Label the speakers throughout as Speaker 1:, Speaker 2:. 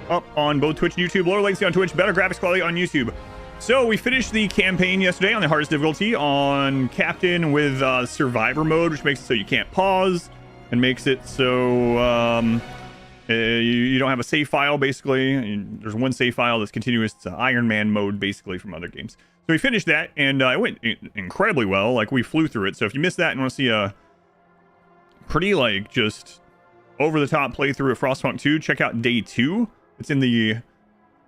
Speaker 1: up on both Twitch and YouTube. Lower latency on Twitch, better graphics quality on YouTube. So we finished the campaign yesterday on the hardest difficulty on Captain with Survivor mode, which makes it so you can't pause and makes it so you don't have a save file, basically. There's one save file that's continuous. It's Iron Man mode, basically, from other games. So we finished that, and it went incredibly well. Like, we flew through it. So if you missed that and want to see a pretty, like, just over-the-top playthrough of Frostpunk 2, check out day 2. It's in the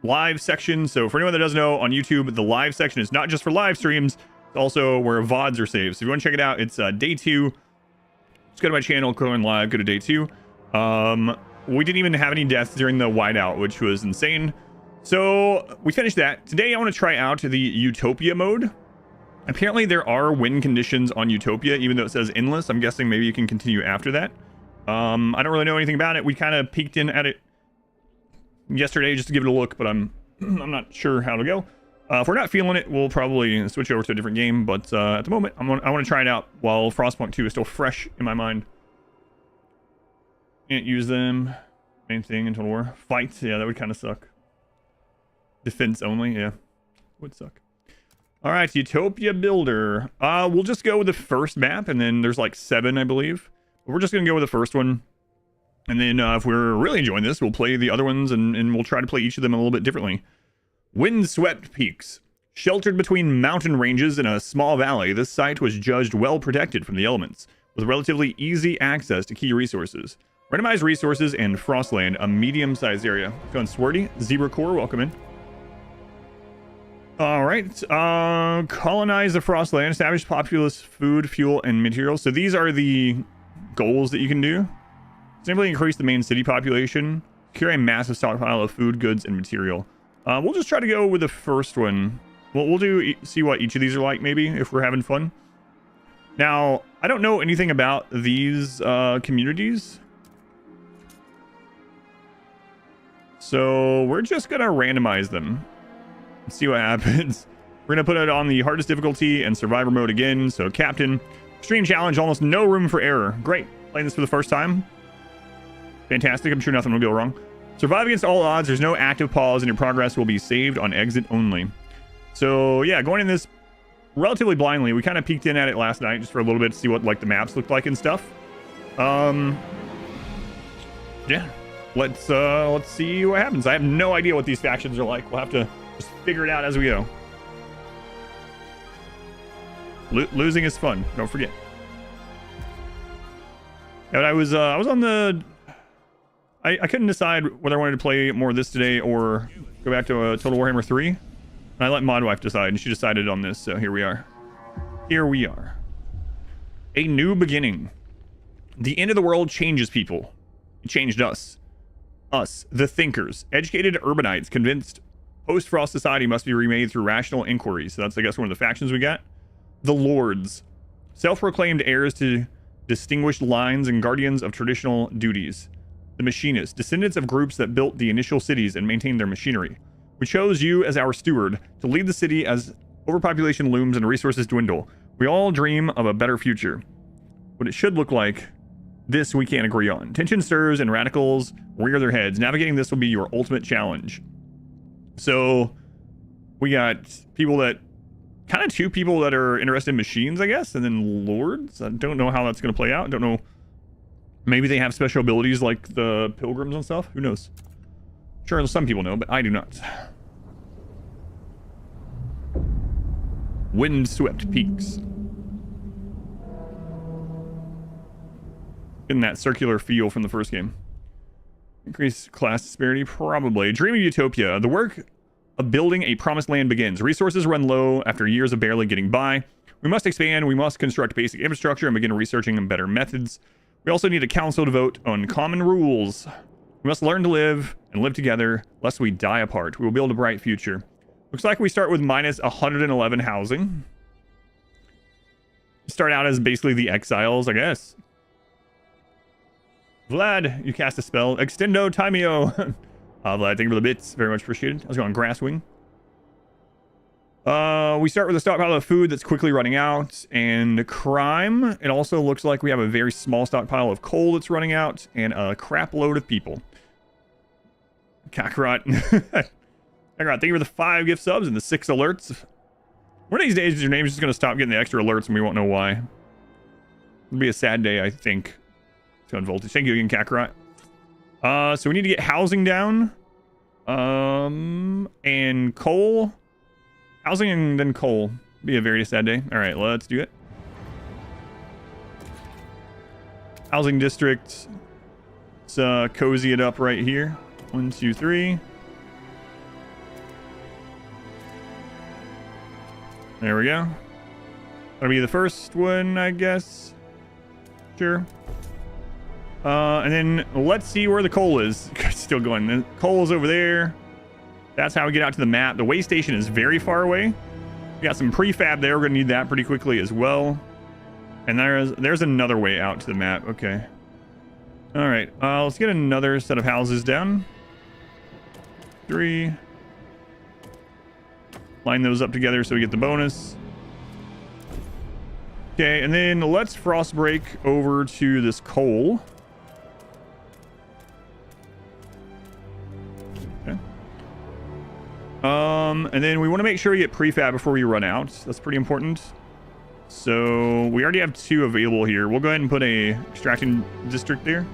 Speaker 1: live section. So for anyone that doesn't know, on YouTube, the live section is not just for live streams. It's also where VODs are saved. So if you want to check it out, it's day 2. Just go to my channel, click on live, go to day 2. We didn't even have any deaths during the whiteout, which was insane. So we finished that. Today I want to try out the Utopia mode. Apparently there are win conditions on Utopia, even though it says endless. I'm guessing maybe you can continue after that. I don't really know anything about it. We kind of peeked in at it yesterday just to give it a look, but I'm not sure how to go. If we're not feeling it, we'll probably switch over to a different game. But at the moment, I want to try it out while Frostpunk 2 is still fresh in my mind. Can't use them. Main thing in Total War. Fight, yeah, that would kind of suck. Defense only, yeah. Would suck. Alright, Utopia Builder. We'll just go with the first map, and then there's like 7, I believe. But we're just going to go with the first one. And then if we're really enjoying this, we'll play the other ones, and we'll try to play each of them a little bit differently. Windswept Peaks. Sheltered between mountain ranges in a small valley, this site was judged well protected from the elements, with relatively easy access to key resources. Randomized resources and Frostland, a medium-sized area. Going Swarty, Zebra Core, welcome in. Alright, colonize the Frostland, establish populous food, fuel, and materials. So these are the goals that you can do. Simply increase the main city population, secure a massive stockpile of food, goods, and material. We'll just try to go with the first one. We'll see what each of these are like, maybe, if we're having fun. Now, I don't know anything about these communities. So we're just going to randomize them and see what happens. We're going to put it on the hardest difficulty and survivor mode again. So Captain, extreme challenge, almost no room for error. Great. Playing this for the first time. Fantastic. I'm sure nothing will go wrong. Survive against all odds. There's no active pause and your progress will be saved on exit only. So yeah, going in this relatively blindly. We kind of peeked in at it last night just for a little bit to see what like the maps looked like and stuff. Yeah. Let's see what happens. I have no idea what these factions are like. We'll have to just figure it out as we go. Losing is fun. Don't forget. And I was on the... I couldn't decide whether I wanted to play more of this today or go back to Total Warhammer 3. And I let Modwife decide, and she decided on this, so here we are. Here we are. A new beginning. The end of the world changes people. It changed us. Us, the thinkers, educated urbanites convinced post-Frost society must be remade through rational inquiry. So that's, I guess, one of the factions we got. The Lords, self-proclaimed heirs to distinguished lines and guardians of traditional duties. The Machinists, descendants of groups that built the initial cities and maintained their machinery. We chose you as our steward to lead the city as overpopulation looms and resources dwindle. We all dream of a better future. What it should look like, this we can't agree on. Tension stirs and radicals rear their heads. Navigating this will be your ultimate challenge. So we got people that kind of 2 people that are interested in machines, I guess, and then Lords. I don't know how that's going to play out. I don't know. Maybe they have special abilities like the pilgrims and stuff. Who knows? Sure, some people know, but I do not. Windswept Peaks. In that circular feel from the first game. Increased class disparity, probably. Dream of Utopia. The work of building a promised land begins. Resources run low after years of barely getting by. We must expand. We must construct basic infrastructure and begin researching better methods. We also need a council to vote on common rules. We must learn to live and live together, lest we die apart. We will build a bright future. Looks like we start with minus 111 housing. Start out as basically the exiles, I guess. Vlad, you cast a spell. Extendo Timeo. Vlad, thank you for the bits. Very much appreciated. I was going Grasswing. We start with a stockpile of food that's quickly running out, and crime. It also looks like we have a very small stockpile of coal that's running out, and a crap load of people. Kakarot. Kakarot, thank you for the 5 gift subs and the 6 alerts. One of these days, your name's just going to stop getting the extra alerts and we won't know why. It'll be a sad day, I think. Tone voltage. Thank you again, Kakarot. So we need to get housing down. And coal. Housing and then coal. Be a very sad day. All right, let's do it. Housing district. Let's cozy it up right here. 1, 2, 3. There we go. That'll be the first one, I guess. Sure. And then let's see where the coal is. Still going. The coal is over there. That's how we get out to the map. The way station is very far away. We got some prefab there. We're gonna need that pretty quickly as well. And there's another way out to the map. Okay. All right. Let's get another set of houses down. 3. Line those up together so we get the bonus. Okay, and then let's frost break over to this coal. Okay. And then we want to make sure we get prefab before we run out. That's pretty important. So we already have 2 available here. We'll go ahead and put a extraction district there.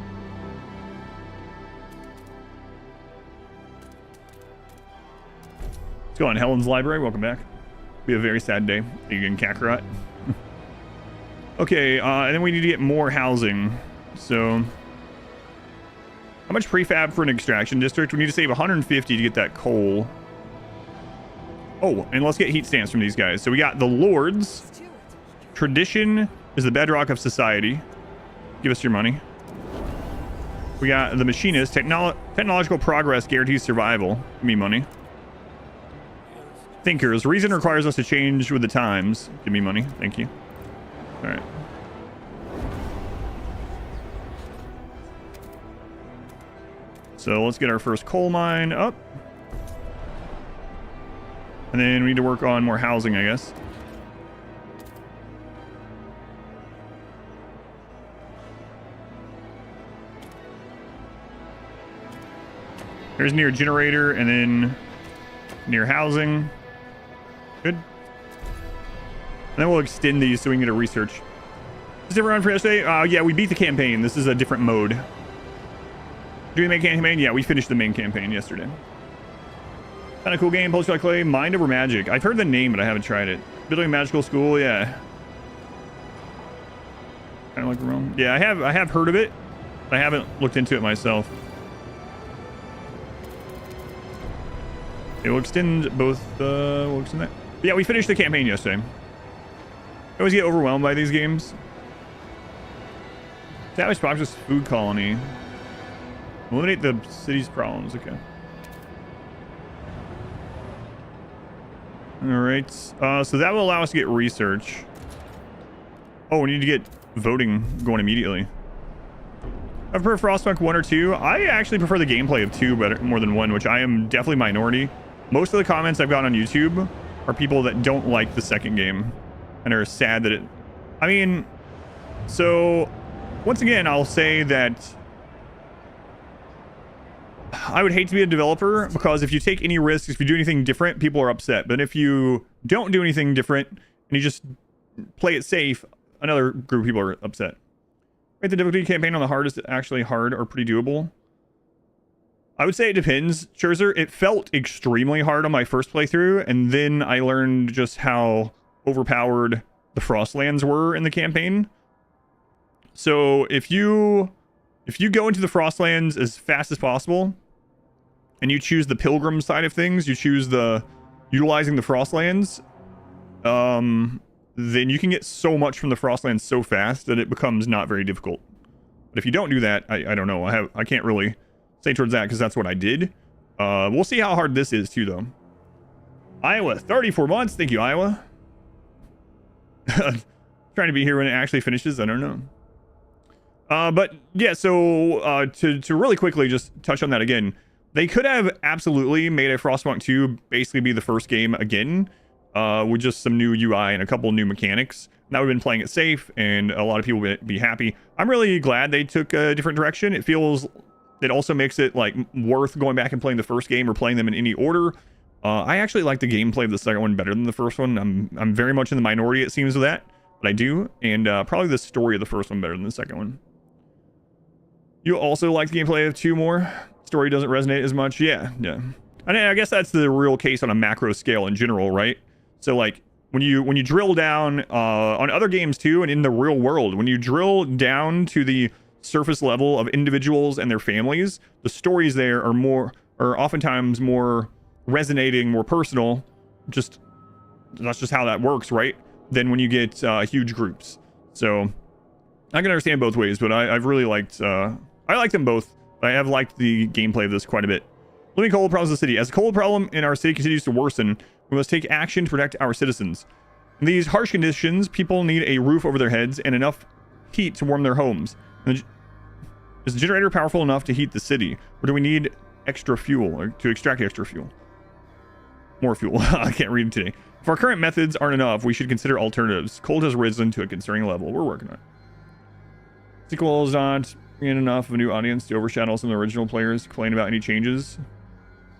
Speaker 1: Let's go on Helen's Library. Welcome back. Be a very sad day. Again, Kakarot. Okay, and then we need to get more housing. So how much prefab for an extraction district? We need to save 150 to get that coal. Oh, and let's get heat stamps from these guys. So we got the Lords. Tradition is the bedrock of society. Give us your money. We got the Machinist. Technological progress guarantees survival. Give me money. Thinkers. Reason requires us to change with the times. Give me money. Thank you. All right. So let's get our first coal mine up. And then we need to work on more housing, I guess. There's near generator and then near housing. Good. And then we'll extend these so we can get a research. Is everyone for yesterday? Yeah, we beat the campaign. This is a different mode. Do we make campaign? Yeah, we finished the main campaign yesterday. Kind of cool game. Post Clay. Mind Over Magic. I've heard the name, but I haven't tried it. Building a magical school. Yeah. Kind of like Rome. Yeah, I have heard of it. But I haven't looked into it myself. Okay, we'll extend both. We'll extend that. But yeah, we finished the campaign yesterday. I always get overwhelmed by these games. Establish populous food colony. Eliminate the city's problems. Okay. All right. So that will allow us to get research. Oh, we need to get voting going immediately. I prefer Frostpunk 1 or 2. I actually prefer the gameplay of 2 better, more than 1, which I am definitely minority. Most of the comments I've got on YouTube are people that don't like the second game and are sad that it... I mean, so once again, I'll say that I would hate to be a developer because if you take any risks, if you do anything different, people are upset. But if you don't do anything different and you just play it safe, another group of people are upset. Rate the difficulty campaign on the hardest actually hard or pretty doable? I would say it depends, Scherzer. It felt extremely hard on my first playthrough, and then I learned just how overpowered the Frostlands were in the campaign. So if you go into the Frostlands as fast as possible, and you choose the Pilgrim side of things, you choose the utilizing the Frostlands, then you can get so much from the Frostlands so fast that it becomes not very difficult. But if you don't do that, I don't know. I can't really say towards that because that's what I did. We'll see how hard this is too, though. Iowa, 34 months. Thank you, Iowa. Trying to be here when it actually finishes. I don't know. But yeah, so to really quickly just touch on that again, they could have absolutely made a Frostpunk 2 basically be the first game again, with just some new UI and a couple new mechanics. That would have been playing it safe, and a lot of people would be happy. I'm really glad they took a different direction. It feels It also makes it like worth going back and playing the first game or playing them in any order. I actually like the gameplay of the second one better than the first one. I'm very much in the minority, it seems, with that, but I do. And probably the story of the first one better than the second one. You also like the gameplay of 2 more? Story doesn't resonate as much? Yeah. And I guess that's the real case on a macro scale in general, right? So like when you drill down on other games too, and in the real world, when you drill down to the surface level of individuals and their families, the stories there are oftentimes more resonating, more personal. That's just how that works, right? Than when you get huge groups. So I can understand both ways, but I've really liked I like them both. But I have liked the gameplay of this quite a bit. Living cold problems in the city. As the cold problem in our city continues to worsen, we must take action to protect our citizens. In these harsh conditions, people need a roof over their heads and enough heat to warm their homes. Is the generator powerful enough to heat the city? Or do we need extra fuel, or to extract extra fuel? More fuel. I can't read it today. If our current methods aren't enough, we should consider alternatives. Cold has risen to a concerning level. We're working on it. Sequel is not bringing enough of a new audience to overshadow some of the original players to complain about any changes.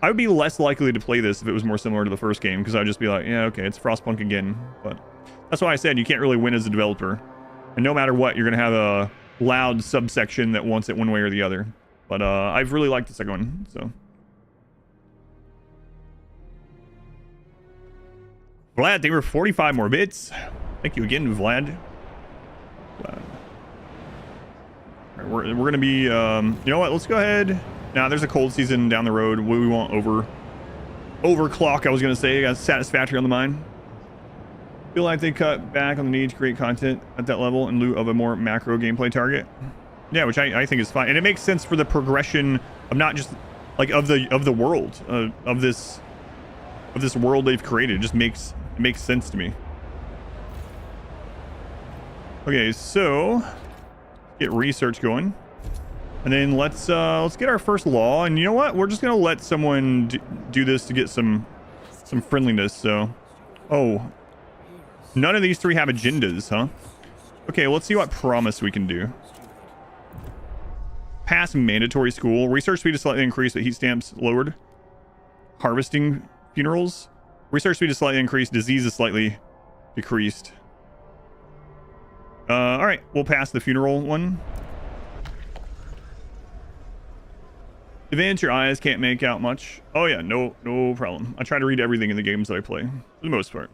Speaker 1: I would be less likely to play this if it was more similar to the first game, because I'd just be like, yeah, okay, it's Frostpunk again. But that's why I said you can't really win as a developer. And no matter what, you're going to have a loud subsection that wants it one way or the other. But I've really liked the second one, so. Vlad, they were 45 more bits. Thank you again, Vlad. All right, we're going to be, you know what, let's go ahead. Now, there's a cold season down the road. We won't overclock, I was going to say. Got satisfactory on the mind. Feel like they cut back on the need to create content at that level in lieu of a more macro gameplay target. Yeah, which I think is fine. And it makes sense for the progression of not just, like, of the world, of this world they've created. It makes sense to me. Okay, so get research going, and then let's get our first law. And you know what? We're just gonna let someone do this to get some friendliness. So, oh, none of these 3 have agendas, huh? Okay, let's see what promise we can do. Pass mandatory school. Research speed is slightly increased, but heat stamps lowered. Harvesting funerals. Research speed is slightly increased. Disease is slightly decreased. All right, we'll pass the funeral one. Advance your eyes, can't make out much. Oh yeah, no problem. I try to read everything in the games that I play, for the most part.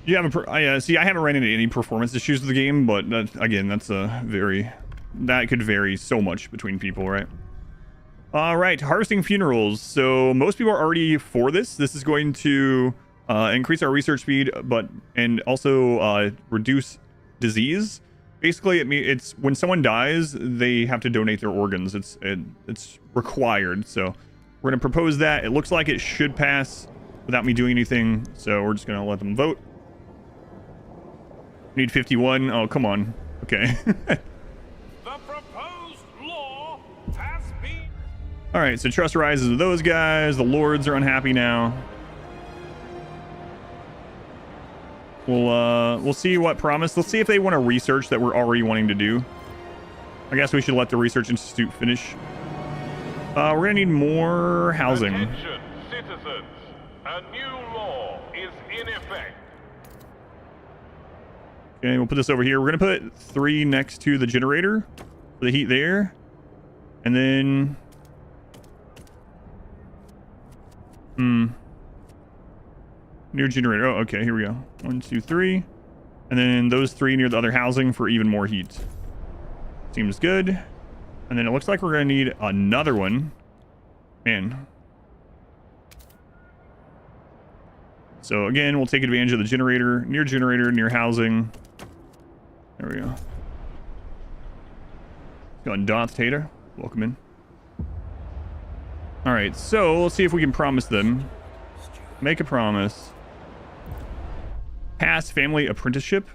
Speaker 1: You haven't see, I haven't ran into any performance issues with the game, but again, that could vary so much between people, right? All right, harvesting funerals. So most people are already for this. This is going to increase our research speed, and also reduce disease. Basically, it's when someone dies, they have to donate their organs. It's required. So we're gonna propose that. It looks like it should pass without me doing anything. So we're just gonna let them vote. Need 51. Oh, come on. Okay.
Speaker 2: The proposed law has been...
Speaker 1: All right, so trust rises with those guys. The lords are unhappy now. We'll see what promise. Let's see if they want to research that we're already wanting to do. I guess we should let the research institute finish. We're gonna need more housing.
Speaker 2: Attention, citizens. A new law is in effect.
Speaker 1: Okay, we'll put this over here. We're gonna put 3 next to the generator for the heat there, and then near generator. Oh, okay, here we go. 1, 2, 3, and then those 3 near the other housing for even more heat. Seems good. And then it looks like we're gonna need another one. Man. So again, we'll take advantage of the generator, near housing. There we go. Going Darth Tater. Welcome in. All right, so let's see if we can promise them. Make a promise. Pass family apprenticeship.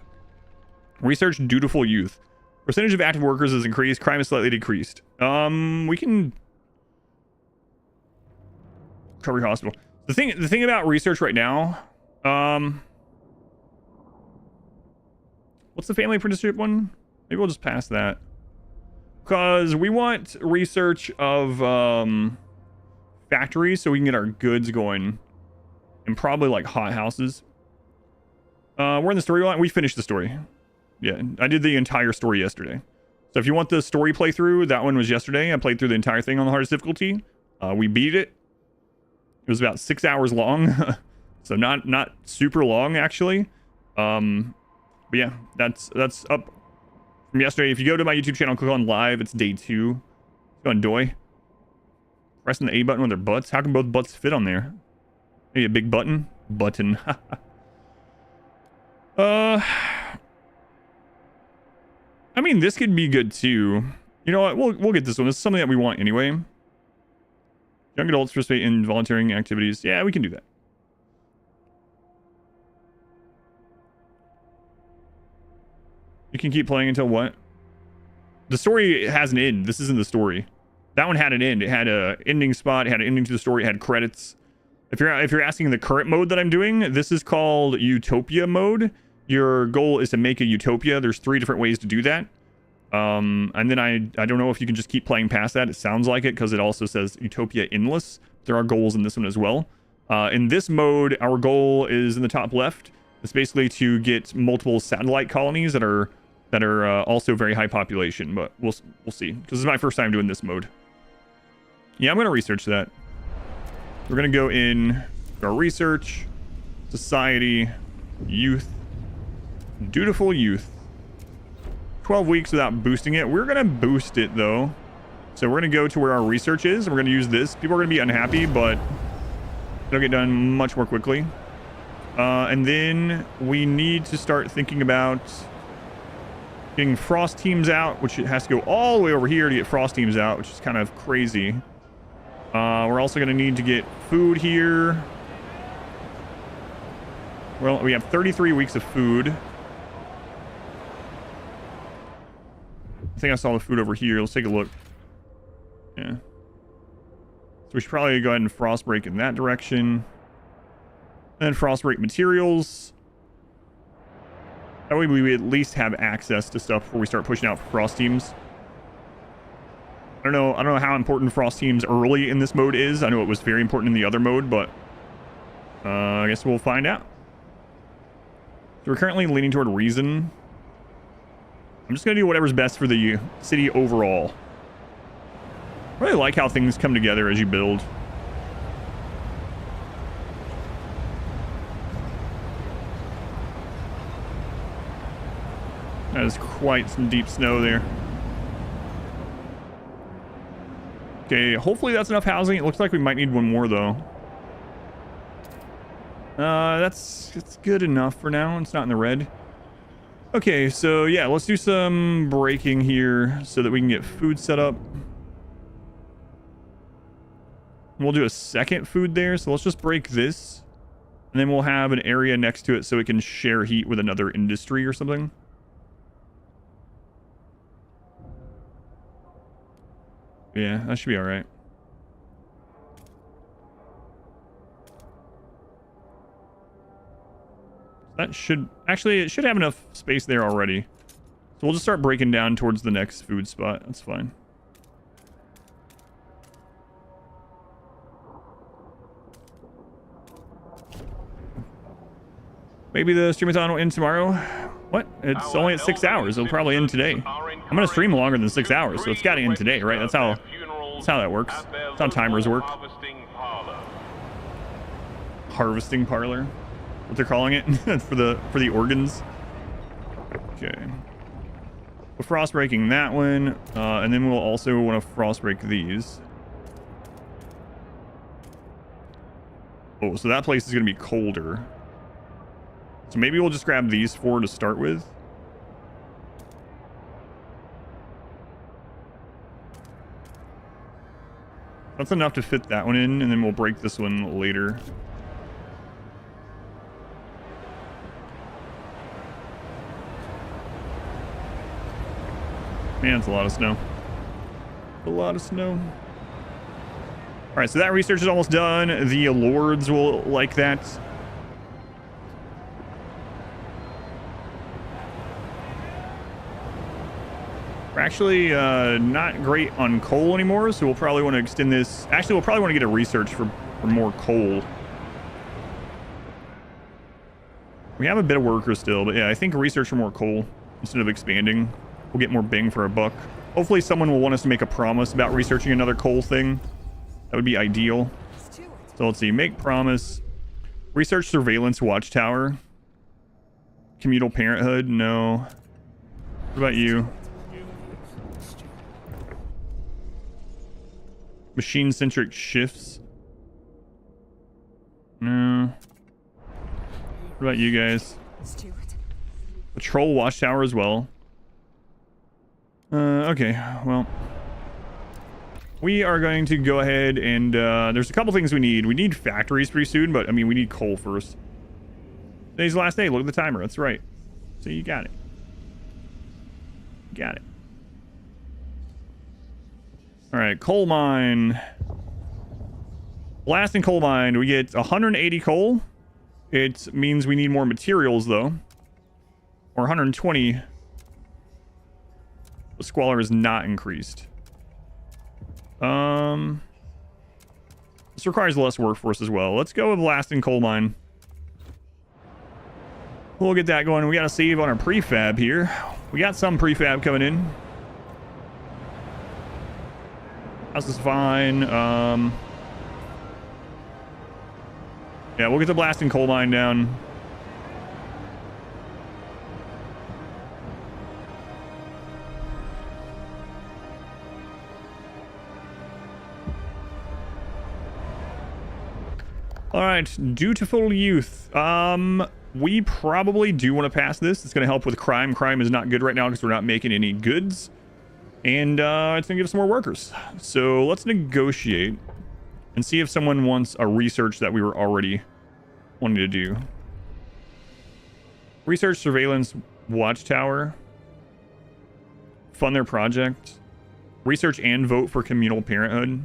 Speaker 1: Research dutiful youth. Percentage of active workers is increased. Crime is slightly decreased. We can recovery hospital. The thing about research right now. What's the family apprenticeship one? Maybe we'll just pass that. Because we want research of factories so we can get our goods going. And probably like hot houses. We're in the storyline. We finished the story. Yeah, I did the entire story yesterday. So if you want the story playthrough, that one was yesterday. I played through the entire thing on the hardest difficulty. We beat it. It was about 6 hours long. So not super long, actually. But yeah, that's up from yesterday. If you go to my YouTube channel, click on live, it's day 2. Go on Doi. Pressing the A button with their butts. How can both butts fit on there? Maybe a big button? Button. I mean, this could be good too. You know what? We'll get this one. This is something that we want anyway. Young adults participate in volunteering activities. Yeah, we can do that. You can keep playing until what? The story has an end. This isn't the story. That one had an end. It had a ending spot. It had an ending to the story. It had credits. If you're asking the current mode that I'm doing, this is called Utopia mode. Your goal is to make a utopia. There's 3 different ways to do that. And then I don't know if you can just keep playing past that. It sounds like it because it also says Utopia Endless. There are goals in this one as well. In this mode, our goal is in the top left. It's basically to get multiple satellite colonies that are also very high population. But we'll see. Because this is my first time doing this mode. Yeah, I'm going to research that. We're going to go in our research, society, youth, dutiful youth. 12 weeks without boosting it. We're going to boost it, though. So we're going to go to where our research is, and we're going to use this. People are going to be unhappy, but it'll get done much more quickly. And then we need to start thinking about getting frost teams out, which it has to go all the way over here to get frost teams out, which is kind of crazy. We're also going to need to get food here. Well, we have 33 weeks of food. I think I saw the food over here. Let's take a look. Yeah. So we should probably go ahead and frost break in that direction. And then frost break materials. That way we at least have access to stuff before we start pushing out frost teams. I don't know how important frost teams early in this mode is. I know it was very important in the other mode, but I guess we'll find out. So we're currently leaning toward reason. I'm just gonna do whatever's best for the city overall. I really like how things come together as you build. That is quite some deep snow there. Okay, hopefully that's enough housing. It looks like we might need one more, though. It's good enough for now. It's not in the red. Okay, so yeah, let's do some breaking here so that we can get food set up. We'll do a second food there, so let's just break this. And then we'll have an area next to it so it can share heat with another industry or something. Yeah, that should be all right. That should... Actually, it should have enough space there already. So we'll just start breaking down towards the next food spot. That's fine. Maybe the streamathon will end tomorrow. What? It's only at 6 hours. It'll probably end today. I'm gonna stream longer than 6 hours, so it's gotta end today, right? That's how that works. That's how timers work. Harvesting parlor. What they're calling it for the organs. Okay. We're frost breaking that one, and then we'll also want to frost break these. Oh, so that place is gonna be colder. So maybe we'll just grab these 4 to start with. That's enough to fit that one in, and then we'll break this one later. Man, it's a lot of snow. A lot of snow. All right, so that research is almost done. The lords will like that. We're actually not great on coal anymore, so we'll probably want to extend this. Actually, we'll probably want to get a research for more coal. We have a bit of workers still, but yeah, I think research for more coal instead of expanding. We'll get more bang for our buck. Hopefully someone will want us to make a promise about researching another coal thing. That would be ideal. So let's see, make promise. Research surveillance watchtower. Communal parenthood, no. What about you? Machine-centric shifts. No. What about you guys? Patrol watchtower as well. Okay, well. We are going to go ahead and, there's a couple things we need. We need factories pretty soon, but, I mean, we need coal first. Today's the last day. Look at the timer. That's right. So you got it. Got it. All right, coal mine. Blasting coal mine. We get 180 coal. It means we need more materials, though. Or 120. The squalor is not increased. This requires less workforce as well. Let's go with blasting coal mine. We'll get that going. We got to save on our prefab here. We got some prefab coming in. House is fine. Yeah, we'll get the blasting coal mine down. All right, dutiful youth. We probably do want to pass this. It's going to help with crime. Crime is not good right now because we're not making any goods. And it's going to give us more workers. So let's negotiate and see if someone wants a research that we were already wanting to do. Research surveillance watchtower. Fund their project. Research and vote for communal parenthood.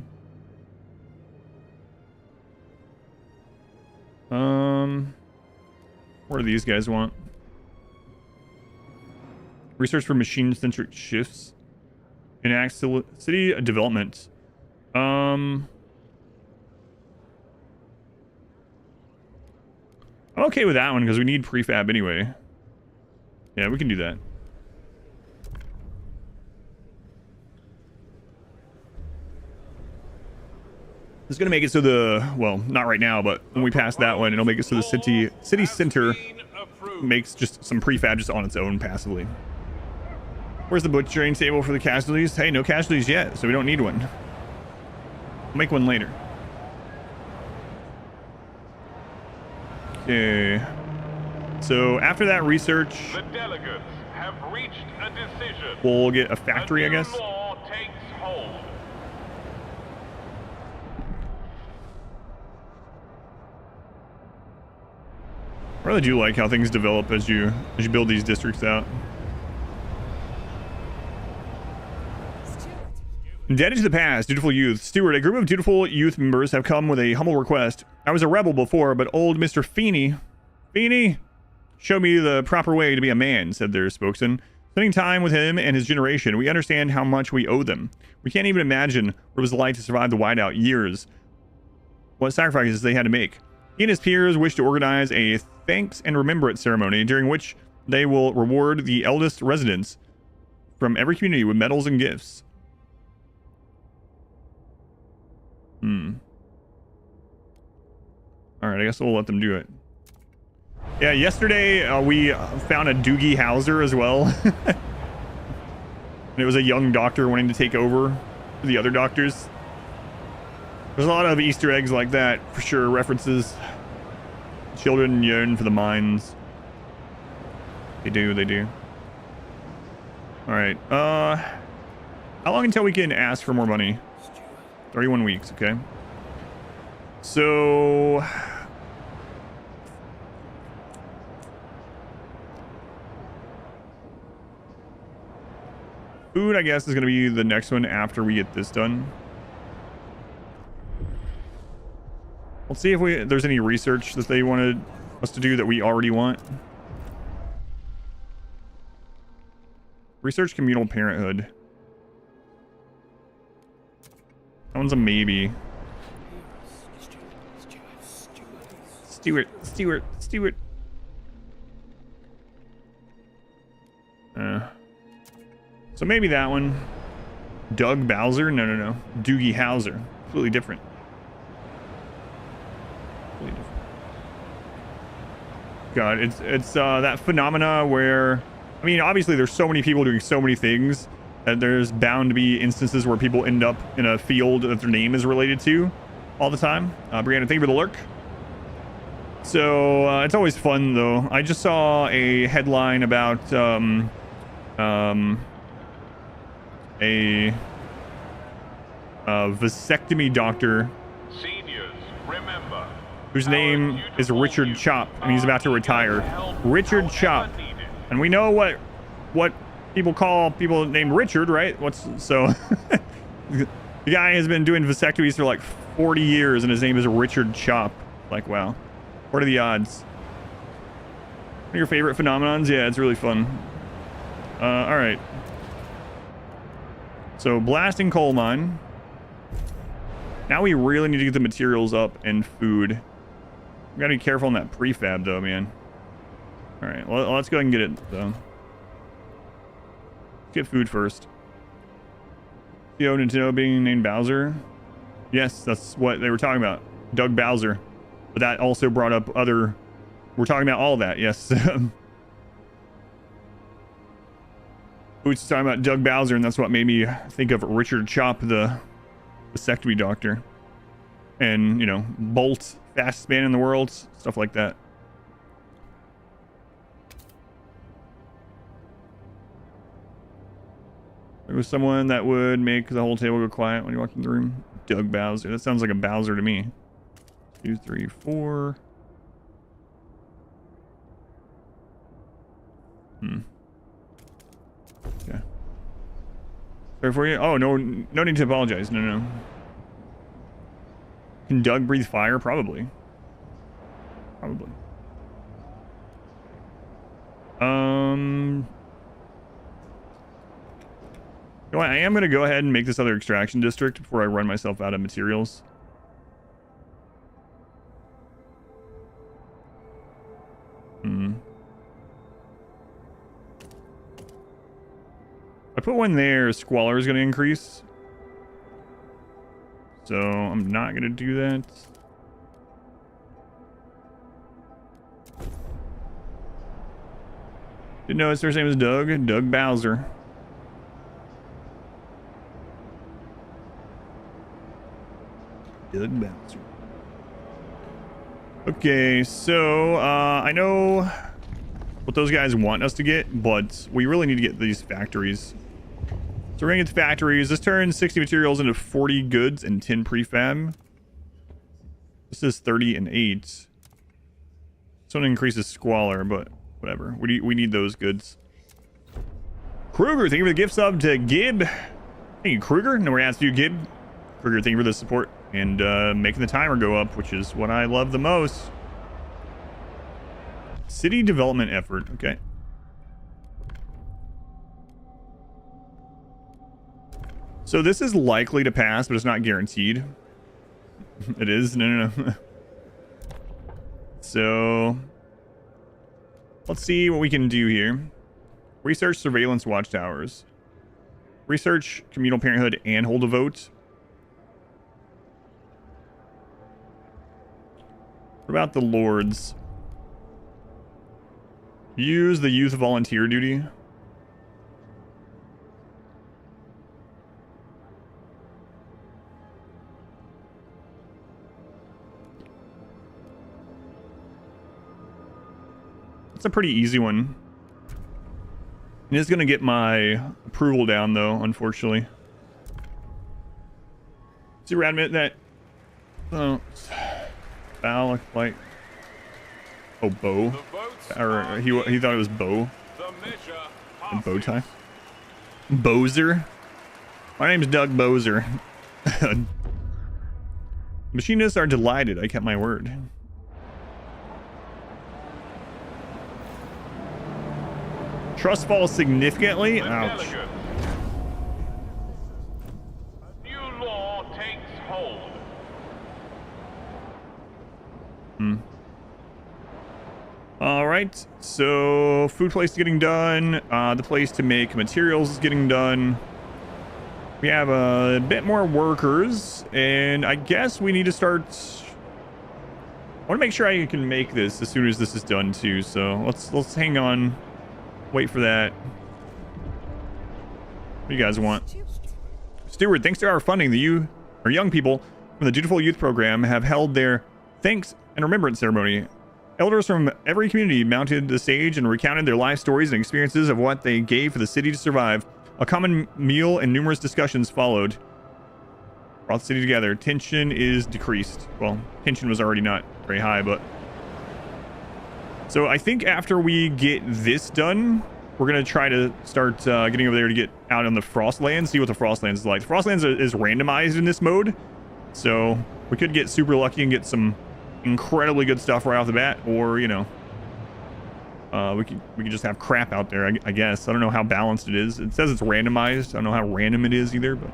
Speaker 1: What do these guys want? Research for machine-centric shifts. Enact city development. I'm okay with that one because we need prefab anyway. Yeah, we can do that. It's gonna make it so the, well, not right now, but when we pass that one, it'll make it so the city center makes just some prefab just on its own passively. Where's the butchering table for the casualties? Hey, no casualties yet, so we don't need one. We'll make one later. Okay. So after that research,
Speaker 2: the delegates have reached a decision.
Speaker 1: We'll get a factory, I guess.
Speaker 2: Law takes hold.
Speaker 1: I really do like how things develop as you build these districts out. Indebted to the past, dutiful youth. Stewart, a group of dutiful youth members have come with a humble request. I was a rebel before, but old Mr. Feeney showed me the proper way to be a man, said their spokesman. Spending time with him and his generation, we understand how much we owe them. We can't even imagine what it was like to survive the whiteout years. What sacrifices they had to make. He and his peers wish to organize a thanks and remembrance ceremony during which they will reward the eldest residents from every community with medals and gifts. Alright, I guess we'll let them do it. Yeah, yesterday we found a Doogie Howser as well. And it was a young doctor wanting to take over for the other doctors. There's a lot of Easter eggs like that, for sure. References. Children yearn for the mines. They do, they do. Alright, how long until we can ask for more money? 31 weeks, okay. So... food, I guess, is going to be the next one after we get this done. Let's see if there's any research that they wanted us to do that we already want. Research communal parenthood. That one's a maybe. Stewart. So maybe that one. Doug Bowser? No. Doogie Howser. Completely different. God, it's that phenomena where, I mean, obviously there's so many people doing so many things that there's bound to be instances where people end up in a field that their name is related to all the time. Brianna, thank you for the lurk. So it's always fun though. I just saw a headline about a vasectomy doctor whose name is Richard Chop, and he's about to retire. Richard Chop, and we know what people call people named Richard, right? The guy has been doing vasectomies for like 40 years, and his name is Richard Chop. Like, wow, what are the odds? One of your favorite phenomenons? Yeah, it's really fun. All right. So blasting coal mine. Now we really need to get the materials up and food. We gotta be careful on that prefab though, man. All right, well, let's go ahead and get it though. Get food first. Yo, Nintendo being named Bowser. Yes, that's what they were talking about. Doug Bowser. But that also brought up other... We're talking about all of that, yes. Boots talking about Doug Bowser, and that's what made me think of Richard Chop, the vasectomy doctor. And, you know, Bolt, fastest man in the world, stuff like that. There was someone that would make the whole table go quiet when you walk in the room. Doug Bowser. That sounds like a Bowser to me. 2, 3, 4. Okay. Sorry for you. Oh, no need to apologize. No. Can Doug breathe fire? Probably. You know what? I am gonna go ahead and make this other extraction district before I run myself out of materials. I put one there, squalor is gonna increase. So I'm not gonna do that. Didn't know his first name was Doug. Doug Bowser. Doug Bowser. Okay, so I know what those guys want us to get, but we really need to get these factories. So we're gonna get the factories. This turns 60 materials into 40 goods and 10 prefab. This is 30 and 8. This one increases squalor, but whatever. We need those goods. Kruger, thank you for the gift sub to Gib. Thank you, Kruger. No, we're gonna ask you, Gib. Kruger, thank you for the support and making the timer go up, which is what I love the most. City development effort. Okay. So this is likely to pass, but it's not guaranteed. It is? No. So let's see what we can do here. Research surveillance watchtowers. Research communal parenthood and hold a vote. What about the lords? Use the youth volunteer duty. It's a pretty easy one. It is going to get my approval down, though, unfortunately. See, we're admit that. Oh, Val, like. Oh, bow. Or he thought it was bow. Bow tie. Bozer. My name's Doug Bozer. Machinists are delighted. I kept my word. Trust falls significantly. Ouch.
Speaker 2: takes hold.
Speaker 1: All right, so food place is getting done. The place to make materials is getting done. We have a bit more workers, and I guess we need to start. I want to make sure I can make this as soon as this is done too. So let's hang on, wait for that. What do you guys want? Steward, thanks to our funding, the young people from the Dutiful Youth Program have held their thanks and remembrance ceremony. Elders from every community mounted the stage and recounted their life stories and experiences of what they gave for the city to survive. A common meal and numerous discussions followed. Brought the city together. Tension is decreased. Well, tension was already not very high, but... So I think after we get this done, we're going to try to start getting over there to get out on the Frostlands, see what the Frostlands is like. The Frostlands is randomized in this mode, so we could get super lucky and get some incredibly good stuff right off the bat, or we could just have crap out there. I guess I don't know how balanced it is. It says it's randomized. I don't know how random it is either, but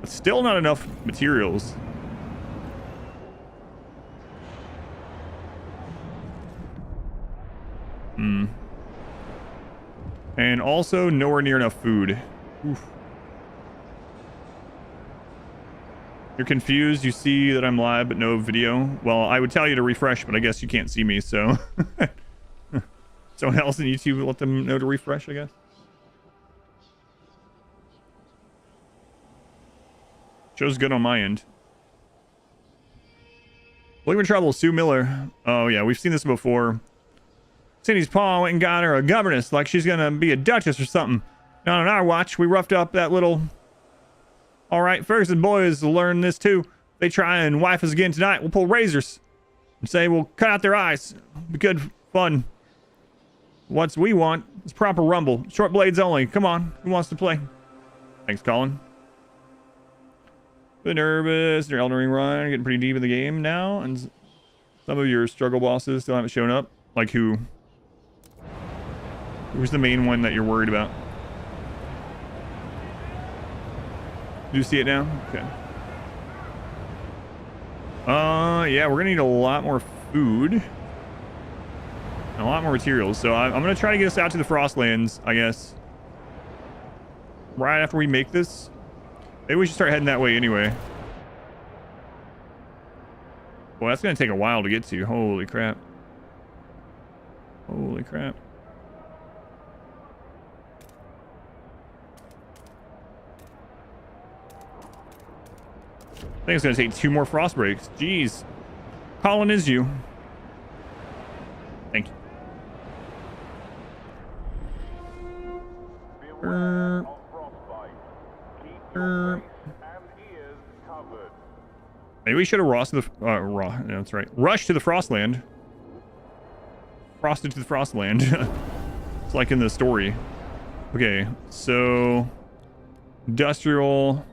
Speaker 1: still not enough materials. And also nowhere near enough food. Oof. You're confused. You see that I'm live, but no video. Well, I would tell you to refresh, but I guess you can't see me, so... Someone else in YouTube let them know to refresh, I guess. Show's good on my end. Believe in trouble, Sue Miller. Oh, yeah, we've seen this before. Cindy's paw went and got her a governess like she's gonna be a duchess or something. Not on our watch. We roughed up that little... All right, Ferguson boys will learn this too. If they try and wife us again tonight, we'll pull razors and say we'll cut out their eyes. Be good fun. What we want is proper rumble. Short blades only. Come on. Who wants to play? Thanks, Colin. Bit nervous. Your Elden Ring run. Getting pretty deep in the game now. And some of your struggle bosses still haven't shown up. Like who? Who's the main one that you're worried about? Do you see it now? Okay. Yeah, we're gonna need a lot more food. And a lot more materials. So I'm gonna try to get us out to the Frostlands, I guess. Right after we make this. Maybe we should start heading that way anyway. Well, that's gonna take a while to get to. Holy crap. Holy crap. I think it's going to take 2 more frost breaks. Jeez. Colin is you. Thank you. Maybe we should have rushed to the... no, that's right. Rushed to the Frostland. Frosted to the Frostland. It's like in the story. Okay, so... Industrial...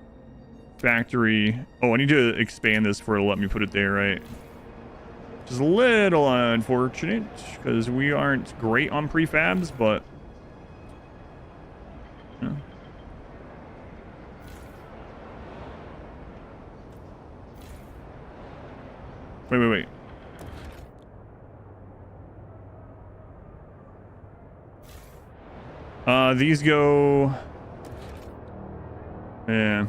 Speaker 1: Factory. Oh, I need to expand this for it to let me put it there, right? Just a little unfortunate because we aren't great on prefabs, but yeah. Wait. These go. Yeah.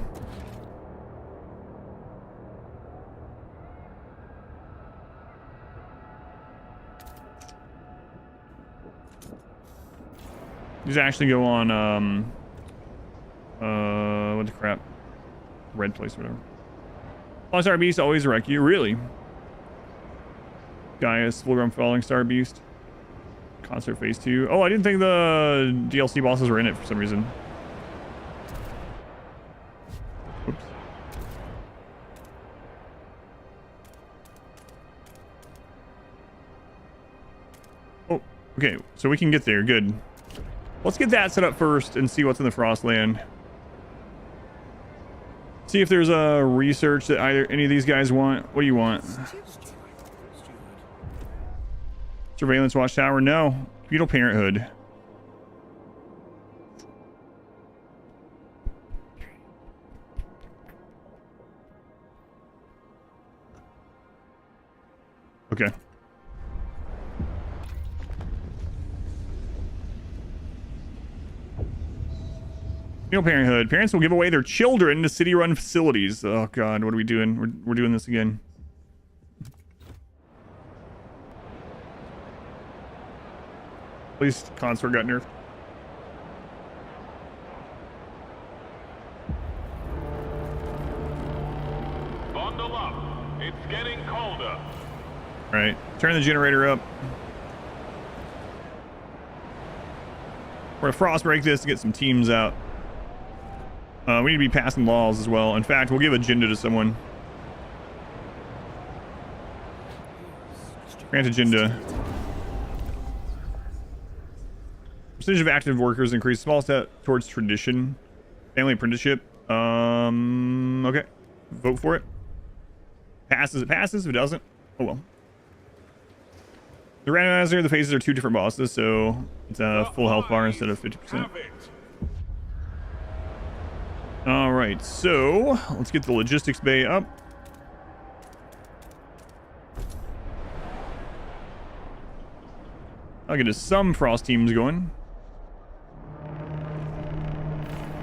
Speaker 1: These actually go on, what the crap? Red place, whatever. Falling Star Beast always wreck you, really? Gaius, Fulgrim Falling Star Beast. Concert Phase 2. Oh, I didn't think the DLC bosses were in it for some reason. Oops. Oh, okay, so we can get there, good. Let's get that set up first and see what's in the Frostland. See if there's a research that either any of these guys want. What do you want? Surveillance Watchtower? No. Feudal Parenthood. Okay. Single parenthood. Parents will give away their children to city-run facilities. Oh god, what are we doing? We're doing this again. At least consort got nerfed.
Speaker 2: Bundle up. It's getting colder.
Speaker 1: All right, turn the generator up. We're gonna frost break this to get some teams out. We need to be passing laws as well. In fact, we'll give agenda to someone. Grant agenda. Percentage of active workers increased. Small step towards tradition. Family apprenticeship. Okay. Vote for it. Passes, it passes. If it doesn't, oh well. The randomizer, the phases are 2 different bosses, so it's a full health bar instead of 50%. All right, so let's get the logistics bay up. I'll get us some frost teams going.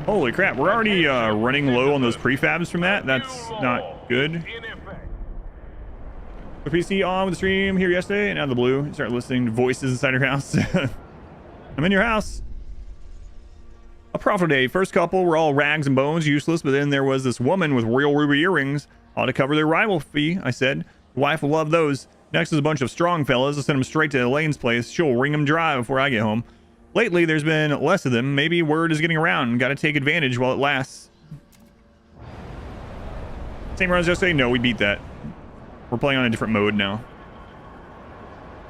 Speaker 1: Holy crap, we're already running low on those prefabs from that. That's not good. The PC on with the stream here yesterday, and out of the blue, start listening to voices inside your house. I'm in your house. A profitable day. First couple were all rags and bones, useless, but then there was this woman with real ruby earrings. Ought to cover their rival fee, I said. The wife will love those. Next is a bunch of strong fellas. I'll send them straight to Elaine's place. She'll wring them dry before I get home. Lately, there's been less of them. Maybe word is getting around. Got to take advantage while it lasts. Same run as yesterday? No, we beat that. We're playing on a different mode now.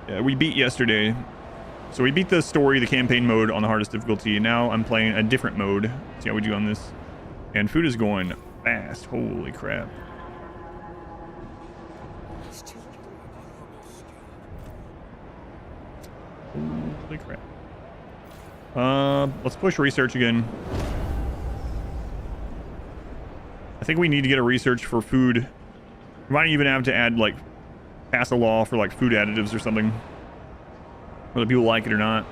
Speaker 1: Yeah, we beat yesterday. So we beat the story, the campaign mode on the hardest difficulty. Now I'm playing a different mode. See how we do on this. And food is going fast. Holy crap. Holy crap. Let's push research again. I think we need to get a research for food. We might even have to add, like, pass a law for, like, food additives or something. Whether people like it or not.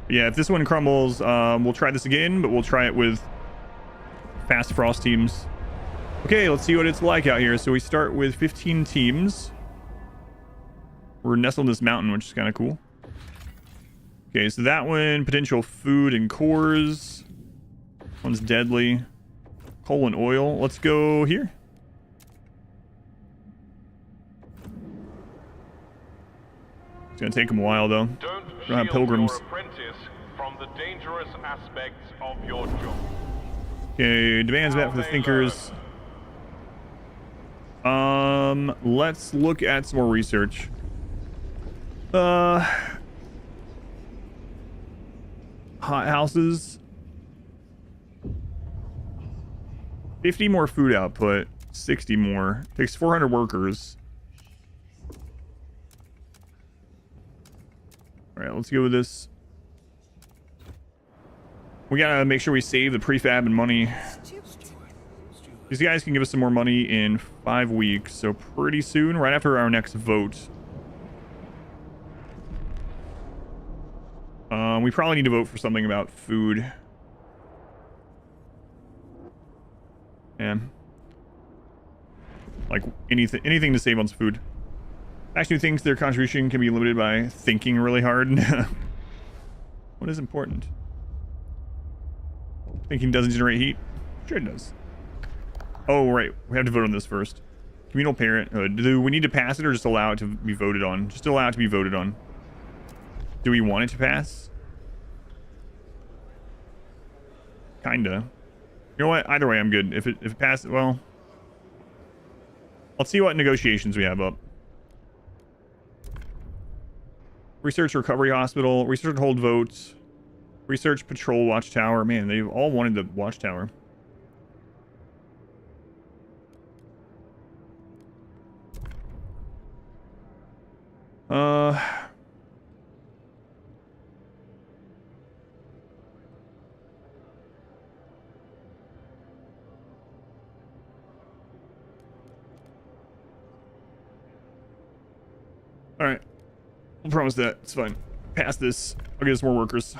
Speaker 1: But yeah, if this one crumbles, we'll try this again, but we'll try it with fast frost teams. Okay, let's see what it's like out here. So we start with 15 teams. We're nestled in this mountain, which is kind of cool. Okay, so that one, potential food and cores. One's deadly. Coal and oil. Let's go here. It's gonna take them a while though.
Speaker 2: Don't
Speaker 1: have pilgrims.
Speaker 2: Your apprentice from the dangerous aspects of your job.
Speaker 1: Okay, demands met for the thinkers. Let's look at some more research. Hot houses. 50 more food output. 60 more. Takes 400 workers. Alright, let's go with this. We gotta make sure we save the prefab and money. These guys can give us some more money in 5 weeks, so pretty soon, right after our next vote. We probably need to vote for something about food. Yeah. Like anything to save on some food. Actually thinks their contribution can be limited by thinking really hard. What is important? Thinking doesn't generate heat? Sure it does. Oh, right. We have to vote on this first. Communal parenthood. Do we need to pass it or just allow it to be voted on? Just allow it to be voted on. Do we want it to pass? Kinda. You know what? Either way, I'm good. If it passes, well... Let's see what negotiations we have up. Research recovery hospital. Research hold votes. Research patrol watchtower. Man, they've all wanted the watchtower. All right. I'll promise that. It's fine. Past this. I'll get us more workers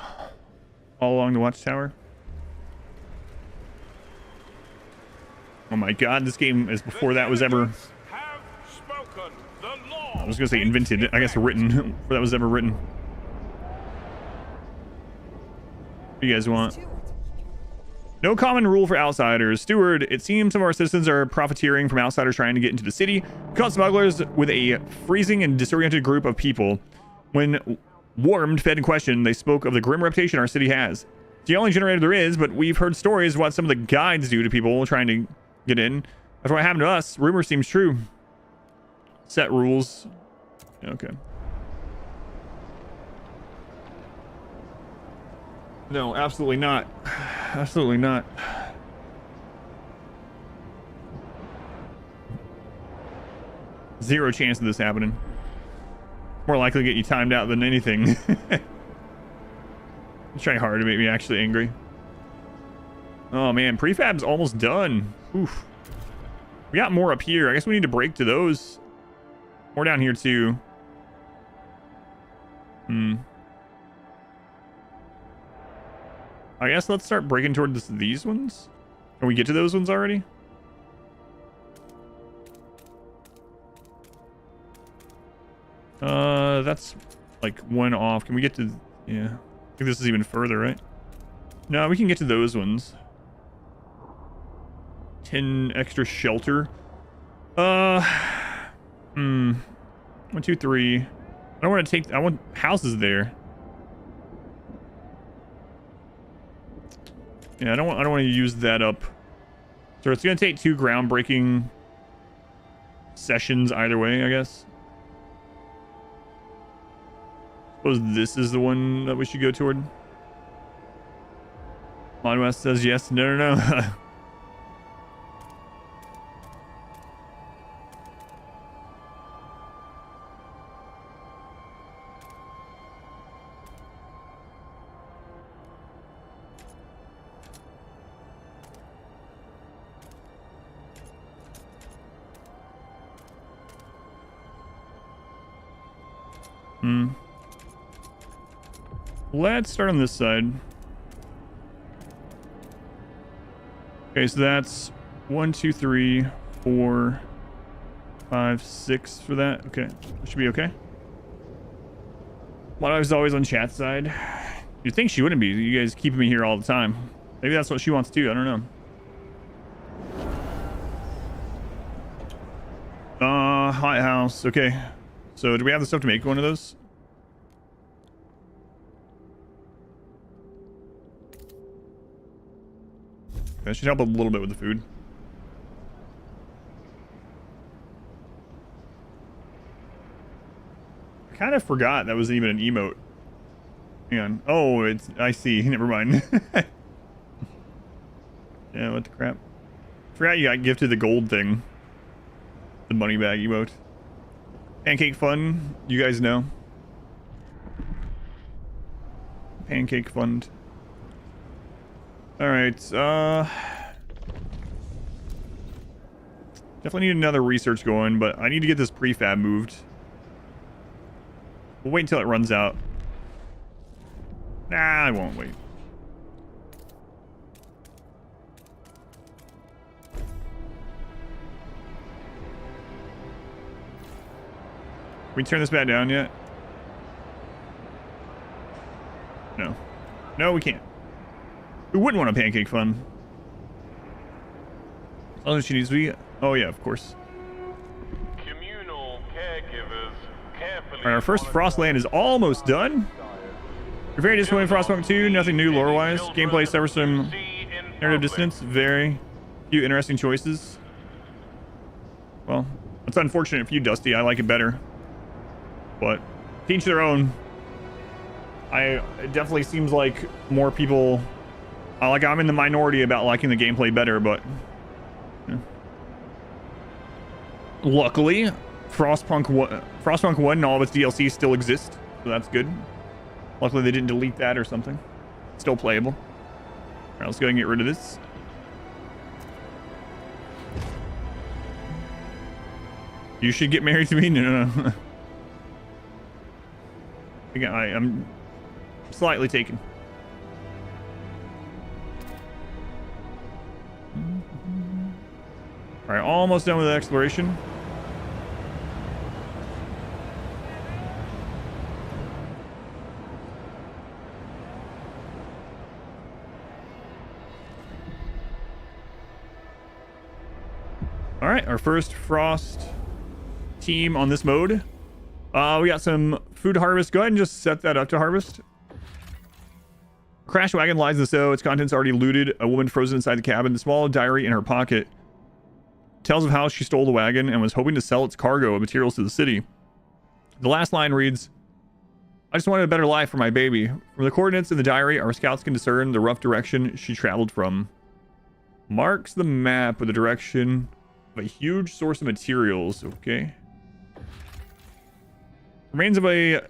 Speaker 1: all along the watchtower. Oh my god, this game is before that was ever... I was gonna say invented. I guess written. Before that was ever written. What do you guys want? No common rule for outsiders. Steward, it seems some of our citizens are profiteering from outsiders trying to get into the city. Caught smugglers with a freezing and disoriented group of people. When warmed, fed, and questioned, they spoke of the grim reputation our city has. It's the only generator there is, but we've heard stories of what some of the guides do to people trying to get in. That's what happened to us. Rumor seems true. Set rules. Okay. No, absolutely not. Absolutely not. Zero chance of this happening. More likely to get you timed out than anything. Trying hard to make me actually angry. Oh man, prefab's almost done. Oof. We got more up here. I guess we need to break to those. More down here too. I guess let's start breaking towards these ones. Can we get to those ones already? That's like one off. Can we get to... Yeah. I think this is even further, right? No, we can get to those ones. 10 extra shelter. 1, 2, 3. I don't want to take... I want houses there. Yeah, I don't want to use that up. So it's going to take 2 groundbreaking sessions either way, I guess. Suppose this is the one that we should go toward. Mod West says yes. No. Let's start on this side. Okay, so that's 1, 2, 3, 4, 5, 6 for that. Okay, that should be okay. One is always on chat side. You'd think she wouldn't be. You guys keeping me here all the time. Maybe that's what she wants too. I don't know. Hot house. Okay. So do we have the stuff to make one of those? That should help a little bit with the food. I kind of forgot that was even an emote. Hang on. Oh, it's... I see. Never mind. Yeah, what the crap. Forgot you got gifted the gold thing. The money bag emote. Pancake fun. You guys know. Pancake fund. Alright, definitely need another research going, but I need to get this prefab moved. We'll wait until it runs out. Nah, I won't wait. Can we turn this back down yet? No. No, we can't. Who wouldn't want a pancake fun? As long as she needs to be... Oh, yeah, of course.
Speaker 2: Communal caregivers carefully...
Speaker 1: Alright, our first Frostland is almost done. We're very disappointed in Frostpunk 2. Nothing new lore-wise. Gameplay suffers from narrative dissonance. Very few interesting choices. Well, it's unfortunate for you, Dusty. I like it better. But, to each their own. It definitely seems like more people... Like, I'm in the minority about liking the gameplay better, but... Yeah. Luckily, Frostpunk 1 and all of its DLC still exist, so that's good. Luckily, they didn't delete that or something. It's still playable. Alright, let's go ahead and get rid of this. You should get married to me? No. Again, I'm slightly taken. All right, almost done with the exploration. All right, our first Frost team on this mode. We got some food harvest. Go ahead and just set that up to harvest. Crash wagon lies in the snow. Its contents already looted. A woman frozen inside the cabin. The small diary in her pocket tells of how she stole the wagon and was hoping to sell its cargo of materials to the city. The last line reads, I just wanted a better life for my baby. From the coordinates in the diary, our scouts can discern the rough direction she traveled from. Marks the map with the direction of a huge source of materials. Okay. Remains of a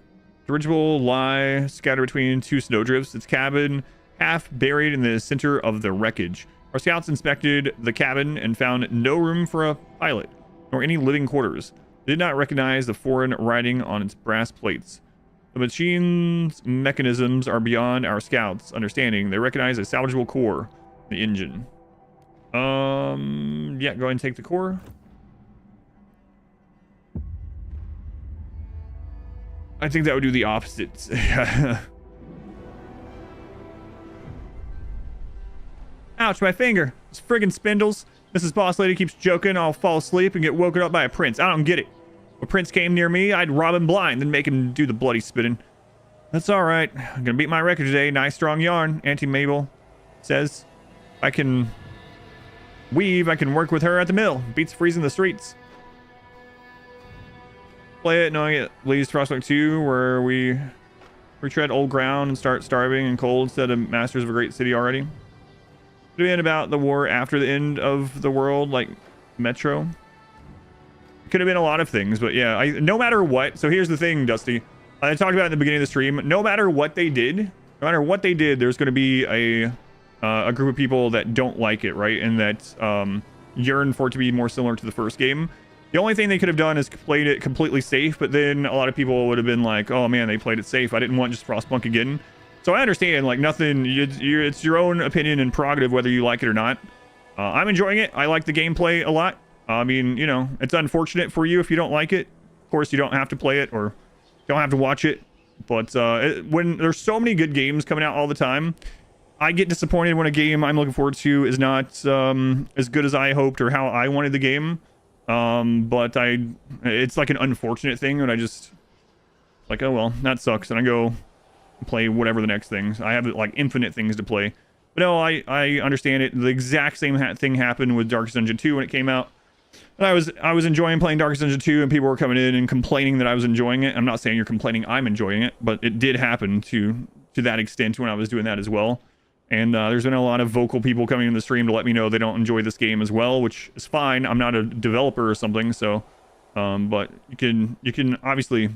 Speaker 1: dirigible lie scattered between two snowdrifts. Its cabin half buried in the center of the wreckage. Our scouts inspected the cabin and found no room for a pilot, nor any living quarters. They did not recognize the foreign writing on its brass plates. The machine's mechanisms are beyond our scouts' understanding. They recognize a salvageable core, the engine. Yeah, go ahead and take the core. I think that would do the opposite. Ouch, my finger. Those friggin' spindles. Mrs. Boss Lady keeps joking I'll fall asleep and get woken up by a prince. I don't get it. If a prince came near me, I'd rob him blind, then make him do the bloody spitting. That's all right. I'm gonna beat my record today. Nice strong yarn, Auntie Mabel says. I can weave. I can work with her at the mill. Beats freezing the streets. Play it knowing it leads to Frostpunk 2, where we retread old ground and start starving and cold instead of masters of a great city already. Could have been about the war after the end of the world, like Metro. Could have been a lot of things, but yeah, no matter what. So here's the thing, Dusty. I talked about it in the beginning of the stream. No matter what they did, there's going to be a group of people that don't like it, right? And that yearn for it to be more similar to the first game. The only thing they could have done is played it completely safe, but then a lot of people would have been like, oh man, they played it safe. I didn't want just Frostpunk again. So I understand, like, nothing, it's your own opinion and prerogative whether you like it or not. I'm enjoying it. I like the gameplay a lot. I mean, you know, it's unfortunate for you if you don't like it. Of course, you don't have to play it or don't have to watch it. But when there's so many good games coming out all the time, I get disappointed when a game I'm looking forward to is not as good as I hoped or how I wanted the game. But it's like an unfortunate thing, and I just like, oh well, that sucks, and I go play whatever the next things. I have like infinite things to play. But no, I understand it. The exact same thing happened with Darkest Dungeon 2 when it came out. And I was enjoying playing Darkest Dungeon 2, and people were coming in and complaining that I was enjoying it. I'm not saying you're complaining I'm enjoying it, but it did happen to that extent when I was doing that as well. And there's been a lot of vocal people coming in the stream to let me know they don't enjoy this game as well, which is fine. I'm not a developer or something, so but you can obviously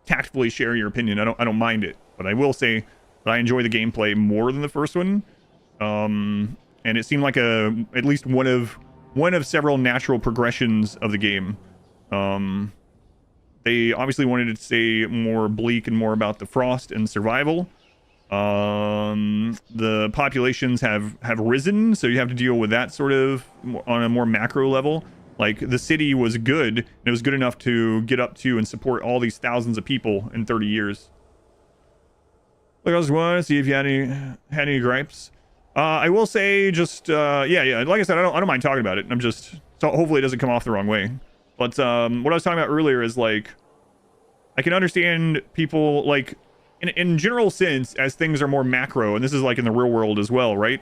Speaker 1: tactfully share your opinion. I don't mind it, but I will say that I enjoy the gameplay more than the first one. And it seemed like at least one of several natural progressions of the game. They obviously wanted it to stay more bleak and more about the frost and survival. The populations have risen, so you have to deal with that sort of on a more macro level. Like, the city was good, and it was good enough to get up to and support all these thousands of people in 30 years. Look, I just wanted to see if you had any gripes. I will say just, yeah, like I said, I don't mind talking about it. I'm just, so hopefully it doesn't come off the wrong way. But, what I was talking about earlier is, like, I can understand people, like, in general sense, as things are more macro, and this is like in the real world as well, right?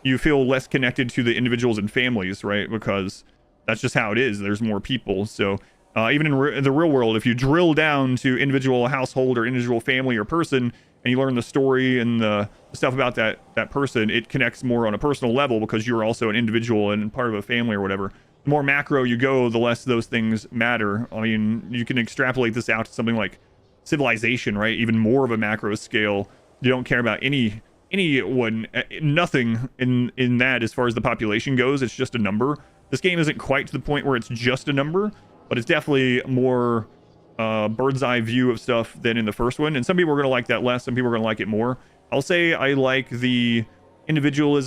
Speaker 1: You feel less connected to the individuals and families, right? Because that's just how it is. There's more people. So even in the real world, if you drill down to individual household or individual family or person, and you learn the story and the stuff about that person, it connects more on a personal level because you're also an individual and part of a family or whatever. The more macro you go, the less those things matter. I mean, you can extrapolate this out to something like civilization, right? Even more of a macro scale. You don't care about anyone, nothing in that as far as the population goes. It's just a number. This game isn't quite to the point where it's just a number, but it's definitely more bird's eye view of stuff than in the first one, and some people are going to like that less, some people are going to like it more. I'll say I like the individual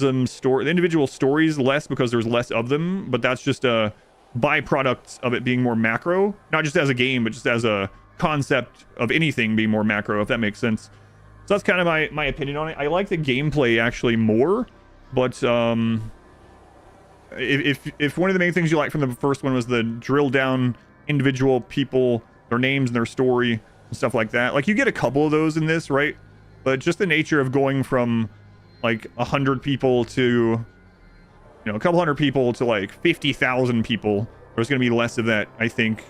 Speaker 1: stories less because there's less of them, but that's just a byproduct of it being more macro, not just as a game, but just as a concept of anything being more macro, if that makes sense. So that's kind of my opinion on it. I like the gameplay actually more, but if one of the main things you like from the first one was the drill down individual people, their names and their story and stuff like that, like you get a couple of those in this, right? But just the nature of going from like 100 people to, you know, a couple hundred people to like 50,000 people, there's going to be less of that, I think,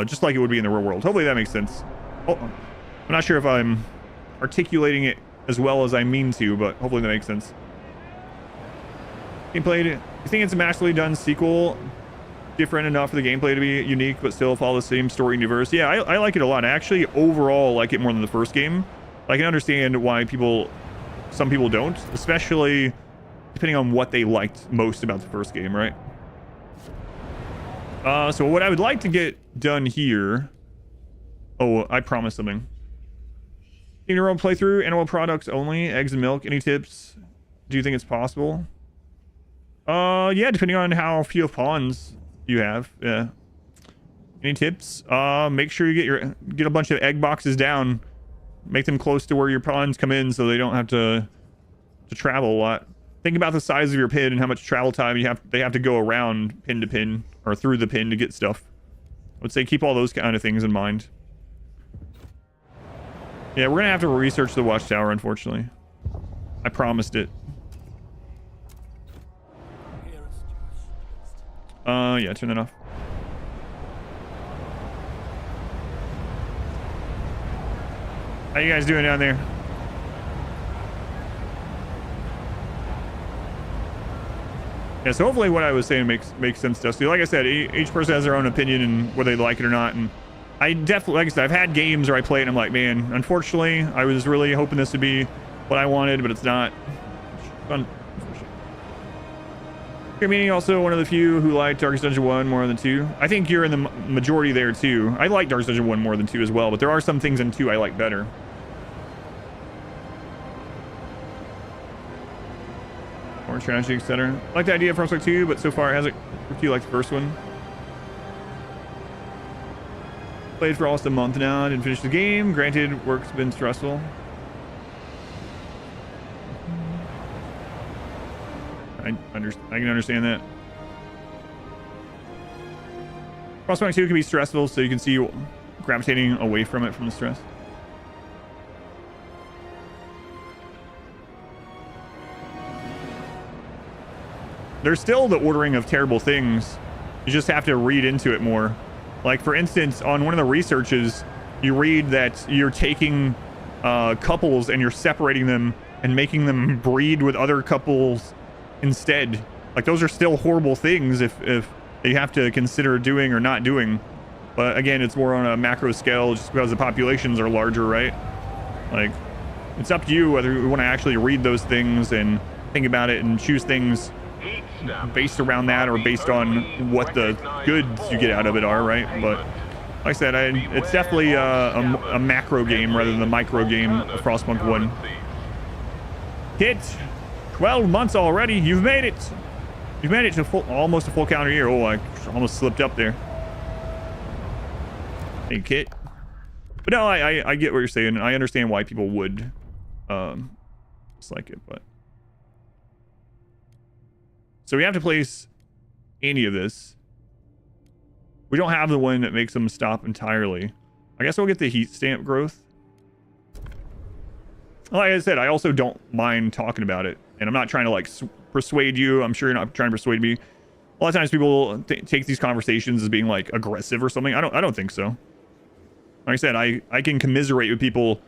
Speaker 1: just like it would be in the real world. Hopefully that makes sense. Oh, I'm not sure if I'm articulating it as well as I mean to, but hopefully that makes sense. Gameplay, you think it's a masterfully done sequel, different enough for the gameplay to be unique but still follow the same story universe? Yeah, I like it a lot. I actually overall like it more than the first game. I can understand why some people don't, especially depending on what they liked most about the first game, right? So what I would like to get done here... Oh, I promised something. In your own playthrough, animal products only, eggs and milk. Any tips? Do you think it's possible? Yeah, depending on how few pawns you have. Yeah. Any tips? Make sure you get a bunch of egg boxes down. Make them close to where your pawns come in so they don't have to travel a lot. Think about the size of your pin and how much travel time they have to go around pin to pin or through the pin to get stuff. I would say keep all those kind of things in mind. Yeah, we're gonna have to research the watchtower, unfortunately. I promised it. Yeah, turn that off. How you guys doing down there? Yeah, so hopefully what I was saying makes sense to us. Like I said, each person has their own opinion and whether they like it or not. And I definitely, like I said, I've had games where I play it and I'm like, man, unfortunately, I was really hoping this would be what I wanted, but it's not. You're meaning also one of the few who like Darkest Dungeon 1 more than 2. I think you're in the majority there too. I like Darkest Dungeon 1 more than 2 as well, but there are some things in 2 I like better. More tragedy, etc. I like the idea of Frostpunk 2, but so far it hasn't worked like the first one. Played for almost a month now, didn't finish the game. Granted, work's been stressful. I can understand that. Frostpunk 2 can be stressful, so you can see you gravitating away from it from the stress. There's still the ordering of terrible things. You just have to read into it more. Like, for instance, on one of the researches, you read that you're taking couples and you're separating them and making them breed with other couples instead. Like, those are still horrible things if you have to consider doing or not doing. But again, it's more on a macro scale just because the populations are larger, right? Like, it's up to you whether you want to actually read those things and think about it and choose things based around that or based on what the goods you get out of it are, right? But like I said, it's definitely a macro game rather than the micro game of Frostpunk 1. Kit, 12 months already. You've made it. You've made it to almost a full calendar year. Oh, I almost slipped up there. Hey, Kit. But no, I get what you're saying. I understand why people would dislike it, but. So we have to place any of this. We don't have the one that makes them stop entirely. I guess we'll get the heat stamp growth. Like I said, I also don't mind talking about it. And I'm not trying to like persuade you. I'm sure you're not trying to persuade me. A lot of times people take these conversations as being like aggressive or something. I don't think so. Like I said, I can commiserate with people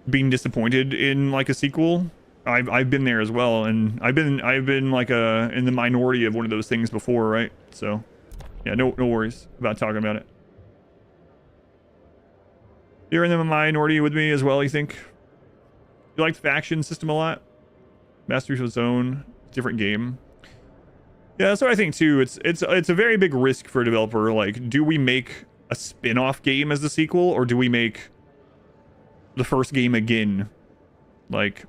Speaker 1: being disappointed in like a sequel. I've been there as well, and I've been like in the minority of one of those things before, right? So yeah, no worries about talking about it. You're in the minority with me as well, you think? You like the faction system a lot? Mastery of its own, different game. Yeah, that's what I think too. It's a very big risk for a developer. Like, do we make a spin-off game as the sequel, or do we make the first game again? Like,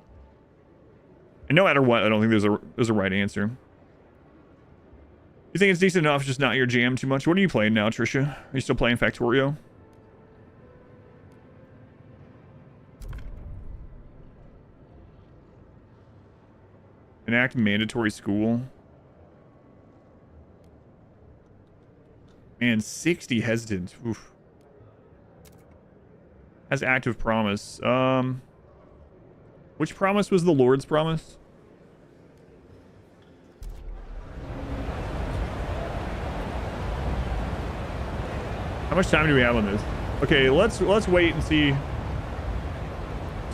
Speaker 1: and no matter what, I don't think there's a right answer. You think it's decent enough, just not your jam too much? What are you playing now, Trisha? Are you still playing Factorio? Enact mandatory school. Man, 60 hesitant. Oof. Has active promise. Which promise was the Lord's promise? How much time do we have on this? Okay, let's wait and see.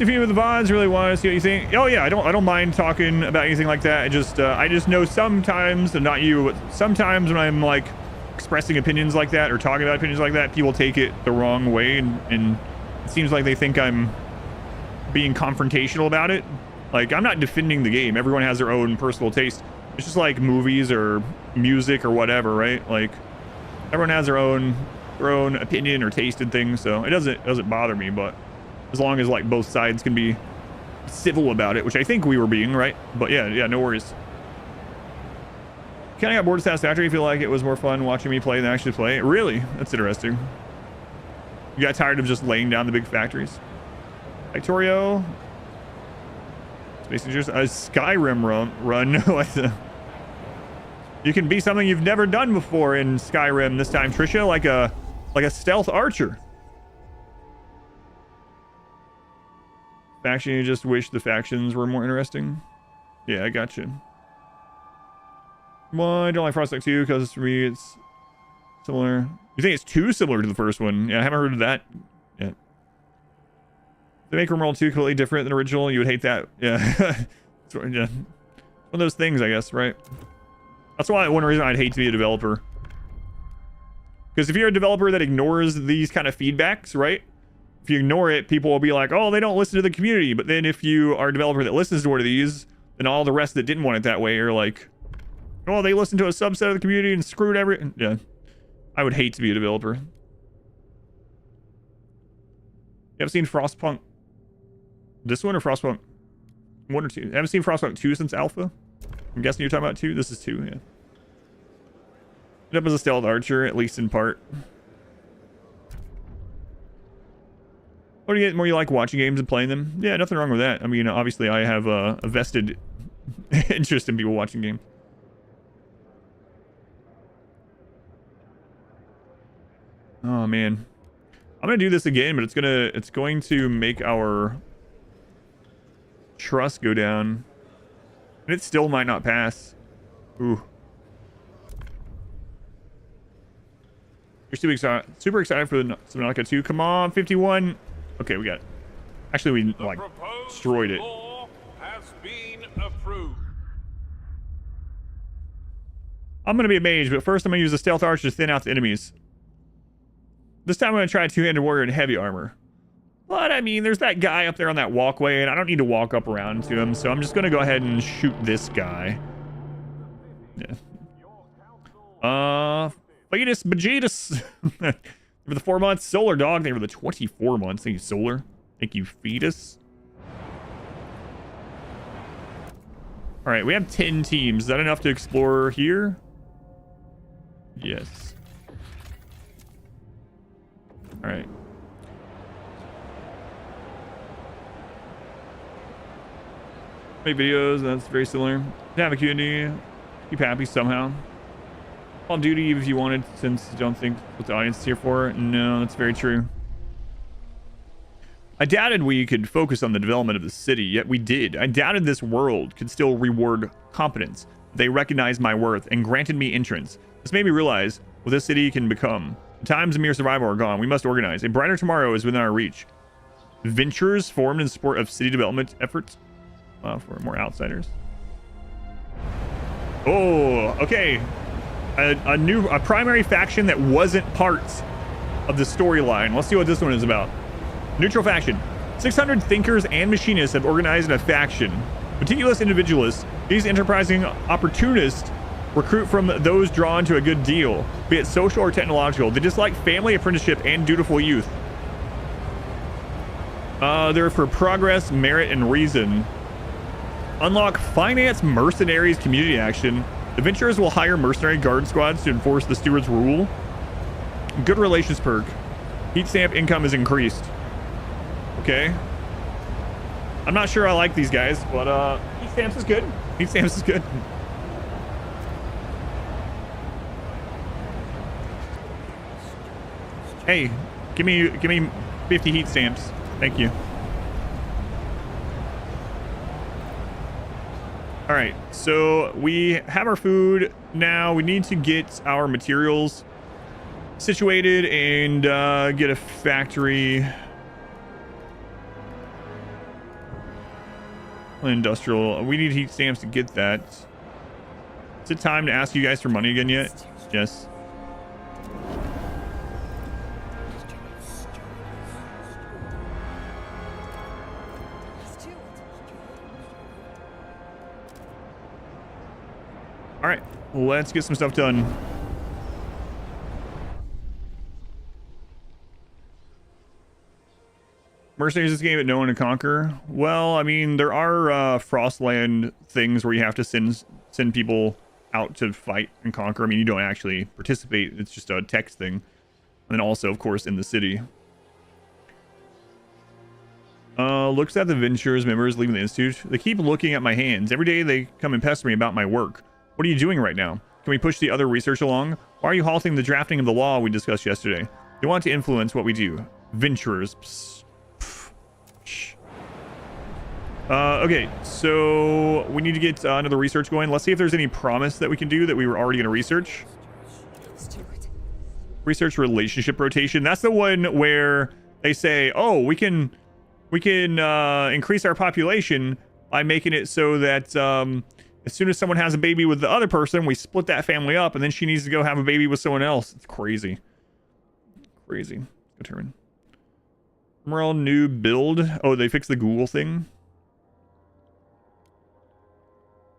Speaker 1: If you with the VODs really want to see what you think. Oh yeah, I don't mind talking about anything like that. I just know sometimes, and not you, but sometimes when I'm like expressing opinions like that or talking about opinions like that, people take it the wrong way, and it seems like they think I'm being confrontational about it. Like, I'm not defending the game. Everyone has their own personal taste. It's just like movies or music or whatever, right? Like, everyone has their own opinion or taste in things, so it doesn't bother me. But as long as like both sides can be civil about it, which I think we were being, right? But yeah, no worries. Kind of got bored of Satisfactory. I feel like it was more fun watching me play than actually play. Really? That's interesting. You got tired of just laying down the big factories? Victorio? Space Rangers? A Skyrim run. What the? You can be something you've never done before in Skyrim this time, Trisha, like a stealth archer. Faction, you just wish the factions were more interesting? Yeah, I got you. Well, I don't like Frostpunk 2 because for me it's similar. You think it's too similar to the first one? Yeah, I haven't heard of that yet. They make Rimworld 2 completely different than original. You would hate that. Yeah. Yeah. One of those things, I guess, right? That's why one reason I'd hate to be a developer. Because if you're a developer that ignores these kind of feedbacks, right? If you ignore it, people will be like, oh, they don't listen to the community. But then if you are a developer that listens to one of these, then all the rest that didn't want it that way are like, oh, they listened to a subset of the community and screwed everything. Yeah. I would hate to be a developer. You haven't seen Frostpunk? This one or Frostpunk 1 or 2? I haven't seen Frostpunk 2 since Alpha. I'm guessing you're talking about 2. This is 2, yeah. Ended up as a stealth archer, at least in part. What do you get more you like watching games and playing them? Yeah, nothing wrong with that. I mean, obviously I have a vested interest in people watching games. Oh man. I'm gonna do this again, but it's going to make our trust go down. And it still might not pass. Ooh. You're super excited for the Subnautica 2. Come on, 51. Okay, we got it. Actually, we like destroyed it.
Speaker 2: Has been approved.
Speaker 1: I'm gonna be a mage, but first I'm gonna use the stealth archer to thin out the enemies. This time I'm gonna try a two-handed warrior in heavy armor. But I mean, there's that guy up there on that walkway, and I don't need to walk up around to him, so I'm just gonna go ahead and shoot this guy. Yeah. Fetus Bejetus. For the 4 months, Solar Dog. Thank you for the 24 months. Thank you, Solar. Thank you, Fetus. All right, we have 10 teams. Is that enough to explore here? Yes. All right. Make videos. That's very similar. Have a community. Keep happy somehow. Call of Duty if you wanted, since you don't think what the audience is here for. No, that's very true. I doubted we could focus on the development of the city, yet we did. I doubted this world could still reward competence. They recognized my worth and granted me entrance. This made me realize what this city can become. The times of mere survival are gone. We must organize. A brighter tomorrow is within our reach. Ventures formed in support of city development efforts for more outsiders. Oh, okay. A primary faction that wasn't part of the storyline. Let's see what this one is about. Neutral faction. 600 thinkers and machinists have organized in a faction. Meticulous individualists, these enterprising opportunists Recruit from those drawn to a good deal, be it social or technological. They dislike family, apprenticeship, and dutiful youth. They're for progress, merit, and reason. Unlock finance, mercenaries, community action. Adventurers will hire mercenary guard squads to enforce the steward's rule. Good relations perk. Heat stamp income is increased. Okay. I'm not sure I like these guys, but heat stamps is good. Heat stamps is good. Hey, give me 50 heat stamps. Thank you. All right, so we have our food now. We need to get our materials situated and get a factory. Industrial. We need heat stamps to get that. Is it time to ask you guys for money again yet? Yes. All right, let's get some stuff done. Mercenaries is a game that no one to conquer. Well, I mean, there are Frostland things where you have to send people out to fight and conquer. I mean, you don't actually participate. It's just a text thing. And then also, of course, in the city. Looks at the Ventures members leaving the Institute. They keep looking at my hands. Every day they come and pester me about my work. What are you doing right now? Can we push the other research along? Why are you halting the drafting of the law we discussed yesterday? They want to influence what we do. Venturers. Psst. Psh. Okay, so we need to get another research going. Let's see if there's any promise that we can do that we were already going to research. Research relationship rotation. That's the one where they say, oh, we can increase our population by making it so that as soon as someone has a baby with the other person, we split that family up, and then she needs to go have a baby with someone else. It's crazy. Crazy. Good turn. Morale new build. Oh, they fixed the Google thing.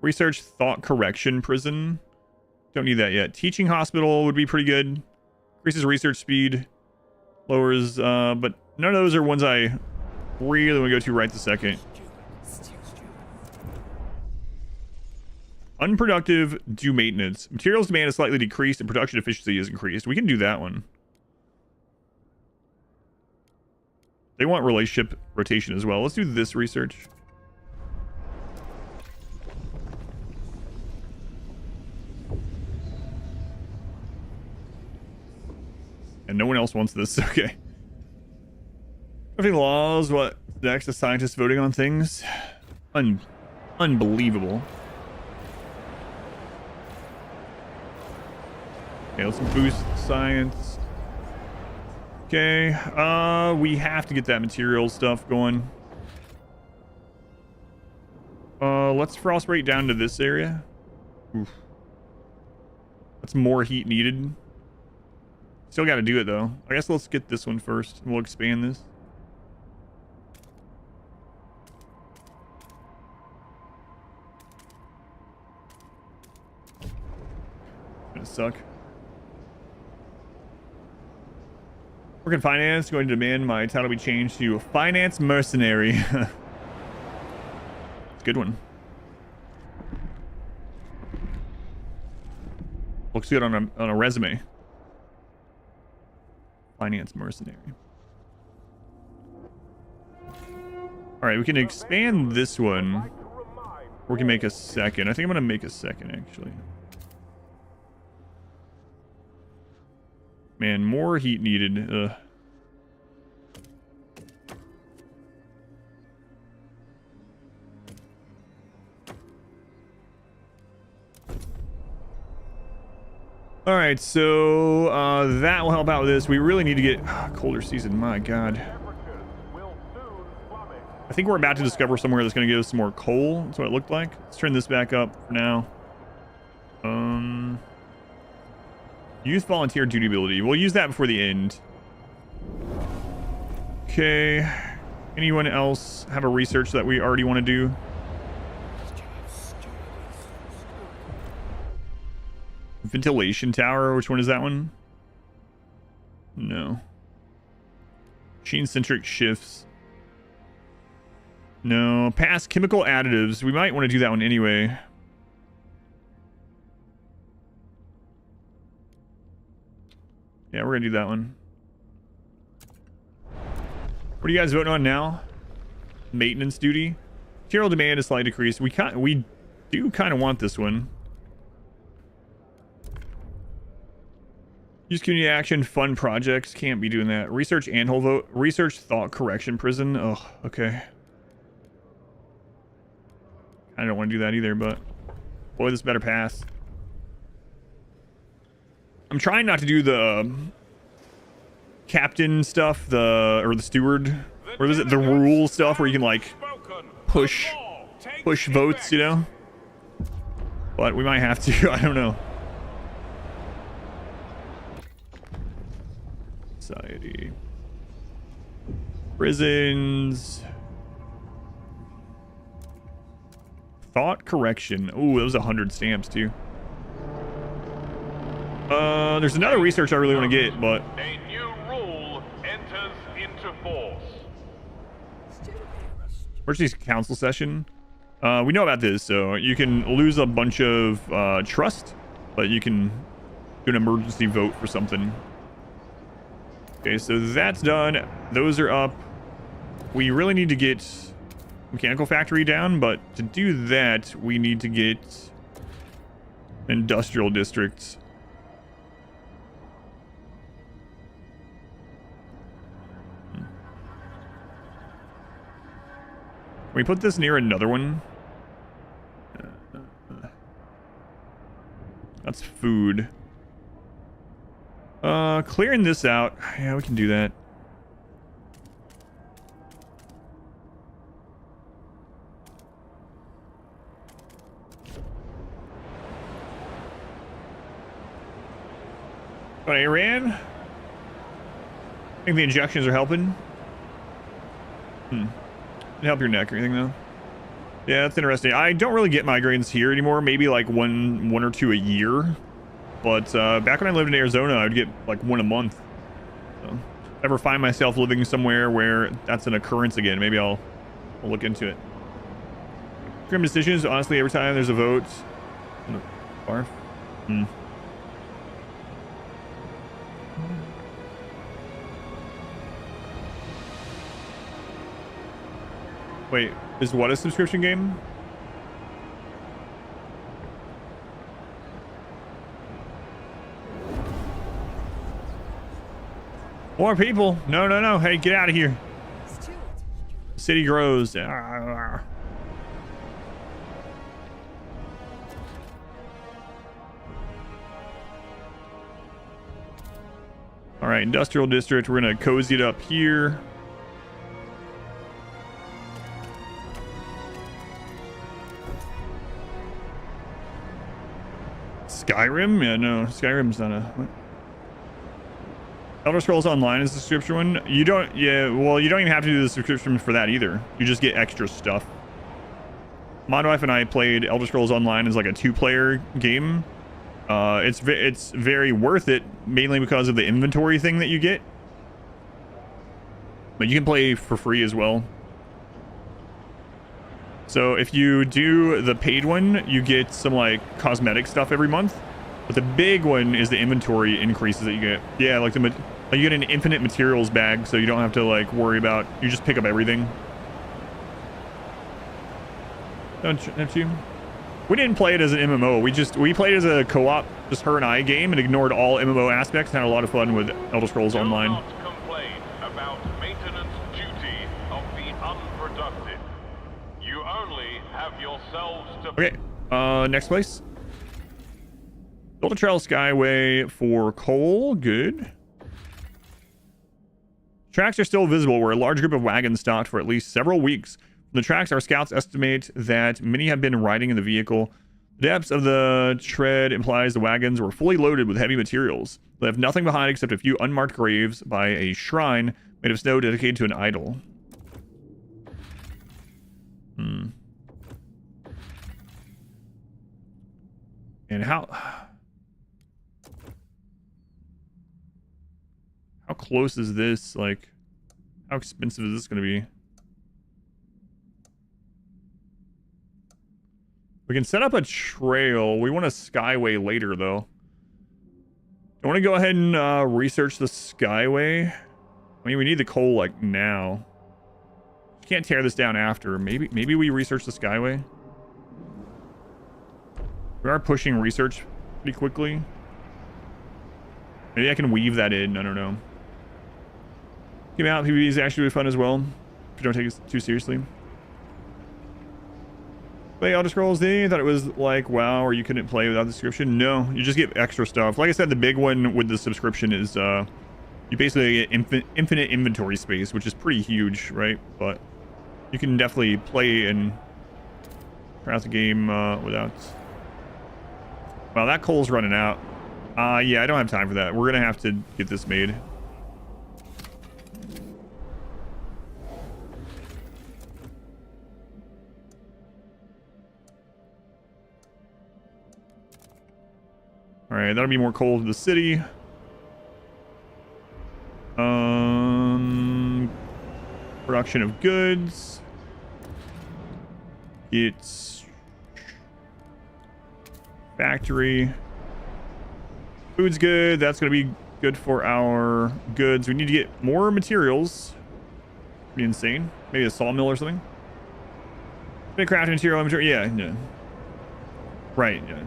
Speaker 1: Research thought correction prison. Don't need that yet. Teaching hospital would be pretty good. Increases research speed. Lowers, but none of those are ones I really want to go to right this second. Unproductive, do maintenance. Materials demand is slightly decreased and production efficiency is increased. We can do that one. They want relationship rotation as well. Let's do this research. And no one else wants this. Okay. Drafting laws. What next? The scientists voting on things. Unbelievable. Okay, let's boost science. Okay, we have to get that material stuff going. Let's frost rate down to this area. Oof. That's more heat needed. Still got to do it though. I guess let's get this one first. We'll expand this. Gonna suck. Work in finance, going to demand my title be changed to finance mercenary. It's a good one. Looks good on a resume. Finance mercenary. All right, we can expand this one. Or we can make a second. I think I'm gonna make a second actually. Man, more heat needed. Ugh. All right, so that will help out with this. We really need to get colder season. My God. I think we're about to discover somewhere that's going to give us some more coal. That's what it looked like. Let's turn this back up for now. Youth volunteer duty ability. We'll use that before the end. Okay. Anyone else have a research that we already want to do? Ventilation tower. Which one is that one? No. Machine-centric shifts. No. Pass chemical additives. We might want to do that one anyway. Yeah, we're gonna do that one. What are you guys voting on now? Maintenance duty. Material demand is slightly decreased. We do kind of want this one. Use community action, fun projects. Can't be doing that. Research and-hole vote. Research thought correction prison. Oh, okay. I don't want to do that either, but boy, this better pass. I'm trying not to do the captain stuff, or the steward, what is it? The rule stuff where you can like push votes, you know? But we might have to. I don't know. Society. Prisons. Thought correction. Ooh, that was 100 stamps too. There's another research I really want to get, but
Speaker 2: a new rule enters into force.
Speaker 1: Emergency council session. We know about this, so you can lose a bunch of trust, but you can do an emergency vote for something. Okay, so that's done. Those are up. We really need to get mechanical factory down, but to do that, we need to get industrial districts. Can we put this near another one? That's food. Clearing this out. Yeah, we can do that. But Iran? I think the injections are helping. Didn't help your neck or anything though. Yeah, that's interesting. I don't really get migraines here anymore. Maybe like one or two a year. But back when I lived in Arizona, I'd get like one a month. So if I ever find myself living somewhere where that's an occurrence again, maybe I'll look into it. Grim decisions. Honestly, every time there's a vote. Barf. Wait, is what a subscription game? More people. No, no, no. Hey, get out of here. City grows. All right, industrial district. We're going to cozy it up here. Skyrim? Yeah, no. Skyrim's not a... What? Elder Scrolls Online is the subscription one. You don't... Yeah, well, you don't even have to do the subscription for that either. You just get extra stuff. My wife and I played Elder Scrolls Online as like a 2-player game. It's very worth it, mainly because of the inventory thing that you get. But you can play for free as well. So if you do the paid one, you get some like cosmetic stuff every month. But the big one is the inventory increases that you get. Yeah, like you get an infinite materials bag, so you don't have to like worry about. You just pick up everything. Don't you? We didn't play it as an MMO. We played it as a co-op, just her and I game, and ignored all MMO aspects. Had a lot of fun with Elder Scrolls Online.
Speaker 2: Do not complain about maintenance duty of the unproductive. You only have yourselves to...
Speaker 1: Okay, next place. Build a trail skyway for coal. Good. Tracks are still visible where a large group of wagons stopped for at least several weeks. From the tracks, our scouts estimate that many have been riding in the vehicle. The depths of the tread implies the wagons were fully loaded with heavy materials. They have nothing behind except a few unmarked graves by a shrine made of snow dedicated to an idol. And how... How close is this? Like, how expensive is this going to be? We can set up a trail. We want a skyway later, though. I want to go ahead and research the skyway. I mean, we need the coal, like, now. Can't tear this down after. Maybe we research the skyway. We are pushing research pretty quickly. Maybe I can weave that in. I don't know. Game out. PvP is actually really fun as well. If you don't take it too seriously. Play Elder Scrolls D. I thought it was like WoW, or you couldn't play without the subscription. No, you just get extra stuff. Like I said, the big one with the subscription is you basically get infinite inventory space, which is pretty huge, right? But you can definitely play and craft the game without. Well, that coal's running out. Yeah, I don't have time for that. We're gonna have to get this made. All right, that'll be more coal to the city. Production of goods. It's factory. Food's good. That's going to be good for our goods. We need to get more materials. Pretty insane. Maybe a sawmill or something. Big crafting material. Yeah. Right. Yeah.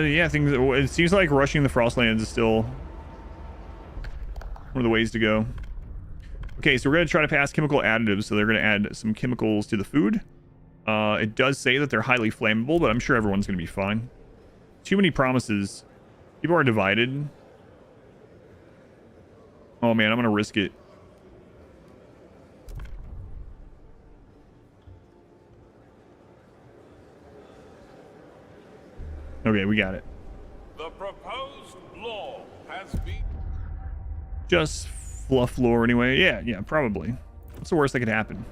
Speaker 1: Yeah, it seems like rushing the Frostlands is still one of the ways to go. Okay, so we're going to try to pass chemical additives, so they're going to add some chemicals to the food. It does say that they're highly flammable, but I'm sure everyone's going to be fine. Too many promises. People are divided. Oh man, I'm going to risk it. Okay, we got it.
Speaker 2: The proposed law has been...
Speaker 1: Just fluff lore anyway. Yeah, probably. What's the worst that could happen?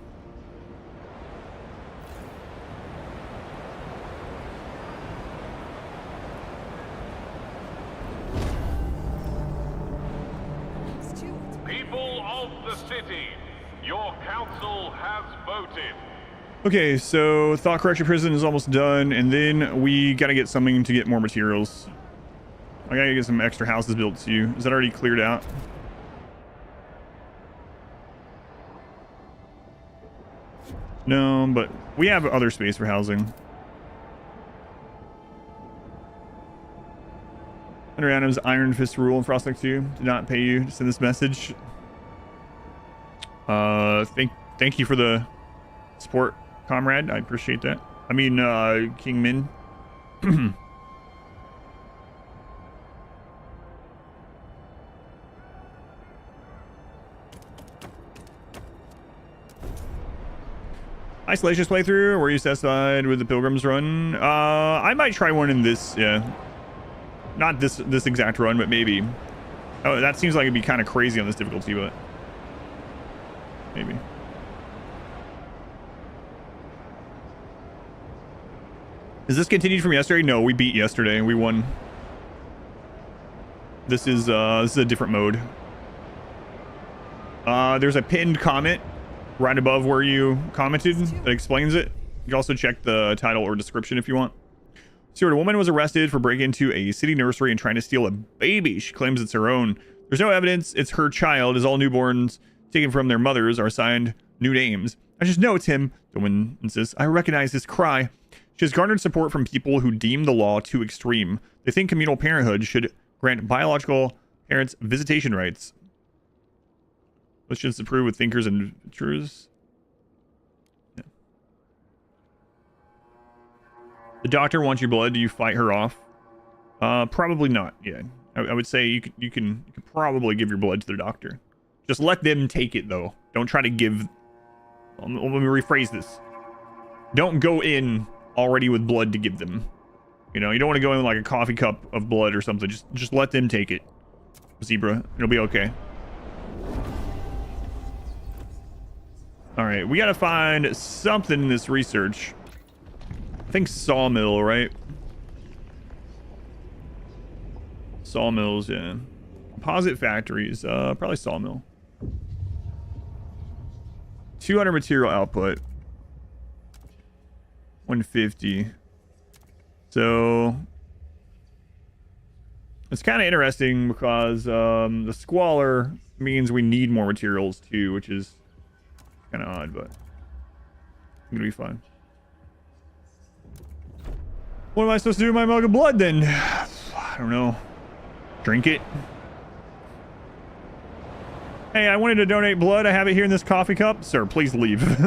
Speaker 2: People of the city, your council has voted.
Speaker 1: Okay, so Thought Correction Prison is almost done, and then we gotta get something to get more materials. I gotta get some extra houses built too. Is that already cleared out? No, but we have other space for housing. Under Adams' Iron Fist rule in Frostpunk 2 did not pay you to send this message. Thank you for the support, comrade. I appreciate that. I mean, King Min. Isolationist playthrough. Were you satisfied with the Pilgrim's run? I might try one in this. Yeah, not this exact run, but maybe. Oh, that seems like it'd be kind of crazy on this difficulty, but maybe. Is this continued from yesterday? No, we beat yesterday and we won. This is a different mode. There's a pinned comment right above where you commented that explains it. You can also check the title or description if you want. Stewart, a woman was arrested for breaking into a city nursery and trying to steal a baby. She claims it's her own. There's no evidence it's her child, as all newborns taken from their mothers are assigned new names. I just know it's him, the woman insists. I recognize his cry. She has garnered support from people who deem the law too extreme. They think communal parenthood should grant biological parents visitation rights. Let's just approve with thinkers and truths. Yeah. The doctor wants your blood. Do you fight her off? Probably not. Yeah, I would say you can probably give your blood to the doctor. Just let them take it though. Don't try to give. Let me rephrase this. Don't go in already with blood to give them. You know, you don't want to go in with like a coffee cup of blood or something. Just let them take it. Zebra, it'll be okay. All right, we gotta find something in this research. I think sawmill, right? Sawmills, yeah. Composite factories, probably sawmill. 200 material output. 150. So it's kind of interesting because the squalor means we need more materials too, which is kind of odd, but it's gonna be fine. What am I supposed to do with my mug of blood then? I don't know. Drink it. Hey, I wanted to donate blood. I have it here in this coffee cup. Sir, please leave.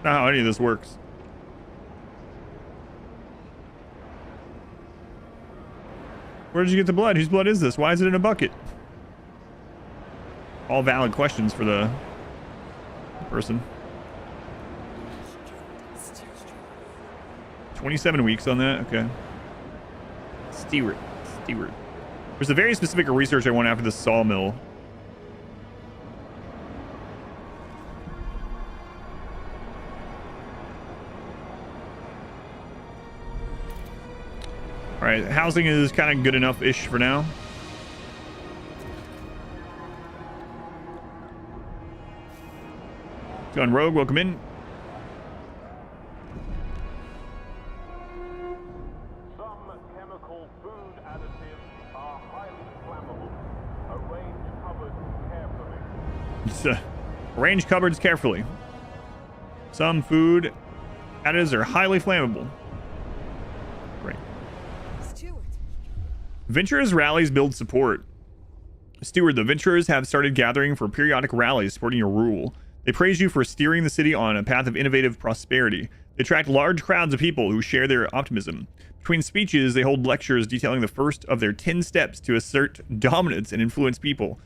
Speaker 1: Not how any of this works. Where did you get the blood? Whose blood is this? Why is it in a bucket? All valid questions for the person. 27 weeks on that? Okay. Stewart. There's a very specific research I want after the sawmill. All right, housing is kind of good enough-ish for now. John Rogue, welcome in.
Speaker 2: Some chemical food additives are highly flammable. Arrange cupboards carefully.
Speaker 1: Arrange cupboards carefully. Some food additives are highly flammable. Great. Venturers rallies build support. Steward, the Venturers have started gathering for periodic rallies supporting your rule. They praise you for steering the city on a path of innovative prosperity. They attract large crowds of people who share their optimism. Between speeches, they hold lectures detailing the first of their 10 steps to assert dominance and influence people.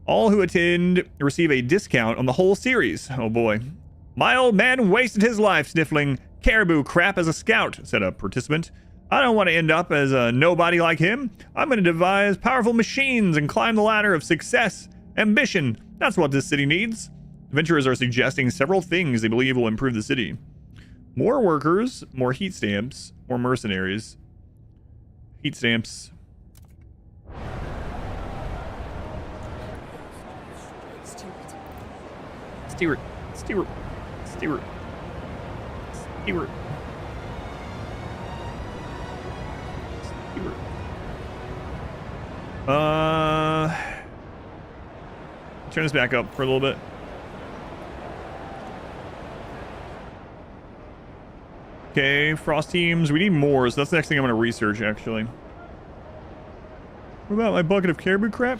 Speaker 1: All who attend receive a discount on the whole series. Oh boy. My old man wasted his life sniffling caribou crap as a scout, said a participant. I don't want to end up as a nobody like him. I'm going to devise powerful machines and climb the ladder of success. Ambition. That's what this city needs. Adventurers are suggesting several things they believe will improve the city. More workers, more heat stamps, more mercenaries. Heat stamps. Stewart. Turn this back up for a little bit. Okay, frost teams. We need more, so that's the next thing I'm going to research, actually. What about my bucket of caribou crap?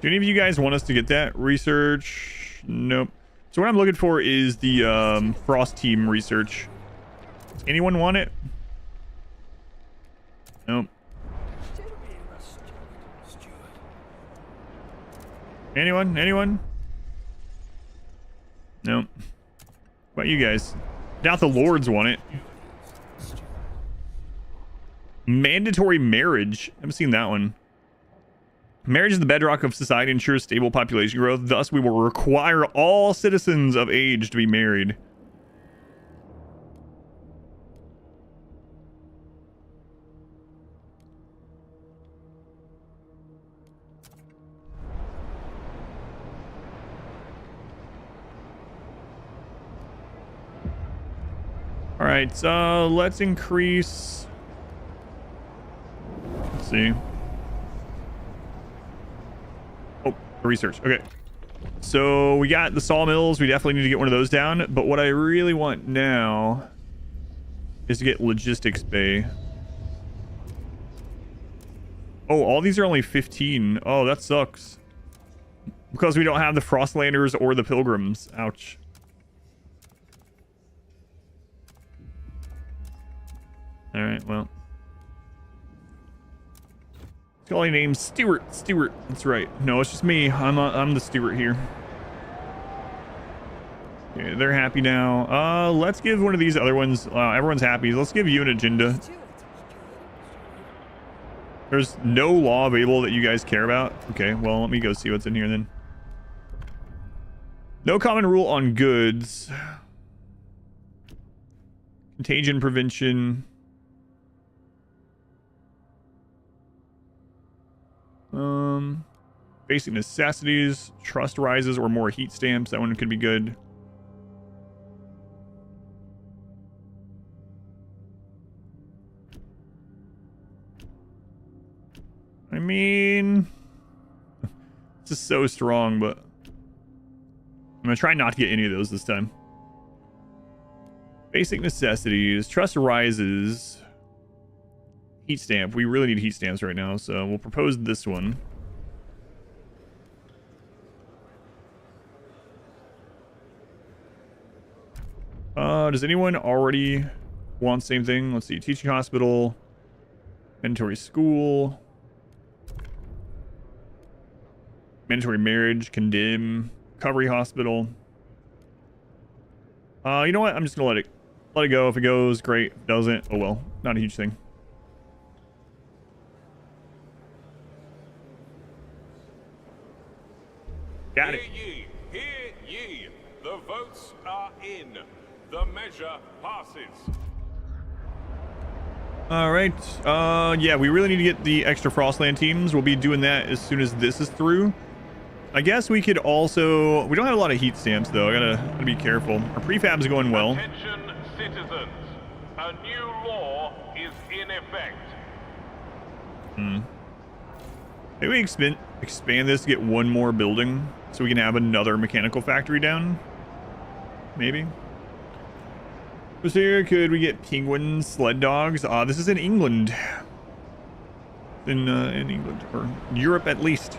Speaker 1: Do any of you guys want us to get that research? Nope. So what I'm looking for is the frost team research. Does anyone want it? Nope. Anyone? Nope. What about you guys? Doubt the lords want it. Mandatory marriage. I haven't seen that one. Marriage is the bedrock of society, ensures stable population growth. Thus, we will require all citizens of age to be married. All right, so let's increase. Let's see. Oh, research. Okay. So we got the sawmills. We definitely need to get one of those down. But what I really want now is to get logistics bay. Oh, all these are only 15. Oh, that sucks. Because we don't have the Frostlanders or the Pilgrims. Ouch. All right, well. Calling name Stewart. That's right. No, it's just me. I'm the Stewart here. Okay, they're happy now. Let's give one of these other ones. Everyone's happy. Let's give you an agenda. There's no law available that you guys care about. Okay, well, let me go see what's in here then. No common rule on goods. Contagion prevention. Basic necessities. Trust rises or more heat stamps. That one could be good. I mean, this is so strong, but I'm gonna try not to get any of those this time. Basic necessities, trust rises, heat stamp. We really need heat stamps right now, so we'll propose this one. Does anyone already want the same thing? Let's see, teaching hospital, mandatory school. Mandatory marriage, condemn, recovery hospital. You know what? I'm just gonna let it go. If it goes, great. If it doesn't, oh well. Not a huge thing. Got it.
Speaker 2: Hear ye. The votes are in. The measure passes.
Speaker 1: All right. Yeah, we really need to get the extra Frostland teams. We'll be doing that as soon as this is through. I guess we could also... We don't have a lot of heat stamps, though. I gotta be careful. Our prefab's going well.
Speaker 2: Attention, citizens. A new law is in effect.
Speaker 1: Maybe we expand this to get one more building so we can have another mechanical factory down. Maybe. So here, could we get penguins, sled dogs? This is in England. In England, or Europe at least.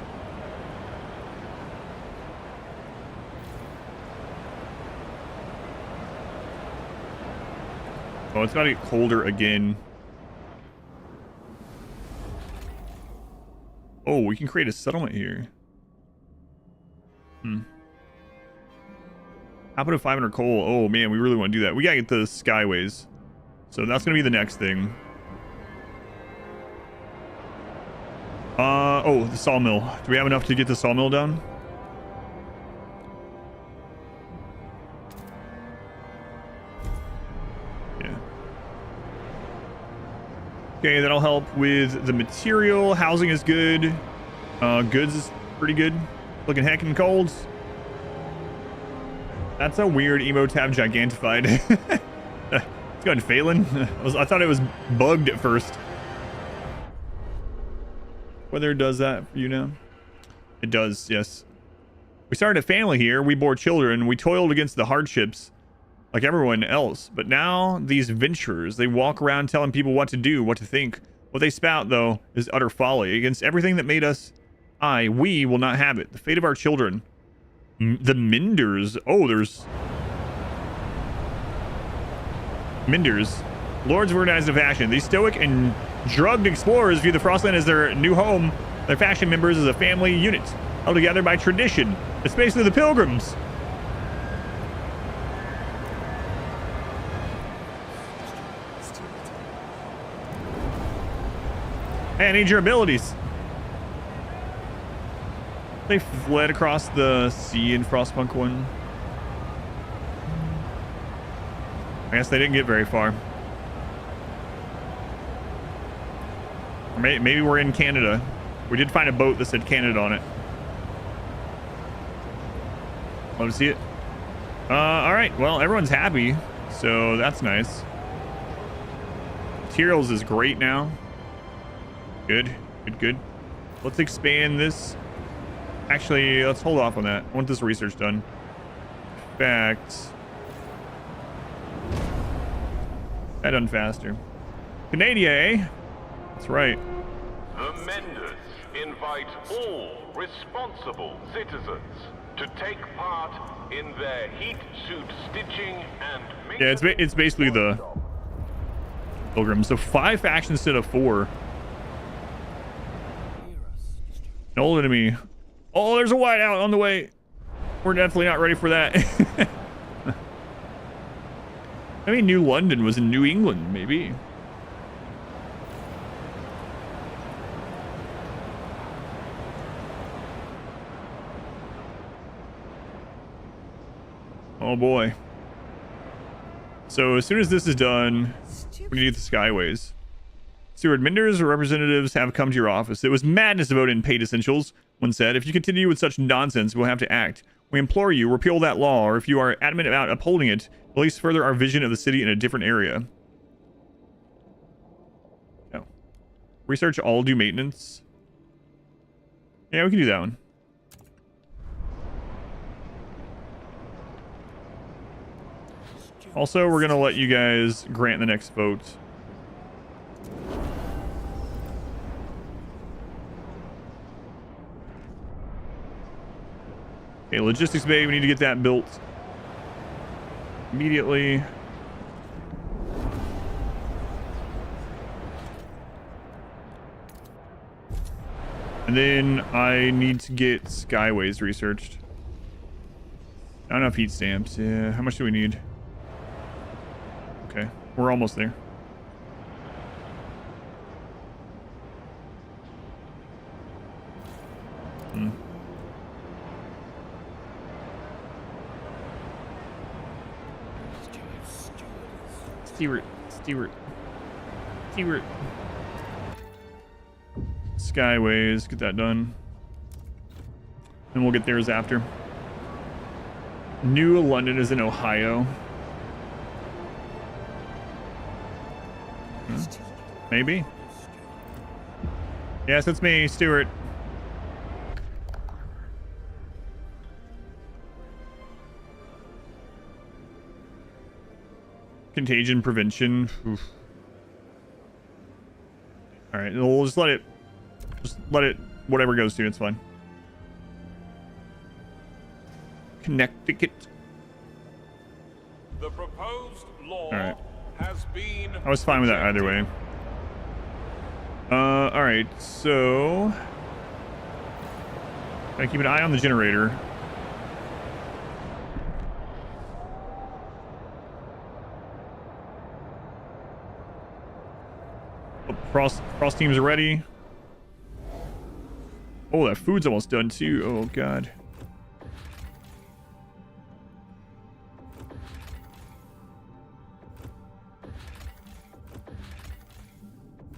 Speaker 1: Oh, it's about to get colder again. Oh, we can create a settlement here. Output of 500 coal. Oh, man, we really want to do that. We gotta get the skyways. So that's gonna be the next thing. Oh, the sawmill. Do we have enough to get the sawmill down? Okay, that'll help with the material. Housing is good. Goods is pretty good. Looking heckin' cold. That's a weird emo tab gigantified. It's going Phelan. I thought it was bugged at first. Whether it does that for you now? It does, yes. We started a family here. We bore children. We toiled against the hardships like everyone else, but now these venturers, they walk around telling people what to do, what to think. What they spout, though, is utter folly against everything that made us. We will not have it. The fate of our children. The Minders. Oh, there's Minders, lords of organized fashion. These stoic and drugged explorers view the Frostland as their new home. Their faction members as a family unit held together by tradition. It's basically the Pilgrims. Hey, I need your abilities. They fled across the sea in Frostpunk 1. I guess they didn't get very far. Or maybe we're in Canada. We did find a boat that said Canada on it. Love to see it. All right. Well, everyone's happy, so that's nice. Materials is great now. Good. Let's expand this. Actually, let's hold off on that. I want this research done. In fact, that done faster. Canada, eh? That's right.
Speaker 2: The Menders invite all responsible citizens to take part in their heat suit stitching and maintenance.
Speaker 1: Yeah, it's basically the Pilgrims. So 5 factions instead of 4. An old enemy. Oh, there's a whiteout on the way. We're definitely not ready for that. I mean, New London was in New England, maybe. Oh boy. So as soon as this is done, we need the Skyways. Steward, Minders or representatives have come to your office. It was madness to vote in paid essentials. One said, if you continue with such nonsense, we'll have to act. We implore you, repeal that law, or if you are adamant about upholding it, at least further our vision of the city in a different area. Oh. Research all due maintenance. Yeah, we can do that one. Also, we're going to let you guys grant the next vote. Okay, logistics bay, we need to get that built immediately. And then I need to get Skyways researched. Not enough heat stamps. Yeah, how much do we need? Okay, we're almost there. Stewart. Skyways, get that done. And we'll get theirs after. New London is in Ohio. Maybe. Yes, it's me, Stewart. Contagion prevention. Oof. All right, we'll just let it, whatever goes to, it's fine. Connecticut.
Speaker 2: The proposed law
Speaker 1: all right.
Speaker 2: has been
Speaker 1: I was fine with that either way. All right, so gotta keep an eye on the generator. Frost teams are ready. Oh, that food's almost done too. Oh god.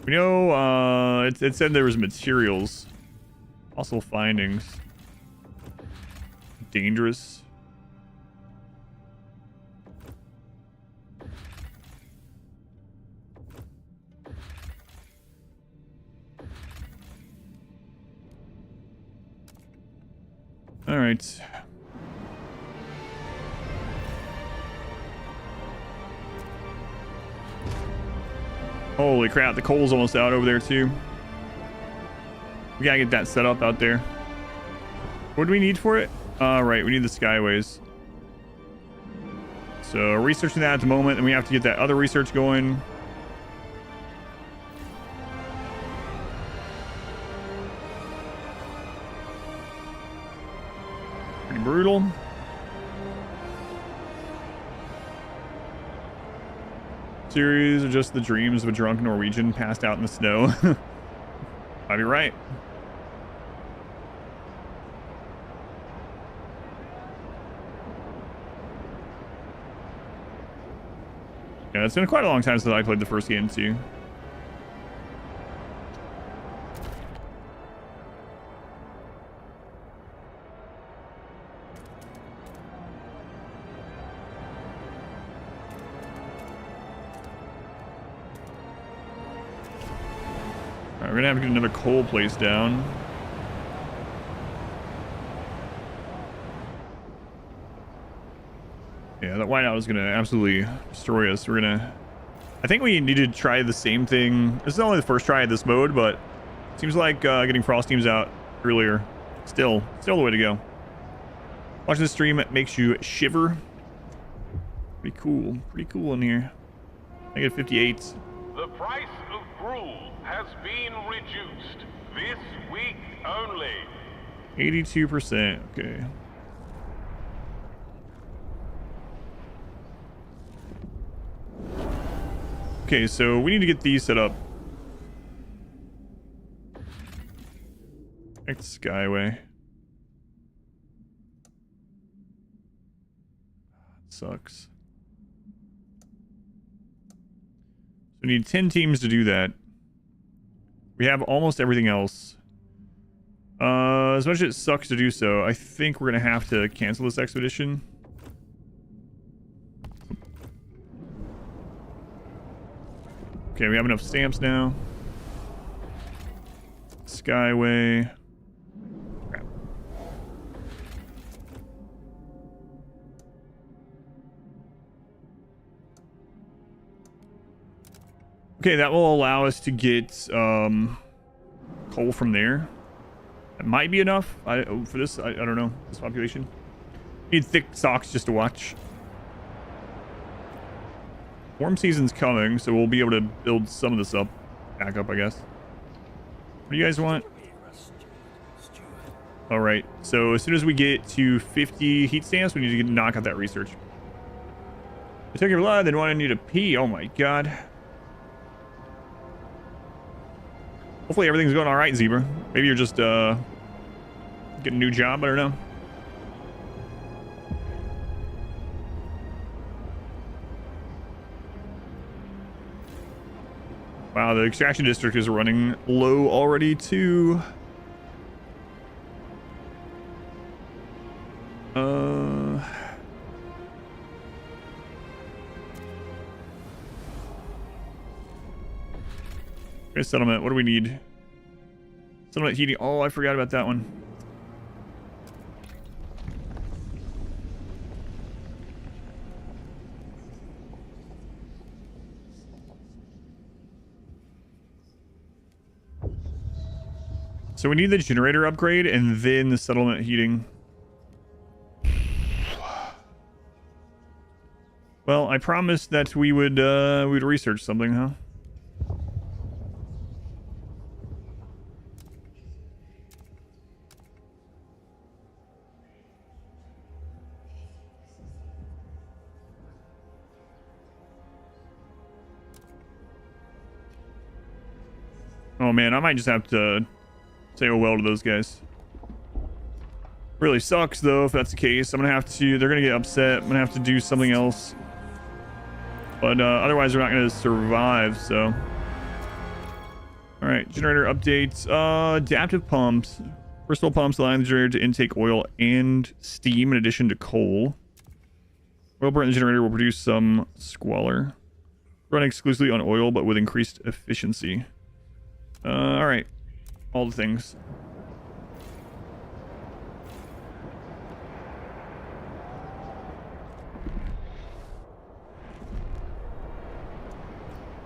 Speaker 1: We know it said there was materials. Fossil findings. Dangerous. All right. Holy crap, the coal's almost out over there too. We gotta get that set up out there. What do we need for it? Right, we need the Skyways. So researching that at the moment, and we have to get that other research going. Pretty brutal. Series are just the dreams of a drunk Norwegian passed out in the snow. Might be right. Yeah, it's been quite a long time since I played the first game too. Alright, we're gonna have to get another coal place down. Yeah, that whiteout is gonna absolutely destroy us. We're gonna... I think we need to try the same thing. This is only the first try of this mode, but it seems like getting frost teams out earlier. Still the way to go. Watching the stream makes you shiver. Pretty cool in here. I get 58.
Speaker 2: The price of gruel has been reduced this week only.
Speaker 1: 82%. Okay. Okay, so we need to get these set up. Next Skyway. sucks. So we need 10 teams to do that. We have almost everything else. As much as it sucks to do so, I think we're going to have to cancel this expedition. Okay, we have enough stamps now. Skyway. Crap. Okay, that will allow us to get coal from there. That might be enough for this. I don't know. This population. Need thick socks just to watch. Warm season's coming, so we'll be able to build some of this up, back up, I guess. What do you guys want? All right. So as soon as we get to 50 heat stamps, we need to knock out that research. I took your blood, then why do I need to pee? Oh my god. Hopefully everything's going all right, Zebra. Maybe you're just getting a new job. I don't know. Wow, the extraction district is running low already too. Okay, settlement. What do we need? Settlement heating. Oh, I forgot about that one. So we need the generator upgrade and then the settlement heating. Well, I promised that we would we'd research something, huh? Oh man, I might just have to say oh well to those guys. Really sucks though if that's the case. I'm gonna have to, they're gonna get upset. I'm gonna have to do something else. But otherwise they're not gonna survive, so. Alright, generator updates. Adaptive pumps. Bristol pumps allow the generator to intake oil and steam in addition to coal. Oil burnt in the generator will produce some squalor. Run exclusively on oil but with increased efficiency. Alright. All the things.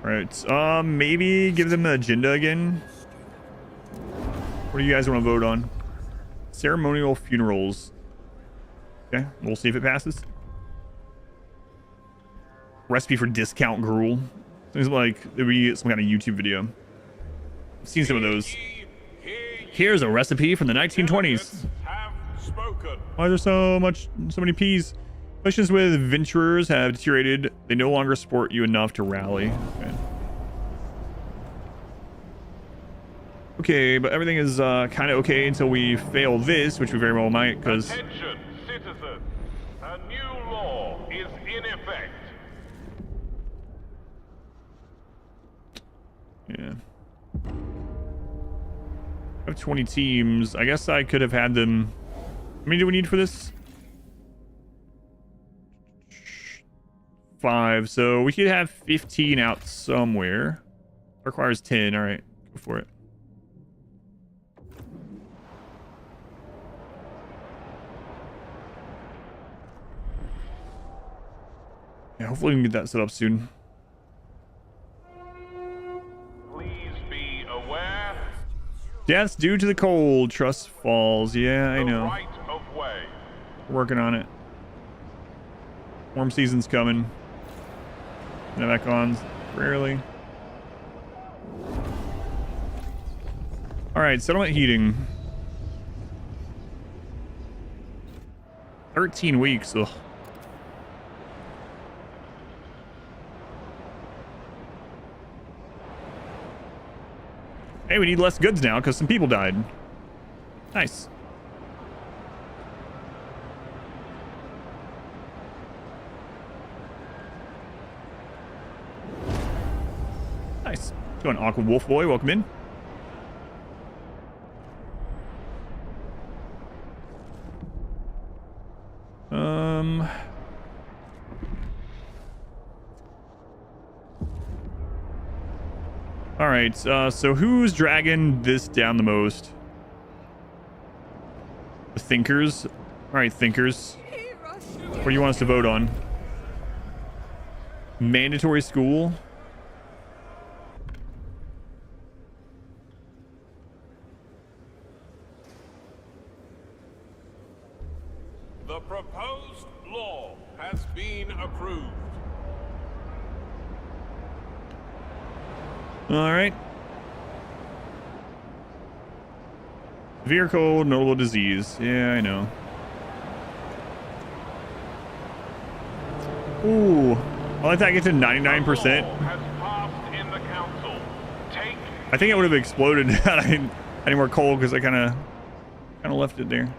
Speaker 1: Alright, maybe give them the agenda again. What do you guys want to vote on? Ceremonial funerals. Okay, we'll see if it passes. Recipe for discount gruel. Seems like it would be some kind of YouTube video. I've seen some of those. Here's a recipe from the 1920s. Why are there so many peas? Relations with venturers have deteriorated. They no longer support you enough to rally. Okay, but everything is kind of okay until we fail this, which we very well might, because...
Speaker 2: Attention, citizens. A new law is in effect.
Speaker 1: Yeah. I have 20 teams. I guess I could have had them... How many do we need for this? 5. So we could have 15 out somewhere. Requires 10. All right, go for it. Yeah, hopefully we can get that set up soon.
Speaker 2: Please be aware.
Speaker 1: Deaths due to the cold. Trust falls. Yeah, I know.
Speaker 2: Right of way.
Speaker 1: We're working on it. Warm season's coming. Now back on rarely. All right, settlement heating. 13 weeks. Ugh. Hey, we need less goods now because some people died. Nice. What's going on, Aqua Wolf Boy? Welcome in. All right, so who's dragging this down the most? The Thinkers. All right, Thinkers. What do you want us to vote on? Mandatory school.
Speaker 2: The proposed law has been approved.
Speaker 1: All right. Severe cold, notable disease. Yeah, I know. Ooh. I like that I get to 99%. I think it would have exploded had I had any more coal because I kind of left it there.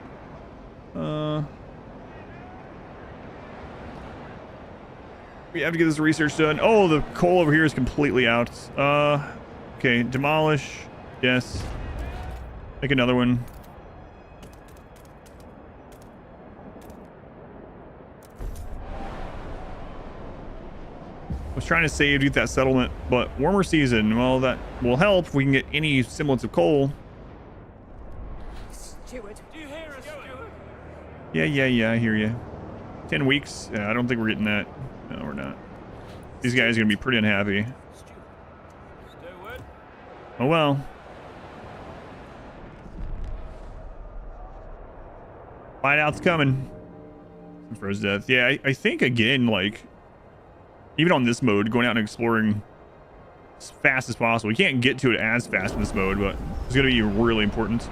Speaker 1: We have to get this research done. Oh, the coal over here is completely out. Okay, demolish. Yes. Make another one. I was trying to save to get that settlement, but warmer season, well, that will help if we can get any semblance of coal.
Speaker 3: Steward, do you hear us, Steward?
Speaker 1: Yeah, I hear you. 10 weeks? Yeah, I don't think we're getting that. No, we're not. These guys are going to be pretty unhappy.
Speaker 3: Steward?
Speaker 1: Oh, well. Hideout's coming. For his death. Yeah, I think, again, like, even on this mode, going out and exploring as fast as possible. You can't get to it as fast in this mode, but it's going to be really important.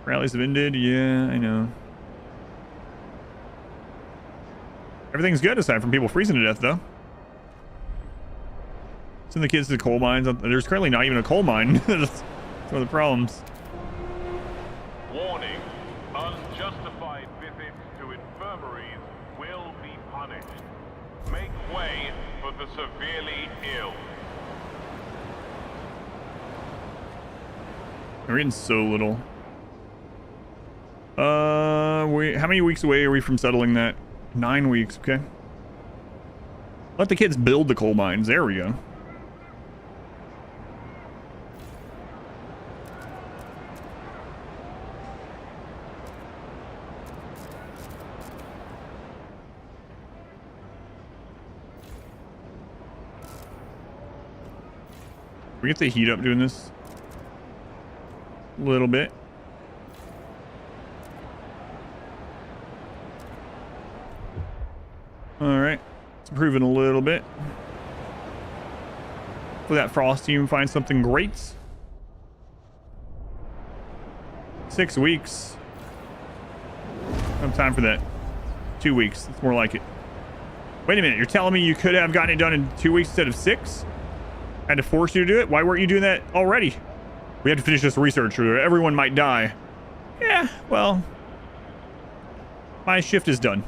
Speaker 1: Rallies have ended. Yeah, I know. Everything's good aside from people freezing to death, though. Send the kids to the coal mines. There's currently not even a coal mine. That's one of the problems.
Speaker 2: Warning. Unjustified visits to infirmaries will be punished. Make way for the severely ill.
Speaker 1: We're getting so little. How many weeks away are we from settling that? 9 weeks, okay. Let the kids build the coal mines. There we go. We get the heat up doing this a little bit. All right, it's improving a little bit. Hopefully that frost team finds something great. 6 weeks. I don't have time for that. 2 weeks. It's more like it. Wait a minute. You're telling me you could have gotten it done in 2 weeks instead of 6? I had to force you to do it? Why weren't you doing that already? We have to finish this research or everyone might die. Yeah, well, my shift is done.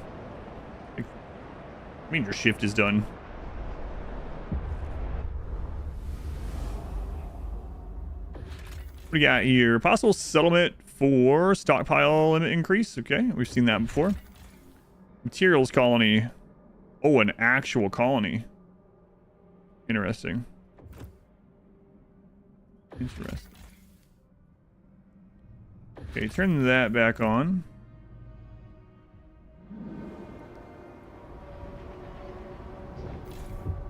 Speaker 1: I mean, your shift is done. What do you got here? Possible settlement for stockpile limit increase. Okay, we've seen that before. Materials colony. Oh, an actual colony. Interesting. Interesting. Okay, turn that back on.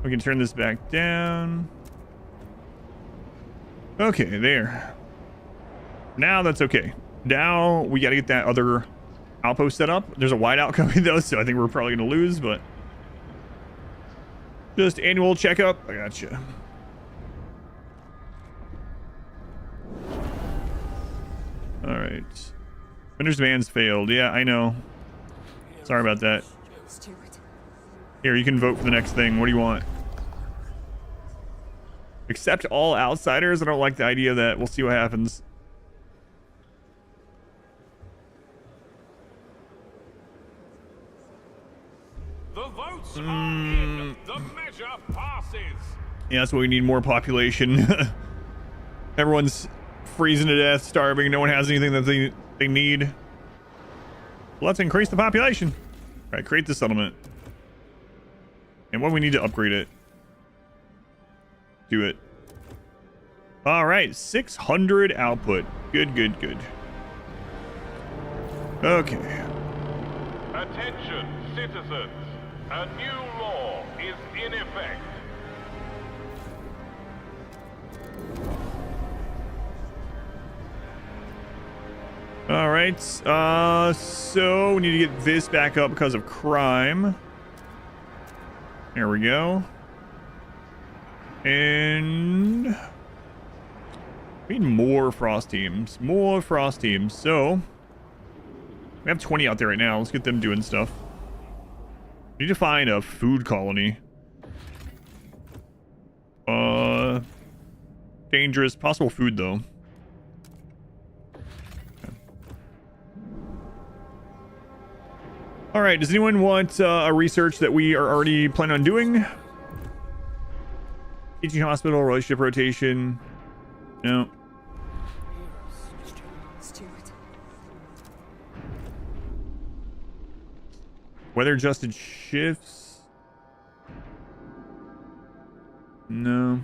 Speaker 1: We can turn this back down. Okay, there. Now that's okay. Now we got to get that other outpost set up. There's a whiteout coming though, so I think we're probably going to lose, but just annual checkup. I got you. All right. Vendor's demands failed. Yeah, I know. Sorry about that. Here, you can vote for the next thing. What do you want? Accept all outsiders? I don't like the idea of that. We'll see what happens.
Speaker 2: The votes are in. The measure passes.
Speaker 1: Yeah, that's what we need, more population. Everyone's freezing to death, starving. No one has anything that they need. Let's increase the population. All right, create the settlement. And what we need to upgrade it. Do it. All right, 600 output. Good, good, good. Okay.
Speaker 2: Attention, citizens. A new law is in effect.
Speaker 1: All right, so we need to get this back up because of crime. There we go. And we need more frost teams. More frost teams. So we have 20 out there right now. Let's get them doing stuff. We need to find a food colony. Dangerous. Possible food though. All right, does anyone want a research that we are already planning on doing? Teaching hospital, relationship rotation. No. Weather adjusted shifts. No.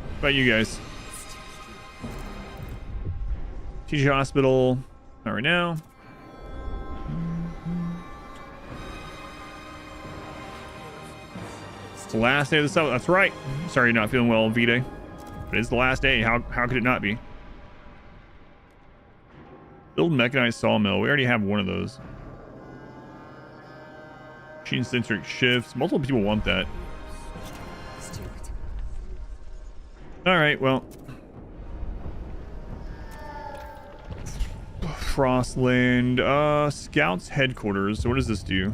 Speaker 1: What about you guys? Teaching hospital. Not right now. It's the last day of the summer. That's right. Sorry you're not feeling well, V-Day. But it's the last day. How could it not be? Build mechanized sawmill. We already have one of those. Machine-centric shifts. Multiple people want that. Alright, well. Frostland. Scouts headquarters. So what does this do?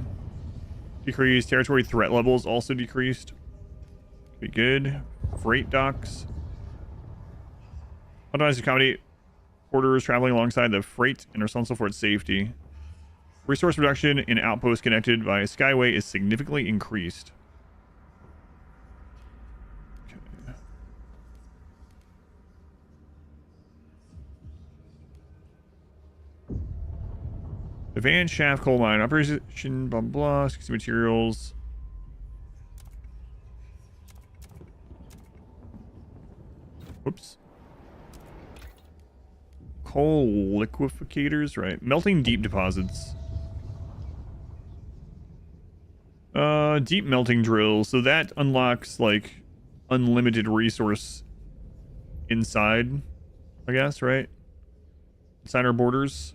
Speaker 1: Decreased. Territory threat levels also decreased. Be good. Freight docks. Optimized to accommodate porters traveling alongside the freight and responsible for its safety. Resource reduction in outposts connected by a skyway is significantly increased. Okay. Advanced shaft coal mine operation, blah blah, 60 materials. Whoops. Coal liqueficators, right? Melting deep deposits. Deep melting drills. So that unlocks like unlimited resource inside, I guess, right? Inside our borders.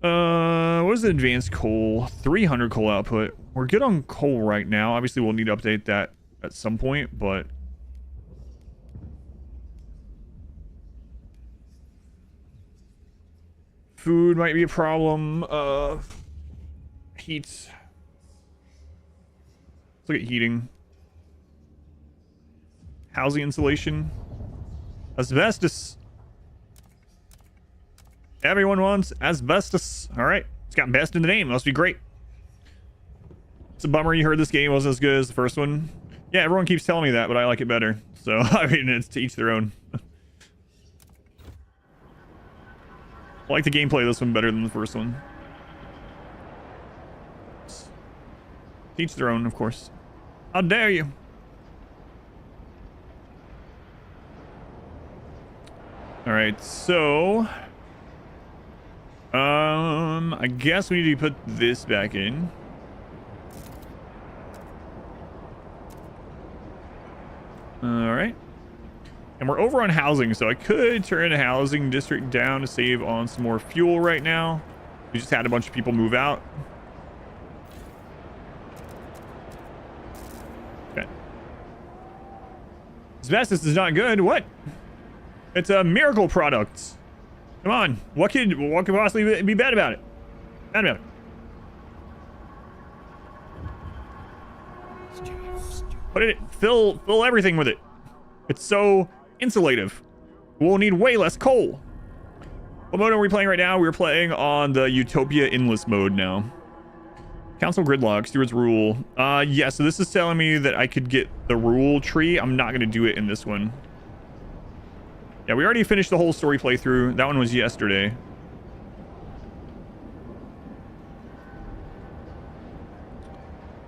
Speaker 1: What is the advanced coal? 300 coal output. We're good on coal right now. Obviously, we'll need to update that at some point, but food might be a problem. Heat. Let's look at heating. Housing insulation. Asbestos. Everyone wants asbestos. All right. It's got best in the name. Must be great. It's a bummer you heard this game wasn't as good as the first one. Yeah, everyone keeps telling me that, but I like it better. So, I mean, it's to each their own. I like the gameplay of this one better than the first one. Each their own, of course. How dare you? All right, so I guess we need to put this back in. All right. And we're over on housing, so I could turn a housing district down to save on some more fuel right now. We just had a bunch of people move out. Okay. Asbestos is not good. What? It's a miracle product. Come on. What could possibly be bad about it? Bad about it. Put it, fill everything with it. It's so insulative. We'll need way less coal. What mode are we playing right now? We're playing on the Utopia Endless mode now. Council gridlock, Stewart's rule. Yeah, so this is telling me that I could get the rule tree. I'm not going to do it in this one. Yeah, we already finished the whole story playthrough. That one was yesterday.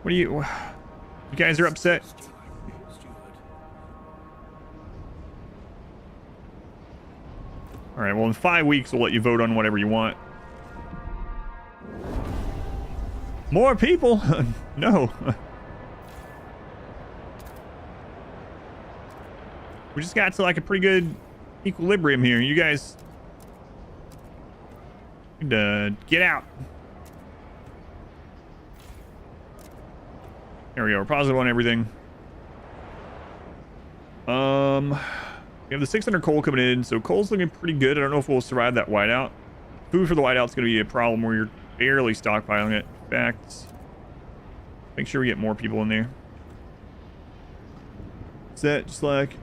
Speaker 1: What do you guys are upset? All right, well, in 5 weeks, we'll let you vote on whatever you want. More people? No. We just got to like a pretty good equilibrium here. You guys need to get out. There we go. We're positive on everything. We have the 600 coal coming in, so coal's looking pretty good. I don't know if we'll survive that whiteout. Food for the whiteout's going to be a problem where you're barely stockpiling it. In fact, make sure we get more people in there. Upset, just like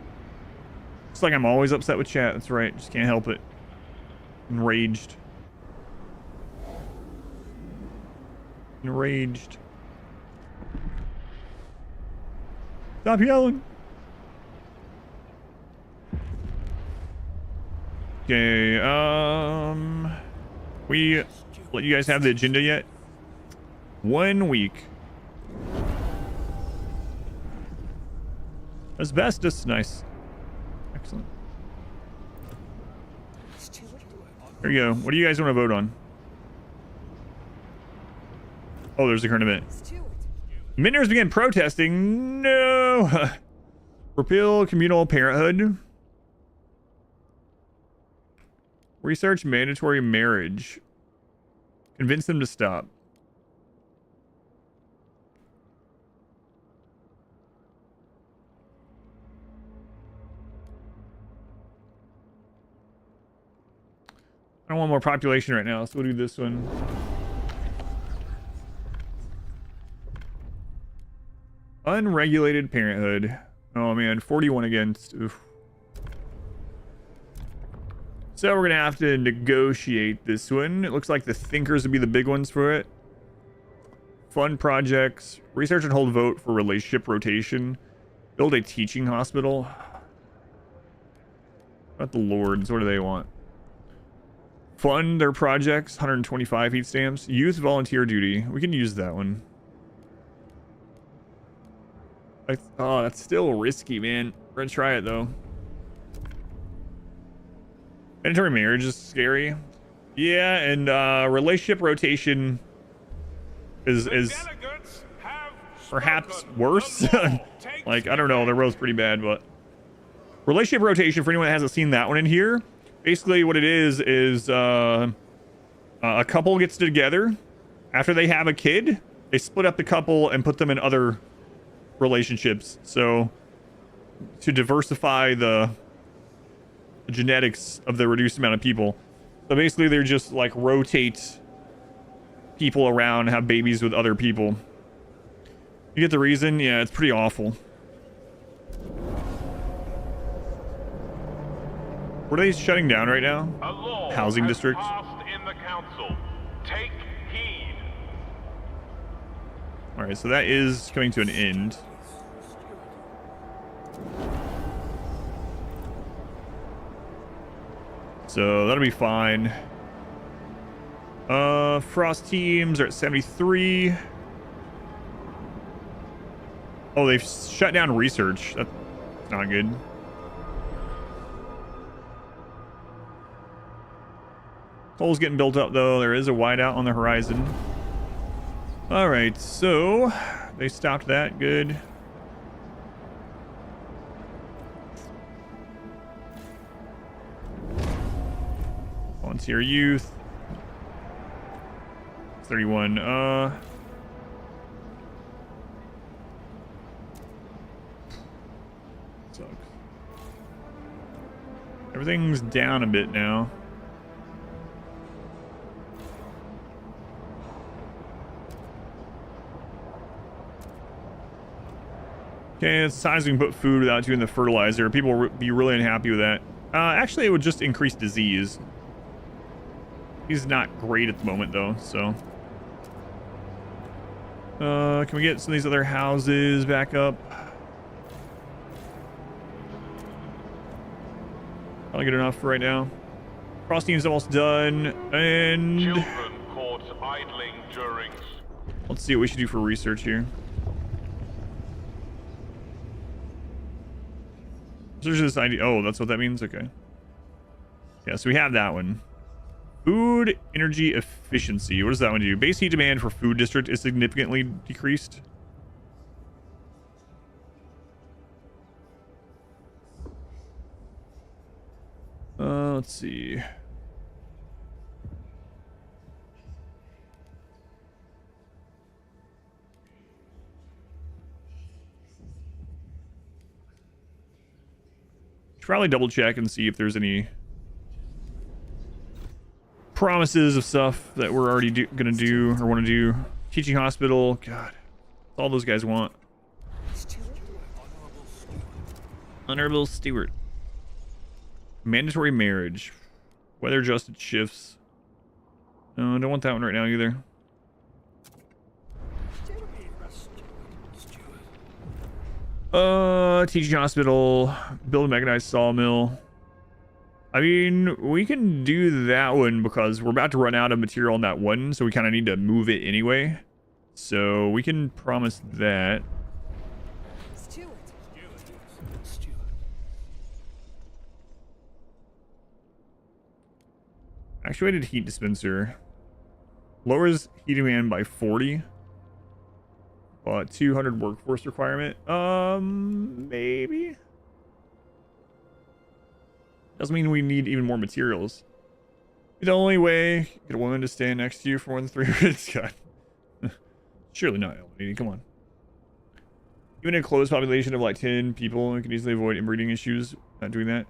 Speaker 1: I'm always upset with chat. That's right. Just can't help it. Enraged. Enraged. Stop yelling. Okay, we let you guys have the agenda yet? 1 week. Asbestos, nice. Excellent. There you go. What do you guys want to vote on? Oh, there's the current event. Miners began protesting. No. Repeal communal parenthood. Research mandatory marriage. Convince them to stop. I don't want more population right now, so we'll do this one. Unregulated parenthood. Oh man, 41 against. Oof. So we're gonna have to negotiate this one. It looks like the thinkers would be the big ones for it. Fund projects. Research and hold vote for relationship rotation. Build a teaching hospital. What about the lords? What do they want? Fund their projects. 125 heat stamps. Youth volunteer duty. We can use that one. Oh, that's still risky, man. We're gonna try it though. Mandatory marriage is scary. Yeah, and relationship rotation is perhaps worse. Like, I don't know, they're both pretty bad, but relationship rotation, for anyone that hasn't seen that one in here, basically what it is a couple gets together. After they have a kid, they split up the couple and put them in other relationships. So to diversify the genetics of the reduced amount of people. So basically they're just like rotate people around, have babies with other people. You get the reason? Yeah, it's pretty awful. What are they shutting down right now? Housing districts.
Speaker 2: In the council. Take heed.
Speaker 1: All right, so that is coming to an end. So that'll be fine. Frost teams are at 73. Oh, they've shut down research. That's not good. Coal's getting built up though. There is a whiteout on the horizon. All right, so they stopped that. Good. Volunteer youth. 31. Sucks. Everything's down a bit now. Okay, it's times we can put food without doing the fertilizer. People will be really unhappy with that. Actually, it would just increase disease. He's not great at the moment, though, so. Can we get some of these other houses back up? Probably good enough for right now. Frosting's almost done, and
Speaker 2: Children caught idling during.
Speaker 1: Let's see what we should do for research here. Search this ID. Oh, that's what that means. Okay. Yeah, so we have that one. Food energy efficiency. What does that one do? Base heat demand for food district is significantly decreased. Let's see. Should probably double check and see if there's any promises of stuff that we're already gonna do or want to do. Teaching hospital. God, that's all those guys want. Honorable Stewart. Mandatory marriage. Weather adjusted shifts. No, I don't want that one right now either. Teaching hospital. Build a mechanized sawmill. I mean, we can do that one because we're about to run out of material on that one, so we kind of need to move it anyway. So we can promise that. Actuated heat dispenser. Lowers heat demand by 40. 200 workforce requirement. Maybe. Doesn't mean we need even more materials. The only way get a woman to stand next to you for more than 3 minutes. God. Surely not, lady. Come on. Even a closed population of like 10 people, we can easily avoid inbreeding issues. Not doing that.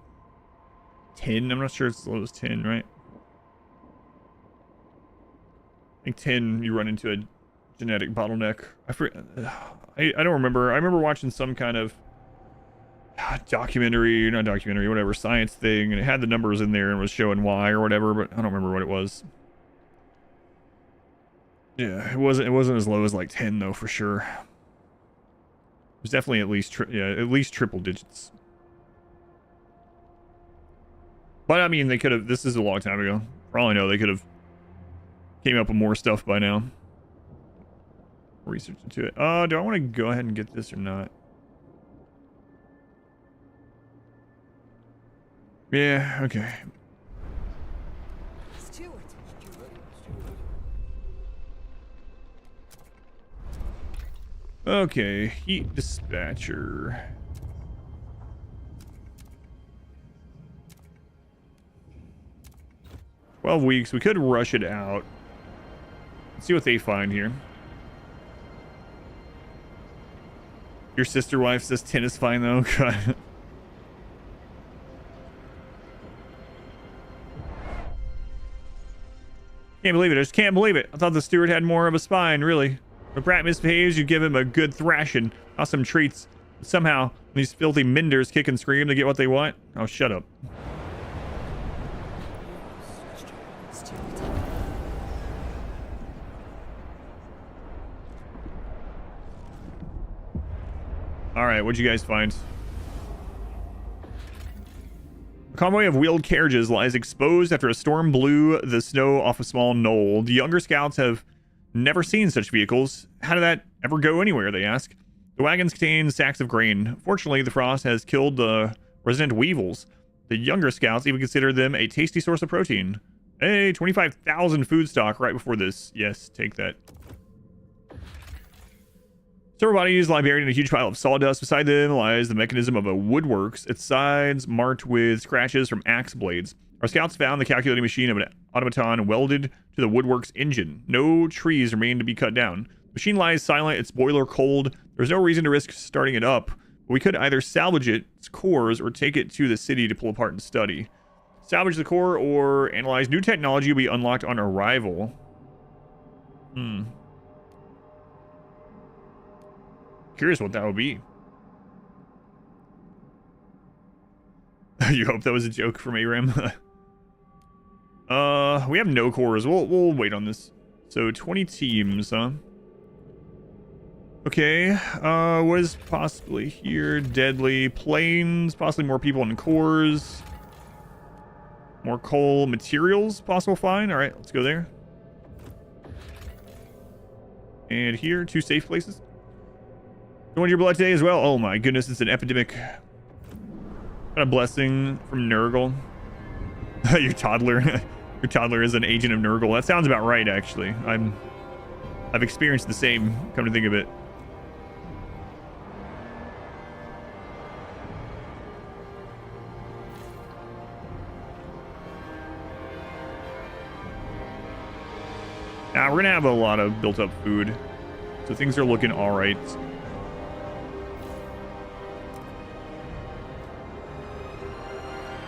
Speaker 1: 10? I'm not sure it's as low as 10, right? I think 10, you run into a genetic bottleneck. I don't remember. I remember watching some kind of documentary, not documentary, whatever, science thing, and it had the numbers in there and was showing why or whatever, but I don't remember what it was. Yeah, it wasn't as low as like 10 though, for sure. It was definitely at least triple digits. But I mean, they could have. This is a long time ago. For all I know, they could have came up with more stuff by now. Research into it. Do I want to go ahead and get this or not? Yeah, okay. Okay, heat dispatcher. "12 weeks. We could rush it out. Let's see what they find here. Your sister wife says 10 is fine though. God. Can't believe it. I just can't believe it. I thought the steward had more of a spine, really. If a brat misbehaves, you give him a good thrashing. Awesome treats. But somehow, these filthy menders kick and scream to get what they want. Oh, shut up. Alright, what'd you guys find? A convoy of wheeled carriages lies exposed after a storm blew the snow off a small knoll. The younger scouts have never seen such vehicles. How did that ever go anywhere, they ask. The wagons contain sacks of grain. Fortunately, the frost has killed the resident weevils. The younger scouts even consider them a tasty source of protein. Hey, 25,000 food stock right before this. Yes, take that. Several bodies lie buried in a huge pile of sawdust. Beside them lies the mechanism of a woodworks, its sides marked with scratches from axe blades. Our scouts found the calculating machine of an automaton welded to the woodworks engine. No trees remain to be cut down. The machine lies silent, its boiler cold. There's no reason to risk starting it up. But we could either salvage its cores or take it to the city to pull apart and study. Salvage the core or analyze new technology will be unlocked on arrival. Curious what that would be. You hope that was a joke from Aram. We have no cores. We'll wait on this. So 20 teams, huh? Okay, what is possibly here? Deadly planes, possibly more people in cores. More coal materials, possible find. All right, let's go there. And here, 2 safe places. You want your blood today as well? Oh my goodness, it's an epidemic. Got a blessing from Nurgle. Your toddler. Your toddler is an agent of Nurgle. That sounds about right, actually. I've experienced the same, come to think of it. Now, we're gonna have a lot of built-up food, so things are looking all right.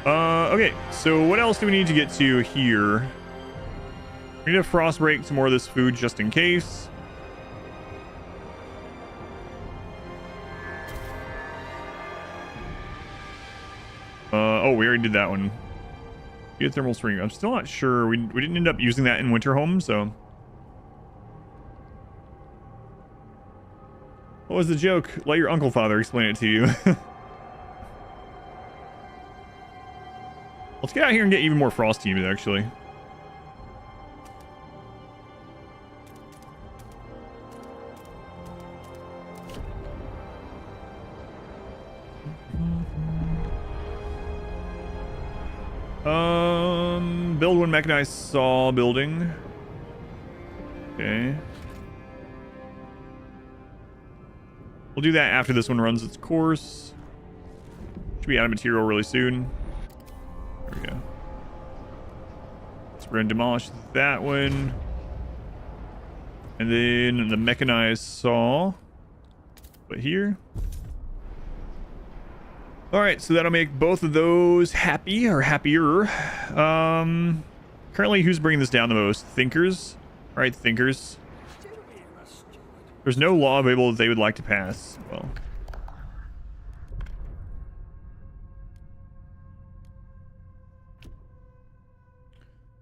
Speaker 1: Okay, so what else do we need to get to here? We need to frost break some more of this food just in case. Oh, we already did that one. Geothermal spring. I'm still not sure. We didn't end up using that in Winterhome, so. What was the joke? Let your uncle father explain it to you. Let's get out here and get even more frost teams, actually. Build one mechanized saw building. Okay. We'll do that after this one runs its course. Should be out of material really soon. There we go. So we're gonna demolish that one. And then the mechanized saw. But here. Alright, so that'll make both of those happy, or happier. Currently, who's bringing this down the most? Thinkers? Alright, thinkers. There's no law available that they would like to pass. Well.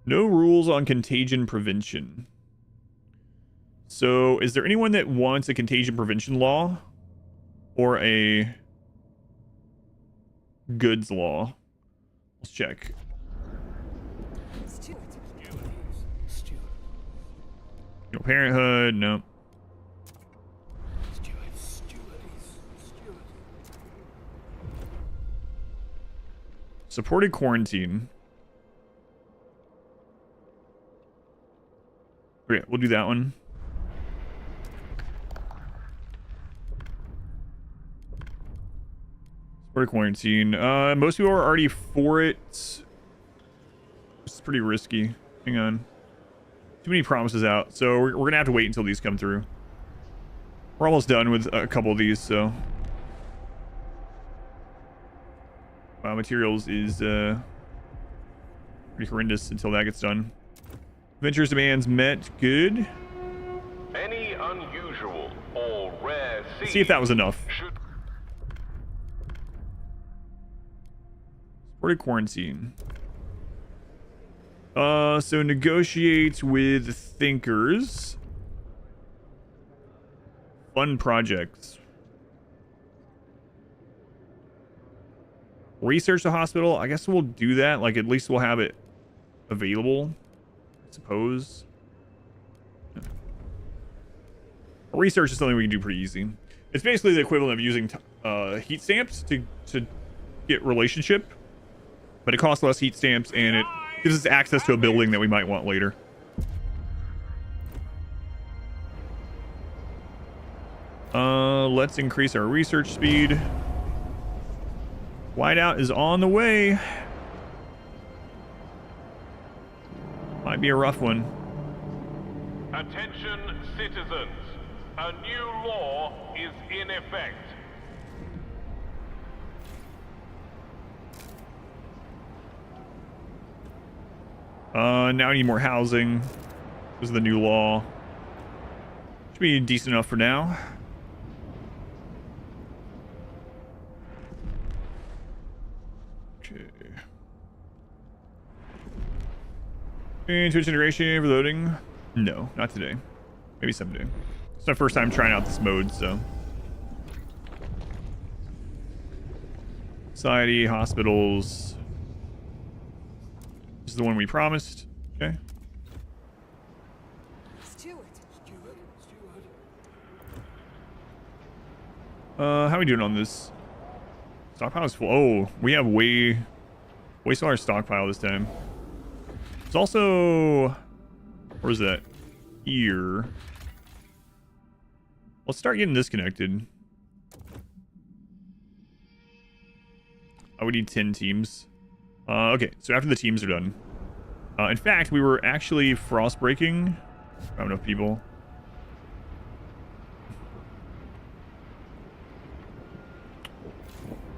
Speaker 1: No rules on contagion prevention. So, is there anyone that wants a contagion prevention law? Or a goods law? Let's check. No parenthood, no. Supported quarantine. Okay, we'll do that one. Supported quarantine. Most people are already for it. It's pretty risky. Hang on. Too many promises out. So we're gonna have to wait until these come through. We're almost done with a couple of these, so. Wow, materials is pretty horrendous until that gets done. Ventures demands met. Good.
Speaker 2: Any unusual or rare
Speaker 1: Let's see if that was enough. Supported quarantine. So negotiate with thinkers. Fun projects. Research the hospital. I guess we'll do that. Like, at least we'll have it available, I suppose. Yeah. Research is something we can do pretty easy. It's basically the equivalent of using heat stamps to get relationship, but it costs less heat stamps and it gives us access to a building that we might want later. Let's increase our research speed. Whiteout is on the way. Might be a rough one.
Speaker 2: Attention, citizens. A new law is in effect.
Speaker 1: Now I need more housing. This is the new law. Should be decent enough for now. Okay. And Twitch integration, reloading. No, not today. Maybe someday. It's my first time trying out this mode, so. Society, hospitals. This is the one we promised. Okay. How are we doing on this? Stockpile is full. Oh, we have way smaller stockpile this time. It's also, where's that? Here. Let's start getting this connected. Oh, we need 10 teams. Okay, so after the teams are done. In fact, we were actually frost breaking. I don't have enough people.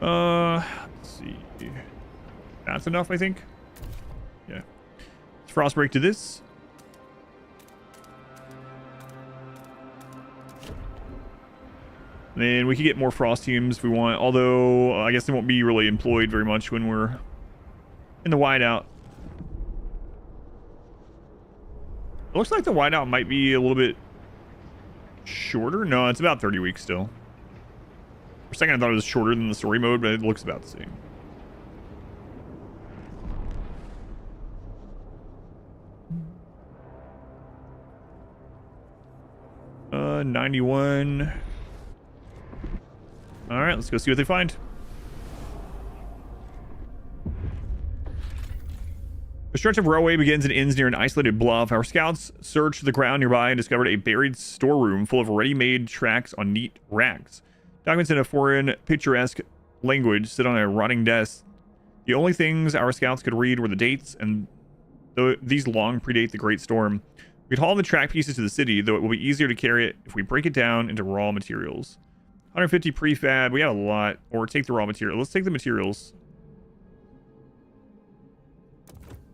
Speaker 1: Let's see. That's enough, I think. Yeah. Let's frost break to this. Then we could get more frost teams if we want, although I guess they won't be really employed very much when we're in the whiteout. It looks like the whiteout might be a little bit shorter. No, it's about 30 weeks still. For a second I thought it was shorter than the story mode, but it looks about the same. 91. All right, let's go see what they find. A stretch of railway begins and ends near an isolated bluff. Our scouts searched the ground nearby and discovered a buried storeroom full of ready-made tracks on neat racks. Documents in a foreign, picturesque language sit on a rotting desk. The only things our scouts could read were the dates, and though these long predate the Great Storm. We could haul the track pieces to the city, though it will be easier to carry it if we break it down into raw materials. 150 prefab. We have a lot. Or take the raw material. Let's take the materials.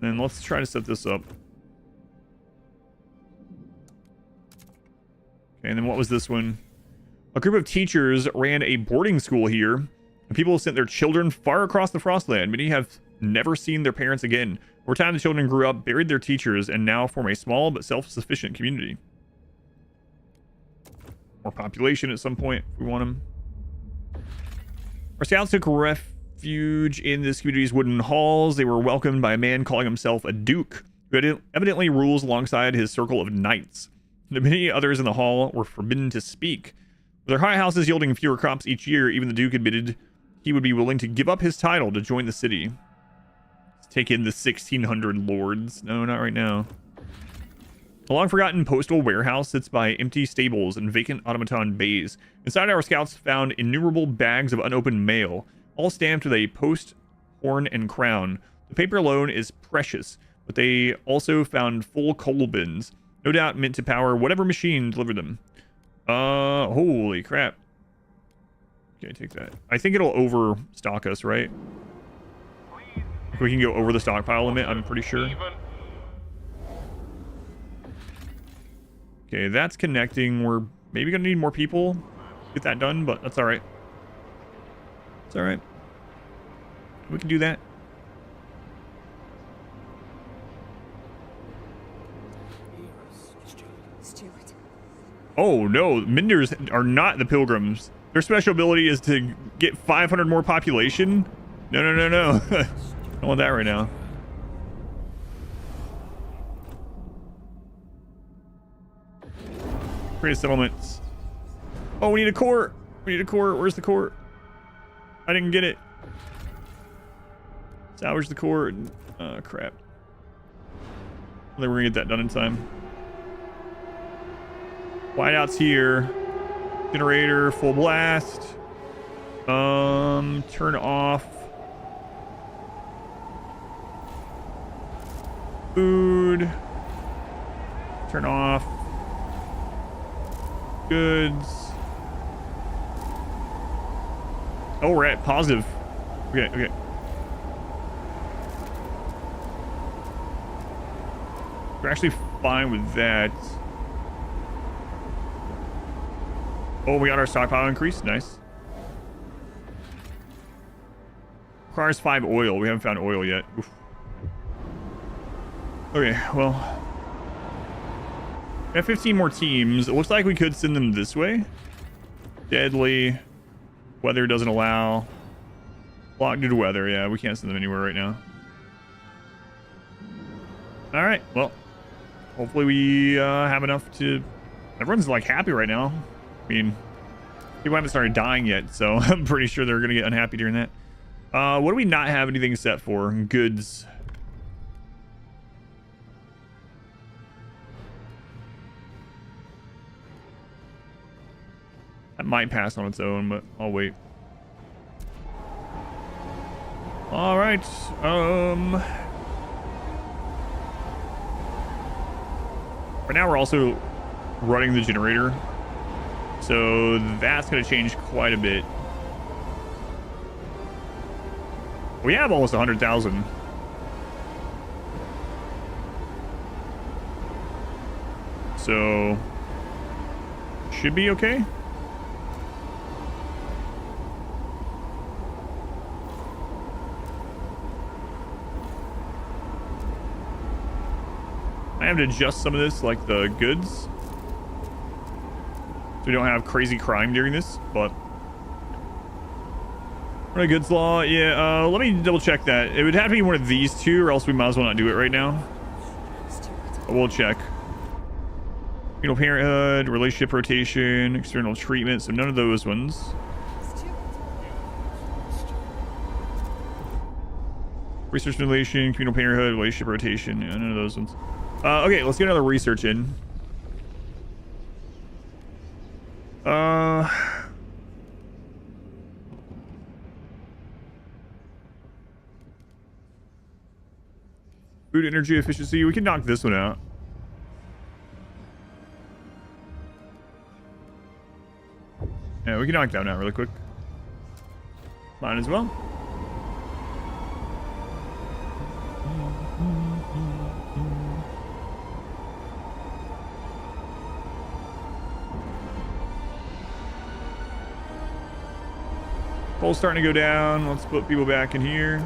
Speaker 1: And let's try to set this up. Okay, and then what was this one? A group of teachers ran a boarding school here, and people sent their children far across the Frostland. Many have never seen their parents again. Over time, the children grew up, buried their teachers, and now form a small but self-sufficient community. More population at some point if we want them. Our scouts took refuge in this community's wooden halls. They were welcomed by a man calling himself a duke, who evidently rules alongside his circle of knights. The many others in the hall were forbidden to speak. With their high houses yielding fewer crops each year, even the duke admitted he would be willing to give up his title to join the city. Let's take in the 1600 lords. No, not right now. A long-forgotten postal warehouse sits by empty stables and vacant automaton bays. Inside, our scouts found innumerable bags of unopened mail, all stamped with a post, horn, and crown. The paper alone is precious, but they also found full coal bins, no doubt meant to power whatever machine delivered them. Holy crap. Okay, take that. I think it'll overstock us, right? We can go over the stockpile limit, I'm pretty sure. Okay, that's connecting. We're maybe gonna need more people to get that done, but that's all right. It's all right. We can do that. Oh no, Menders are not the Pilgrims. Their special ability is to get 500 more population. No, no, no, no. I don't want that right now. Create settlements. Oh, we need a court. We need a court. Where's the court? I didn't get it. Salvage the court. Oh, crap. I think we're gonna get that done in time. Whiteout's here. Generator, full blast. Turn off. Food. Turn off. Goods. Oh, we're at positive. Okay, okay. We're actually fine with that. Oh, we got our stockpile increase. Nice. Requires 5 oil. We haven't found oil yet. Oof. Okay, well. We have 15 more teams. It looks like we could send them this way. Deadly. Weather doesn't allow. Blocked due to weather. Yeah, we can't send them anywhere right now. All right. Well, hopefully we have enough to... Everyone's like happy right now. I mean, people haven't started dying yet, so I'm pretty sure they're going to get unhappy during that. What do we not have anything set for? Goods. That might pass on its own, but I'll wait. All right. Right now we're also running the generator, so that's going to change quite a bit. We have almost 100,000. So should be okay. I have to adjust some of this, like the goods, so we don't have crazy crime during this. But what a goods law, yeah. Let me double check that. It would have to be one of these two, or else we might as well not do it right now. But we'll check. Penal parenthood, relationship rotation, external treatment. So none of those ones. Research simulation, communal parenthood, relationship rotation. Yeah, none of those ones. Okay, let's get another research in. Food energy efficiency. We can knock this one out. Yeah, we can knock that one out really quick. Might as well. Coal's starting to go down. Let's put people back in here.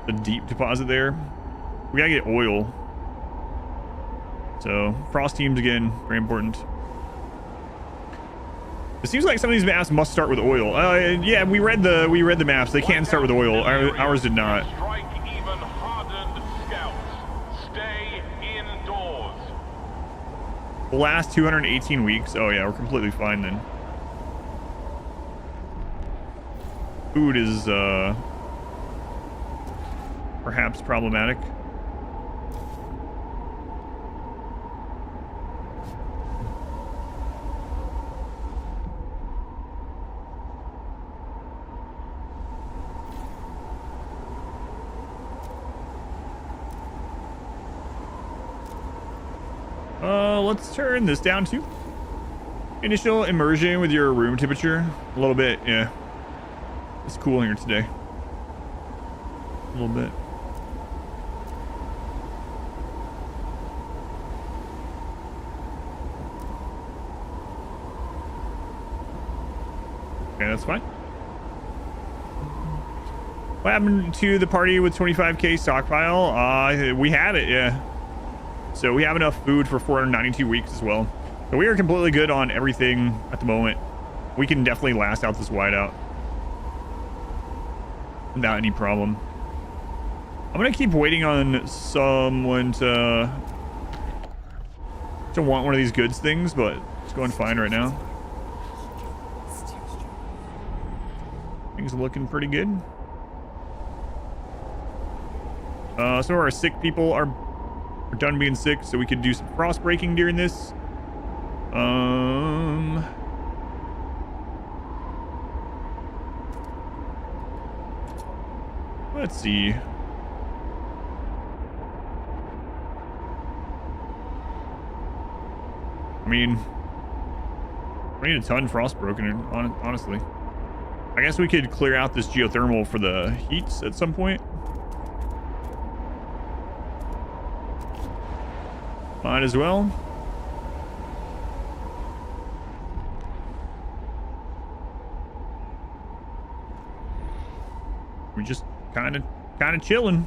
Speaker 1: A deep deposit there. We gotta get oil. So frost teams again, very important. It seems like some of these maps must start with oil. Yeah, we read the maps. They can start with oil. Ours did not.
Speaker 2: Strike even hardened scouts. Stay indoors.
Speaker 1: The last 218 weeks. Oh yeah, we're completely fine then. Food is perhaps problematic. Let's turn this down to initial immersion with your room temperature. A little bit, yeah. It's cool here today. A little bit. Okay, that's fine. What happened to the party with 25k stockpile? We have it, yeah. So we have enough food for 492 weeks as well. So we are completely good on everything at the moment. We can definitely last out this whiteout without any problem. I'm gonna keep waiting on someone to want one of these goods things, but it's going fine right now. Things are looking pretty good. Some of our sick people are done being sick, so we could do some frost breaking during this. Let's see. I mean, we need a ton frost broken, honestly. I guess we could clear out this geothermal for the heats at some point. Might as well. kind of chilling.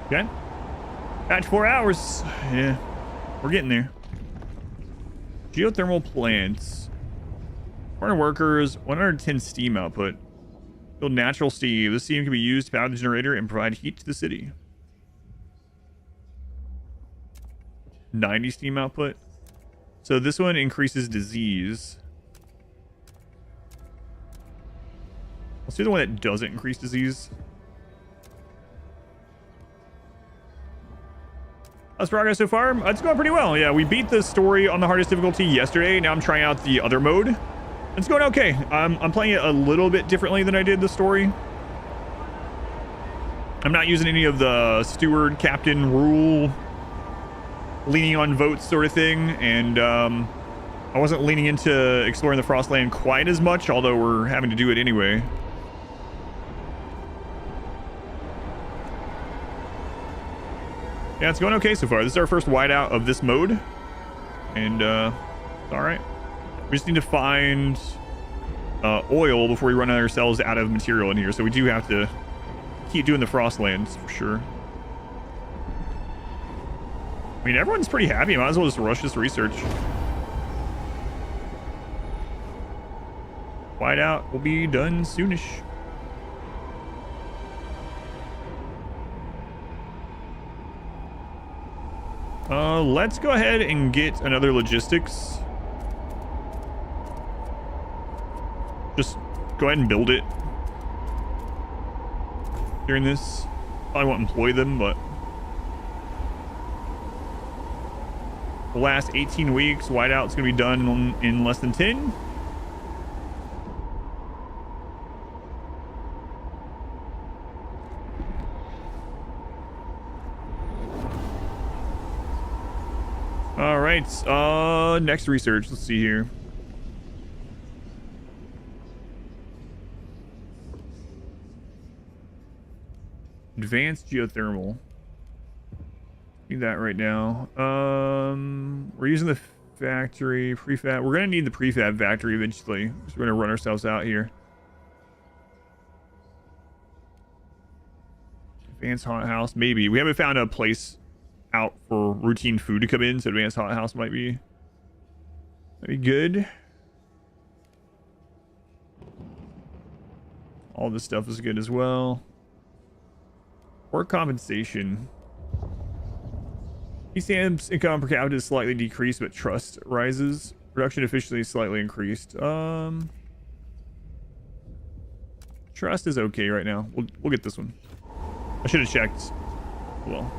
Speaker 1: Okay. At 4 hours. Yeah, we're getting there. Geothermal plants. 400 workers, 110 steam output. Build natural steam. This steam can be used to power the generator and provide heat to the city. 90 steam output. So this one increases disease. Let's do the one that doesn't increase disease. How's progress so far? It's going pretty well. Yeah, we beat the story on the hardest difficulty yesterday. Now I'm trying out the other mode. It's going okay. I'm playing it a little bit differently than I did the story. I'm not using any of the steward captain rule, leaning on votes sort of thing, and I wasn't leaning into exploring the Frostland quite as much, although we're having to do it anyway. Yeah, it's going okay so far. This is our first whiteout of this mode, and it's all right. We just need to find oil before we run ourselves out of material in here, so we do have to keep doing the Frostlands for sure. I mean, everyone's pretty happy. Might as well just rush this research. Whiteout will be done soonish. Let's go ahead and get another logistics. Just go ahead and build it during this. Probably won't employ them, but the last 18 weeks, whiteout's gonna be done in less than 10. All right, next research. Let's see here. Advanced geothermal. Need that right now. We're using the factory prefab. We're gonna need the prefab factory eventually. So we're gonna run ourselves out here. Advanced hothouse, maybe. We haven't found a place out for routine food to come in, so advanced hothouse might be good. All this stuff is good as well. Work compensation. ECM's income per capita is slightly decreased, but trust rises. Production efficiency is slightly increased. Trust is okay right now. We'll get this one. I should have checked. Well.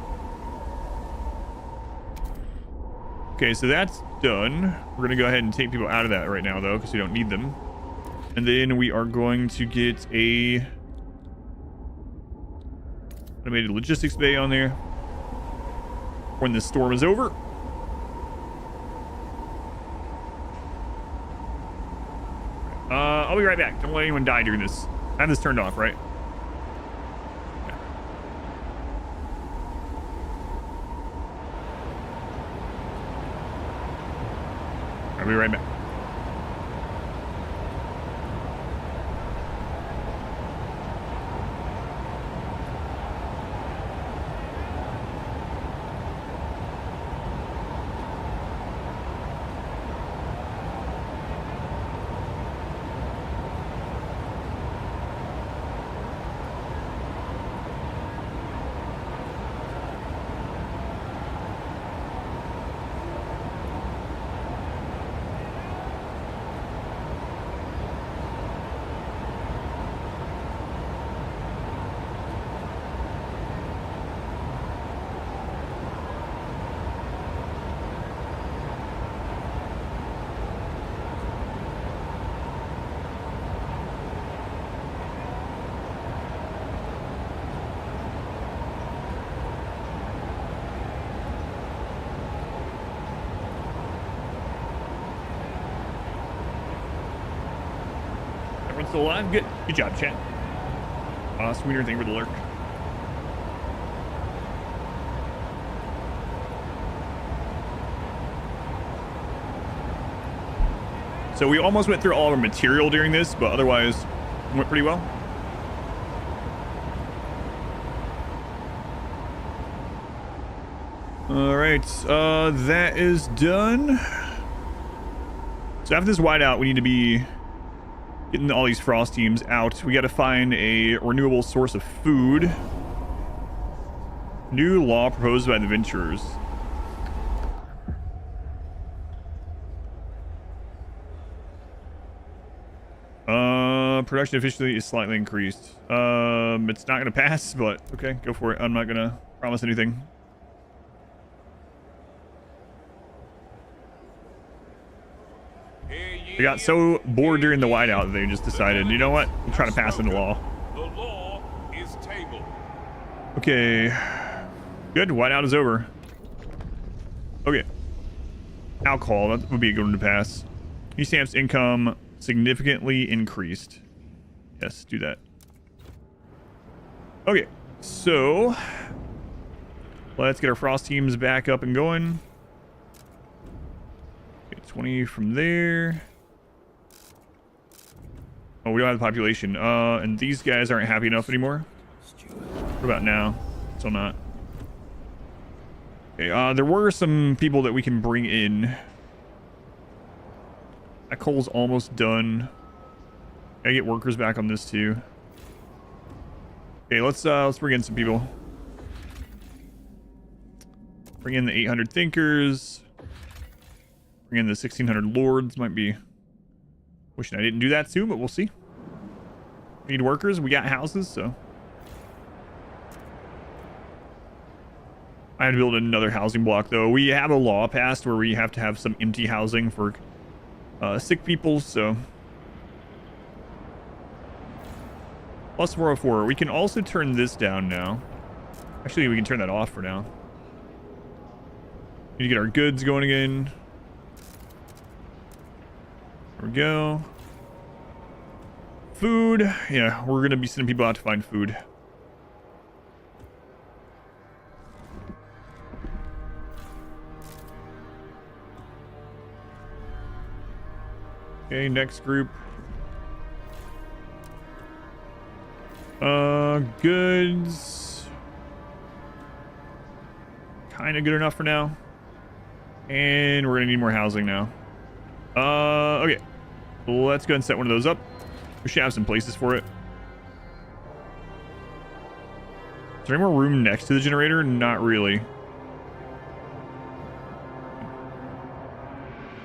Speaker 1: Okay, so that's done. We're gonna go ahead and take people out of that right now, though, because we don't need them. And then we are going to get a automated logistics bay on there when the storm is over. I'll be right back. Don't let anyone die during this. I have this turned off, right? Yeah. I'll be right back. Still alive? Good job, chat. Sweeter thing for the lurk. So we almost went through all our material during this, but otherwise it went pretty well. All right, that is done. So after this whiteout, we need to be getting all these frost teams out. We got to find a renewable source of food. New law proposed by the Venturers. Production efficiency is slightly increased. It's not gonna pass, but okay, go for it. I'm not gonna promise anything. They got so bored during the whiteout that they just decided, you know what? We'll try to pass into law.
Speaker 2: The law is tabled.
Speaker 1: Okay. Good, whiteout is over. Okay. Alcohol, that would be a good one to pass. He stamps income significantly increased. Yes, do that. Okay, so let's get our frost teams back up and going. Okay, 20 from there. Oh, we don't have the population. And these guys aren't happy enough anymore. What about now? Still not. Okay, there were some people that we can bring in. That coal's almost done. Gotta get workers back on this too. Okay, let's bring in some people. Bring in the 800 thinkers. Bring in the 1600 lords. Might be wishing I didn't do that soon, but we'll see. We need workers. We got houses, so I had to build another housing block though. We have a law passed where we have to have some empty housing for sick people, so plus 404. We can also turn this down now. Actually, we can turn that off for now. Need to get our goods going again. There we go. Food. Yeah, we're gonna be sending people out to find food. Okay, next group. Goods. Kind of good enough for now. And we're gonna need more housing now. Okay. Let's go ahead and set one of those up. We should have some places for it. Is there any more room next to the generator? Not really.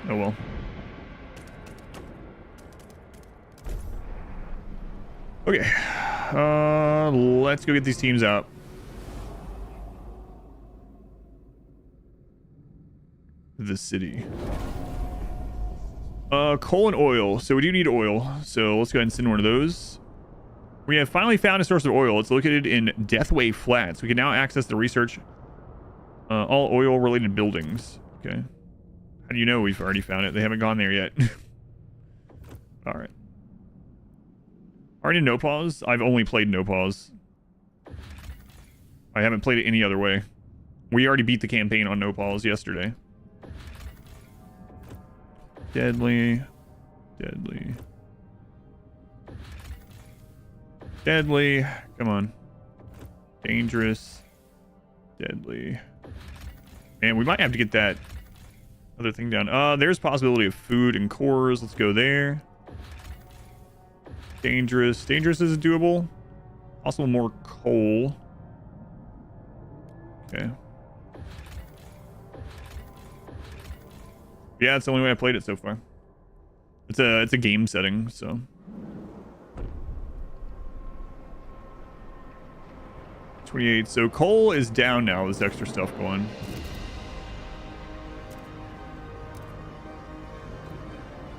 Speaker 1: Oh well. Okay. Let's go get these teams out. The city. Coal and oil. So we do need oil. So let's go ahead and send one of those. We have finally found a source of oil. It's located in Deathway Flats. We can now access the research all oil related buildings. Okay. How do you know we've already found it? They haven't gone there yet. All right. Already no pause? I've only played no pause. I haven't played it any other way. We already beat the campaign on no pause yesterday. Deadly. Deadly. Deadly. Come on. Dangerous. Deadly. Man, we might have to get that other thing down. There's possibility of food and cores. Let's go there. Dangerous. Dangerous is doable. Also more coal. Okay. Yeah, it's the only way I played it so far. It's a game setting, so. $28. So coal is down now with this extra stuff going.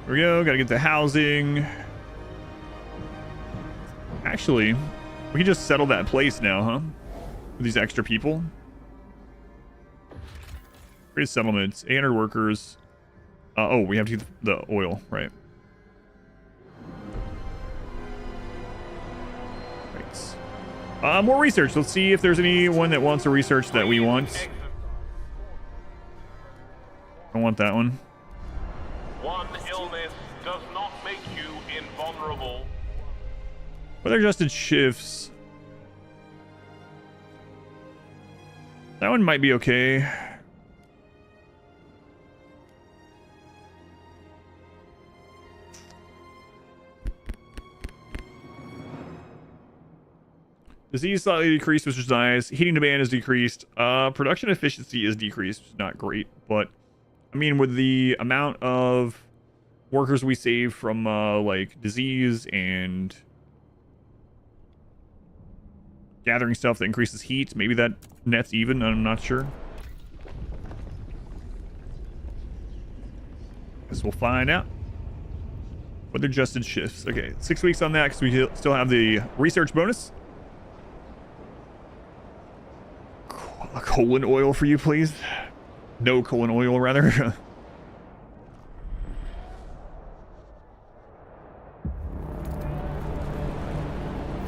Speaker 1: There we go. Gotta get the housing. Actually, we can just settle that place now, huh? With these extra people. Create settlements. 800 workers. Oh, we have to get the oil, right? Right. More research. Let's see if there's anyone that wants a research that we want. I don't want that one.
Speaker 2: One illness does
Speaker 1: Weather adjusted shifts. That one might be okay. Disease slightly decreased, which is nice. Heating demand is decreased. Production efficiency is decreased, which is not great. But, I mean, with the amount of workers we save from, like, disease and gathering stuff that increases heat, maybe that nets even. I'm not sure. Guess we'll find out. Weather adjusted shifts. Okay, 6 weeks on that because we still have the research bonus. A colon oil for you, please. No colon oil, rather.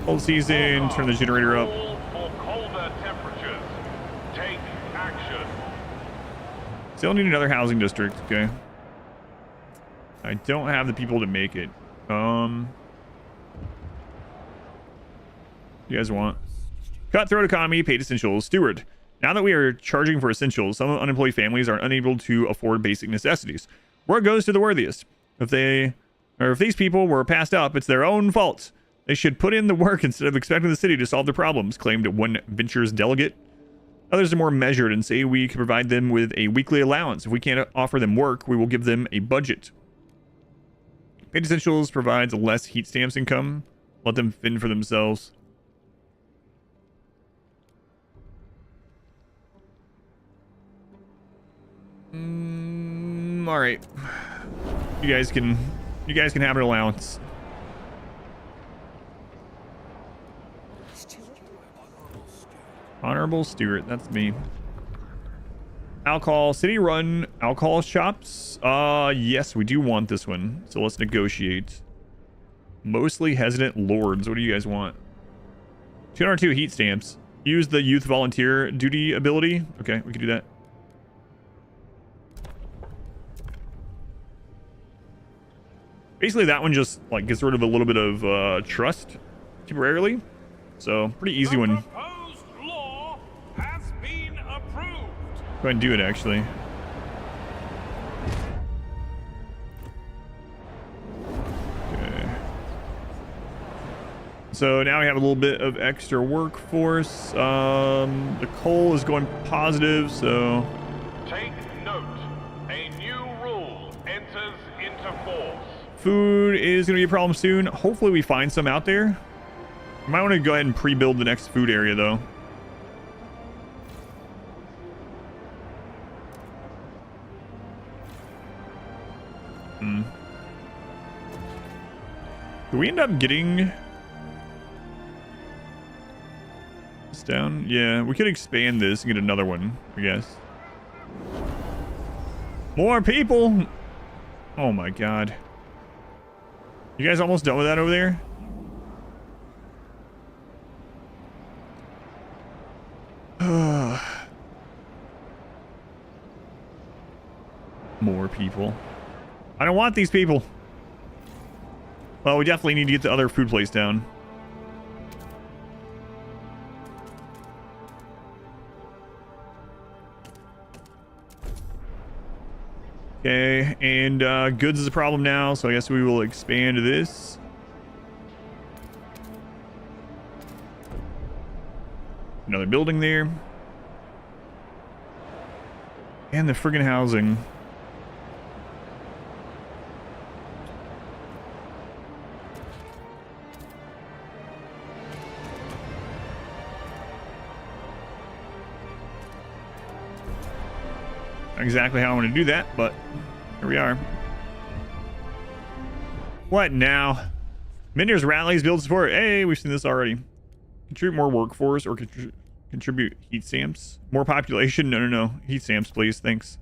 Speaker 1: Cold season, turn the generator up.
Speaker 2: For colder temperatures, take action.
Speaker 1: Still need another housing district, okay. I don't have the people to make it. You guys want? Cutthroat economy, paid essentials, steward. Now that we are charging for essentials, some unemployed families are unable to afford basic necessities. Word goes to the worthiest. If these people were passed up, it's their own fault. They should put in the work instead of expecting the city to solve their problems, claimed one Ventures delegate. Others are more measured and say we can provide them with a weekly allowance. If we can't offer them work, we will give them a budget. Paid essentials provides less heat stamps income. Let them fend for themselves. All right. You guys can have an allowance. Honorable Stewart, that's me. Alcohol, city run alcohol shops. Yes, we do want this one. So let's negotiate. Mostly hesitant lords. What do you guys want? 202 heat stamps. Use the youth volunteer duty ability. Okay, we can do that. Basically, that one just like gets rid of a little bit of trust temporarily. So pretty easy one.
Speaker 2: Proposed law has been approved.
Speaker 1: Go ahead and do it, actually. Okay. So now we have a little bit of extra workforce. The coal is going positive, so...
Speaker 2: Take note. A new rule enters into force.
Speaker 1: Food is going to be a problem soon. Hopefully we find some out there. I might want to go ahead and pre-build the next food area, though. Do we end up getting this down? Yeah, we could expand this and get another one, I guess. More people! Oh my god. You guys almost done with that over there? More people. I don't want these people. Well, we definitely need to get the other food place down. Okay, and goods is a problem now, so I guess we will expand this. Another building there. And the friggin' housing. Not exactly how I want to do that, but here we are. What now? Minder's rallies build support. Hey, we've seen this already. Contribute more workforce or contribute heat stamps. More population? No. Heat stamps, please. Thanks.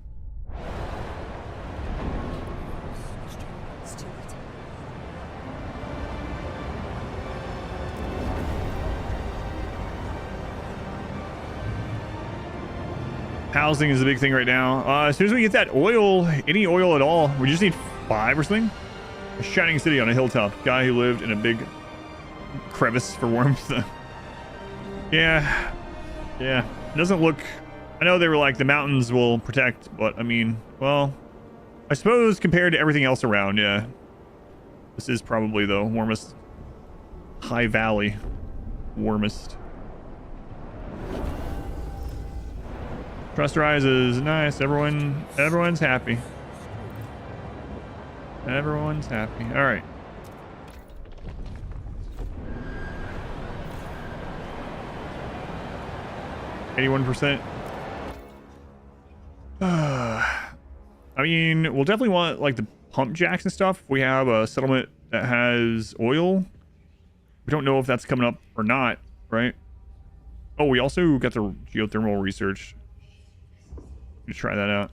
Speaker 1: Housing is a big thing right now. As soon as we get that oil, any oil at all, we just need 5 or something. A shining city on a hilltop. Guy who lived in a big crevice for warmth. Yeah. Yeah. It doesn't look... I know they were like, the mountains will protect, but I mean, well, I suppose compared to everything else around, yeah. This is probably the warmest high valley. Warmest. Trust rises. Nice. Everyone's happy. Everyone's happy. All right. %. I mean, we'll definitely want like the pump jacks and stuff. We have a settlement that has oil. We don't know if that's coming up or not, right? Oh, we also got the geothermal research. Let's try that out.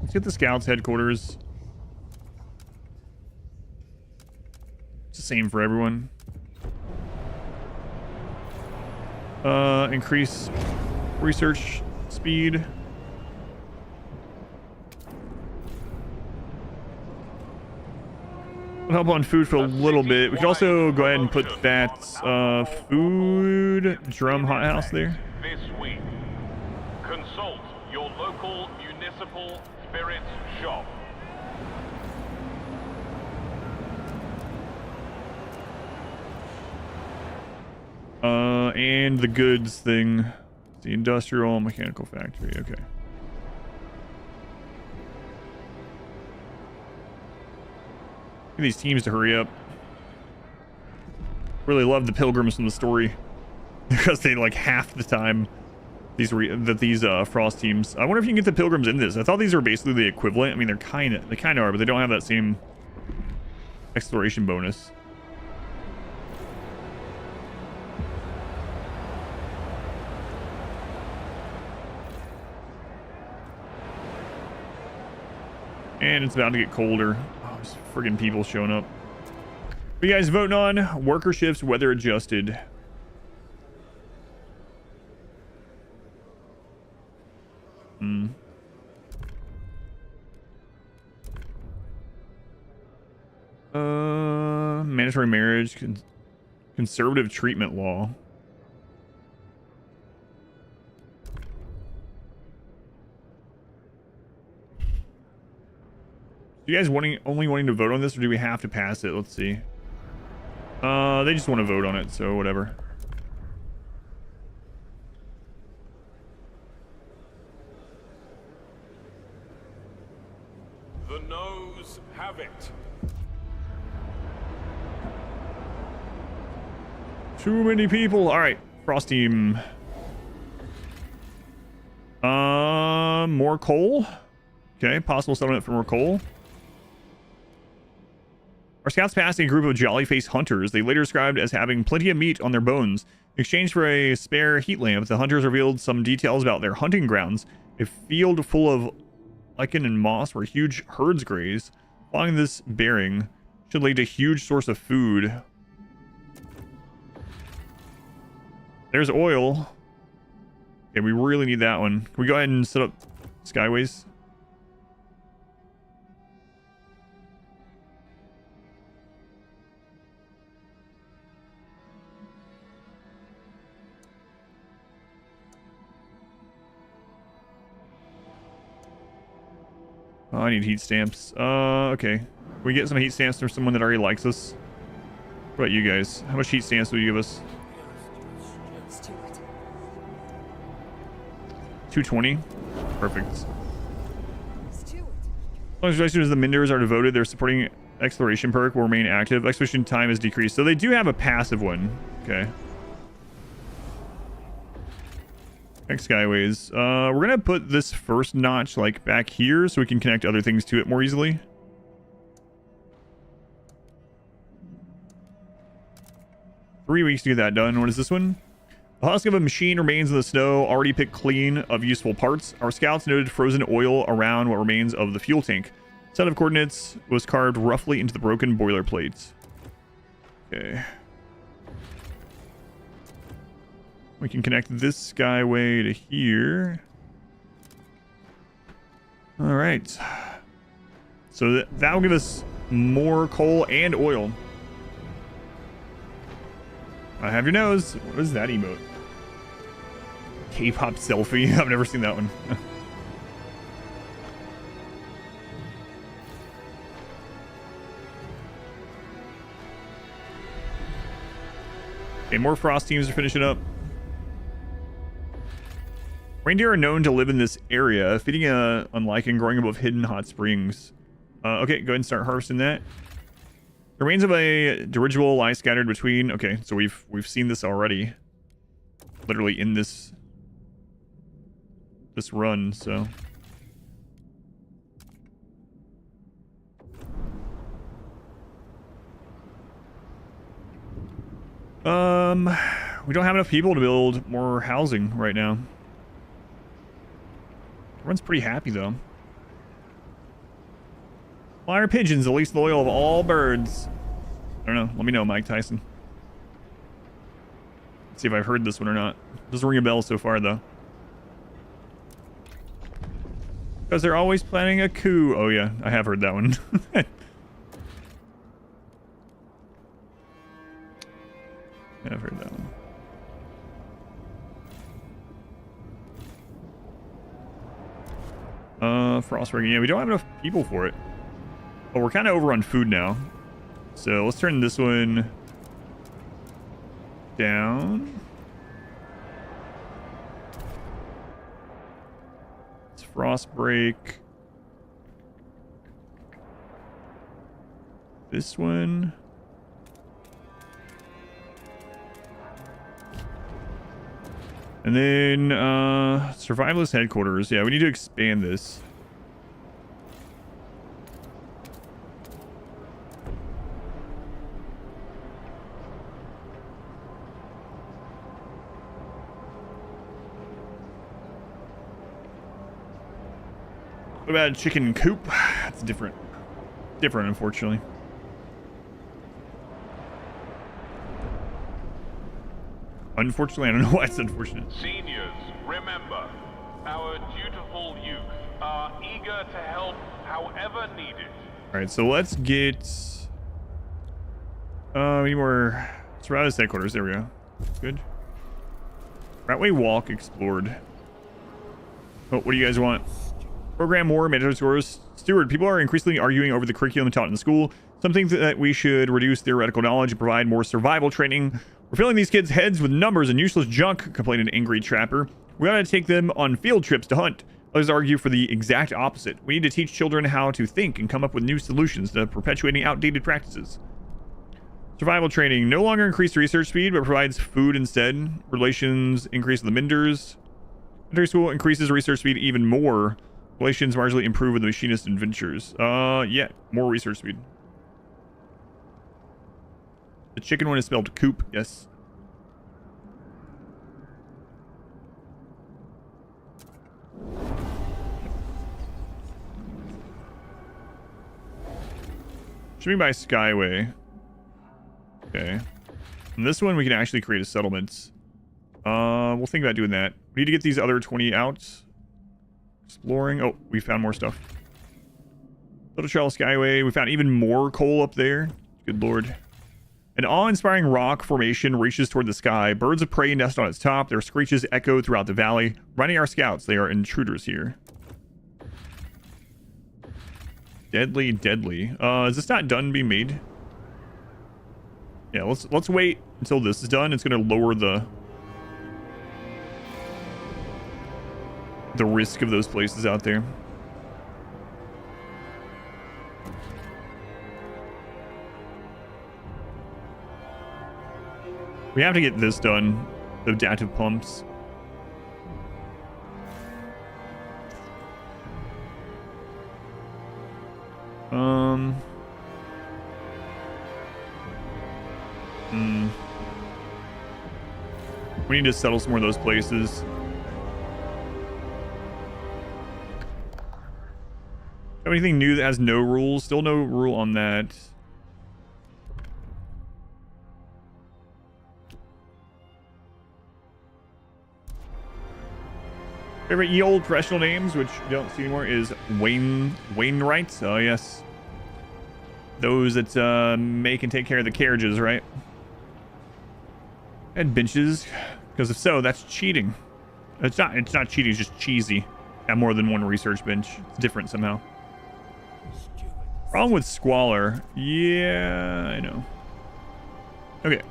Speaker 1: Let's get the scouts headquarters. It's the same for everyone. Increase research speed. We'll help on food for a little bit. We could also go ahead and put that food drum hothouse there.
Speaker 2: This week, consult your local municipal spirits shop.
Speaker 1: And the goods thing. The industrial mechanical factory. Okay. Get these teams to hurry up. Really love the pilgrims in the story because they like half the time these frost teams. I wonder if you can get the pilgrims in this. I thought these were basically the equivalent. I mean, they kind of are, but they don't have that same exploration bonus. And it's about to get colder. Oh, there's friggin' people showing up. What are you guys voting on? Worker shifts, weather adjusted. Mandatory marriage, conservative treatment law. You guys only wanting to vote on this, or do we have to pass it? Let's see. They just want to vote on it, so whatever.
Speaker 2: The noes have it.
Speaker 1: Too many people. All right, Frost team. More coal. Okay, possible settlement for more coal. Our scouts passed a group of jolly-faced hunters. They later described as having plenty of meat on their bones. In exchange for a spare heat lamp, the hunters revealed some details about their hunting grounds. A field full of lichen and moss where huge herds graze. Following this bearing should lead to a huge source of food. There's oil. Okay, we really need that one. Can we go ahead and set up skyways? Oh, I need heat stamps. Okay. Can we get some heat stamps from someone that already likes us? What about you guys? How much heat stamps will you give us? 220. Perfect. As long as the Minders are devoted, their supporting exploration perk will remain active. Expedition time is decreased. So they do have a passive one. Okay. Next skyways. We're gonna put this first notch like back here so we can connect other things to it more easily. Three weeks to get that done. What is this one? The husk of a machine remains in the snow, already picked clean of useful parts. Our scouts noted frozen oil around what remains of the fuel tank. Set of coordinates was carved roughly into the broken boiler plates. Okay. We can connect this skyway to here. All right. So that will give us more coal and oil. I have your nose. What is that emote? K-pop selfie. I've never seen that one. Okay, more frost teams are finishing up. Reindeer are known to live in this area, feeding on lichen growing above hidden hot springs. Okay, go ahead and start harvesting that. The remains of a dirigible lie scattered between. Okay, so we've seen this already, literally in this run. So we don't have enough people to build more housing right now. Everyone's pretty happy though. Why are pigeons the least loyal of all birds? I don't know. Let me know, Mike Tyson. Let's see if I've heard this one or not. Doesn't ring a bell so far though. Because they're always planning a coup. Oh yeah, I have heard that one. I've heard that one. Frost breaking. Yeah, we don't have enough people for it. But we're kind of over on food now. So let's turn this one down. Let's frost break this one. And then survivalist headquarters. Yeah, we need to expand this. What about a chicken coop? It's different. Different, unfortunately. Unfortunately, I don't know why it's unfortunate.
Speaker 2: Seniors, remember, our dutiful youth are eager to help however needed.
Speaker 1: Alright, so let's get... we need more... Surrounded headquarters, there we go. Good. Routeway walk explored. Oh, what do you guys want? Program more mandatory scores. Steward, people are increasingly arguing over the curriculum taught in the school. Some think that we should reduce theoretical knowledge and provide more survival training. We're filling these kids' heads with numbers and useless junk, complained an angry trapper. We ought to take them on field trips to hunt. Others argue for the exact opposite. We need to teach children how to think and come up with new solutions to perpetuating outdated practices. Survival training. No longer increased research speed, but provides food instead. Relations increase the Minders. Military school increases research speed even more. Relations marginally improve with the machinist adventures. Yeah, more research speed. The chicken one is spelled coop, yes. Should be by Skyway. Okay. And this one we can actually create a settlement. We'll think about doing that. We need to get these other 20 out. Exploring. Oh, we found more stuff. Little Shell Skyway. We found even more coal up there. Good lord. An awe-inspiring rock formation reaches toward the sky. Birds of prey nest on its top. Their screeches echo throughout the valley. Running our scouts. They are intruders here. Deadly, deadly. Is this not done being made? Yeah, let's wait until this is done. It's gonna lower the risk of those places out there. We have to get this done. The adaptive pumps. We need to settle some more of those places. Have anything new that has no rules? Still no rule on that. Favorite ye old professional names, which you don't see anymore, is Wainwright. Oh, yes. Those that make and take care of the carriages, right? And benches, because if so, that's cheating. It's not cheating, it's just cheesy. Have more than one research bench. It's different somehow. Wrong with squalor. Yeah, I know. Okay.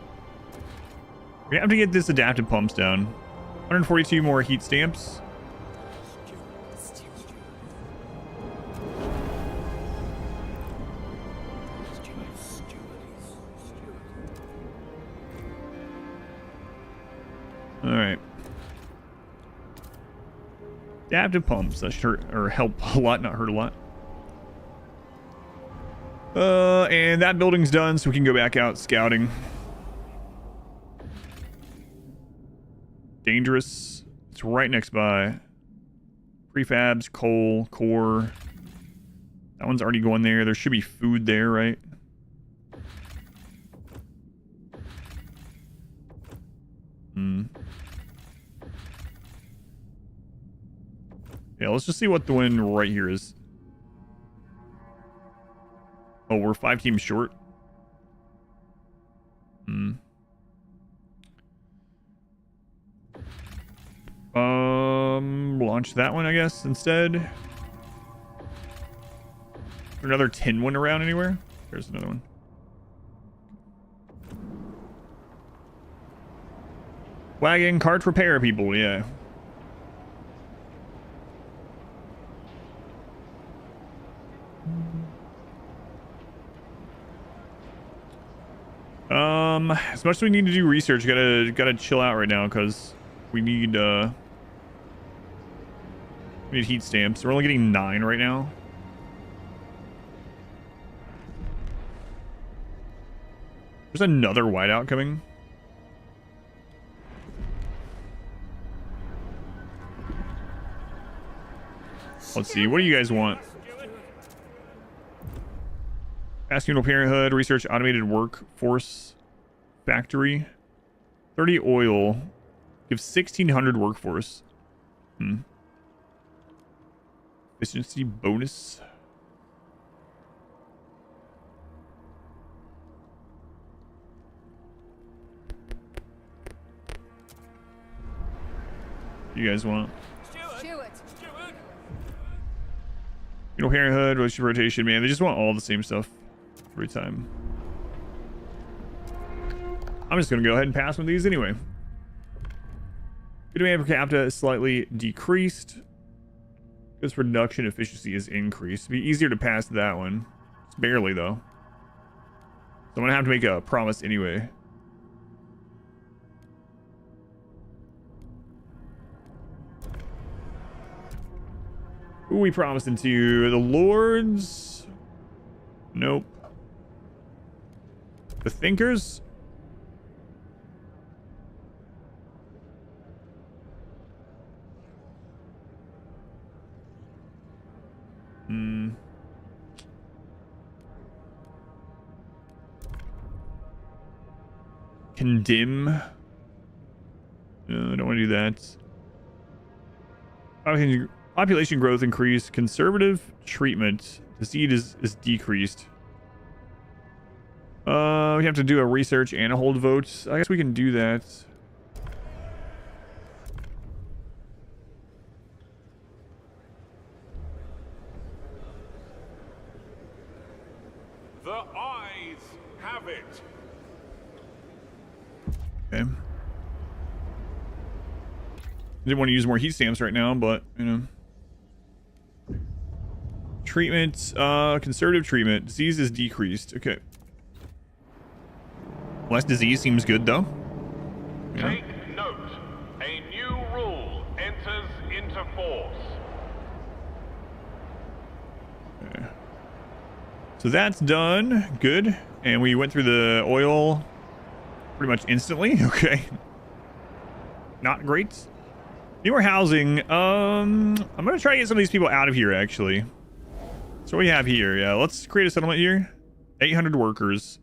Speaker 1: We have to get this adaptive pumps down. 142 more heat stamps. All right. Adaptive pumps. That should hurt or help a lot, not hurt a lot. And that building's done, so we can go back out scouting. Dangerous. It's right next by. Prefabs, coal, core. That one's already going there. There should be food there, right? Yeah, let's just see what the one right here is. Oh, we're 5 teams short. Launch that one, I guess, instead. Another tin one around anywhere? There's another one. Wagon cart repair people, yeah. As much as we need to do research, gotta chill out right now because we need heat stamps. We're only getting 9 right now. There's another whiteout coming. Let's see. What do you guys want? Asking Parenthood, research automated workforce factory. 30 oil. Give 1,600 workforce. Efficiency bonus. You guys want? Parenthood, rotation, man. They just want all the same stuff every time. I'm just gonna go ahead and pass one of these anyway. Good demand per capita is slightly decreased. Goods production efficiency is increased. It'd be easier to pass that one. It's barely though. So I'm gonna have to make a promise anyway. Who are we promising to? The Lords? Nope. The Thinkers? Condemn? No, I don't want to do that. Population growth increased. Conservative treatment. Disease is decreased. We have to do a research and a hold vote. I guess we can do that.
Speaker 2: The eyes have it.
Speaker 1: Okay. Didn't want to use more heat stamps right now, but you know. Treatment, conservative treatment. Disease is decreased. Okay. Less disease seems good though. Yeah.
Speaker 2: Take note. A new rule enters into force.
Speaker 1: Okay. So that's done. Good. And we went through the oil pretty much instantly. Okay. Not great. Need more housing. I'm gonna try to get some of these people out of here actually. So what we have here, yeah, let's create a settlement here. 800 workers.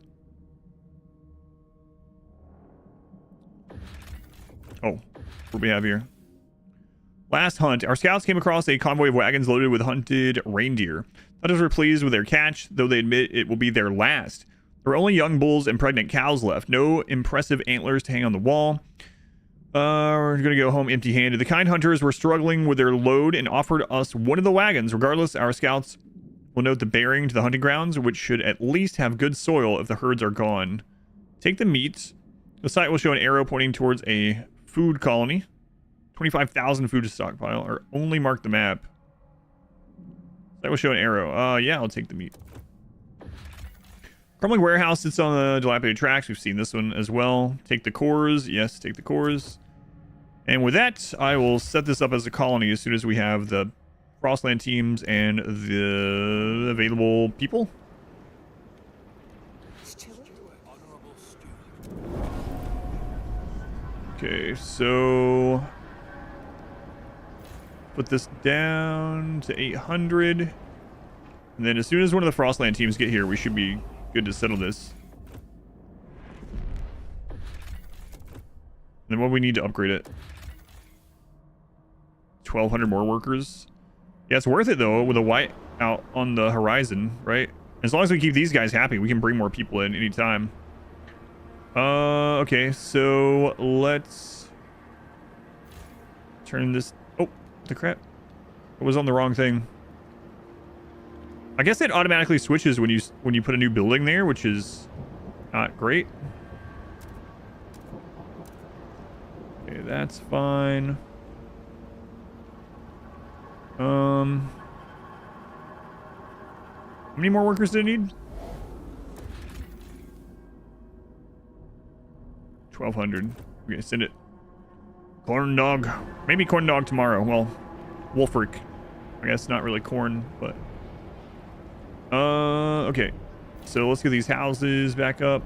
Speaker 1: Oh, what do we have here? Last hunt, our scouts came across a convoy of wagons loaded with hunted reindeer. Hunters were pleased with their catch, though they admit it will be their last. There are only young bulls and pregnant cows left. No impressive antlers to hang on the wall. We're going to go home empty-handed. The kind hunters were struggling with their load and offered us one of the wagons. Regardless, our scouts will note the bearing to the hunting grounds, which should at least have good soil if the herds are gone. Take the meat. The site will show an arrow pointing towards a food colony. 25,000 food to stockpile, or only mark the map. That will show an arrow. Yeah, I'll take the meat. Crumbling warehouse sits on the dilapidated tracks. We've seen this one as well. Take the cores. Yes, take the cores. And with that, I will set this up as a colony as soon as we have the Frostland teams and the available people. Okay, so put this down to 800. And then as soon as one of the Frostland teams get here, we should be good to settle this. And then what we need to upgrade it? 1,200 more workers. Yeah, it's worth it though with a white out on the horizon, right? As long as we keep these guys happy, we can bring more people in anytime. Okay, so let's turn this. Oh, the crap! I was on the wrong thing. I guess it automatically switches when you put a new building there, which is not great. Okay, that's fine. How many more workers do I need? 1,200. We're gonna send it. Corn dog. Maybe corn dog tomorrow. Well, Wolfric. I guess not really corn, but okay. So let's get these houses back up.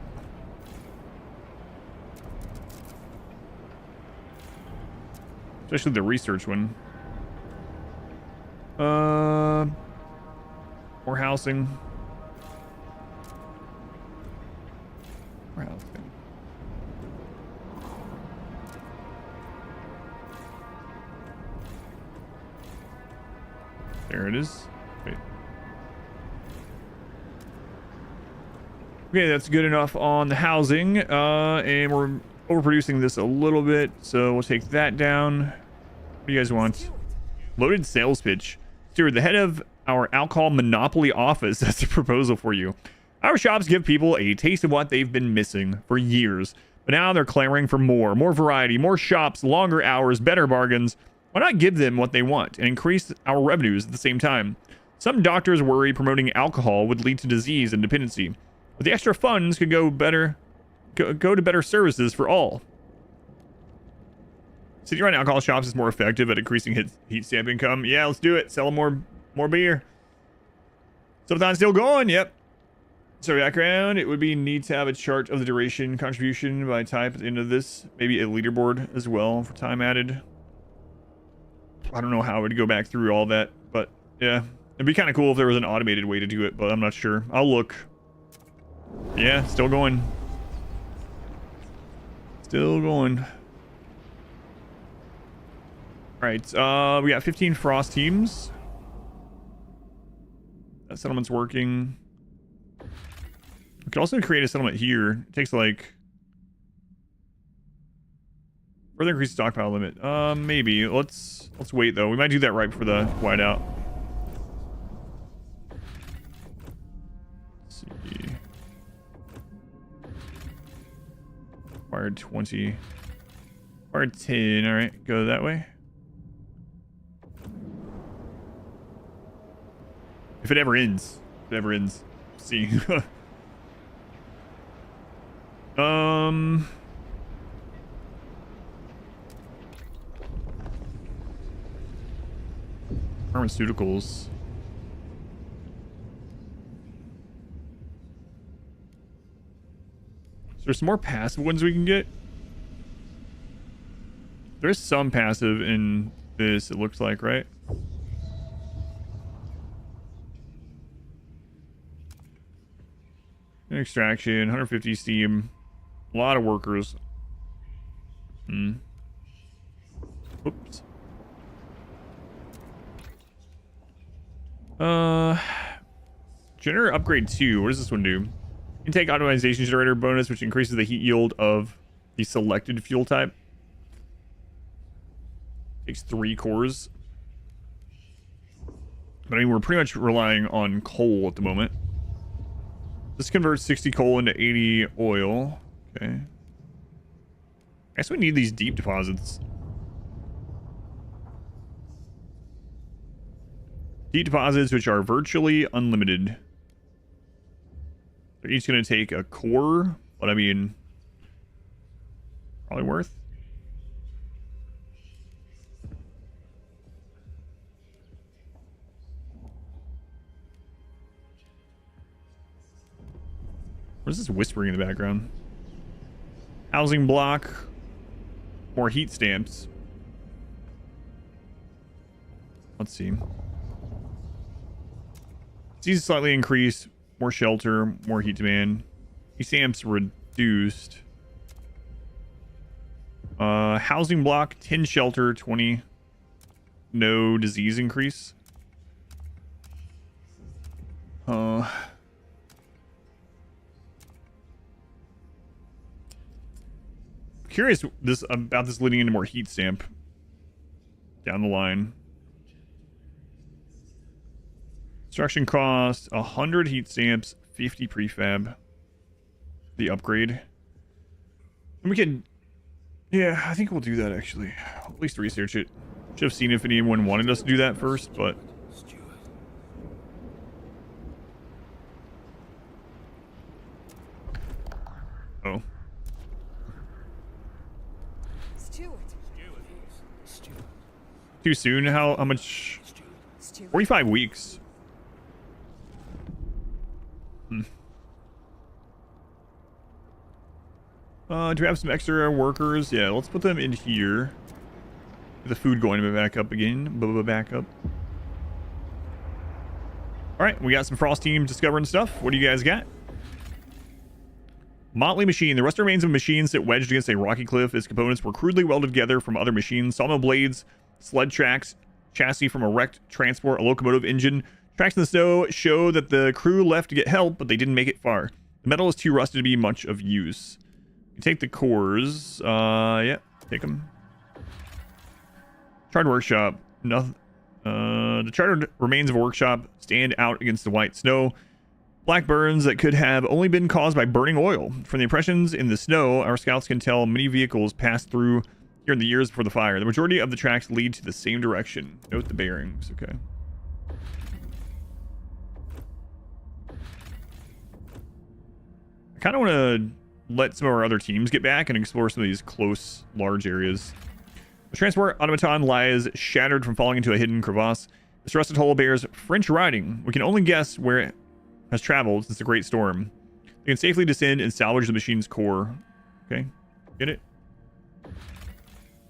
Speaker 1: Especially the research one. More housing. More housing. There it is. Wait. Okay, that's good enough on the housing. And we're overproducing this a little bit, so we'll take that down. What do you guys want? Loaded sales pitch. Steward, the head of our alcohol monopoly office has a proposal for you. Our shops give people a taste of what they've been missing for years, but now they're clamoring for more variety, more shops, longer hours, better bargains. Why not give them what they want and increase our revenues at the same time? Some doctors worry promoting alcohol would lead to disease and dependency, but the extra funds could go to better services for all. City-run alcohol shops is more effective at increasing heat stamp income. Yeah, let's do it. Sell them more beer. Sometimes still going. Yep. So background, it would be neat to have a chart of the duration contribution by type at the end of this. Maybe a leaderboard as well for time added. I don't know how I would go back through all that, but yeah. It'd be kind of cool if there was an automated way to do it, but I'm not sure. I'll look. Yeah, still going. Still going. Alright, we got 15 frost teams. That settlement's working. We could also create a settlement here. It takes like... further increase stockpile limit. Maybe. Let's wait though. We might do that right before the whiteout. Let's see. Required 20. Required 10. Alright, go that way. If it ever ends. If it ever ends. See. Pharmaceuticals. There's some more passive ones we can get. There's some passive in this, it looks like, right? Extraction, 150 steam, a lot of workers. Oops. Generator upgrade 2. What does this one do? Intake optimization generator bonus, which increases the heat yield of the selected fuel type. Takes 3 cores. But I mean, we're pretty much relying on coal at the moment. This converts 60 coal into 80 oil. Okay. I guess we need these deep deposits. Deep deposits, which are virtually unlimited. They're each going to take a core, but I mean, probably worth. What is this whispering in the background? Housing block. More heat stamps. Let's see. These slightly increase. More shelter. More heat demand. Heat stamps reduced. Housing block. 10 shelter. 20. No disease increase. Curious about this leading into more heat stamp down the line. Construction cost 100 heat stamps, 50 prefab. The upgrade. And we can, yeah, I think we'll do that actually. At least research it. Should have seen if anyone wanted us to do that first, but oh. Too soon? How much? 45 weeks. Do we have some extra workers? Yeah, let's put them in here. Get the food going back up again. Back up. Alright, we got some Frost team discovering stuff. What do you guys got? Motley machine. The rusted remains of machines sit wedged against a rocky cliff. Its components were crudely welded together from other machines. Sawmill blades, sled tracks, chassis from a wrecked transport, a locomotive engine. Tracks in the snow show that the crew left to get help, but they didn't make it far. The metal is too rusted to be much of use. You take the cores. Yeah, take them. Charred workshop. Nothing. The charred remains of a workshop stand out against the white snow. Black burns that could have only been caused by burning oil. From the impressions in the snow, our scouts can tell many vehicles passed through here in the years before the fire. The majority of the tracks lead to the same direction. Note the bearings. Okay. I kind of want to let some of our other teams get back and explore some of these close, large areas. The transport automaton lies shattered from falling into a hidden crevasse. This rusted hole bears French writing. We can only guess where it has traveled since the Great Storm. They can safely descend and salvage the machine's core. Okay, get it?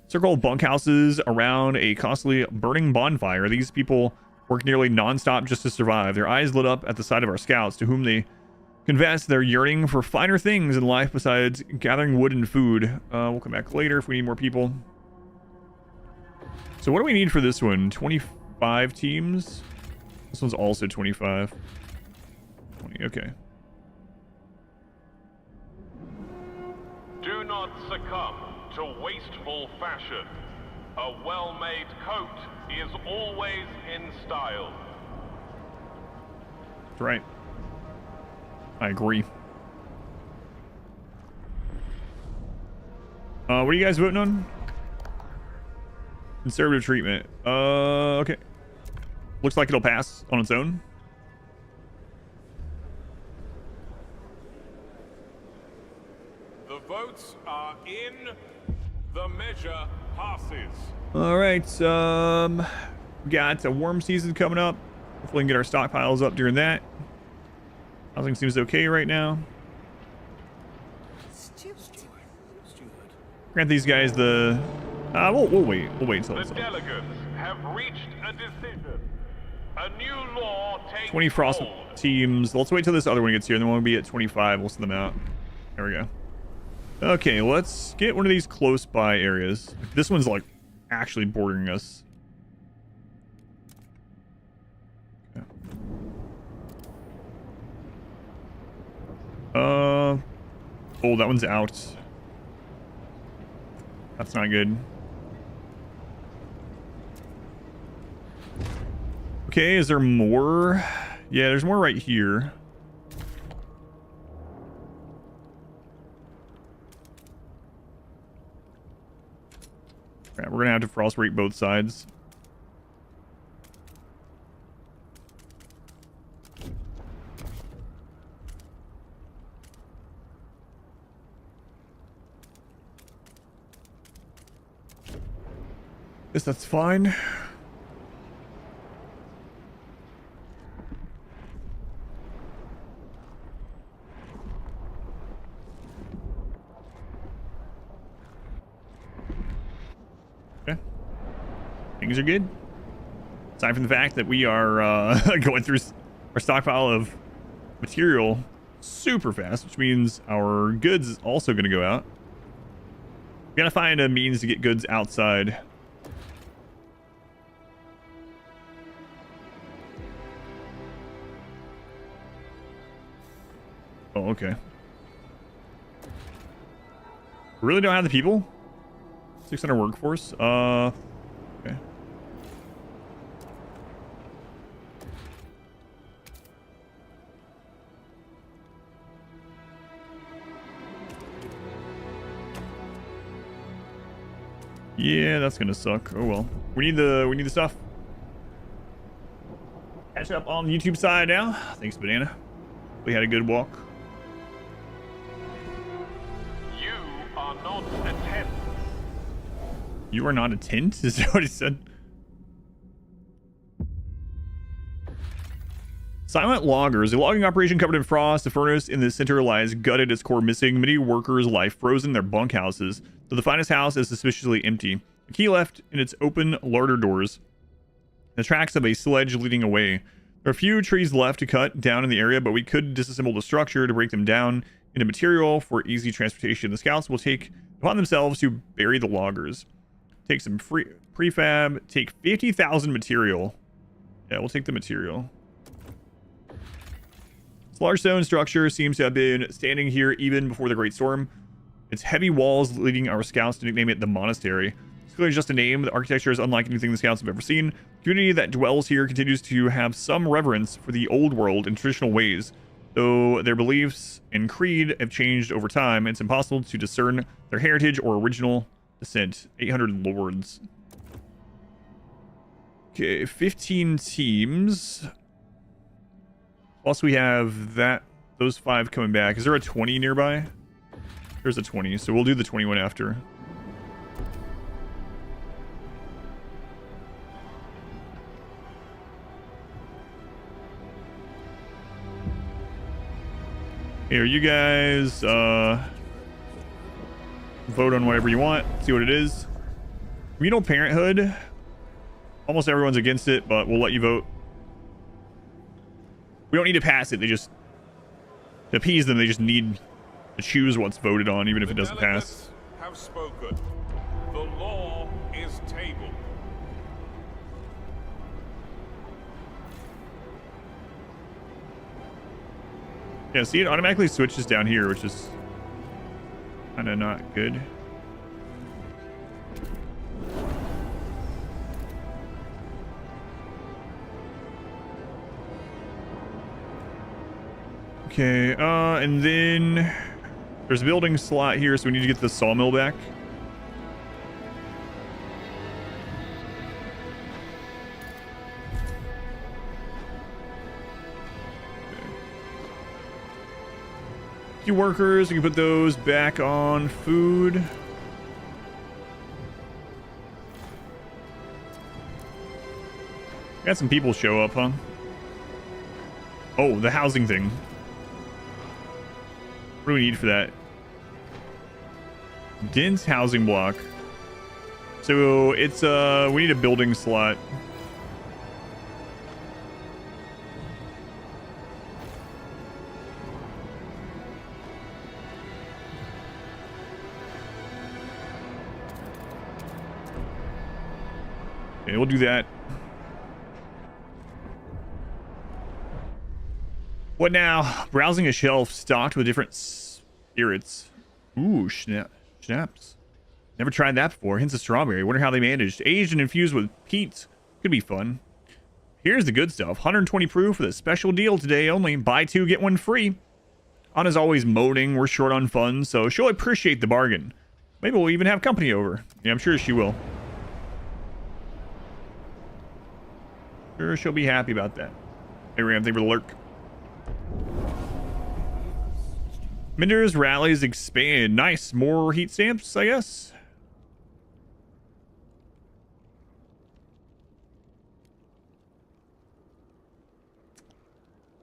Speaker 1: Circle of bunkhouses around a costly burning bonfire. These people work nearly non-stop just to survive. Their eyes lit up at the sight of our scouts, to whom they confess their yearning for finer things in life besides gathering wood and food. We'll come back later if we need more people. So what do we need for this one? 25 teams? This one's also 25. 20, okay.
Speaker 2: Do not succumb to wasteful fashion. A well-made coat is always in style.
Speaker 1: That's right. I agree. What are you guys voting on? Conservative treatment. Okay. Looks like it'll pass on its own.
Speaker 2: The votes are in. The measure passes.
Speaker 1: All right. We got a warm season coming up. Hopefully we can get our stockpiles up during that. Housing seems okay right now. Grant these guys the... we'll wait. We'll wait until
Speaker 2: The
Speaker 1: it's up.
Speaker 2: delegates have reached a decision. A new law takes
Speaker 1: 20 Frost
Speaker 2: hold.
Speaker 1: teams. Let's wait till this other one gets here, and then when we be at 25, we'll send them out. There we go. Okay, let's get one of these close by areas. This one's like actually bordering us. Okay. Oh, that one's out. That's not good. Okay, is there more? Yeah, there's more right here. All right, we're gonna have to frost rate both sides. Guess that's fine. Okay. Things are good. Aside from the fact that we are going through our stockpile of material super fast, which means our goods is also going to go out. We gotta find a means to get goods outside. Oh, okay. We really don't have the people? 600 workforce? Okay. Yeah, that's gonna suck. Oh well. We need the stuff. Catch up on the YouTube side now. Thanks, Banana. We had a good walk.
Speaker 2: You are not a tent.
Speaker 1: You are not a tent? Is that what he said? Silent loggers. A logging operation covered in frost. The furnace in the center lies gutted, its core missing. Many workers' life frozen in their bunkhouses. So the finest house is suspiciously empty. A key left in its open larder doors. The tracks of a sledge leading away. There are a few trees left to cut down in the area, but we could disassemble the structure to break them down into material for easy transportation. The scouts will take upon themselves to bury the loggers. Take some prefab. Take 50,000 material. Yeah, we'll take the material. This large stone structure seems to have been standing here even before the Great Storm. Its heavy walls leading our scouts to nickname it the Monastery. It's clearly just a name. The architecture is unlike anything the scouts have ever seen. The community that dwells here continues to have some reverence for the old world and traditional ways. Though their beliefs and creed have changed over time, it's impossible to discern their heritage or original descent. 800 lords. Okay, 15 teams. Plus we have those 5 coming back. Is there a 20 nearby? There's a 20, so we'll do the 21 after. Here, you guys vote on whatever you want. See what it is. Communal parenthood. Almost everyone's against it, but we'll let you vote. We don't need to pass it. They just, to appease them, they just need to choose what's voted on, even if it doesn't pass.
Speaker 2: Have spoken. The law is tabled.
Speaker 1: Yeah, see, it automatically switches down here, which is kind of not good. Okay, and then there's a building slot here, so we need to get the sawmill back. Few workers, we can put those back on food. Got some people show up, huh? Oh, the housing thing. What do we need for that? Dense housing block. So it's we need a building slot. Okay, we'll do that. What now? Browsing a shelf stocked with different Spirits. Ooh, schnapps. Never tried that before. Hints of strawberry. Wonder how they managed. Aged and infused with peat. Could be fun. Here's the good stuff. 120 proof with a special deal today only. Buy 2, get 1 free. Anna's always moaning we're short on funds, so she'll appreciate the bargain. Maybe we'll even have company over. Yeah, I'm sure she will. Sure, she'll be happy about that. Hey, Ram, thank you for the lurk. Minder's rallies expand. Nice. More heat stamps, I guess.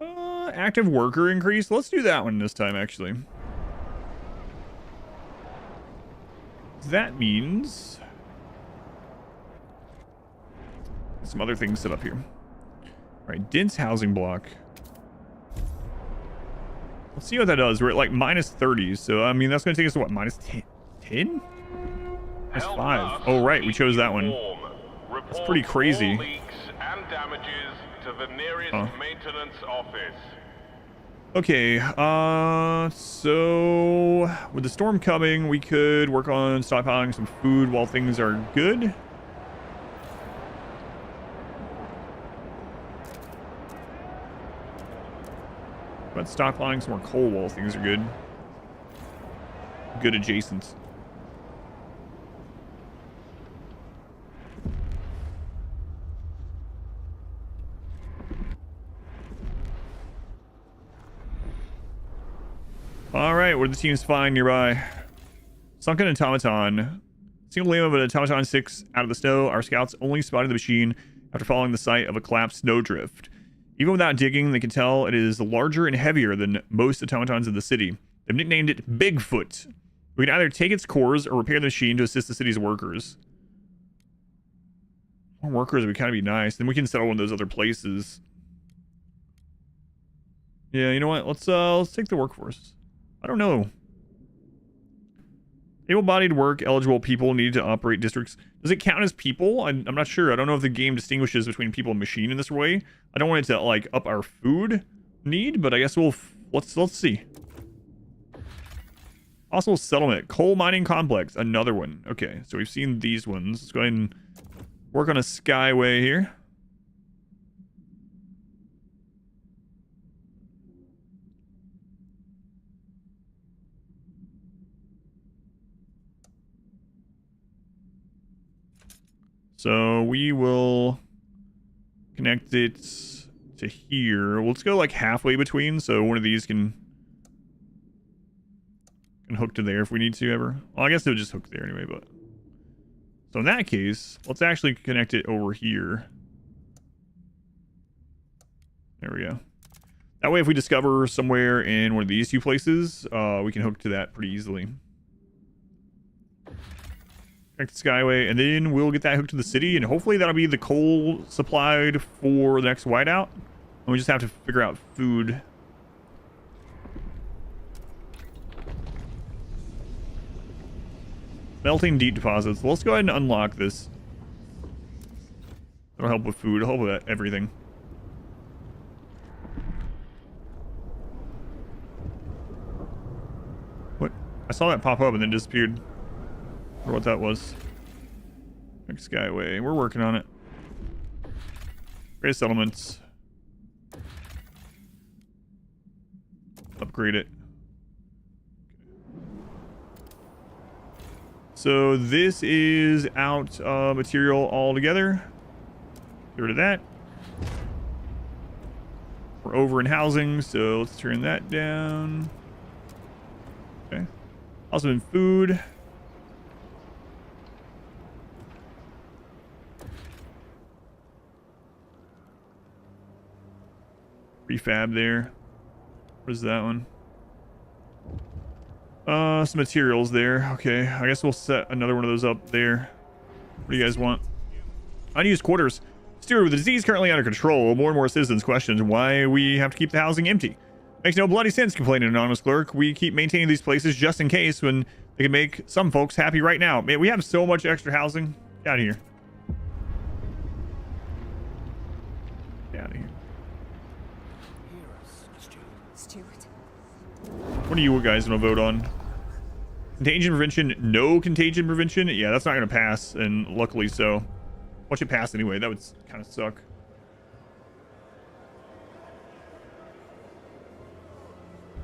Speaker 1: Active worker increase. Let's do that one this time, actually. That means some other things set up here. All right, dense housing block. Let's see what that does. We're at like minus 30, so I mean that's going to take us to what, minus 10? Minus 5. Oh right, we chose that one. That's pretty crazy.
Speaker 2: Leaks and damages to the nearest maintenance office.
Speaker 1: Okay, so with the storm coming, we could work on stockpiling some food while things are good. But stockpiling some more coal while things are good. Good adjacent. All right, what do the teams find nearby? Sunken automaton. Single limb of an automaton 6 out of the snow. Our scouts only spotted the machine after following the site of a collapsed snowdrift. Even without digging, they can tell it is larger and heavier than most automatons in the city. They've nicknamed it Bigfoot. We can either take its cores or repair the machine to assist the city's workers. More workers would kind of be nice. Then we can settle in those other places. Yeah, you know what? Let's take the workforce. I don't know. Able-bodied work eligible people need to operate districts. Does it count as people? I'm not sure. I don't know if the game distinguishes between people and machine in this way. I don't want it to like up our food need, but I guess we'll let's see. Possible settlement, coal mining complex, another one. Okay, so we've seen these ones. Let's go ahead and work on a skyway here. So we will connect it to here. Let's go like halfway between, so one of these can hook to there if we need to ever. Well, I guess they'll just hook there anyway, but so in that case, let's actually connect it over here. There we go. That way, if we discover somewhere in one of these two places, we can hook to that pretty easily. Connect the skyway, and then we'll get that hooked to the city, and hopefully that'll be the coal supplied for the next whiteout. And we just have to figure out food. Melting deep deposits. Let's go ahead and unlock this. That'll help with food. It'll help with everything. What? I saw that pop up and then disappeared. Or what that was. Next skyway. We're working on it. Great settlements. Upgrade it. So this is out material altogether. Get rid of that. We're over in housing, so let's turn that down. Okay. Also in food. Prefab there. What is that one? Some materials there. Okay, I guess we'll set another one of those up there. What do you guys want? Unused quarters. Steward, with the disease currently under control, more and more citizens question why we have to keep the housing empty. Makes no bloody sense, complaining an anonymous clerk. We keep maintaining these places just in case when they can make some folks happy right now. Man, we have so much extra housing. Get out of here. Get out of here.
Speaker 4: Steward.
Speaker 1: What do you guys want to vote on? Contagion prevention, no contagion prevention. Yeah, that's not going to pass, and luckily so. Watch it pass anyway. That would kind of suck.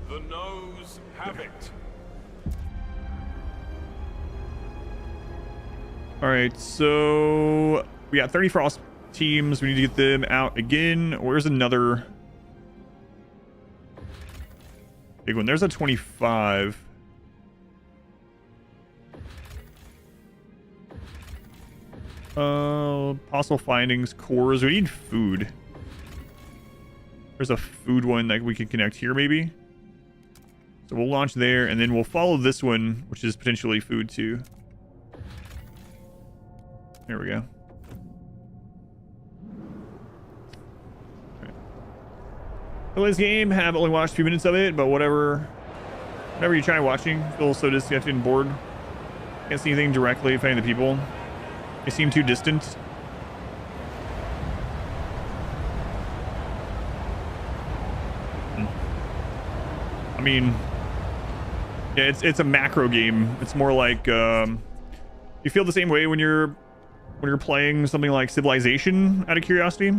Speaker 2: The noes have it.
Speaker 1: All right, so we got 30 frost teams. We need to get them out again. Where's another big one? There's a 25. Possible findings, cores. We need food. There's a food one that we can connect here, maybe. So we'll launch there, and then we'll follow this one, which is potentially food too. There we go. Right. This game, have only watched a few minutes of it, but whatever you try watching, feel so disconnected and bored. Can't see anything directly if any of the people. They seem too distant. I mean, yeah, it's a macro game. It's more like you feel the same way when you're playing something like Civilization, out of curiosity.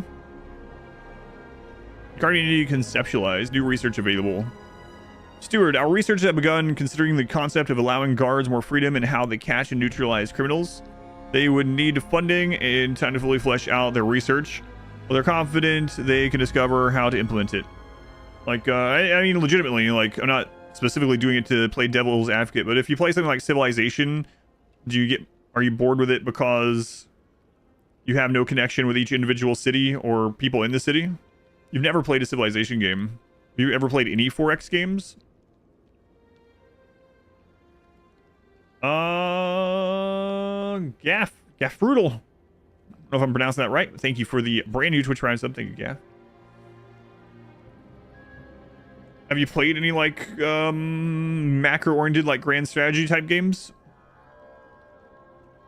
Speaker 1: Regarding need to conceptualize, new research available. Steward, our research has begun considering the concept of allowing guards more freedom in how they catch and neutralize criminals. They would need funding and time to fully flesh out their research. But they're confident they can discover how to implement it. Like, I mean, legitimately, like, I'm not specifically doing it to play devil's advocate, but if you play something like Civilization, are you bored with it because you have no connection with each individual city or people in the city? You've never played a Civilization game. Have you ever played any 4X games? Gaffrutal. I don't know if I'm pronouncing that right. Thank you for the brand new Twitch Prime sub. Thank you, Gaff. Have you played any like macro-oriented like grand strategy type games?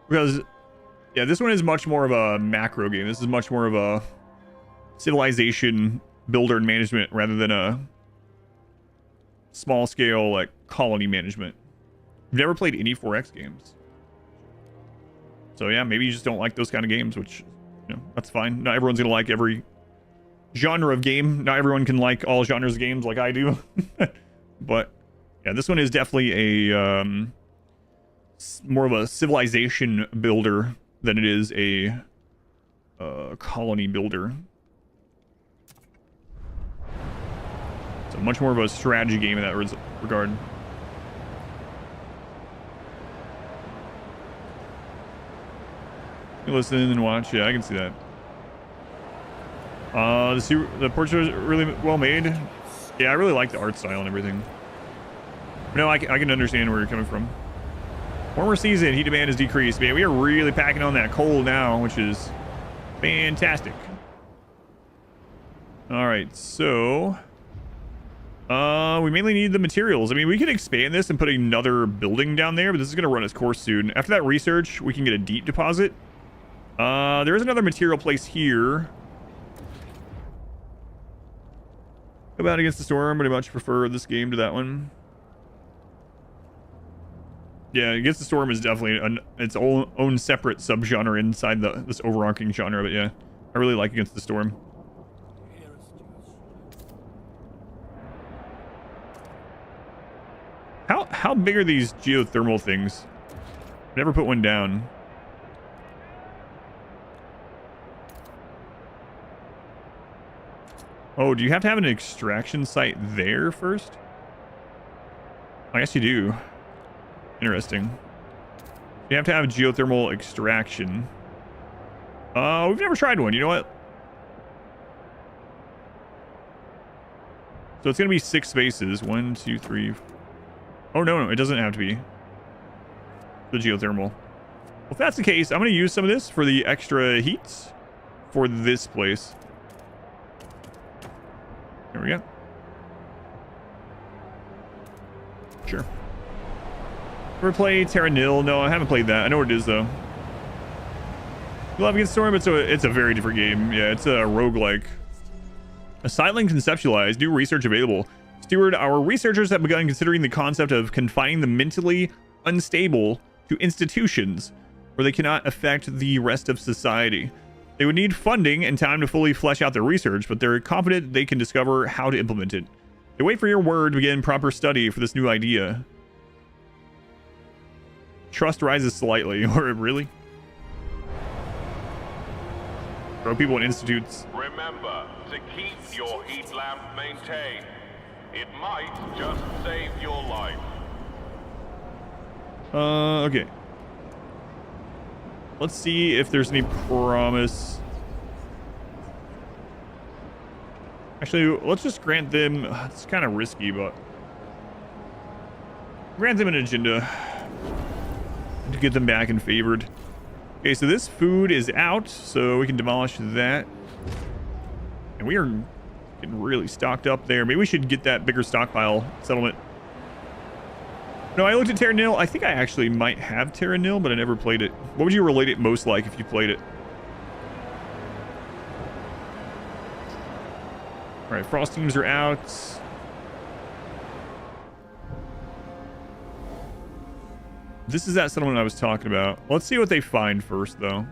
Speaker 1: Because yeah, this one is much more of a macro game. This is much more of a civilization builder and management rather than a small scale like colony management. You've never played any 4X games. So yeah, maybe you just don't like those kind of games, which, you know, that's fine. Not everyone's gonna like every genre of game. Not everyone can like all genres of games like I do. But yeah, this one is definitely a more of a civilization builder than it is a colony builder. So much more of a strategy game in that regard. You listen and watch. Yeah, I can see that. The portrait is really well made. Yeah, I really like the art style and everything. No, I can understand where you're coming from. Warmer season, heat demand has decreased. Man, we are really packing on that cold now, which is fantastic. All right, so we mainly need the materials. I mean, we could expand this and put another building down there, but this is going to run its course soon. After that research, we can get a deep deposit. There is another material place here. About Against the Storm, but I much prefer this game to that one. Yeah, Against the Storm is definitely its own separate subgenre inside this overarching genre, but yeah, I really like Against the Storm. How big are these geothermal things? Never put one down. Oh, do you have to have an extraction site there first? I guess you do. Interesting. You have to have geothermal extraction. We've never tried one. You know what? So it's going to be 6 spaces. 1, 2, 3. Oh, no, it doesn't have to be. The geothermal. Well, if that's the case, I'm going to use some of this for the extra heat for this place. There we go. Sure. Ever played Terra Nil? No, I haven't played that. I know what it is, though. Love Against Storm, it's a very different game. Yeah, it's a roguelike. A Silent conceptualized. New research available. Steward, our researchers have begun considering the concept of confining the mentally unstable to institutions where they cannot affect the rest of society. They would need funding and time to fully flesh out their research, but they're confident they can discover how to implement it. They wait for your word to begin proper study for this new idea. Trust rises slightly. Or really? Throw people in institutes.
Speaker 2: Remember to keep your heat lamp maintained. It might just save your life.
Speaker 1: Okay. Let's see if there's any promise. Actually, let's just grant them. It's kind of risky, but grant them an agenda to get them back and favored. Okay, so this food is out, so we can demolish that. And we are getting really stocked up there. Maybe we should get that bigger stockpile settlement. No, I looked at Terra Nil. I think I actually might have Terra Nil, but I never played it. What would you relate it most like if you played it? All right, frost teams are out. This is that settlement I was talking about. Let's see what they find first, though.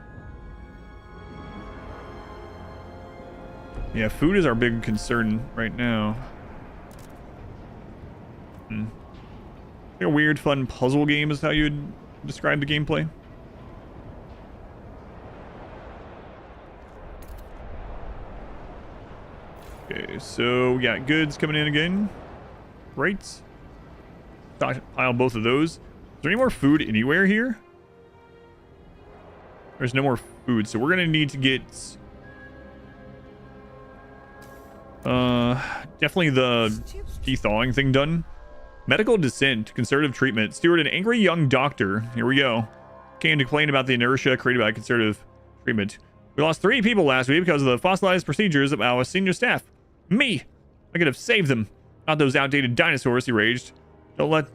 Speaker 1: Yeah, food is our big concern right now. A weird, fun puzzle game is how you'd describe the gameplay. Okay, so we got goods coming in again. Right. Stockpile both of those. Is there any more food anywhere here? There's no more food, so we're gonna need to get definitely the de-thawing thing done. Medical dissent, conservative treatment. Steward, an angry young doctor, here we go, came to complain about the inertia created by conservative treatment. We lost 3 people last week because of the fossilized procedures of our senior staff. Me! I could have saved them. Not those outdated dinosaurs, he raged. Don't let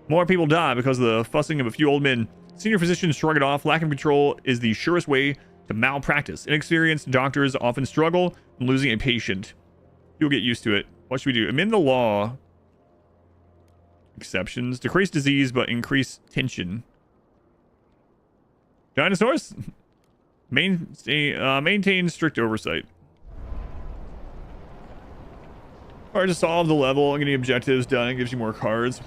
Speaker 1: more people die because of the fussing of a few old men. Senior physicians shrug it off. Lack of control is the surest way to malpractice. Inexperienced doctors often struggle when losing a patient. You'll get used to it. What should we do? Amend the law. Exceptions. Decrease disease, but increase tension. Dinosaurs? Maintain strict oversight. Hard to solve the level and getting objectives done. It gives you more cards.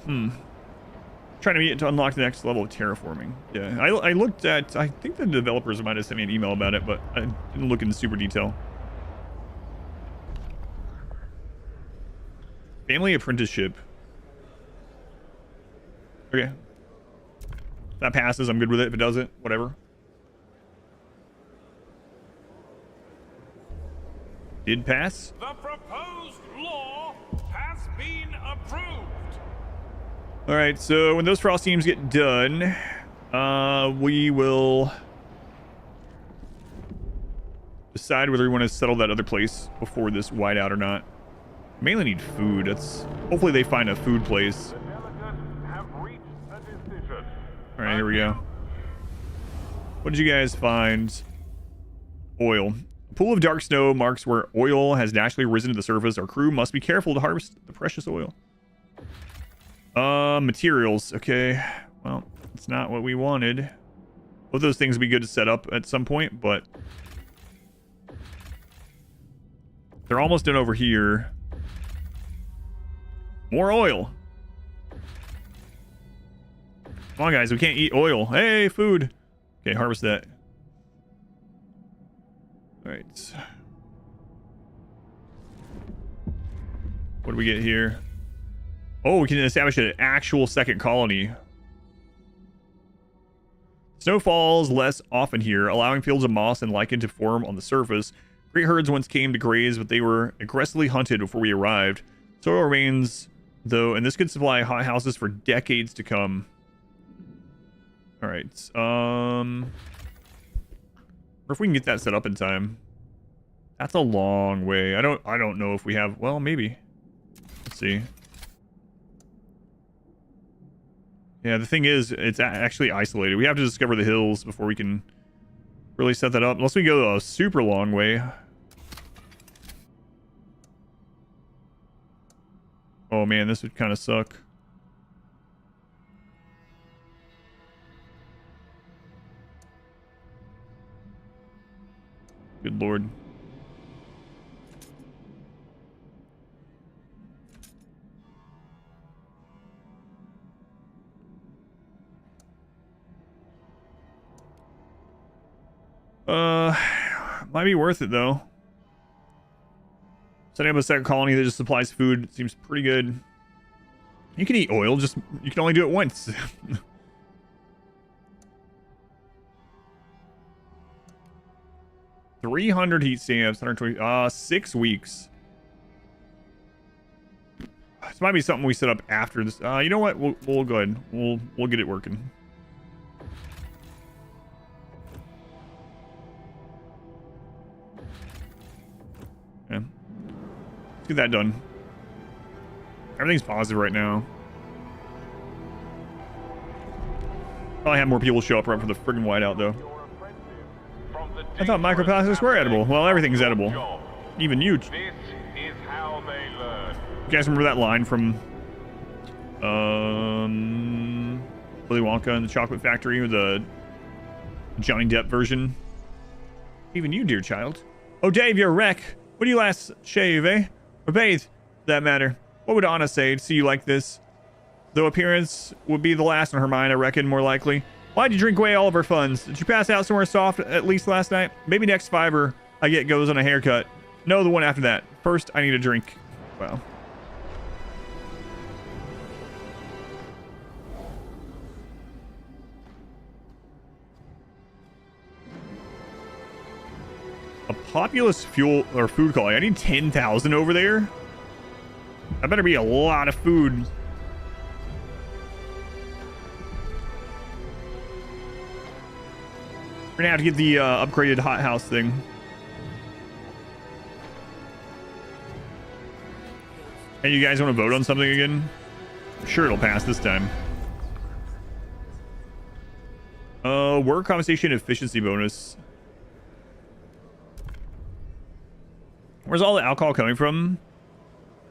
Speaker 1: Trying to get to unlock the next level of terraforming. Yeah, I looked at... I think the developers might have sent me an email about it, but I didn't look into super detail. Family apprenticeship. Okay. If that passes, I'm good with it. If it doesn't, whatever. Did pass.
Speaker 2: The proposed law has been approved.
Speaker 1: All right, so when those frost teams get done, we will decide whether we want to settle that other place before this whiteout or not. Mainly need food. Hopefully they find a food place.
Speaker 2: The delegates have reached a decision.
Speaker 1: All right, here we go. What did you guys find? Oil. A pool of dark snow marks where oil has naturally risen to the surface. Our crew must be careful to harvest the precious oil. Materials. Okay. Well, it's not what we wanted. Both those things would be good to set up at some point, but they're almost done over here. More oil. Come on, guys. We can't eat oil. Hey, food. Okay, harvest that. All right. What do we get here? Oh, we can establish an actual second colony. Snow falls less often here, allowing fields of moss and lichen to form on the surface. Great herds once came to graze, but they were aggressively hunted before we arrived. Soil remains, though, and this could supply hot houses for decades to come. All right. Or if we can get that set up in time. That's a long way. I don't know if we have... Well, maybe. Let's see. Yeah, the thing is, it's actually isolated. We have to discover the hills before we can really set that up. Unless we go a super long way. Oh man, this would kind of suck. Good lord. Might be worth it though. Setting up a second colony that just supplies food seems pretty good. You can eat oil, just you can only do it once. 300 heat stamps, 120, 6 weeks. This might be something we set up after this. You know what? We'll go ahead. We'll get it working. Yeah. Let's get that done. Everything's positive right now. Probably have more people show up right for the friggin' whiteout though. I thought microplastics were edible. Well, everything's edible. Even you.
Speaker 2: This is how they learn.
Speaker 1: You guys remember that line from Willy Wonka and the Chocolate Factory, or the Johnny Depp version? Even you, dear child. Oh, Dave, you're a wreck. When do you last shave, eh? Or bathe, for that matter? What would Anna say to see you like this? Though appearance would be the last on her mind, I reckon, more likely. Why'd you drink away all of her funds? Did you pass out somewhere soft at least last night? Maybe next fiver I get goes on a haircut. No, the one after that. First, I need a drink. Wow. A populous fuel or food colony. I need 10,000 over there. That better be a lot of food. We're gonna have to get the upgraded hothouse thing. Hey, you guys want to vote on something again? I'm sure it'll pass this time. Work compensation efficiency bonus. Where's all the alcohol coming from?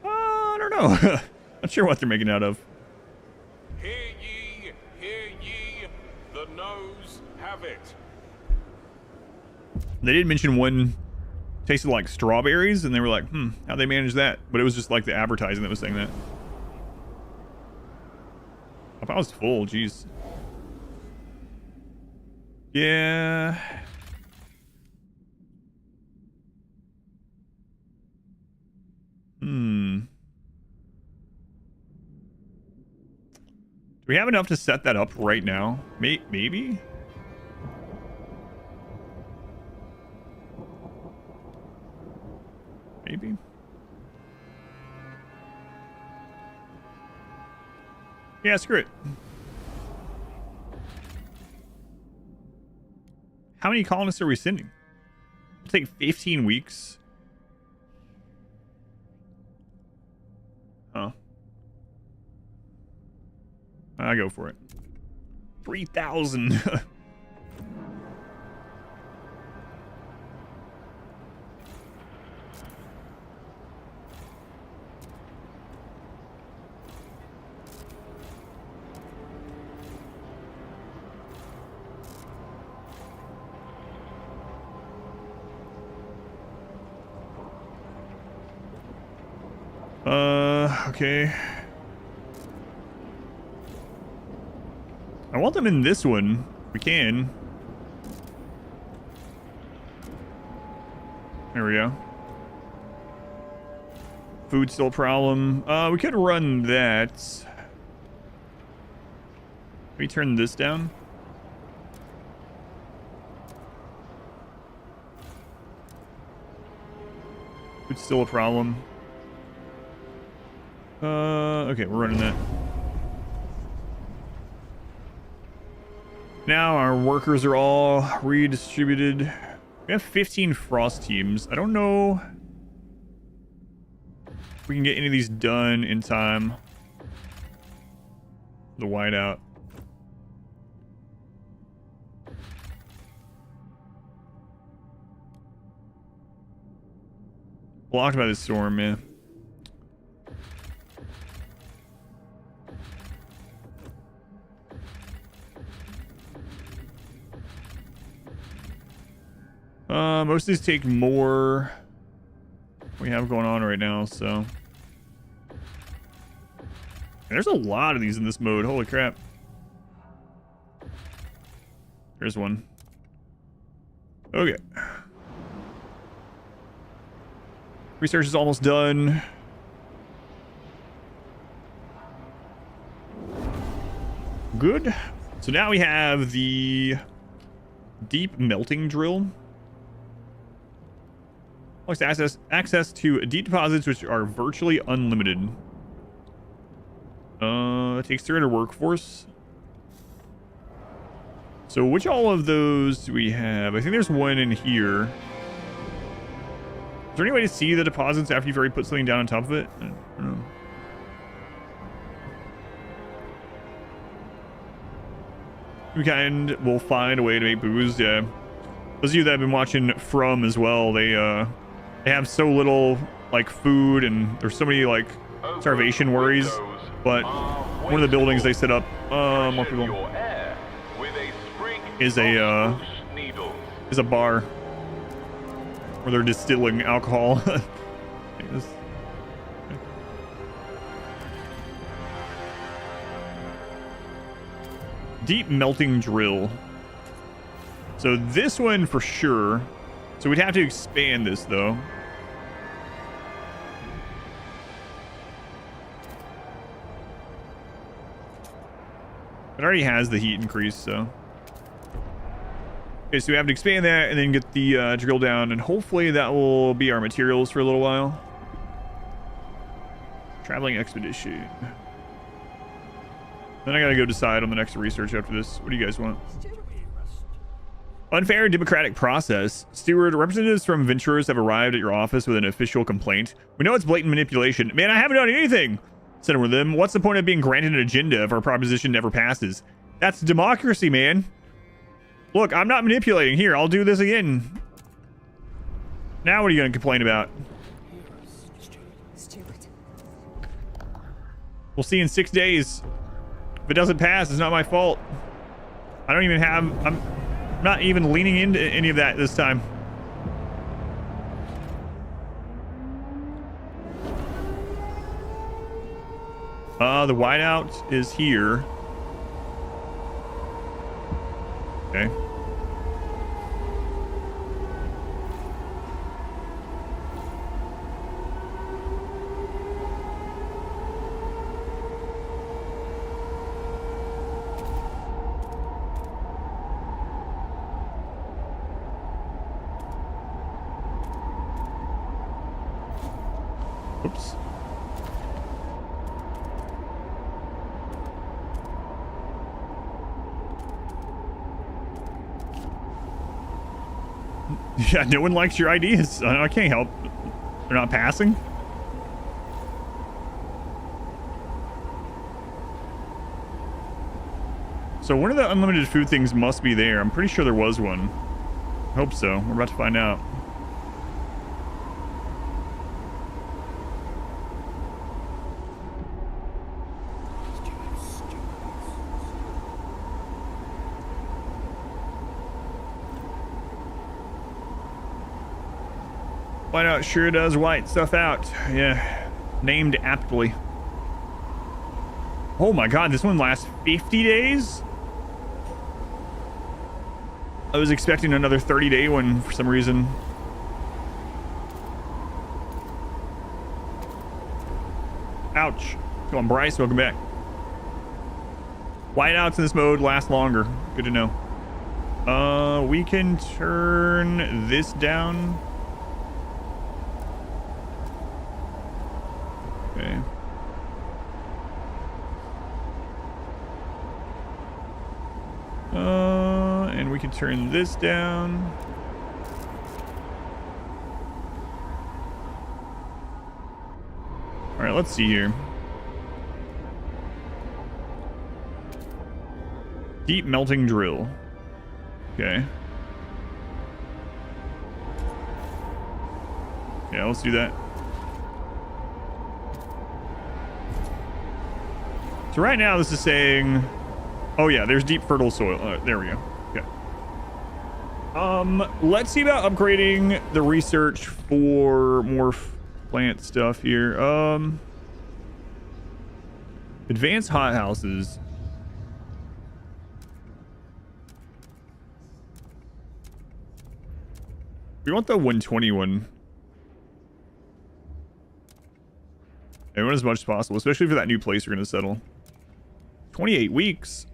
Speaker 1: I don't know. Not sure what they're making out of.
Speaker 2: Hear ye, the nose have it.
Speaker 1: They did mention one tasted like strawberries, and they were like, how'd they manage that? But it was just like the advertising that was saying that. If I was full, jeez. Yeah. Do we have enough to set that up right now? Maybe? Maybe. Yeah, screw it. How many colonists are we sending? It'll take 15 weeks. Huh. I go for it. 3,000. Okay. I want them in this one. We can. There we go. Food still a problem. We could run that. Let me turn this down. Food's still a problem. Okay, we're running that. Now our workers are all redistributed. We have 15 frost teams. I don't know if we can get any of these done in time. The whiteout. Blocked by the storm, man. Most of these take more we have going on right now, so. There's a lot of these in this mode. Holy crap. There's one. Okay. Research is almost done. Good. So now we have the deep melting drill. Access to deep deposits which are virtually unlimited. It takes 300 workforce. So which all of those do we have? I think there's one in here. Is there any way to see the deposits after you've already put something down on top of it? I don't know. We will find a way to make booze. Yeah. Those of you that have been watching From as well, they have so little like food and there's so many like starvation worries. But one of the buildings they set up, more people, is a bar where they're distilling alcohol. Deep melting drill. So this one for sure. So we'd have to expand this though. It already has the heat increase, so. Okay, so we have to expand that and then get the drill down, and hopefully that will be our materials for a little while. Traveling expedition. Then I gotta go decide on the next research after this. What do you guys want? Unfair democratic process. Steward, representatives from Venturers have arrived at your office with an official complaint. We know it's blatant manipulation. Man, I haven't done anything. Said with them, what's the point of being granted an agenda if our proposition never passes? That's democracy, man. Look, I'm not manipulating. Here, I'll do this again. Now what are you going to complain about? We'll see in 6 days. If it doesn't pass, it's not my fault. I don't even have... I'm not even leaning into any of that this time. The whiteout is here. Okay. Oops. Yeah, no one likes your ideas. I can't help. They're not passing. So one of the unlimited food things must be there. I'm pretty sure there was one. Hope so. We're about to find out. Why not? Sure does white stuff out. Yeah. Named aptly. Oh my god, this one lasts 50 days? I was expecting another 30-day one for some reason. Ouch. Come on, Bryce, welcome back. Whiteouts in this mode last longer. Good to know. We can turn this down. Okay. And we can turn this down. All right, let's see here. Deep melting drill. Okay. Yeah, let's do that. So right now this is saying, oh yeah, there's deep fertile soil. There we go. Okay. Let's see about upgrading the research for more plant stuff here. Advanced hothouses. We want the 121. I want as much as possible, especially for that new place we're going to settle. 28 weeks.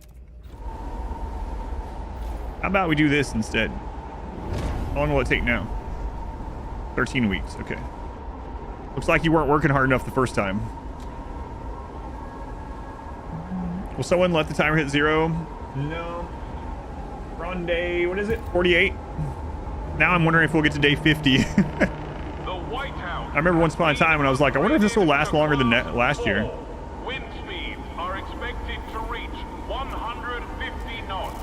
Speaker 1: How about we do this instead? How long will it take now? 13 weeks. Okay. Looks like you weren't working hard enough the first time. Will someone let the timer hit 0? No. We're on day, what is it? 48? Now I'm wondering if we'll get to day 50. I remember once upon a time when I was like, I wonder if this will last longer than last year.
Speaker 2: Wind speeds are expected to reach 150 knots.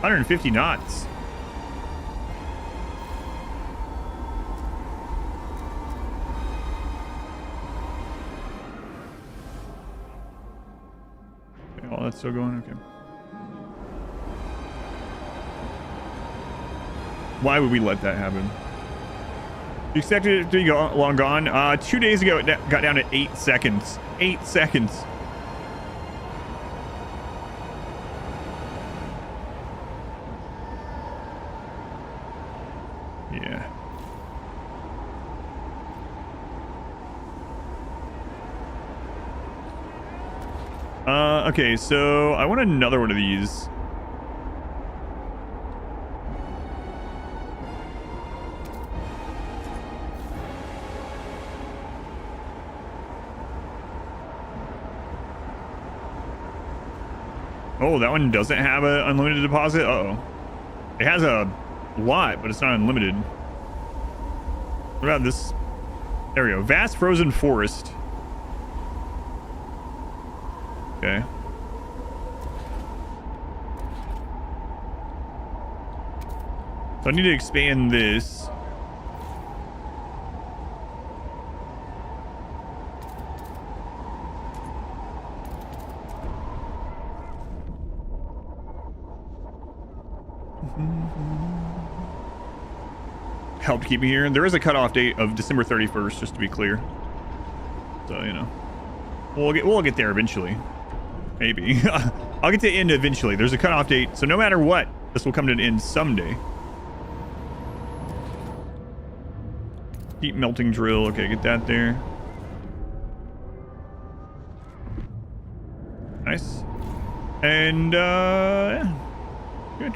Speaker 1: 150 knots. Okay, well, that's still going. Okay. Why would we let that happen? You expected it to be long gone? 2 days ago, it got down to 8 seconds. 8 seconds. Yeah. Okay, so I want another one of these. Oh, that one doesn't have an unlimited deposit? Uh-oh. It has a lot, but it's not unlimited. What about this? There we go. Vast frozen forest. Okay. So I need to expand this. Helped keep me here. There is a cutoff date of December 31st, just to be clear. So, you know, we'll get there eventually. Maybe. I'll get to the end eventually. There's a cutoff date, so no matter what, this will come to an end someday. Heat melting drill. Okay, get that there. Nice. And yeah. Good.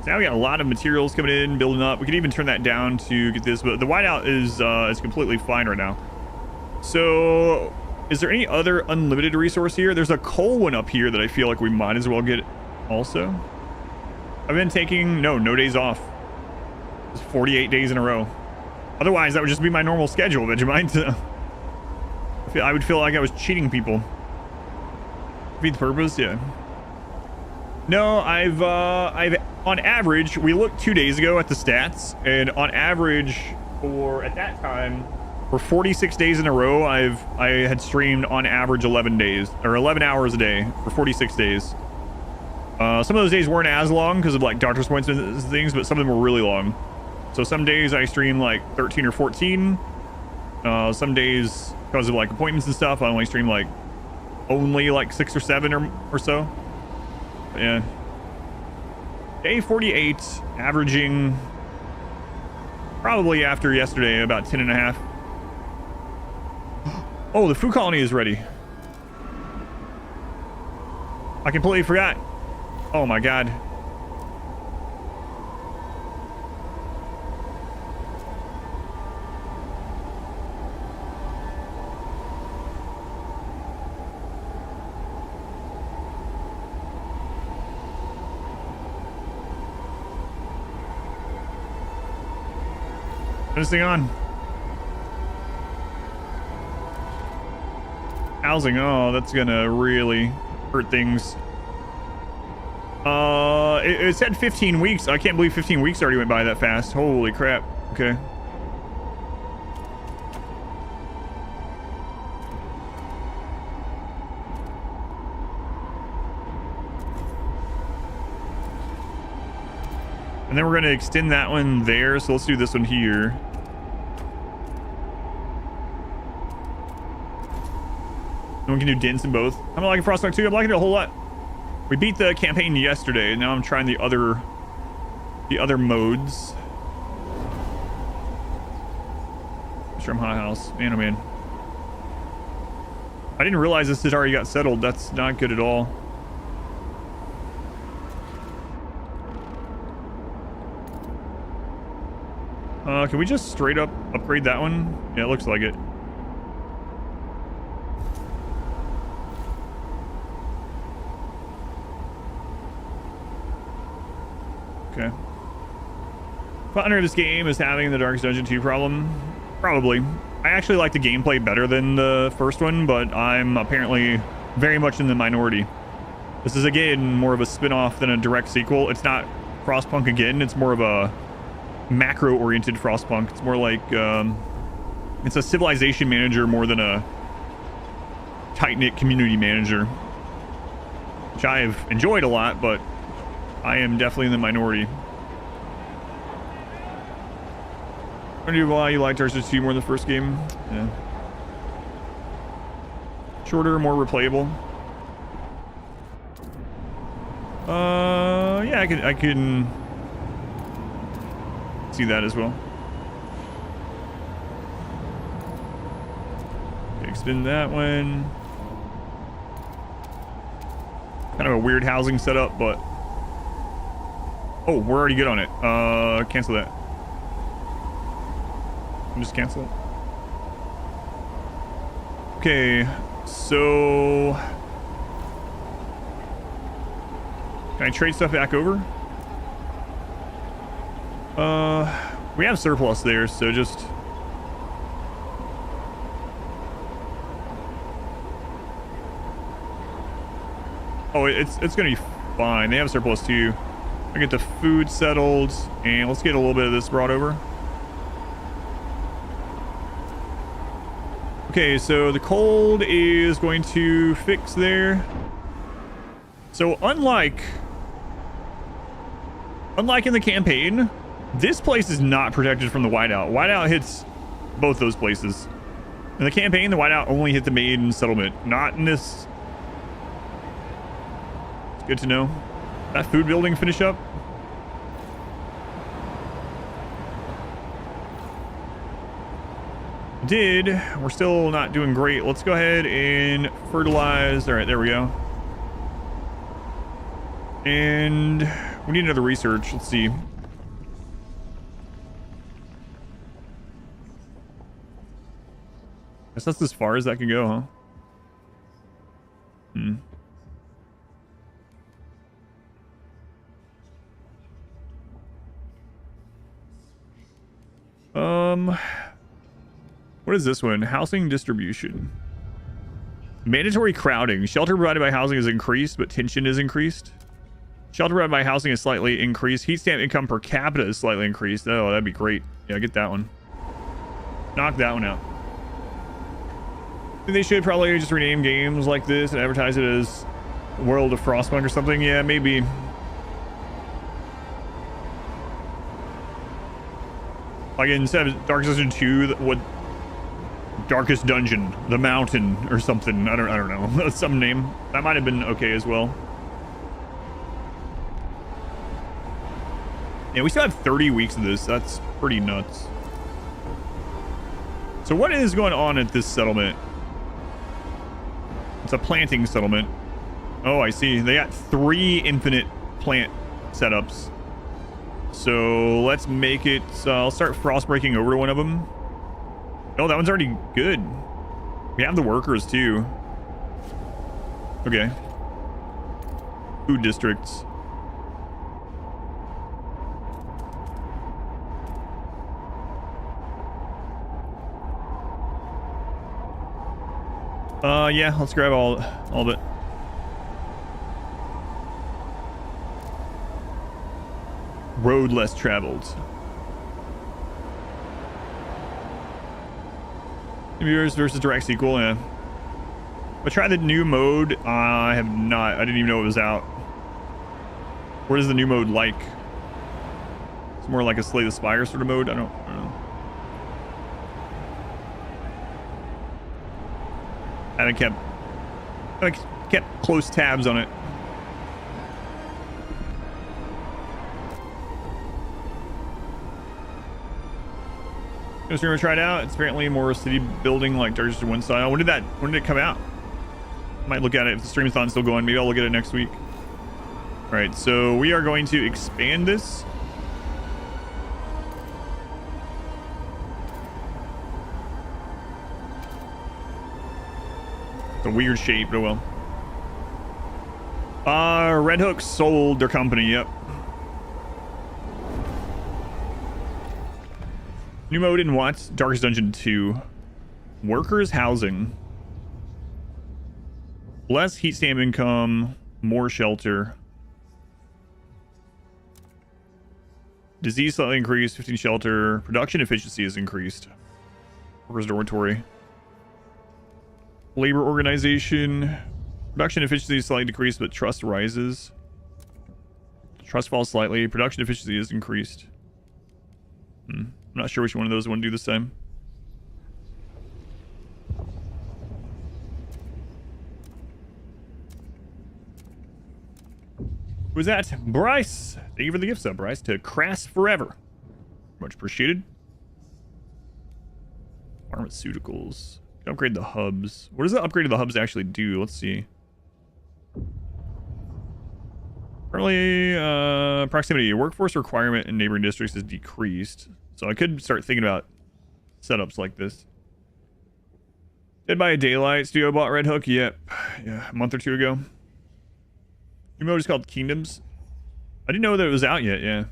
Speaker 1: So now we got a lot of materials coming in, building up. We could even turn that down to get this, but the whiteout is completely fine right now. So, is there any other unlimited resource here? There's a coal one up here that I feel like we might as well get also. I've been taking, no days off. It's 48 days in a row. Otherwise, that would just be my normal schedule, Vegemite. I would feel like I was cheating people. Defeat the purpose, yeah. No, I've on average, we looked 2 days ago at the stats, and on average at that time, for 46 days in a row, I had streamed on average 11 days, or 11 hours a day for 46 days. Some of those days weren't as long because of like doctor's appointments and things, but some of them were really long. So some days I stream like 13 or 14. Some days, because of like appointments and stuff, I only stream like only like 6 or 7 or so. But yeah. Day 48, averaging probably after yesterday about 10 and a half. Oh, the food colony is ready. I completely forgot. Oh my god. Turn this thing on. Housing. Oh, that's gonna really hurt things. It said 15 weeks. I can't believe 15 weeks already went by that fast. Holy crap. Okay. And then we're going to extend that one there. So let's do this one here. And we can do dents in both. I'm liking Frostpunk 2. I'm liking it a whole lot. We beat the campaign yesterday. Now I'm trying the other modes. Mushroom Hot House. Man, oh man. I didn't realize this had already got settled. That's not good at all. Can we just straight up upgrade that one? Yeah, it looks like it. Okay. Partner of this game is having the Darkest Dungeon 2 problem. Probably. I actually like the gameplay better than the first one, but I'm apparently very much in the minority. This is, again, more of a spin-off than a direct sequel. It's not Frostpunk again. It's more of a macro-oriented Frostpunk. It's more like, it's a civilization manager more than a tight-knit community manager, which I've enjoyed a lot, but I am definitely in the minority. I wonder why you liked Darkest 2 more than the first game. Yeah. Shorter, more replayable. Yeah, I can see that as well. Okay, extend that one. Kind of a weird housing setup, but oh, we're already good on it. Cancel that. Just cancel it. Okay, so can I trade stuff back over? We have surplus there, so just oh, it's gonna be fine. They have surplus too. I get the food settled, and let's get a little bit of this brought over. Okay, so the cold is going to fix there. So unlike in the campaign, this place is not protected from the whiteout. Whiteout hits both those places. In the campaign, the whiteout only hit the main settlement, not in this. It's good to know. That food building finish up. We're still not doing great. Let's go ahead and fertilize. All right, there we go. And we need another research. Let's see. Guess that's as far as that can go, huh? What is this one? Housing distribution. Mandatory crowding. Shelter provided by housing is increased, but tension is increased. Shelter provided by housing is slightly increased. Heat stamp income per capita is slightly increased. Oh, that'd be great. Yeah, get that one. Knock that one out. They should probably just rename games like this and advertise it as World of Frostpunk or something. Yeah, maybe. Like instead of Darkest Dungeon 2, what? Darkest Dungeon, the Mountain, or something. I don't know. Some name that might have been okay as well. Yeah, we still have 30 weeks of this. That's pretty nuts. So what is going on at this settlement? It's a planting settlement. Oh, I see. They got 3 infinite plant setups. So let's make it. I'll start frost breaking over to one of them. Oh, that one's already good. We have the workers too. Okay. Food districts. Yeah, let's grab all of it. Road less traveled. Viewers versus direct sequel, yeah. But try the new mode. I have not. I didn't even know it was out. What is the new mode like? It's more like a Slay the Spire sort of mode. I don't know. I kept close tabs on it. Just gonna try it out. It's apparently more city building like Darkest to One style. When did it come out? Might look at it if the streamathon's still going. Maybe I'll look at it next week. All right, so we are going to expand this. It's a weird shape, but oh well. Red Hook sold their company. Yep. New mode in what? Darkest Dungeon 2. Workers housing. Less heat stamp income. More shelter. Disease slightly increased. 15 shelter. Production efficiency is increased. Workers dormitory. Labor organization. Production efficiency is slightly decreased, but trust rises. Trust falls slightly. Production efficiency is increased. I'm not sure which one of those I want to do this time. Who's that? Bryce. Thank you for the gift sub, Bryce. To Crass Forever. Much appreciated. Pharmaceuticals. Upgrade the hubs. What does the upgrade of the hubs actually do? Let's see. Currently, proximity. Workforce requirement in neighboring districts is decreased. So I could start thinking about setups like this. Dead by Daylight. Studio bought Red Hook. Yep. Yeah, a month or two ago. New mode is called Kingdoms. I didn't know that it was out yet. Yeah.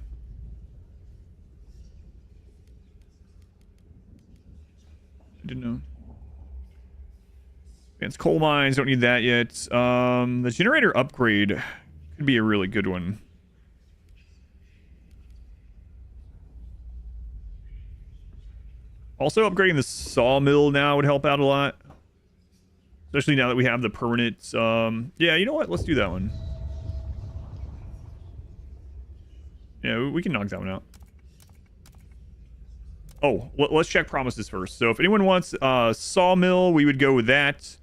Speaker 1: I didn't know. Advanced coal mines. Don't need that yet. The generator upgrade could be a really good one. Also, upgrading the sawmill now would help out a lot. Especially now that we have the permanent... yeah, you know what? Let's do that one. Yeah, we can knock that one out. Oh, let's check promises first. So if anyone wants sawmill, we would go with that.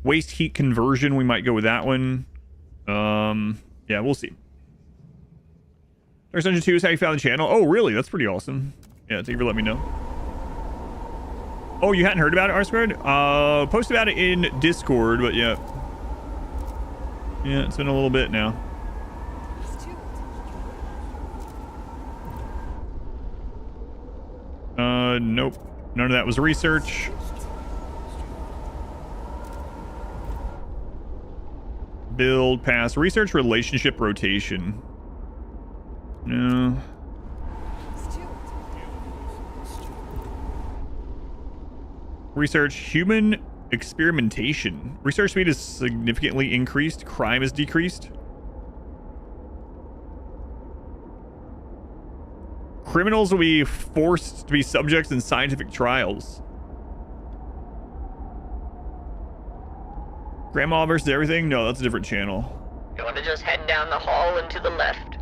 Speaker 1: Waste heat conversion, we might go with that one. Yeah, we'll see. Dark Dungeon 2 is how you found the channel. Oh, really? That's pretty awesome. Yeah, thank you for letting me know. Oh, you hadn't heard about it, R-Squared? Posted about it in Discord, but yeah. Yeah, it's been a little bit now. Nope. None of that was research. Build, pass. Research, relationship, rotation. No. Research, human experimentation. Research speed is significantly increased. Crime is decreased. Criminals will be forced to be subjects in scientific trials. Grandma versus everything? No, that's a different channel.
Speaker 4: You want to just head down the hall and to the left?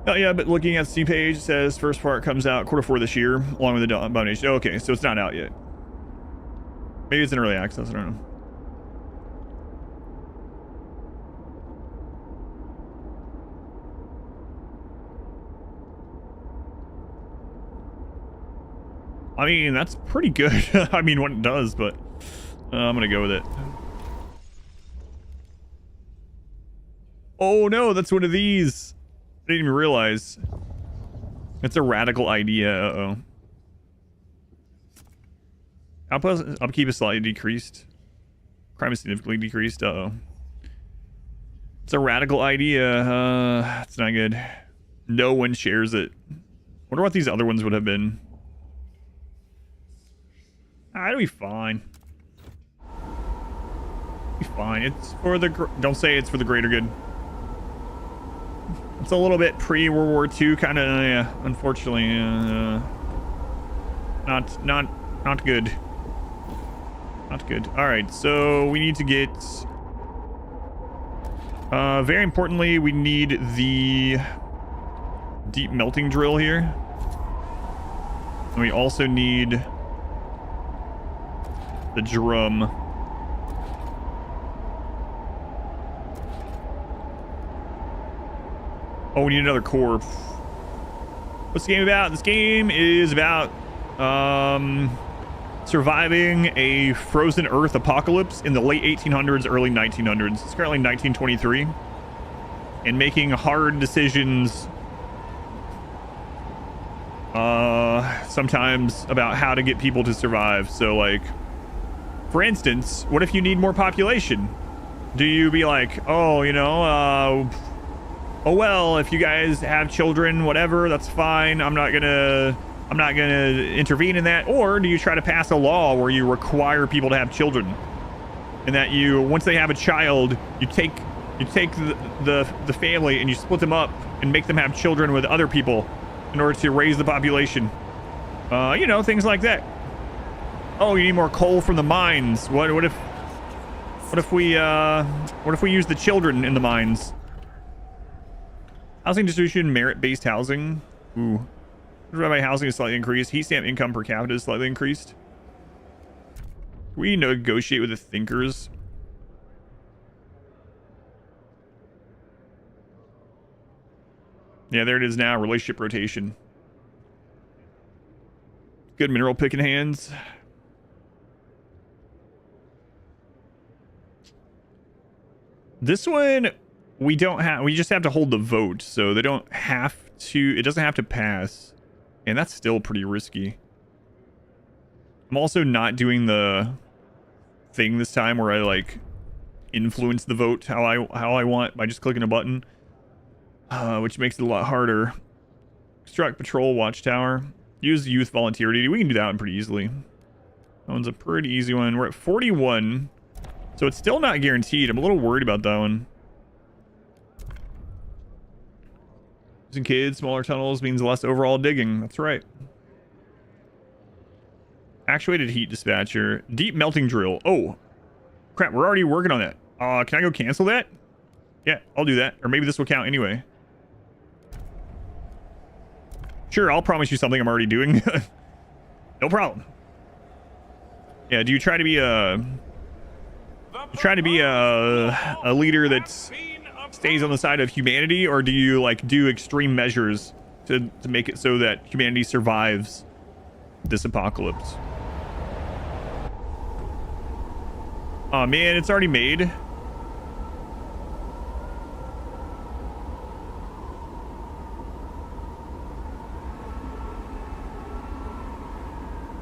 Speaker 1: Oh yeah, but looking at the Steam page, it says first part comes out Q4 this year, along with the Abomination. Oh, okay, so it's not out yet. Maybe it's in early access, I don't know. I mean, that's pretty good. I mean, what it does, but I'm gonna go with it. Oh no, that's one of these. I didn't even realize. It's a radical idea. Uh-oh. Upkeep is slightly decreased. Crime is significantly decreased. Uh-oh. It's a radical idea. It's not good. No one shares it. Wonder what these other ones would have been. It'll be fine. Be fine. It's for the... Don't say it's for the greater good. It's a little bit pre-World War II, kind of, yeah, unfortunately. Not good. Not good. Alright, so we need to get... very importantly, we need the deep melting drill here. And we also need the drum. Oh, we need another core. What's the game about? This game is about surviving a frozen Earth apocalypse in the late 1800s, early 1900s. It's currently 1923. And making hard decisions sometimes about how to get people to survive. So, like, for instance, what if you need more population? Do you be like, oh, you know, oh well, if you guys have children, whatever, that's fine. I'm not gonna intervene in that. Or do you try to pass a law where you require people to have children, and that you, once they have a child, you take the family and you split them up and make them have children with other people in order to raise the population. You know, things like that. Oh, you need more coal from the mines. What if we use the children in the mines? Housing distribution, merit-based housing. Ooh. Rabbi housing is slightly increased. Heat stamp income per capita is slightly increased. We negotiate with the thinkers. Yeah, there it is now. Relationship rotation. Good mineral picking hands. This one, we don't have. We just have to hold the vote, so they don't have to. It doesn't have to pass, and that's still pretty risky. I'm also not doing the thing this time where I like influence the vote how I want by just clicking a button, which makes it a lot harder. Construct patrol watchtower. Use youth volunteer duty. We can do that one pretty easily. That one's a pretty easy one. We're at 41, so it's still not guaranteed. I'm a little worried about that one. Using kids, smaller tunnels means less overall digging. That's right. Actuated heat dispatcher. Deep melting drill. Oh, crap. We're already working on that. Can I go cancel that? Yeah, I'll do that. Or maybe this will count anyway. Sure, I'll promise you something I'm already doing. No problem. Yeah, do you try to be a leader that stays on the side of humanity, or do you like do extreme measures to make it so that humanity survives this apocalypse? Oh man, it's already made.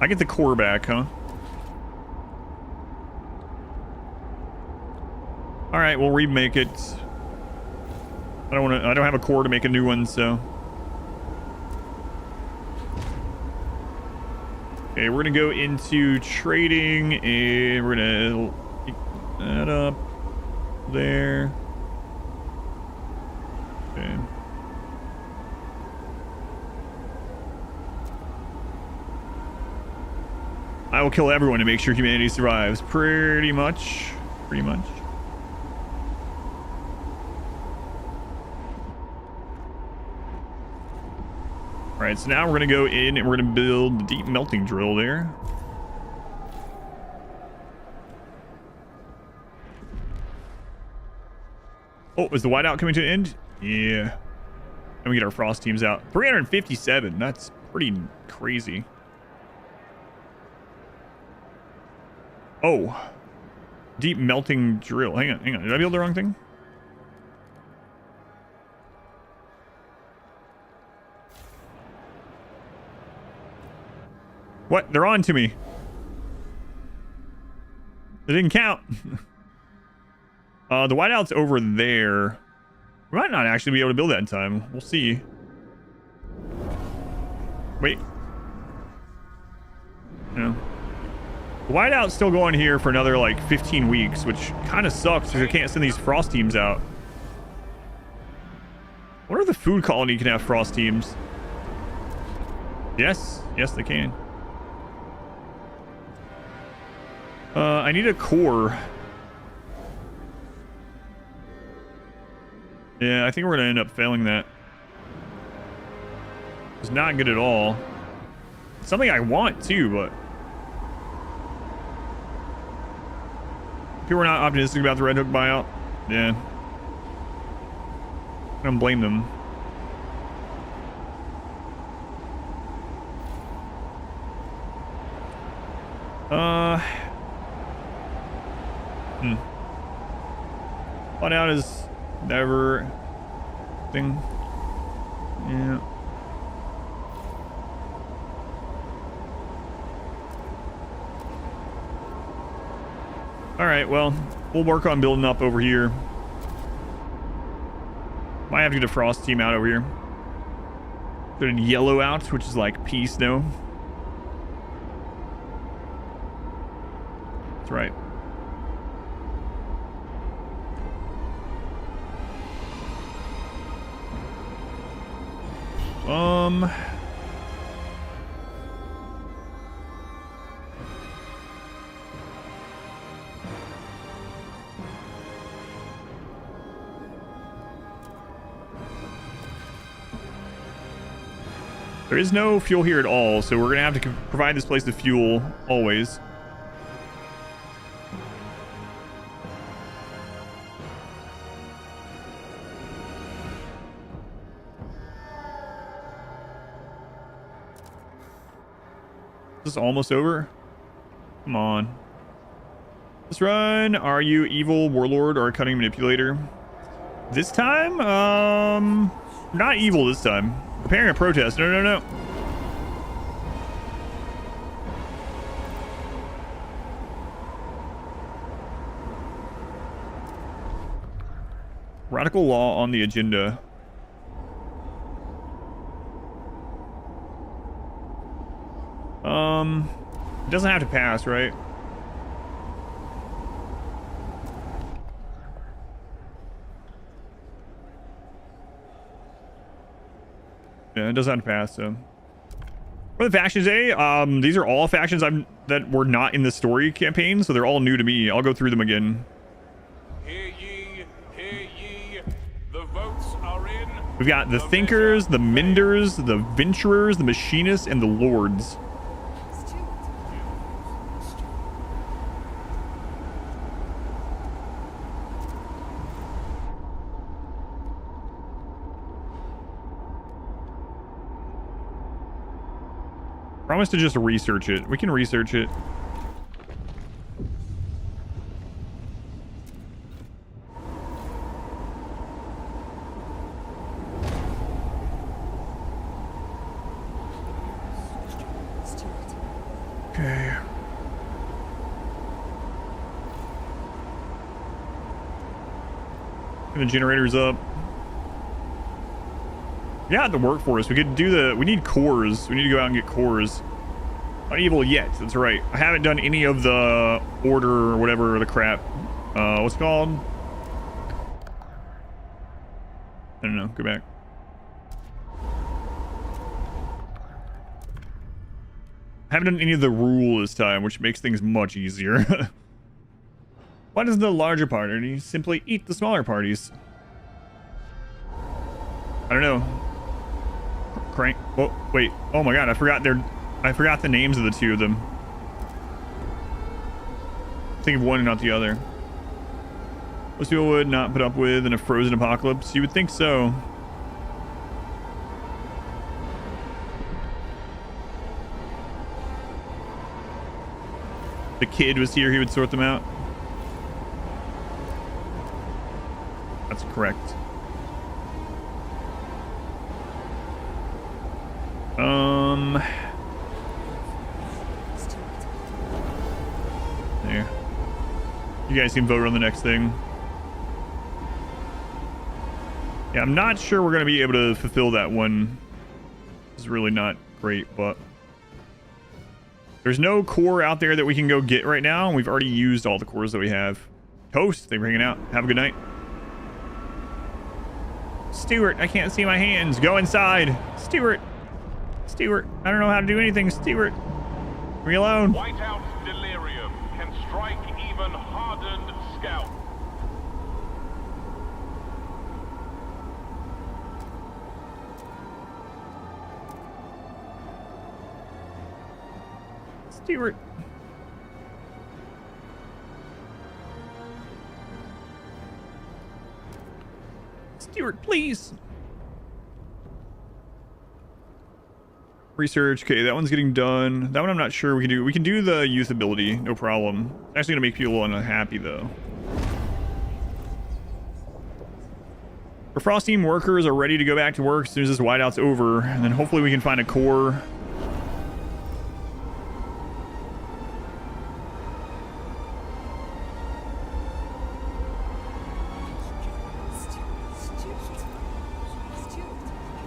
Speaker 1: I get the core back, huh? All right, we'll remake it. I don't have a core to make a new one, so. Okay, we're gonna go into trading, and we're gonna pick that up there. Okay. I will kill everyone to make sure humanity survives. Pretty much. Pretty much. Alright, so now we're going to go in and we're going to build the deep melting drill there. Oh, is the whiteout coming to an end? Yeah. And we get our frost teams out. 357. That's pretty crazy. Oh, deep melting drill. Hang on. Did I build the wrong thing? What? They're on to me. It didn't count. The whiteout's over there. We might not actually be able to build that in time. We'll see. Wait. No. The whiteout's still going here for another like 15 weeks, which kind of sucks because I can't send these frost teams out. I wonder if the food colony can have frost teams. Yes, they can. I need a core. Yeah, I think we're gonna end up failing that. It's not good at all. It's something I want too, but people are not optimistic about the Red Hook buyout. Yeah. I don't blame them. Fun out is never thing. Yeah. All right, well, we'll work on building up over here. Might have to get a Frost team out over here. Put yellow out, which is like pea snow. That's right. There is no fuel here at all, so we're gonna have to provide this place with fuel always. Is this almost over? Come on. Let's run. Are you evil warlord or cunning manipulator? This time? Not evil this time. Preparing a protest. No, no, no. Radical law on the agenda. It doesn't have to pass, right? Yeah, it doesn't have to pass, so. For the factions today, these are all factions that were not in the story campaign, so they're all new to me. I'll go through them again.
Speaker 2: Hear ye, hear ye. The votes are in.
Speaker 1: We've got the Thinkers, the Menders, the Venturers, the Machinists, and the Lords. Promise to just research it. We can research it. Okay. And the generator's up. Yeah, the workforce. We could do the... We need cores. We need to go out and get cores. Not evil yet. That's right. I haven't done any of the order or whatever the crap. What's it called? I don't know. Go back. I haven't done any of the rule this time, which makes things much easier. Why doesn't the larger party simply eat the smaller parties? I don't know. Crank. Oh, wait. Oh my god, I forgot the names of the two of them. Think of one and not the other. Most people would not put up with in a frozen apocalypse. You would think so. The kid was here, he would sort them out. That's correct. There. You guys can vote on the next thing. Yeah, I'm not sure we're going to be able to fulfill that one. It's really not great, but there's no core out there that we can go get right now. And we've already used all the cores that we have. Toast, thanks for hanging out. Have a good night. Stuart, I can't see my hands. Go inside. Stuart. Stuart, I don't know how to do anything. Stuart, leave me alone.
Speaker 2: Whiteout's delirium can strike even hardened scouts.
Speaker 1: Stewart. Stewart, please. Research. Okay, that one's getting done. That one I'm not sure we can do. We can do the youth ability, no problem. It's actually gonna make people unhappy though. Our Frost team workers are ready to go back to work as soon as this whiteout's over, and then hopefully we can find a core.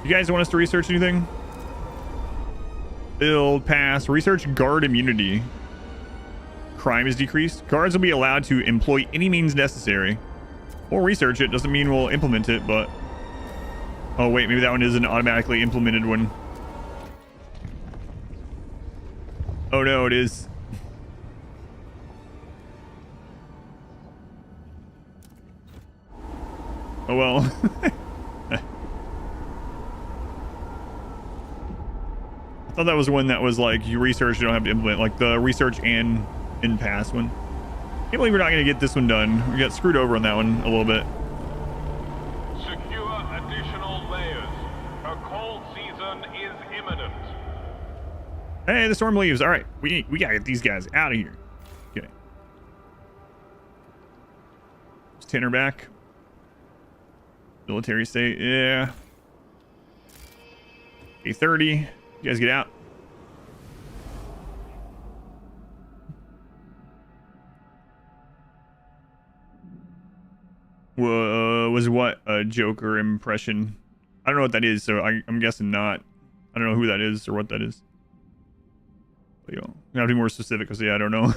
Speaker 1: You guys want us to research anything? Build, pass, research guard immunity. Crime is decreased. Guards will be allowed to employ any means necessary. We'll research it. Doesn't mean we'll implement it, but... Oh, wait. Maybe that one is an automatically implemented one. Oh, no, it is. Oh, well. I thought that was one that was like, you research, you don't have to implement. Like the research and in-pass one. Can't believe we're not going to get this one done. We got screwed over on that one a little bit.
Speaker 2: Secure additional layers. A cold season is imminent.
Speaker 1: Hey, the storm leaves. All right, we got to get these guys out of here. Okay. Just Tanner back. Military state, yeah. A30. You guys get out. Was what a Joker impression? I don't know what that is, so I'm guessing not. I don't know who that is or what that is. But, you know, I have to be more specific because yeah, I don't know.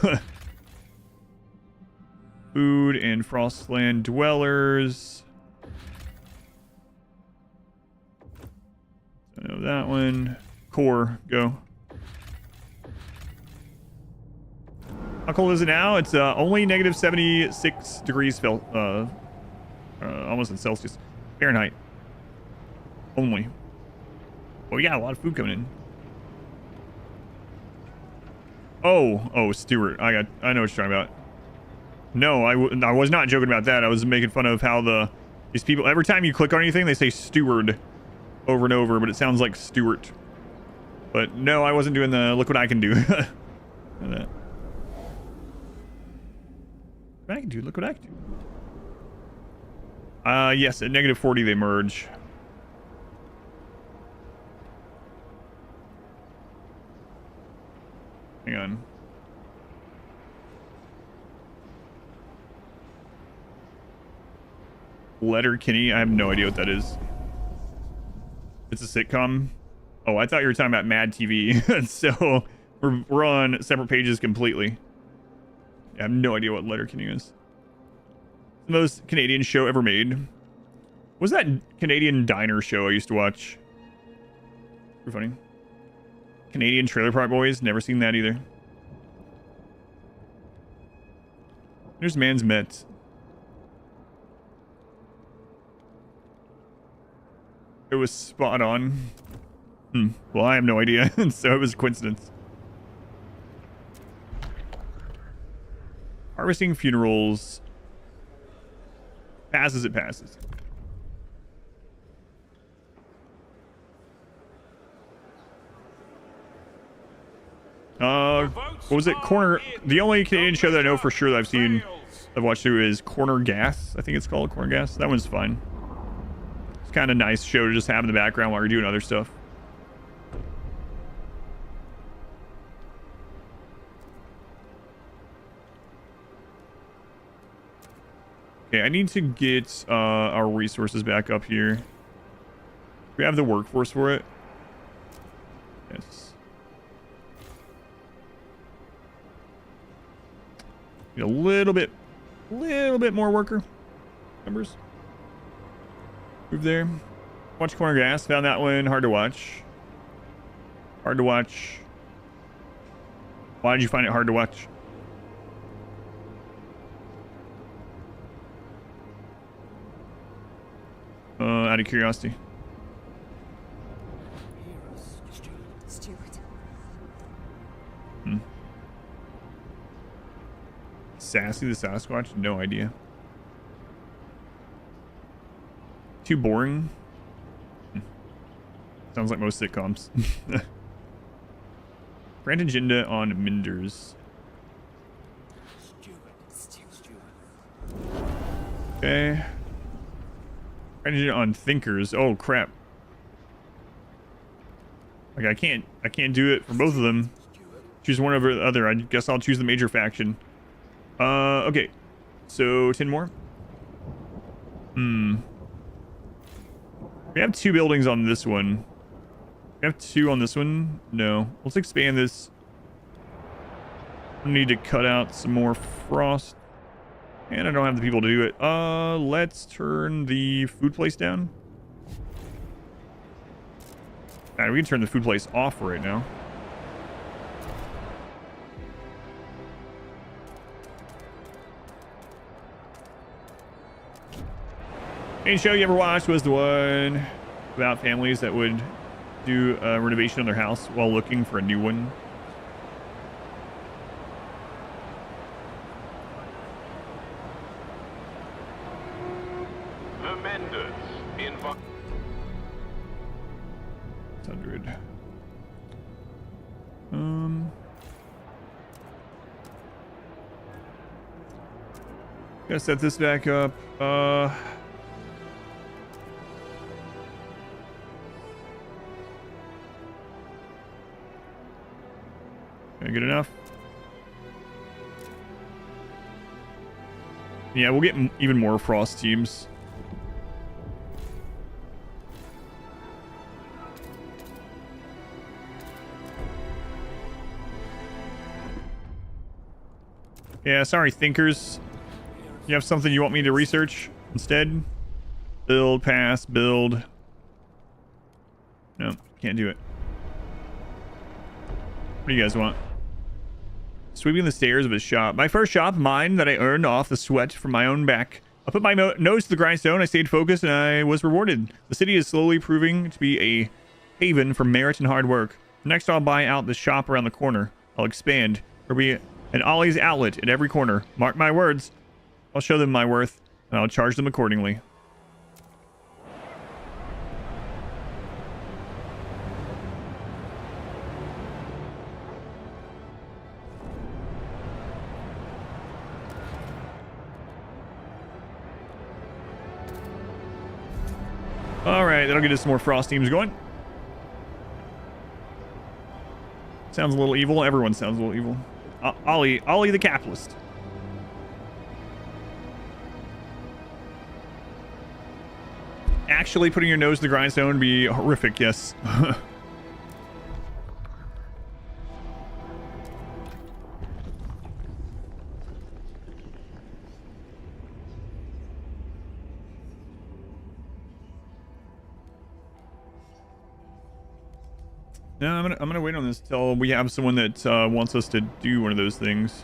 Speaker 1: Food and Frostland dwellers. I know that one. Core, go. How cold is it now? It's only negative 76 degrees almost in Celsius. Fahrenheit. Only. Well, we got a lot of food coming in. Oh, Stewart. I know what you're talking about. No, I was not joking about that. I was making fun of how these people, every time you click on anything, they say steward over and over, but it sounds like Stewart. But no, I wasn't doing the look what I can do. Look what I can do. Look what I can do. Yes, at negative 40 they merge. Hang on. Letterkenny? I have no idea what that is. It's a sitcom. Oh, I thought you were talking about Mad TV. So we're on separate pages completely. I have no idea what Letterkenny is. The most Canadian show ever made. What was that Canadian diner show I used to watch? Pretty funny. Canadian Trailer Park Boys. Never seen that either. There's Man's Met. It was spot on. Well, I have no idea. So it was a coincidence. Harvesting funerals. Passes, it passes. What was it? Corner. The only Canadian show that I know for sure that I've watched too is Corner Gas. I think it's called Corner Gas. That one's fine. It's kind of nice show to just have in the background while you're doing other stuff. Okay, I need to get our resources back up here. We have the workforce for it. Yes. Need a little bit more worker numbers. Move there. Watch Corner Gas. Found that one. Hard to watch. Hard to watch. Why did you find it hard to watch? Out of curiosity. Sassy the Sasquatch? No idea. Too boring. Sounds like most sitcoms. Grant agenda on Minders. Okay. Grant agenda on Thinkers. Oh crap. Like I can't do it for both of them. Choose one over the other. I guess I'll choose the major faction. Okay. So 10 more. We have 2 buildings on this one. We have 2 on this one. No. Let's expand this. I need to cut out some more frost. And I don't have the people to do it. Let's turn the food place down. Alright, we can turn the food place off right now. Any show you ever watched was the one about families that would do a renovation on their house while looking for a new one.
Speaker 2: The Menders invite
Speaker 1: 600. Gotta set this back up. Good enough. Yeah, we'll get even more frost teams. Yeah, sorry, thinkers. You have something you want me to research instead? Build, pass, build. No, can't do it. What do you guys want? Sweeping the stairs of his shop. My first shop, mine, that I earned off the sweat from my own back. I put my nose to the grindstone, I stayed focused, and I was rewarded. The city is slowly proving to be a haven for merit and hard work. Next, I'll buy out the shop around the corner. I'll expand. There'll be an Ollie's outlet at every corner. Mark my words. I'll show them my worth, and I'll charge them accordingly. Alright, that'll get us some more frost teams going. Sounds a little evil. Everyone sounds a little evil. Ollie the capitalist. Actually putting your nose to the grindstone would be horrific, yes. No, I'm gonna wait on this till we have someone that wants us to do one of those things.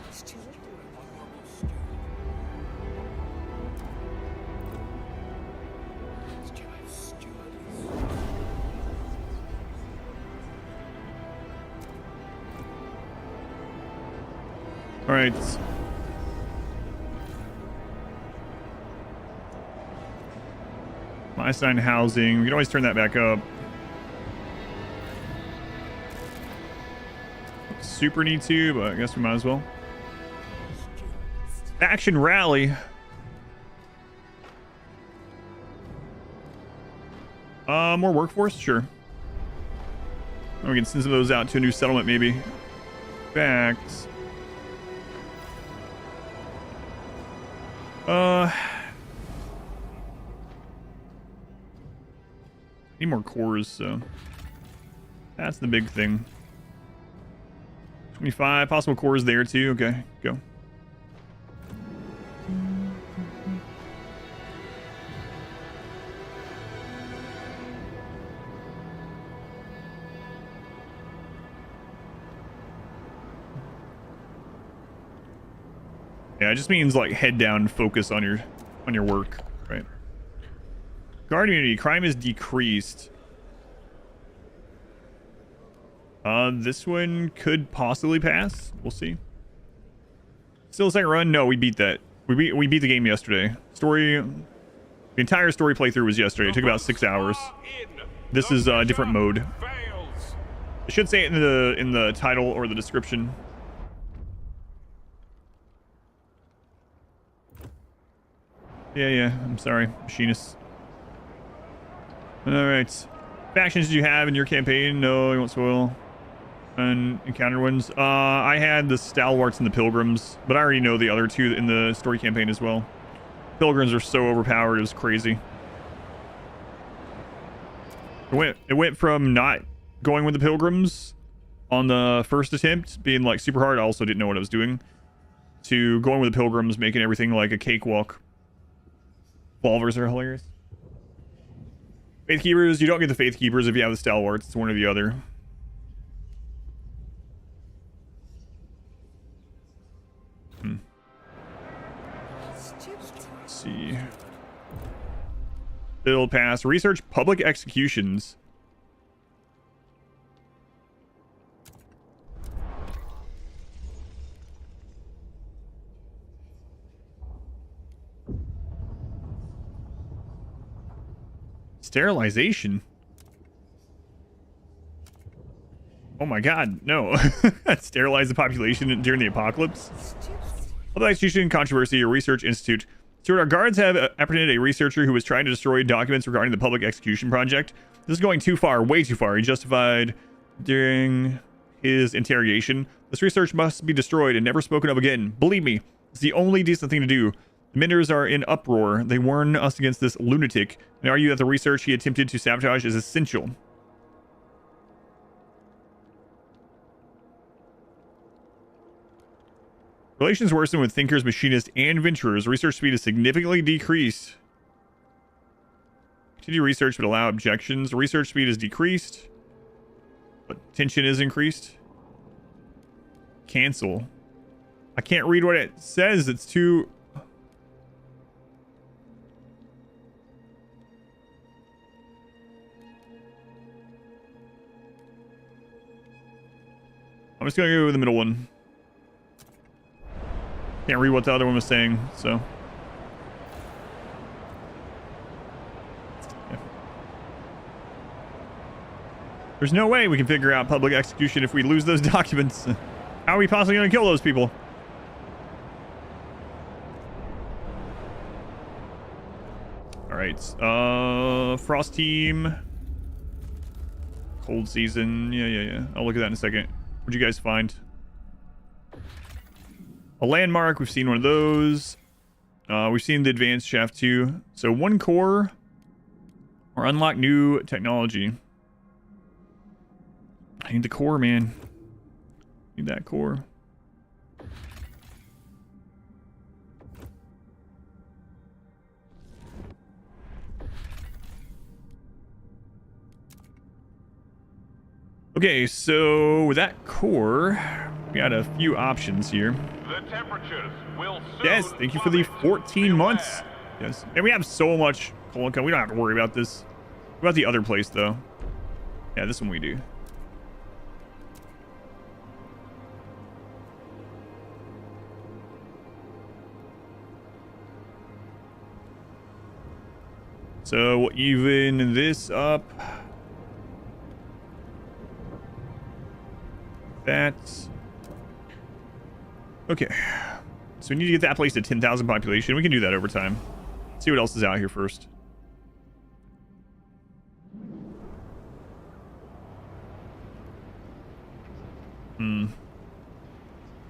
Speaker 1: All right. My assigned housing. We can always turn that back up. Super need to, but I guess we might as well. Action rally. More workforce? Sure. We can send some of those out to a new settlement, maybe. Facts. Need more cores, so that's the big thing. 25 possible cores there too. Okay, go. Yeah, it just means like head down, focus on your work, right? Guard immunity, crime is decreased. This one could possibly pass. We'll see. Still a second run? No, we beat that. We beat the game yesterday. The entire story playthrough was yesterday. It took about 6 hours. This is a different mode. I should say it in the title or the description. Yeah, I'm sorry, machinists. Alright. Factions did you have in your campaign? No, you won't spoil. And encounter ones. I had the Stalwarts and the Pilgrims, but I already know the other two in the story campaign as well. Pilgrims are so overpowered, it was crazy. It went from not going with the Pilgrims on the first attempt, being like super hard, I also didn't know what I was doing, to going with the Pilgrims, making everything like a cakewalk. Revolvers are hilarious. Faith Keepers, you don't get the Faith Keepers if you have the Stalwarts, it's one or the other. Let's see. Bill pass. Research public executions. Sterilization. Oh my god, no. Sterilize the population during the apocalypse. Public execution controversy, a research institute. Stuart, our guards have apprehended a researcher who was trying to destroy documents regarding the public execution project. This is going too far, way too far. He justified during his interrogation. This research must be destroyed and never spoken of again. Believe me, it's the only decent thing to do. The Menders are in uproar. They warn us against this lunatic and argue that the research he attempted to sabotage is essential. Relations worsen with thinkers, machinists, and venturers. Research speed is significantly decreased. Continue research but allow objections. Research speed is decreased, but tension is increased. Cancel. I can't read what it says. It's too... I'm just gonna go with the middle one. Can't read what the other one was saying, so. Yeah. There's no way we can figure out public execution if we lose those documents. How are we possibly going to kill those people? Alright, Frost Team. Cold Season, yeah. I'll look at that in a second. What'd you guys find? A landmark, we've seen one of those. We've seen the advanced shaft too. So 1 core or unlock new technology. I need the core, man. Need that core. Okay, so with that core, we got a few options here.
Speaker 2: The temperatures will soon
Speaker 1: Yes, thank you for the 14 months. Yes, and we have so much coal income. We don't have to worry about this. What about the other place, though? Yeah, this one we do. So we'll even this up. That's okay. So we need to get that place to 10,000 population. We can do that over time. See what else is out here first.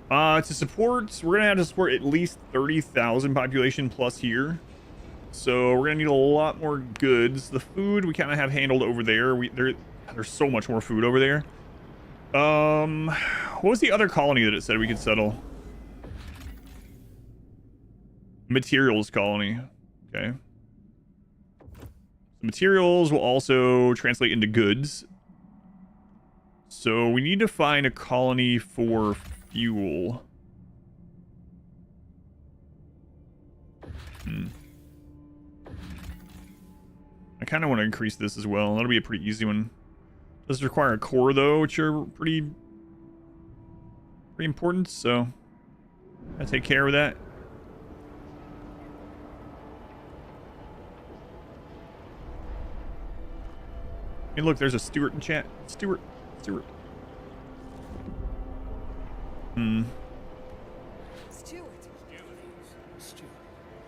Speaker 1: To support, we're gonna have to support at least 30,000 population plus here. So we're gonna need a lot more goods. The food we kind of have handled over there. There's so much more food over there. What was the other colony that it said we could settle? Materials colony. Okay. The materials will also translate into goods. So we need to find a colony for fuel. I kind of want to increase this as well. That'll be a pretty easy one. Does require a core though, which are pretty important, so I take care of that. Hey, look, there's a Stuart in chat. Stuart.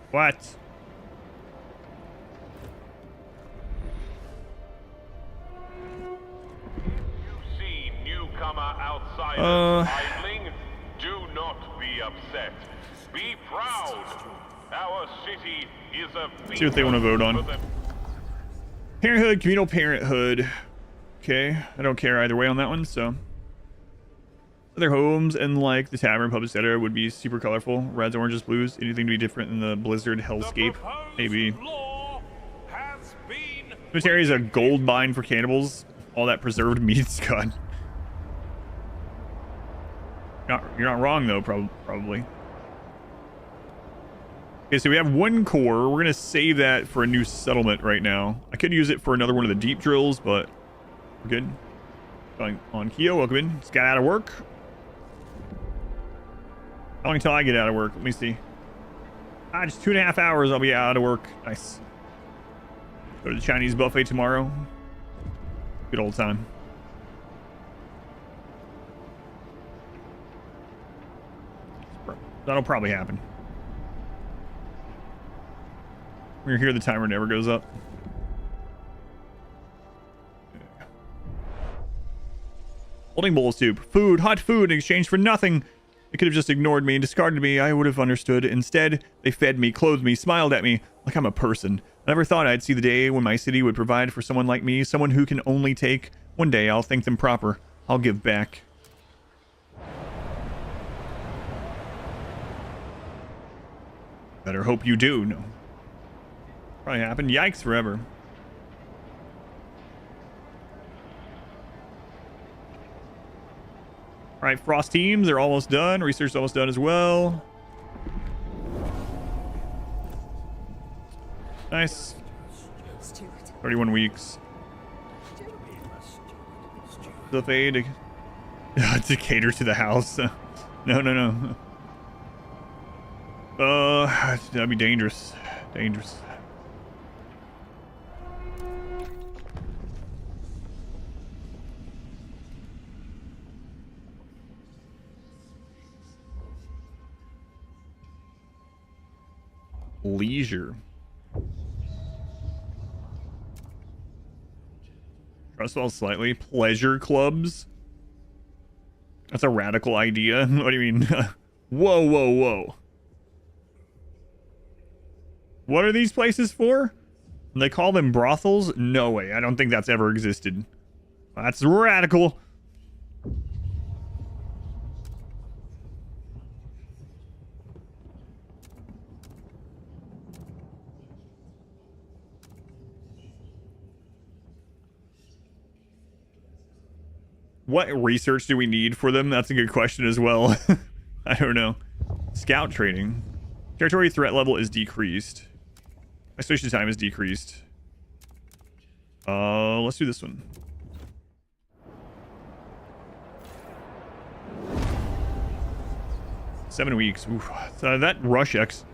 Speaker 1: What?
Speaker 2: Newcomer outsiders idling, do not be upset. Be proud. Our city is a
Speaker 1: see what they want to vote on. Parenthood, communal parenthood. Okay, I don't care either way on that one. So other homes and like the tavern, pub, etc. would be super colorful. Reds, oranges, blues. Anything to be different than the blizzard hellscape? Maybe. Cemetery is a gold mine for cannibals. All that preserved meat's gone. You're not wrong though, probably. Okay, so we have one core. We're gonna save that for a new settlement right now. I could use it for another one of the deep drills, but we're good. Going on Keo, welcome in. Just got out of work. How long until I get out of work? Let me see. Just 2.5 hours. I'll be out of work. Nice. Go to the Chinese buffet tomorrow. Good old time. That'll probably happen. We're here. The timer never goes up. Holding bowl of soup. Food. Hot food in exchange for nothing. They could have just ignored me and discarded me. I would have understood. Instead, they fed me, clothed me, smiled at me like I'm a person. I never thought I'd see the day when my city would provide for someone like me, someone who can only take. One day, I'll thank them proper. I'll give back. Better hope you do. No. Probably happened. Yikes forever. All right, Frost teams, they're almost done. Research is almost done as well. Nice. 31 weeks. The fade to cater to the house. No. That'd be dangerous. Dangerous. Leisure. Trust fall slightly. Pleasure clubs. That's a radical idea. What do you mean? Whoa. What are these places for? They call them brothels? No way. I don't think that's ever existed. That's radical. What research do we need for them? That's a good question as well. I don't know. Scout training. Territory threat level is decreased. Isolation time is decreased. Let's do this one. Seven weeks. Oof. That Rush X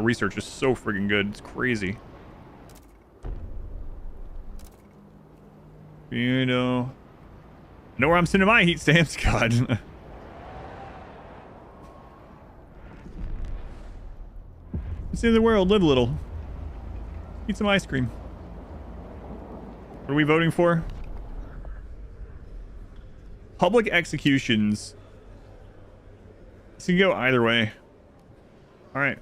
Speaker 1: research is so friggin' good. It's crazy. You know where I'm sending my heat stamps? God. See the world, live a little. Eat some ice cream. What are we voting for? Public executions. This can go either way. Alright.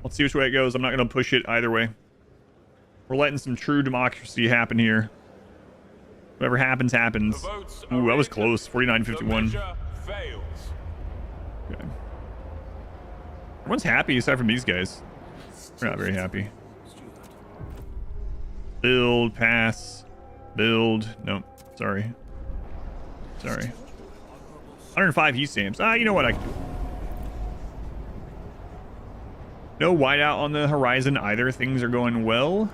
Speaker 1: Let's see which way it goes. I'm not going to push it either way. We're letting some true democracy happen here. Whatever happens, happens. Ooh, that was close. 49-51. Okay. Everyone's happy aside from these guys. We're not very happy. Build, pass, build. Nope. Sorry. 105 heat stamps. You know what? No whiteout on the horizon either. Things are going well.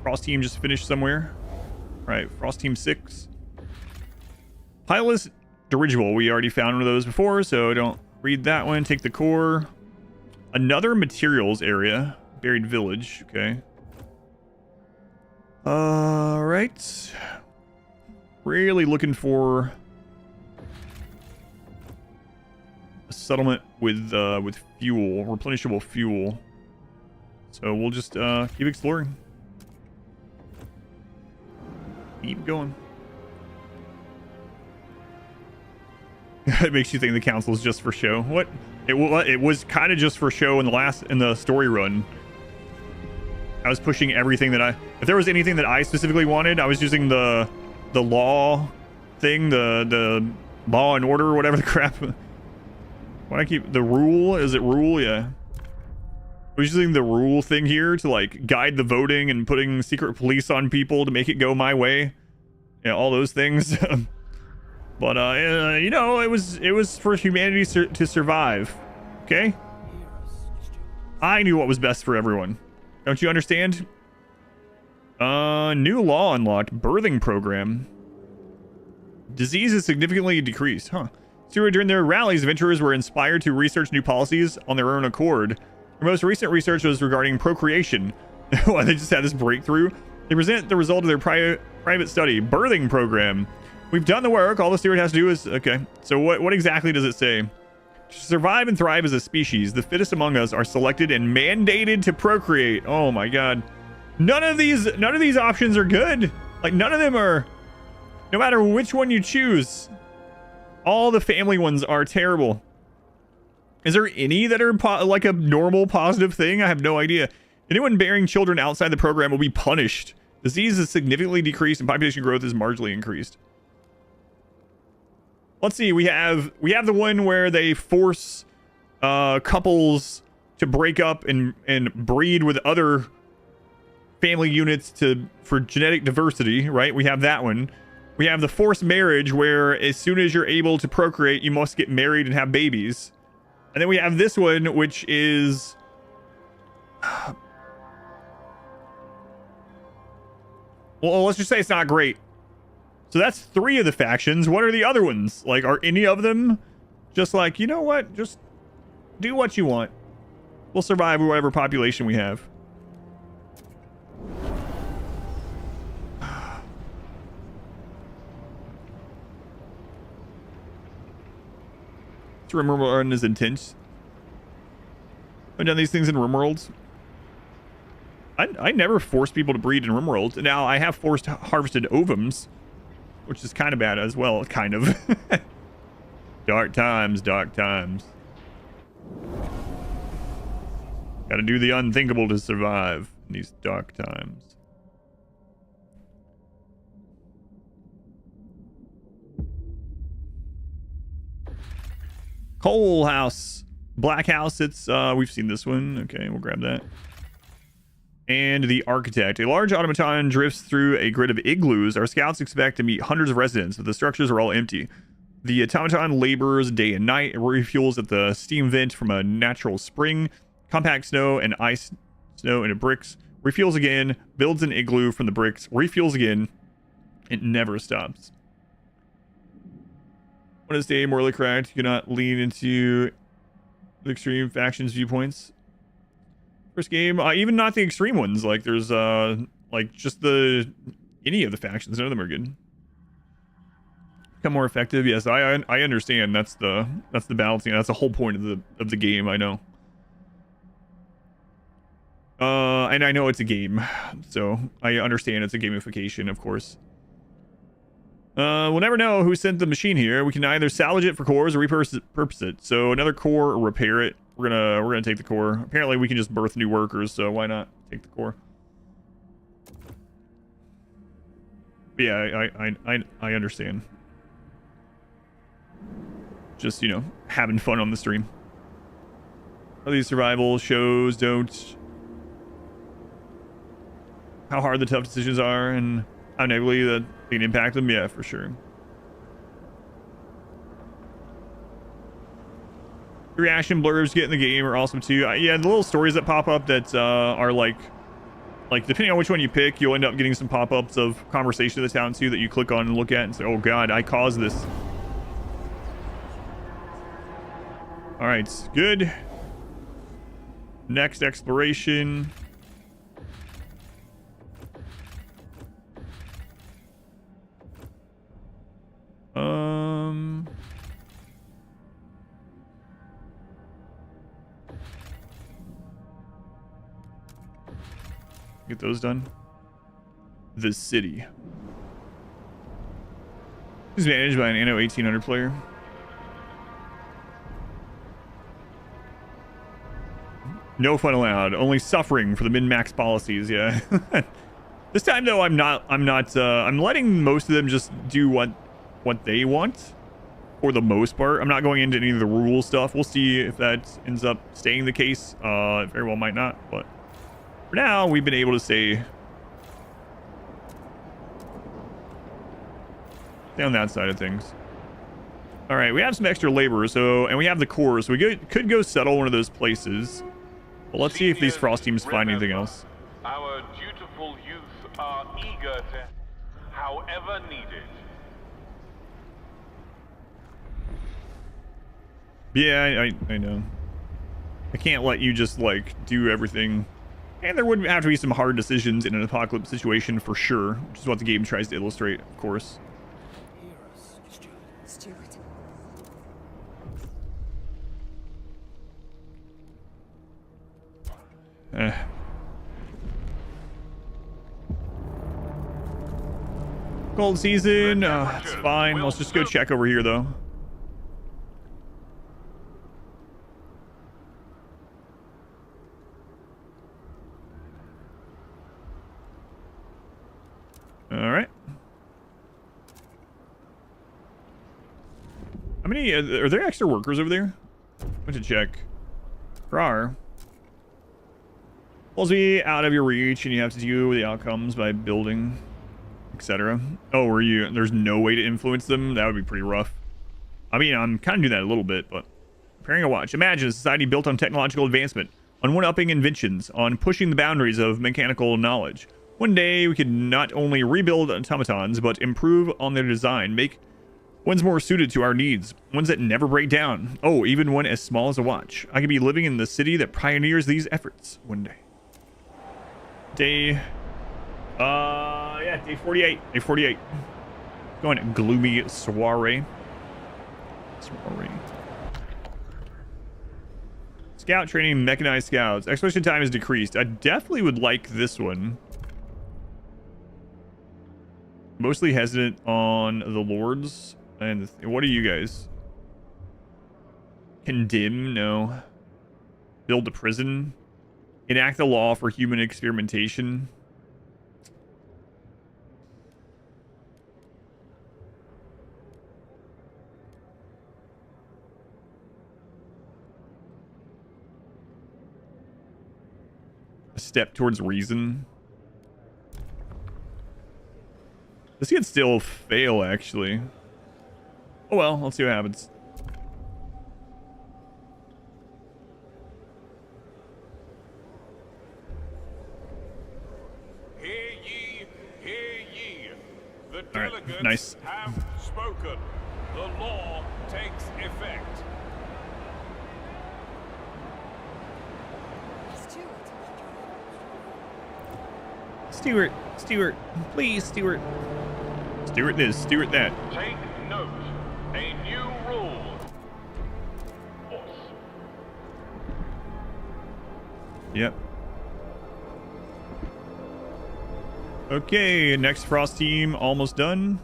Speaker 1: Frost team just finished somewhere. All right, Frost team 6. Pilotless dirigible. We already found one of those before, so don't Read that one. Take the core. Another materials area. Buried village. Okay. Right. Really looking for a settlement with fuel, replenishable fuel. So we'll just keep exploring. Keep going. It makes you think the council is just for show. What? It was kind of just for show in the story run. I was pushing everything that if there was anything that I specifically wanted, I was using the law thing, the law and order or whatever the crap. Why I keep the rule? Is it rule? Yeah. I was using the rule thing here to like guide the voting and putting secret police on people to make it go my way. Yeah, all those things. But you know, it was for humanity to survive. Okay? I knew what was best for everyone. Don't you understand? New law unlocked. Birthing program. Disease is significantly decreased. Huh. So during their rallies, adventurers were inspired to research new policies on their own accord. Their most recent research was regarding procreation. Why they just had this breakthrough? They present the result of their private study. Birthing program. We've done the work. All the steward has to do is... Okay. So what exactly does it say? To survive and thrive as a species, the fittest among us are selected and mandated to procreate. Oh my god. None of these options are good. Like, none of them are... No matter which one you choose, all the family ones are terrible. Is there any that are like a normal positive thing? I have no idea. Anyone bearing children outside the program will be punished. Disease is significantly decreased and population growth is marginally increased. Let's see. We have the one where they force couples to break up and breed with other family units for genetic diversity, right? We have that one. We have the forced marriage where as soon as you're able to procreate, you must get married and have babies. And then we have this one, which is... Well, let's just say it's not great. So that's 3 of the factions. What are the other ones? Like, are any of them just like, you know what? Just do what you want. We'll survive with whatever population we have. This RimWorld run is intense. I've done these things in RimWorlds. I never force people to breed in RimWorld. Now, I have forced harvested ovums, which is kind of bad as well, kind of. Dark times, dark times. Gotta do the unthinkable to survive in these dark times. Coal house. Black house, it's we've seen this one. Okay, we'll grab that. And the architect. A large automaton drifts through a grid of igloos. Our scouts expect to meet hundreds of residents, but the structures are all empty. The automaton labors day and night. It refuels at the steam vent from a natural spring. Compact snow and ice snow into bricks. Refuels again. Builds an igloo from the bricks. Refuels again. It never stops. When it's day morally correct, you cannot lean into the extreme factions viewpoints. First game, even not the extreme ones. Like there's like just any of the factions. None of them are good. Become more effective. Yes, I understand. That's the balancing. That's the whole point of the game. I know. And I know it's a game, so I understand it's a gamification, of course. We'll never know who sent the machine here. We can either salvage it for cores or repurpose it. So another core or repair it. We're gonna take the core. Apparently we can just birth new workers, so why not take the core? But yeah, I understand. Just, you know, having fun on the stream. All these survival shows don't... How hard the tough decisions are and how negatively that they can impact them. Yeah, for sure. Reaction blurbs get in the game are awesome too. Yeah, the little stories that pop up that are like depending on which one you pick, you'll end up getting some pop-ups of conversation of the town too that you click on and look at and say, oh god, I caused this. All right, good. Next exploration. Get those done. The city is managed by an Anno 1800 player. No fun allowed. Only suffering for the min-max policies. Yeah. This time though, I'm letting most of them just do what they want for the most part. I'm not going into any of the rule stuff. We'll see if that ends up staying the case. It very well might not, but for now, we've been able to stay on that side of things. All right, we have some extra labor, and we have the core, so we could go settle one of those places. But let's see if these Frost teams find anything else.
Speaker 2: Our dutiful youth are eager to, however needed.
Speaker 1: Yeah, I know. I can't let you just, like, do everything. And there would have to be some hard decisions in an apocalypse situation for sure, which is what the game tries to illustrate, of course.
Speaker 5: Stewart.
Speaker 1: Cold season, it's fine. Let's just go check over here, though. All right. How many are there extra workers over there? I went to check. There are. Will be out of your reach, and you have to deal with the outcomes by building, etc. Oh, there's no way to influence them? That would be pretty rough. I mean, I'm kind of doing that a little bit, but preparing a watch. Imagine a society built on technological advancement, on one-upping inventions, on pushing the boundaries of mechanical knowledge. One day, we could not only rebuild automatons, but improve on their design, make ones more suited to our needs, ones that never break down. Oh, even one as small as a watch. I could be living in the city that pioneers these efforts one day. Day 48. Day 48. Going to gloomy soiree. Scout training, mechanized scouts. Exploration time is decreased. I definitely would like this one. Mostly hesitant on the lords. And what are you guys? Condemn? No. Build a prison. Enact a law for human experimentation. A step towards reason. This could still fail, actually. Oh well, let's see what happens.
Speaker 2: Hear ye, hear ye. The
Speaker 1: All right,
Speaker 2: delegates
Speaker 1: nice.
Speaker 2: have spoken. The law takes effect.
Speaker 1: Stewart, please, Stewart. Stewart this, Stewart that.
Speaker 2: Take note. A new rule.
Speaker 1: Yep. Okay, next Frost team almost done.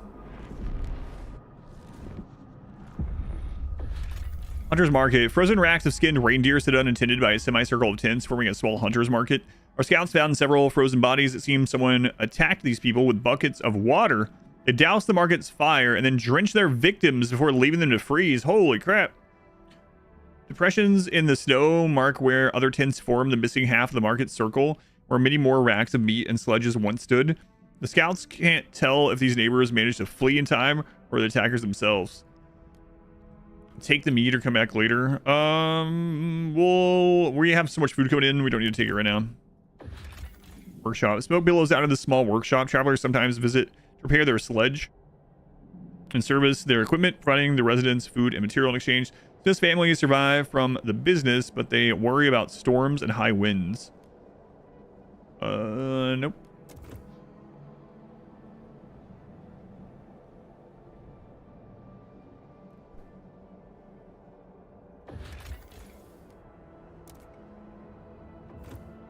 Speaker 1: Hunter's Market. Frozen racks of skinned reindeer sit unattended by a semicircle of tents, forming a small hunter's market. Our scouts found several frozen bodies. It seems someone attacked these people with buckets of water. They doused the market's fire and then drenched their victims before leaving them to freeze. Holy crap. Depressions in the snow mark where other tents form the missing half of the market circle, where many more racks of meat and sledges once stood. The scouts can't tell if these neighbors managed to flee in time or the attackers themselves. Take the meat or come back later. We have so much food coming in, we don't need to take it right now. Workshop. Smoke billows out of this small workshop. Travelers sometimes visit to repair their sledge and service their equipment, providing the residents food and material in exchange. This family survive from the business, but they worry about storms and high winds. Nope.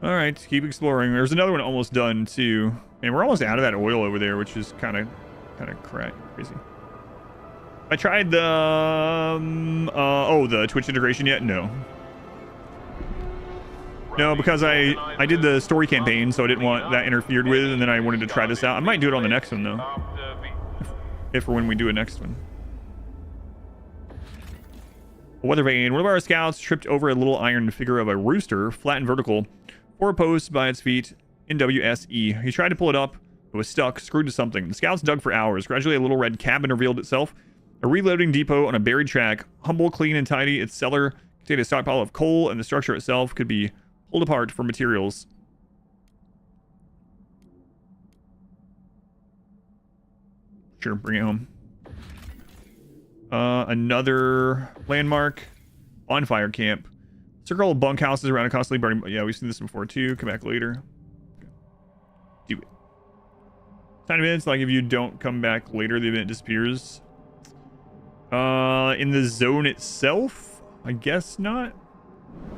Speaker 1: All right, keep exploring. There's another one almost done too, and we're almost out of that oil over there, which is kind of crazy. I tried the the Twitch integration yet? No, because I did the story campaign, so I didn't want that interfered with, and then I wanted to try this out. I might do it on the next one though, if or when we do a next one. Weather vane. One of our scouts tripped over a little iron figure of a rooster, flat and vertical, 4 posts by its feet, NWSE. He tried to pull it up, but was stuck, screwed to something. The scouts dug for hours. Gradually, a little red cabin revealed itself. A reloading depot on a buried track. Humble, clean, and tidy. Its cellar contained a stockpile of coal, and the structure itself could be pulled apart for materials. Sure, bring it home. Another landmark. Bonfire camp. Circle of bunkhouses around a constantly burning... Yeah, we've seen this before too. Come back later. Do it. 10 minutes, like if you don't come back later, the event disappears. In the zone itself? I guess not.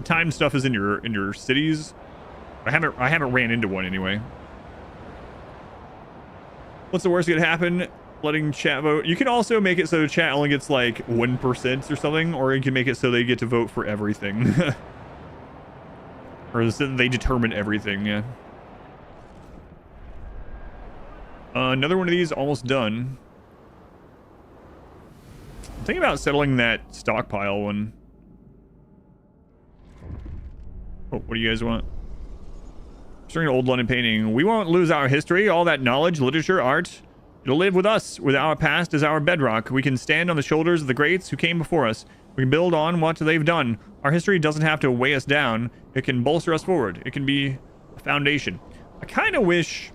Speaker 1: Time stuff is in your cities. I haven't ran into one anyway. What's the worst that could happen? Letting chat vote. You can also make it so chat only gets like 1% or something, or you can make it so they get to vote for everything. Or so they determine everything, yeah. Another one of these almost done. I'm thinking about settling that stockpile one. Oh, what do you guys want? Restoring an old London painting. We won't lose our history, all that knowledge, literature, art. It'll live with us, with our past as our bedrock. We can stand on the shoulders of the greats who came before us. We can build on what they've done. Our history doesn't have to weigh us down. It can bolster us forward. It can be a foundation. I kind of wish...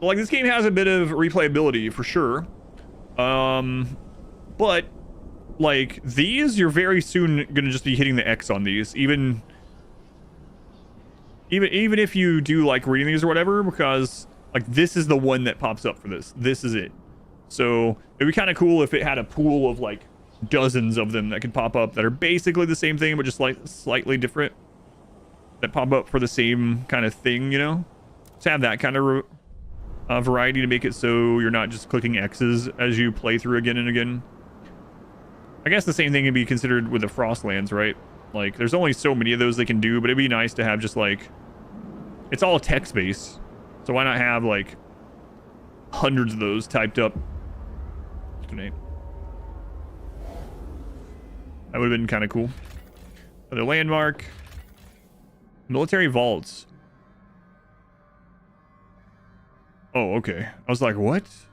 Speaker 1: Like, this game has a bit of replayability, for sure. But, like, these, you're very soon going to just be hitting the X on these. Even if you do, like, reading these or whatever, because... Like, this is the one that pops up for this. This is it. So, it'd be kind of cool if it had a pool of, like, dozens of them that could pop up that are basically the same thing, but just, like, slightly different. That pop up for the same kind of thing, you know? To have that kind of variety to make it so you're not just clicking X's as you play through again and again. I guess the same thing can be considered with the Frostlands, right? Like, there's only so many of those they can do, but it'd be nice to have just, like... It's all text-based. So why not have, like, hundreds of those typed up? Donate. That would have been kind of cool. Another landmark. Military vaults. Oh, okay. I was like, what? Is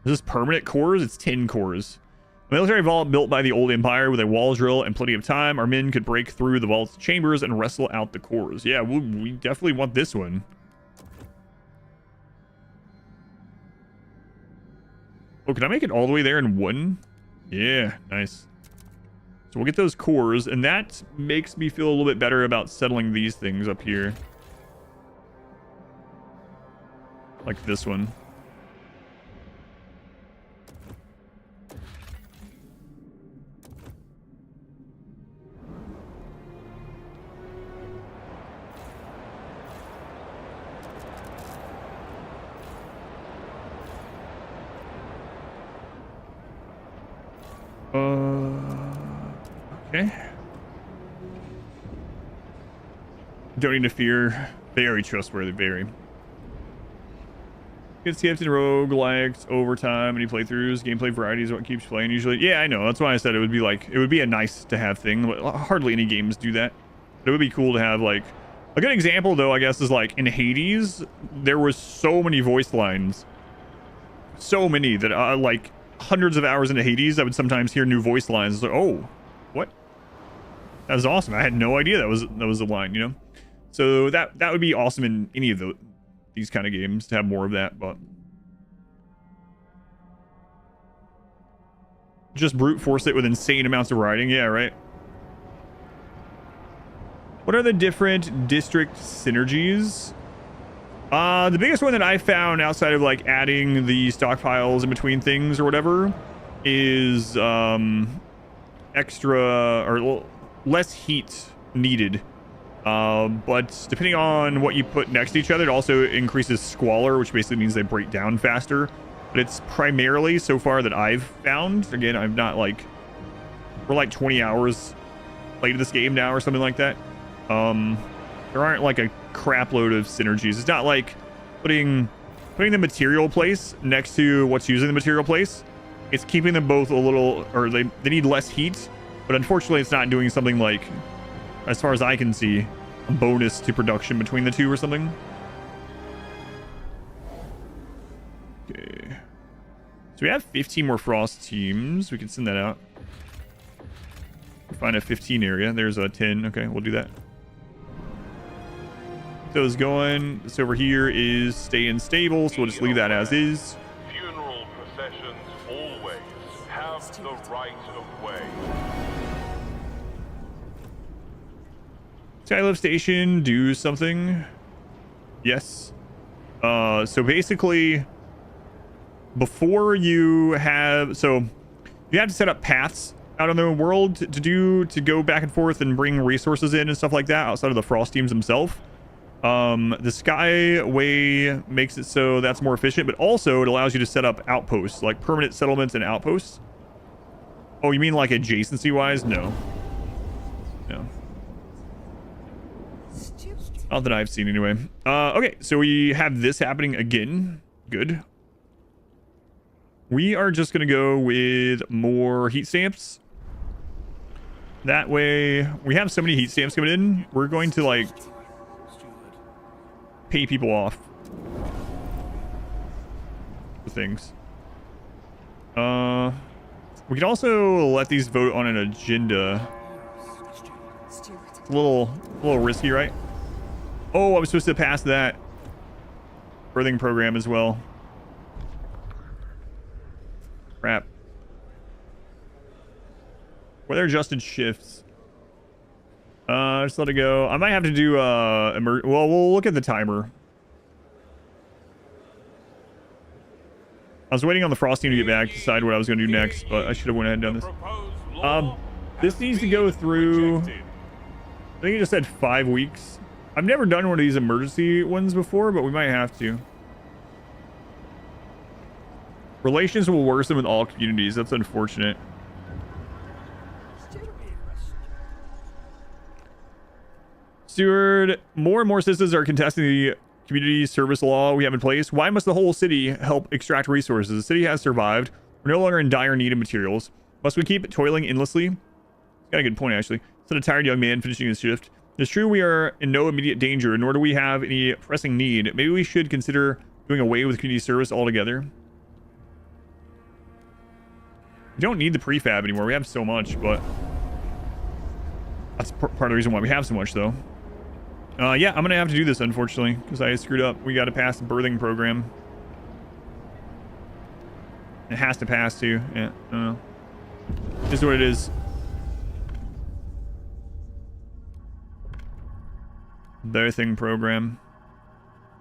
Speaker 1: this permanent cores? It's 10 cores. A military vault built by the old empire with a wall drill and plenty of time. Our men could break through the vault's chambers and wrestle out the cores. Yeah, we definitely want this one. Oh, can I make it all the way there in one? Yeah, nice. So we'll get those cores, and that makes me feel a little bit better about settling these things up here. Like this one. Okay. Don't need to fear. Very trustworthy, very. Get skipped in roguelikes over time, any playthroughs, gameplay variety is what keeps playing usually. Yeah, I know. That's why I said it would be like, it would be a nice to have thing. Hardly any games do that. But it would be cool to have like, a good example though, I guess, is like in Hades, there was so many voice lines. So many that like hundreds of hours into Hades, I would sometimes hear new voice lines. Like, oh, what? That was awesome. I had no idea that was a line, you know? So that would be awesome in any of these kind of games to have more of that, but just brute force it with insane amounts of riding. Yeah, right. What are the different district synergies? The biggest one that I found outside of like adding the stockpiles in between things or whatever is extra or less heat needed. But depending on what you put next to each other, it also increases squalor, which basically means they break down faster. But it's primarily so far that I've found. Again, I'm not like, we're like 20 hours late in this game now or something like that. There aren't like a crap load of synergies. It's not like putting the material place next to what's using the material place. It's keeping them both a little, or they need less heat, but unfortunately it's not doing something like, as far as I can see, a bonus to production between the two or something. Okay. So we have 15 more frost teams. We can send that out. Find a 15 area. There's a 10. Okay, we'll do that. Those going. This over here is staying stable, so we'll just leave that as is.
Speaker 2: Funeral processions always have the right of way.
Speaker 1: Skylift station, do something. Yes. So basically, before you have, so you have to set up paths out in the world to go back and forth and bring resources in and stuff like that outside of the frost teams themselves. The Skyway makes it so that's more efficient, but also it allows you to set up outposts, like permanent settlements and outposts. Oh, you mean like adjacency wise? No. Not that I've seen anyway. Okay, so we have this happening again. Good. We are just gonna go with more heat stamps. That way, we have so many heat stamps coming in, we're going to like pay people off for things. We can also let these vote on an agenda. It's a little risky, right? Oh, I was supposed to pass that birthing program as well. Crap. Weather adjusted shifts. Just let it go. I might have to do well, we'll look at the timer. I was waiting on the frost team to get back to decide what I was going to do next, but I should have went ahead and done this. This needs to go through, I think it just said 5 weeks. I've never done one of these emergency ones before, but we might have to. Relations will worsen with all communities. That's unfortunate. Steward, more and more citizens are contesting the community service law we have in place. Why must the whole city help extract resources? The city has survived. We're no longer in dire need of materials. Must we keep toiling endlessly? Got a good point, actually. Said a tired young man finishing his shift. It's true we are in no immediate danger, nor do we have any pressing need. Maybe we should consider doing away with community service altogether. We don't need the prefab anymore. We have so much, but that's part of the reason why we have so much, though. Yeah, I'm gonna have to do this, unfortunately, because I screwed up. We got to pass the birthing program. It has to pass too. Yeah, I don't know. This is what it is. Birthing program.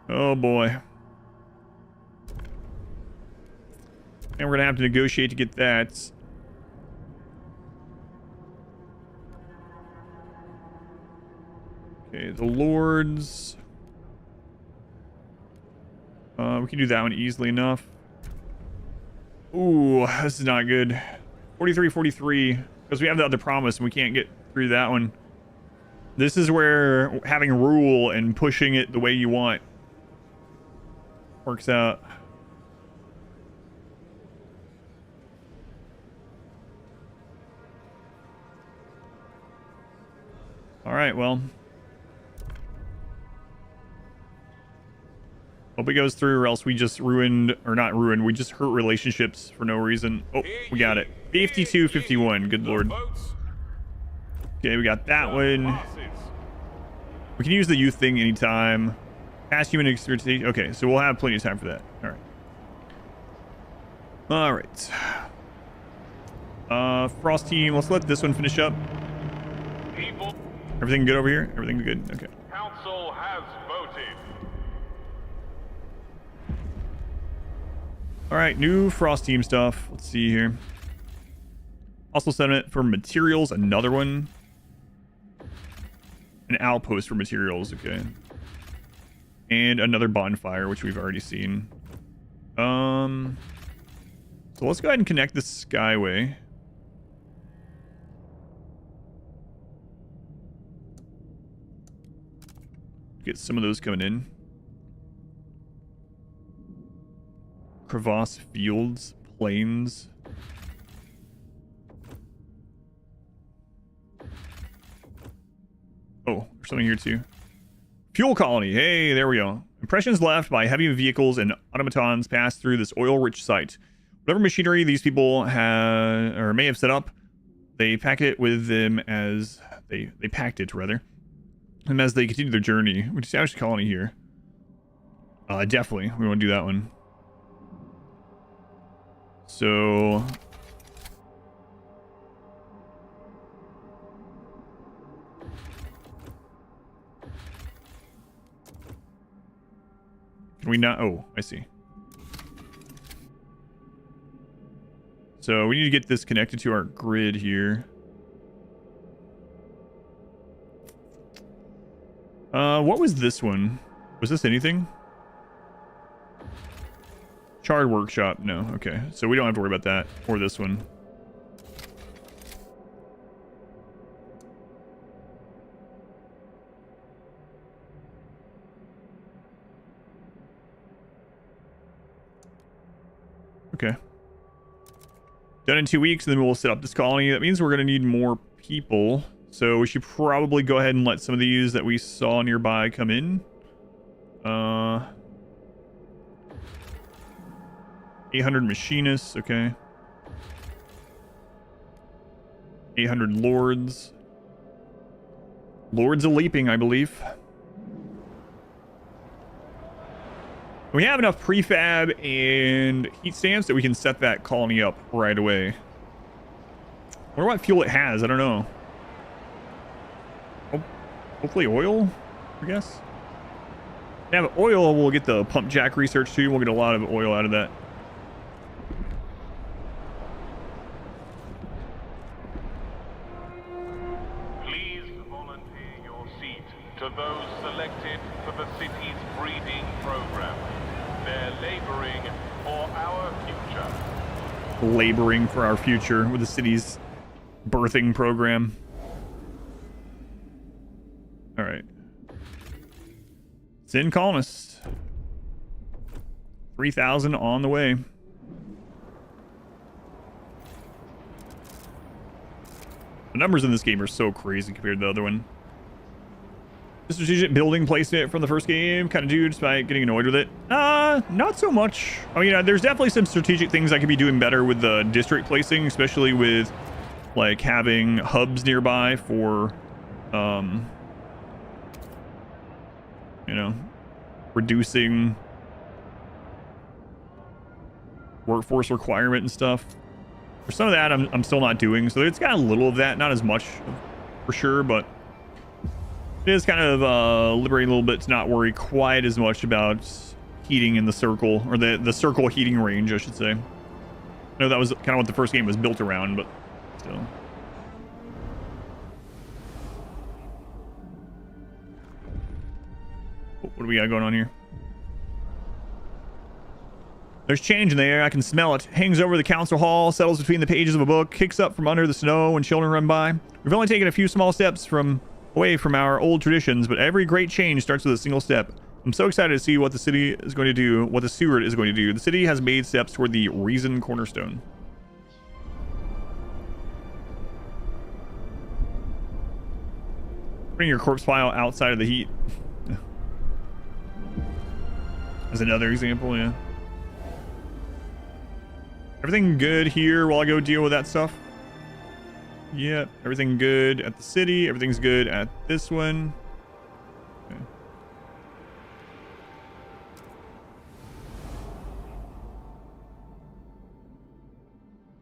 Speaker 1: Oh boy. And we're gonna have to negotiate to get that. Okay, the lords. We can do that one easily enough. Ooh, this is not good. 43-43, because we have the other promise and we can't get through that one. This is where having rule and pushing it the way you want works out. All right, well. Hope it goes through, or else we just ruined, or not ruined, we just hurt relationships for no reason. Oh, we got it. 52-51, good lord. Okay, we got that one. We can use the youth thing anytime. Past human experience. Okay, so we'll have plenty of time for that. All right. All right. Frost team, let's let this one finish up.
Speaker 2: People,
Speaker 1: Everything good over here? Everything good? Okay.
Speaker 2: council has voted.
Speaker 1: All right, new Frost team stuff. Let's see here. Also sent it for materials, another one. An outpost for materials, okay. And another bonfire, which we've already seen. So let's go ahead and connect the Skyway. Get some of those coming in. Crevasse fields, plains. Oh, there's something here too. Fuel colony. Hey, there we go. Impressions left by heavy vehicles and automatons pass through this oil-rich site. Whatever machinery these people have or may have set up, they pack it with them as they packed it rather. And as they continue their journey, we established a colony here. Definitely, we want to do that one. So can we not? Oh, I see. So we need to get this connected to our grid here. What was this one? Was this anything? Charred workshop. No. Okay. So we don't have to worry about that or this one. Okay. Done in 2 weeks, and then we'll set up this colony. That means we're going to need more people. So we should probably go ahead and let some of these that we saw nearby come in. 800 machinists, okay. 800 lords. Lords of leaping, I believe. We have enough prefab and heat stamps that we can set that colony up right away. I wonder what fuel it has. I don't know. Oh, hopefully oil, I guess. Yeah, but oil, we'll get the pump jack research too. We'll get a lot of oil out of that.
Speaker 2: Please volunteer your seat to those selected for the city's breeding program. They're laboring for our future.
Speaker 1: Laboring for our future with the city's birthing program. All right. Send colonists. 3,000 on the way. The numbers in this game are so crazy compared to the other one. The strategic building placement from the first game kind of do despite getting annoyed with it. Not so much. I mean, there's definitely some strategic things I could be doing better with the district placing, especially with like having hubs nearby for, you know, reducing workforce requirement and stuff. For some of that, I'm still not doing. So it's got a little of that, not as much for sure, but it is kind of liberating a little bit to not worry quite as much about heating in the circle, or the circle heating range, I should say. I know that was kind of what the first game was built around, but still. What do we got going on here? There's change in the air. I can smell it. Hangs over the council hall, settles between the pages of a book, kicks up from under the snow when children run by. We've only taken a few small steps away from our old traditions, but every great change starts with a single step. I'm so excited to see what the city is going to do, what the Seward is going to do. The city has made steps toward the Reason Cornerstone. Bring your corpse pile outside of the heat. As another example, yeah. Everything good here while I go deal with that stuff? Yep, everything good at the city. Everything's good at this one. Okay.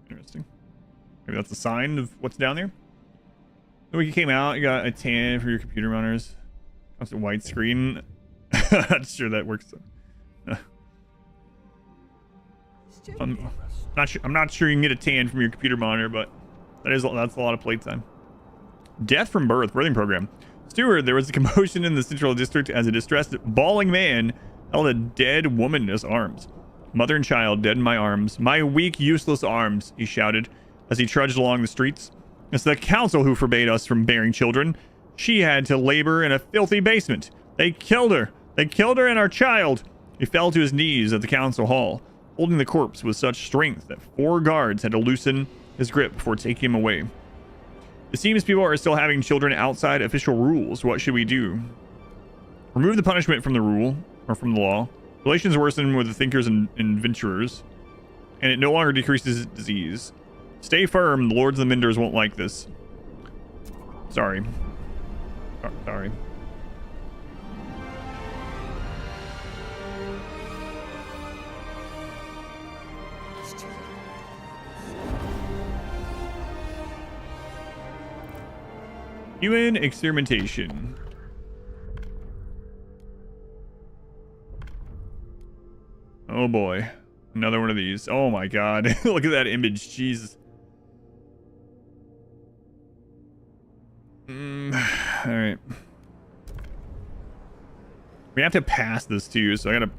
Speaker 1: Interesting. Maybe Maybe that's a sign of what's down there. So when you came out, you got a tan for your computer monitors. That's a white screen. Not sure that works. I'm not sure you can get a tan from your computer monitor, but that's a lot of playtime. Death from birthing program. Steward, there was a commotion in the central district as a distressed, bawling man held a dead woman in his arms. Mother and child dead in my arms. My weak, useless arms, he shouted as he trudged along the streets. It's the council who forbade us from bearing children. She had to labor in a filthy basement. They killed her. They killed her and our child. He fell to his knees at the council hall, holding the corpse with such strength that 4 guards had to loosen his grip before taking him away. It seems people are still having children outside official rules. What should we do? Remove the punishment from the rule, or from the law. Relations worsen with the thinkers and adventurers, and it no longer decreases disease. Stay firm. The lords and the menders won't like this. Sorry. Sorry. Human experimentation. Oh boy. Another one of these. Oh my god. Look at that image. Jesus. Alright. We have to pass this too, so I gotta...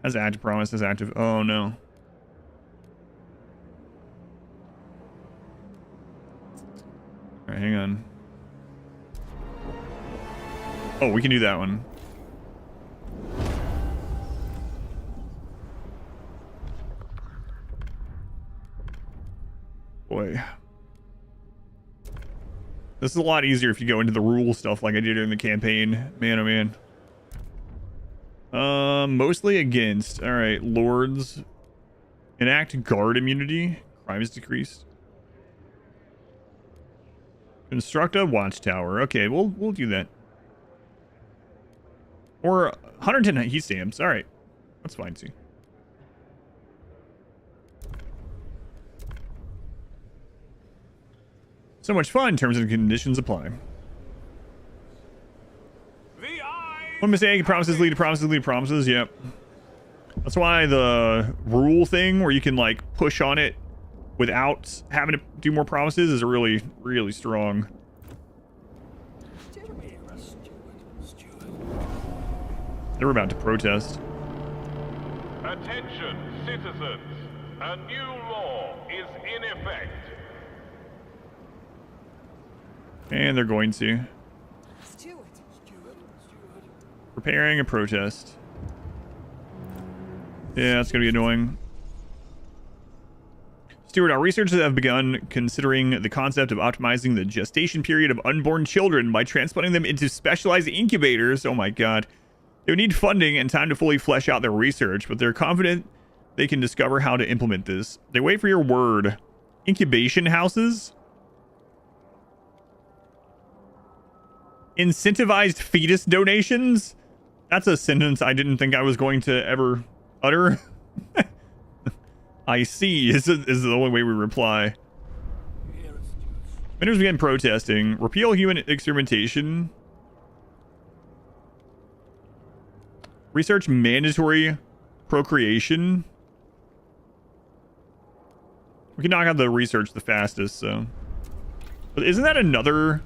Speaker 1: Has active promise, has active... Oh no. Alright, hang on. Oh, we can do that one. Boy. This is a lot easier if you go into the rule stuff like I did during the campaign. Man, oh man. Mostly against. Alright, lords. Enact guard immunity. Crime is decreased. Construct a watchtower. Okay, we'll do that. Or 110 heat stamps. Alright. That's fine too. So much fun. Terms and conditions apply. One mistake, promises lead to promises lead to promises. Yep. That's why the rule thing where you can like push on it without having to do more promises is really, really strong. They're about to protest.
Speaker 2: Attention, citizens. A new law is in effect.
Speaker 1: And they're going to. Preparing a protest. Yeah, that's going to be annoying. Steward, our researchers have begun considering the concept of optimizing the gestation period of unborn children by transplanting them into specialized incubators. Oh my god. They would need funding and time to fully flesh out their research, but they're confident they can discover how to implement this. They wait for your word. Incubation houses? Incentivized fetus donations? That's a sentence I didn't think I was going to ever utter. I see is the only way we reply. Vendors begin protesting. Repeal human experimentation. Research mandatory procreation. We can knock out the research the fastest, so. But isn't that another...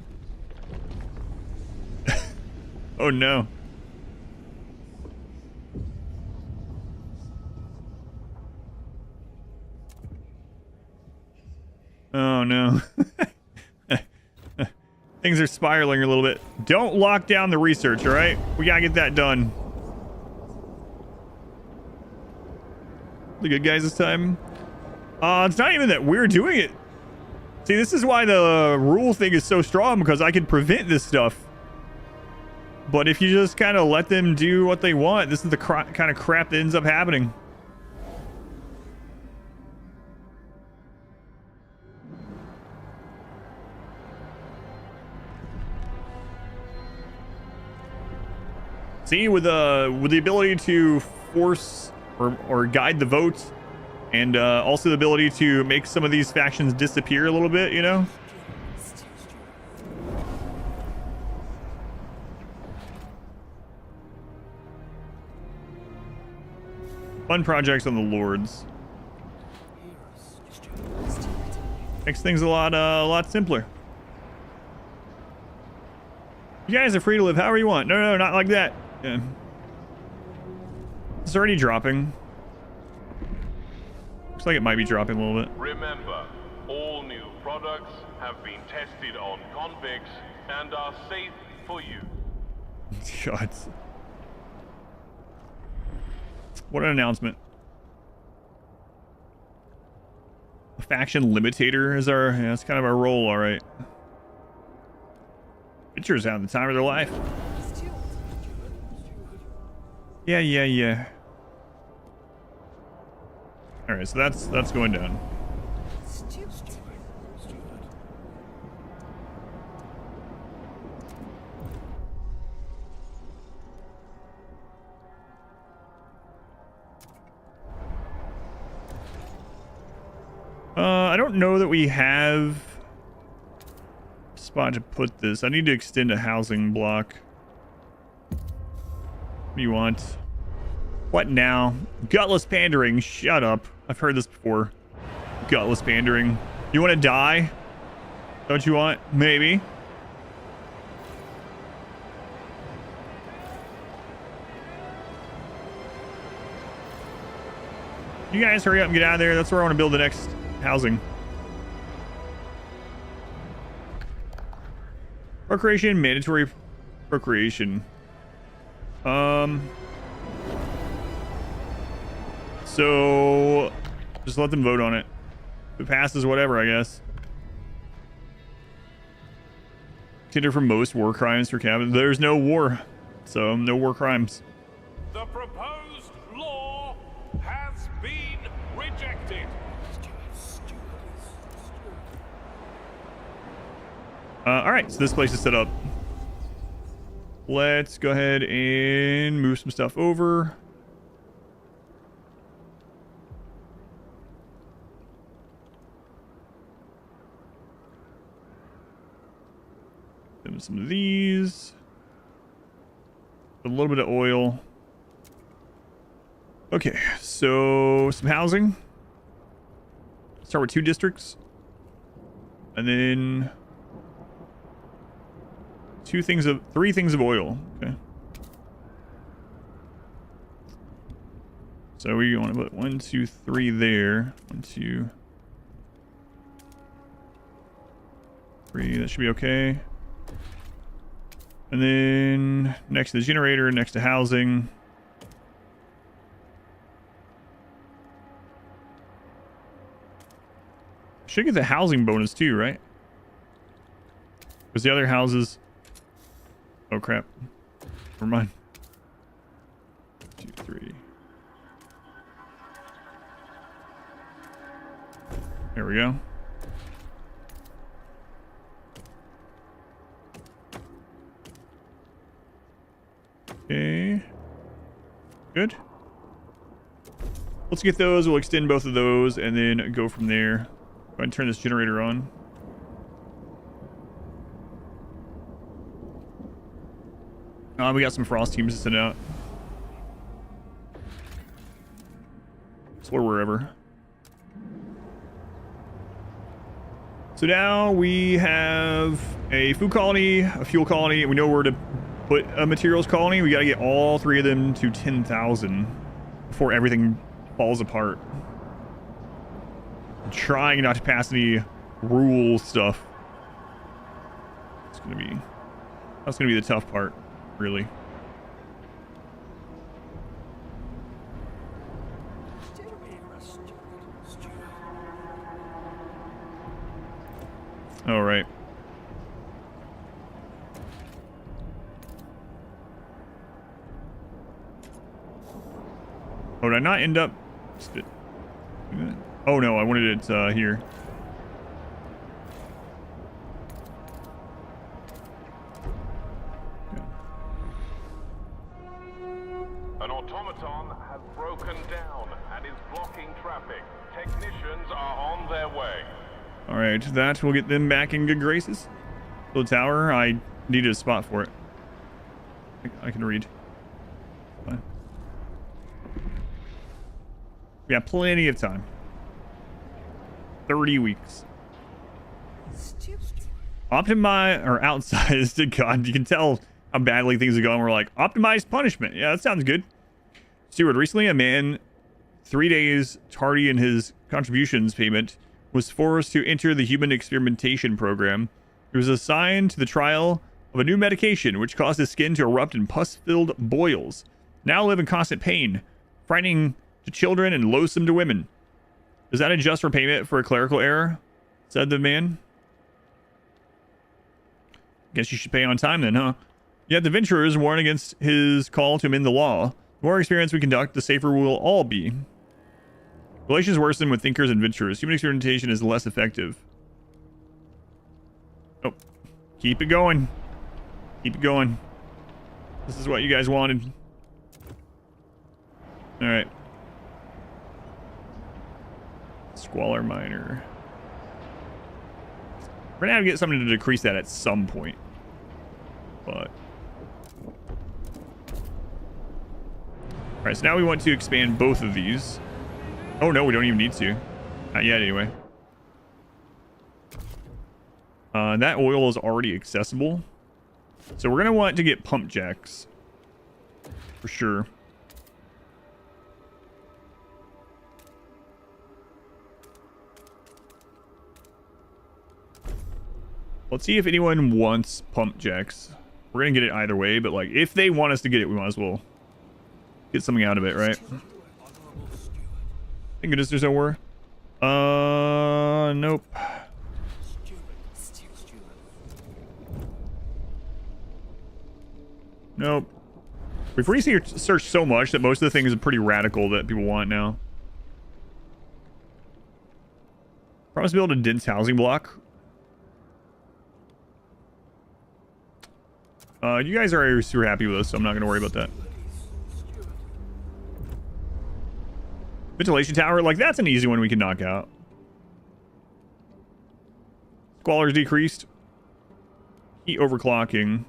Speaker 1: Oh no. Oh no. Things are spiraling a little bit. Don't lock down the research, all right? We gotta get that done. The good guys this time. It's not even that we're doing it. See, this is why the rule thing is so strong, because I can prevent this stuff. But if you just kind of let them do what they want, this is the kind of crap that ends up happening. See, with the ability to force or guide the votes, And also the ability to make some of these factions disappear a little bit, you know? Fun projects on the Lords. Makes things a lot simpler. You guys are free to live however you want. No, not like that. Yeah. It's already dropping. Looks like it might be dropping a little bit.
Speaker 2: Remember, all new products have been tested on convicts and are safe for use.
Speaker 1: God. What an announcement. A faction limitator is our, yeah, that's kind of our role, all right. Pitchers having the time of their life. Yeah. All right, so that's going down. I don't know that we have a spot to put this. I need to extend a housing block. What do you want? What now? Gutless pandering. Shut up. I've heard this before. Gutless pandering. You want to die? Don't you want? Maybe. You guys hurry up and get out of there. That's where I want to build the next housing. Procreation, mandatory procreation. So just let them vote on it. If it passes, whatever, I guess. Consider for most war crimes for cabin. There's no war, so no war crimes.
Speaker 2: The proposed law has been rejected.
Speaker 1: All right, so this place is set up. Let's go ahead and move some stuff over. Then some of these. A little bit of oil. Okay, so some housing. Start with 2 districts. And then 3 things of oil. Okay. So we want to put 1, 2, 3 there. 1, 2, 3. That should be okay. And then next to the generator, next to housing. Should get the housing bonus too, right? Because the other houses. Oh crap. Never mind. 2, 3. There we go. Okay. Good. Let's get those. We'll extend both of those and then go from there. Go ahead and turn this generator on. We got some frost teams to send out. Or wherever. So now we have a food colony, a fuel colony, and we know where to put a materials colony. We got to get all 3 of them to 10,000 before everything falls apart. I'm trying not to pass any rule stuff. That's gonna be the tough part, really. All right. Oh, did I not end up? Oh no, I wanted it here.
Speaker 2: An automaton has broken down and is blocking traffic. Technicians are on their way.
Speaker 1: All right, that will get them back in good graces. The tower, I needed a spot for it. I can read. Fine. We got plenty of time. 30 weeks. Optimize or outsized. God, you can tell how badly things are going. We're like, optimized punishment. Yeah, that sounds good. Steward, recently a man 3 days tardy in his contributions payment was forced to enter the human experimentation program. He was assigned to the trial of a new medication which caused his skin to erupt in pus-filled boils. Now live in constant pain, frightening to children and loathsome to women. Is that a just repayment for a clerical error? Said the man. Guess you should pay on time then, huh? Yet the adventurers warn against his call to amend the law. The more experience we conduct, the safer we will all be. Relations worsen with thinkers and adventurers. Human experimentation is less effective. Oh, keep it going. Keep it going. This is what you guys wanted. All right. Squalor Miner. We're gonna have to get something to decrease that at some point. But all right, so now we want to expand both of these. Oh no, we don't even need to. Not yet, anyway. That oil is already accessible, so we're gonna want to get pump jacks for sure. Let's see if anyone wants pump jacks. We're gonna get it either way, but like if they want us to get it, we might as well get something out of it, right? Thank goodness there's nowhere. Nope. Nope. We've researched so much that most of the things are pretty radical that people want now. Promise to build a dense housing block. You guys are super happy with us, so I'm not going to worry about that. Ventilation tower, like that's an easy one we can knock out. Squalor's decreased. Heat overclocking.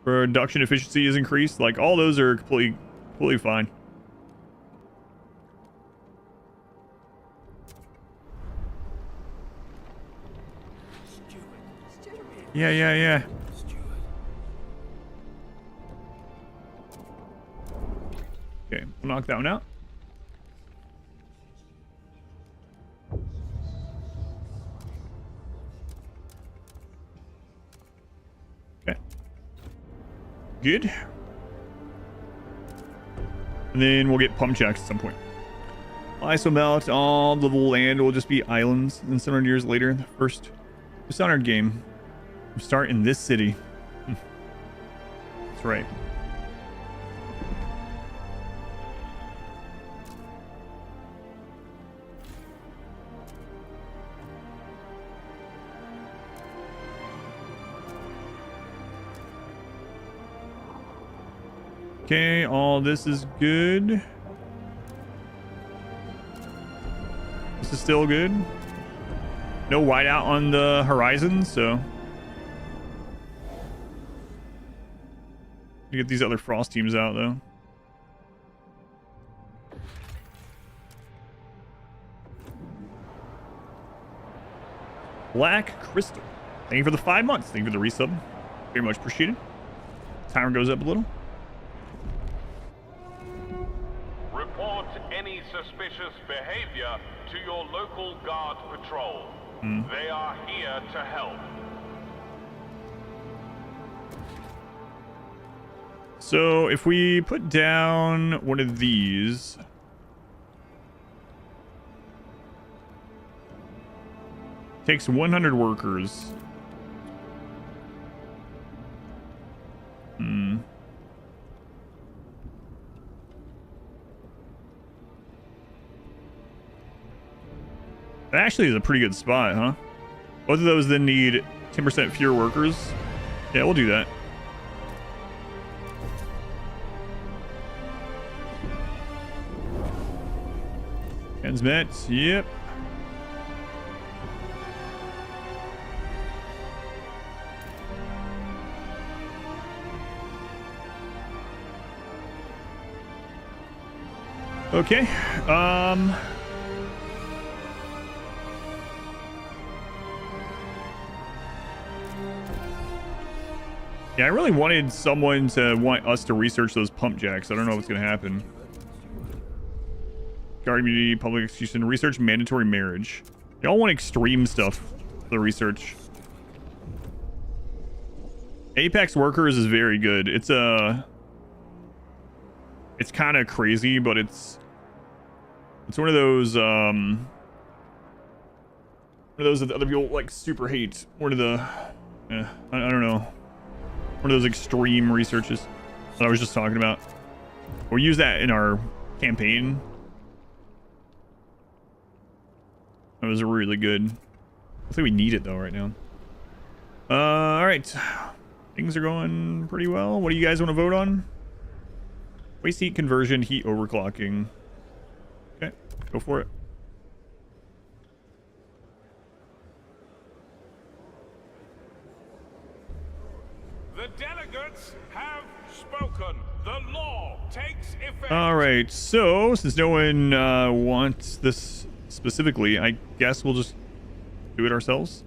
Speaker 1: Production efficiency is increased. Like all those are completely fine. Yeah. Okay, we'll knock that one out. Okay. Good. And then we'll get pump jacks at some point. Ice will melt. All the land will just be islands. And 700 years later, the first Dishonored game will start in this city. That's right. Okay, all this is good. This is still good. No whiteout on the horizon, so get these other frost teams out though. Black Crystal. Thank you for the 5 months. Thank you for the resub. Very much appreciated. Timer goes up a little.
Speaker 2: Report any suspicious behavior to your local guard patrol. They are here to help.
Speaker 1: So if we put down one of these, takes 100 workers. That actually is a pretty good spot, huh? Both of those then need 10% fewer workers. Yeah, we'll do that. Demands met. Yep. Okay. Yeah, I really wanted someone to want us to research those pump jacks. I don't know what's going to happen. Guard immunity, public execution, research mandatory marriage. They all want extreme stuff for the research. Apex Workers is very good. It's kind of crazy, but it's one of those that other people like super hate. One of the I don't know. One of those extreme researches that I was just talking about. We'll use that in our campaign. That was really good. I think we need it though right now. All right. Things are going pretty well. What do you guys want to vote on? Waste heat conversion, heat overclocking. Okay, go for it.
Speaker 2: The delegates have spoken. The law takes effect.
Speaker 1: All right, so since no one wants this specifically, I guess we'll just do it ourselves.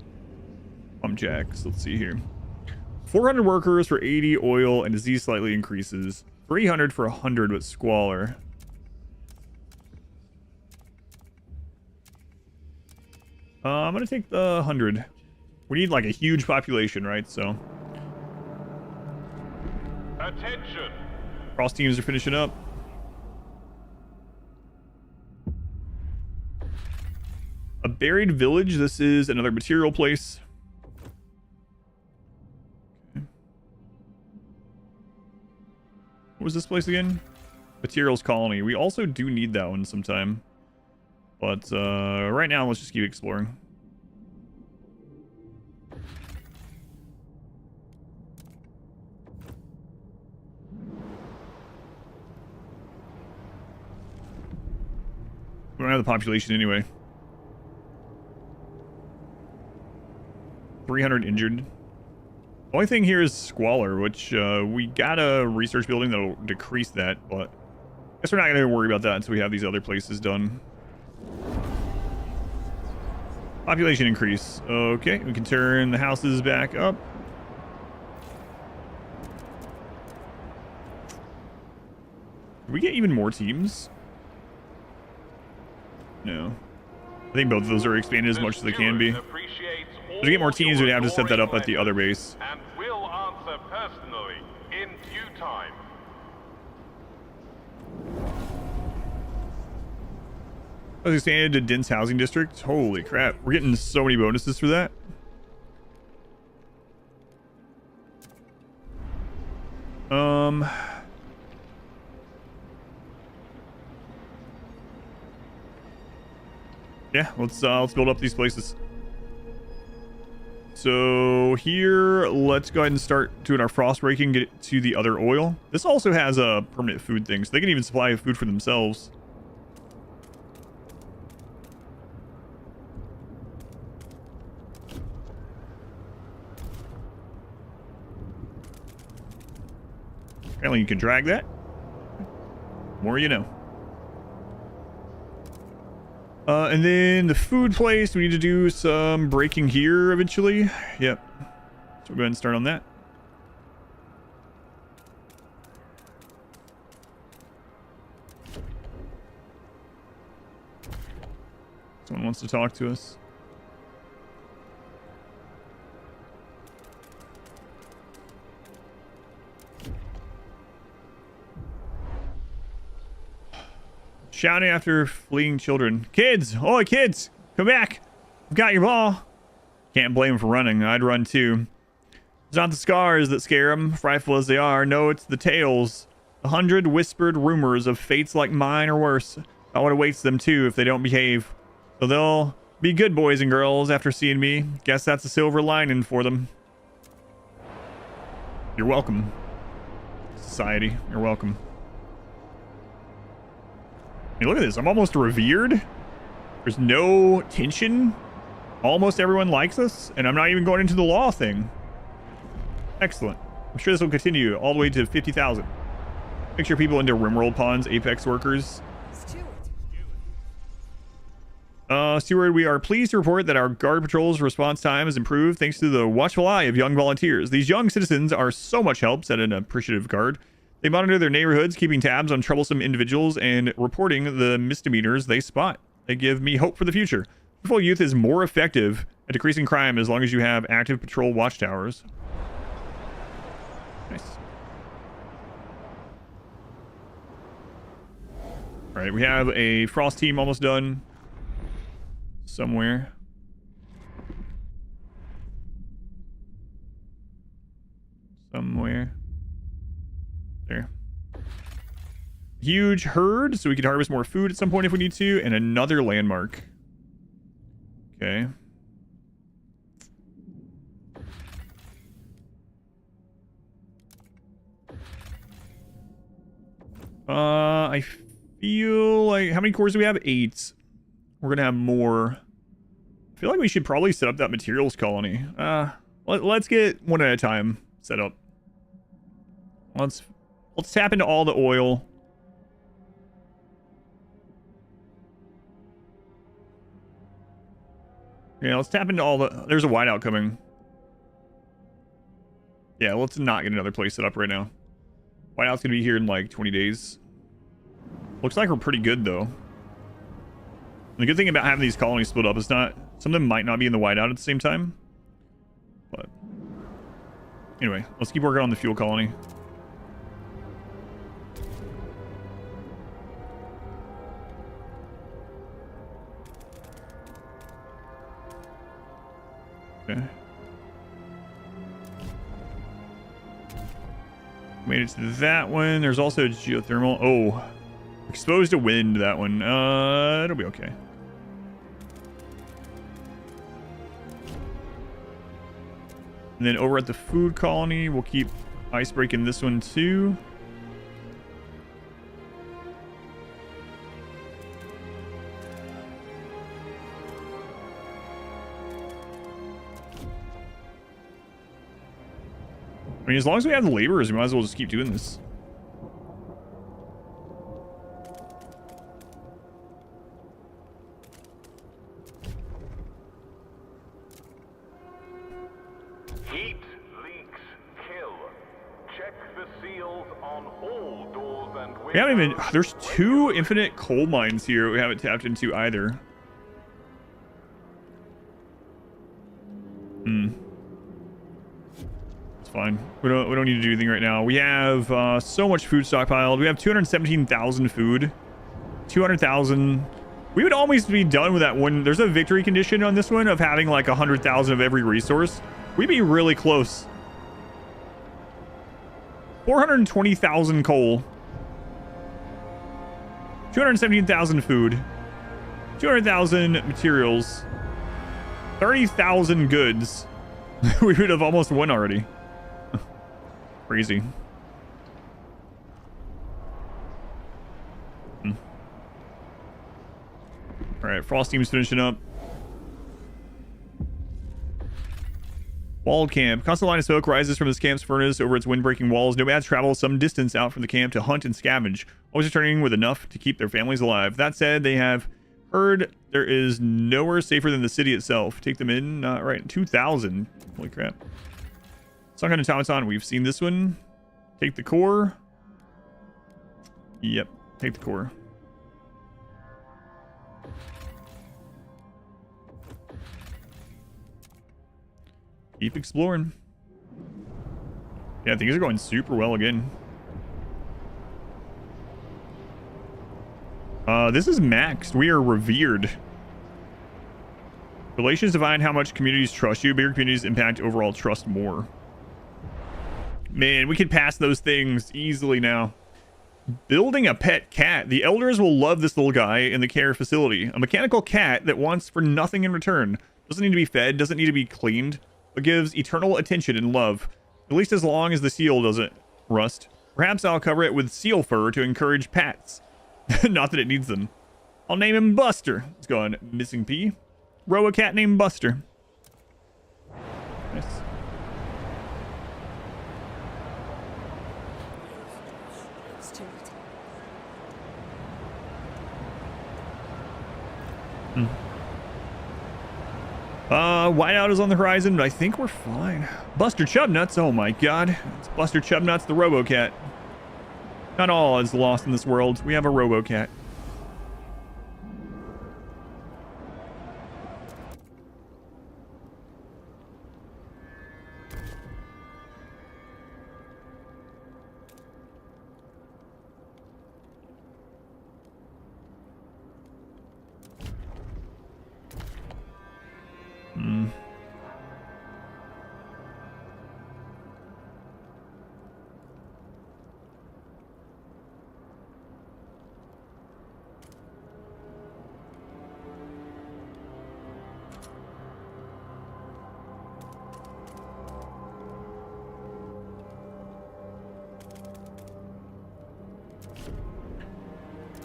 Speaker 1: Pump jacks. Let's see here. 400 workers for 80 oil and disease slightly increases. 300 for 100 with squalor. I'm gonna take the 100. We need like a huge population, right? So.
Speaker 2: Attention.
Speaker 1: Cross teams are finishing up. A buried village. This is another material place. Okay. What was this place again? Materials colony. We also do need that one sometime. But right now, let's just keep exploring. We don't have the population anyway. 300 injured. The only thing here is squalor, which we got a research building that'll decrease that, but I guess we're not going to worry about that until we have these other places done. Population increase. Okay, we can turn the houses back up. Did we get even more teams? No. I think both of those are expanded as much as they can be. To get more teams, we'd have to set that up at the other base.
Speaker 2: And will answer personally in due time.
Speaker 1: I was expanded to dense housing district. Holy crap. We're getting so many bonuses for that. Yeah, let's build up these places. So here, let's go ahead and start doing our frost breaking, get it to the other oil. This also has a permanent food thing, so they can even supply food for themselves. Apparently you can drag that. More you know. And then the food place, we need to do some breaking here eventually. Yep. So we'll go ahead and start on that. Someone wants to talk to us. Shouting after fleeing children. Kids! Oi, kids! Come back! I've got your ball! Can't blame them for running. I'd run too. It's not the scars that scare them, frightful as they are. No, it's the tales. 100 whispered rumors of fates like mine or worse. About what awaits them too if they don't behave. So they'll be good boys and girls after seeing me. Guess that's a silver lining for them. You're welcome. Society, you're welcome. Hey, look at this. I'm almost revered. There's no tension. Almost everyone likes us, and I'm not even going into the law thing. Excellent. I'm sure this will continue all the way to 50,000. Make sure people into Rimworld Pawns, Apex workers. Steward, we are pleased to report that our guard patrol's response time has improved thanks to the watchful eye of young volunteers. These young citizens are so much help, said an appreciative guard. They monitor their neighborhoods, keeping tabs on troublesome individuals and reporting the misdemeanors they spot. They give me hope for the future. Patrol youth is more effective at decreasing crime as long as you have active patrol watchtowers. Nice. All right, we have a Frost team almost done. Somewhere. There. Huge herd, so we can harvest more food at some point if we need to, and another landmark. Okay. I feel like, how many cores do we have? 8. We're gonna have more. I feel like we should probably set up that materials colony. Let's get one at a time set up. Let's tap into all the oil. Yeah, let's tap into all the... There's a whiteout coming. Yeah, let's not get another place set up right now. Whiteout's gonna be here in like 20 days. Looks like we're pretty good though. And the good thing about having these colonies split up is not... Some of them might not be in the whiteout at the same time. But... Anyway, let's keep working on the fuel colony. Okay. Made it to that one. There's also geothermal. Oh, exposed to wind, that one. It'll be okay. And then over at the food colony, we'll keep ice breaking this one too. I mean, as long as we have the laborers, we might as well just keep doing this.
Speaker 2: Heat leaks kill. Check the seals on all doors and windows.
Speaker 1: We haven't even... There's 2 infinite coal mines here we haven't tapped into either. Fine. We don't need to do anything right now. We have so much food stockpiled. We have 217,000 food. 200,000. We would almost be done with that one. There's a victory condition on this one of having like 100,000 of every resource. We'd be really close. 420,000 coal. 217,000 food. 200,000 materials. 30,000 goods. We would have almost won already. Crazy. Alright, Frost team's finishing up. Walled camp. Constant line of smoke rises from this camp's furnace over its wind-breaking walls. Nomads travel some distance out from the camp to hunt and scavenge, always returning with enough to keep their families alive. That said, they have heard there is nowhere safer than the city itself. Take them in. Right, 2,000. Holy crap. Sunken Automaton, we've seen this one. Take the core. Yep, take the core. Keep exploring. Yeah, things are going super well again. This is maxed. We are revered. Relations define how much communities trust you. Bigger communities impact overall trust more. Man, we could pass those things easily now. Building a pet cat. The elders will love this little guy in the care facility. A mechanical cat that wants for nothing in return. Doesn't need to be fed, doesn't need to be cleaned, but gives eternal attention and love. At least as long as the seal doesn't rust. Perhaps I'll cover it with seal fur to encourage pats. Not that it needs them. I'll name him Buster. Let's go on missing P. Row a cat named Buster. Nice. Whiteout is on the horizon, but I think we're fine. Buster Chubnuts, oh my god. It's Buster Chubnuts, the Robocat. Not all is lost in this world. We have a Robocat.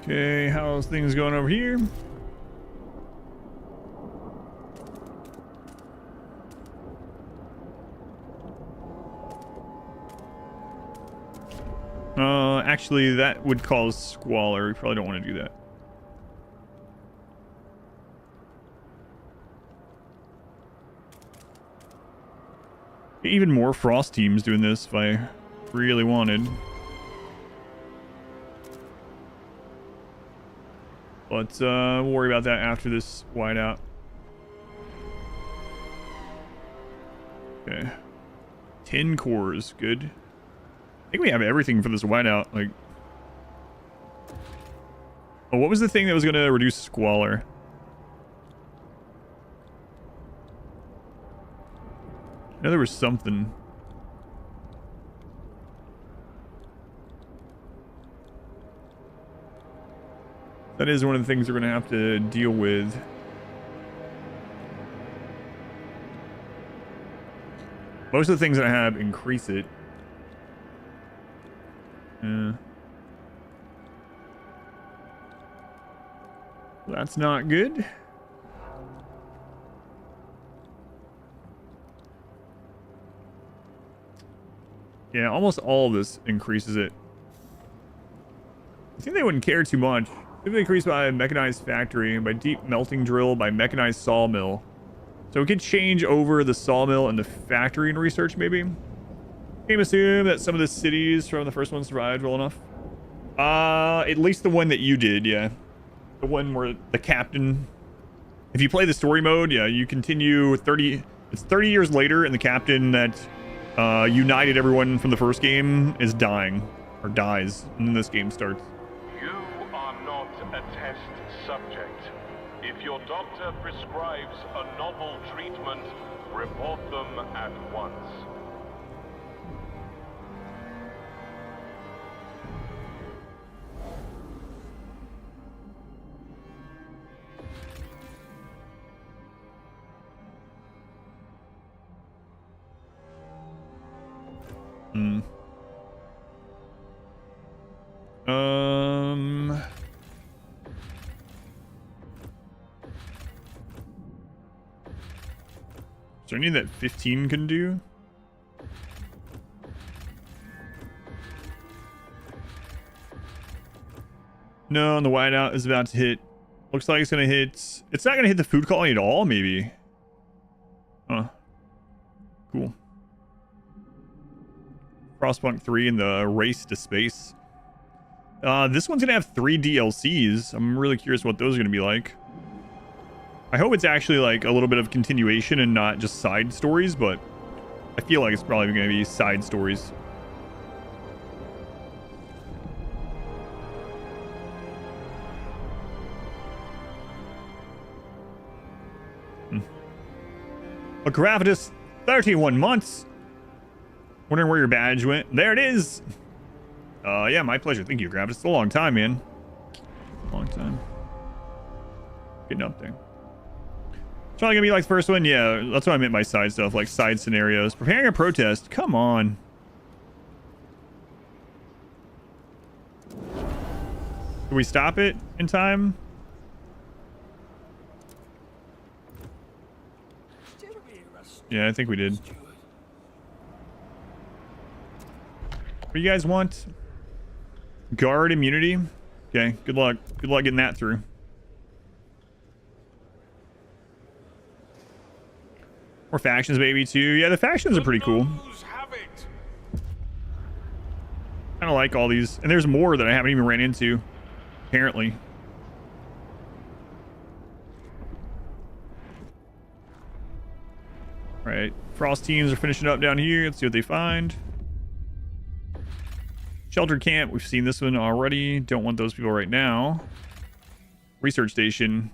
Speaker 1: Okay, how's things going over here? Actually, that would cause squalor. We probably don't want to do that. Even more Frost teams doing this if I really wanted. But we'll worry about that after this whiteout. Okay. 10 cores, good. I think we have everything for this whiteout. Like, oh, what was the thing that was going to reduce squalor? I know there was something. That is one of the things we're going to have to deal with. Most of the things that I have increase it. That's not good. Yeah, almost all of this increases it. I think they wouldn't care too much. If they increase by mechanized factory, by deep melting drill, by mechanized sawmill. So we could change over the sawmill and the factory in research, maybe. Can you assume that some of the cities from the first one survived well enough? At least the one that you did, yeah. The one where the captain... If you play the story mode, yeah, you continue 30... It's 30 years later, and the captain that united everyone from the first game is dying. Or dies. And then this game starts.
Speaker 2: You are not a test subject. If your doctor prescribes a novel treatment, report them at once.
Speaker 1: Is there any that 15 can do? No, and the whiteout is about to hit. Looks like it's gonna hit. It's not gonna hit the food colony at all, maybe. Huh. Cool. Frostpunk 3 and the race to space. This one's gonna have 3 DLCs. I'm really curious what those are gonna be like. I hope it's actually like a little bit of continuation and not just side stories, but I feel like it's probably gonna be side stories. A Gravitas, 31 months. Wondering where your badge went. There it is. Yeah, my pleasure. Thank you, Gravitas. It's a long time, man. Long time. Getting up there. It's probably gonna be like the first one. Yeah, that's what I meant by side stuff, like side scenarios. Preparing a protest. Come on. Can we stop it in time? Yeah, I think we did. What do you guys want? Guard immunity? Okay, good luck. Good luck getting that through. More factions, maybe, too. Yeah, the factions are pretty cool. Kind of like all these. And there's more that I haven't even ran into, apparently. All right, Frost teams are finishing up down here. Let's see what they find. Shelter camp. We've seen this one already. Don't want those people right now. Research station.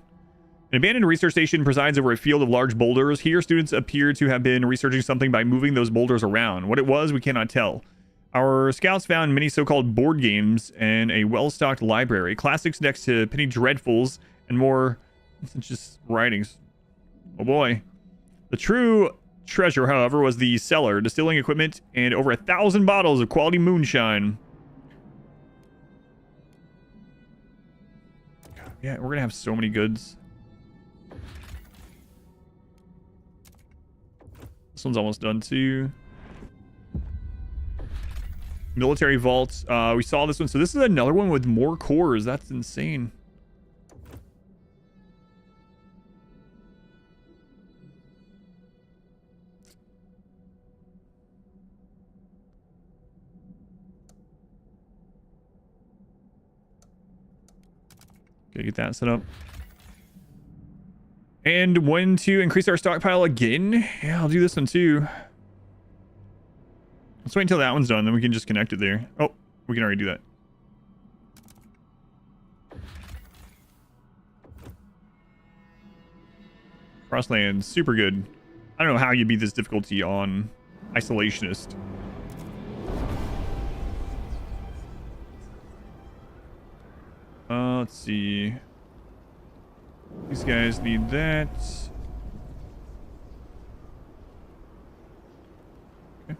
Speaker 1: An abandoned research station presides over a field of large boulders. Here, students appear to have been researching something by moving those boulders around. What it was, we cannot tell. Our scouts found many so-called board games and a well-stocked library. Classics next to penny dreadfuls and more just writings. Oh boy. The true treasure, however, was the cellar, distilling equipment, and over 1,000 bottles of quality moonshine. Yeah, we're gonna have so many goods. This one's almost done too. Military vaults. We saw this one. So this is another one with more cores. That's insane. Okay, get that set up. And when to increase our stockpile again? Yeah, I'll do this one too. Let's wait until that one's done, then we can just connect it there. Oh, we can already do that. Frostland, super good. I don't know how you beat this difficulty on Isolationist. Let's see. These guys need that. Okay.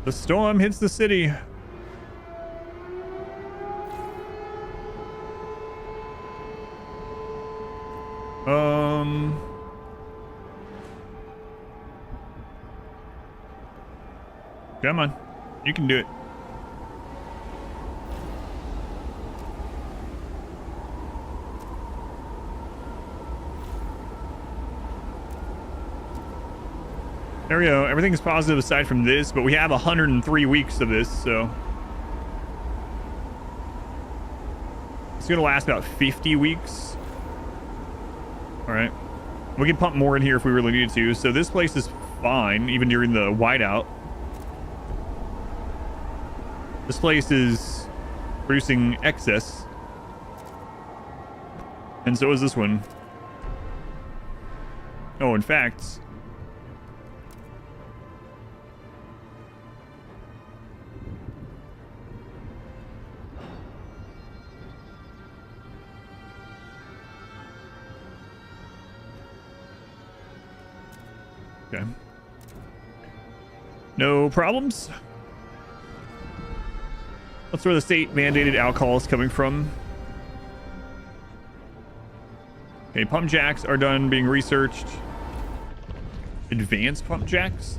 Speaker 1: The storm hits the city. Come on. You can do it. There we go. Everything's positive aside from this, but we have 103 weeks of this, so it's gonna last about 50 weeks. All right, we can pump more in here if we really needed to. So this place is fine, even during the whiteout. This place is producing excess, and so is this one. Oh, in fact. Okay. No problems. That's where the state mandated alcohol is coming from. Okay, pump jacks are done being researched. Advanced pump jacks.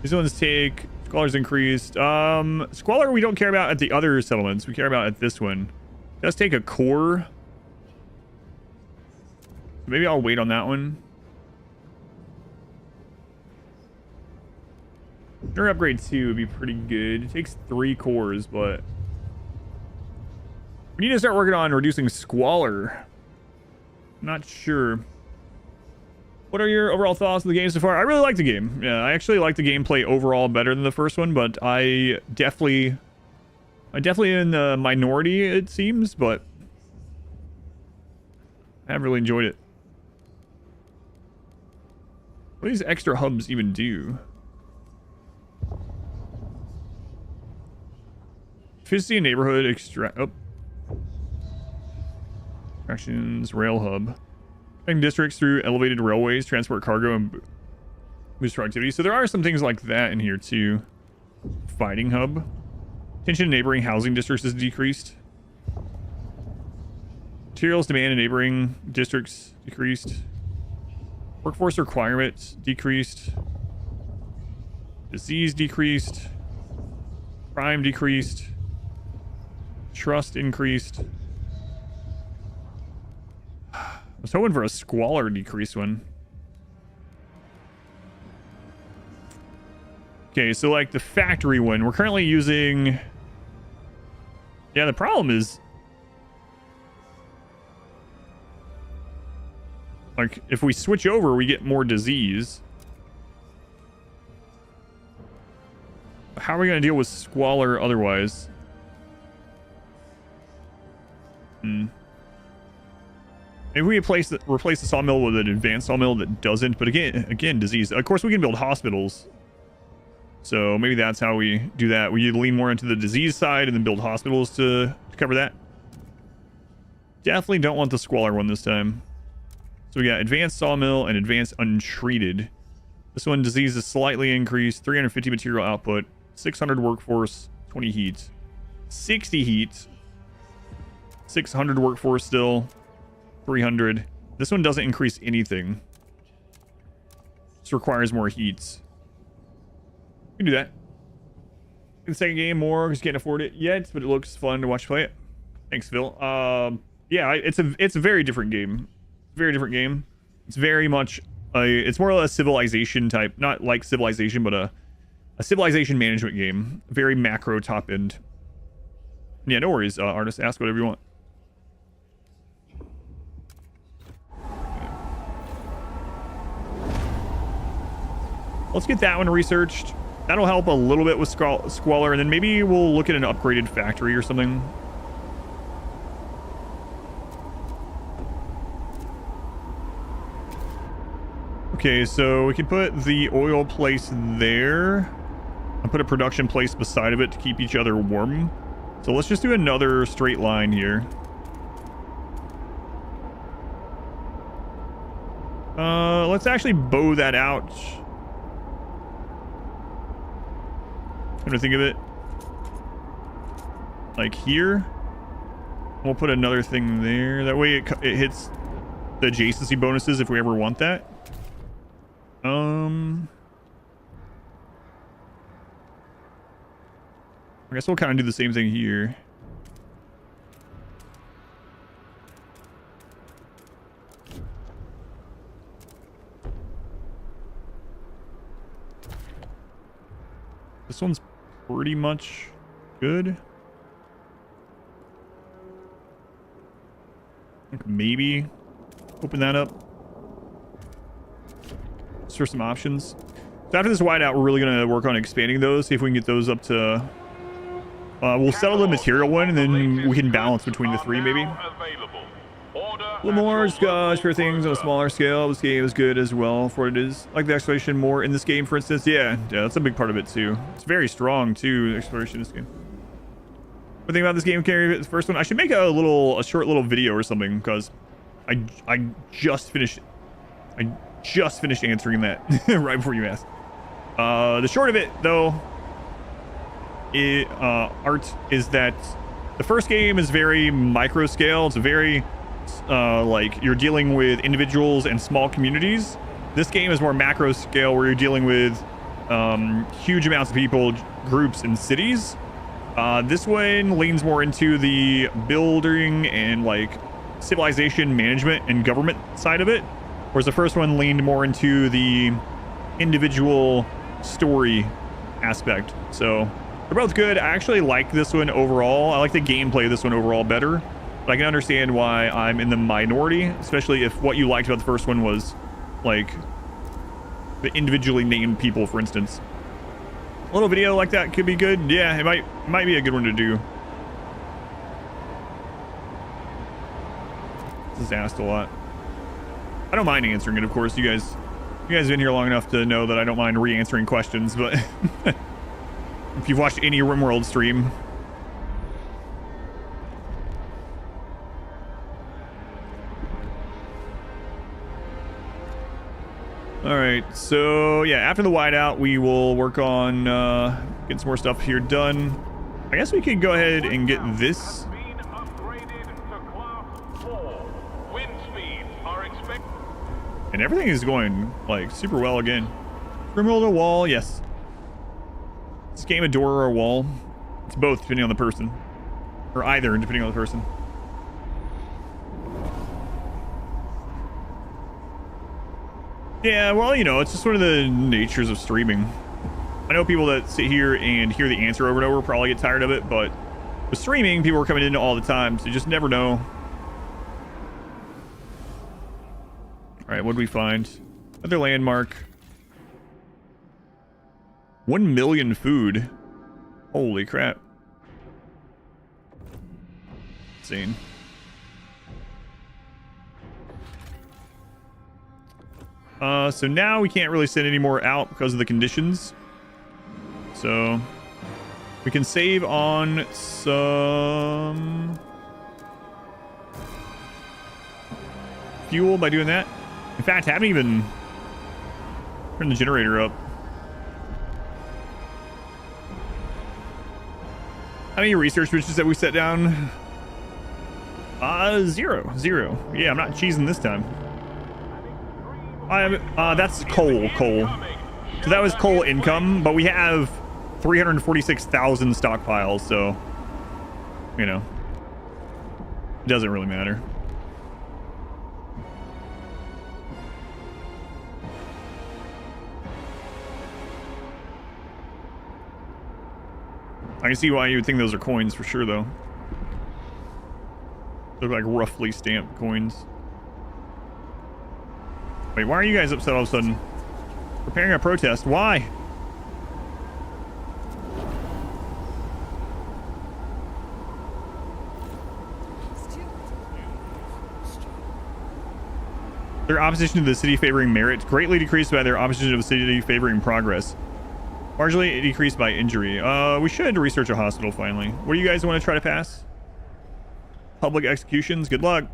Speaker 1: These ones take Squalor's increased. Squalor we don't care about at the other settlements. We care about at this one. It does take a core. Maybe I'll wait on that one. Sure, upgrade 2 would be pretty good. It takes 3 cores, but we need to start working on reducing squalor. I'm not sure. What are your overall thoughts on the game so far? I really like the game. Yeah, I actually like the gameplay overall better than the first one, but I'm definitely in the minority, it seems, but I have really enjoyed it. What do these extra hubs even do? Efficiency in neighborhood extractions rail hub. Connecting districts through elevated railways, transport cargo, and boost productivity. So there are some things like that in here too. Fighting hub. Tension in neighboring housing districts is decreased. Materials demand in neighboring districts decreased. Workforce requirements decreased. Disease decreased. Crime decreased. Trust increased. I was hoping for a squalor decrease one. Okay, so like the factory one, we're currently using... Yeah, the problem is... Like, if we switch over, we get more disease. How are we going to deal with squalor otherwise? Maybe we replace the sawmill with an advanced sawmill that doesn't, but again, disease. Of course, we can build hospitals. So maybe that's how we do that. We lean more into the disease side and then build hospitals to cover that. Definitely don't want the squalor one this time. So we got advanced sawmill and advanced untreated. This one, disease is slightly increased. 350 material output. 600 workforce. 20 heat. 60 heat. 600 workforce still. 300. This one doesn't increase anything. This requires more heats. We can do that. The second game more because can't afford it yet, but it looks fun to watch play it. Thanks, Phil. Yeah, it's a very different game. Very different game. It's very much it's more of a civilization type, not like Civilization, but a civilization management game. Very macro top end. Yeah, no worries, artist. Ask whatever you want. Let's get that one researched. That'll help a little bit with squalor, and then maybe we'll look at an upgraded factory or something. Okay, so we can put the oil place there and put a production place beside of it to keep each other warm. So let's just do another straight line here. Let's actually bow that out. Come to think of it, like here, we'll put another thing there. That way it hits the adjacency bonuses if we ever want that. I guess we'll kind of do the same thing here. This one's pretty much good. I think maybe open that up. Just for some options. So after this whiteout, we're really going to work on expanding those. See if we can get those up to... we'll settle the material one, and then we can balance between the three, maybe. A little more for things on a smaller scale. This game is good as well for what it is. Like the exploration more in this game, for instance. Yeah, that's a big part of it too. It's very strong too, the exploration in this game. What think about this game, Carrie? The first one, I should make a short little video or something, because I just finished answering that right before you asked. The short of it though, art, is that the first game is very micro scale. It's a very like you're dealing with individuals and small communities. This game is more macro scale, where you're dealing with huge amounts of people, groups, and cities. This one leans more into the building and like civilization management and government side of it, whereas the first one leaned more into the individual story aspect. So they're both good. I actually like this one overall. I like the gameplay of this one overall better. But I can understand why I'm in the minority, especially if what you liked about the first one was, like, the individually named people, for instance. A little video like that could be good. Yeah, it might be a good one to do. This is asked a lot. I don't mind answering it, of course. You guys have been here long enough to know that I don't mind re-answering questions, but if you've watched any RimWorld stream... All right, so yeah, after the whiteout, we will work on getting some more stuff here done. I guess we could go ahead and get this. And everything is going like super well again. Criminal wall, yes. This game a door or a wall. It's both depending on the person. Or either depending on the person. Yeah, well, you know, it's just one of the natures of streaming. I know people that sit here and hear the answer over and over probably get tired of it, but with streaming, people are coming in all the time, so you just never know. All right, what did we find? Another landmark. 1 million food. Holy crap. Insane. So now we can't really send any more out because of the conditions. So we can save on some fuel by doing that. In fact, I haven't even turned the generator up. How many research missions that we set down? 0. Yeah, I'm not cheesing this time. That's coal. So that was coal income, but we have 346,000 stockpiles, so, you know, it doesn't really matter. I can see why you would think those are coins for sure, though. They're like roughly stamped coins. Wait, why are you guys upset all of a sudden? Preparing a protest. Why? Their opposition to the city favoring merit greatly decreased by their opposition to the city favoring progress. Marginally decreased by injury. We should research a hospital finally. What do you guys want to try to pass? Public executions? Good luck.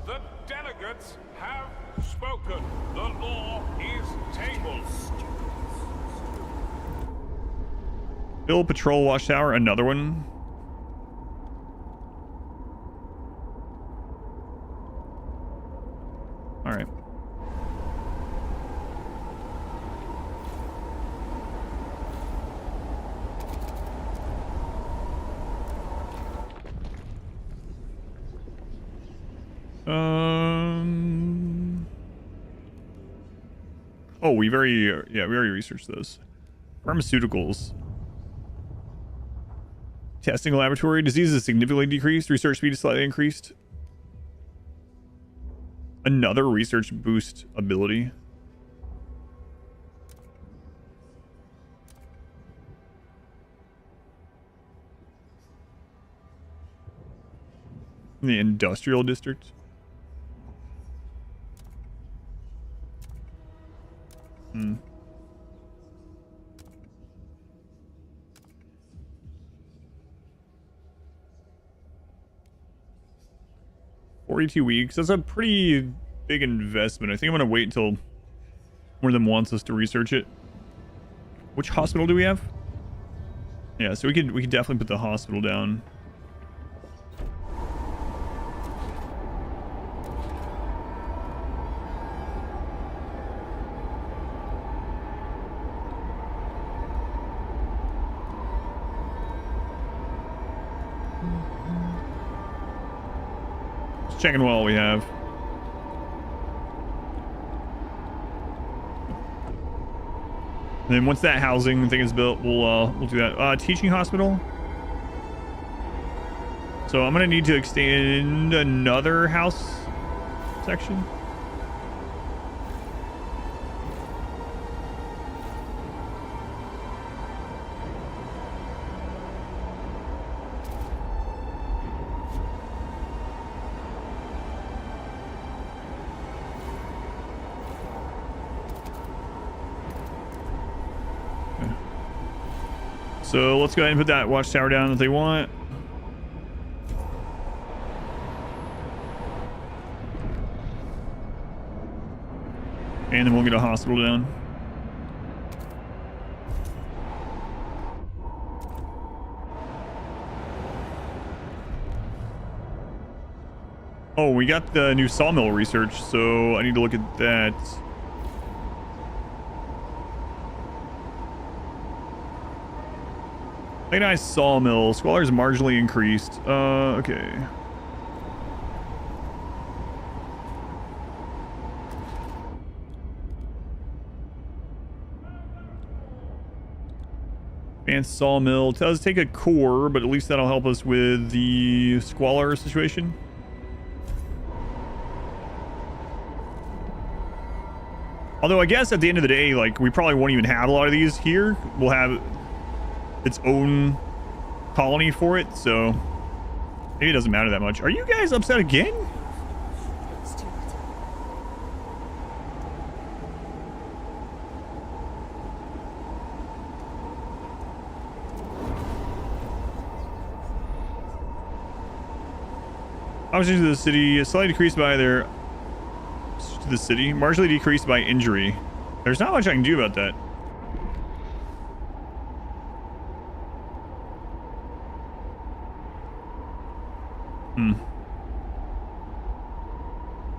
Speaker 2: The delegates have spoken. The law is tabled.
Speaker 1: Bill Patrol Watchtower, another one. All right. Oh, we already researched those. Pharmaceuticals. Testing laboratory. Disease is significantly decreased. Research speed is slightly increased. Another research boost ability. In the industrial district. Hmm. $42 weeks. That's a pretty big investment. I think I'm gonna wait until one of them wants us to research it. Which hospital do we have? Yeah, so we could definitely put the hospital down. Just checking what all we have. And then once that housing thing is built, we'll do that. Teaching hospital. So I'm gonna need to extend another house section. So let's go ahead and put that watchtower down that they want. And then we'll get a hospital down. Oh, we got the new sawmill research, so I need to look at that. Nice sawmill. Squalor is marginally increased. Okay. Advanced sawmill. It does take a core, but at least that'll help us with the squalor situation. Although I guess at the end of the day, like, we probably won't even have a lot of these here. We'll have its own colony for it, so maybe it doesn't matter that much. Are you guys upset again? Opportunity to the city slightly decreased by their to the city, marginally decreased by injury. There's not much I can do about that.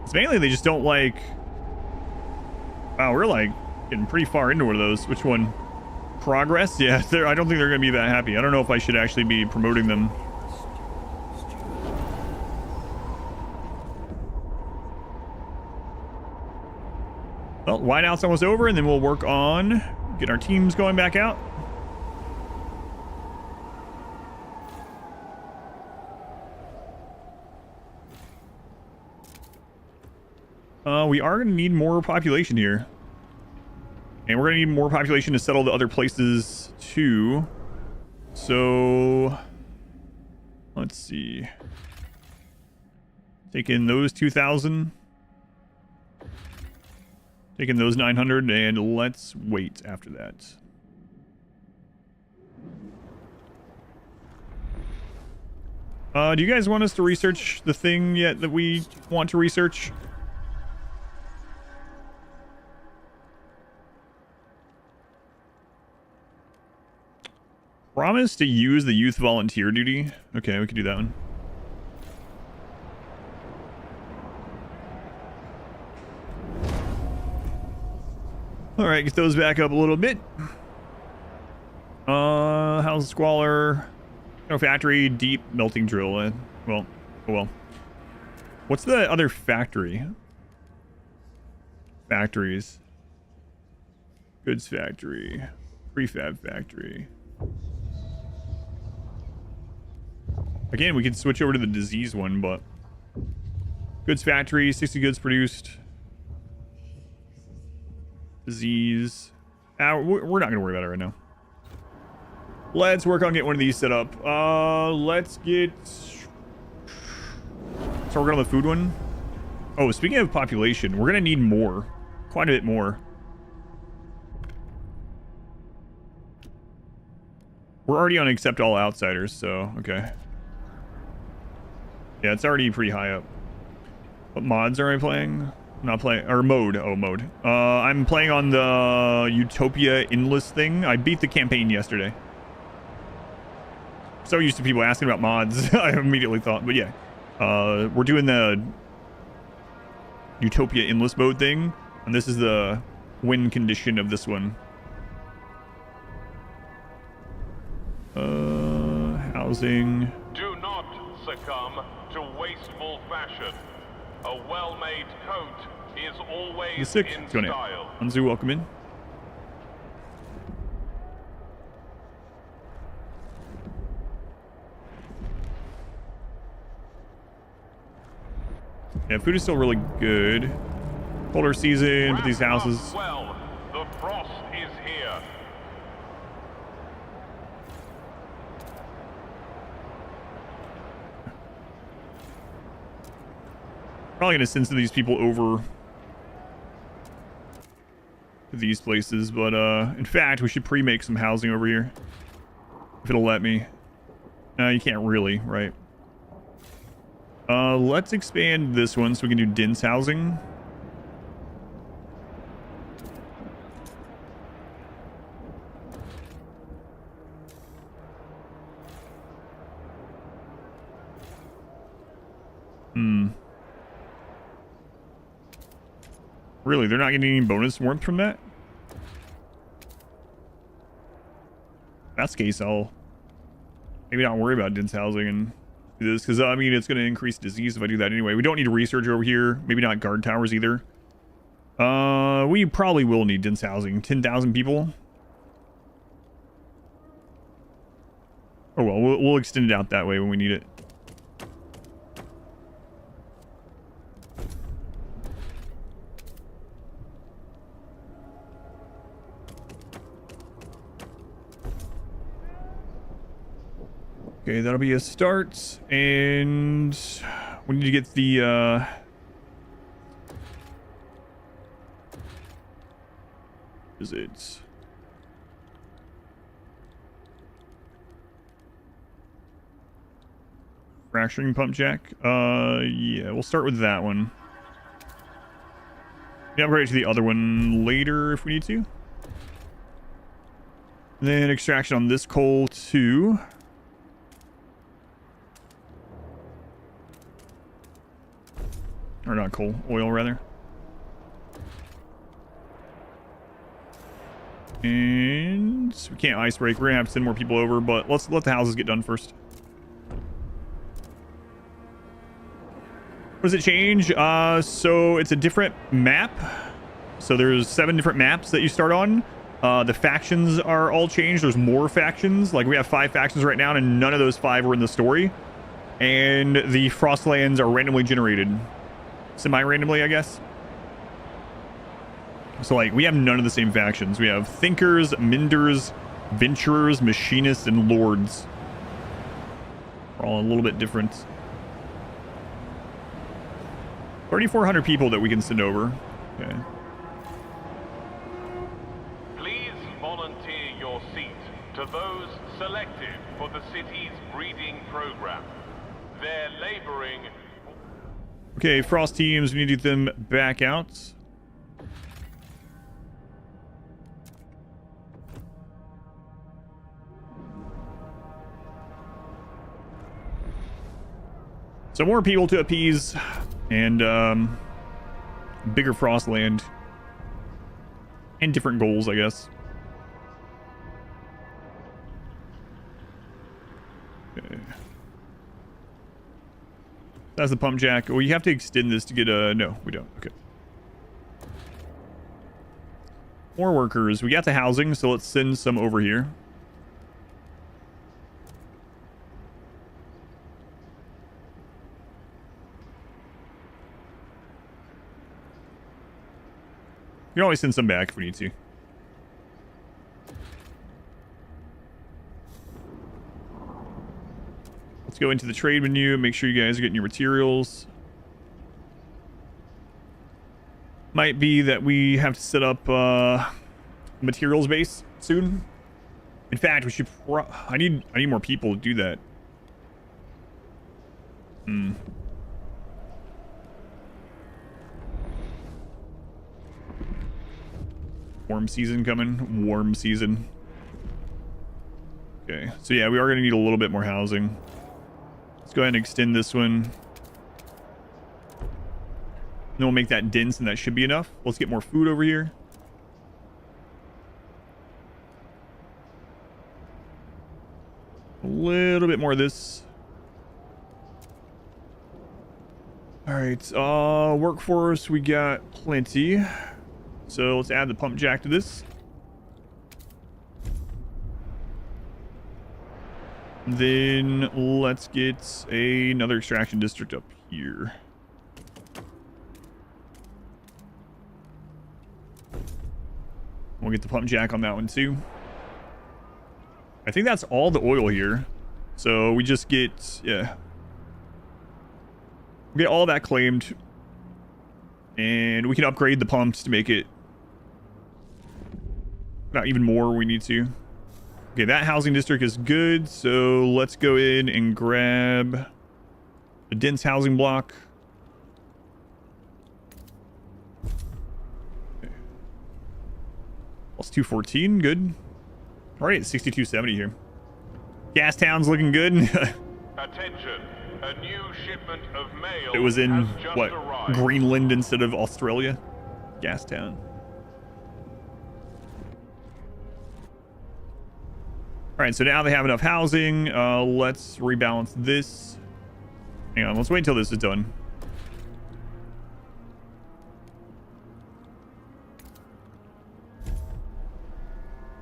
Speaker 1: It's mainly they just don't like. Wow, we're like getting pretty far into one of those. Which one? Progress? Yeah, I don't think they're going to be that happy. I don't know if I should actually be promoting them. Well, wideout's almost over, and then we'll work on getting our teams going back out. We are going to need more population here. And we're going to need more population to settle the other places, too. So, let's see. Take in those 2,000. Taking those 900, and let's wait after that. Do you guys want us to research the thing yet that we want to research? Promise to use the youth volunteer duty. Okay, we can do that one. All right, get those back up a little bit. How's the squalor? No factory, deep melting drill. Well, oh well. What's the other factory? Factories. Goods factory. Prefab factory. Again, we could switch over to the disease one, but goods factory, 60 goods produced. Disease. We're not gonna worry about it right now. Let's work on getting one of these set up. Let's get. So we're going on the food one. Oh, speaking of population, we're gonna need more, quite a bit more. We're already on accept all outsiders, so okay. Yeah, it's already pretty high up. What mods are I playing? Not playing, or mode. Oh, mode. I'm playing on the Utopia Endless thing. I beat the campaign yesterday. So used to people asking about mods, I immediately thought, but yeah. We're doing the Utopia Endless mode thing, and this is the win condition of this one. Housing.
Speaker 2: Do not succumb to wasteful fashion. A well-made coat is always
Speaker 1: The sick.
Speaker 2: in
Speaker 1: It's going in.
Speaker 2: style.
Speaker 1: Anzu, welcome in. Yeah, food is still really good. Colder season, but these
Speaker 2: Wrap up
Speaker 1: houses.
Speaker 2: well, the frost is here.
Speaker 1: Probably gonna send some of these people over to these places, but in fact, we should pre-make some housing over here. If it'll let me. No, you can't really, right? Let's expand this one so we can do dense housing. Really, they're not getting any bonus warmth from that? That's the case, I'll maybe not worry about dense housing and do this, because I mean it's going to increase disease if I do that anyway. We don't need research over here. Maybe not guard towers either. We probably will need dense housing. 10,000 people. Oh well, we'll extend it out that way when we need it. Okay, that'll be a start, and we need to get the is it fracturing pump jack? Yeah, we'll start with that one. We upgrade to the other one later if we need to. Then extraction on this coal too. Or not coal, oil rather. And we can't ice break. We're gonna have to send more people over, but let's let the houses get done first. What does it change? So it's a different map. So there's 7 different maps that you start on. The factions are all changed. There's more factions. Like we have 5 factions right now, and none of those 5 were in the story. And the Frostlands are randomly generated. Semi-randomly, I guess. So like we have none of the same factions. We have thinkers, menders, venturers, machinists, and lords. We're all a little bit different. 3,400 people that we can send over. Okay.
Speaker 2: Please volunteer your seat to those selected for the city's breeding program. They're laboring.
Speaker 1: Okay, Frost teams, we need to get them back out. So more people to appease, and bigger Frostland, and different goals, I guess. Okay. That's the pump jack. Well, you have to extend this to get a... No, we don't. Okay. More workers. We got the housing, so let's send some over here. You can always send some back if we need to. Let's go into the trade menu. Make sure you guys are getting your materials. Might be that we have to set up materials base soon. In fact, we should. I need more people to do that. Warm season coming. Warm season. Okay, so yeah, we are going to need a little bit more housing. Let's go ahead and extend this one. Then we'll make that dense, and that should be enough. Let's get more food over here. A little bit more of this. All right, workforce, we got plenty. So let's add the pump jack to this. Then let's get another extraction district up here. We'll get the pump jack on that one too. I think that's all the oil here. So we just get, yeah. We get all that claimed. And we can upgrade the pumps to make it not even more we need to. Okay, that housing district is good. So let's go in and grab a dense housing block. Okay. Plus 214, good. All right, 6270 here. Gas Town's looking good.
Speaker 2: Attention, a new shipment of mail.
Speaker 1: It was in
Speaker 2: has just
Speaker 1: what,
Speaker 2: arrived.
Speaker 1: Greenland instead of Australia. Gas Town. All right, so now they have enough housing. Let's rebalance this. Hang on, let's wait until this is done.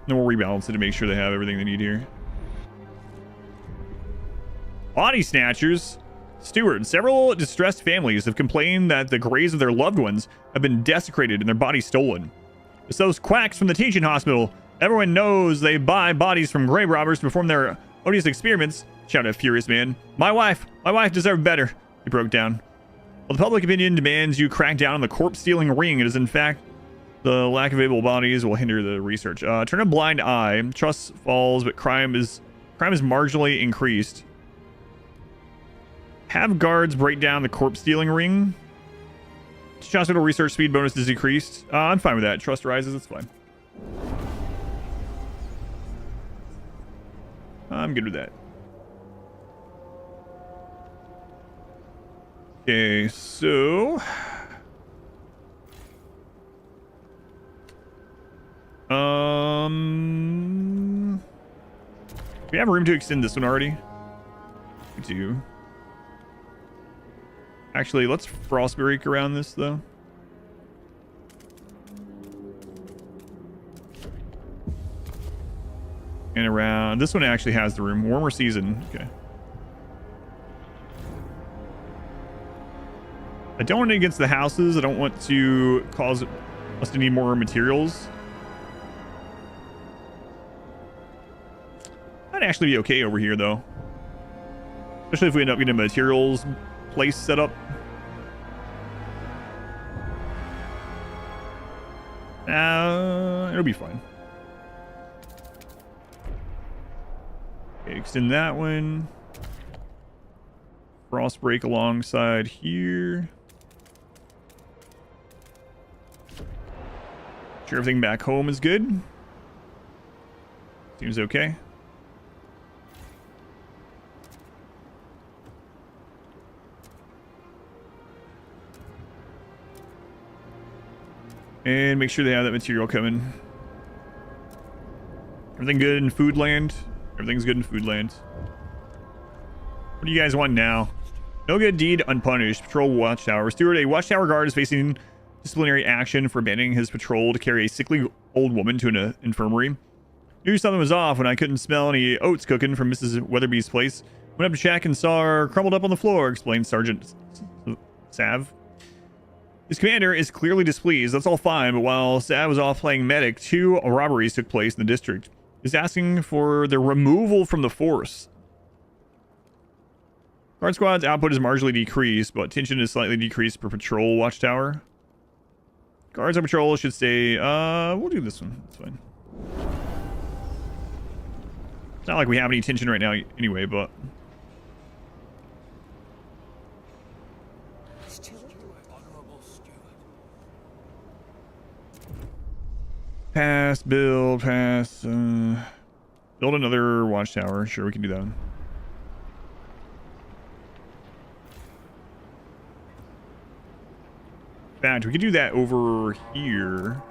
Speaker 1: Then we'll rebalance it to make sure they have everything they need here. Body snatchers. Steward, several distressed families have complained that the graves of their loved ones have been desecrated and their bodies stolen. It's those quacks from the teaching hospital. Everyone knows they buy bodies from grave robbers to perform their odious experiments, shouted a furious man. My wife deserved better, he broke down. Well, the public opinion demands you crack down on the corpse-stealing ring. It is, in fact, the lack of available bodies will hinder the research. Turn a blind eye. Trust falls, but crime is marginally increased. Have guards break down the corpse-stealing ring. Hospital research speed bonus is decreased. I'm fine with that. Trust rises. It's fine. I'm good with that. Okay, so... we have room to extend this one already. We do. Actually, let's frost break around this though. And around this one actually has the room. Warmer season. Okay. I don't want it against the houses. I don't want to cause us to need more materials. That'd actually be okay over here though. Especially if we end up getting a materials place set up. It'll be fine. Okay, extend that one. Frost break alongside here. Sure, everything back home is good. Seems okay. And make sure they have that material coming. Everything good in food land? Everything's good in food land. What do you guys want now? No good deed unpunished. Patrol watchtower. Steward, a watchtower guard is facing disciplinary action for abandoning his patrol to carry a sickly old woman to an infirmary. Knew something was off when I couldn't smell any oats cooking from Mrs. Weatherby's place. Went up to check and saw her crumpled up on the floor, explained Sergeant Sav. His commander is clearly displeased. That's all fine, but while Sav was off playing medic, 2 robberies took place in the district. He's asking for their removal from the force. Guard squad's output is marginally decreased, but tension is slightly decreased per patrol watchtower. Guards on patrol should stay... we'll do this one. That's fine. It's not like we have any tension right now anyway, but... Pass, build, pass, build another watchtower. Sure, we can do that. In fact, we could do that over here.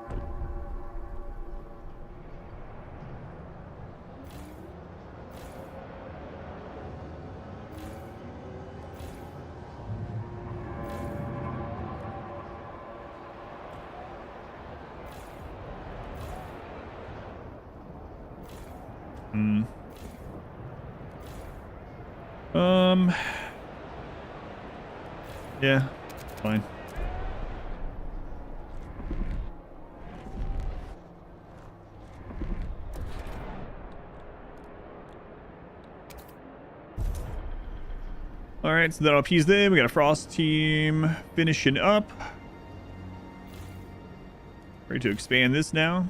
Speaker 1: Yeah, fine. All right, so that'll appease them. We got a frost team finishing up. Ready to expand this now.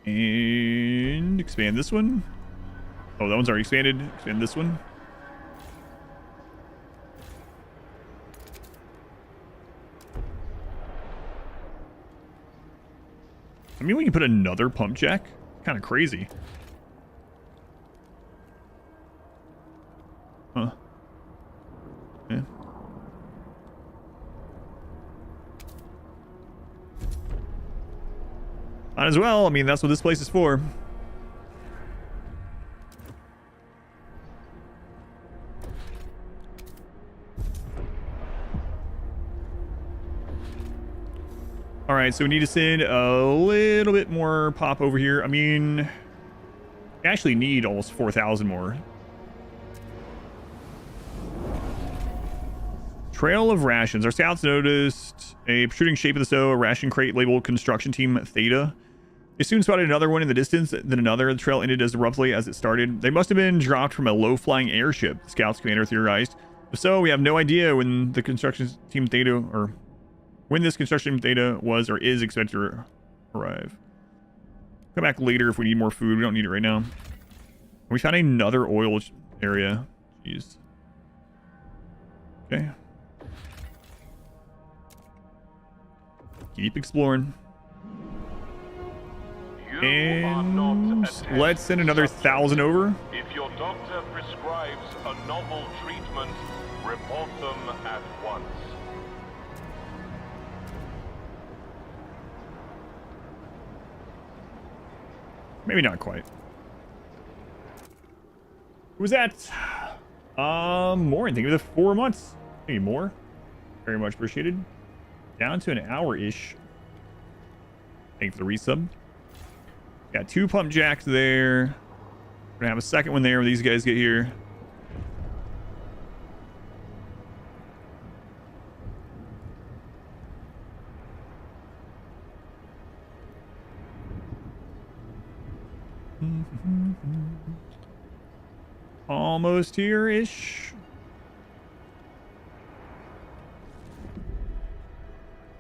Speaker 1: And expand this one. Oh, that one's already expanded. Expand this one. I mean, we can put another pump jack. Kind of crazy. Huh. Yeah. Might as well. I mean, that's what this place is for. All right, so we need to send a little bit more pop over here. I mean, we actually need almost 4,000 more. Trail of rations. Our scouts noticed a protruding shape of the snow, a ration crate labeled construction team Theta. They soon spotted another one in the distance, then another. The trail ended as abruptly as it started. They must have been dropped from a low-flying airship, the scouts commander theorized. If so, we have no idea when the construction team Theta, or when this construction data was or is expected to arrive. Come back later if we need more food. We don't need it right now. We found another oil area. Jeez. Okay. Keep exploring. And let's send another 1,000 over.
Speaker 2: If your doctor prescribes a novel treatment, report them at once.
Speaker 1: Maybe not quite. Who was that? More. Thank you for the 4 months. Maybe more. Very much appreciated. Down to an hour-ish. Thank you for the resub. Got 2 pump jacks there. We're gonna have a second one there when these guys get here. Almost here-ish.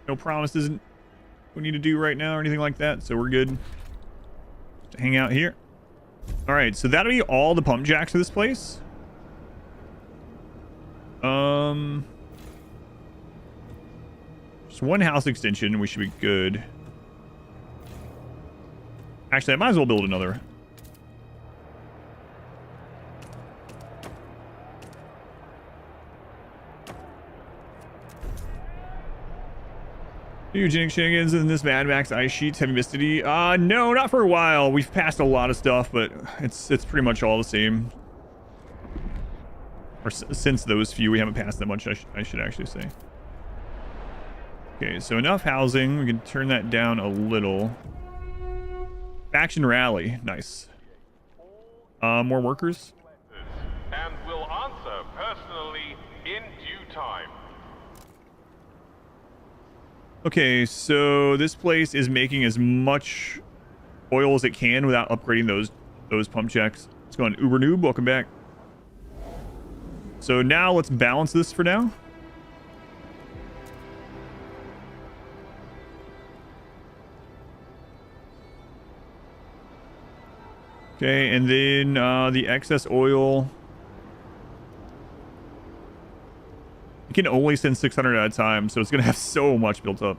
Speaker 1: No promises we need to do right now or anything like that, so we're good to hang out here. All right, so that'll be all the pump jacks for this place. Just one house extension, we should be good. Actually, I might as well build another. Eugenic shenanigans in this Mad Max ice sheets heavy mysticity. No, not for a while. We've passed a lot of stuff, but it's pretty much all the same. Or since those few, we haven't passed that much, I should actually say. Okay, so enough housing. We can turn that down a little. Faction rally. Nice. More workers.
Speaker 2: And will answer personally in due time.
Speaker 1: Okay, so this place is making as much oil as it can without upgrading those pump jacks. Let's go on Uber Noob. Welcome back. So now let's balance this for now. Okay, and then the excess oil. You can only send 600 at a time, so it's going to have so much built up.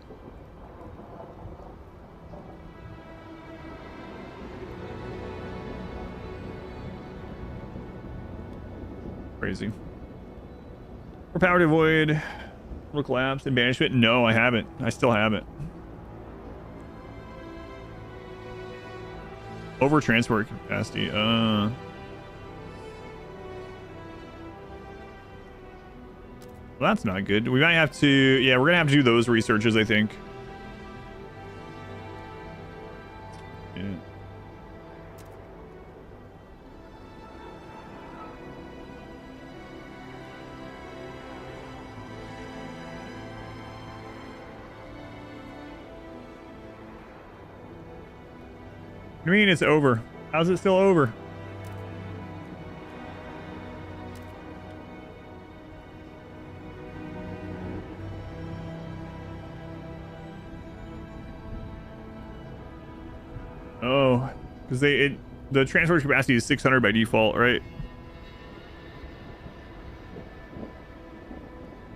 Speaker 1: Crazy. For power to avoid collapse and banishment? No, I haven't. I still haven't. Over transport capacity. Well, that's not good. We might have to... Yeah, we're gonna have to do those researches, I think. Yeah. What do you mean it's over? How's it still over? Oh, because the transport capacity is 600 by default, right?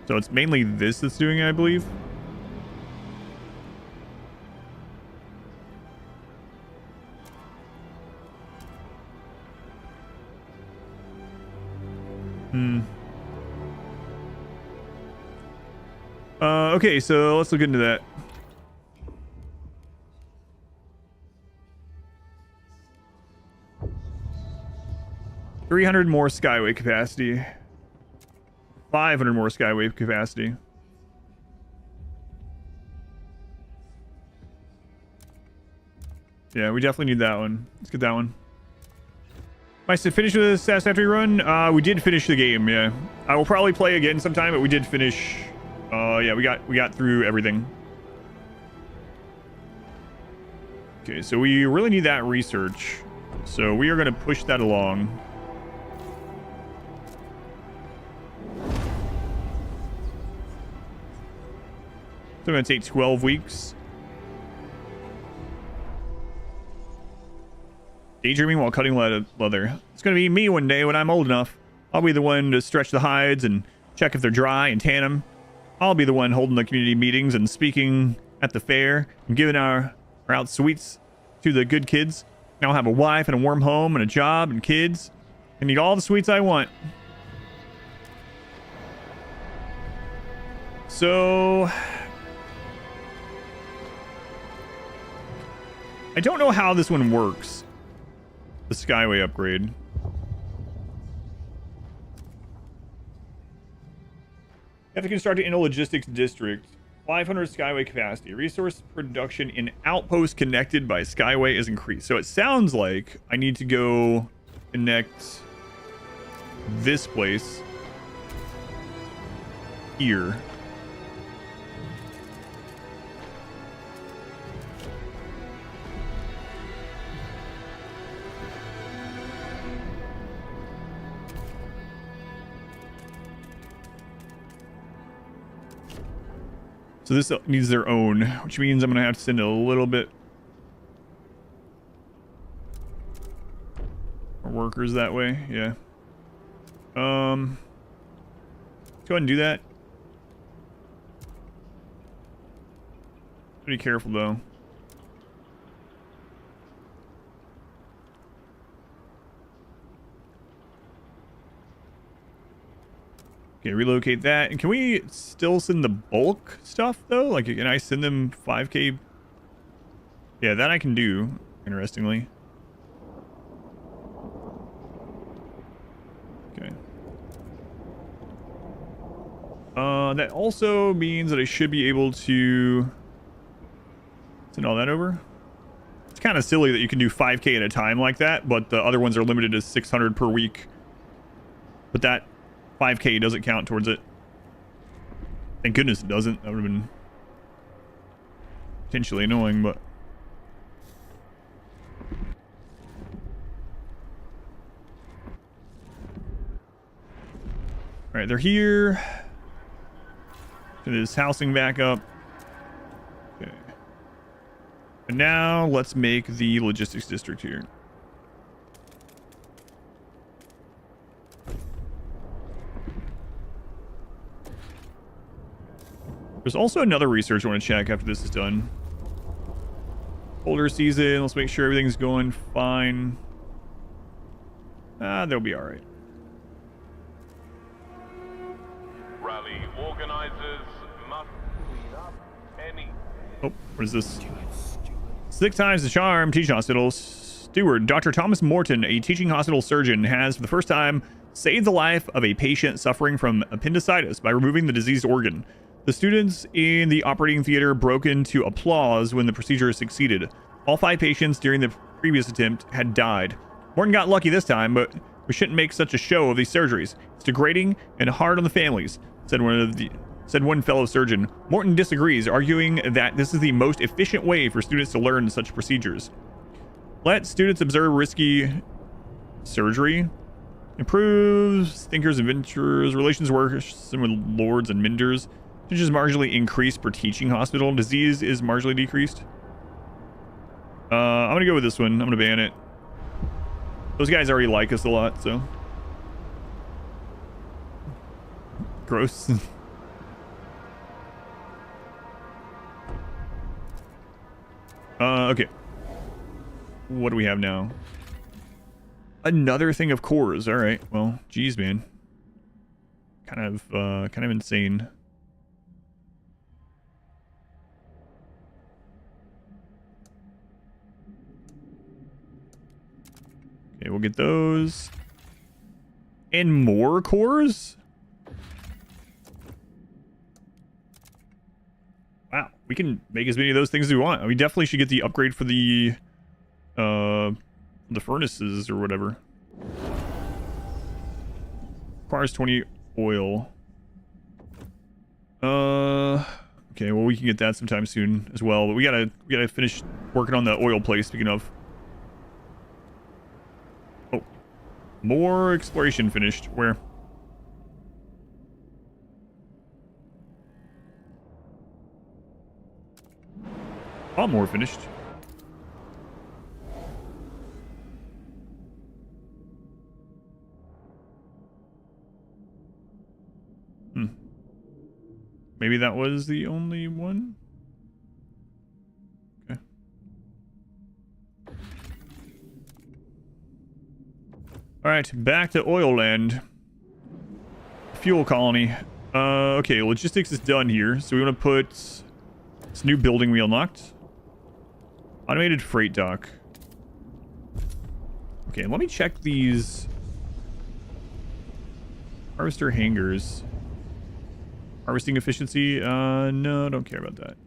Speaker 1: So it's mainly this that's doing it, I believe. Okay, so let's look into that. 300 more skyway capacity. 500 more skyway capacity. Yeah, we definitely need that one. Let's get that one. I said finish with the satisfactory run. We did finish the game. Yeah, I will probably play again sometime, but we did finish. Yeah, we got through everything. Okay, so we really need that research. So we are going to push that along. So going to take 12 weeks. Daydreaming while cutting leather. It's going to be me one day when I'm old enough. I'll be the one to stretch the hides and check if they're dry and tan them. I'll be the one holding the community meetings and speaking at the fair and giving our out sweets to the good kids. Now I'll have a wife and a warm home and a job and kids. And eat all the sweets I want. So I don't know how this one works. The Skyway upgrade. Have to construct an inner logistics district. 500 Skyway capacity. Resource production in outpost connected by Skyway is increased. So it sounds like I need to go connect this place here. So this needs their own, which means I'm going to have to send a little bit more workers that way. Yeah. Let's go ahead and do that. Be careful though. Okay, relocate that. And can we still send the bulk stuff though? Like, can I send them 5K? Yeah, that I can do, interestingly. Okay. That also means that I should be able to send all that over. It's kind of silly that you can do 5K at a time like that, but the other ones are limited to 600 per week. But that 5K doesn't count towards it. Thank goodness it doesn't. That would have been potentially annoying, but... Alright, they're here. Get this housing back up. Okay. And now let's make the logistics district here. There's also another research I want to check after this is done. Colder season. Let's make sure everything's going fine. They'll be all right.
Speaker 2: Rally organizers must clean up any...
Speaker 1: Oh, what is this? 6 times the charm. Teaching hospital steward Dr. Thomas Morton, a teaching hospital surgeon, has for the first time saved the life of a patient suffering from appendicitis by removing the diseased organ. The students in the operating theater broke into applause when the procedure succeeded. All 5 patients during the previous attempt had died. Morton got lucky this time, but we shouldn't make such a show of these surgeries. It's degrading and hard on the families, said one fellow surgeon. Morton disagrees, arguing that this is the most efficient way for students to learn such procedures. Let students observe risky surgery. Improves thinkers and inventors. Relations works with lords and menders. Which is marginally increased per teaching hospital. Disease is marginally decreased. I'm gonna go with this one. I'm gonna ban it. Those guys already like us a lot, so. Gross. Okay. What do we have now? Another thing of cores. All right. Well, geez, man. Kind of insane. Okay, we'll get those. And more cores? Wow, we can make as many of those things as we want. We definitely should get the upgrade for the furnaces or whatever. Requires 20 oil. Okay, well we can get that sometime soon as well. But we gotta finish working on the oil place. Speaking of, oh, more exploration finished. Where? Oh, more finished. Maybe that was the only one? Okay. Alright, back to oil land. Fuel colony. Okay, logistics is done here. So we want to put this new building we unlocked. Automated freight dock. Okay, let me check these harvester hangars. Harvesting efficiency? No, don't care about that.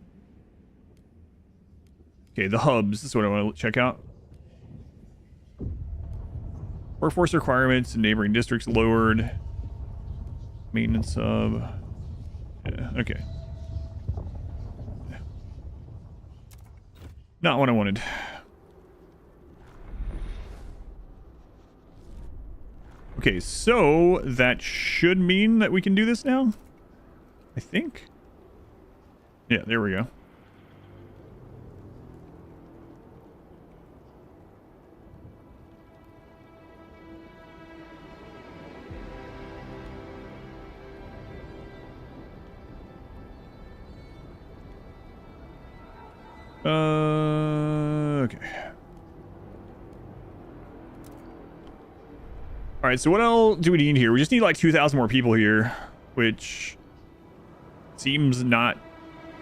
Speaker 1: Okay, the hubs. This is what I want to check out. Workforce requirements in neighboring districts lowered. Maintenance hub. Yeah, okay. Not what I wanted. Okay, so that should mean that we can do this now? I think. Yeah, there we go. Okay. All right, so what else do we need here? We just need like 2,000 more people here, which seems not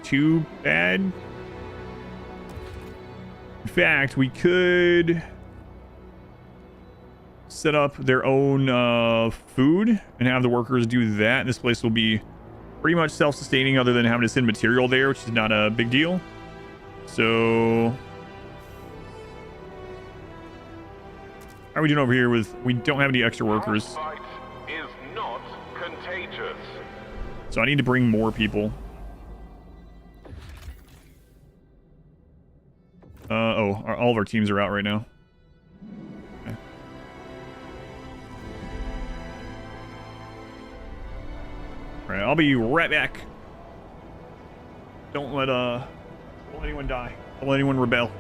Speaker 1: too bad. In fact, we could set up their own food and have the workers do that. This place will be pretty much self-sustaining other than having to send material there, which is not a big deal. So how are we doing over here with, we don't have any extra workers.
Speaker 2: Frostbite is not contagious.
Speaker 1: So I need to bring more people. All of our teams are out right now. Okay. All right, I'll be right back. Don't let anyone die. Don't let anyone rebel.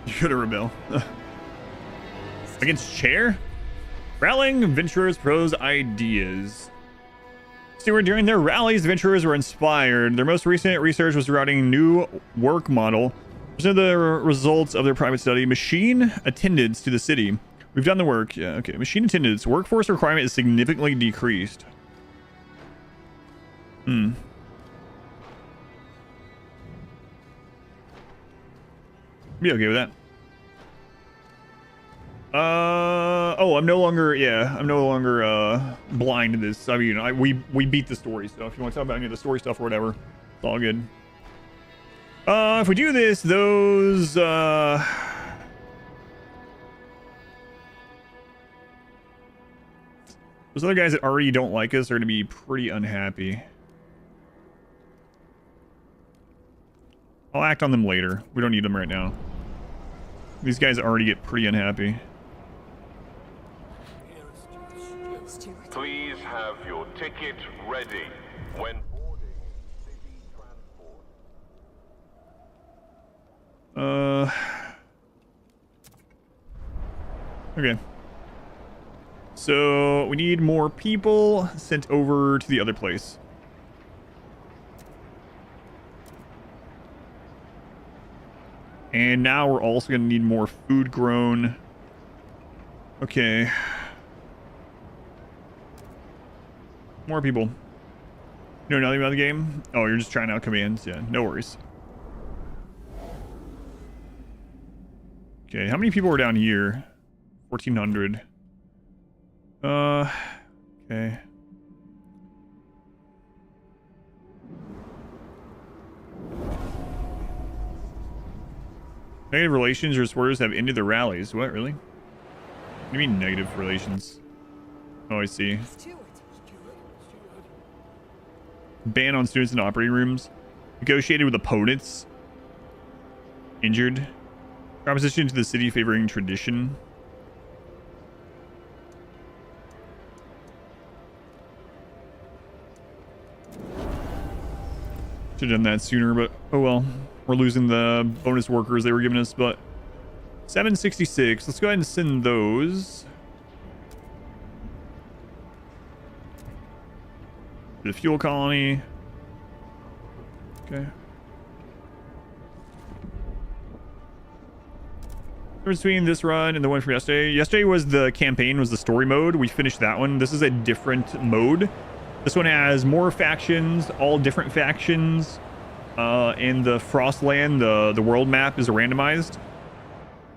Speaker 1: You could have rebel. Against Chair? Rallying adventurers pros ideas. Stewart, during their rallies, adventurers were inspired. Their most recent research was regarding new work model. Present the results of their private study. Machine attendance to the city. We've done the work. Yeah, okay. Machine attendance. Workforce requirement is significantly decreased. Be okay with that. Oh, I'm no longer blind to this. I mean, we beat the story, so if you want to talk about any of the story stuff or whatever, it's all good. If we do this, those other guys that already don't like us are gonna be pretty unhappy. I'll act on them later. We don't need them right now. These guys already get pretty unhappy.
Speaker 2: Please have your ticket ready when boarding city transport.
Speaker 1: Okay. So we need more people sent over to the other place. And now we're also going to need more food grown. Okay. More people. You know nothing about the game? Oh, you're just trying out commands? Yeah, no worries. Okay, how many people were down here? 1,400. Okay. Negative relations or supporters have ended the rallies. What, really? What do you mean negative relations? Oh, I see. Ban on students in operating rooms. Negotiated with opponents. Injured. Proposition to the city favoring tradition. Should have done that sooner, but oh well. We're losing the bonus workers they were giving us, but 766. Let's go ahead and send those. The fuel colony. Okay. Difference between this run and the one from yesterday. Yesterday was the campaign, was the story mode. We finished that one. This is a different mode. This one has more factions, all different factions. And the Frostland, the world map is randomized.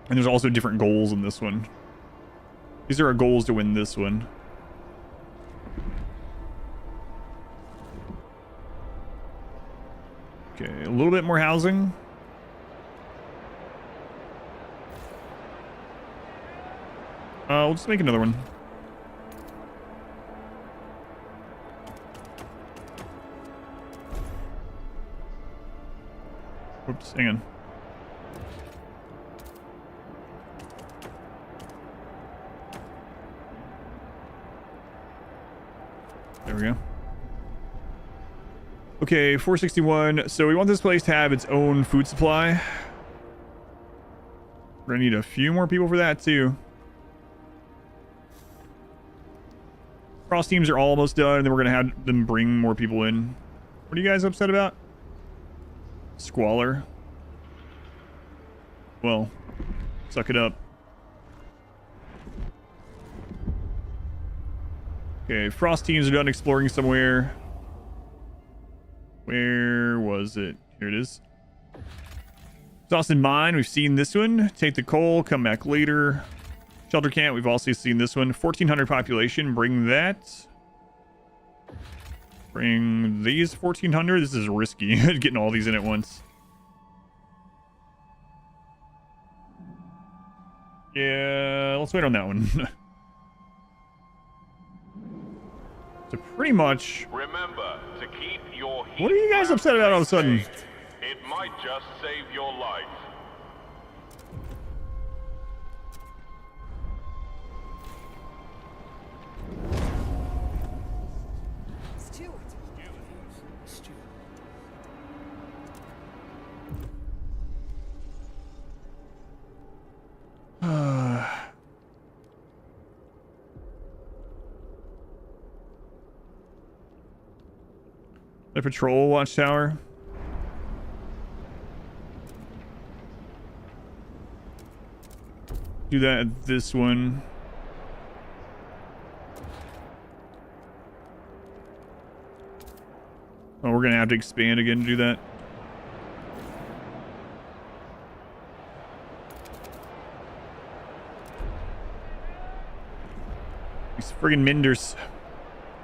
Speaker 1: And there's also different goals in this one. These are our goals to win this one. Okay, a little bit more housing. We'll just make another one. Oops, hang on. There we go. Okay, 461. So we want this place to have its own food supply. We're gonna need a few more people for that too. Cross teams are almost done, and then we're gonna have them bring more people in. What are you guys upset about? Squalor. Well, suck it up. Okay, Frost teams are done exploring somewhere. Where was it? Here it is. Exhausted Mine, we've seen this one. Take the coal, come back later. Shelter Camp, we've also seen this one. 1,400 population, bring that. Bring these 1,400. This is risky, getting all these in at once. Yeah, let's wait on that one. So pretty much...
Speaker 2: Remember to keep your heat.
Speaker 1: What are you guys upset about all of a sudden?
Speaker 2: It might just save your life.
Speaker 1: The patrol watchtower. Do that at this one. Oh, we're gonna have to expand again to do that. These friggin' Minders.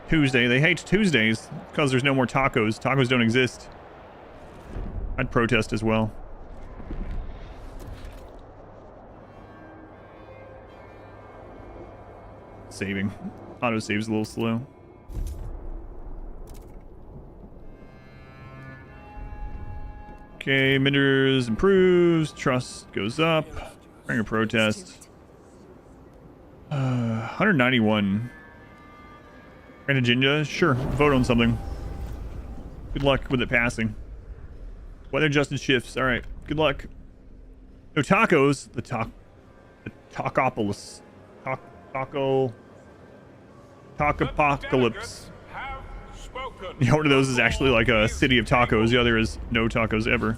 Speaker 1: Tuesday. They hate Tuesdays because there's no more tacos. Tacos don't exist. I'd protest as well. Saving. Auto save's a little slow. Okay, Minders improves. Trust goes up. Bring a protest. 191. Grand agenda? Sure. Vote on something. Good luck with it passing. Weather adjusted shifts. All right. Good luck. No tacos. The tacopolis. Tacopocalypse. Yeah, one of those is actually like a city of tacos. The other is no tacos ever.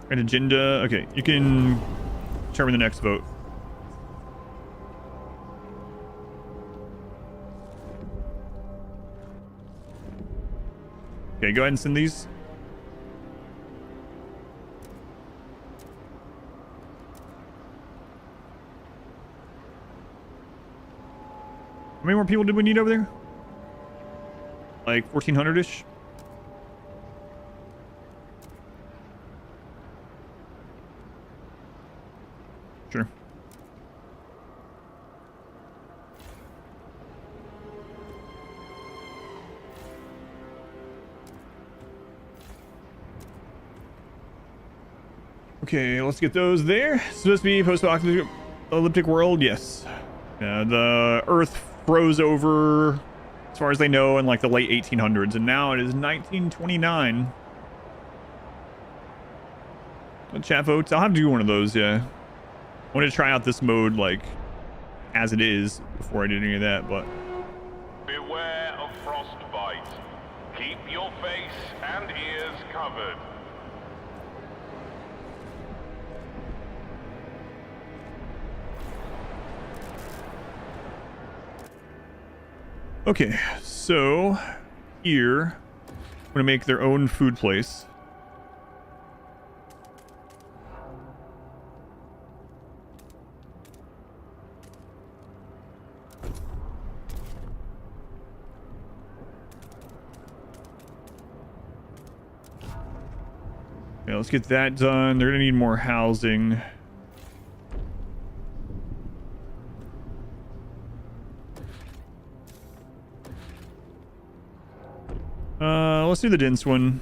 Speaker 1: Grand agenda. Okay, you can determine the next vote. Okay, go ahead and send these. How many more people did we need over there? Like 1,400-ish? Sure. Okay, let's get those there. Supposed to be post-apocalyptic world, yes. The Earth froze over, as far as they know, in like the late 1800s, and now it is 1929. Chat votes. I'll have to do one of those. Yeah, I want to try out this mode like as it is before I did any of that. But
Speaker 2: beware of frostbite. Keep your face and ears covered.
Speaker 1: okay, so here I'm gonna make their own food place. Yeah, let's get that done. They're gonna need more housing. Let's do the dense one.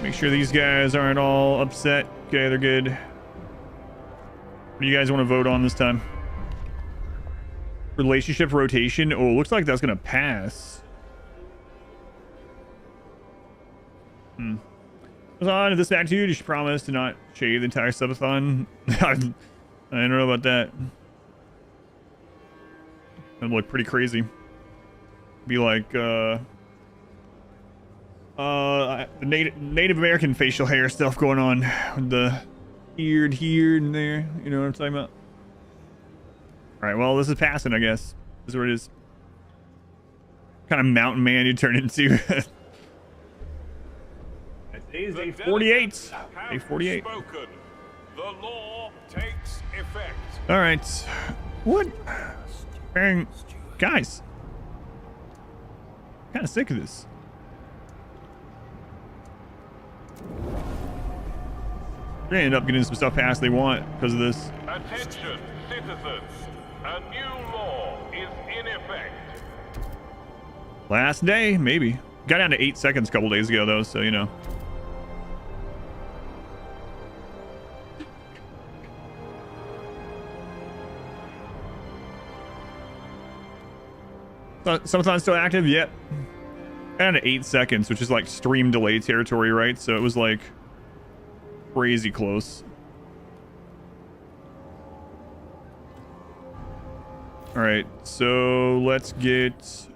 Speaker 1: Make sure these guys aren't all upset. Okay, they're good. What do you guys want to vote on this time? Relationship rotation. Oh, looks like that's gonna pass. Goes on to this magnitude, you should promise to not shave the entire subathon. I don't know about that. That'd look pretty crazy. Be like the Native American facial hair stuff going on with the beard here and there. You know what I'm talking about? All right, well, this is passing, I guess. This is what it is. What kind of mountain man you turn into. Today's day 48. Day 48.
Speaker 2: The law takes effect.
Speaker 1: All right. What? Guys. I'm kind of sick of this. We're gonna end up getting some stuff passed they want because of this.
Speaker 2: Attention, citizens. A new law is in effect.
Speaker 1: Last day, maybe. Got down to 8 seconds a couple days ago, though, so you know. Sometimes still active? Yep. Down to 8 seconds, which is like stream delay territory, right? So it was like crazy close. All right, so let's get...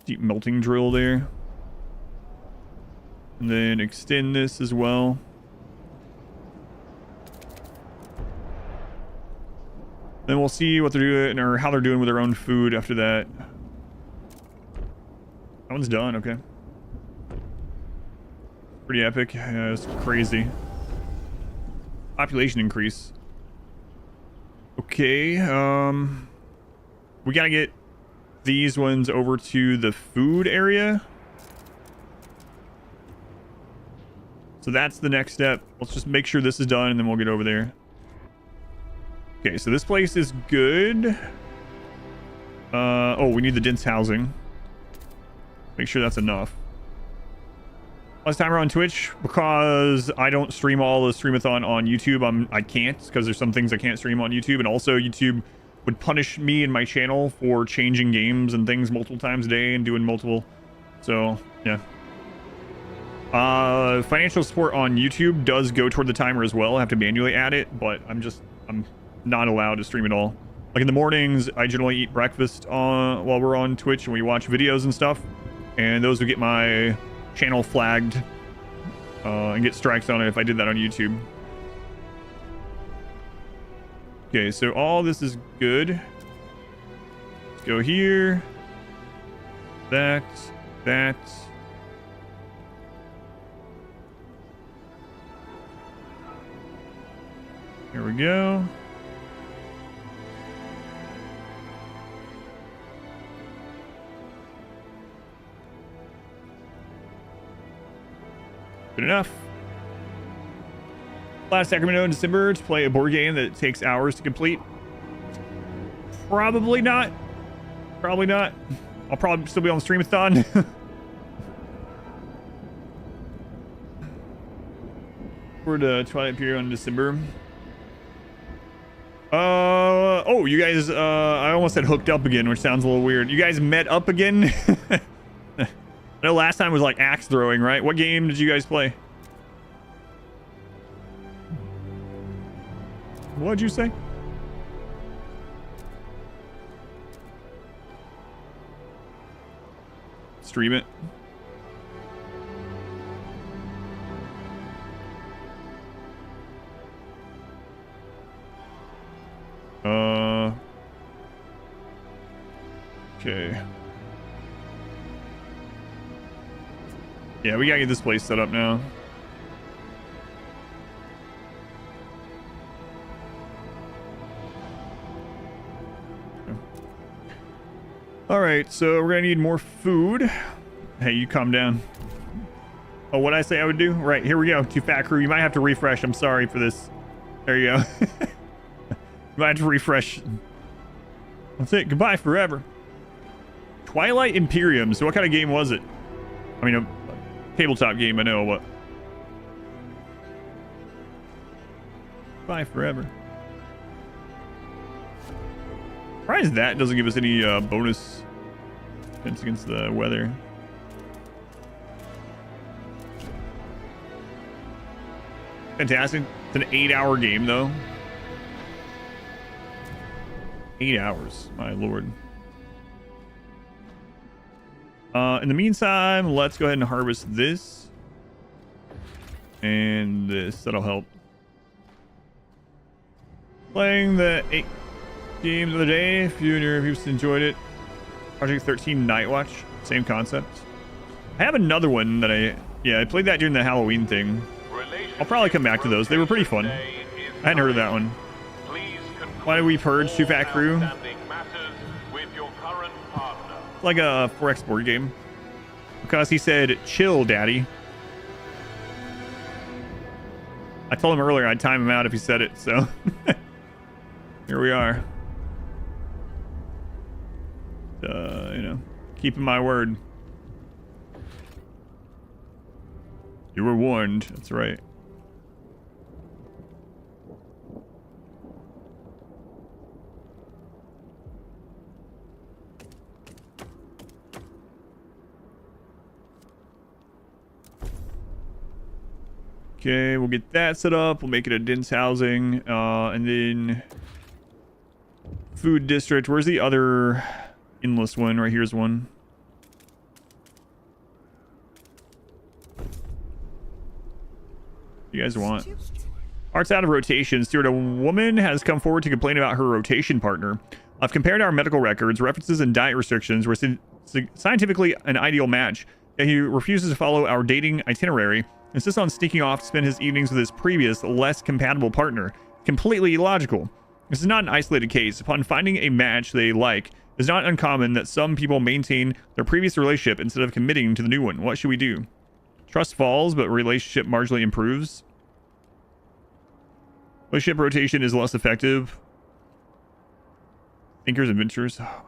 Speaker 1: deep melting drill there. And then extend this as well. Then we'll see what they're doing or how they're doing with their own food after that. That one's done, okay. Pretty epic. Yeah, it's crazy. Population increase. Okay, we gotta get these ones over to the food area. So that's the next step. Let's just make sure this is done and then we'll get over there. Okay, so this place is good. Oh, we need the dense housing. Make sure that's enough. Last time we're on Twitch, because I don't stream all the streamathon on YouTube, I can't, because there's some things I can't stream on YouTube, and also YouTube would punish me and my channel for changing games and things multiple times a day and doing multiple. So, yeah. Financial support on YouTube does go toward the timer as well. I have to manually add it, but I'm not allowed to stream at all. Like in the mornings, I generally eat breakfast while we're on Twitch and we watch videos and stuff, and those would get my channel flagged and get strikes on it if I did that on YouTube. Okay, so all this is good. Let's go here. That. Here we go. Good enough. Last Sacramento in December to play a board game that takes hours to complete. Probably not. Probably not. I'll probably still be on the streamathon. We're to Twilight Period in December. Oh, you guys, I almost said hooked up again, which sounds a little weird. You guys met up again? I know last time was like axe throwing, right? What game did you guys play? What'd you say? Stream it. Okay. Yeah, we gotta get this place set up now. All right, so we're gonna need more food. Hey, you calm down. Oh, what'd I say I would do? Right, here we go. Too Fat Crew. You might have to refresh. I'm sorry for this. There you go. You might have to refresh. That's it. Goodbye forever. Twilight Imperium. So what kind of game was it? I mean, a tabletop game, I know, but... Goodbye forever. Surprised that doesn't give us any bonus defense against the weather. Fantastic. It's an 8-hour game, though. 8 hours, my lord. In the meantime, let's go ahead and harvest this. And this. That'll help. Playing the 8 games of the day. If you and your viewers enjoyed it. Project 13 Night Watch. Same concept. I have another one that I played that during the Halloween thing. I'll probably come back to those. They were pretty fun. I hadn't heard of that one. Why did we purge Too Fat Crew? It's like a 4X board game. Because he said, chill, daddy. I told him earlier I'd time him out if he said it, so... Here we are. You know, keeping my word. You were warned. That's right. Okay, we'll get that set up. We'll make it a dense housing. And then food district. Where's the other endless one? Right here's one. You guys want? Art's out of rotation. Steward, a woman has come forward to complain about her rotation partner. I've compared our medical records, references, and diet restrictions were scientifically an ideal match. Yet he refuses to follow our dating itinerary, insists on sneaking off to spend his evenings with his previous, less compatible partner. Completely illogical. This is not an isolated case. Upon finding a match they like, it's not uncommon that some people maintain their previous relationship instead of committing to the new one. What should we do? Trust falls, but relationship marginally improves. Relationship rotation is less effective. Thinkers and Ventures. Oh my god.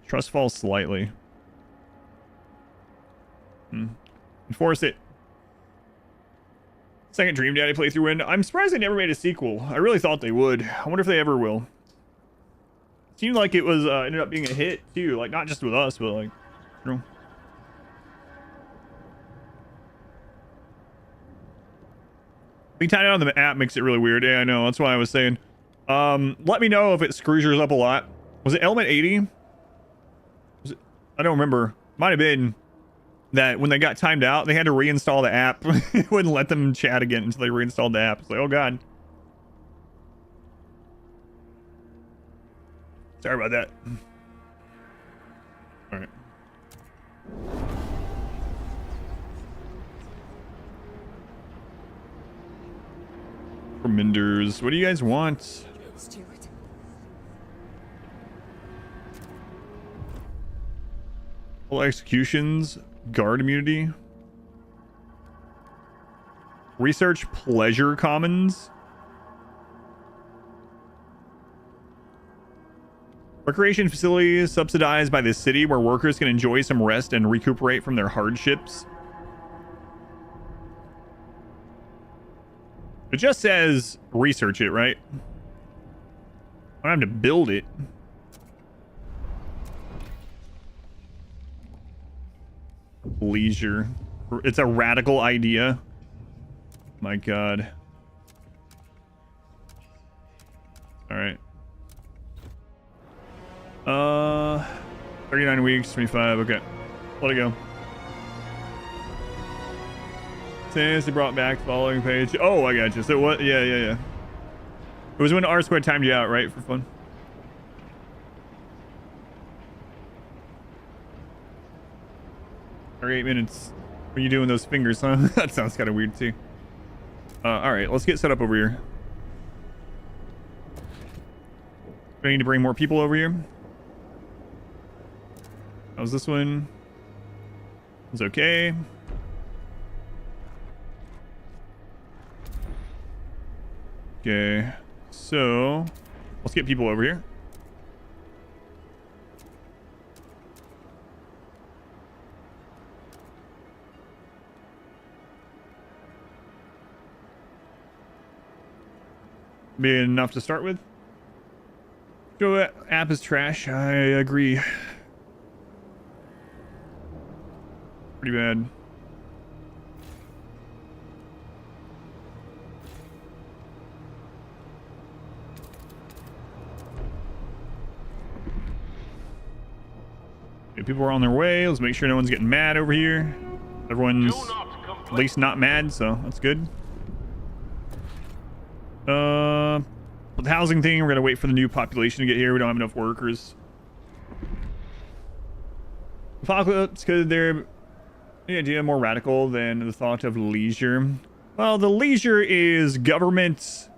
Speaker 1: Trust falls slightly. Enforce it. Second Dream Daddy playthrough win. I'm surprised they never made a sequel. I really thought they would. I wonder if they ever will. Seemed like it was ended up being a hit too. Like not just with us, but like, you know. Being tied out on the app makes it really weird. Yeah, I know. That's why I was saying. Let me know if it screws yours up a lot. Was it element 80? Was it, I don't remember. Might have been that when they got timed out, they had to reinstall the app. It wouldn't let them chat again until they reinstalled the app. It's like, oh god. Sorry about that. All right. Reminders. What do you guys want? All executions. Guard immunity. Research pleasure commons. Recreation facilities subsidized by the city where workers can enjoy some rest and recuperate from their hardships. It just says research it, right? I don't have to build it. Leisure. It's a radical idea. My god. All right. 39 weeks, 25. Okay. Let it go. Since they brought back the following page. Oh, I got you. So what? Yeah. It was when R Square timed you out, right? For fun. Or 8 minutes. What are you doing those fingers, huh? That sounds kind of weird too. All right, let's get set up over here. Do I need to bring more people over here? How's this one? It's okay. Okay, so let's get people over here. Be enough to start with. Joe, app is trash. I agree. Pretty bad. Okay, people are on their way. Let's make sure no one's getting mad over here. Everyone's at least not mad, so that's good. With the housing thing, we're gonna wait for the new population to get here. We don't have enough workers. Apocalypse, because they're the idea more radical than the thought of leisure. Well, the leisure is government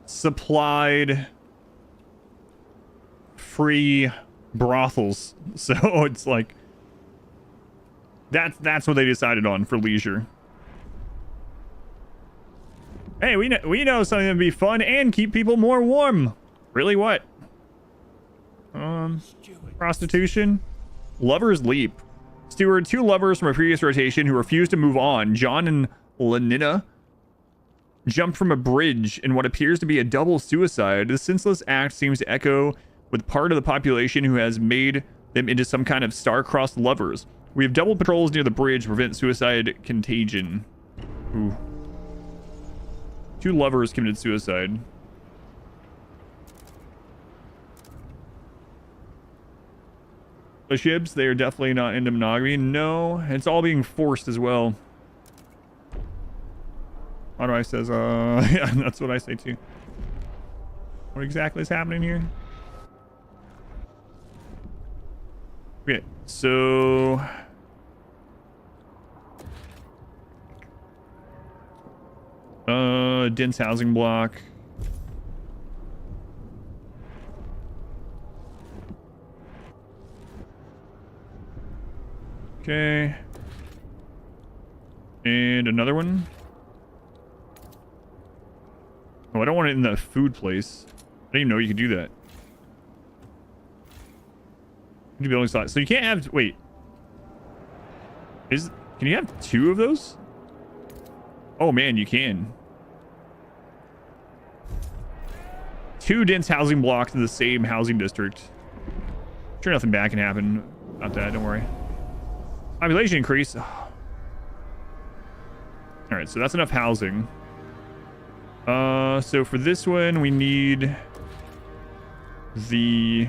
Speaker 1: supplied free brothels, so it's like that's what they decided on for leisure. Hey, we know something that'd be fun and keep people more warm. Really, what? Prostitution? Lover's Leap. Steward, 2 lovers from a previous rotation who refused to move on, John and Lenina, jumped from a bridge in what appears to be a double suicide. This senseless act seems to echo with part of the population who has made them into some kind of star-crossed lovers. We have double patrols near the bridge to prevent suicide contagion. Ooh. 2 lovers committed suicide. The ships, they are definitely not into monogamy. No, it's all being forced as well. How do I says, yeah, that's what I say too. What exactly is happening here? Okay, so... dense housing block. Okay. And another one. Oh, I don't want it in the food place. I didn't even know you could do that. Building slot. So you can't have... Wait. Can you have 2 of those? Oh, man, you can. 2 dense housing blocks in the same housing district. Sure, nothing bad can happen about that. Don't worry. Population increase. Oh. All right, so that's enough housing. So for this one, we need the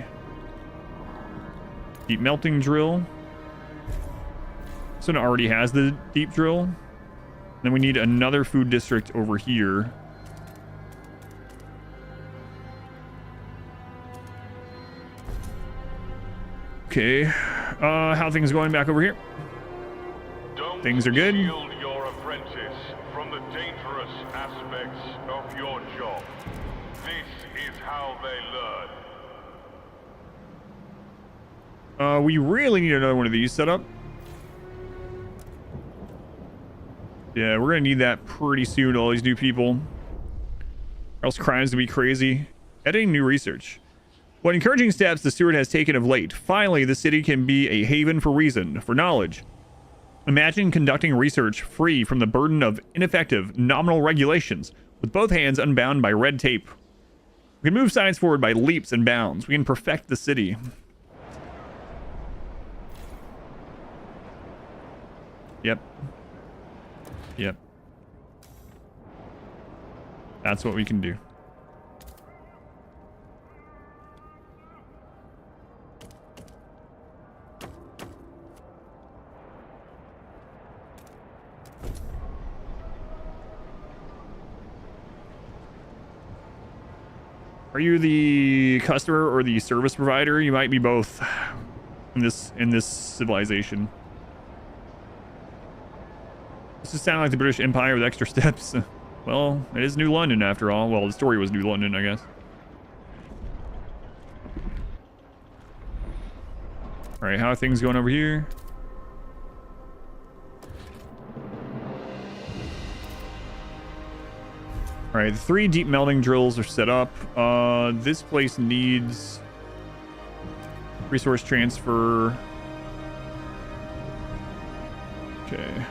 Speaker 1: deep melting drill. This one already has the deep drill. Then we need another food district over here. Okay. How are things going back over here? Things are good.
Speaker 2: Shield your apprentice from the dangerous aspects of your job. This is how they learn.
Speaker 1: We really need another one of these set up. Yeah, we're gonna need that pretty soon, all these new people. Or else crimes will be crazy. Editing new research. What encouraging steps the steward has taken of late. Finally, the city can be a haven for reason, for knowledge. Imagine conducting research free from the burden of ineffective, nominal regulations, with both hands unbound by red tape. We can move science forward by leaps and bounds. We can perfect the city. Yep. Yep. That's what we can do. Are you the customer or the service provider? You might be both in this civilization. This just sounds like the British Empire with extra steps. Well, it is New London after all. Well, the story was New London, I guess. All right, how are things going over here? All right, the 3 deep melting drills are set up. This place needs resource transfer. Okay.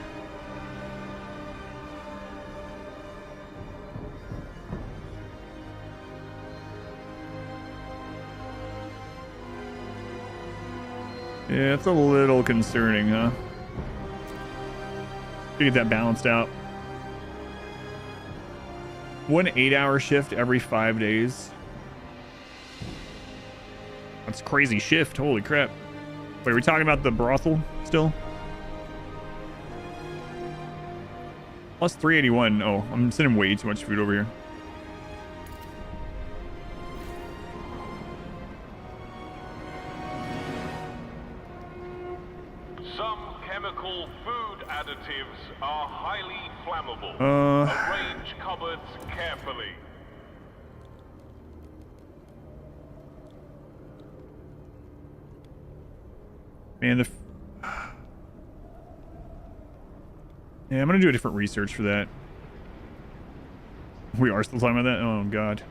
Speaker 1: Yeah, it's a little concerning, huh? To get that balanced out. 1 8-hour shift every 5 days. That's a crazy shift. Holy crap. Wait, are we talking about the brothel still? Plus 381. Oh, I'm sending way too much food over here.
Speaker 2: Some chemical food additives are highly flammable. Arrange cupboards carefully.
Speaker 1: Man, yeah, I'm gonna do a different research for that. We are still talking about that? Oh, God.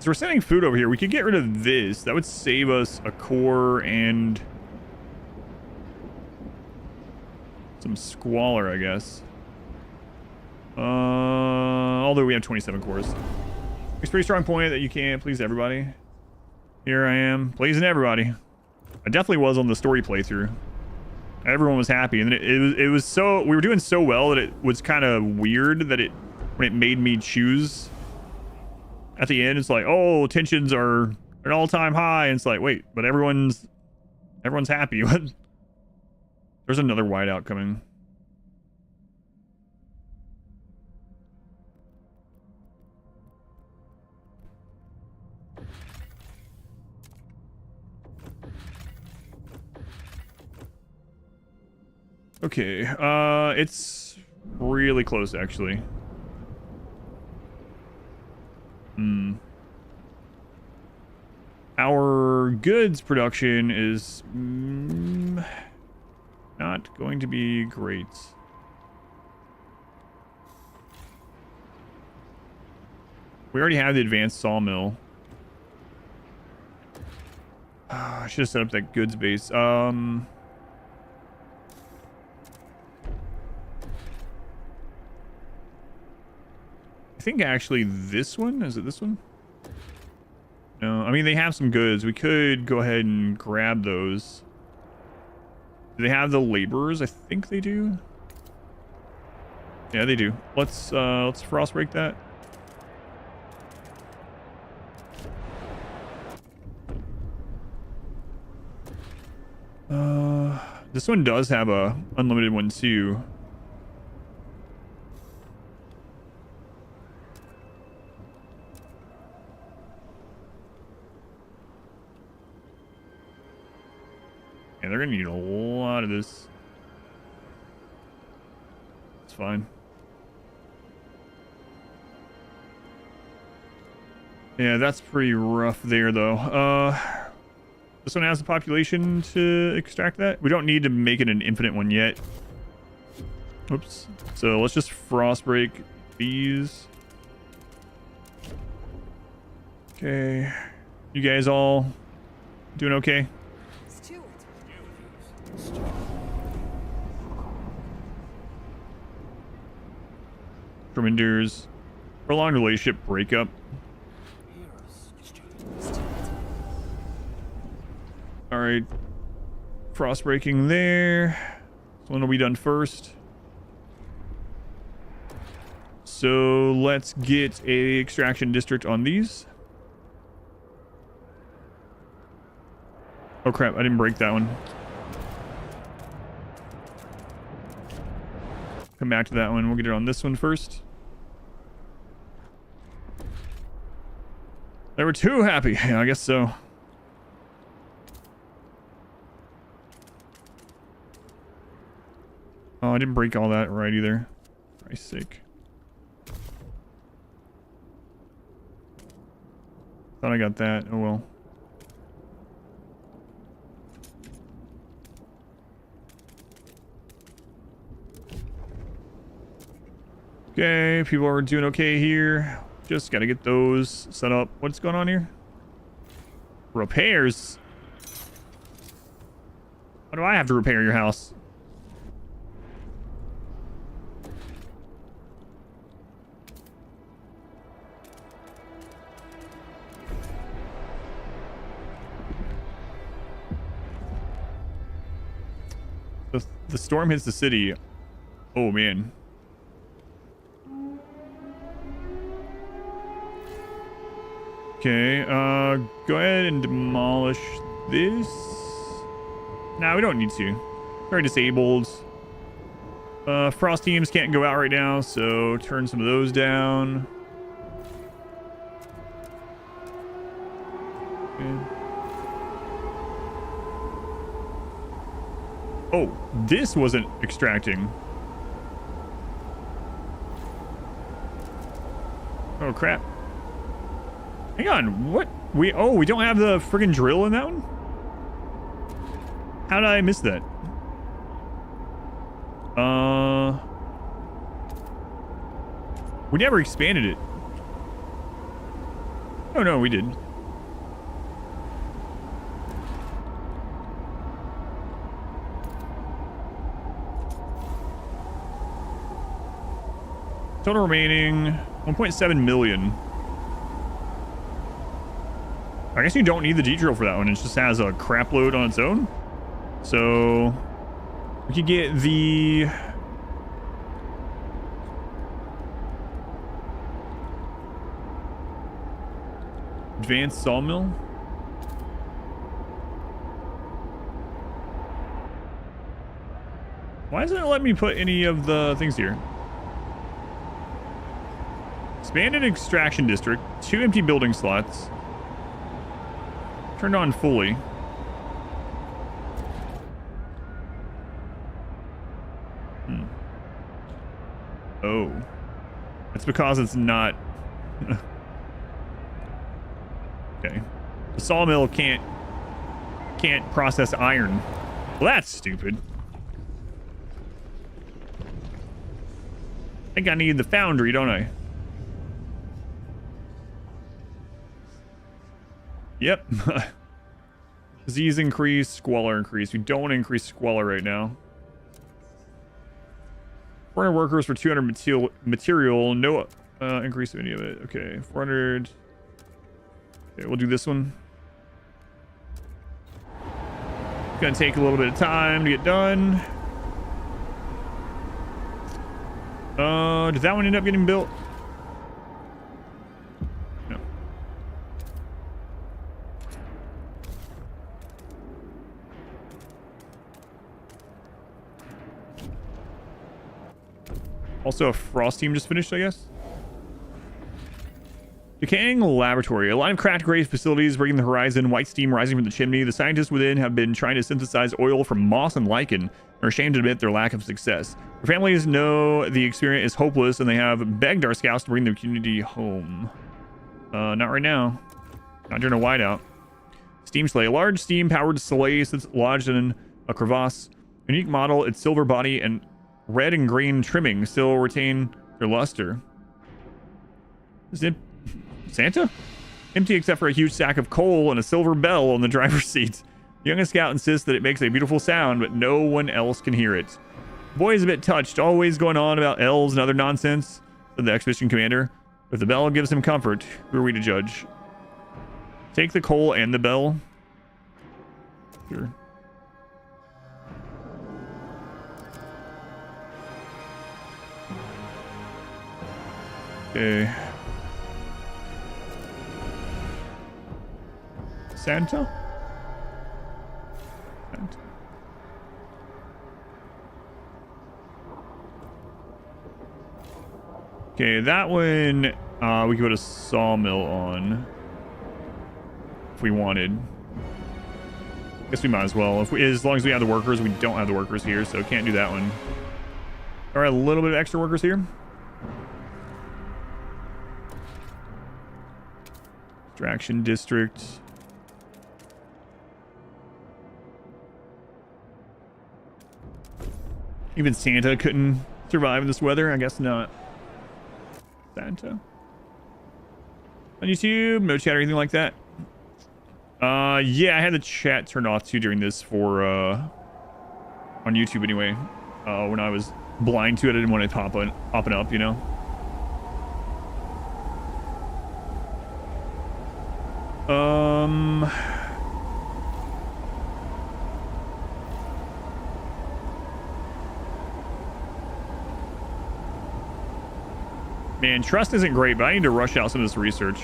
Speaker 1: So we're sending food over here. We could get rid of this. That would save us a core and some squalor, I guess. Although we have 27 cores. It's a pretty strong point that you can't please everybody. Here I am, pleasing everybody. I definitely was on the story playthrough. Everyone was happy, and it was so, we were doing so well that it was kind of weird that when it made me choose at the end, it's like, oh, tensions are an all-time high, and it's like, wait, but everyone's happy. There's another whiteout coming. Okay, it's really close, actually. Our goods production is not going to be great. We already have the advanced sawmill. I should have set up that goods base. I think actually this one, is it this one? No, I mean, they have some goods. We could go ahead and grab those. Do they have the laborers? I think they do. Yeah, they do. Let's frost break that. This one does have a unlimited one too. Yeah, they're gonna need a lot of this. It's fine. Yeah, that's pretty rough there though. This one has the population to extract that. We don't need to make it an infinite one yet. Oops. So let's just frost break these. Okay. You guys all doing okay? Tremenders. Prolonged relationship breakup. Alright. Frost breaking there. This one will be done first. So let's get a extraction district on these. Oh crap, I didn't break that one. Come back to that one. We'll get it on this one first. They were too happy. Yeah, I guess so. Oh, I didn't break all that right either. For Christ's sake. Thought I got that. Oh well. Okay, people are doing okay here. Just gotta get those set up. What's going on here? Repairs? Why do I have to repair your house? The storm hits the city. Oh man. Okay, go ahead and demolish this. Nah, we don't need to. Very disabled. Frost teams can't go out right now, so turn some of those down. Okay. Oh, this wasn't extracting. Oh crap. Hang on, what? We don't have the friggin' drill in that one? How did I miss that? We never expanded it. Oh no, we did. Total remaining 1.7 million. I guess you don't need the G-drill for that one. It just has a crap load on its own. So we could get the advanced sawmill. Why doesn't it let me put any of the things here? Expanded extraction district, 2 empty building slots. Turned on fully. Oh. It's because it's not... Okay. The sawmill can't process iron. Well, that's stupid. I think I need the foundry, don't I? Yep. Disease increase, squalor increase. We don't want to increase squalor right now. 400 workers for 200 material. No increase of any of it. Okay, 400. Okay, we'll do this one. It's gonna take a little bit of time to get done. Did that one end up getting built? No. Also, a frost team just finished, I guess. Decaying laboratory. A line of cracked gray facilities breaking the horizon, white steam rising from the chimney. The scientists within have been trying to synthesize oil from moss and lichen and are ashamed to admit their lack of success. Their families know the experiment is hopeless and they have begged our scouts to bring the community home. Not right now. Not during a whiteout. Steam sleigh. A large steam-powered sleigh sits lodged in a crevasse. Unique model, its silver body and red and green trimming still retain their luster. Is it Santa? Empty except for a huge sack of coal and a silver bell on the driver's seat. The youngest scout insists that it makes a beautiful sound, but no one else can hear it. The boy is a bit touched, always going on about elves and other nonsense, said the expedition commander. If the bell gives him comfort, who are we to judge? Take the coal and the bell. Sure. Okay. Santa? Santa. Okay, that one we could put a sawmill on if we wanted. Guess we might as well. As long as we have the workers, we don't have the workers here, so can't do that one. All right, a little bit of extra workers here. Extraction district. Even Santa couldn't survive in this weather. I guess not. Santa. On YouTube, no chat or anything like that. Yeah, I had the chat turned off too during this for on YouTube anyway. When I was blind to it, I didn't want it popping up, you know. Man, trust isn't great, but I need to rush out some of this research.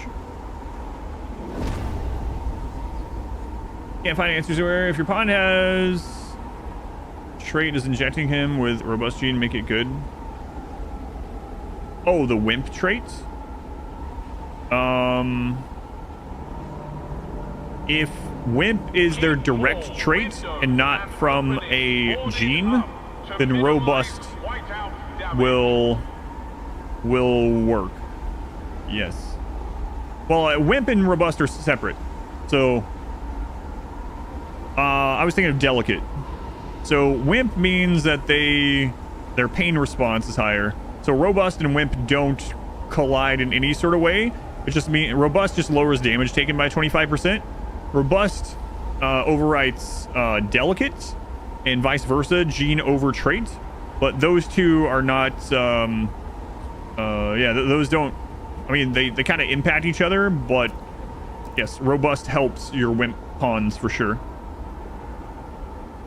Speaker 1: Can't find answers anywhere. If your pawn has trait, is injecting him with robust gene make it good? Oh, the wimp trait? If wimp is their direct trait and not from a gene, then robust will work. Yes. Well, wimp and robust are separate. So I was thinking of delicate. So wimp means that their pain response is higher. So robust and wimp don't collide in any sort of way. It just means robust just lowers damage taken by 25%. Robust overwrites delicate, and vice versa, gene over trait. But those two are not. Yeah, those don't. I mean, they kind of impact each other, but Yes, robust helps your wimp pawns for sure.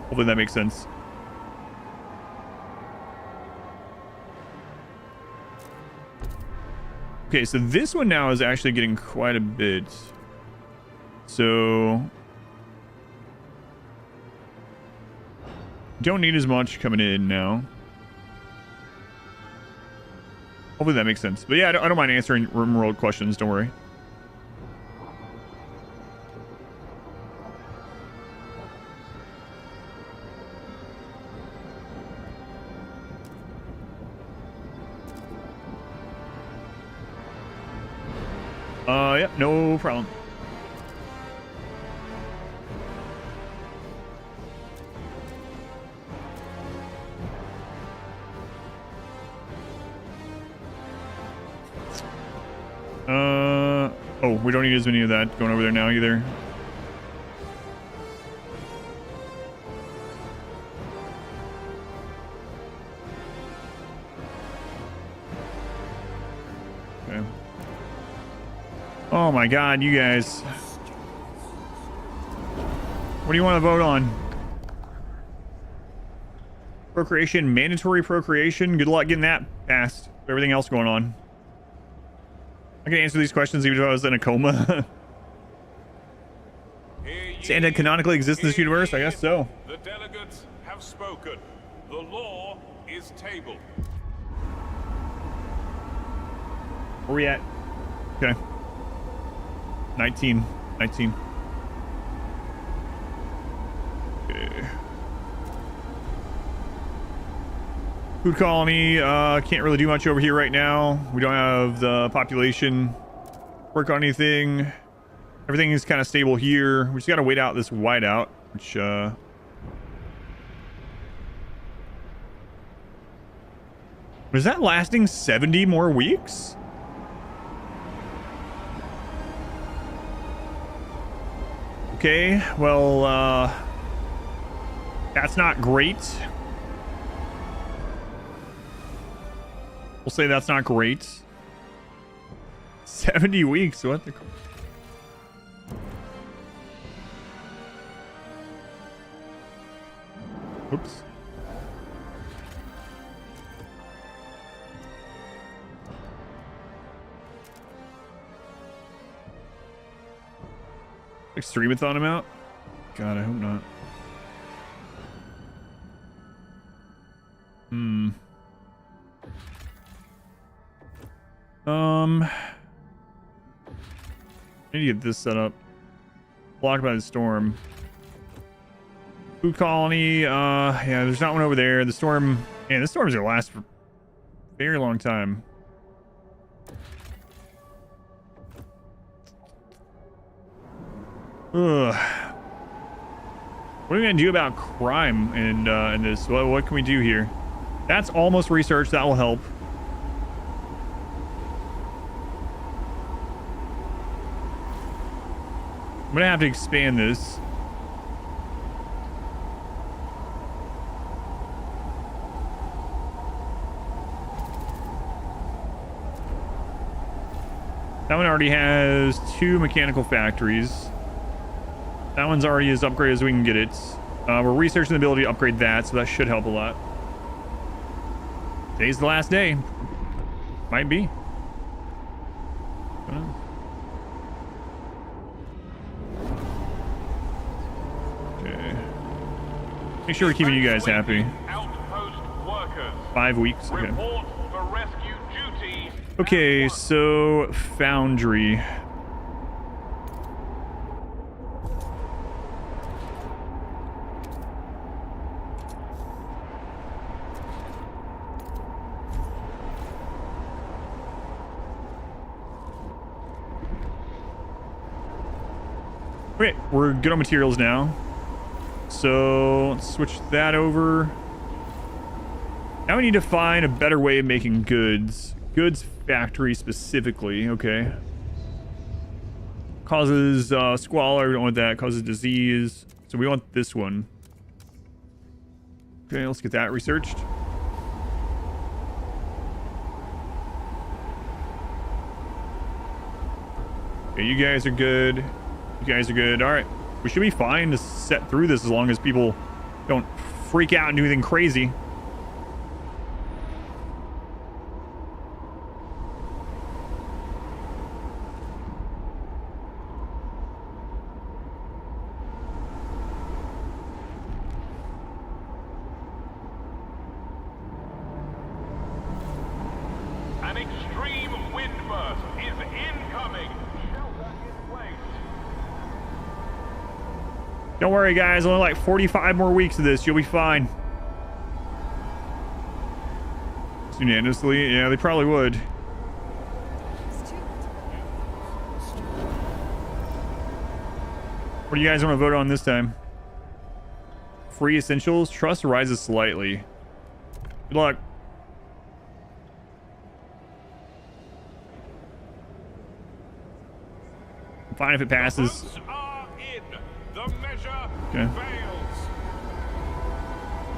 Speaker 1: Hopefully that makes sense. Okay, so this one now is actually getting quite a bit. So don't need as much coming in now. Hopefully that makes sense. But yeah, I don't mind answering RimWorld questions. Don't worry. Yep, no problem. Oh, we don't need as many of that going over there now either. Okay. Oh my god, you guys. What do you want to vote on? Procreation, mandatory procreation. Good luck getting that passed. Everything else going on. I can answer these questions even if I was in a coma. Santa canonically exists in this universe? I guess so.
Speaker 2: The delegates have spoken. The law is tabled.
Speaker 1: Where we at? Okay. 19. Okay. Food colony, can't really do much over here right now. We don't have the population work on anything. Everything is kind of stable here. We just gotta wait out this whiteout, which was that lasting 70 more weeks? Okay, well, that's not great. We'll say that's not great. 70 weeks, what the... Oops. Extremathon him out? God, I hope not. I need to get this set up. Blocked by the storm. Food colony, yeah, there's not one over there. The storm, man, this storm's gonna last for a very long time. Ugh. What are we gonna do about crime in this? What can we do here? That's almost research. That will help. I'm gonna have to expand this. That one already has 2 mechanical factories. That one's already as upgraded as we can get it. We're researching the ability to upgrade that, so that should help a lot. Today's the last day. Might be. Okay. Make sure we're keeping you guys happy. 5 weeks. Okay. Okay, so Foundry. Okay, we're good on materials now. So let's switch that over. Now we need to find a better way of making goods. Goods factory specifically, okay. Causes squalor, we don't want that. Causes disease. So we want this one. Okay, let's get that researched. Okay, you guys are good. You guys are good. All right. We should be fine to set through this as long as people don't freak out and do anything crazy.
Speaker 2: An extreme wind burst is incoming. Shelter in place.
Speaker 1: Don't worry, guys. Only like 45 more weeks of this. You'll be fine. Unanimously, yeah, they probably would. What do you guys want to vote on this time? Free essentials. Trust rises slightly. Good luck. Fine if it passes.
Speaker 2: Votes are in. The measure
Speaker 1: Okay.
Speaker 2: fails.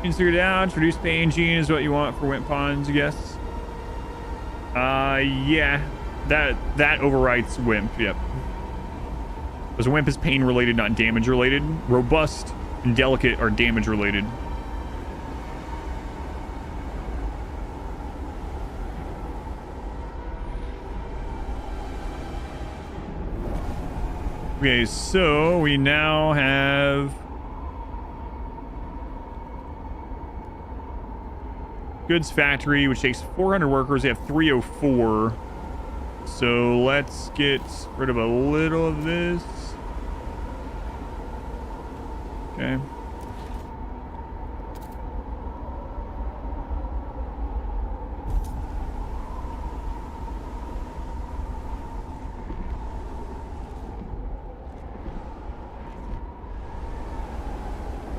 Speaker 1: Insert it out. Reduce pain gene is what you want for Wimp Ponds, I guess. Yeah. That overwrites Wimp, yep. Because Wimp is pain related, not damage related. Robust and delicate are damage related. Okay, so we now have goods factory, which takes 400 workers. They have 304. So let's get rid of a little of this. Okay.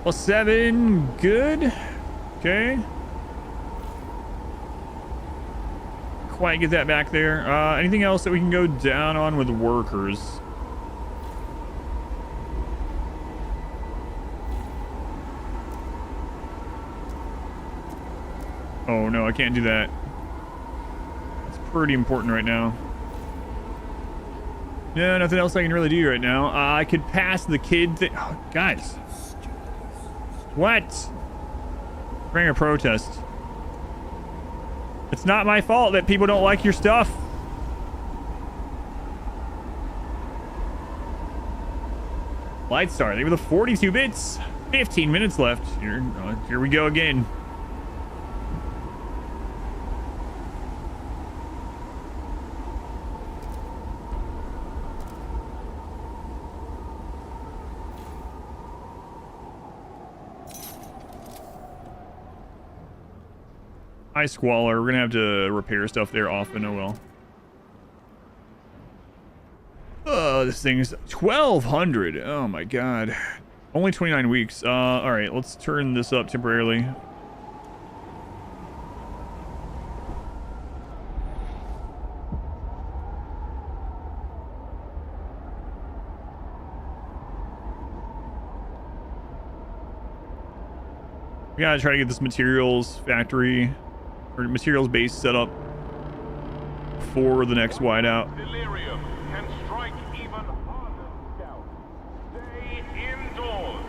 Speaker 1: +7, good. Okay. Quite get that back there. Anything else that we can go down on with workers? Oh no, I can't do that. It's pretty important right now. No, nothing else I can really do right now. I could pass the kid thing. Oh, guys. What? Bring a protest. It's not my fault that people don't like your stuff. Lightstar, they were the 42 bits. 15 minutes left. Here we go again. Hi, Squalor. We're gonna have to repair stuff there often. Oh well. Oh, this thing's 1,200. Oh my god. Only 29 weeks. All right. Let's turn this up temporarily. We gotta try to get this materials factory or materials base set up for the next whiteout.
Speaker 2: Delirium can strike even harder, Scout. Stay indoors.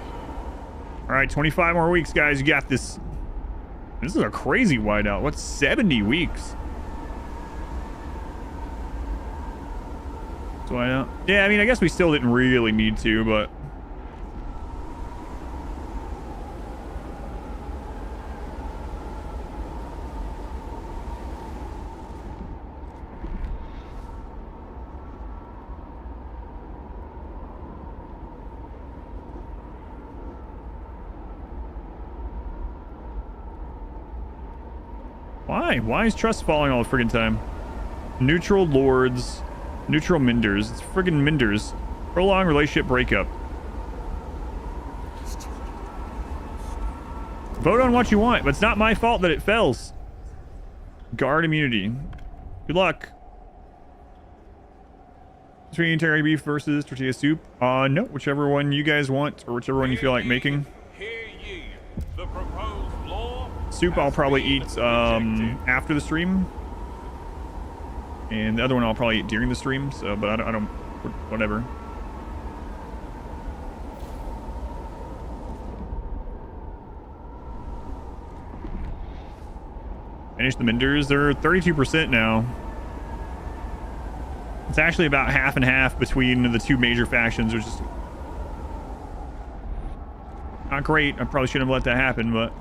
Speaker 1: All right, 25 more weeks, guys. You got this. This is a crazy whiteout. What's 70 weeks? It's whiteout. Yeah, I mean, I guess we still didn't really need to, but. Why? Why is trust falling all the friggin' time? Neutral lords. Neutral Minders. It's friggin' Minders. Prolonged relationship breakup. Vote on what you want, but it's not my fault that it fails. Guard immunity. Good luck. Between teriyaki beef versus tortilla soup. No, whichever one you guys want, or whichever one you feel like making.
Speaker 2: Hear ye. The proposed law
Speaker 1: Soup I'll probably eat after the stream, and the other one I'll probably eat during the stream. So, but I don't Whatever. Finish the Menders. They're 32% now. It's actually about half and half between the two major factions, which is not great. I probably shouldn't have let that happen, but...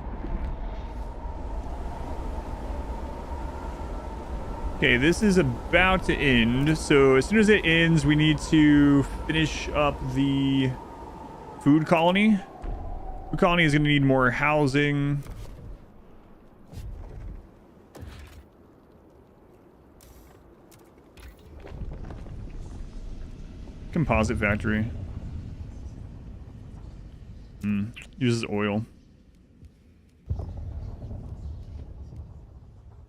Speaker 1: Okay, this is about to end. So as soon as it ends, we need to finish up the food colony. Food colony is going to need more housing. Composite factory. Uses oil.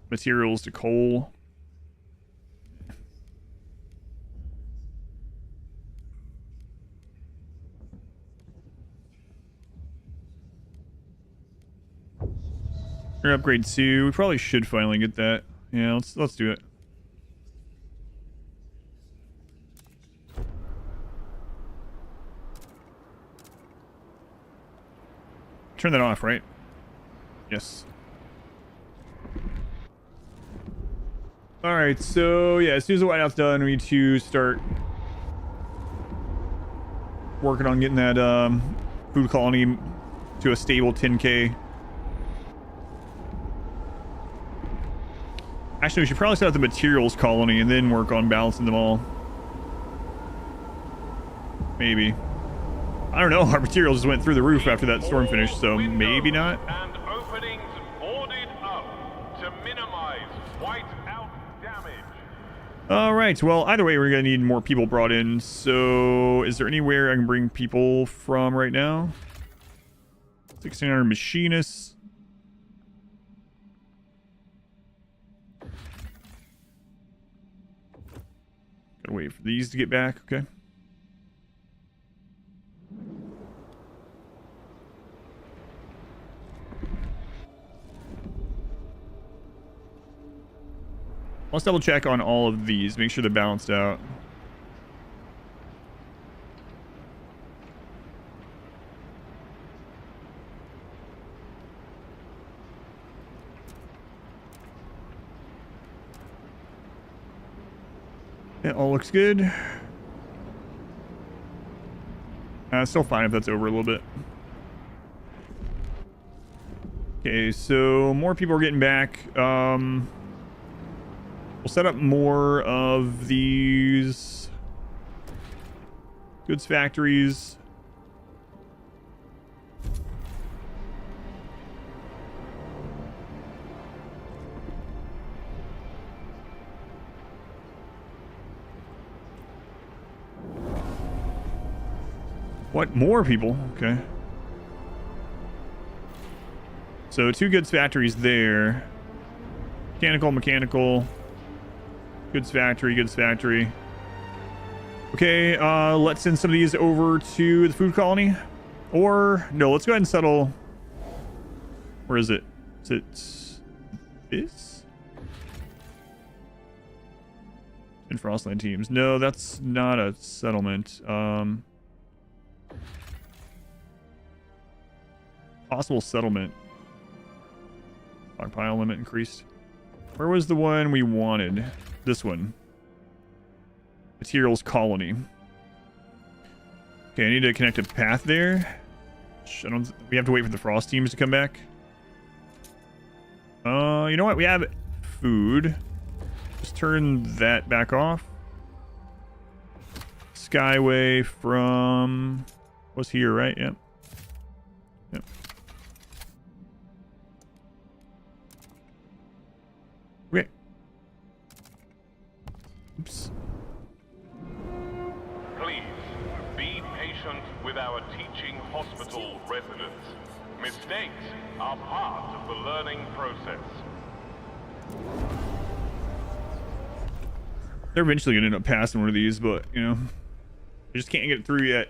Speaker 1: Materials to coal. Or upgrade 2. We probably should finally get that. Yeah, let's do it. Turn that off, right? Yes. Alright, so yeah, as soon as the whiteout's done, we need to start working on getting that food colony to a stable 10k. Actually, we should probably set up the materials colony and then work on balancing them all. Maybe. I don't know. Our materials just went through the roof after that storm finished, so maybe not.
Speaker 2: And openings boarded up to minimize white-out damage.
Speaker 1: All right. Well, either way, we're going to need more people brought in. So is there anywhere I can bring people from right now? 1,600 machinists. Gotta wait for these to get back. Okay. Let's double check on all of these. Make sure they're balanced out. It all looks good. Still fine if that's over a little bit. Okay, so more people are getting back. We'll set up more of these goods factories. What? More people? Okay. So 2 goods factories there. Mechanical. Goods factory. Okay, let's send some of these over to the food colony. Or, no, let's go ahead and settle... Where is it? Is it this? In Frostland teams. No, that's not a settlement. Possible settlement. Stockpile limit increased. Where was the one we wanted? This one. Materials colony. Okay, I need to connect a path there. We have to wait for the frost teams to come back. You know what? We have food. Just turn that back off. Skyway from... was here, right? Yep. Yep. Okay. Oops.
Speaker 2: Please, be patient with our teaching hospital residents. Mistakes are part of the learning process.
Speaker 1: They're eventually going to end up passing one of these, but, you know, they just can't get it through yet.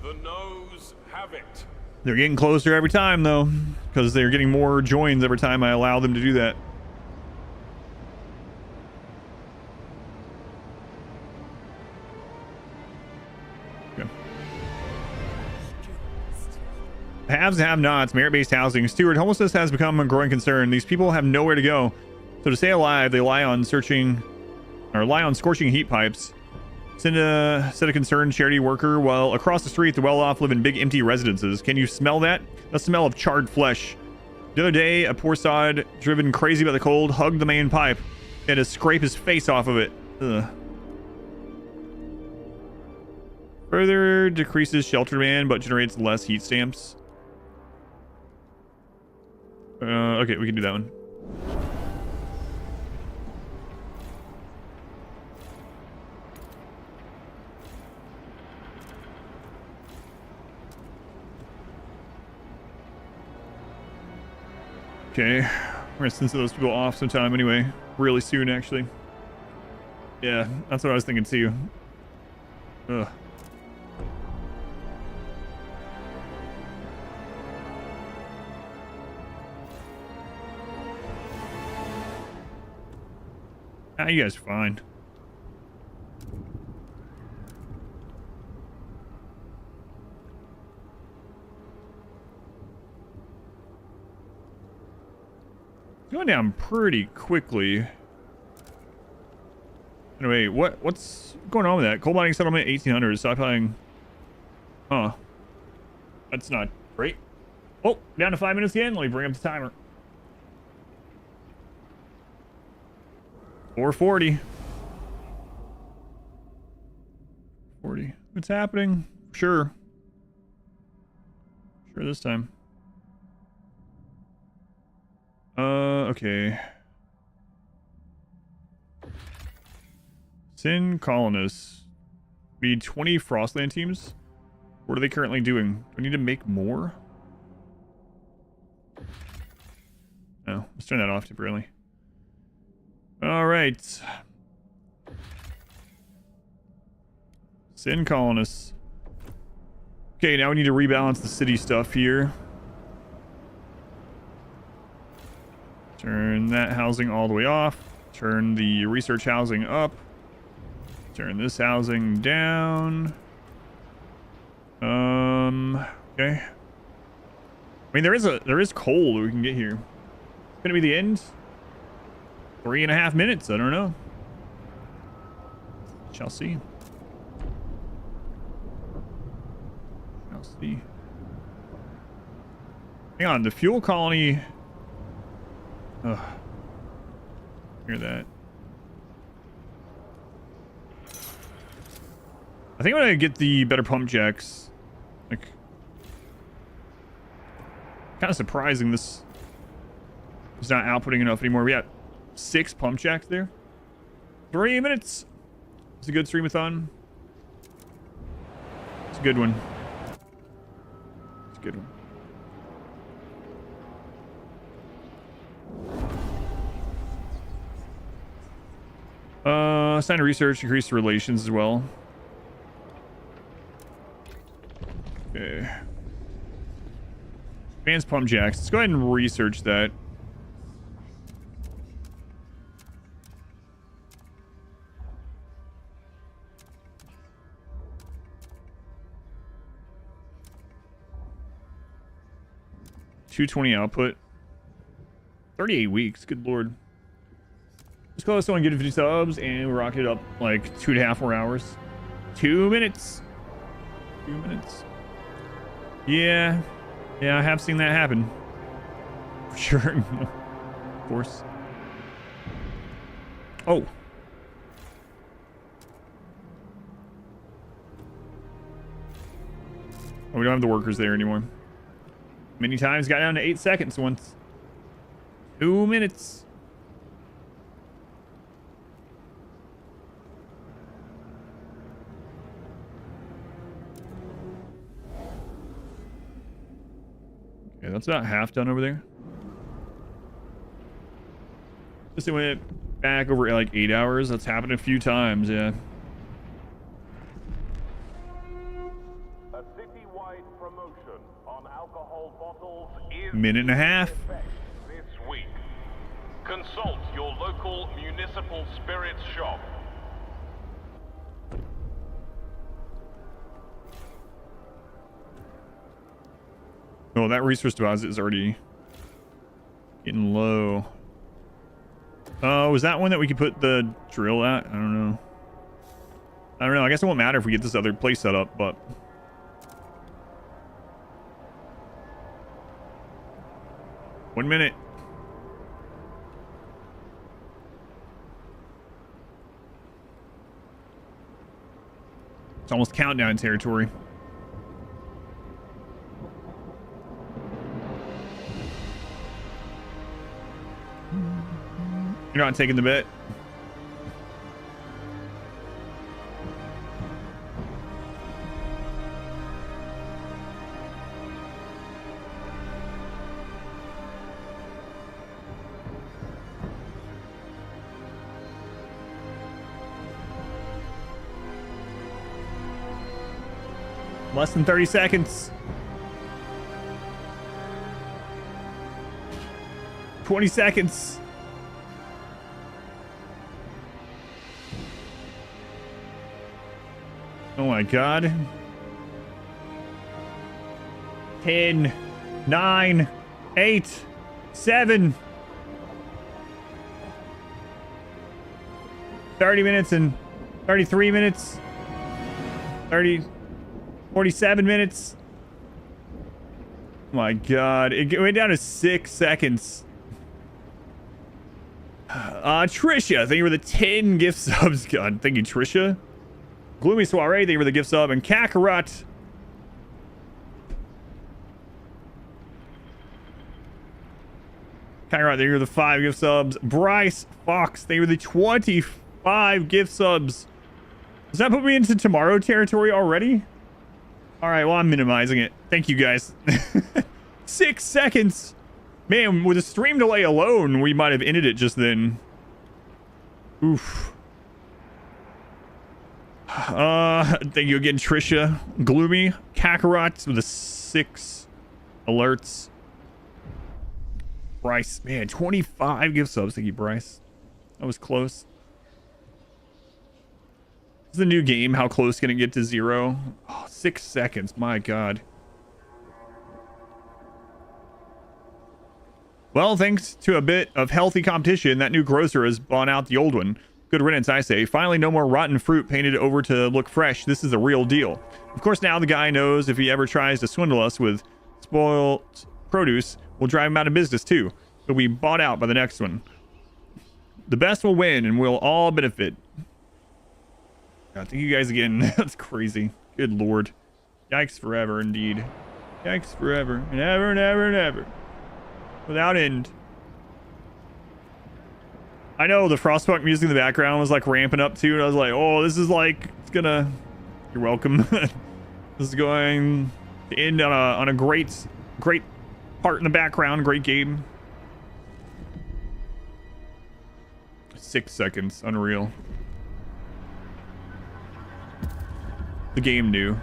Speaker 3: The no's have it.
Speaker 1: They're getting closer every time, though, because they're getting more joins every time I allow them to do that. Haves and have-nots, merit-based housing. Stewart, homelessness has become a growing concern. These people have nowhere to go. So to stay alive, they lie on scorching heat pipes. Send a concerned charity worker while across the street, the well-off live in big empty residences. Can you smell that? The smell of charred flesh. The other day, a poor sod, driven crazy by the cold, hugged the main pipe. He had to scrape his face off of it. Ugh. Further decreases shelter demand, but generates less heat stamps. Okay, we can do that one. Okay, we're gonna send those people off sometime anyway. Really soon, actually. Yeah, that's what I was thinking too. Ugh. Ah, you guys are fine. Going down pretty quickly. Anyway, what's going on with that? Coal mining settlement 1800. Stockpiling. Huh. That's not great. Oh, down to 5 minutes again. Let me bring up the timer. 440. 40. What's happening? Sure. Sure this time. Okay. Sin colonists. We need 20 Frostland teams. What are they currently doing? Do we need to make more? No, let's turn that off temporarily. All right. Sin colonists. Okay, now we need to rebalance the city stuff here. Turn that housing all the way off. Turn the research housing up. Turn this housing down. Okay. I mean, there is coal that we can get here. It's gonna be the end. 3.5 minutes. I don't know. Shall see. Shall see. Hang on, the fuel colony. Ugh. Hear that. I think I'm gonna get the better pump jacks. Like, kind of surprising this is not outputting enough anymore. We got 6 pump jacks there. 3 minutes. It's a good streamathon. It's a good one. It's a good one. Sign of research, increase the relations as well. Okay. Advanced pump jacks. Let's go ahead and research that. $220 output. 38 weeks. Good lord. Let's call this one, get 50 subs, and we rock it up like 2.5 more hours. 2 minutes. 2 minutes. Yeah. Yeah, I have seen that happen. For sure. Of course. Oh. Oh, we don't have the workers there anymore. Many times got down to 8 seconds once. 2 minutes. Okay, that's about half done over there. Just went back over like 8 hours. That's happened a few times, yeah.
Speaker 2: A citywide promotion on alcohol bottles is
Speaker 1: 1.5 minutes.
Speaker 2: this week. Consult your local municipal spirits shop.
Speaker 1: Oh, that resource deposit is already getting low. Oh, was that one that we could put the drill at? I don't know. I guess it won't matter if we get this other place set up, but... One minute. It's almost countdown territory. You're not taking the bet. Less than 30 seconds. 20 seconds. Oh my God. 10, 9, 8, 7. 30 minutes and 33 minutes. 47 minutes. Oh my God. It went down to 6 seconds. Trisha, thank you for the 10 gift subs. God, thank you, Trisha. Gloomy Soiree, thank you for the gift sub. And Kakarot. Kakarot, thank you for the 5 gift subs. Bryce Fox, thank you for the 25 gift subs. Does that put me into tomorrow territory already? All right, well, I'm minimizing it. Thank you, guys. 6 seconds. Man, with a stream delay alone, we might have ended it just then. Oof. Thank you again, Trisha. Gloomy. Kakarot with the 6 alerts. Bryce. Man, 25 gift subs. Thank you, Bryce. That was close. This is the new game. How close can it get to 0? Oh, 6 seconds. My God. Well, thanks to a bit of healthy competition, that new grocer has bought out the old one. Good riddance, I say. Finally, no more rotten fruit painted over to look fresh. This is a real deal. Of course, now the guy knows if he ever tries to swindle us with spoiled produce, we'll drive him out of business too. He'll be bought out by the next one. The best will win, and we'll all benefit. God, thank you guys again. That's crazy. Good Lord. Yikes forever, indeed. Yikes forever, and ever and ever and ever. Without end. I know the Frostpunk music in the background was like ramping up too, and I was like, oh, this is like, it's gonna... You're welcome. This is going to end on a great part in the background. Great game. 6 seconds. Unreal. The game knew.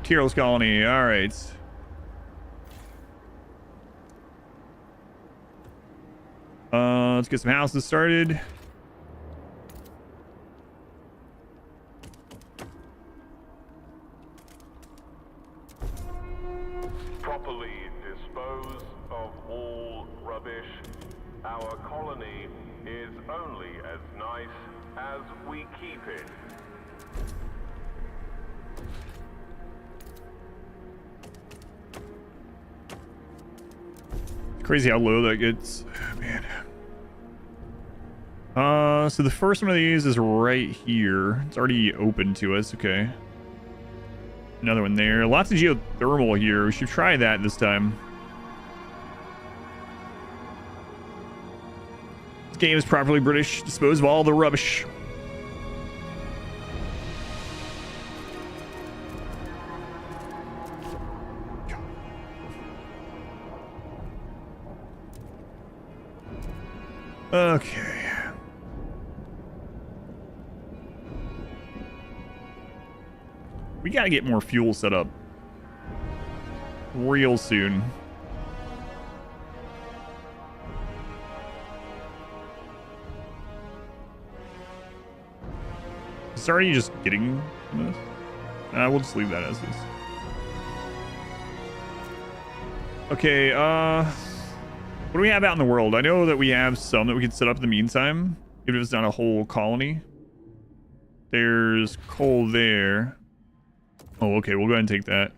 Speaker 1: Tyros Colony. All right. Let's get some houses started.
Speaker 2: Properly dispose of all rubbish. Our colony is only as nice as we keep it.
Speaker 1: Crazy how low that gets. Man. So the first one of these is right here. It's already open to us. Okay. Another one there. Lots of geothermal here. We should try that this time. This game is properly British. Dispose of all the rubbish. Okay. We gotta get more fuel set up real soon. So are you just getting this? We'll just leave that as is. Okay, what do we have out in the world? I know that we have some that we can set up in the meantime, even if it's not a whole colony. There's coal there. Oh, okay, we'll go ahead and take that.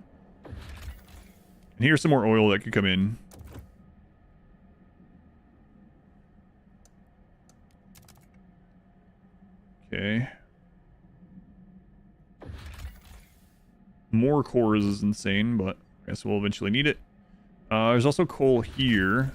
Speaker 1: And here's some more oil that could come in. Okay. More cores is insane, but I guess we'll eventually need it. There's also coal here.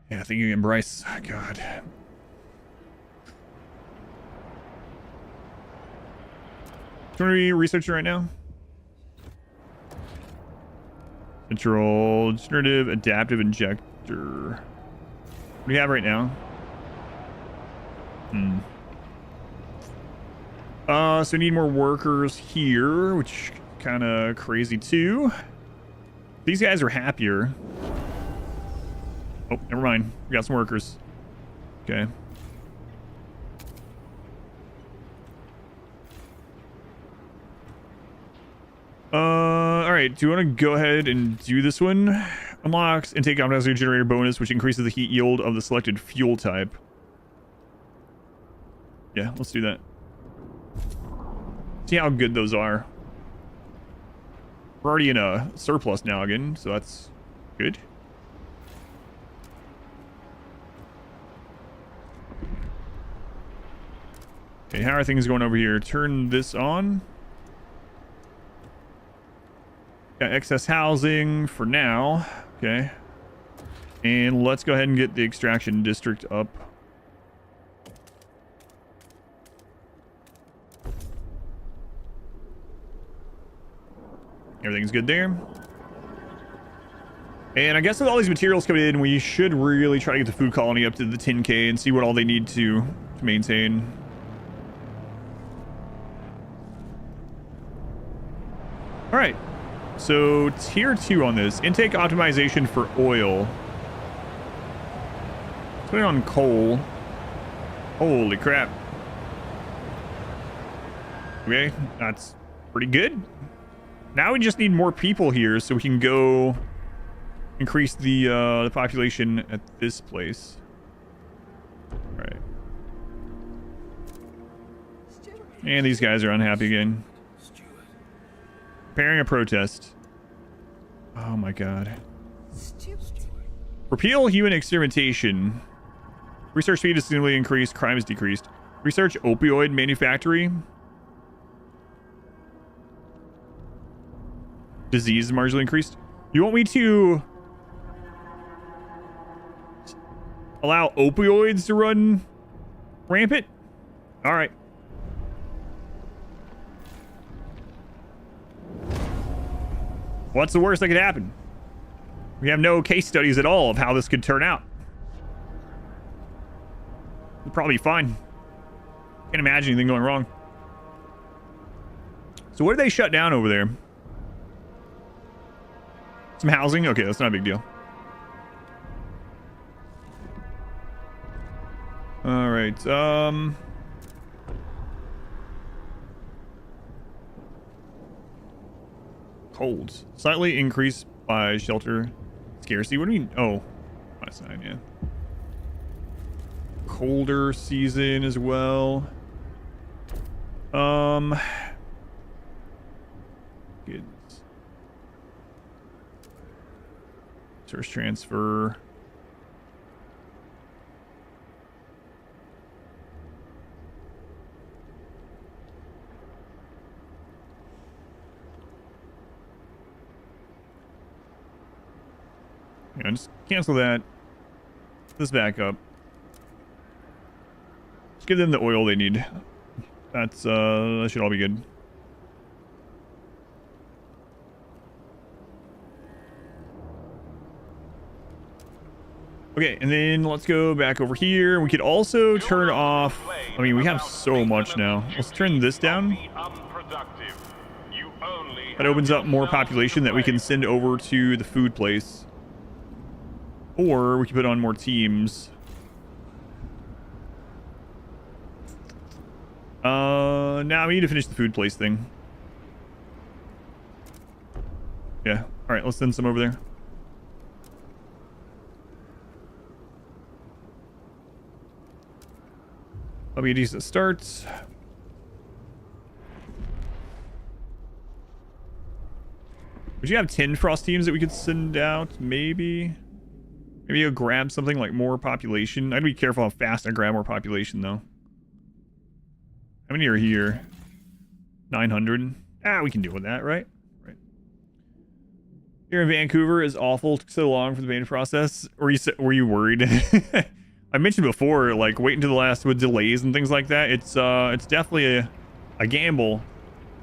Speaker 1: Yeah, thank you again, Bryce. Oh, God. Are we researching right now? Central generative adaptive injector. What do you have right now? So we need more workers here, which kind of crazy too. These guys are happier. Oh, never mind. We got some workers. Okay. All right. Do you want to go ahead and do this one? Unlocks intake optimizer generator bonus, which increases the heat yield of the selected fuel type. Yeah, let's do that. See how good those are. We're already in a surplus now again, so that's good. Okay, how are things going over here? Turn this on. Got excess housing for now. Okay. And let's go ahead and get the extraction district up. Everything's good there. And I guess with all these materials coming in, we should really try to get the food colony up to the 10K and see what all they need to maintain. All right. So tier 2 on this. Intake optimization for oil. Let's put it on coal. Holy crap. Okay, that's pretty good. Now we just need more people here so we can go increase the population at this place. All right. And these guys are unhappy again. Preparing a protest. Oh my god. Repeal human experimentation. Research speed is significantly increased. Crime is decreased. Research opioid manufacturing. Disease is marginally increased. You want me to allow opioids to run rampant? All right. What's the worst that could happen? We have no case studies at all of how this could turn out. It'll probably be fine. Can't imagine anything going wrong. So what did they shut down over there? Some housing? Okay, that's not a big deal. All right. Colds. Slightly increased by shelter scarcity. What do you mean? Oh, -9, yeah. Colder season as well. Good. Source transfer. Yeah, just cancel that. This back up. Just give them the oil they need. That's that should all be good. Okay, and then let's go back over here. We could also turn off... I mean, we have so much now. Let's turn this down. That opens up more population that we can send over to the food place. Or we could put on more teams. Now we need to finish the food place thing. Yeah. All right, let's send some over there. That'll be a decent start. Would you have 10 frost teams that we could send out? Maybe you'll grab something like more population. I'd be careful how fast I grab more population, though. How many are here? 900. Ah, we can deal with that, right? Right. Here in Vancouver is awful. Took so long for the beta process. Were you worried? I mentioned before, like wait until the last with delays and things like that. It's definitely a gamble.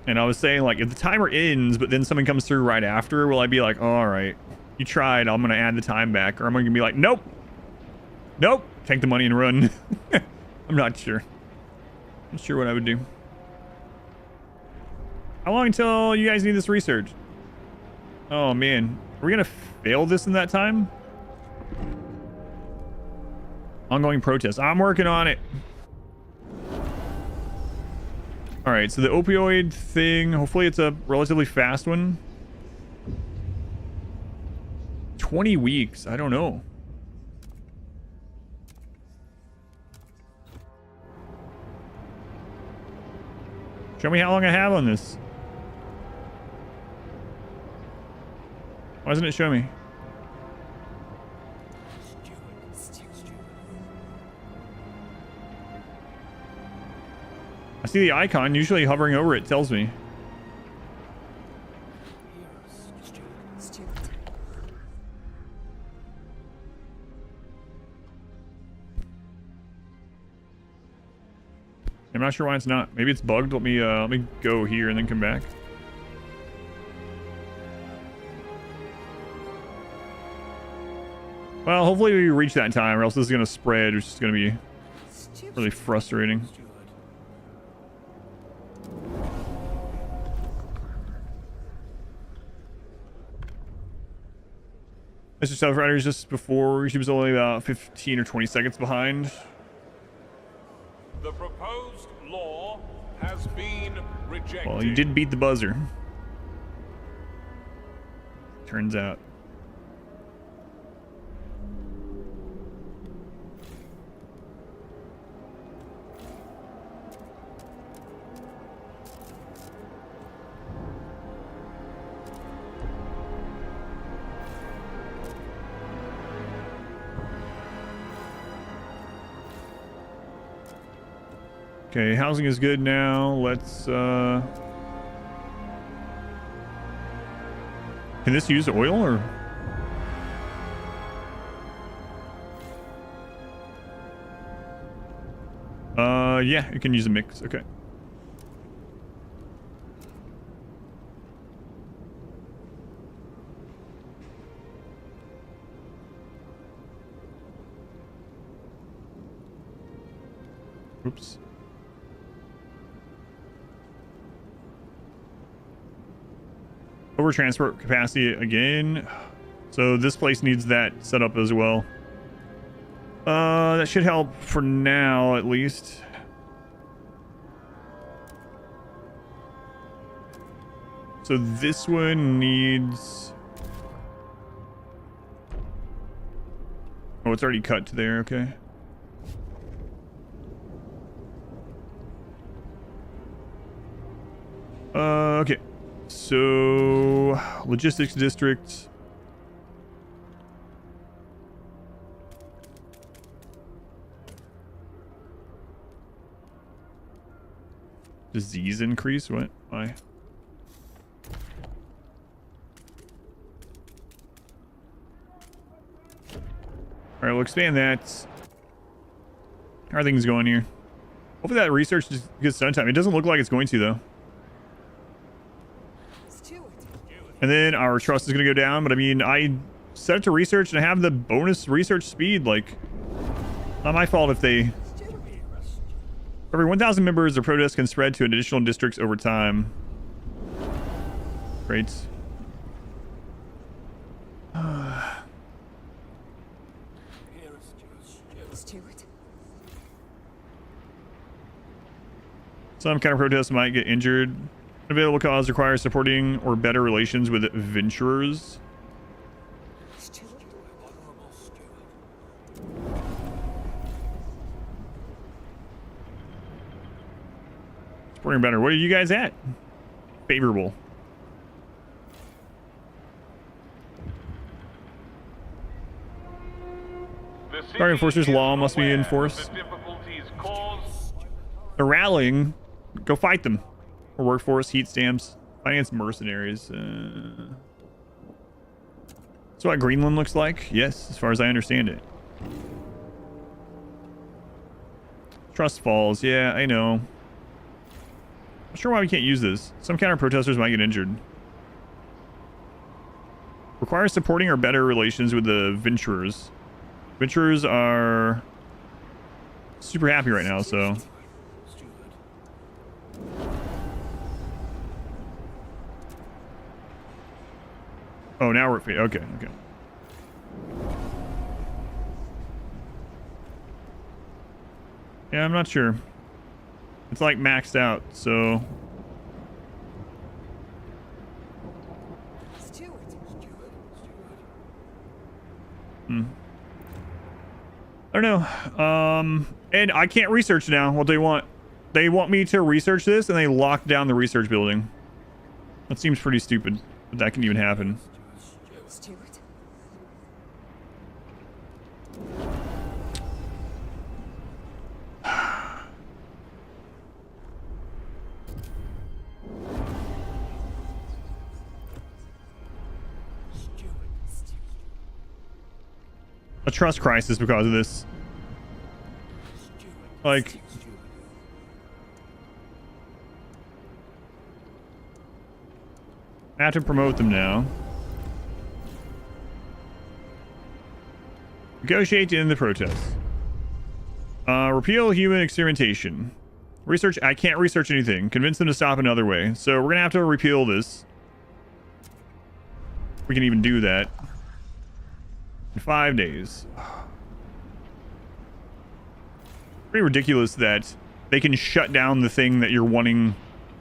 Speaker 1: And I was saying, like, if the timer ends, but then something comes through right after, will I be like, oh, all right, you tried, I'm gonna add the time back, or am I gonna be like, nope, take the money and run? I'm not sure. Not sure what I would do. How long until you guys need this research? Oh man, are we gonna fail this in that time? Ongoing protest. I'm working on it. All right, so the opioid thing, hopefully it's a relatively fast one. 20 weeks, I don't know. Show me how long I have on this. Why doesn't it show me? I see the icon, usually hovering over it tells me. I'm not sure why it's not. Maybe it's bugged. Let me go here and then come back. Well, hopefully we reach that time, or else this is gonna spread, which is gonna be really frustrating. Mr. South Riders just before she was only about 15 or 20 seconds behind.
Speaker 3: The proposed law has been rejected.
Speaker 1: Well, you did beat the buzzer. Turns out. Okay, housing is good now. Let's can this use oil or? Yeah, it can use a mix. Okay. Oops. Over transport capacity again. So this place needs that set up as well. That should help for now, at least. So this one needs... Oh, it's already cut to there, okay. Okay. So, logistics district. Disease increase? What? Why? All right, we'll expand that. How are things going here? Hopefully that research just gets done time. It doesn't look like it's going to, though. And then our trust is going to go down, but I mean, I set it to research and I have the bonus research speed. Like, not my fault if they... Every 1,000 members, the protest can spread to additional districts over time. Great. Some kind of protests might get injured. Available cause requires supporting or better relations with venturers. Supporting better. What are you guys at? Favorable. Guard enforcers law must be enforced. They're rallying. Go fight them. Or workforce, heat stamps, finance mercenaries. That's what Greenland looks like. Yes, as far as I understand it. Trust falls. Yeah, I know. Not sure why we can't use this. Some counter protesters might get injured. Requires supporting or better relations with the venturers. Venturers are super happy right now, so. Oh, now we're okay. Yeah, I'm not sure. It's like maxed out, so. I don't know. And I can't research now what they want. They want me to research this, and they locked down the research building. That seems pretty stupid, but that can even happen. A trust crisis because of this. Like, I have to promote them now. Negotiate to end the protests. Repeal human experimentation. Research. I can't research anything. Convince them to stop another way. So we're gonna have to repeal this. We can even do that. In 5 days. Pretty ridiculous that they can shut down the thing that you're wanting,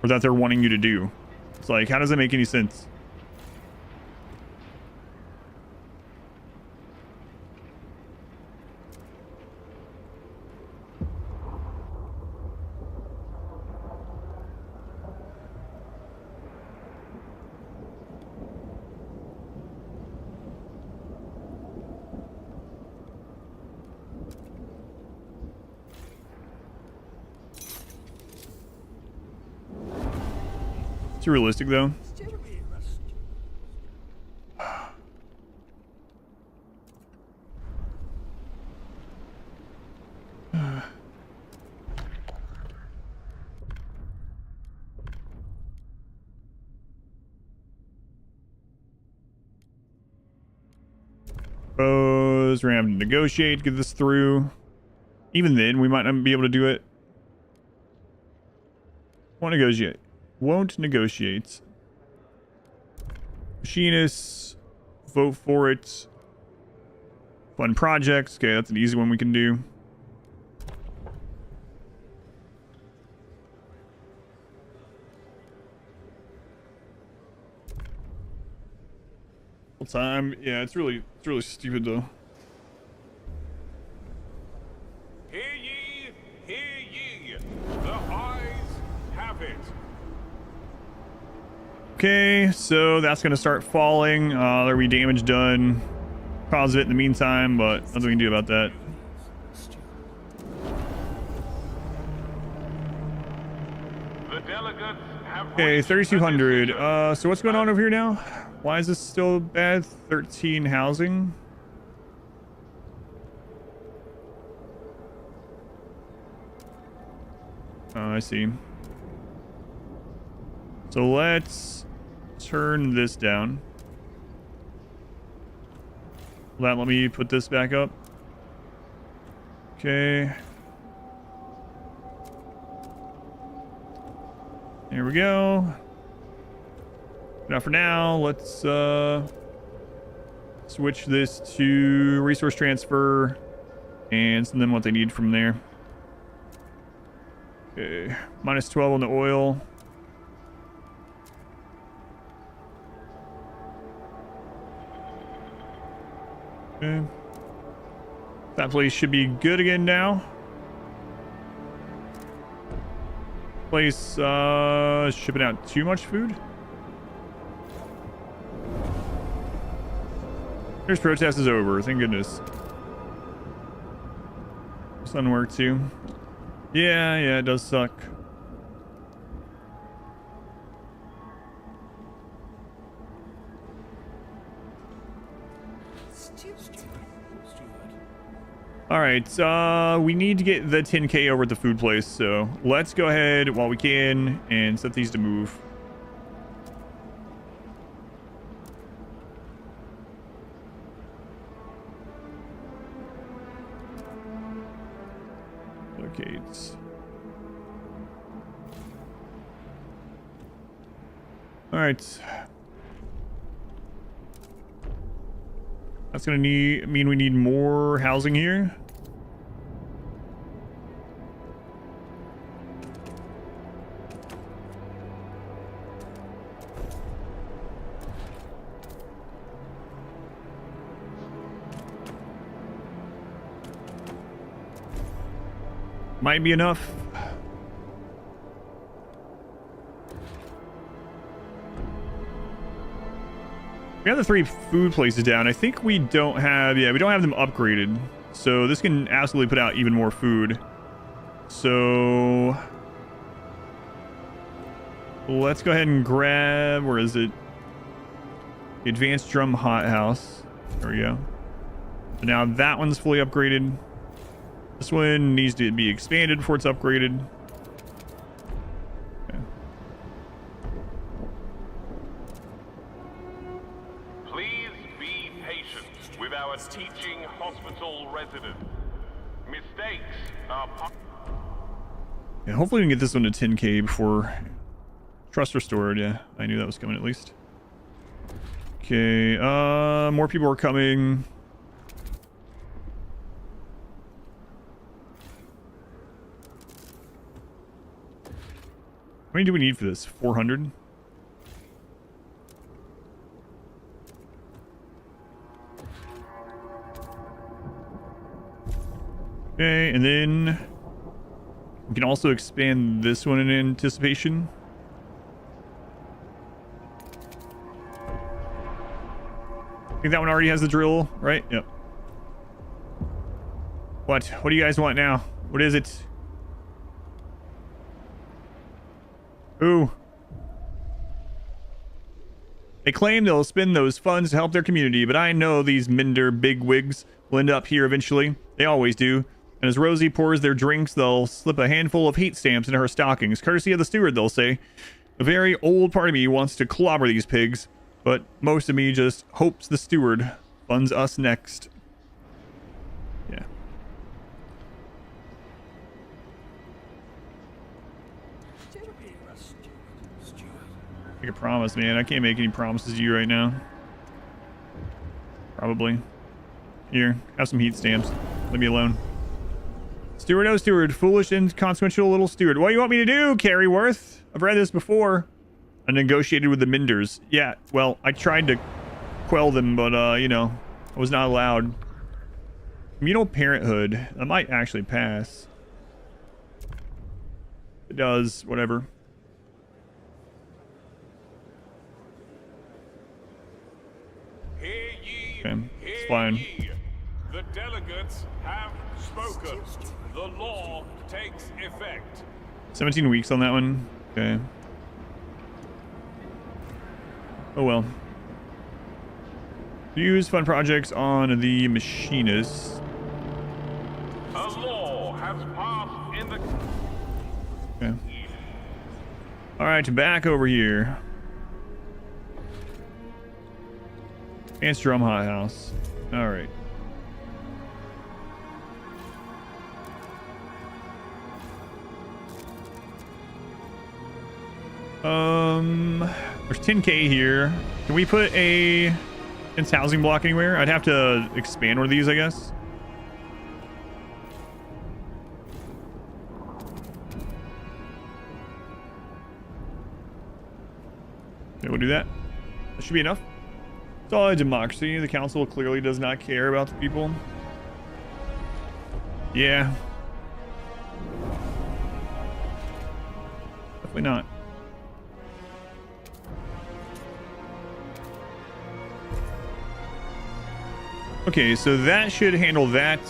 Speaker 1: or that they're wanting you to do. It's like, how does that make any sense? It's realistic though. We're gonna have to negotiate, get this through. Even then, we might not be able to do it. Won't negotiate. Won't negotiate. Machinists, vote for it. Fun projects. Okay, that's an easy one we can do. Full time. Yeah, it's really stupid though.
Speaker 3: Hear ye, hear ye. The eyes have it.
Speaker 1: Okay, so that's gonna start falling. There'll be damage done. Cause it in the meantime, but nothing we can do about that.
Speaker 2: The delegates have
Speaker 1: Okay,
Speaker 2: reached
Speaker 1: 3,200.
Speaker 2: a decision.
Speaker 1: So what's going on over here now? Why is this still bad? 13 housing. Oh, I see. So let's turn this down. Let me put this back up. Okay. There we go. Now for now, let's switch this to resource transfer and send them what they need from there. Okay. Minus 12 on the oil. Okay. That place should be good again now. Place shipping out too much food. Here's protest is over. Thank goodness. Sun worked too. Yeah, it does suck. All right, we need to get the 10K over at the food place, so let's go ahead while we can and set these to move. Locates. All right. That's gonna mean we need more housing here. Might be enough. We have the 3 food places down. I think we don't have, we don't have them upgraded. So this can absolutely put out even more food. So let's go ahead and grab, where is it? The advanced drum hothouse. There we go. So now that one's fully upgraded. This one needs to be expanded before it's upgraded. Okay.
Speaker 2: Please be patient with our teaching hospital resident. Mistakes are
Speaker 1: Yeah, hopefully we can get this one to 10K before trust restored. Yeah, I knew that was coming at least. Okay, more people are coming. How many do we need for this? 400? Okay, and then we can also expand this one in anticipation. I think that one already has the drill, right? Yep. What? What do you guys want now? What is it? Ooh. They claim they'll spend those funds to help their community, but I know these Minder bigwigs will end up here eventually. They always do. And as Rosie pours their drinks, they'll slip a handful of hate stamps into her stockings, courtesy of the steward, they'll say. A very old part of me wants to clobber these pigs, but most of me just hopes the steward funds us next. Yeah. Make a promise, man. I can't make any promises to you right now. Probably. Here, have some heat stamps. Leave me alone. Steward, oh steward. Foolish, inconsequential little steward. What do you want me to do, Carryworth? I've read this before. I negotiated with the Minders. Yeah, well, I tried to quell them, but, you know, I was not allowed. Communal parenthood. That might actually pass. It does, whatever. Okay, it's fine.
Speaker 3: The delegates have spoken. The law takes effect.
Speaker 1: 17 weeks on that one. Okay. Oh well. Use fun projects on the machinist.
Speaker 2: A law has passed in the...
Speaker 1: Okay. Alright, back over here. And Drum Hot House. Alright. There's 10K here. Can we put a dense housing block anywhere? I'd have to expand one of these, I guess. Okay, we'll do that. That should be enough. It's all a democracy. The council clearly does not care about the people. Yeah. Definitely not. Okay, so that should handle that.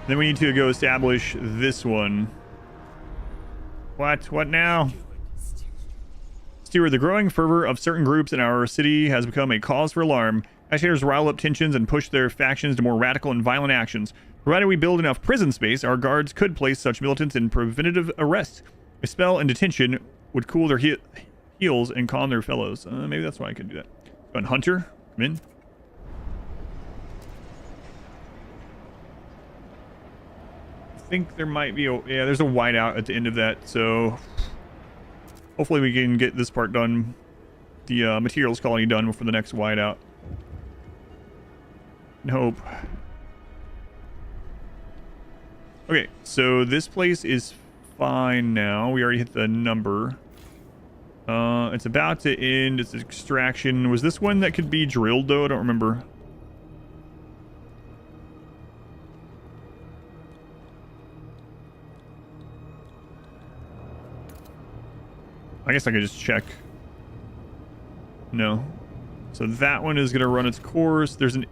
Speaker 1: Then we need to go establish this one. What? What now? Steward, the growing fervor of certain groups in our city has become a cause for alarm. Agitators rile up tensions and push their factions to more radical and violent actions. Provided we build enough prison space, our guards could place such militants in preventative arrest. A spell and detention would cool their heels and calm their fellows. Maybe that's why I could do that. And Hunter, come in. I think there might be yeah, there's a whiteout at the end of that, so hopefully we can get this part done, the materials colony done before the next whiteout. Hope. Okay, so this place is fine now. We already hit the number. It's about to end its extraction. Was this one that could be drilled though? I don't remember. I guess I could just check. No. So that one is going to run its course. There's an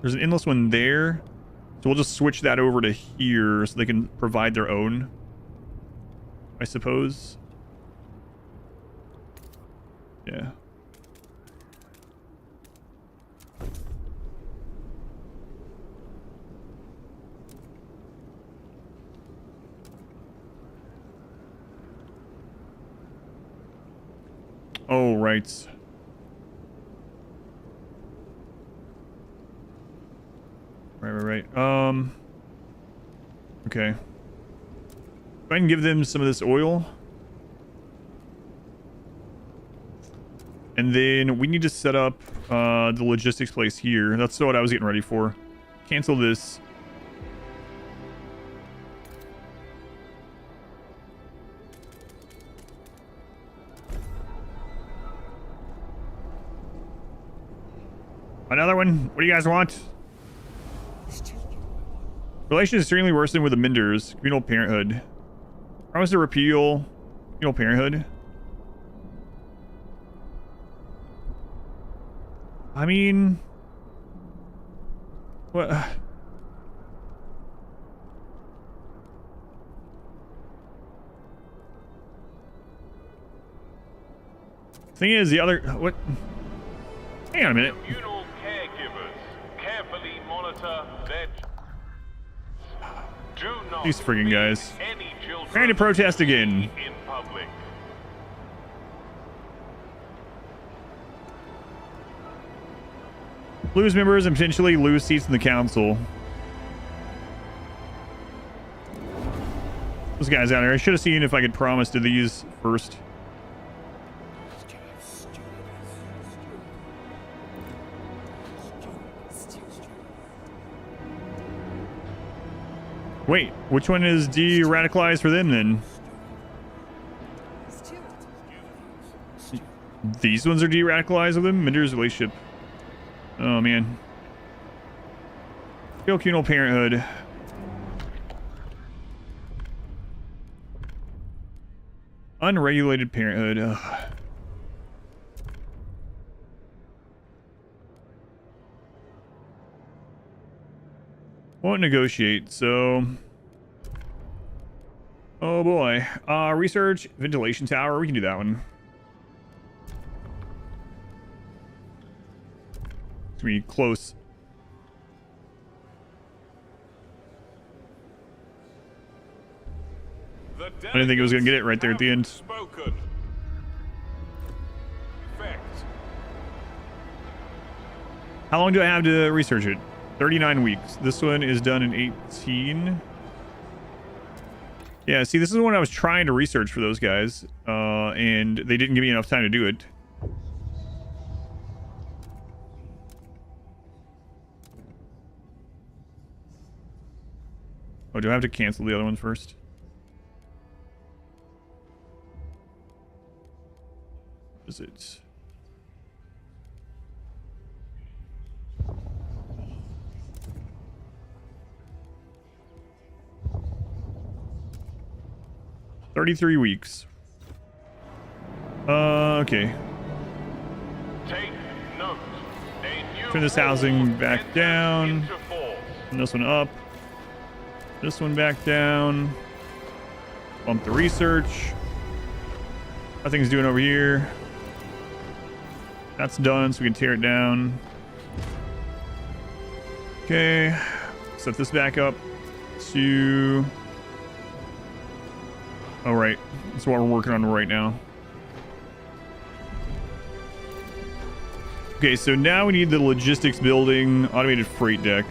Speaker 1: endless one there. So we'll just switch that over to here so they can provide their own, I suppose. Yeah. Oh, right. Right. Okay. If I can give them some of this oil. And then we need to set up the logistics place here. That's what I was getting ready for. Cancel this. Another one? What do you guys want? Relations extremely worsened with the Menders. Communal Parenthood. Promise to repeal Communal Parenthood. I mean... What? Thing is, the other... What? Hang on a minute.
Speaker 2: Communal caregivers carefully monitor their... Do not
Speaker 1: These friggin' guys.
Speaker 2: any children
Speaker 1: Trying to protest again.
Speaker 2: in public.
Speaker 1: Lose members and potentially lose seats in the council. Those guys out there. I should have seen if I could promise to these first. Wait, which one is de-radicalized for them then? These ones are de-radicalized with them? Mender's relationship. Oh man. Communal Parenthood. Unregulated Parenthood. Ugh. Won't negotiate, so... Oh boy. Research, ventilation tower, we can do that one. It's gonna be close. I didn't think it was gonna get it right there at the end.
Speaker 3: Spoken. Effect.
Speaker 1: How long do I have to research it? 39 weeks. This one is done in 18. Yeah, see, this is the one I was trying to research for those guys, and they didn't give me enough time to do it. Oh, do I have to cancel the other one first? Is it? $33 weeks. Okay.
Speaker 2: Take note.
Speaker 1: Turn this housing back down. And this one up. This one back down. Bump the research. Nothing's doing over here. That's done, so we can tear it down. Okay. Set this back up to... Oh, right. That's what we're working on right now. Okay, so now we need the logistics building, automated freight deck.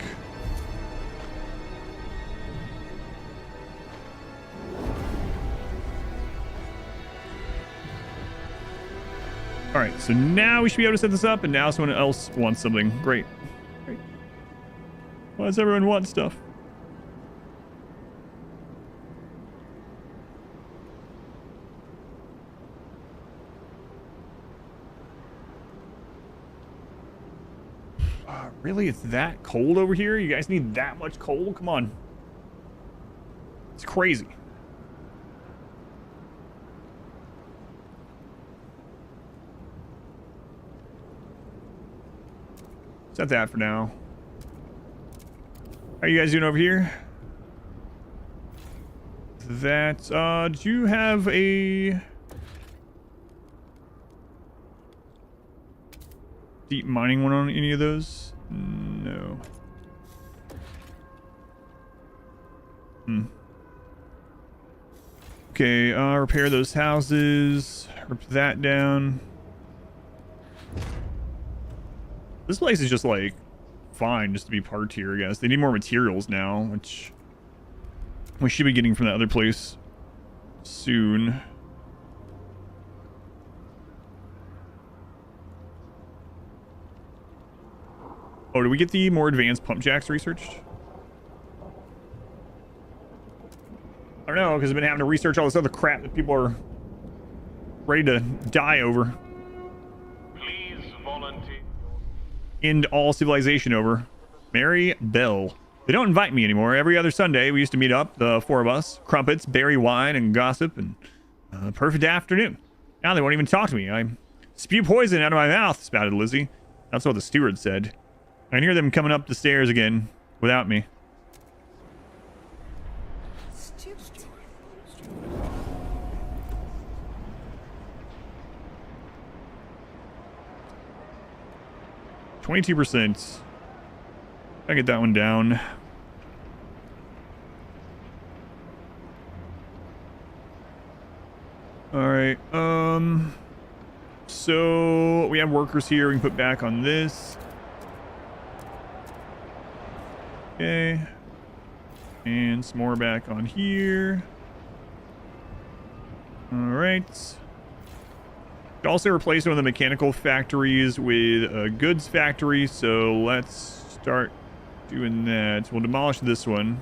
Speaker 1: All right, so now we should be able to set this up, and now someone else wants something. Great. Great. Why does everyone want stuff? Really? It's that cold over here? You guys need that much coal? Come on. It's crazy. Set that for now. How are you guys doing over here? That, do you have a deep mining one on any of those? No. Okay, repair those houses. Rip that down. This place is just like fine just to be parked here, I guess. They need more materials now, which we should be getting from that other place soon. Oh, did we get the more advanced pump jacks researched? I don't know, because I've been having to research all this other crap that people are ready to die over.
Speaker 2: Please volunteer.
Speaker 1: End all civilization over. Mary Bell. They don't invite me anymore. Every other Sunday, we used to meet up, the four of us. Crumpets, berry wine, and gossip, and perfect afternoon. Now they won't even talk to me. I spew poison out of my mouth, spouted Lizzie. That's what the steward said. I can hear them coming up the stairs again without me.
Speaker 5: Stupid.
Speaker 1: 22%. I get that one down. All right. So we have workers here we can put back on this. Okay. And some more back on here. All right. Could also replace one of the mechanical factories with a goods factory. So let's start doing that. We'll demolish this one.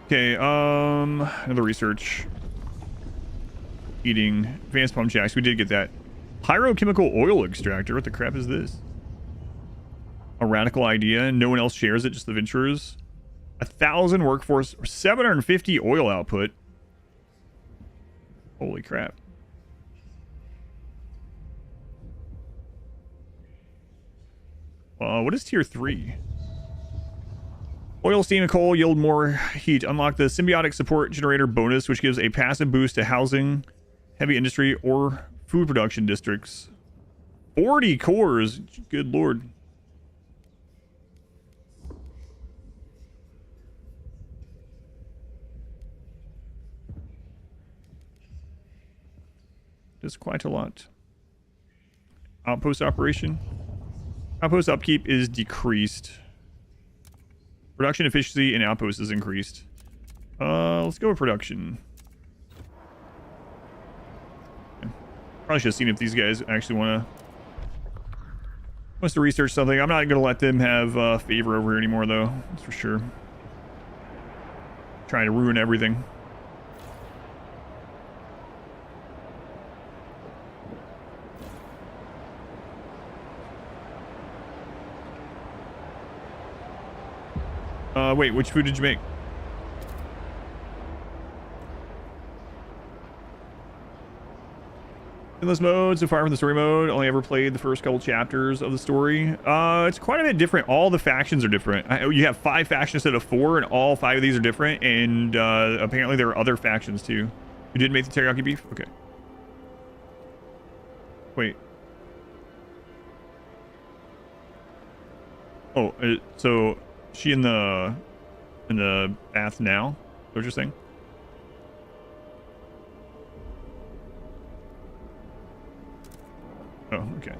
Speaker 1: Okay, another research. Eating advanced pump jacks. We did get that. Pyrochemical oil extractor. What the crap is this? A radical idea and no one else shares it, just the venturers. 1,000 workforce, 750 oil output. Holy crap. What is tier 3? Oil, steam, and coal yield more heat. Unlock the symbiotic support generator bonus, which gives a passive boost to housing, heavy industry, or food production districts. 40 cores. Good lord. That's quite a lot. Outpost operation. Outpost upkeep is decreased. Production efficiency and outpost is increased. Let's go with production. Okay. Probably should have seen if these guys actually wants to research something. I'm not going to let them have favor over here anymore, though. That's for sure. trying to ruin everything. Wait, which food did you make? Endless mode, so far from the story mode, only ever played the first couple chapters of the story. It's quite a bit different. All the factions are different. You have 5 factions instead of 4, and all 5 of these are different, and apparently there are other factions too. You did make the teriyaki beef? Okay. Wait. Oh, so she in the bath now? Is that what you're saying? Oh, okay.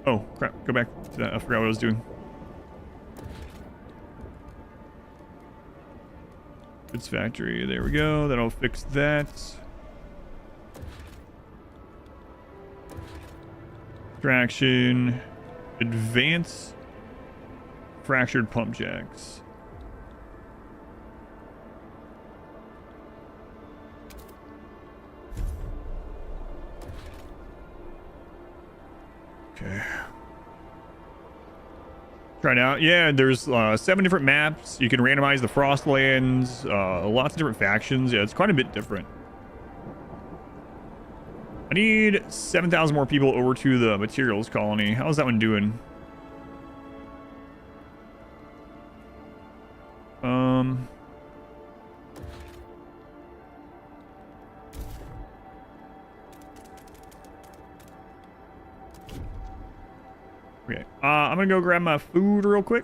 Speaker 1: Oh, crap. Go back to that. I forgot what I was doing. Goods factory. There we go. That'll fix that. Traction. Advance. Fractured pump jacks. Okay. Try it out. Yeah, there's 7 different maps. You can randomize the Frostlands. Lots of different factions. Yeah, it's quite a bit different. I need 7,000 more people over to the materials colony. How's that one doing? Okay. I'm gonna go grab my food real quick.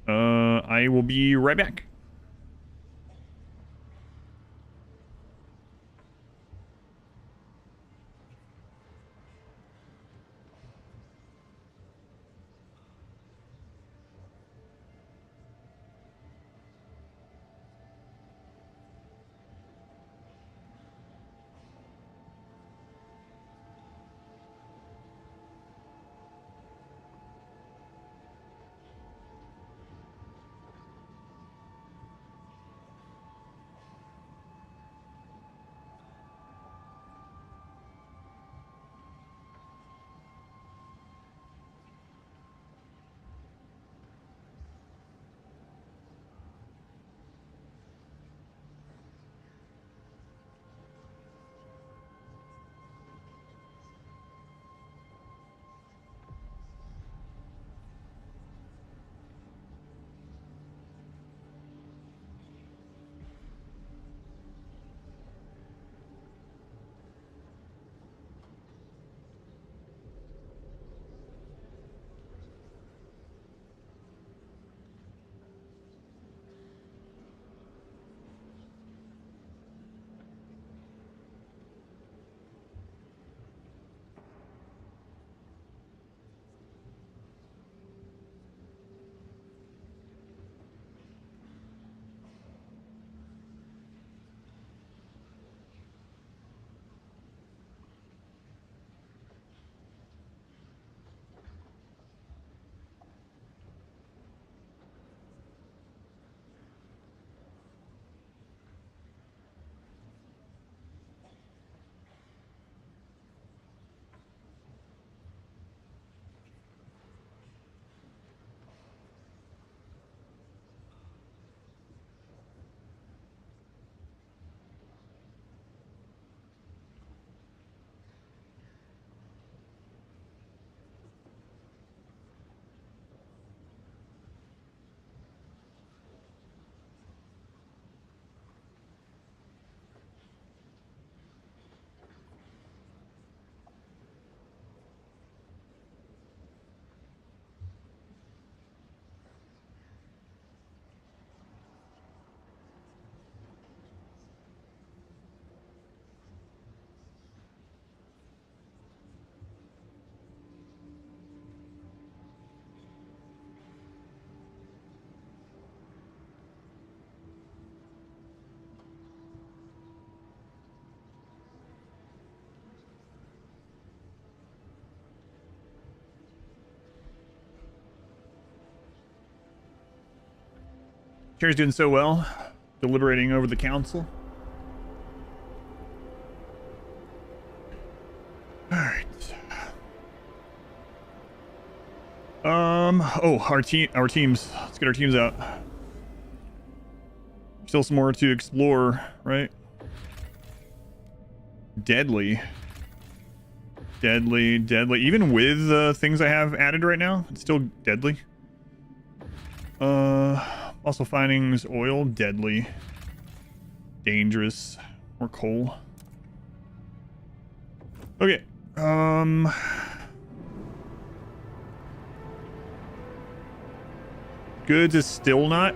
Speaker 1: I will be right back. Chair's doing so well, deliberating over the council. All right. Oh, our teams. Let's get our teams out. Still some more to explore, right? Deadly. Even with the things I have added right now, it's still deadly. Also findings, oil, deadly. Dangerous. More coal. Okay. Goods is still not.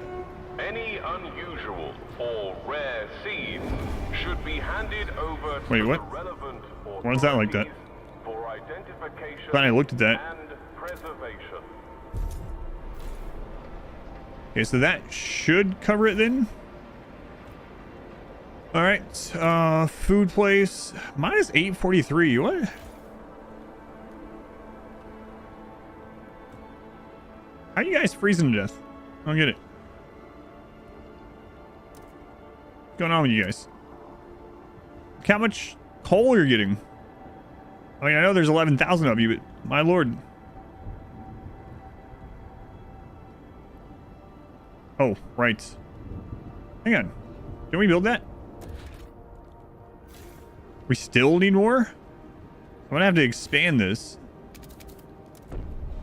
Speaker 2: Any unusual or rare seeds should be handed over to
Speaker 1: Wait, what?
Speaker 2: the relevant
Speaker 1: Why is that like that?
Speaker 2: for identification
Speaker 1: Thought I looked at that.
Speaker 2: and preservation.
Speaker 1: Okay, so that should cover it then. All right, food place minus 843. What? How are you guys freezing to death? I don't get it. What's going on with you guys? Look how much coal you're getting. I mean, I know there's 11,000 of you, but my lord. Oh, right. Hang on. Can we build that? We still need more? I'm gonna have to expand this.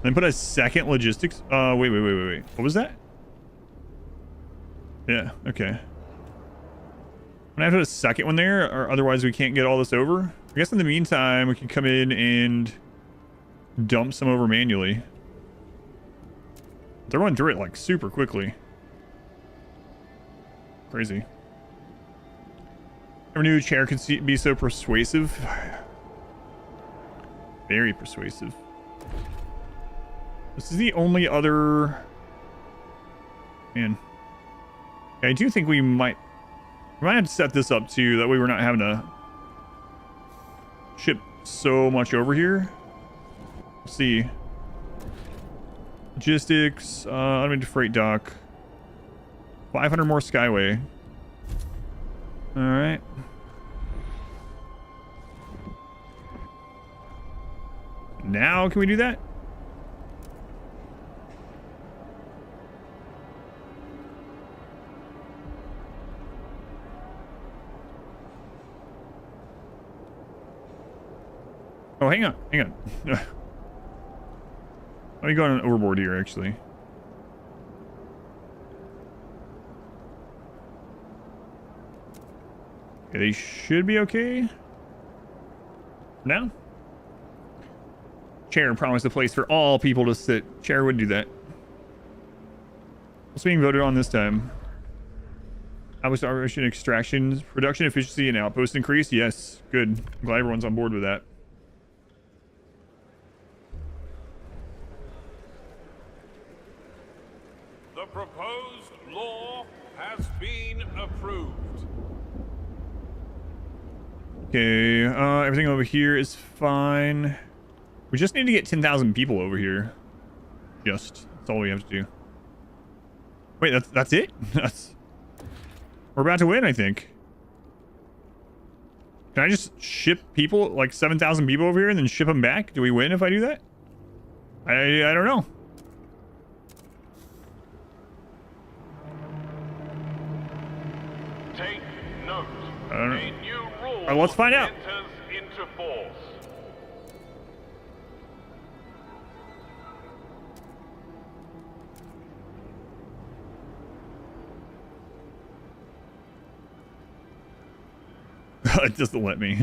Speaker 1: Then put a second logistics. Wait. What was that? Yeah, okay. I'm gonna have to put a second one there, or otherwise we can't get all this over. I guess in the meantime, we can come in and dump some over manually. They're going through it like super quickly. Crazy. Never knew a chair could be so persuasive. Very persuasive. This is the only other... Man. Yeah, I do think we might have to set this up too, that way we're not having to ship so much over here. Let's see. Logistics, automated freight dock. 500 more Skyway. All right. Now can we do that? Oh, hang on. Let me go on overboard here, actually. Okay, they should be okay. For now. Chair promised a place for all people to sit. Chair would do that. What's being voted on this time? Outpost operation extraction, production efficiency, and outpost increase. Yes, good. I'm glad everyone's on board with that.
Speaker 3: The proposed law has been approved.
Speaker 1: Okay, everything over here is fine. We just need to get 10,000 people over here. That's all we have to do. Wait, that's it? We're about to win, I think. Can I just ship people, like 7,000 people over here and then ship them back? Do we win if I do that? I don't know.
Speaker 2: Take note.
Speaker 1: I don't know.
Speaker 2: A new rule
Speaker 1: Let's find out.
Speaker 2: enters into force.
Speaker 1: It doesn't let me.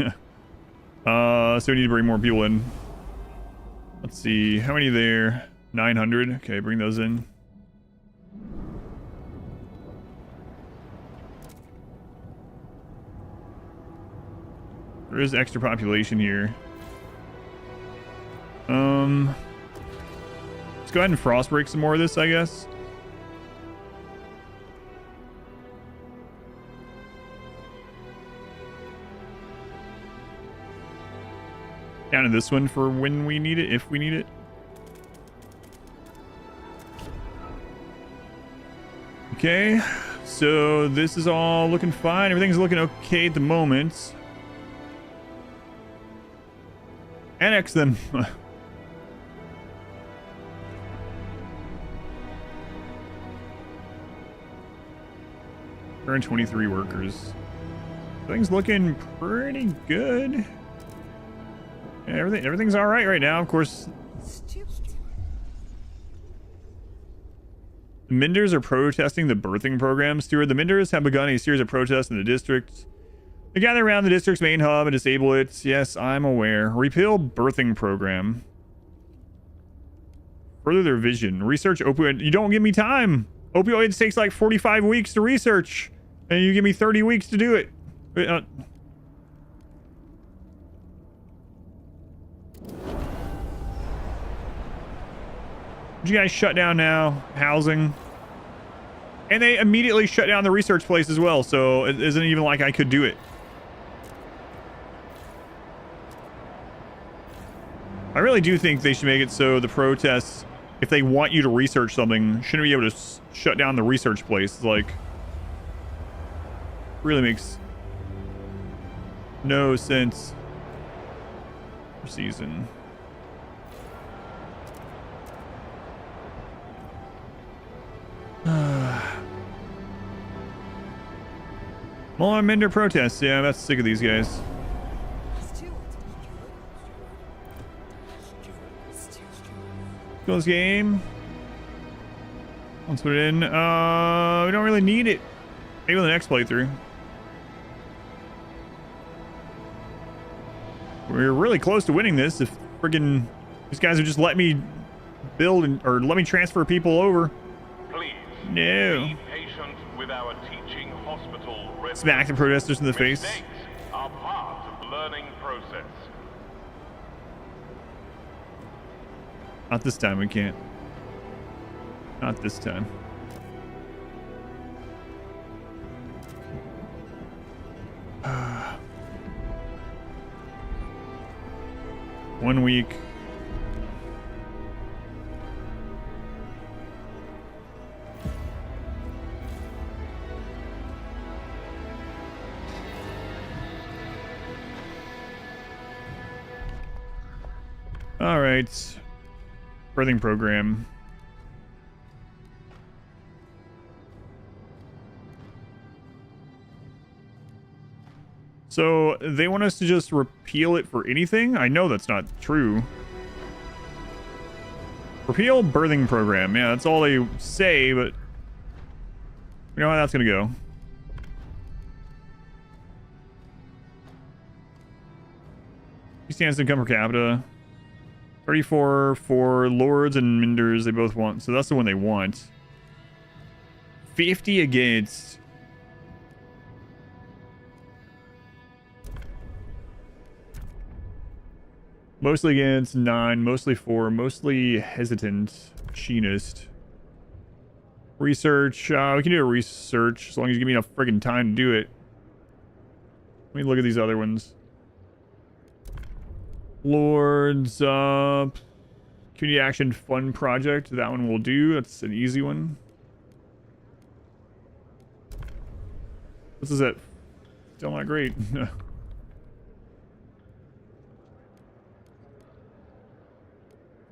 Speaker 1: So we need to bring more people in. Let's see. How many there? 900. Okay, bring those in. There is extra population here. Let's go ahead and frost break some more of this, I guess. Down to this one for when we need it, if we need it. Okay, so this is all looking fine. Everything's looking okay at the moment. Annex them. 23 workers. Things looking pretty good. Yeah, everything's all right now. Of course, the Minders are protesting the birthing program. Steward, the Minders have begun a series of protests in the district. They gather around the district's main hub and disable it. Yes, I'm aware. Repeal birthing program. Further their vision. Research opioid. You don't give me time. Opioids takes like 45 weeks to research, and you give me 30 weeks to do it. Would you guys shut down now? Housing. And they immediately shut down the research place as well, so it isn't even like I could do it. I really do think they should make it so the protests, if they want you to research something, shouldn't be able to shut down the research place. It's like, really makes no sense. For season. More Minder protests. Yeah, I'm about sick of these guys. Close game. Let's put it in. We don't really need it. Maybe the next playthrough. We're really close to winning this. If friggin' these guys would just let me build or let me transfer people over.
Speaker 2: Please.
Speaker 1: No.
Speaker 2: Be patient with our teaching hospital residents.
Speaker 1: Smack the protesters in the face.
Speaker 2: Mistakes are part of the learning process.
Speaker 1: Not this time, we can't. Not this time. One week. All right. Birthing program. So they want us to just repeal it for anything? I know that's not true. Repeal birthing program. Yeah, that's all they say, but you know how that's gonna go. He stands to income per capita. 34 for lords and minders, they both want. So that's the one they want. 50 against. Mostly against 9, mostly 4, mostly hesitant, machinist. Research, we can do a research as long as you give me enough friggin' time to do it. Let me look at these other ones. Lords, community action fun project. That one will do. That's an easy one. This is it. Still not great.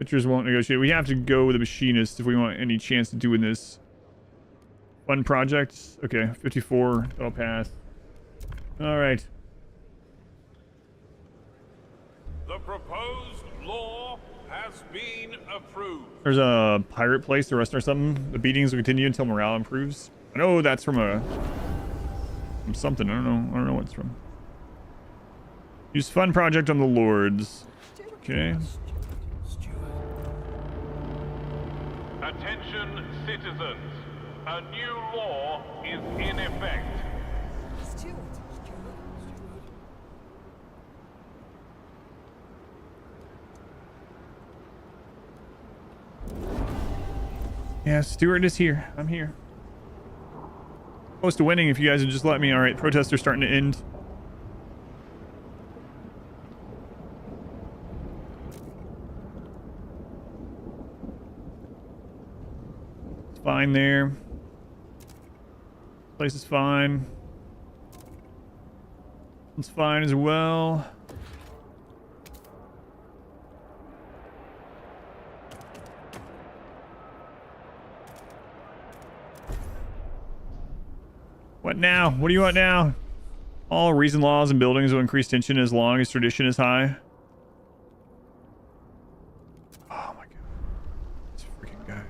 Speaker 1: Pitchers won't negotiate. We have to go with a machinist if we want any chance of doing this. Fun project. Okay, 54. That'll pass. All right.
Speaker 3: The proposed law has been approved.
Speaker 1: There's a pirate place to rest or something. The beatings will continue until morale improves. I know that's from something. I don't know what it's from. Use fun project on the lords. Okay.
Speaker 2: Attention, citizens. A new law is in effect.
Speaker 1: Yeah, Stuart is here. I'm here. Close to winning if you guys would just let me. All right, protests are starting to end. It's fine there. Place is fine. It's fine as well. What now? What do you want now? All reason laws and buildings will increase tension as long as tradition is high. Oh my god. This freaking guy.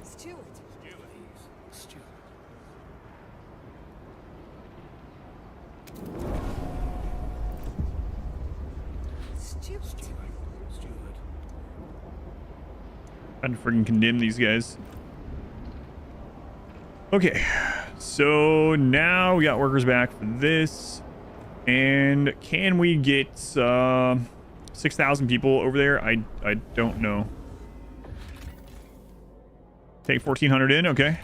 Speaker 5: Stewart.
Speaker 3: Stewart.
Speaker 1: Trying to freaking condemn these guys. Okay, so now we got workers back for this. And can we get 6,000 people over there? I don't know. Take 1,400 in, okay.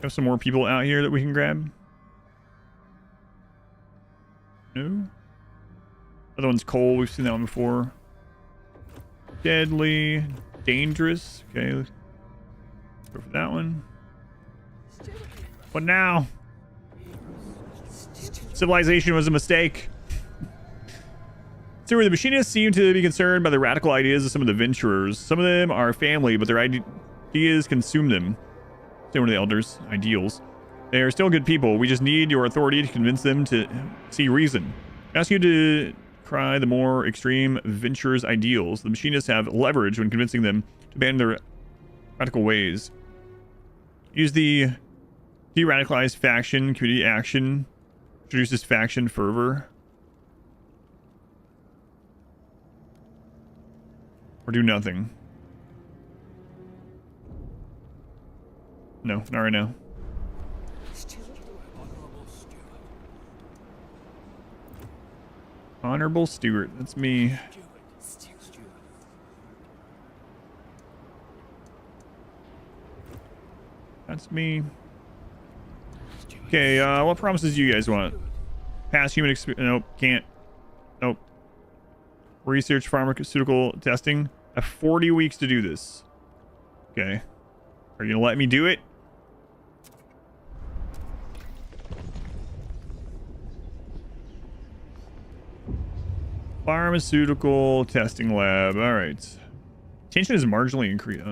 Speaker 1: Have some more people out here that we can grab. No. Other one's coal. We've seen that one before. Deadly. Dangerous. Okay. Let's go for that one. What now? Civilization was a mistake. So the machinists seem to be concerned by the radical ideas of some of the venturers. Some of them are family, but their ideas consume them. Same with the elders. Ideals. They are still good people. We just need your authority to convince them to see reason. I ask you to cry the more extreme venturers' ideals. The machinists have leverage when convincing them to abandon their radical ways. Use the de-radicalized faction community action. Introduces faction fervor. Or do nothing. No, not right now. Honorable Stewart. That's me. That's me. Okay, what promises do you guys want? Past human experience. Nope, can't. Nope. Research pharmaceutical testing. I have 40 weeks to do this. Okay. Are you gonna let me do it? Pharmaceutical testing lab. All right. Tension is marginally increased.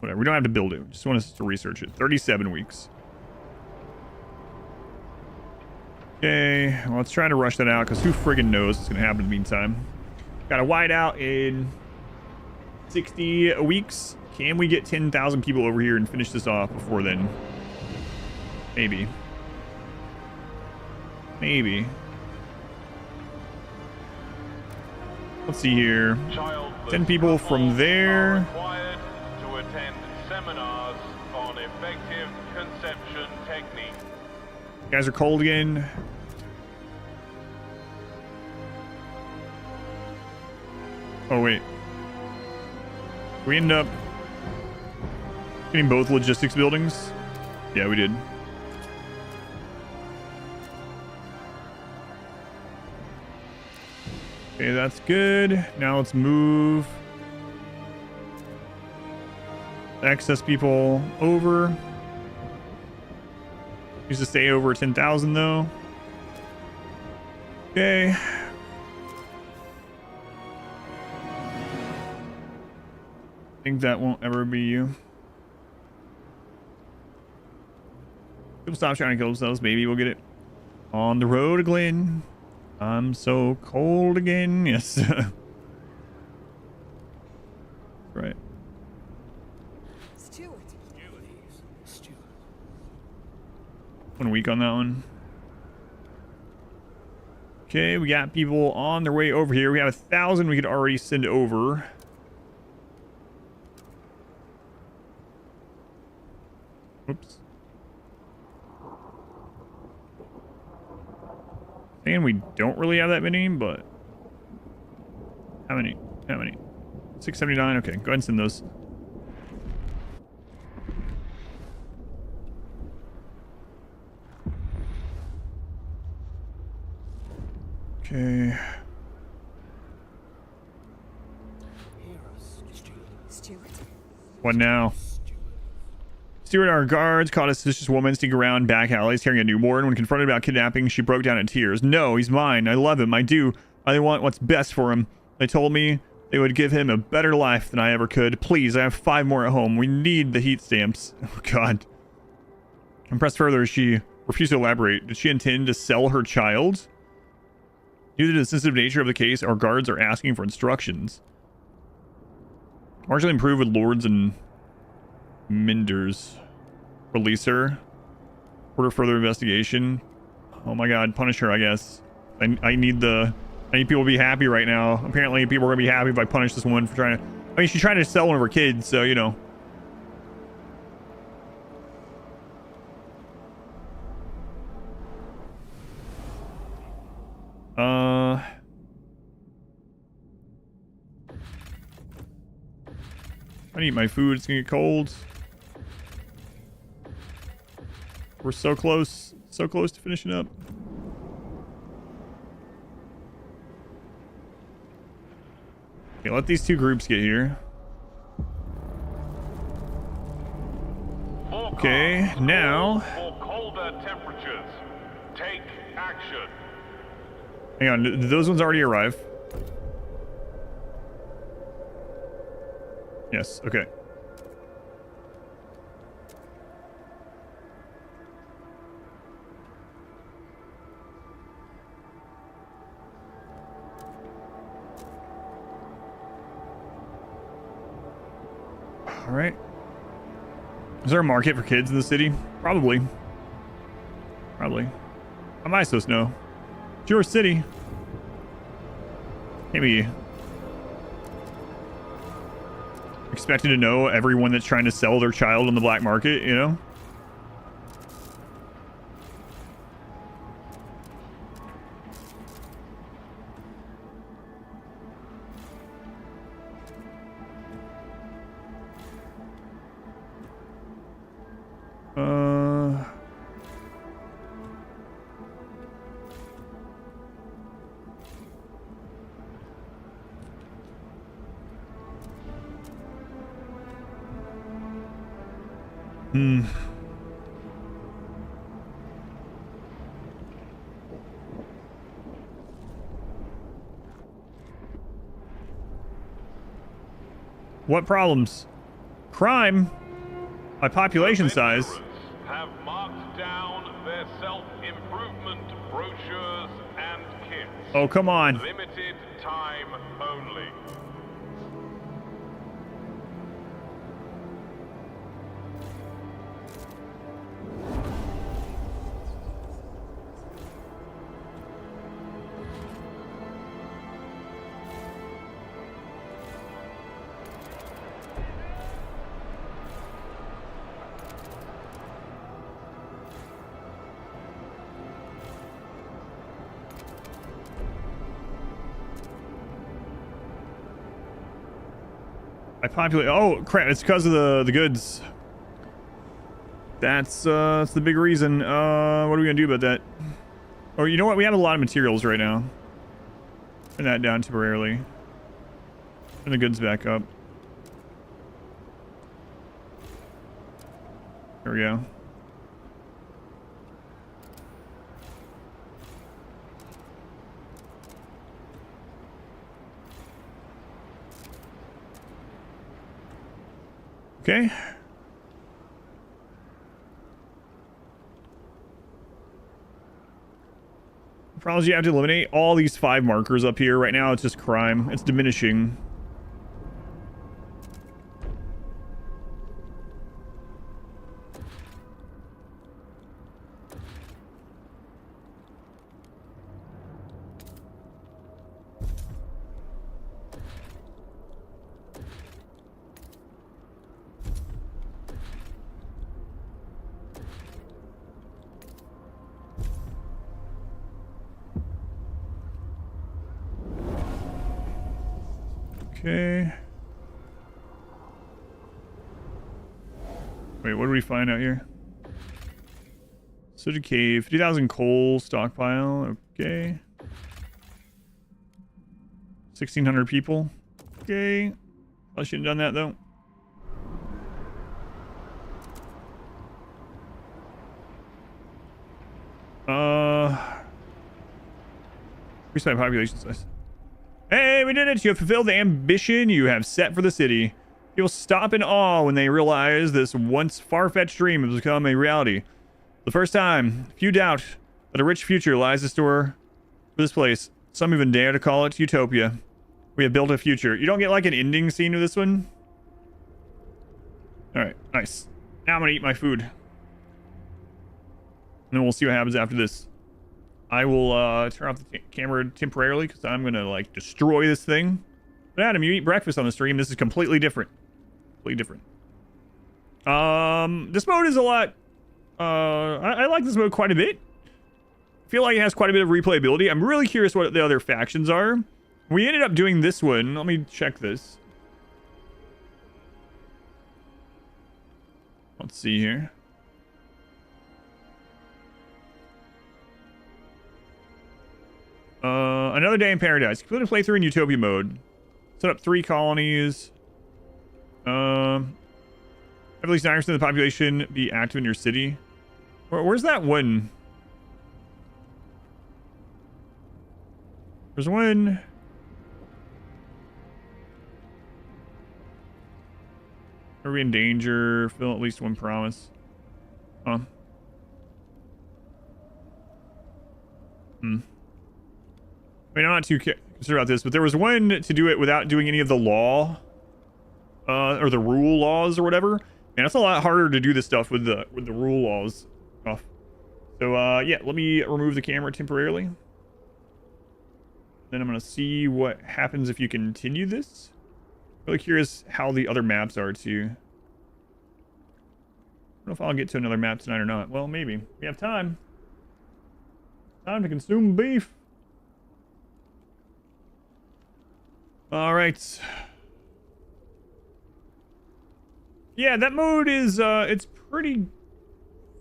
Speaker 1: Whatever. We don't have to build it. Just want us to research it. 37 weeks. Okay. Well, let's try to rush that out because who friggin' knows what's going to happen in the meantime. Got a white out in 60 weeks. Can we get 10,000 people over here and finish this off before then? Maybe. Maybe. Let's see here. 10 people from there.
Speaker 2: Required to attend seminars on effective conception technique.
Speaker 1: You guys are cold again. Oh wait. We end up getting both logistics buildings. Yeah, we did. Okay, that's good. Now let's move access people over. Needs to stay over 10,000 though. Okay. I think that won't ever be you. People stop trying to kill themselves. Maybe we'll get it. On the road, Glenn. I'm so cold again. Yes. Right.
Speaker 5: Stewart.
Speaker 1: 1 week on that one. Okay, we got people on their way over here. We have 1,000 we could already send over. Oops. And we don't really have that many, but how many? How many? 679. Okay, go ahead and send those. Okay.
Speaker 5: Stewart.
Speaker 1: What now? Steward, our guards caught a suspicious woman sneaking around back alleys carrying a newborn. When confronted about kidnapping, she broke down in tears. No, he's mine. I love him. I do. I want what's best for him. They told me they would give him a better life than I ever could. Please, I have 5 more at home. We need the heat stamps. Oh, God. I'm pressed further. She refused to elaborate. Did she intend to sell her child? Due to the sensitive nature of the case, our guards are asking for instructions. Marginally improved with lords and Minders. Release her. Order further investigation. Oh my god, punish her, I guess. I need people to be happy right now. Apparently people are gonna be happy if I punish this woman for trying to... I mean, she's trying to sell one of her kids, so, you know. I need my food. It's gonna get cold. We're so close to finishing up. Okay, let these 2 groups get here. Okay, now.
Speaker 2: For colder temperatures, take action.
Speaker 1: Hang on, did those ones already arrive? Yes, okay. All right. Is there a market for kids in the city? Probably. Probably. How am I supposed to know? It's your city. Maybe. Expected to know everyone that's trying to sell their child on the black market, you know? What problems? Crime? By population size?
Speaker 2: Have marked down their self-improvement brochures and kits.
Speaker 1: Oh, come on.
Speaker 2: Limited time only.
Speaker 1: I populate. Oh crap! It's because of the goods. That's the big reason. What are we gonna do about that? Oh, you know what? We have a lot of materials right now. Turn that down temporarily. Turn the goods back up. There we go. Okay. The problem is you have to eliminate all these 5 markers up here. Right now it's just crime. It's diminishing. Okay. Wait, what do we find out here? Such a cave. 50,000 coal stockpile. Okay. 1,600 people. Okay. I shouldn't have done that though. Increase my population size. Hey, we did it! You have fulfilled the ambition you have set for the city. You'll stop in awe when they realize this once far-fetched dream has become a reality. The first time, few doubt that a rich future lies in store for this place. Some even dare to call it utopia. We have built a future. You don't get like an ending scene to this one? Alright, nice. Now I'm gonna eat my food. And then we'll see what happens after this. I will turn off the camera temporarily because I'm gonna like destroy this thing. But Adam, you eat breakfast on the stream. This is completely different. Completely different. This mode is a lot. I like this mode quite a bit. I feel like it has quite a bit of replayability. I'm really curious what the other factions are. We ended up doing this one. Let me check this. Let's see here. Another day in paradise. Complete a playthrough in Utopia mode. Set up 3 colonies. Have at least 9% of the population be active in your city. Where's that one? There's one. Are we in danger? Fill at least 1 promise. Huh. I mean, I'm not too concerned about this, but there was one to do it without doing any of the law, or the rule laws or whatever. And it's a lot harder to do this stuff with the rule laws off. So yeah, let me remove the camera temporarily. Then I'm gonna see what happens if you continue this. Really curious how the other maps are too. I don't know if I'll get to another map tonight or not. Well, maybe. We have time. Time to consume beef. All right. Yeah, that mode is, it's pretty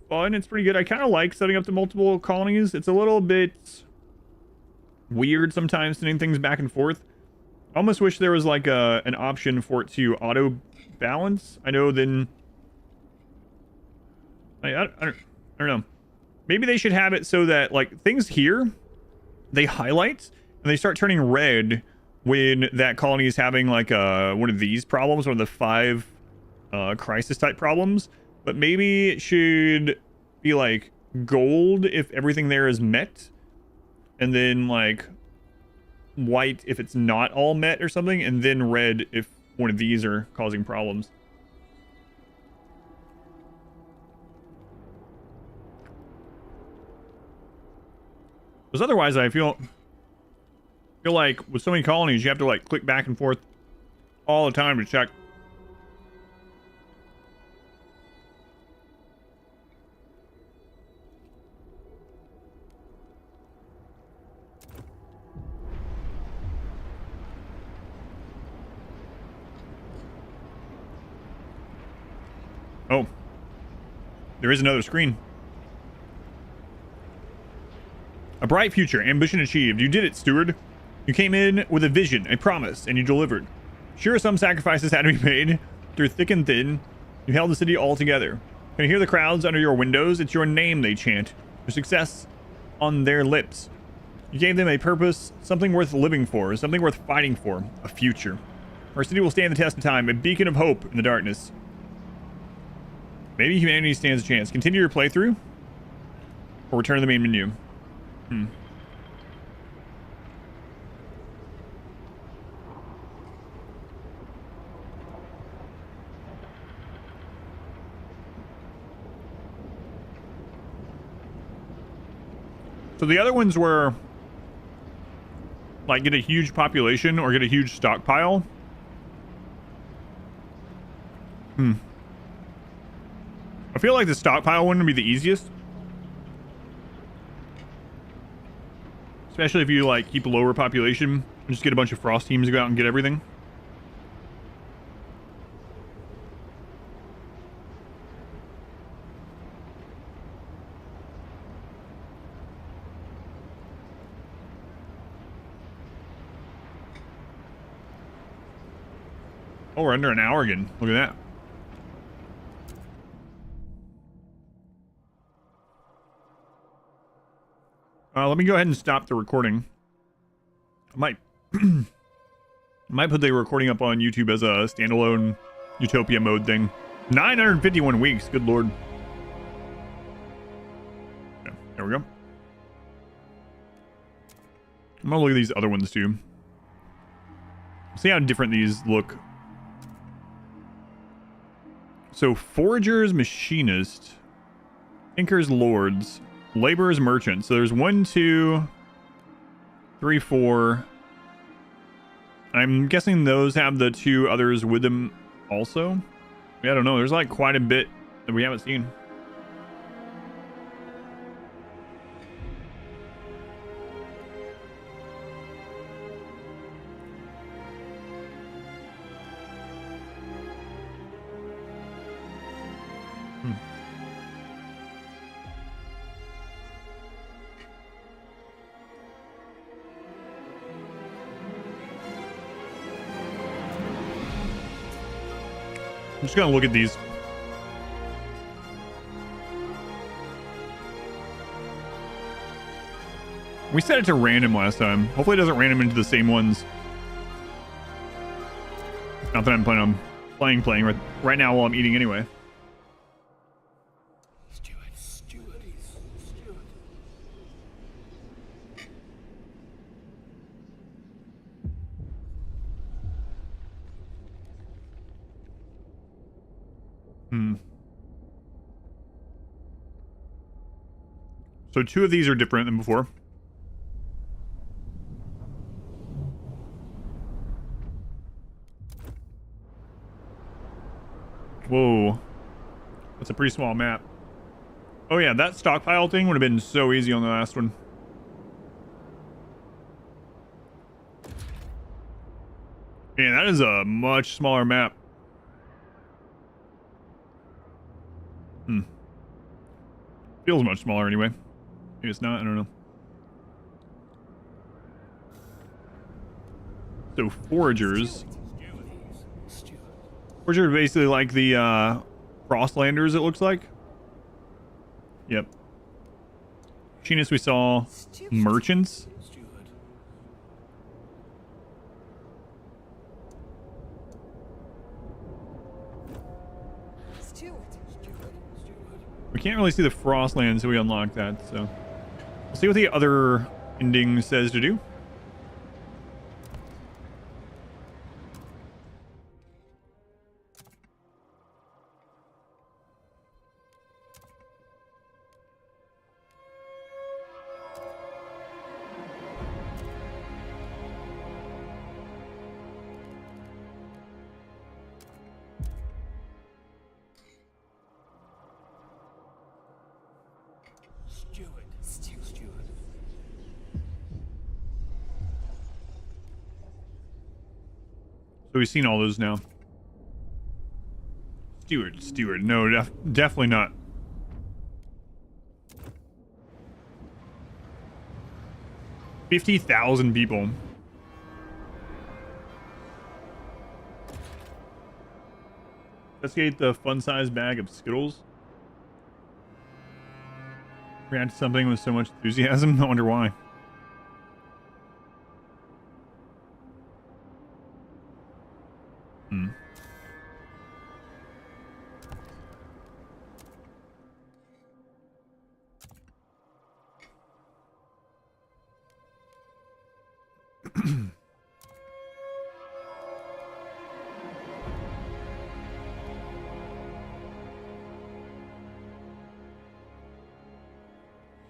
Speaker 1: fun. It's pretty good. I kind of like setting up the multiple colonies. It's a little bit weird sometimes sending things back and forth. I almost wish there was like an option for it to auto balance. I know then I don't know. Maybe they should have it so that like things here, they highlight and they start turning red when that colony is having like one of these problems, one of the 5 crisis type problems. But maybe it should be like gold if everything there is met, and then like white if it's not all met or something, and then red if one of these are causing problems. Because otherwise I feel like with so many colonies you have to like click back and forth all the time to check. Oh, there is another screen. A bright future, ambition achieved. You did it, steward. You came in with a vision, a promise, and you delivered. Sure, some sacrifices had to be made. Through thick and thin, you held the city all together. Can you hear the crowds under your windows? It's your name they chant. Your success on their lips. You gave them a purpose, something worth living for, something worth fighting for, a future. Our city will stand the test of time, a beacon of hope in the darkness. Maybe humanity stands a chance. Continue your playthrough, or return to the main menu. So the other ones were like get a huge population or get a huge stockpile. I feel like the stockpile one would be the easiest. Especially if you like keep a lower population and just get a bunch of frost teams to go out and get everything. Oh, we're under an hour again. Look at that. Let me go ahead and stop the recording. I might might put the recording up on YouTube as a standalone Utopia mode thing. 951 weeks, good lord. Okay, there we go. I'm gonna look at these other ones too. See how different these look. So foragers, machinist, thinkers, lords, laborers, merchants. So there's 1, 2, 3, 4. I'm guessing those have the 2 others with them also. Yeah, I don't know. There's like quite a bit that we haven't seen. I'm just gonna look at these. We set it to random last time. Hopefully it doesn't random into the same ones. Not that I'm planning on playing right now while I'm eating anyway. So 2 of these are different than before. Whoa. That's a pretty small map. Oh yeah, that stockpile thing would have been so easy on the last one. Yeah, that is a much smaller map. Feels much smaller anyway. Maybe it's not, I don't know. So foragers. Foragers are basically like the Frostlanders, it looks like. Yep. Machinists we saw. Merchants. We can't really see the Frostland, so we unlocked that, so we'll see what the other ending says to do. So we've seen all those now. Steward. No, definitely not. $50,000 people. Investigate the fun-sized bag of Skittles. React to something with so much enthusiasm. I wonder why.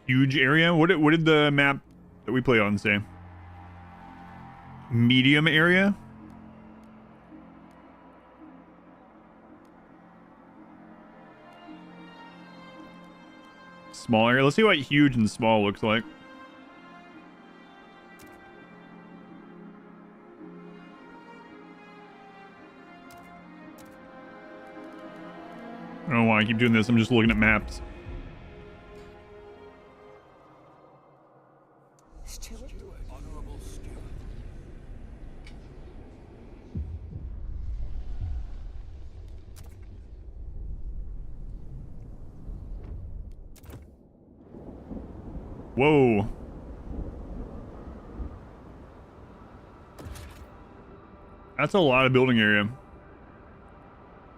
Speaker 1: Huge area? What did the map that we play on say? Medium area? Small area? Let's see what huge and small looks like. I don't know why I keep doing this. I'm just looking at maps. Whoa. That's a lot of building area.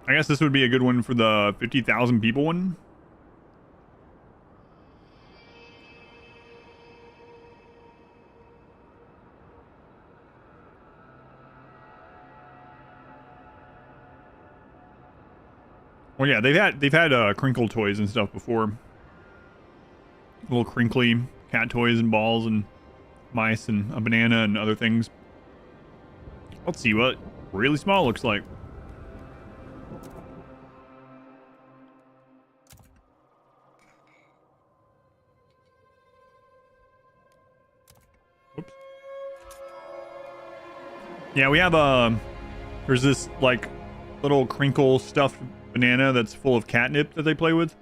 Speaker 1: I guess this would be a good one for the 50,000 people one. Well, yeah, they've had crinkle toys and stuff before. Little crinkly cat toys and balls and mice and a banana and other things. Let's see what really small looks like. Oops. Yeah, we have there's this like little crinkle stuffed banana that's full of catnip that they play with.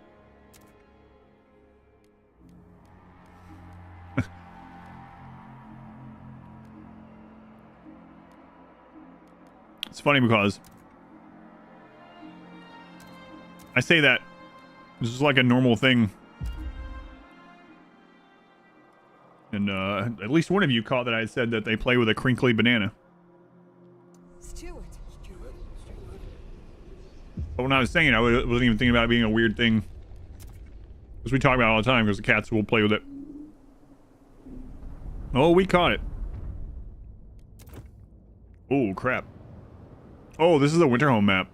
Speaker 1: It's funny because I say that this is like a normal thing, and at least one of you caught that I said that they play with a crinkly banana. But when I was saying it, I wasn't even thinking about it being a weird thing, because we talk about it all the time, because the cats will play with it. Oh, we caught it. Oh, crap. Oh, this is a winter home map.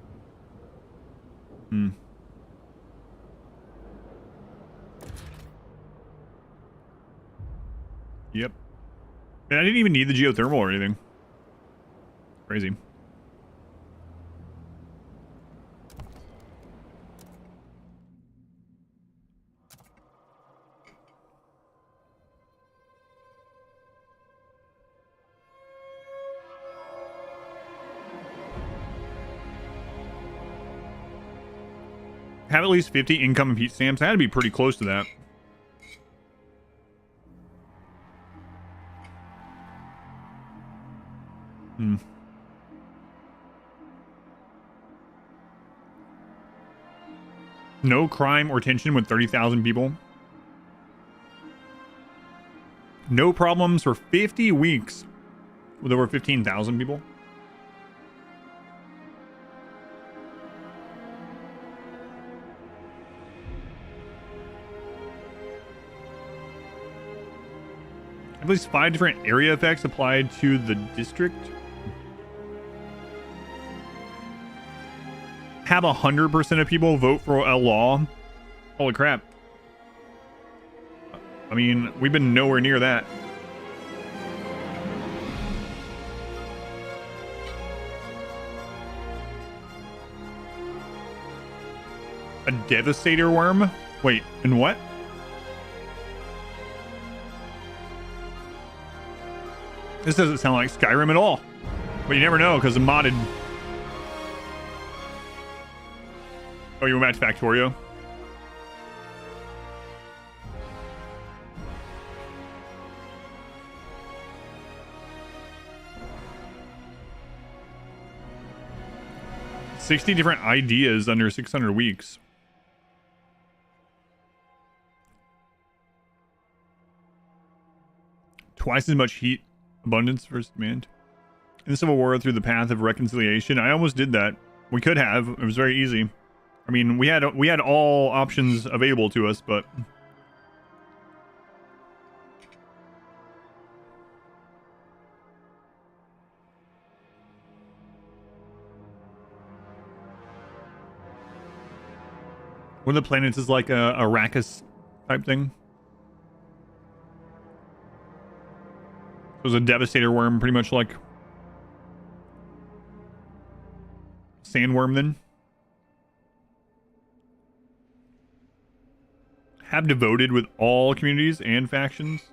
Speaker 1: Yep. And I didn't even need the geothermal or anything. Crazy. Have at least 50 income and heat stamps. I had to be pretty close to that. No crime or tension with 30,000 people. No problems for 50 weeks with over 15,000 people. At least 5 different area effects applied to the district. Have 100% of people vote for a law. Holy crap. I mean, we've been nowhere near that. A devastator worm? Wait, and what? This doesn't sound like Skyrim at all. But you never know, because the modded... Oh, you went back to Factorio? $60 different ideas under 600 weeks. Twice as much heat abundance versus demand. In the Civil War, through the path of reconciliation. I almost did that. We could have. It was very easy. I mean, we had all options available to us, but one of the planets is like a Arrakis type thing. It was a devastator worm, pretty much like sandworm then. Have devoted with all communities and factions.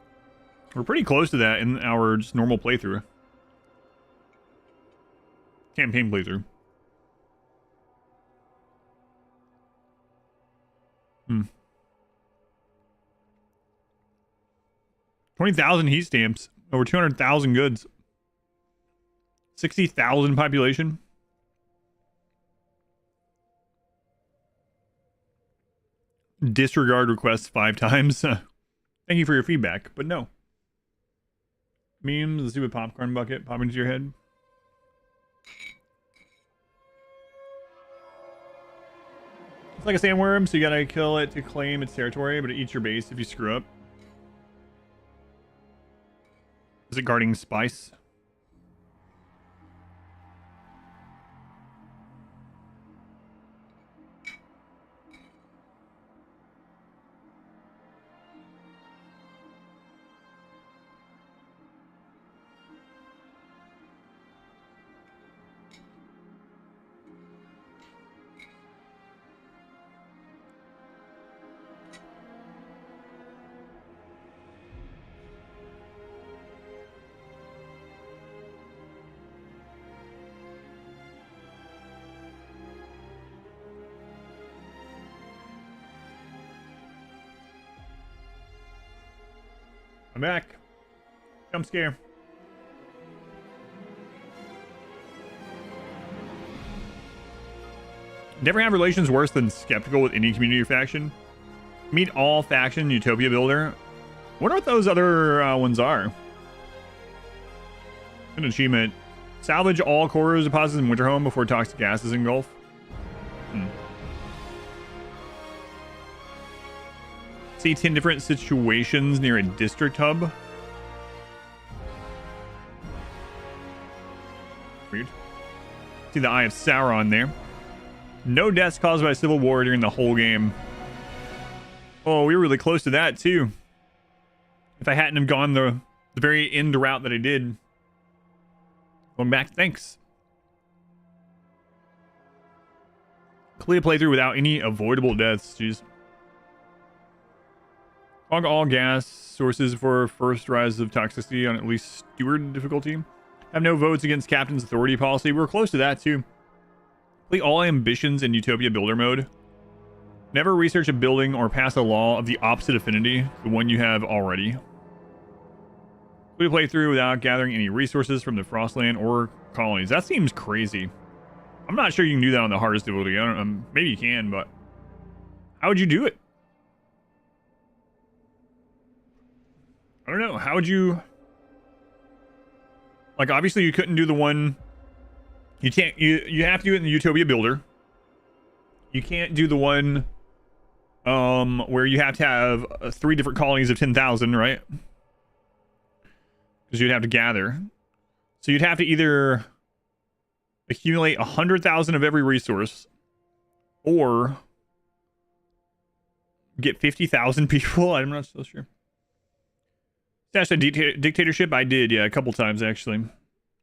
Speaker 1: We're pretty close to that in our just normal playthrough. Campaign playthrough. 20,000 heat stamps. Over 200,000 goods. 60,000 population. Disregard requests 5 times. Thank you for your feedback, but no. Memes, the stupid popcorn bucket popping into your head. It's like a sandworm, so you gotta kill it to claim its territory, but it eats your base if you screw up. Is it guarding spice? I'm back. Jump scare. Never have relations worse than skeptical with any community or faction. Meet all faction Utopia builder. Wonder what those other ones are. An achievement. Salvage all core deposits in Winterhome before toxic gases engulf. See 10 different situations near a district hub. Weird. See the Eye of Sauron there. No deaths caused by civil war during the whole game. Oh, we were really close to that too. If I hadn't have gone the very end route that I did. Going back, thanks. Complete a playthrough without any avoidable deaths. Jeez. Log all gas sources for first rise of toxicity on at least steward difficulty. Have no votes against captain's authority policy. We were close to that too. Complete all ambitions in Utopia builder mode. Never research a building or pass a law of the opposite affinity, the one you have already. Complete a playthrough without gathering any resources from the Frostland or colonies. That seems crazy. I'm not sure you can do that on the hardest difficulty. I don't, maybe you can, but how would you do it? I don't know. How would you... Like, obviously you couldn't do the one... You can't... You have to do it in the Utopia builder. You can't do the one... where you have to have 3 different colonies of 10,000, right? Because you'd have to gather. So you'd have to either accumulate 100,000 of every resource, or get 50,000 people. I'm not so sure. That's a dictatorship. I did, yeah, a couple times actually.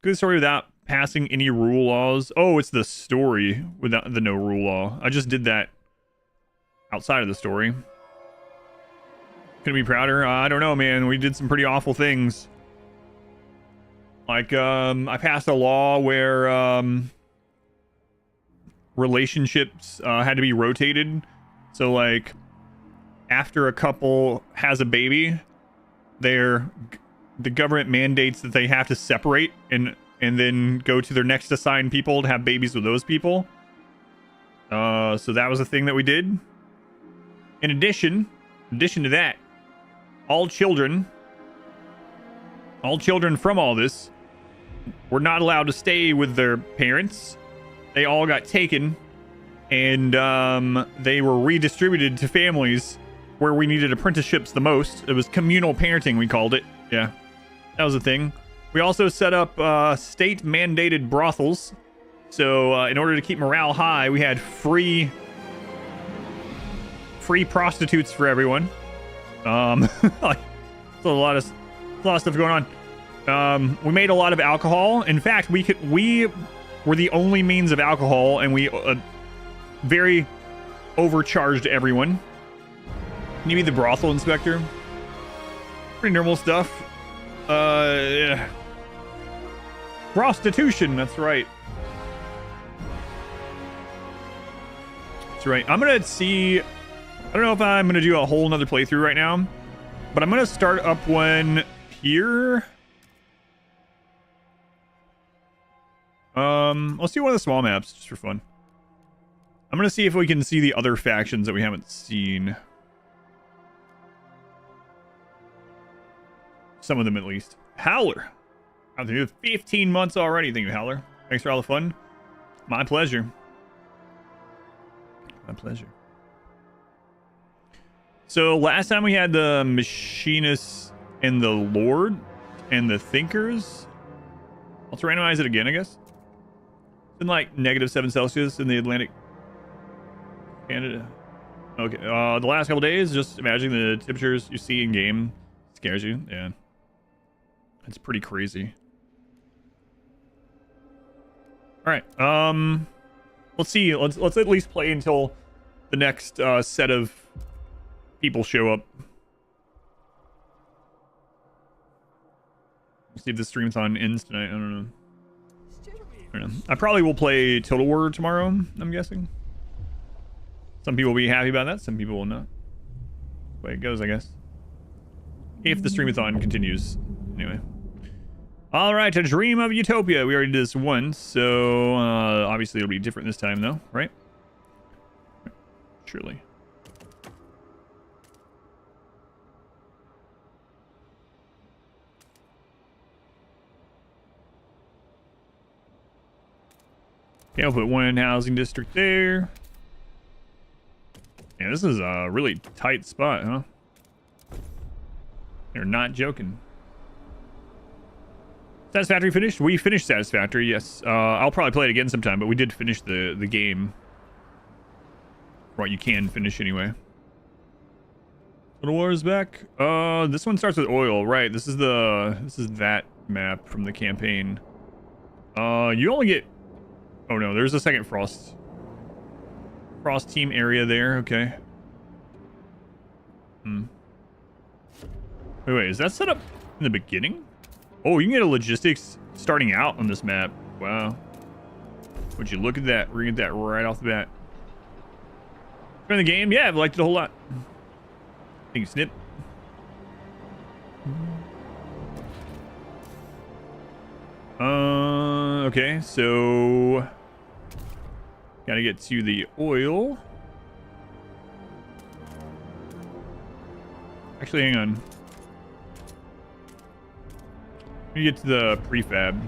Speaker 1: Good story without passing any rule laws. Oh, it's the story without the no rule law. I just did that outside of the story. Couldn't be prouder. I don't know, man. We did some pretty awful things. Like, I passed a law where relationships had to be rotated. So, like, after a couple has a baby, the government mandates that they have to separate and then go to their next assigned people to have babies with those people. So that was a thing that we did. In addition to that, all children from all this were not allowed to stay with their parents. They all got taken, and they were redistributed to families where we needed apprenticeships the most. It was communal parenting, we called it. Yeah, that was a thing. We also set up state-mandated brothels. So in order to keep morale high, we had free prostitutes for everyone. Like, a lot of stuff going on. We made a lot of alcohol. In fact, we were the only means of alcohol, and we very overcharged everyone. You be the brothel inspector. Pretty normal stuff. Yeah. Prostitution, that's right. That's right. I'm gonna see. I don't know if I'm gonna do a whole nother playthrough right now, but I'm gonna start up one here. Let's do one of the small maps just for fun. I'm gonna see if we can see the other factions that we haven't seen. Some of them at least. Howler. I've been 15 months already. Thank you, Howler. Thanks for all the fun. My pleasure. My pleasure. So last time we had the machinists and the Lord and the Thinkers. Let's randomize it again, I guess. It's been like -7 Celsius in the Atlantic Canada. Okay, the last couple days, just imagine the temperatures you see in game scares you. Yeah, it's pretty crazy. All right, let's see. Let's at least play until the next set of people show up. Let's see if the stream's on ends tonight. I don't know. I probably will play Total War tomorrow, I'm guessing. Some people will be happy about that, some people will not. That's the way it goes, I guess. If the streamathon continues. Anyway. Alright, A Dream of Utopia. We already did this once, so obviously it'll be different this time though, right? Surely. Okay, I'll put one housing district there. Yeah, this is a really tight spot, huh? They're not joking. Satisfactory finished? We finished Satisfactory, yes. I'll probably play it again sometime, but we did finish the game. What you can finish anyway. Total War is back. This one starts with oil, right? This is that map from the campaign. You only get. Oh no, there's a second Frost team area there. Okay. Wait, is that set up in the beginning? Oh, you can get a logistics starting out on this map. Wow. Would you look at that? We're gonna get that right off the bat. In the game, yeah, I've liked it a whole lot. Thank you, Snip. Okay, so gotta get to the oil. Actually, hang on. Let me get to the prefab.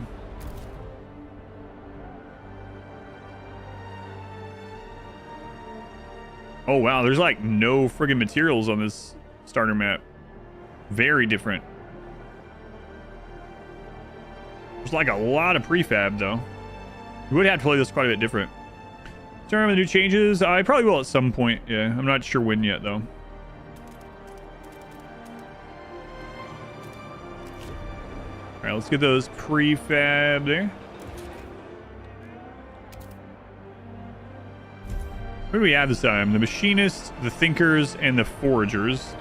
Speaker 1: Oh wow, there's like no friggin' materials on this starter map. Very different. There's like a lot of prefab though. You would have to play this quite a bit different. Sorry, the new changes. I probably will at some point. Yeah, I'm not sure when yet though. All right, let's get those prefab there. What do we have this time? The Machinists, the Thinkers, and the Foragers.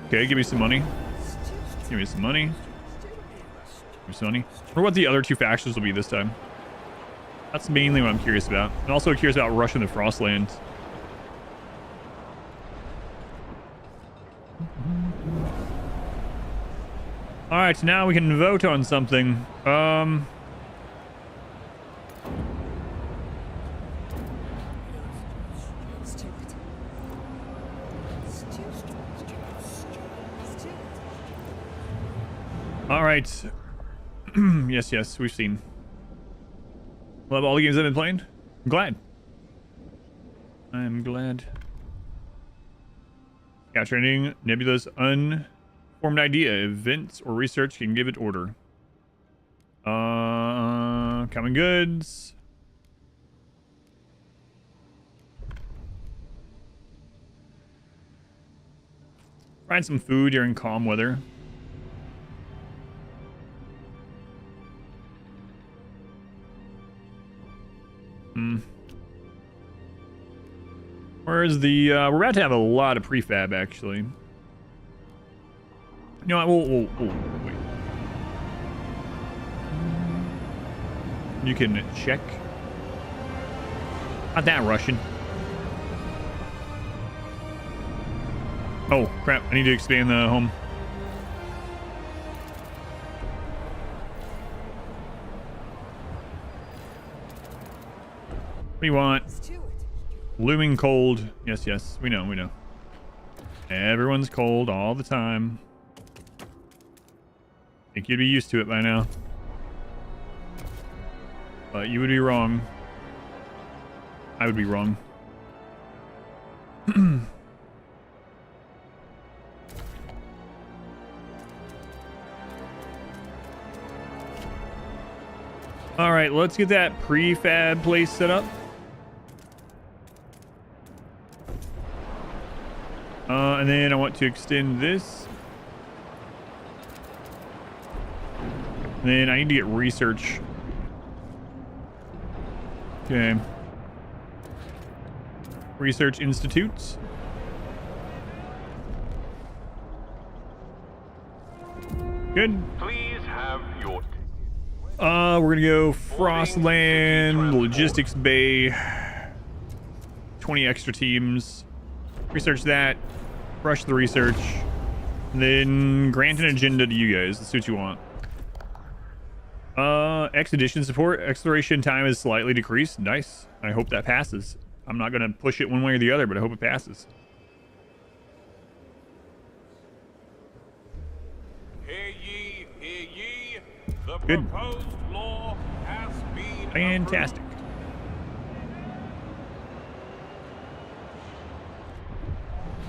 Speaker 1: Okay, give me some money. Give me some money. Give me some money. I wonder what the other two factions will be this time. That's mainly what I'm curious about. I'm also curious about rushing the Frostlands. Alright, now we can vote on something. Alright. Yes, we've seen. Love all the games I've been playing. I'm glad. I'm glad. Capturing Nebula's unformed idea. Events or research can give it order. Common goods. Find some food during calm weather. Where's the we're about to have a lot of prefab actually. No, we'll wait. You can check. Not that Russian. Oh crap, I need to expand the home. What do you want? Looming cold. Yes, we know. Everyone's cold all the time. Think you'd be used to it by now. But you would be wrong. I would be wrong. All right, let's get that prefab place set up. And then I want to extend this. And then I need to get research. Okay. Research institutes. Good.
Speaker 2: Please have your
Speaker 1: We're gonna go Frostland, Logistics Bay. 20 extra teams. Research that. Rush the research. And then grant an agenda to you guys. Let's see what you want. Expedition support. Exploration time is slightly decreased. Nice. I hope that passes. I'm not gonna push it one way or the other, but I hope it passes.
Speaker 3: Hear ye, hear ye. The
Speaker 1: Good.
Speaker 3: proposed law has been
Speaker 1: Fantastic.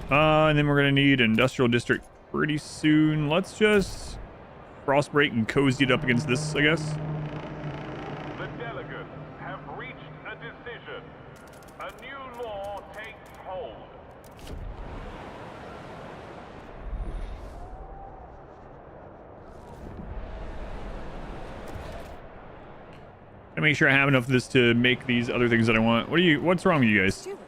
Speaker 1: And then we're gonna need industrial district pretty soon. Let's just frostbreak and cozy it up against this, I guess.
Speaker 2: The delegates have reached a decision. A new law takes hold.
Speaker 1: I make sure I have enough of this to make these other things that I want. What's wrong with you guys?
Speaker 3: Steward.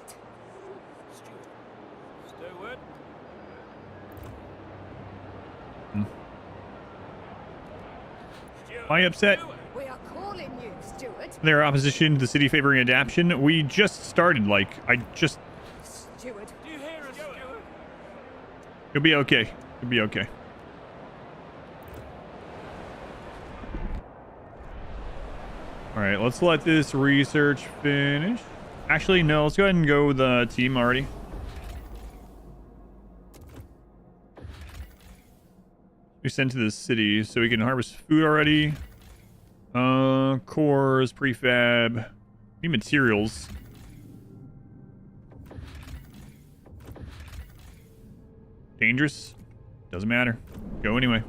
Speaker 1: Am I upset?
Speaker 5: We are calling you, Steward.
Speaker 1: Their opposition to the city favoring adaptation. We just started, like,
Speaker 5: Steward.
Speaker 3: Do you hear us, Steward?
Speaker 1: You'll be okay. You'll be okay. All right, let's let this research finish. Actually, no, let's go ahead and go with the team already. We sent to the city so we can harvest food already. Cores, prefab, need materials. Dangerous? Doesn't matter. Go anyway.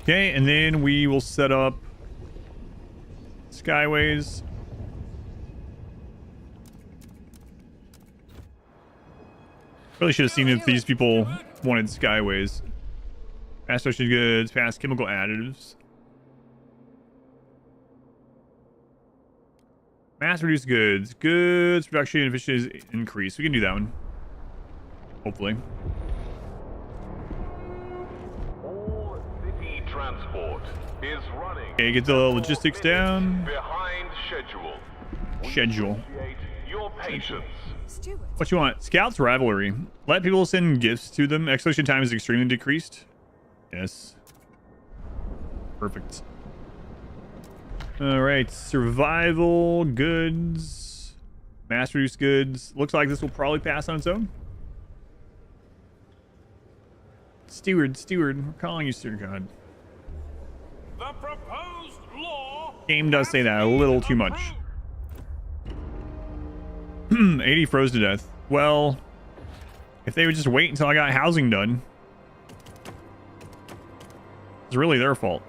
Speaker 1: Okay, and then we will set up skyways. Really should have seen if these people wanted skyways. Fast ocean goods, fast chemical additives. Mass reduced goods. Goods production efficiency is increased. We can do that one. Hopefully.
Speaker 2: All city transport is running.
Speaker 1: Okay, get the logistics down.
Speaker 2: Behind schedule.
Speaker 1: Schedule.
Speaker 2: Appreciate your patience.
Speaker 5: Steward.
Speaker 1: What you want? Scouts rivalry. Let people send gifts to them. Exploration time is extremely decreased. Yes. Perfect. All right. Survival goods. Mass reduced goods. Looks like this will probably pass on its own. Steward. We're calling you Steward. God.
Speaker 3: The proposed law.
Speaker 1: Game does say that a little too much. 80 froze to death. Well, if they would just wait until I got housing done, it's really their fault.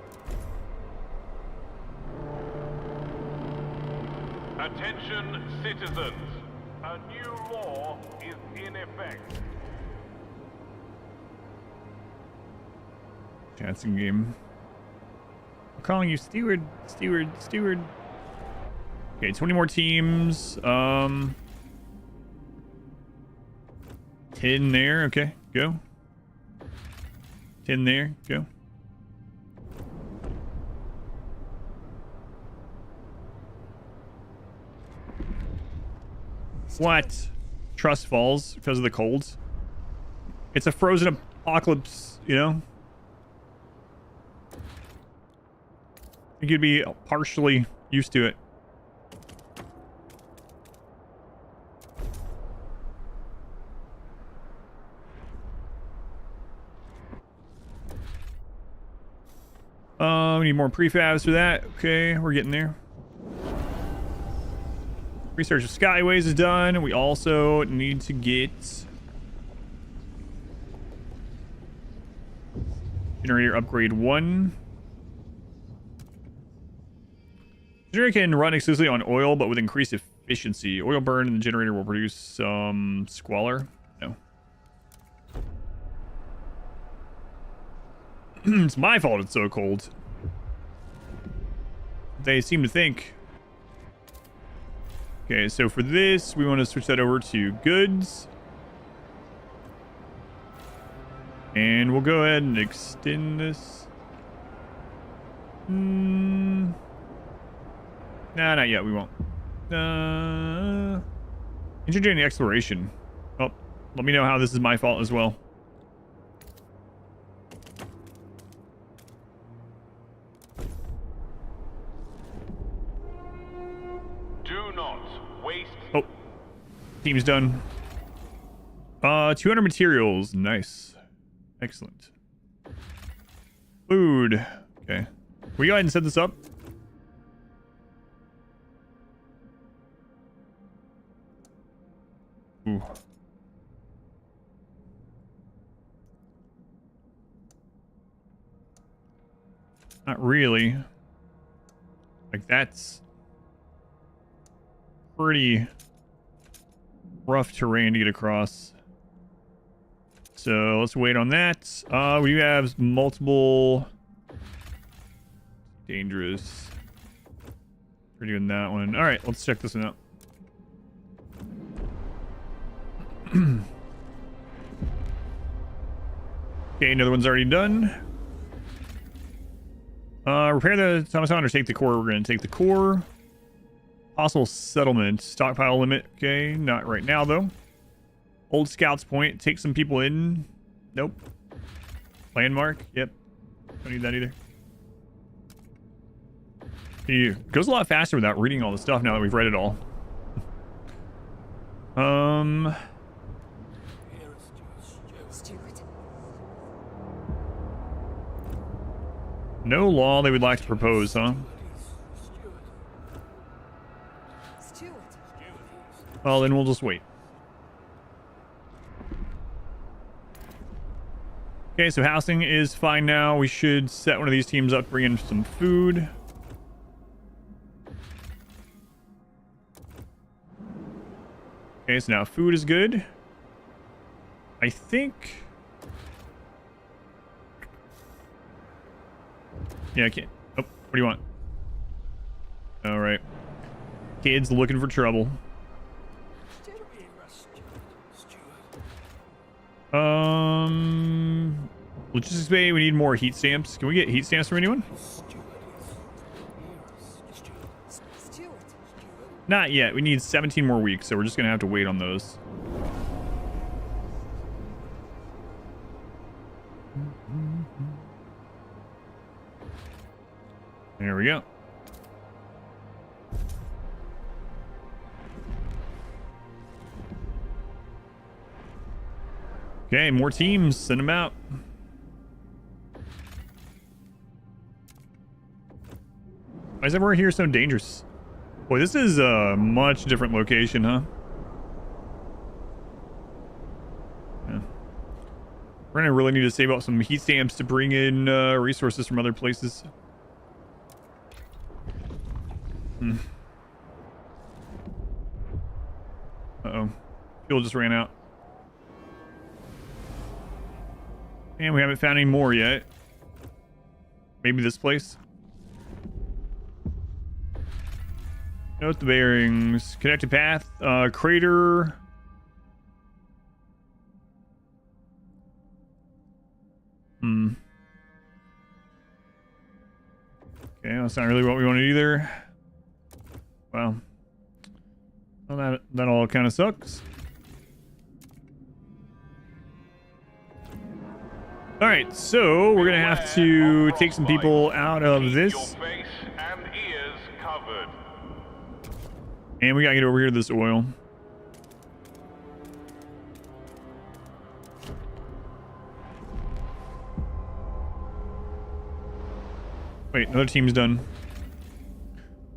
Speaker 2: Attention, citizens. A new law is in effect.
Speaker 1: That's in game. I'm calling you Steward. Okay, 20 more teams. 10 there. Okay, go. 10 there. Go. What? Trust falls because of the colds. It's a frozen apocalypse, you know? I think you'd be partially used to it. We need more prefabs for that. Okay, we're getting there. Research of skyways is done. We also need to get Generator upgrade 1. Generator can run exclusively on oil, but with increased efficiency. Oil burn and the generator will produce some squalor. No. It's my fault it's so cold. They seem to think. Okay, so for this, we want to switch that over to goods. And we'll go ahead and extend this. Nah, not yet. We won't. Engineering exploration. Oh, let me know how this is my fault as well.
Speaker 2: Do not waste.
Speaker 1: Oh, team's done. 200 materials. Nice. Excellent. Food. Okay. We go ahead and set this up. Ooh. Not really. Like, that's pretty rough terrain to get across. So let's wait on that. We have multiple dangerous. We're doing that one. All right, let's check this one out. Okay, another one's already done. Repair the Thomas or take the core. We're going to take the core. Possible settlement. Stockpile limit. Okay, not right now, though. Old Scouts Point. Take some people in. Nope. Landmark. Yep. Don't need that either. It goes a lot faster without reading all the stuff now that we've read it all.
Speaker 5: Steward.
Speaker 1: No law they would like to propose, huh?
Speaker 5: Steward.
Speaker 1: Well, then we'll just wait. Okay, so housing is fine now. We should set one of these teams up, bring in some food. Okay, so now food is good. I think... Yeah, I can't... Oh, what do you want? Alright. Kids looking for trouble. Logistics bay, we need more heat stamps. Can we get heat stamps from anyone?
Speaker 5: Steward.
Speaker 1: Not yet. We need 17 more weeks, so we're just gonna have to wait on those. There we go. Okay, more teams. Send them out. Why is everywhere here so dangerous? Boy, this is a much different location, huh? Yeah. We're gonna really need to save up some heat stamps to bring in resources from other places. Uh-oh. Fuel just ran out. And we haven't found any more yet. Maybe this place? Note the bearings. Connected path. Crater. Okay, that's not really what we wanted either. Well, that all kind of sucks. All right, so we're gonna have to take some people out of this, and we gotta get over here to this oil. Wait, another team's done.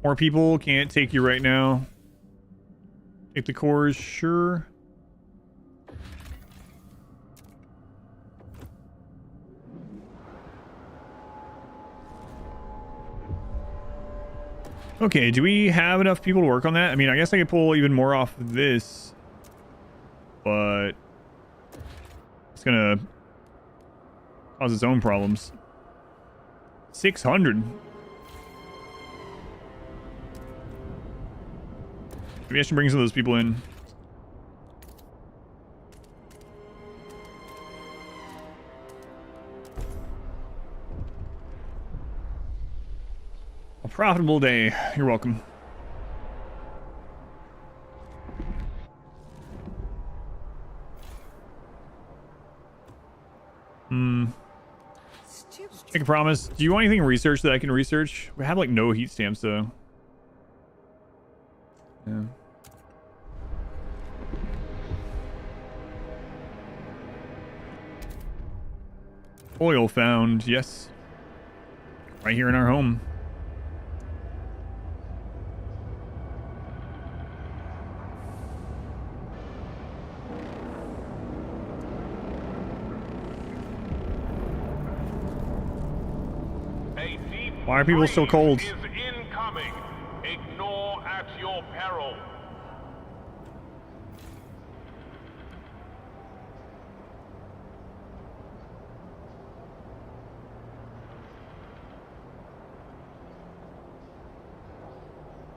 Speaker 1: More people, can't take you right now. Take the cores, sure. Okay, do we have enough people to work on that? I mean, I guess I could pull even more off of this, but it's gonna cause its own problems. 600. Maybe I should bring some of those people in. A profitable day. You're welcome. Make a promise. Do you want anything research that I can research? We have like no heat stamps though. Yeah. Oil found, yes. Right here in our home. Why are people still cold?
Speaker 2: Is incoming. Ignore at your peril.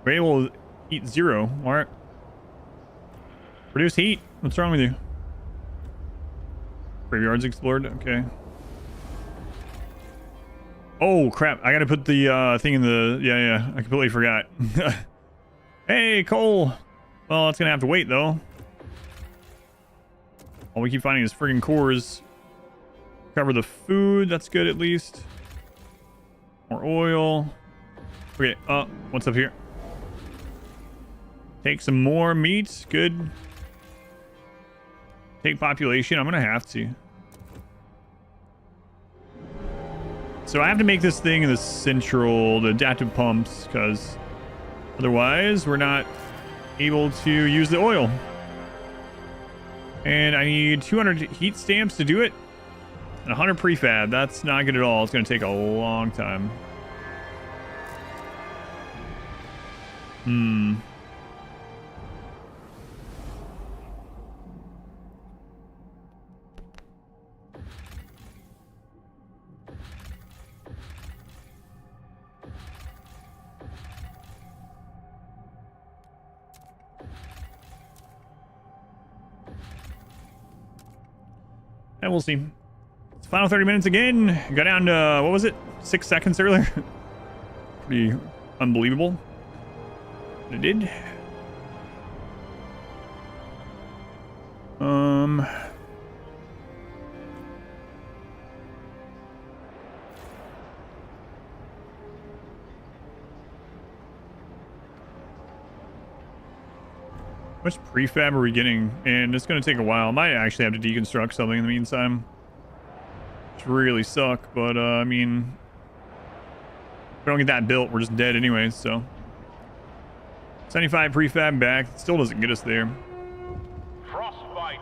Speaker 1: We're able to heat 0. Alright. Produce heat. What's wrong with you? Graveyards explored. Okay. Oh crap, I gotta put the thing in the... Yeah, I completely forgot. Hey, coal! Well, it's gonna have to wait, though. All we keep finding is friggin' cores. Cover the food, that's good at least. More oil. Okay, what's up here? Take some more meat, good. Take population, I'm gonna have to. So I have to make this thing in the central, the adaptive pumps, because otherwise we're not able to use the oil. And I need 200 heat stamps to do it. And 100 prefab. That's not good at all. It's going to take a long time. And we'll see. It's final 30 minutes again. Got down to, what was it? 6 seconds earlier. Pretty unbelievable. But it did. How much prefab are we getting? And it's going to take a while. Might actually have to deconstruct something in the meantime. Which really suck, but I mean, if we don't get that built, we're just dead anyways, so. 75 prefab back. Still doesn't get us there.
Speaker 2: Frostbite.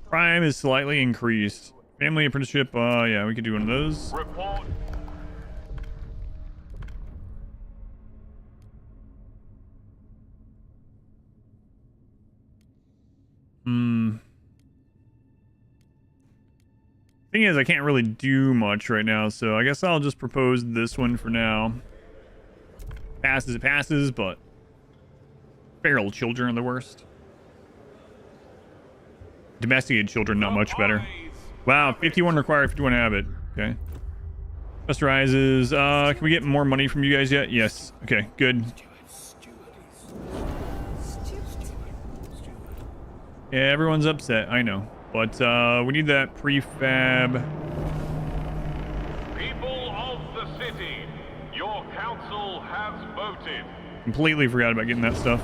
Speaker 1: Prime is slightly increased. Family apprenticeship, yeah, we could do one of those.
Speaker 2: Report.
Speaker 1: Thing is, I can't really do much right now, so I guess I'll just propose this one for now. Passes, it passes, but feral children are the worst. Domesticated children, not much better. Wow, 51 required, 51 habit. Okay. Custorizes. Can we get more money from you guys yet? Yes. Okay, good. Yeah, everyone's upset, I know. But we need that prefab.
Speaker 2: People of the city, your council has voted.
Speaker 1: Completely forgot about getting that stuff.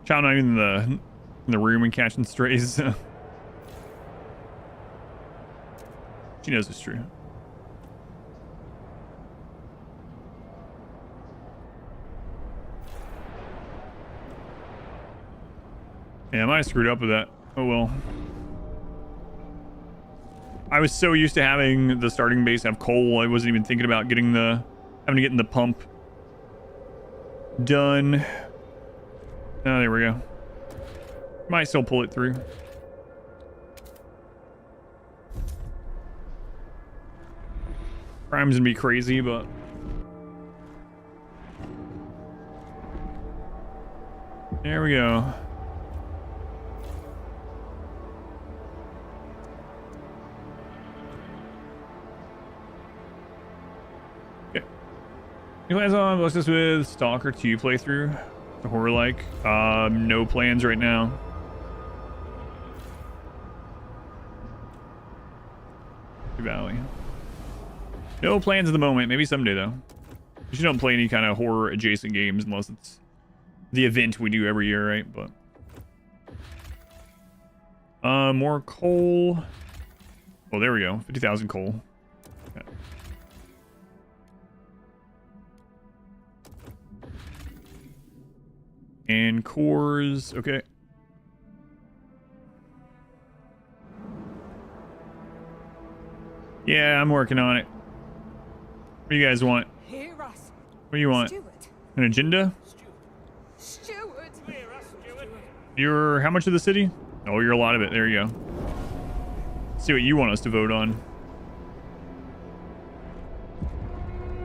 Speaker 1: Child not even in the room and catching strays. She knows it's true. Yeah, I might have screwed up with that. Oh well. I was so used to having the starting base have coal, I wasn't even thinking about having to get the pump done. Oh, there we go. Might still pull it through. Crime's gonna be crazy, but there we go. Okay. You plans on what's this with Stalker 2 playthrough? The horror like? No plans right now. Valley. No plans at the moment. Maybe someday though. You don't play any kind of horror adjacent games unless it's the event we do every year, right? But more coal. Oh, there we go. 50,000 coal. Okay. And cores. Okay. Yeah, I'm working on it. What do you guys want?
Speaker 5: Hear us.
Speaker 1: What do you want?
Speaker 5: Steward.
Speaker 1: An agenda?
Speaker 5: Steward.
Speaker 1: You're how much of the city? Oh, you're a lot of it. There you go. Let's see what you want us to vote on.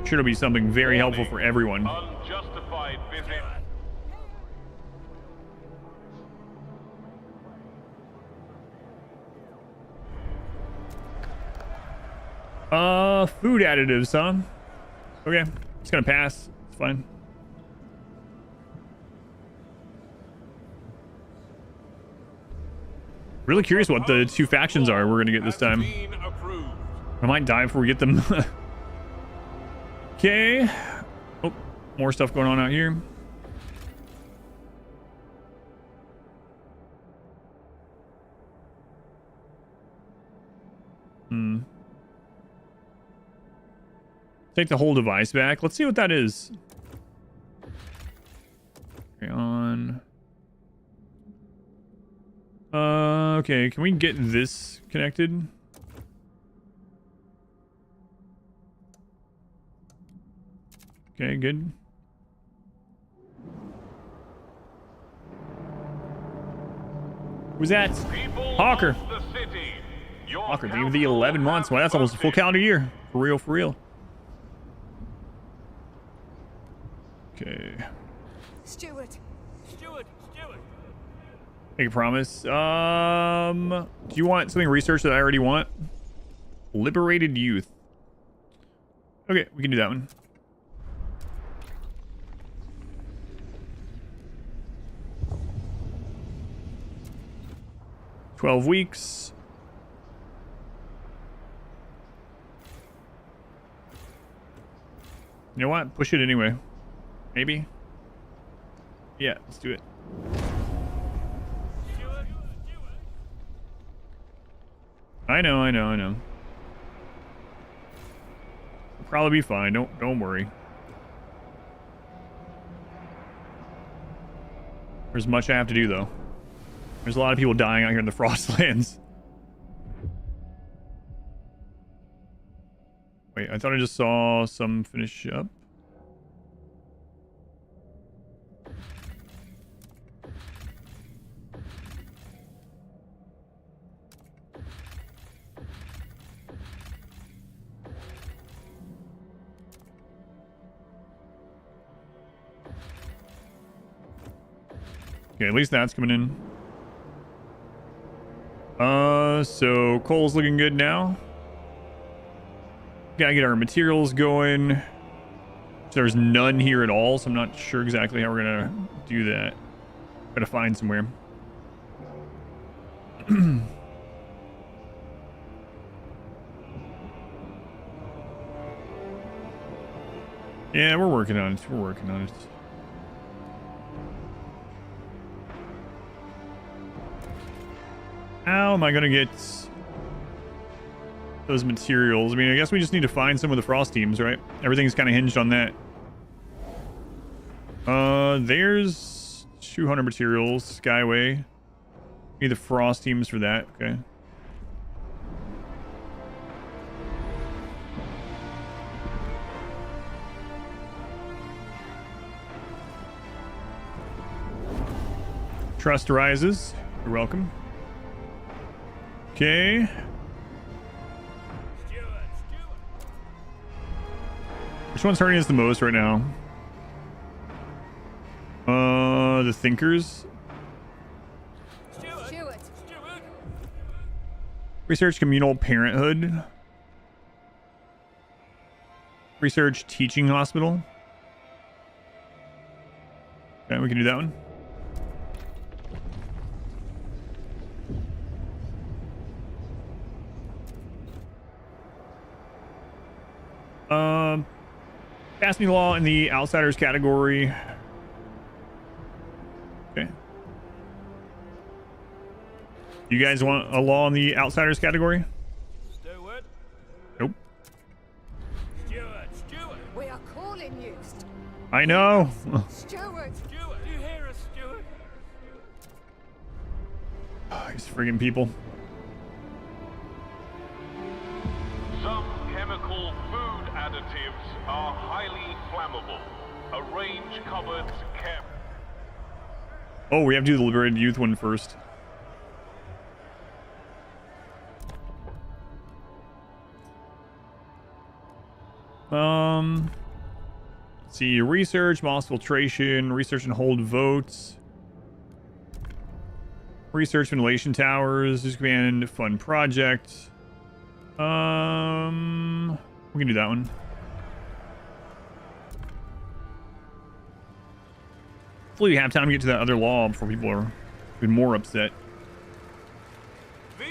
Speaker 1: Sure, it'll be something very helpful for everyone.
Speaker 2: Unjustified visit.
Speaker 1: Food additives, huh? Okay, it's gonna pass. It's fine. Really curious what the two factions are we're gonna get this time. I might die before we get them. Okay. Oh, more stuff going on out here. Take the whole device back. Let's see what that is. Okay, on. Okay, can we get this connected? Okay, good. Who's that? Hawker. Hawker, thank you for the 11 months. Well, that's almost a full calendar year. For real, for real. Okay.
Speaker 5: Steward.
Speaker 1: Make a promise. Do you want something researched that I already want? Liberated youth. Okay, we can do that one. "12 weeks. You know what? Push it anyway. Maybe? Yeah, let's do it. I know. We'll probably be fine. Don't worry. There's much I have to do though. There's a lot of people dying out here in the Frostlands. Wait, I thought I just saw some finish up. Okay, at least that's coming in. So coal's looking good now. Gotta get our materials going. There's none here at all, so I'm not sure exactly how we're gonna do that. Gotta find somewhere. Yeah, we're working on it. How am I gonna get those materials? I mean, I guess we just need to find some of the Frost teams, right? Everything's kind of hinged on that. There's 200 materials, Skyway. Need the frost teams for that. Okay. Trust rises. You're welcome. Okay. Which one's hurting us the most right now? The thinkers.
Speaker 5: Stewart.
Speaker 1: Research communal parenthood. Research teaching hospital. Okay, we can do that one. Pass me law in the outsiders category. Okay. You guys want a law in the outsiders category?
Speaker 3: Stewart.
Speaker 1: Nope.
Speaker 3: Stewart.
Speaker 5: We are calling you.
Speaker 1: I know.
Speaker 5: Stewart.
Speaker 3: Do you hear us, Stewart?
Speaker 1: These friggin' people.
Speaker 2: Some chemical food additives are highly flammable. Arrange cupboards carefully.
Speaker 1: Oh, we have to do the liberated youth one first. Let's see, research, moss filtration, research and hold votes. Research ventilation towers, expand fun project. We can do that one. Hopefully we have time to get to that other law before people are even more upset.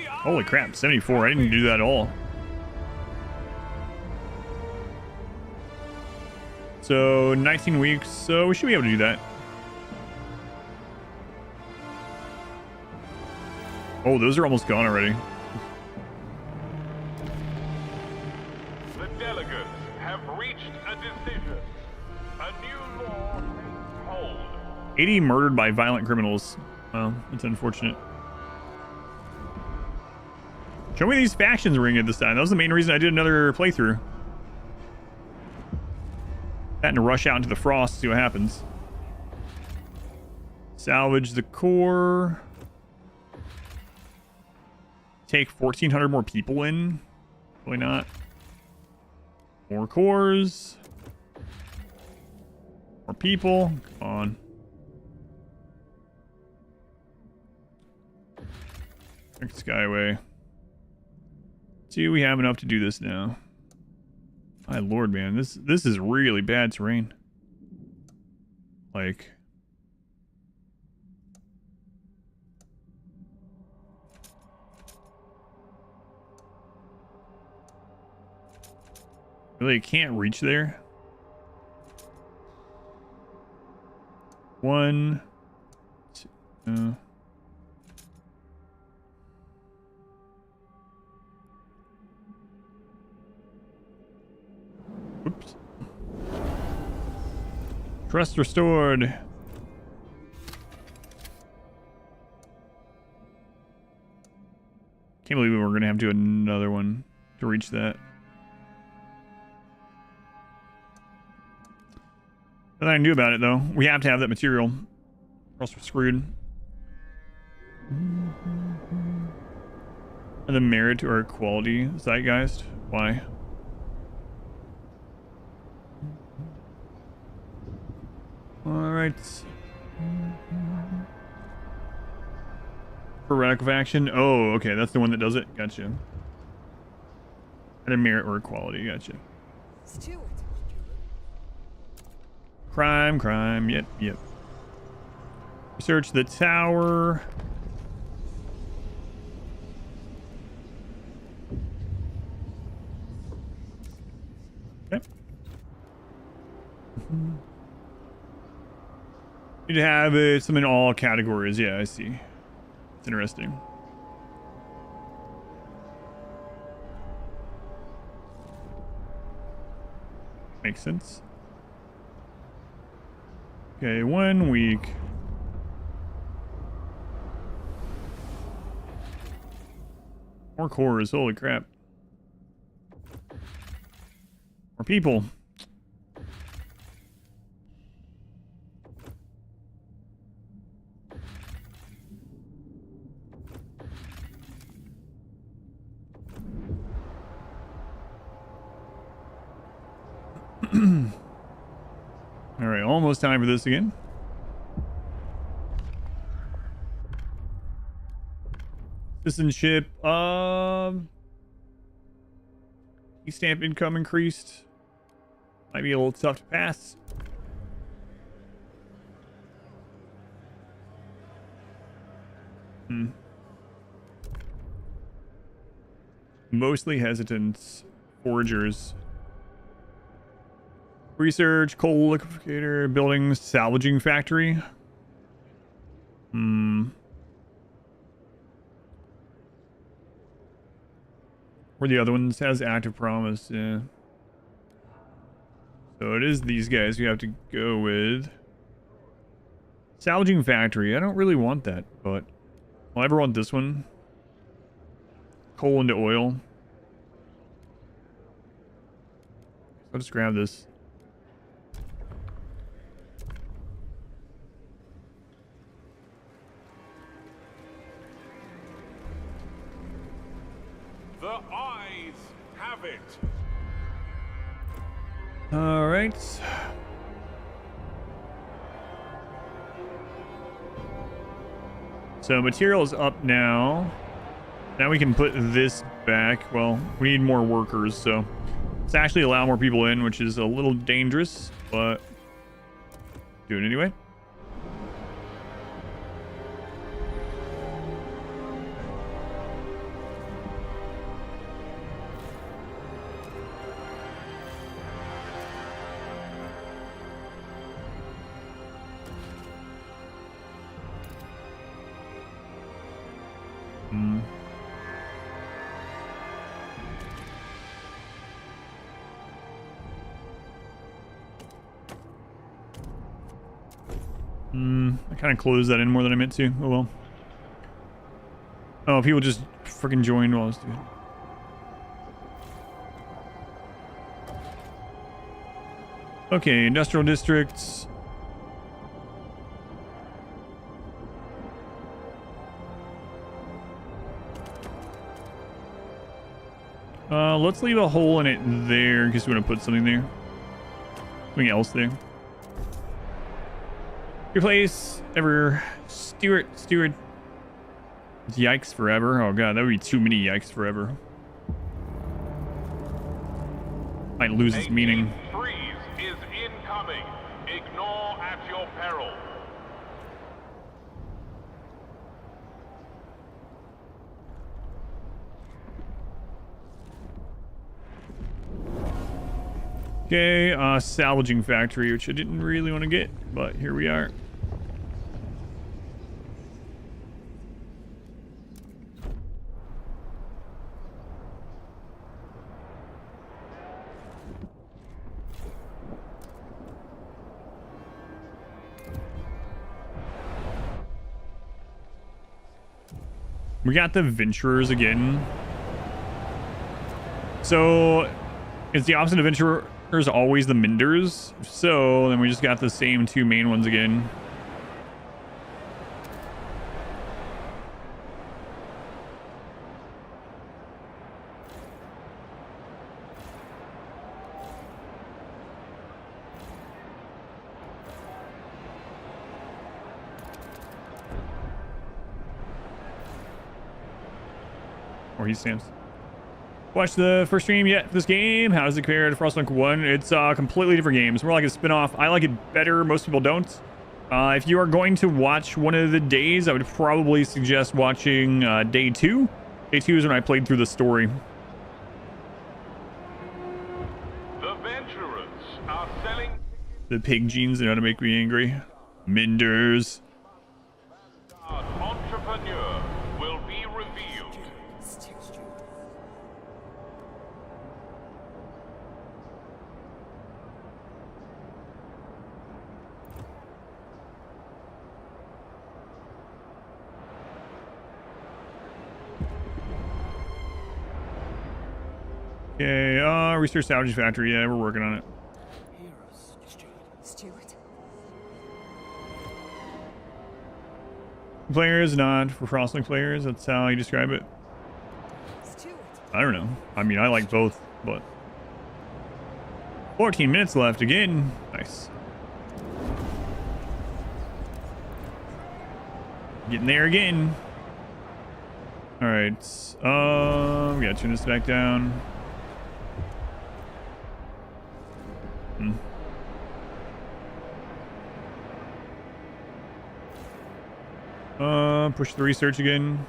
Speaker 1: Holy crap, 74. I didn't do that at all. So 19 weeks, so we should be able to do that. Oh, those are almost gone already.
Speaker 2: The delegates have reached a decision. A new law takes hold.
Speaker 1: 80 murdered by violent criminals. Well, that's unfortunate. Show me these factions ring at this time. That was the main reason I did another playthrough. Had to rush out into the frost, see what happens. Salvage the core. Take 1,400 more people in. Probably not. More cores. More people. Come on. Next Skyway. See, we have enough to do this now. My lord, man, this is really bad terrain. Like, really can't reach there. One, two. Oops. Trust restored. Can't believe we're gonna have to do another one to reach that. Nothing I can do about it though. We have to have that material, or else we're screwed. And the merit or quality zeitgeist. Why? Alright. For radical faction. Oh, okay. That's the one that does it. Gotcha. And a merit or equality. Gotcha.
Speaker 5: Stewart.
Speaker 1: Crime. Yep. Research the tower. Okay. Need to have some in all categories. Yeah, I see. It's interesting. Makes sense. Okay, 1 week. More cores, holy crap. More people. All right, almost time for this again. Citizenship, E-stamp income increased. Might be a little tough to pass. Mostly hesitant. Foragers. Research, coal liquidator, buildings, salvaging factory. Where the other ones has active promise, yeah. So it is these guys we have to go with. Salvaging factory, I don't really want that, but I'll ever want this one. Coal into oil. I'll just grab this.
Speaker 3: The eyes have it.
Speaker 1: All right. So material is up now. Now we can put this back. Well, we need more workers, so let's actually allow more people in, which is a little dangerous, but do it anyway. I kind of closed that in more than I meant to. Oh well. Oh, people just freaking joined while I was doing it. Okay, industrial districts. Let's leave a hole in it there because we want to put something there. Something else there. Replace ever steward. Yikes forever. Oh god, that would be too many yikes forever. Might lose its meaning.
Speaker 2: Freeze is incoming. Ignore at your peril.
Speaker 1: Okay, salvaging factory, which I didn't really want to get, but here we are. We got the Venturers again. So, it's the opposite of Venturers, always the Minders. So, then we just got the same two main ones again. Or he stands. Watch the first stream yet for this game. How does it compare to Frostpunk 1? It's completely different games. More like a spin-off. I like it better. Most people don't. If you are going to watch one of the days, I would probably suggest watching day 2. Day 2 is when I played through the story.
Speaker 2: The Venturers are selling.
Speaker 1: The pig genes know how to make me angry. Minders.
Speaker 2: Entrepreneur will be revealed.
Speaker 1: Okay, research salvage factory. Yeah, we're working on it.
Speaker 5: Steward.
Speaker 1: Players, not for Frostpunk players. That's how you describe it.
Speaker 5: Steward.
Speaker 1: I don't know. I mean, I like both, but 14 minutes left again. Nice. Getting there again. All right. We gotta turn this back down. Push the research again.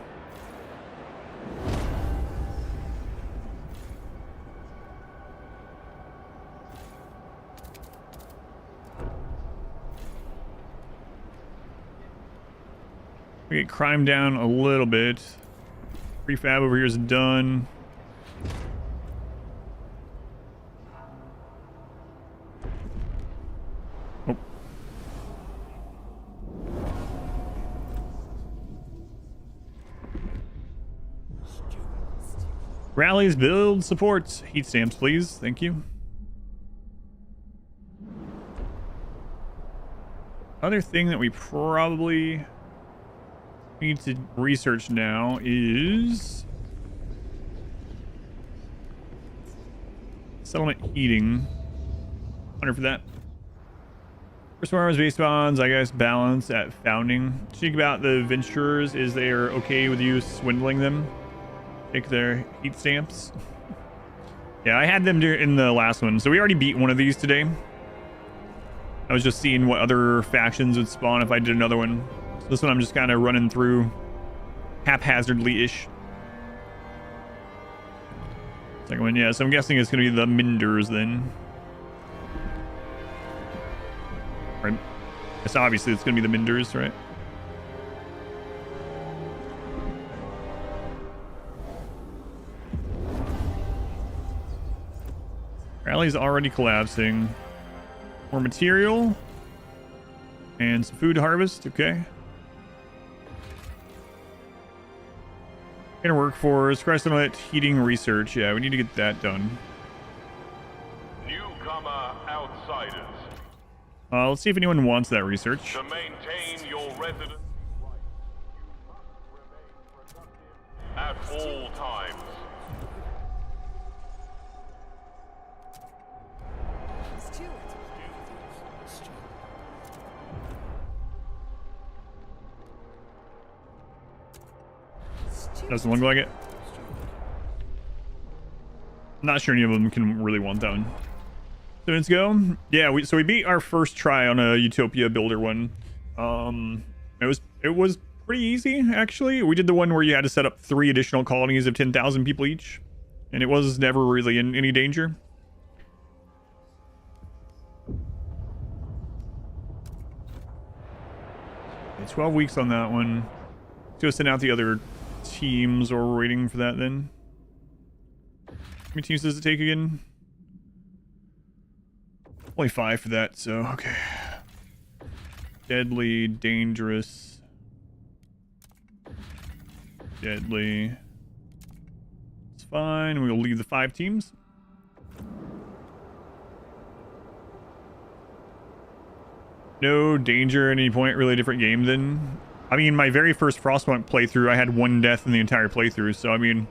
Speaker 1: We get crime down a little bit. Prefab over here is done. Oh. Rallies, build, supports. Heat stamps, please. Thank you. Other thing that we probably need to research now is settlement heating. Wonder for that. First one was base bonds, I guess balance at founding. Think about the venturers is they are okay with you swindling them. Take their heat stamps. Yeah, I had them in the last one, so we already beat one of these today. I was just seeing what other factions would spawn if I did another one. So this one I'm just kind of running through haphazardly-ish. Second one, yeah, so I'm guessing it's going to be the Minders then. Right. Yes, obviously it's going to be the Minders, right? Rally's already collapsing. More material. And some food harvest, okay. Inner workforce, Crescent heating research. Yeah, we need to get that done.
Speaker 2: Newcomer outsiders.
Speaker 1: Let's see if anyone wants that research.
Speaker 2: To maintain your residence right, you must remain productive at all times.
Speaker 5: Steward.
Speaker 1: Doesn't look like it. Not sure any of them can really want that one. So let's go. Yeah, we beat our first try on a Utopia builder one. It was pretty easy actually. We did the one where you had to set up 3 additional colonies of 10,000 people each, and it was never really in any danger. Okay, 12 weeks on that one. Let's go send out the other teams, or we're waiting for that then. How many teams does it take again? Only 5 for that, so okay. Deadly, dangerous. Deadly. It's fine. We'll leave the 5 teams. No danger at any point. Really different game then. I mean, my very first Frostpunk playthrough, I had 1 death in the entire playthrough. So, I mean,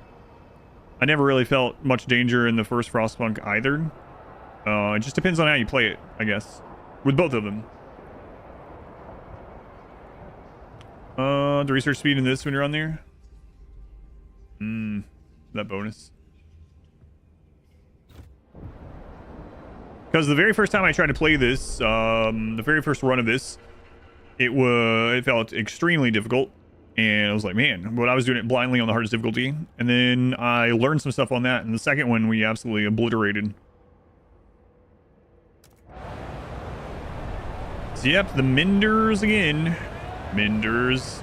Speaker 1: I never really felt much danger in the first Frostpunk either. It just depends on how you play it, I guess. With both of them. The research speed in this when you're on there. That bonus. Because the very first time I tried to play this, the very first run of this, it felt extremely difficult, and I was like, man, but I was doing it blindly on the hardest difficulty, and then I learned some stuff on that, and the second one we absolutely obliterated. So yep, the Minders again. Minders.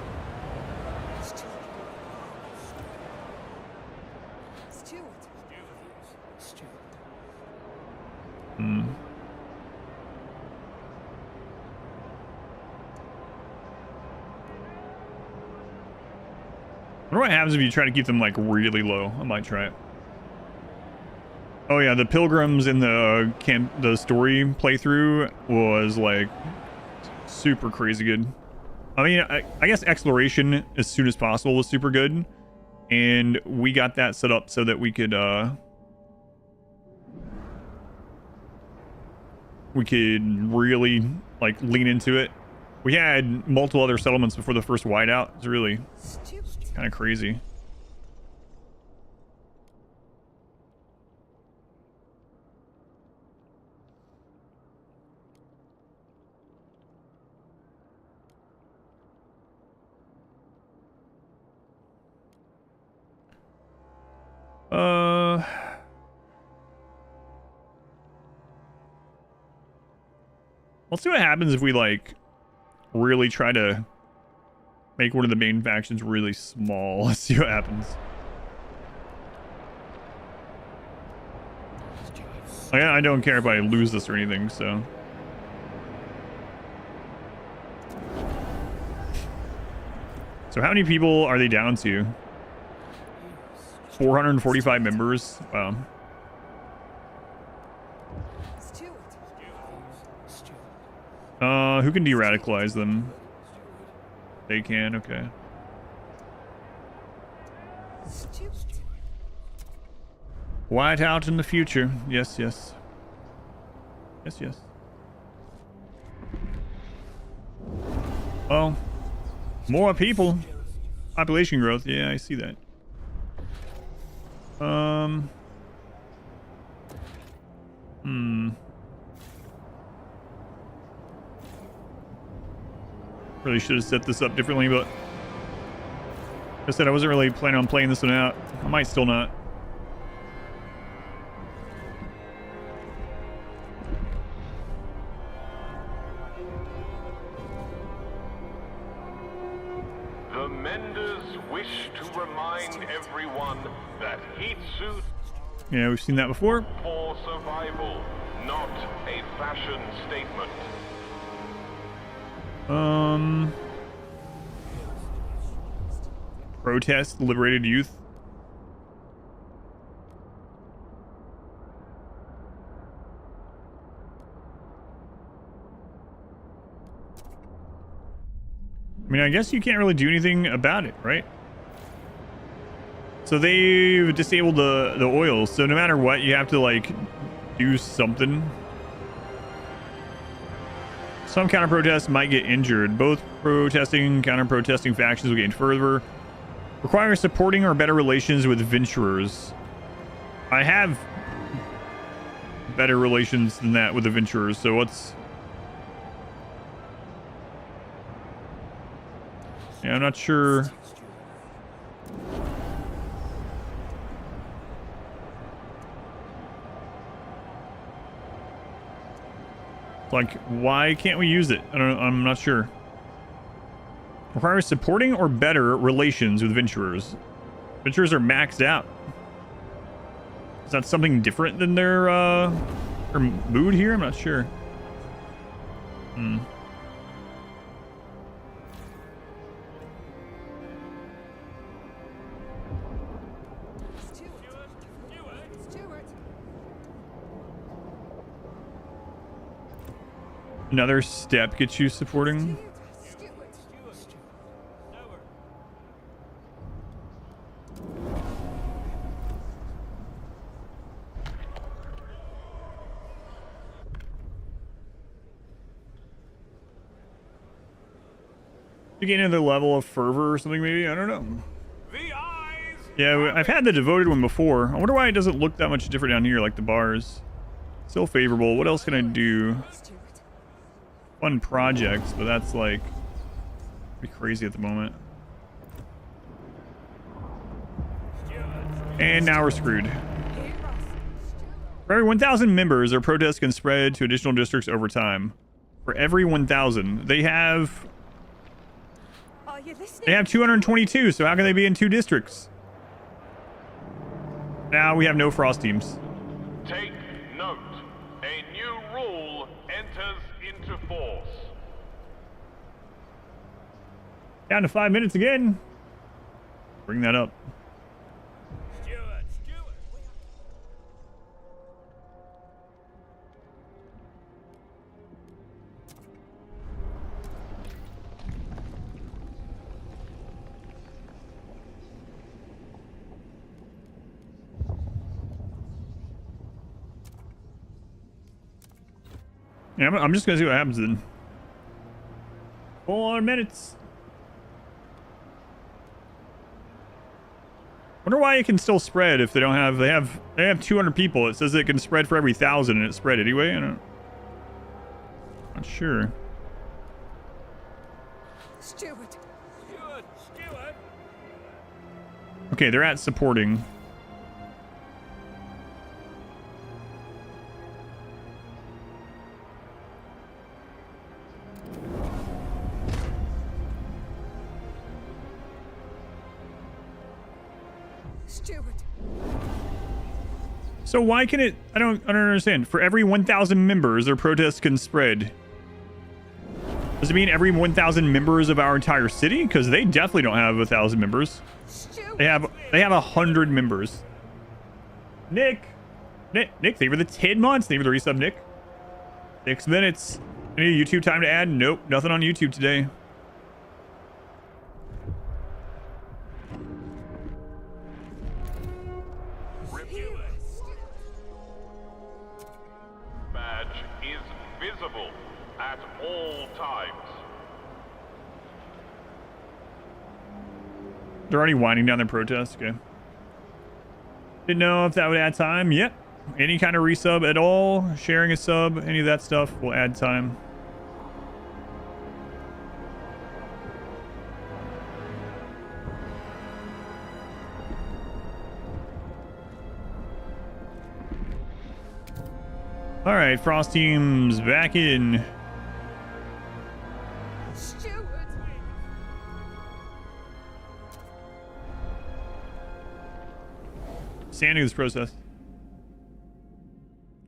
Speaker 5: Steward.
Speaker 1: I wonder what happens if you try to keep them like really low. I might try it. Oh yeah, the pilgrims in the the story playthrough was like super crazy good. I mean, I guess exploration as soon as possible was super good, and we got that set up so that we could really like lean into it. We had multiple other settlements before the first whiteout. It's really kind of crazy. Let's see what happens if we like really try to make one of the main factions really small. Let's see what happens. I don't care if I lose this or anything, so. So how many people are they down to? 445 members. Wow. Who can de-radicalize them? They can, okay. White out in the future. Yes, yes. Yes, yes. Well, more people. Population growth. Yeah, I see that. Really should have set this up differently, but like I said, I wasn't really planning on playing this one out. I might still not.
Speaker 2: The Menders wish to remind everyone that heat suit
Speaker 1: Yeah, we've seen that before.
Speaker 2: for survival, not a fashion statement.
Speaker 1: Protest liberated youth. I mean, I guess you can't really do anything about it, right? So they've disabled the oil, so no matter what, you have to like do something. Some counter-protests might get injured. Both protesting and counter-protesting factions will gain further. Require supporting or better relations with venturers. I have better relations than that with the venturers, so what's... Yeah, I'm not sure. Like, why can't we use it? I'm not sure. Requires supporting or better relations with venturers. Venturers are maxed out. Is that something different than their mood here? I'm not sure. Another step gets you supporting. To gain another level of fervor or something, maybe? I don't know. Yeah, I've had the devoted one before. I wonder why it doesn't look that much different down here, like the bars. Still favorable. What else can I do? Fun projects, but that's like pretty crazy at the moment. And now we're screwed. For every 1,000 members, their protests can spread to additional districts over time. For every 1,000, they have 222. So how can they be in 2 districts? Now we have no frost teams.
Speaker 2: Take note. A new rule enters into force.
Speaker 1: Down to 5 minutes again. Bring that up. Yeah, I'm just gonna see what happens then. 4 minutes. Wonder why it can still spread if they don't have. They have 200 people. It says it can spread for every 1,000, and it spread anyway. I don't. Not sure.
Speaker 5: Steward.
Speaker 3: Steward.
Speaker 1: Okay, they're at supporting.
Speaker 5: Steward.
Speaker 1: So why can it? I don't understand. For every 1,000 members, their protest can spread. Does it mean every 1,000 members of our entire city? Because they definitely don't have 1,000 members.
Speaker 5: Steward.
Speaker 1: They have 100 members. Nick, thank you for the 10 months. Thank you for the resub, Nick. 6 minutes. Any YouTube time to add? Nope, nothing on YouTube today.
Speaker 2: Badge is visible at all times.
Speaker 1: They're already winding down their protest. Okay. Didn't know if that would add time. Yep. Any kind of resub at all, sharing a sub, any of that stuff will add time. All right, Frost team's back in.
Speaker 5: Steward.
Speaker 1: Standing this process.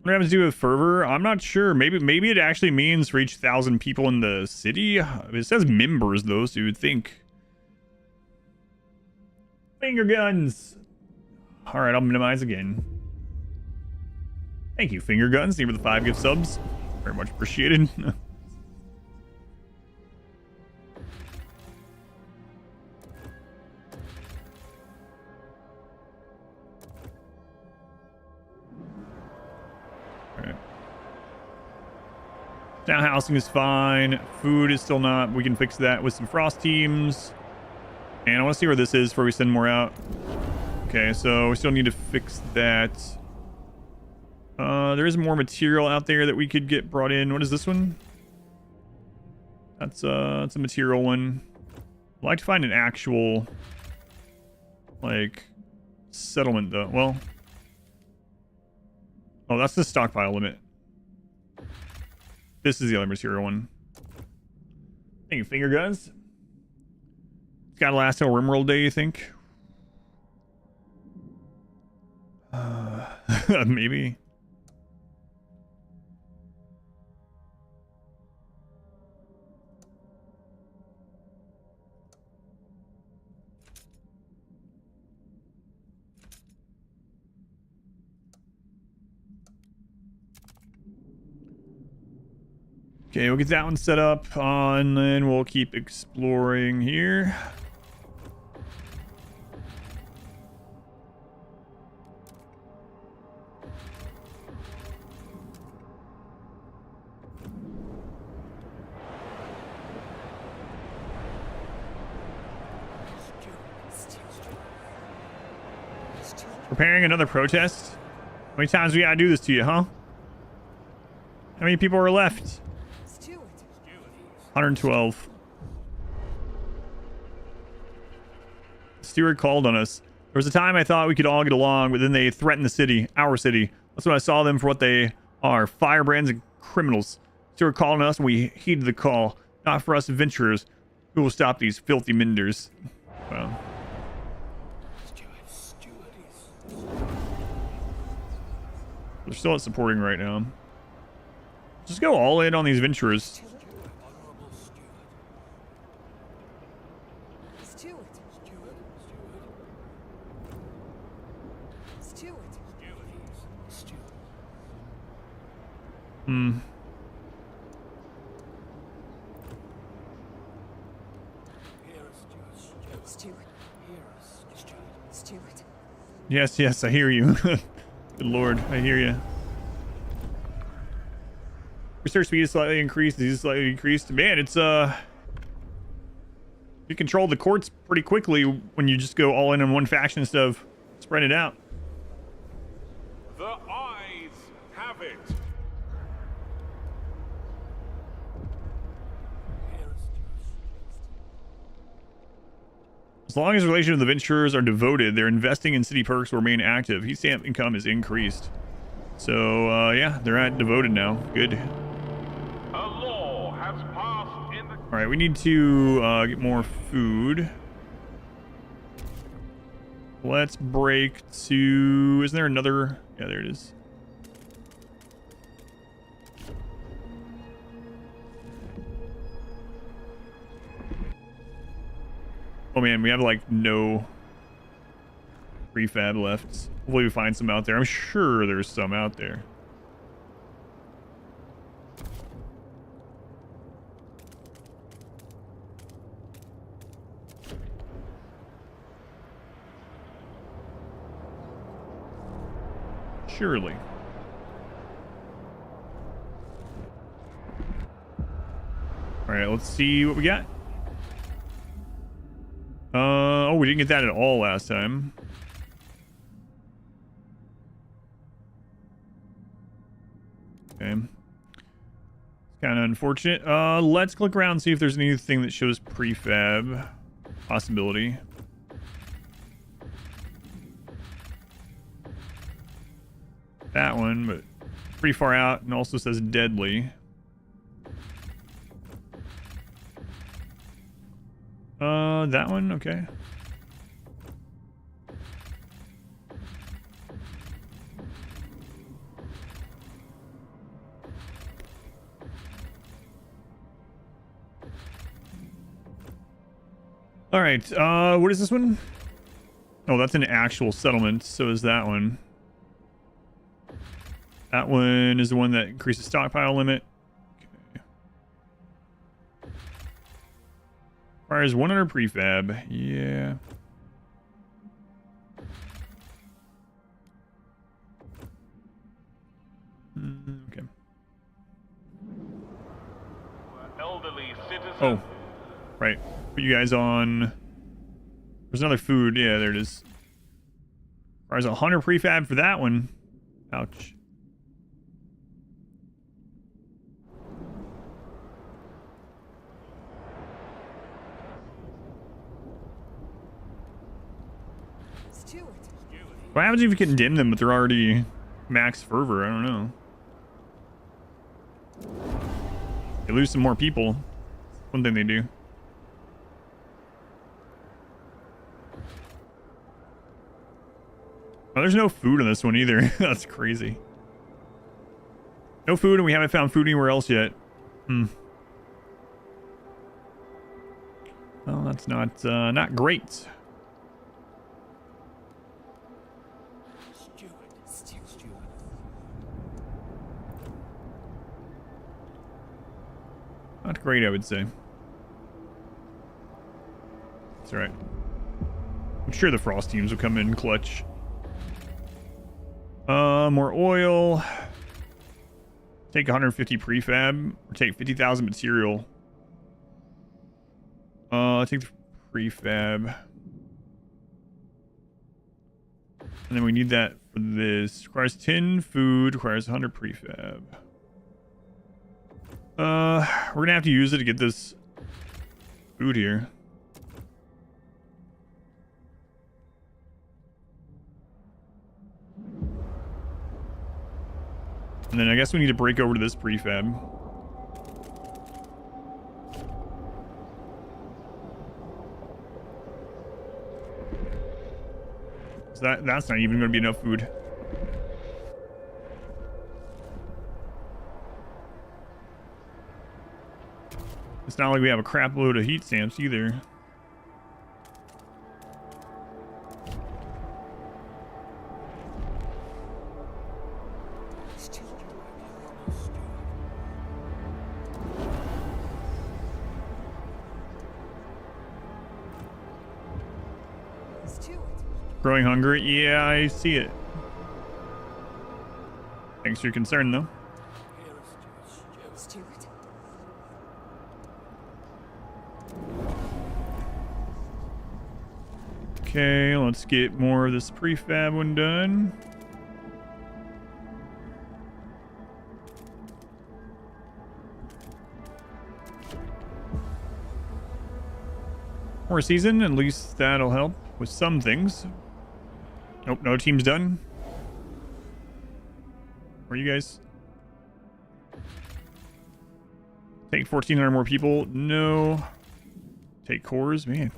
Speaker 1: What happens to do with fervor? I'm not sure. Maybe it actually means reach 1,000 people in the city. It says members though, so you would think. Finger guns. All right, I'll minimize again. Thank you, Finger Guns. Thank you for the 5 gift subs. Very much appreciated. Alright. Town housing is fine. Food is still not. We can fix that with some Frost teams. And I want to see where this is before we send more out. Okay, so we still need to fix that. There is more material out there that we could get brought in. What is this one? That's a material one. I'd like to find an actual, like, settlement though. Well, oh, that's the stockpile limit. This is the other material one. Thank you, Finger Guns. It's gotta last till Rimworld Day, you think? Maybe. Okay, we'll get that one set up, and then we'll keep exploring here. Preparing another protest? How many times we gotta do this to you, huh? How many people are left? 112. Steward called on us. There was a time I thought we could all get along, but then they threatened the city, our city. That's when I saw them for what they are, firebrands and criminals. Steward called on us, and we heeded the call. Not for us adventurers. Who will stop these filthy menders? Well. They're still at supporting right now. Just go all in on these venturers. Hmm. Yes, yes, I hear you. Good Lord, I hear you. Research speed is slightly increased. Disease is slightly decreased. Man, it's you control the courts pretty quickly when you just go all in on one faction instead of spread it out.
Speaker 3: The eyes have it.
Speaker 1: As long as relations with the Venturers are devoted, their investing in city perks will remain active. Heat stamp income is increased. So, yeah, they're at devoted now. Good.
Speaker 2: A law has passed in the...
Speaker 1: All right, we need to get more food. Let's break to... Isn't there another... Yeah, there it is. Oh man, we have like no prefab left. Hopefully we find some out there. I'm sure there's some out there. Surely. All right, let's see what we got. Oh, we didn't get that at all last time. Okay. It's kind of unfortunate. Let's click around and see if there's anything that shows prefab possibility. That one, but pretty far out, and also says deadly. That one, okay. All right, what is this one? Oh, that's an actual settlement. So is that one. That one is the one that increases stockpile limit. Okay. Requires 100 prefab. Yeah. Okay.
Speaker 2: Elderly citizens.
Speaker 1: Oh, right. Put you guys on. There's another food. Yeah, there it is. Requires 100 prefab for that one. Ouch.
Speaker 5: Stewart.
Speaker 1: What happens if you condemn them but they're already max fervor? I don't know. They lose some more people. One thing they do. Oh, there's no food on this one either. That's crazy. No food, and we haven't found food anywhere else yet. Well, that's not great. Not great, I would say. It's alright. I'm sure the frost teams will come in clutch. More oil. Take 150 prefab. Or take 50,000 material. Take the prefab. And then we need that for this. Requires 10 food. Requires 100 prefab. We're gonna have to use it to get this food here. And then I guess we need to break over to this prefab. So that's not even going to be enough food. It's not like we have a crap load of heat stamps either. Growing hunger? Yeah, I see it. Thanks for your concern, though. Okay, let's get more of this prefab one done. More season, at least that'll help with some things. Nope, no team's done. Where are you guys? Take 1,400 more people. No. Take cores, man.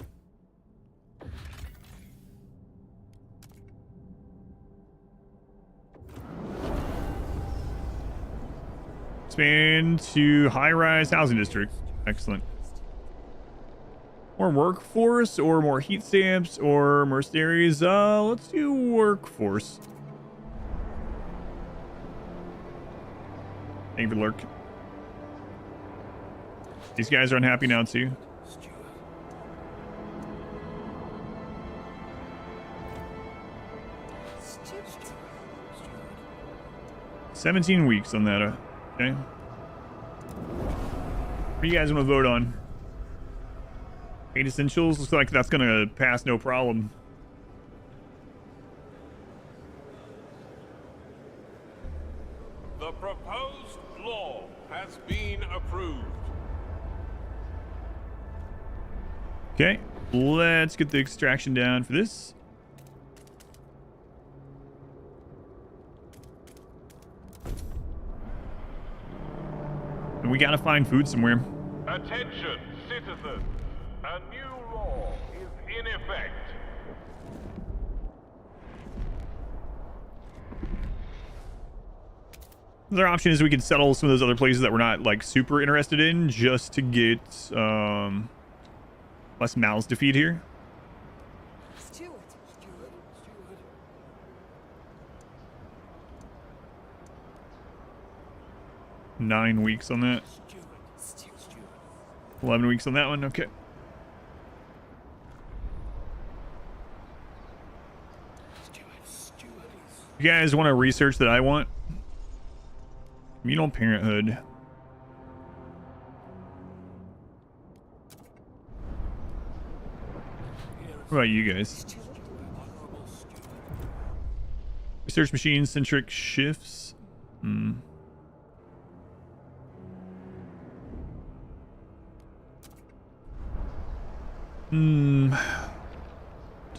Speaker 1: Expand to high-rise housing district. Excellent. More workforce or more heat stamps or mercenaries. Let's do workforce. Thank you for lurk. These guys are unhappy now too. 17 weeks on that. Okay. What do you guys want to vote on? 8 essentials. Looks like that's gonna pass no problem.
Speaker 3: The proposed law has been approved.
Speaker 1: Okay, let's get the extraction down for this. And we gotta find food somewhere.
Speaker 2: Attention, citizens. A new law is in effect.
Speaker 1: Another option is we could settle some of those other places that we're not like super interested in, just to get less mouths to feed here.
Speaker 5: Steward.
Speaker 1: 9 weeks on that. 11 weeks on that one. Okay. You guys want to research that I want? Communal parenthood. What about you guys? Research machine centric shifts. Just not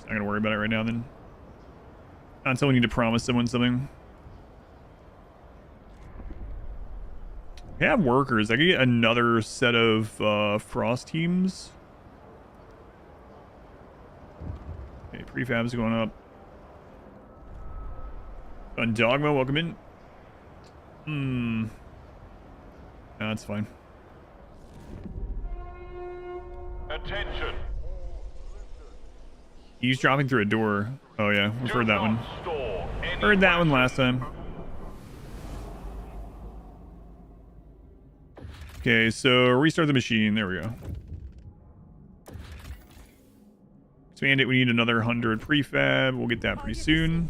Speaker 1: gonna worry about it right now then. Not until we need to promise someone something. We have workers. I could get another set of frost teams. Okay, prefab's going up. Dogma, welcome in. No, that's fine.
Speaker 2: Attention.
Speaker 1: He's dropping through a door. Oh yeah, we've heard that one.
Speaker 2: Store any
Speaker 1: Heard that one
Speaker 2: weapons.
Speaker 1: last time. Okay, so restart the machine. There we go. Expand it. We need another 100 prefab. We'll get that pretty soon.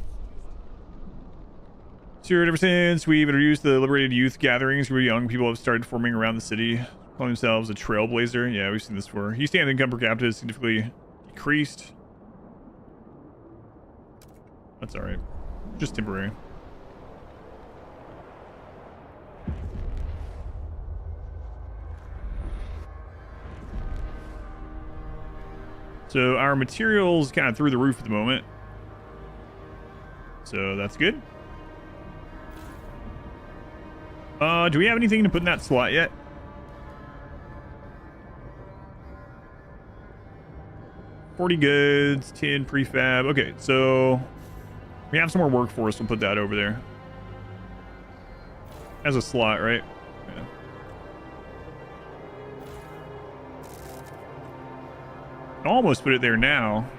Speaker 1: Sure, ever since we've introduced the liberated youth gatherings, where young people have started forming around the city, calling themselves a trailblazer. Yeah, we've seen this before. Youth stamp income per capita is significantly decreased. That's alright. Just temporary. So our materials kind of through the roof at the moment. So that's good. Do we have anything to put in that slot yet? $40 goods, 10 prefab. Okay, so we have some more workforce. We'll put that over there. As a slot, right? Yeah. Almost put it there now.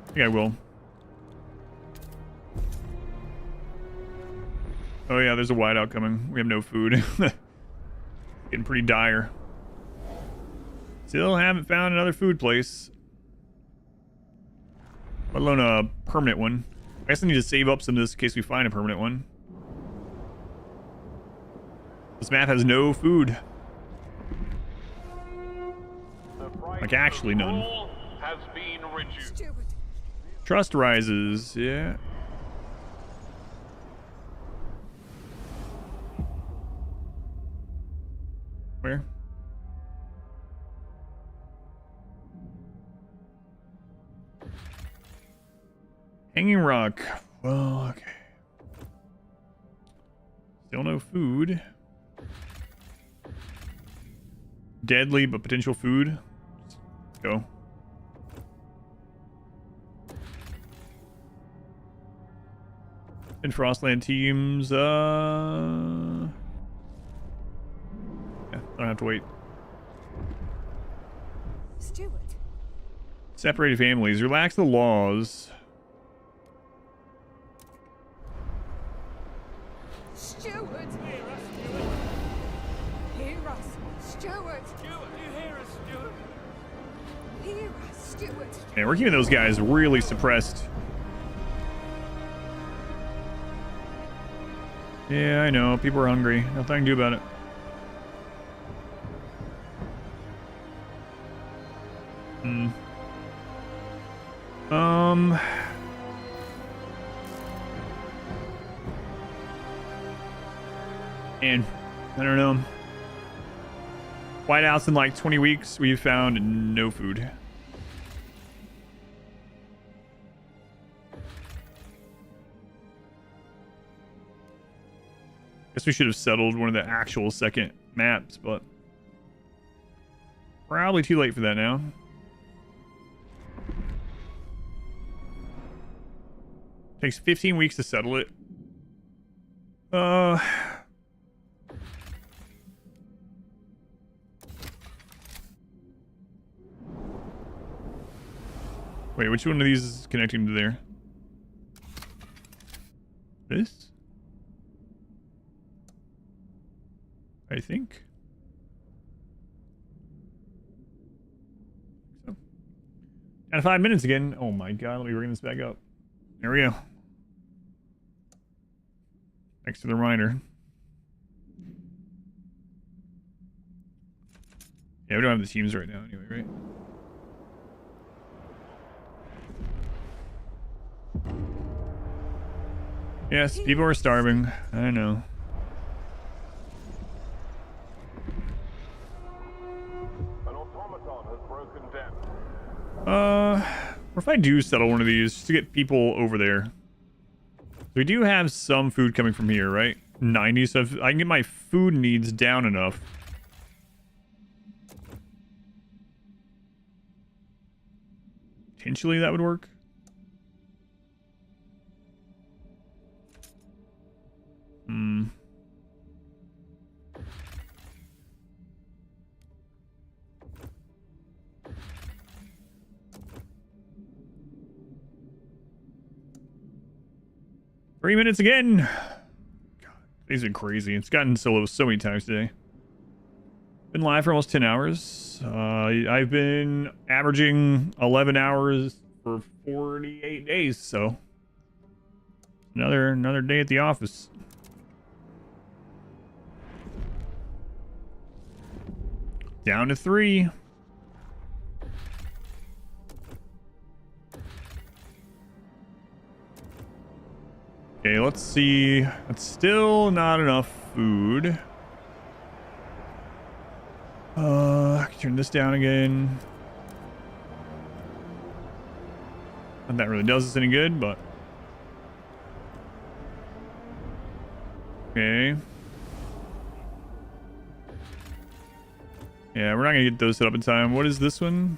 Speaker 1: I think I will. Oh yeah, there's a whiteout coming. We have no food. Getting pretty dire. Still haven't found another food place. Let alone a permanent one. I guess I need to save up some of this in case we find a permanent one. This map has no food. Like, actually none.
Speaker 2: Rule has been reduced.
Speaker 5: Steward.
Speaker 1: Trust rises. Yeah. Where? Hanging Rock. Well, okay. Still no food. Deadly, but potential food. Let's go. And Frostland teams, yeah, I don't have to wait.
Speaker 5: Steward.
Speaker 1: Separated families. Relax the laws.
Speaker 5: Steward. Hear us, Steward. Hear us, Steward.
Speaker 1: Man, we're keeping those guys really suppressed. Yeah, I know. People are hungry. Nothing I can do about it. And I don't know. Whiteouts in like 20 weeks, we've found no food. Guess we should have settled one of the actual second maps, but probably too late for that now. Takes 15 weeks to settle it. Wait, which one of these is connecting to there? This? I think. So. Down to 5 minutes again. Oh my god, let me bring this back up. There we go. Next to the reminder. Yeah, we don't have the teams right now anyway, right? Yes, people are starving. I know.
Speaker 2: An automaton has broken down.
Speaker 1: Or if I do settle one of these, just to get people over there. We do have some food coming from here, right? 90, so if I can get my food needs down enough. Potentially that would work. 3 minutes again. God, these are crazy. It's gotten solo so many times today. Been live for almost 10 hours. I've been averaging 11 hours for 48 days, so another day at the office. Down to 3. Okay, let's see. It's still not enough food. I can turn this down again. Not that really does us any good, but okay. Yeah, we're not gonna get those set up in time. What is this one?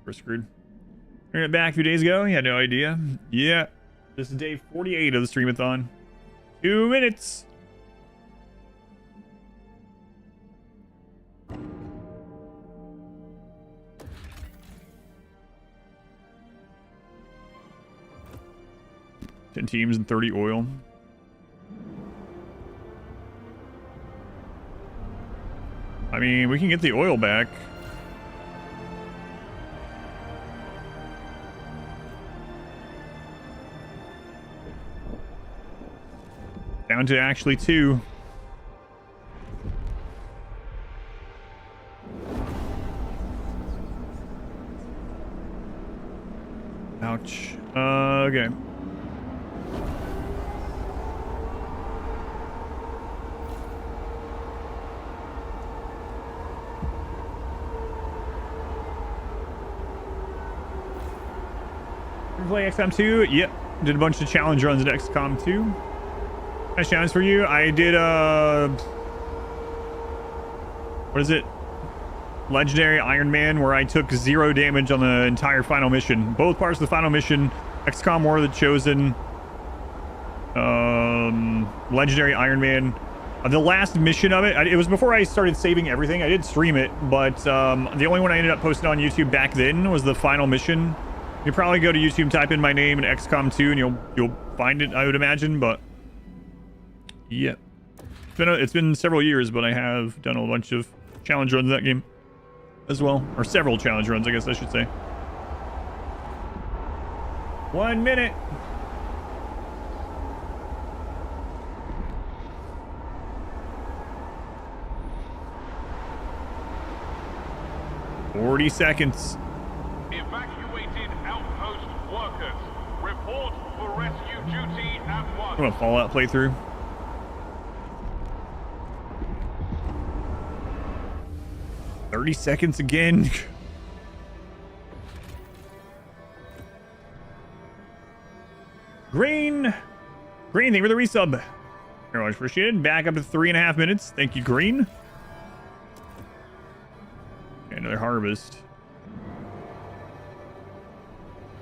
Speaker 1: We're screwed. Heard it back a few days ago. You had no idea. Yeah. This is day 48 of the streamathon. 2 minutes. Ten teams and 30 oil. I mean, we can get the oil back. Down to actually 2. Okay. Play XCOM 2? Yep. Did a bunch of challenge runs in XCOM 2. Nice challenge for you. I did what is it? Legendary Iron Man, where I took 0 damage on the entire final mission. Both parts of the final mission. XCOM War of the Chosen. Legendary Iron Man. The last mission of it, it was before I started saving everything. I did stream it, but the only one I ended up posting on YouTube back then was the final mission. You probably go to YouTube, type in my name and XCOM 2, and you'll find it, I would imagine. But yeah, it's been several years, but I have done a bunch of challenge runs in that game as well, or several challenge runs, I guess I should say. 1 minute. "40 seconds.
Speaker 2: Evacuated outpost workers. Report for rescue duty at once.
Speaker 1: I'm gonna Fallout playthrough. "30 seconds again." Green, thank you for the resub. Very much appreciated. Back up to 3.5 minutes. Thank you, Green. Okay, another harvest.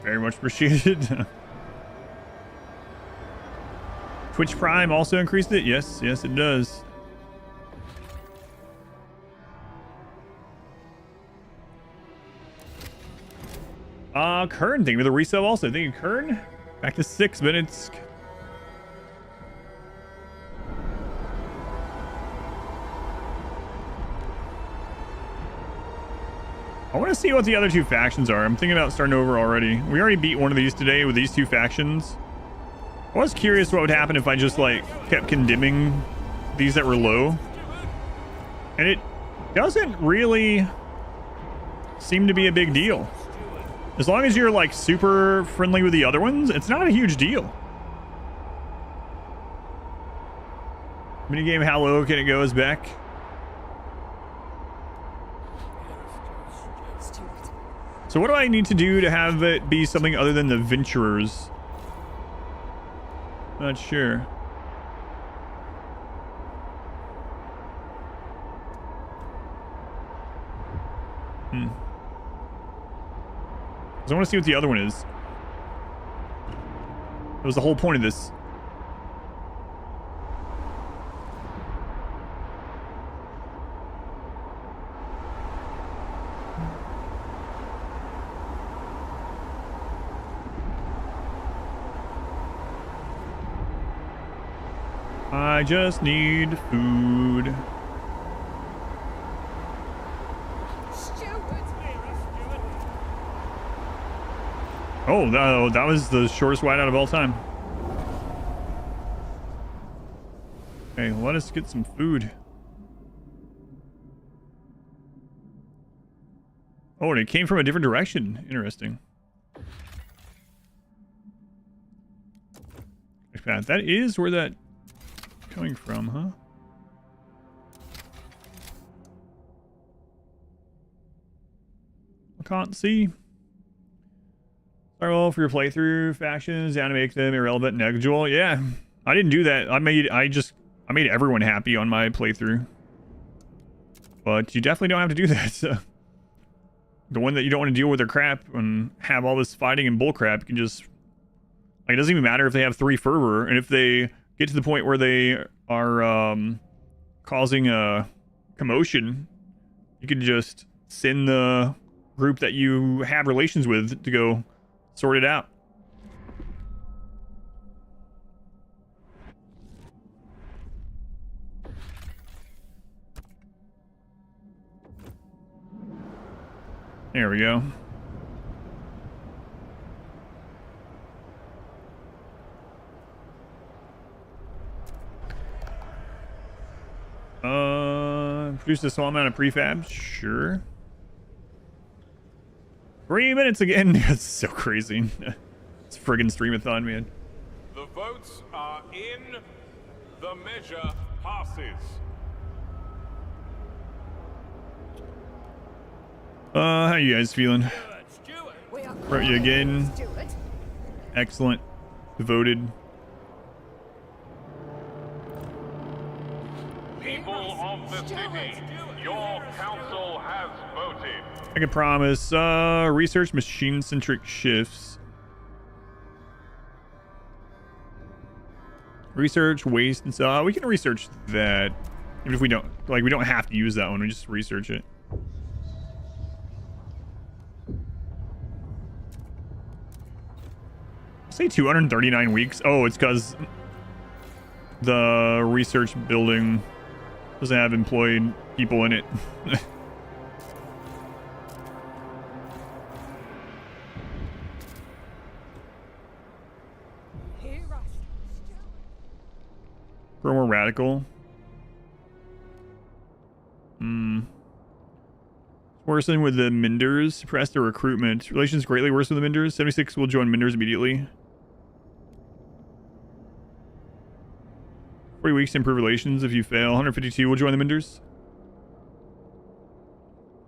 Speaker 1: Very much appreciated. Twitch Prime also increased it. Yes, it does. Kern, thank you for the resub also. Thank you, Kern. Back to 6 minutes. I want to see what the other two factions are. I'm thinking about starting over already. We already beat one of these today with these two factions. I was curious what would happen if I just like kept condemning these that were low. And it doesn't really seem to be a big deal. As long as you're like super friendly with the other ones, it's not a huge deal. Minigame, how low can it go is back. So what do I need to do to have it be something other than the Venturers? Not sure. I want to see what the other one is. That was the whole point of this. I just need food. Oh, that was the shortest whiteout of all time. Okay, let us get some food. Oh, and it came from a different direction. Interesting. That is where that coming from, huh? I can't see. Sorry, well, for your playthrough factions, down to make them irrelevant and negligible. Yeah, I didn't do that. I made everyone happy on my playthrough. But you definitely don't have to do that. So. The one that you don't want to deal with their crap and have all this fighting and bullcrap, you can just... Like, it doesn't even matter if they have 3 fervor, and if they get to the point where they are causing a commotion, you can just send the group that you have relations with to go sort it out. There we go. Produce a small amount of prefabs? Sure. 3 minutes again. That's so crazy. It's friggin' streamathon, man.
Speaker 3: The votes are in. The measure passes.
Speaker 1: How you guys feeling?
Speaker 5: We are
Speaker 1: Wrote you again.
Speaker 5: Stewart.
Speaker 1: Excellent. Voted.
Speaker 2: People of the city, your council has voted.
Speaker 1: I can promise. Research machine-centric shifts. Research waste and so we can research that. Even if we don't we don't have to use that one. We just research it. Say 239 weeks. Oh, it's because the research building doesn't have employed people in it.
Speaker 5: Hear us, Stewart.
Speaker 1: Grow more radical. Worsen with the Minders. Suppress their recruitment. Relations greatly worse with the Minders. 76 will join Minders immediately. 40 weeks to improve relations if you fail. 152 will join the Minders.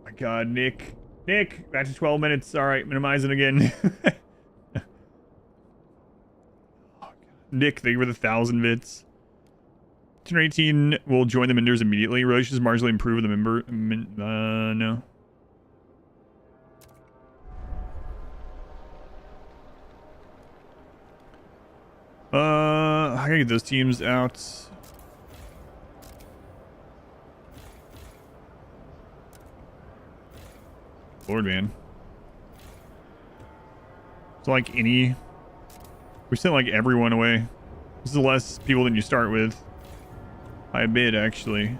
Speaker 1: Oh my god, Nick. Nick, back to 12 minutes. Alright, minimizing again. Nick, thank you for the 1,000 bits. 218 will join the Minders immediately. Relations marginally improve with the member. No. I gotta get those teams out. Lord, man. So like we sent like everyone away. This is less people than you start with. By a bit, actually.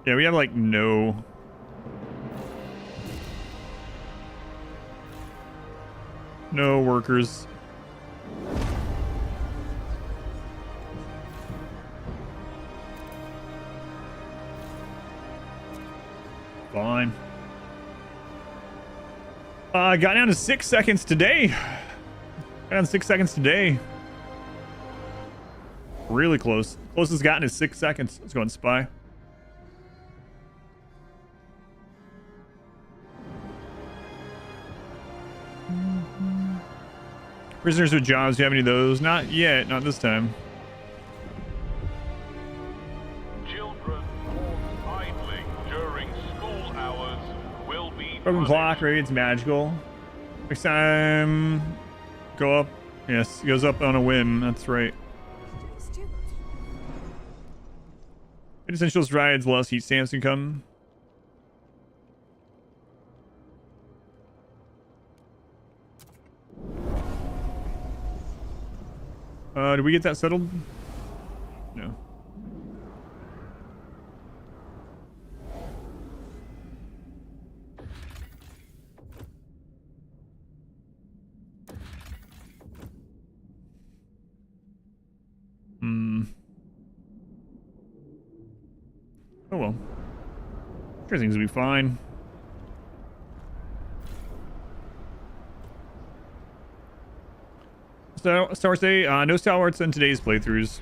Speaker 1: Yeah, we have like no workers. Fine. I got down to 6 seconds today. Got down to 6 seconds today. Really close. Closest gotten is 6 seconds. Let's go and spy. Prisoners with jobs, do you have any of those? Not yet, not this time.
Speaker 2: Children caught idling during school hours will be
Speaker 1: Broken
Speaker 2: punished.
Speaker 1: clock, radiant's magical. Next time, go up. Yes, it goes up on a whim, that's right.
Speaker 5: Stewart.
Speaker 1: Essentials rides, less heat stamps can come. Did we get that settled? No. Oh well. Sure, things will be fine. So, Star Wars Day, no stalwarts in today's playthroughs.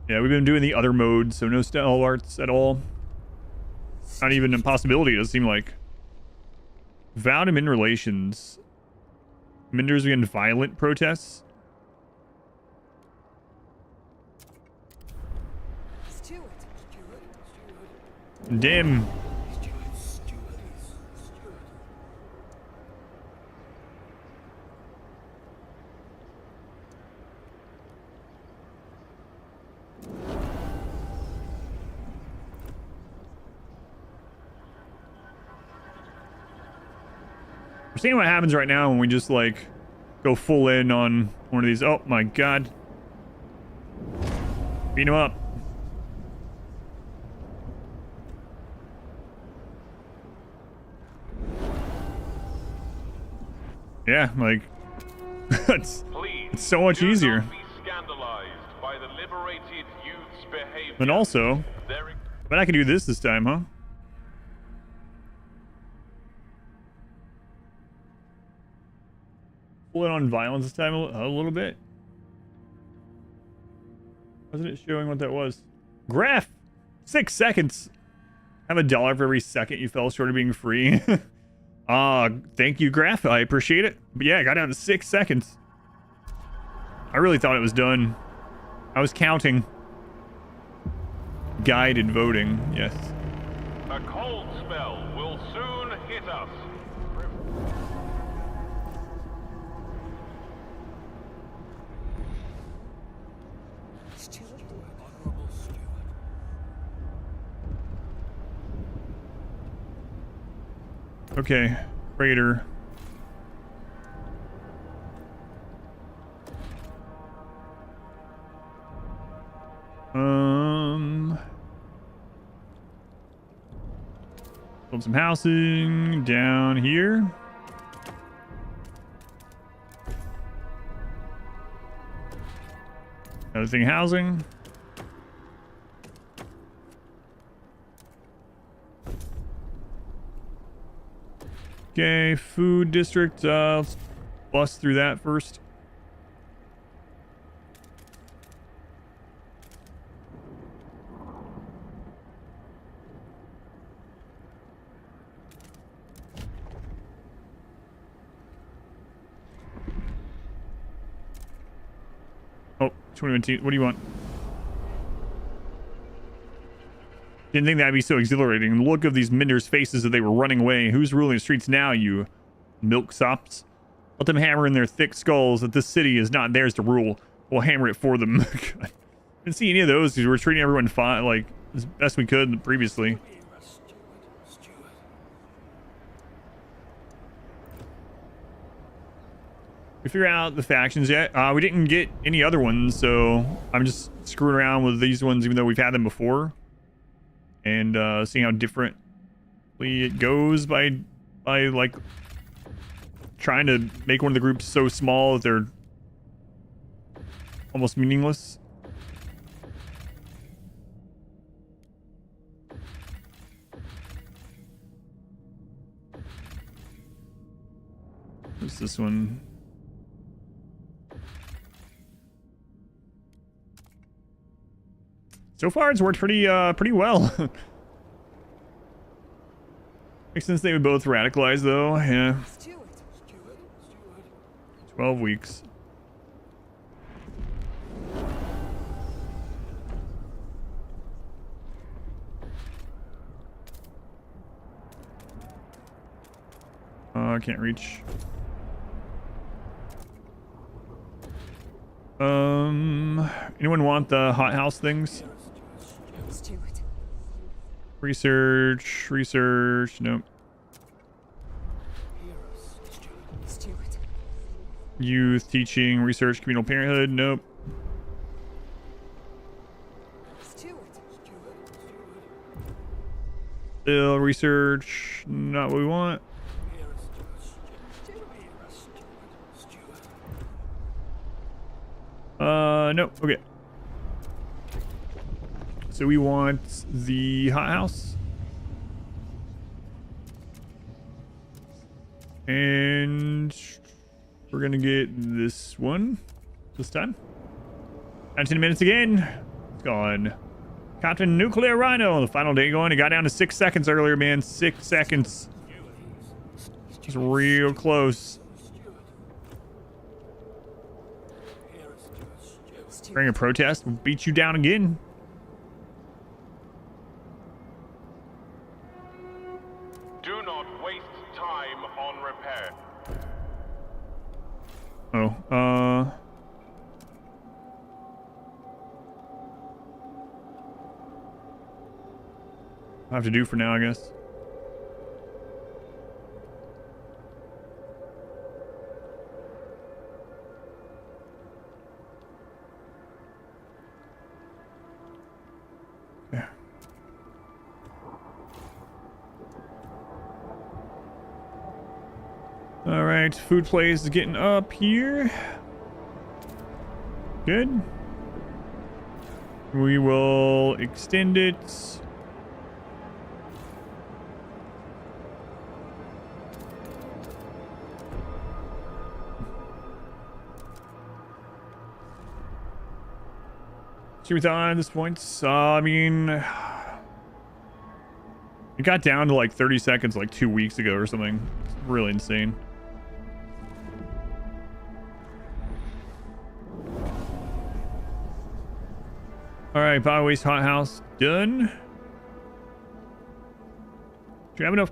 Speaker 1: Yeah, we've been doing the other modes, so no stalwarts at all. Not even a possibility, it does seem like. Vow to Min relations. Minders begin violent protests.
Speaker 5: Stewart.
Speaker 1: Dim. We're seeing what happens right now when we just like go full in on one of these. Oh my god. Beat him up. Yeah, like that's
Speaker 2: Please
Speaker 1: It's so much easier.
Speaker 2: Do not be scandalized by the liberated youth's behavior.
Speaker 1: And also,
Speaker 2: Their
Speaker 1: but I can do this time, huh? Pull it on violence this time a little bit. Wasn't it showing what that was? Graph! 6 seconds! Have $1 for every second you fell short of being free. Thank you, Graph. I appreciate it. But yeah, I got down to 6 seconds. I really thought it was done. I was counting. Guided voting, yes.
Speaker 2: A cold spell will soon hit us.
Speaker 5: Steward.
Speaker 1: Okay, Raider. Build some housing down here. Another thing, housing. Okay, food district. Let's bust through that first. Oh, 2019. What do you want? Didn't think that'd be so exhilarating. The look of these Minders' faces as they were running away. Who's ruling the streets now, you milksops? Let them hammer in their thick skulls that this city is not theirs to rule. We'll hammer it for them. I didn't see any of those because we were treating everyone fine, like as best we could previously. We figure out the factions yet? We didn't get any other ones, so I'm just screwing around with these ones even though we've had them before. And seeing how differently it goes by like trying to make one of the groups so small that they're almost meaningless. What's this one? So far, it's worked pretty well. Makes sense they would both radicalize, though. Yeah.
Speaker 5: Steward.
Speaker 1: 12 weeks. I can't reach. Anyone want the hothouse things?
Speaker 5: Steward.
Speaker 1: Research, nope.
Speaker 5: Steward.
Speaker 1: Youth, teaching, research, communal parenthood, nope.
Speaker 5: Steward.
Speaker 1: Still research, not what we want. Nope, okay. So we want the hothouse. And we're gonna get this one this time. 19 minutes again. It's gone. Captain Nuclear Rhino, the final day going. It got down to 6 seconds earlier, man. 6 seconds. It's real close. Bring a protest. We'll beat you down again.
Speaker 2: Do not waste time on repair.
Speaker 1: Oh, I have to do for now, I guess. Yeah. All right, food place is getting up here. Good. We will extend it. See what's on at this point. I mean, it got down to like 30 seconds like 2 weeks ago or something. It's really insane. All right, Biowaste Hothouse done. Do you have enough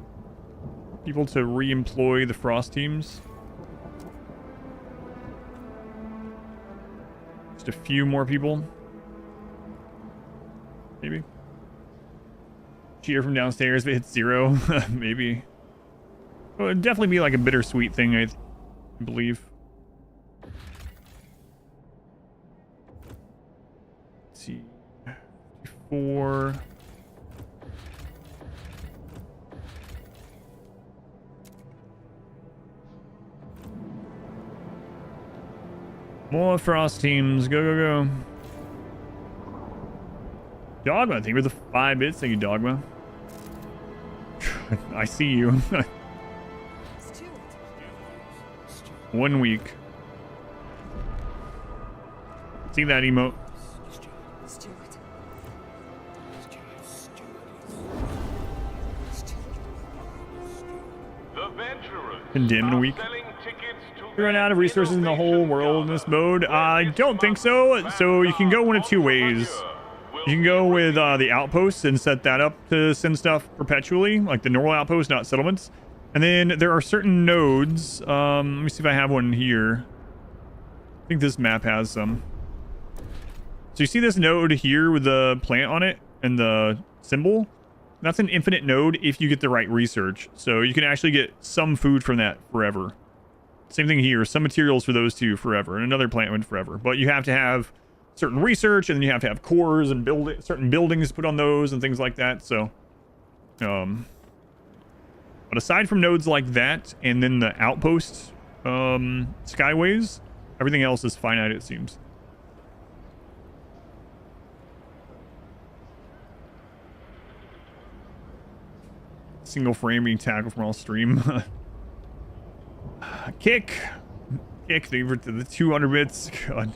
Speaker 1: people to re-employ the Frost teams? Just a few more people. Maybe. Cheer from downstairs if it hits 0. Maybe. Well, it'd definitely be like a bittersweet thing, I believe. Let's see. 54. More Frost teams. Go, go, go. Dogma, thank you for the 5 bits. Thank you, Dogma. I see you.
Speaker 5: Let's do it.
Speaker 1: 1 week. See that emote?
Speaker 5: Let's do it.
Speaker 2: The venturers
Speaker 1: Condemn in a
Speaker 2: are
Speaker 1: week.
Speaker 2: selling tickets to
Speaker 1: We run out of resources in the whole world in this mode. I don't think so. So you can go one of 2 ways. You can go with the outposts and set that up to send stuff perpetually, like the normal outpost, not settlements. And then there are certain nodes. Let me see if I have one here. I think this map has some. So you see this node here with the plant on it and the symbol? That's an infinite node if you get the right research. So you can actually get some food from that forever. Same thing here. Some materials for those 2 forever and another plant one forever. But you have to have certain research, and then you have to have cores and certain buildings put on those and things like that. So, but aside from nodes like that, and then the outpost skyways, everything else is finite, it seems. Single frame being tackled from all stream. Kick, for the 200 bits. God.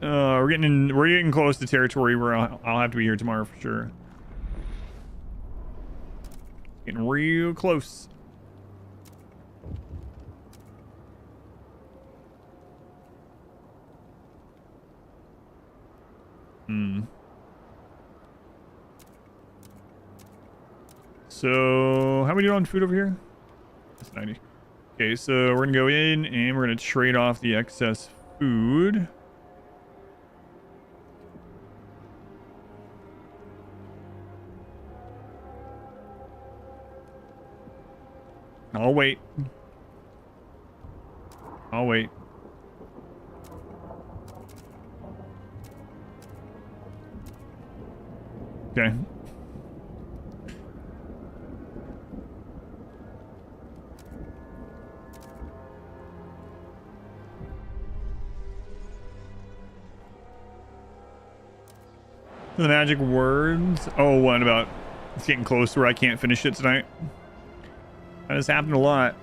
Speaker 1: We're getting close to territory where I'll have to be here tomorrow for sure. Getting real close. So, how are we doing on food over here? That's 90. Okay, so we're gonna go in and we're gonna trade off the excess food. I'll wait. I'll wait. Okay. The magic words. Oh, what about it's getting close to where I can't finish it tonight? That has happened a lot.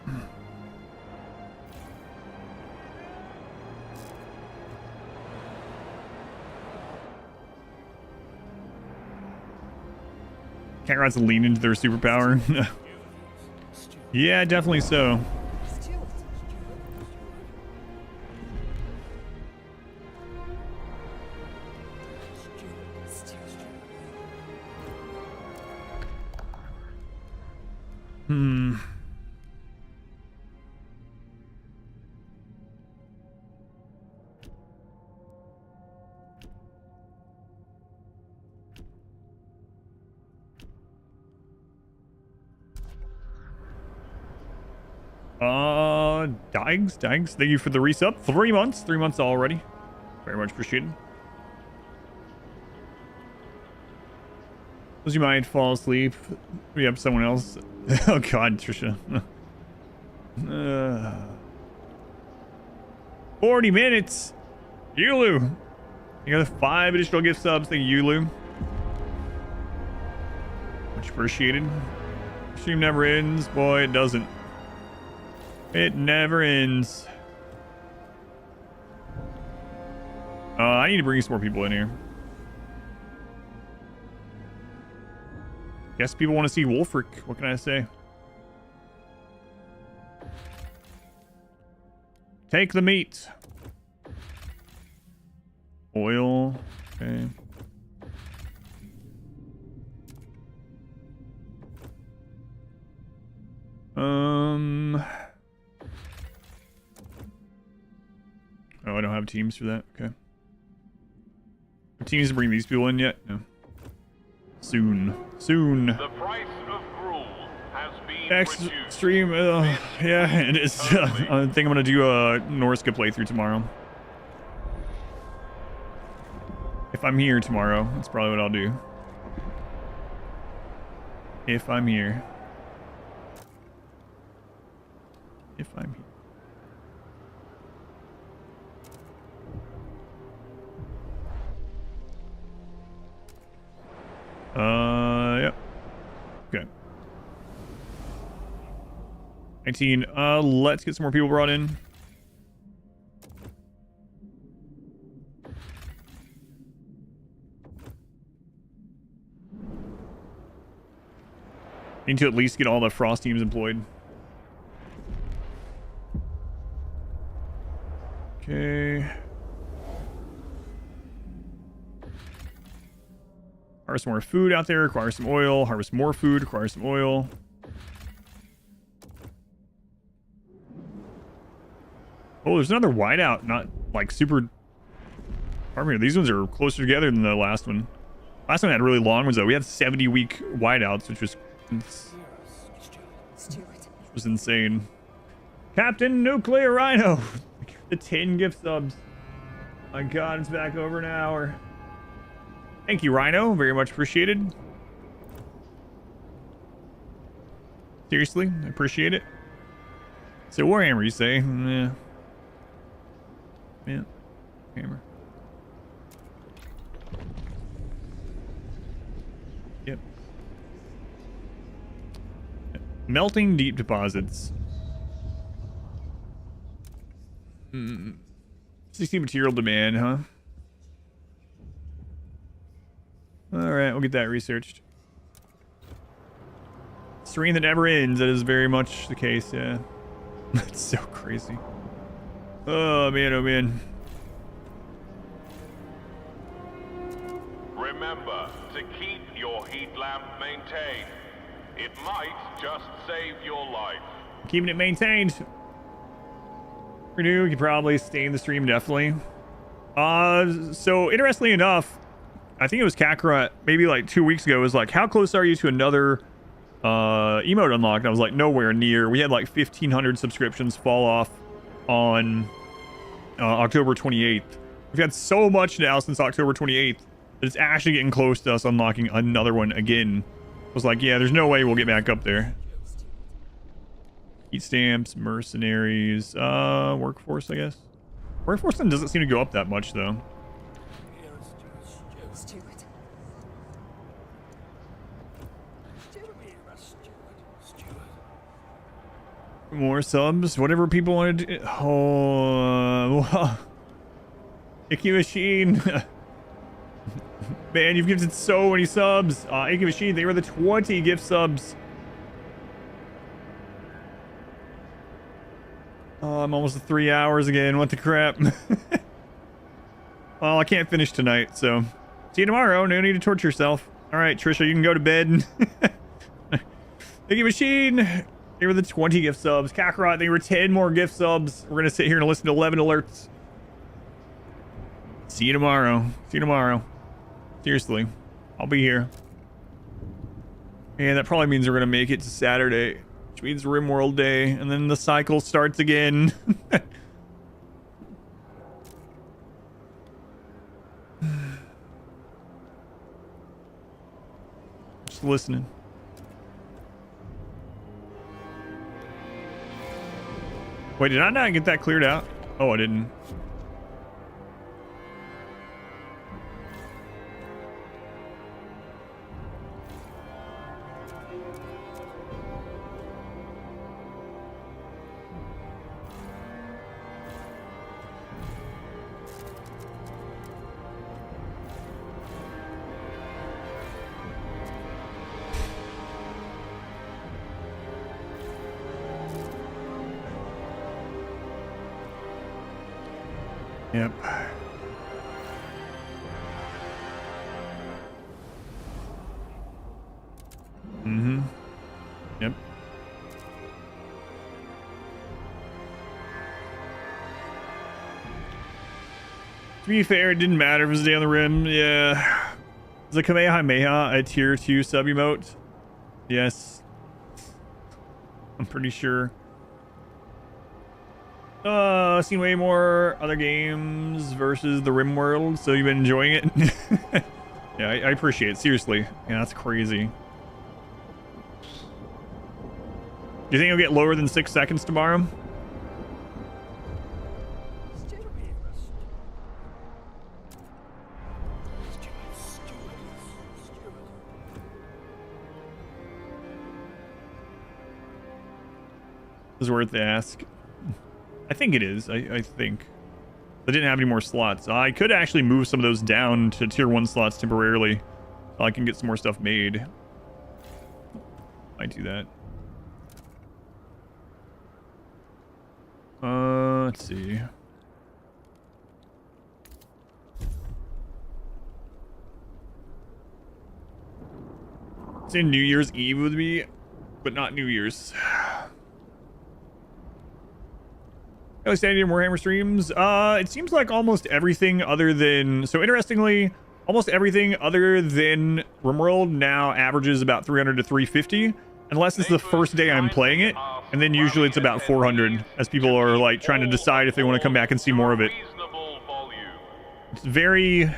Speaker 1: Cat rats lean into their superpower. Yeah, definitely so.
Speaker 5: Let's do it. Let's do it.
Speaker 1: Dags, thank you for the resub. 3 months, 3 months already. Very much appreciated. Suppose you might fall asleep. We have someone else. Oh God, Trisha. 40 minutes. Yulu. You got 5 additional gift subs. Thank you, Yulu. Much appreciated. Stream never ends. Boy, it doesn't. It never ends. I need to bring some more people in here. Guess people want to see Wolfric. What can I say? Take the meat. Oil. Okay. Oh, I don't have teams for that. Okay. Teams to bring these people in yet? No. Soon. Soon.
Speaker 2: The price of gruel has been
Speaker 1: Next
Speaker 2: reduced.
Speaker 1: stream, yeah, it is. I think I'm gonna do a Norska playthrough tomorrow. If I'm here tomorrow, that's probably what I'll do. If I'm here. If I'm here. Yep. Okay. 19. Let's get some more people brought in. Need to at least get all the Frost teams employed. Okay. Harvest more food out there, acquire some oil, harvest more food, acquire some oil. Oh, there's another whiteout, not like super farm here. These ones are closer together than the last one. Last one had really long ones though. We had 70-week whiteouts, which was insane. Captain Nuclear Rhino, the 10 gift subs. My God, it's back over an hour. Thank you, Rhino. Very much appreciated. Seriously, I appreciate it. So Warhammer, you say? Yeah. Yeah. Hammer. Yep. Melting deep deposits. 60 material demand, huh? Alright, we'll get that researched. Stream that never ends, that is very much the case, yeah. That's so crazy. Oh man, oh man.
Speaker 2: Remember to keep your heat lamp maintained. It might just save your life.
Speaker 1: Keeping it maintained. You could probably stay in the stream, definitely. So interestingly enough, I think it was Kakarot, maybe like 2 weeks ago, was like, how close are you to another emote unlock? And I was like, nowhere near. We had like 1,500 subscriptions fall off on October 28th. We've had so much now since October 28th that it's actually getting close to us unlocking another one again. I was like, yeah, there's no way we'll get back up there. Heat stamps, mercenaries, workforce, I guess. Workforce doesn't seem to go up that much, though.
Speaker 5: Stewart.
Speaker 1: More subs, whatever people want to do. Oh, Icky Machine. Man, you've gifted so many subs. Icky Machine, they were the 20 gift subs. Oh, I'm almost at 3 hours again. What the crap? Well, I can't finish tonight, so see you tomorrow. No need to torture yourself. All right, Trisha, you can go to bed. Icky Machine, they were the 20 gift subs. Kakarot, they were 10 more gift subs. We're gonna sit here and listen to 11 alerts. See you tomorrow. See you tomorrow. Seriously, I'll be here. And that probably means we're gonna make it to Saturday, which means RimWorld Day, and then the cycle starts again. Just listening. Wait, did I not get that cleared out? Oh, I didn't. Yep. Mm-hmm. Yep. To be fair, it didn't matter if it was a day on the rim. Yeah. Is the Kamehameha a tier 2 sub emote? Yes. I'm pretty sure. Seen way more other games versus the Rim World, so you've been enjoying it? Yeah, I appreciate it. Seriously. Yeah, that's crazy. Do you think it'll get lower than 6 seconds tomorrow? Is worth the ask. I think it is. I think. I didn't have any more slots. I could actually move some of those down to tier 1 slots temporarily, so I can get some more stuff made. Might do that. Let's see. Say New Year's Eve would be, but not New Year's. Hello, Sandy and Warhammer streams. It seems like almost everything other than... So interestingly, almost everything other than RimWorld now averages about 300 to 350, unless it's the first day I'm playing it, and then usually it's about 400, as people are like trying to decide if they want to come back and see more of it. It's very,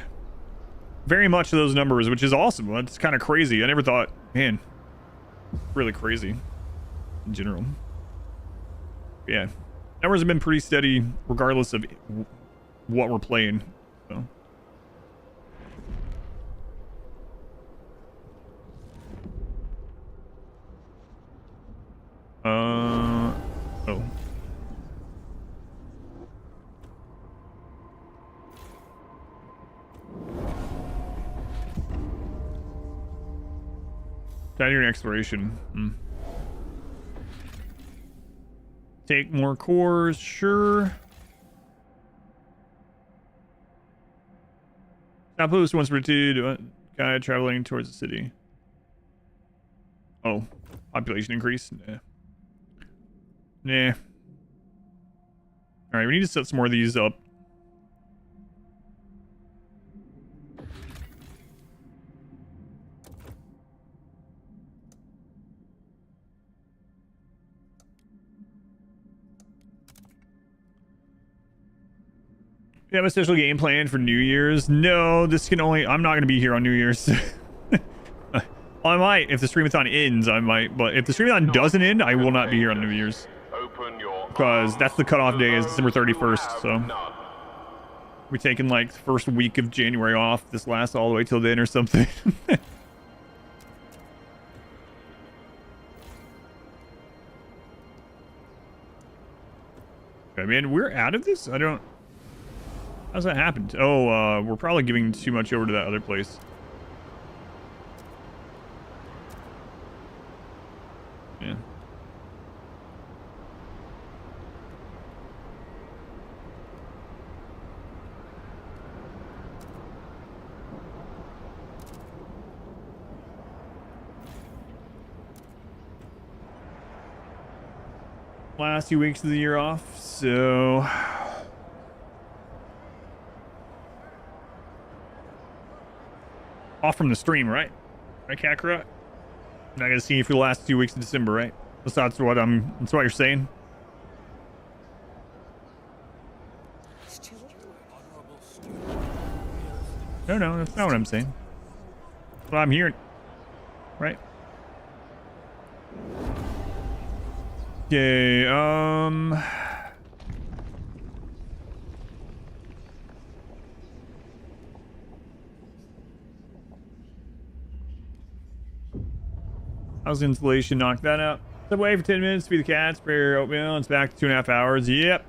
Speaker 1: very much those numbers, which is awesome. That's kind of crazy. I never thought, man, really crazy in general. Yeah. Numbers have been pretty steady regardless of what we're playing. So. Oh. Pioneering exploration. Take more cores, sure. Outpost once predicted guy traveling towards the city. Oh, population increase? Nah. Alright, we need to set some more of these up. You have a special game plan for New Year's? No, this can only... I'm not going to be here on New Year's. I might. If the streamathon ends, I might. But if the streamathon doesn't end, I will not be here on New Year's. Because that's the cutoff day is December 31st, so... We're taking, like, the first week of January off. This lasts all the way till then or something. Okay, man, we're out of this? I don't... How's that happened? Oh, we're probably giving too much over to that other place. Yeah. Last 2 weeks of the year off, so... Off from the stream, right? Right, Kakarot? Not gonna see you for the last 2 weeks of December, right? That's what you're saying? No, that's not what I'm saying. That's what I'm hearing. Right? Okay, House insulation, knock that out. Subway for 10 minutes, feed the cats, spray oatmeal, it's back to 2.5 hours. Yep.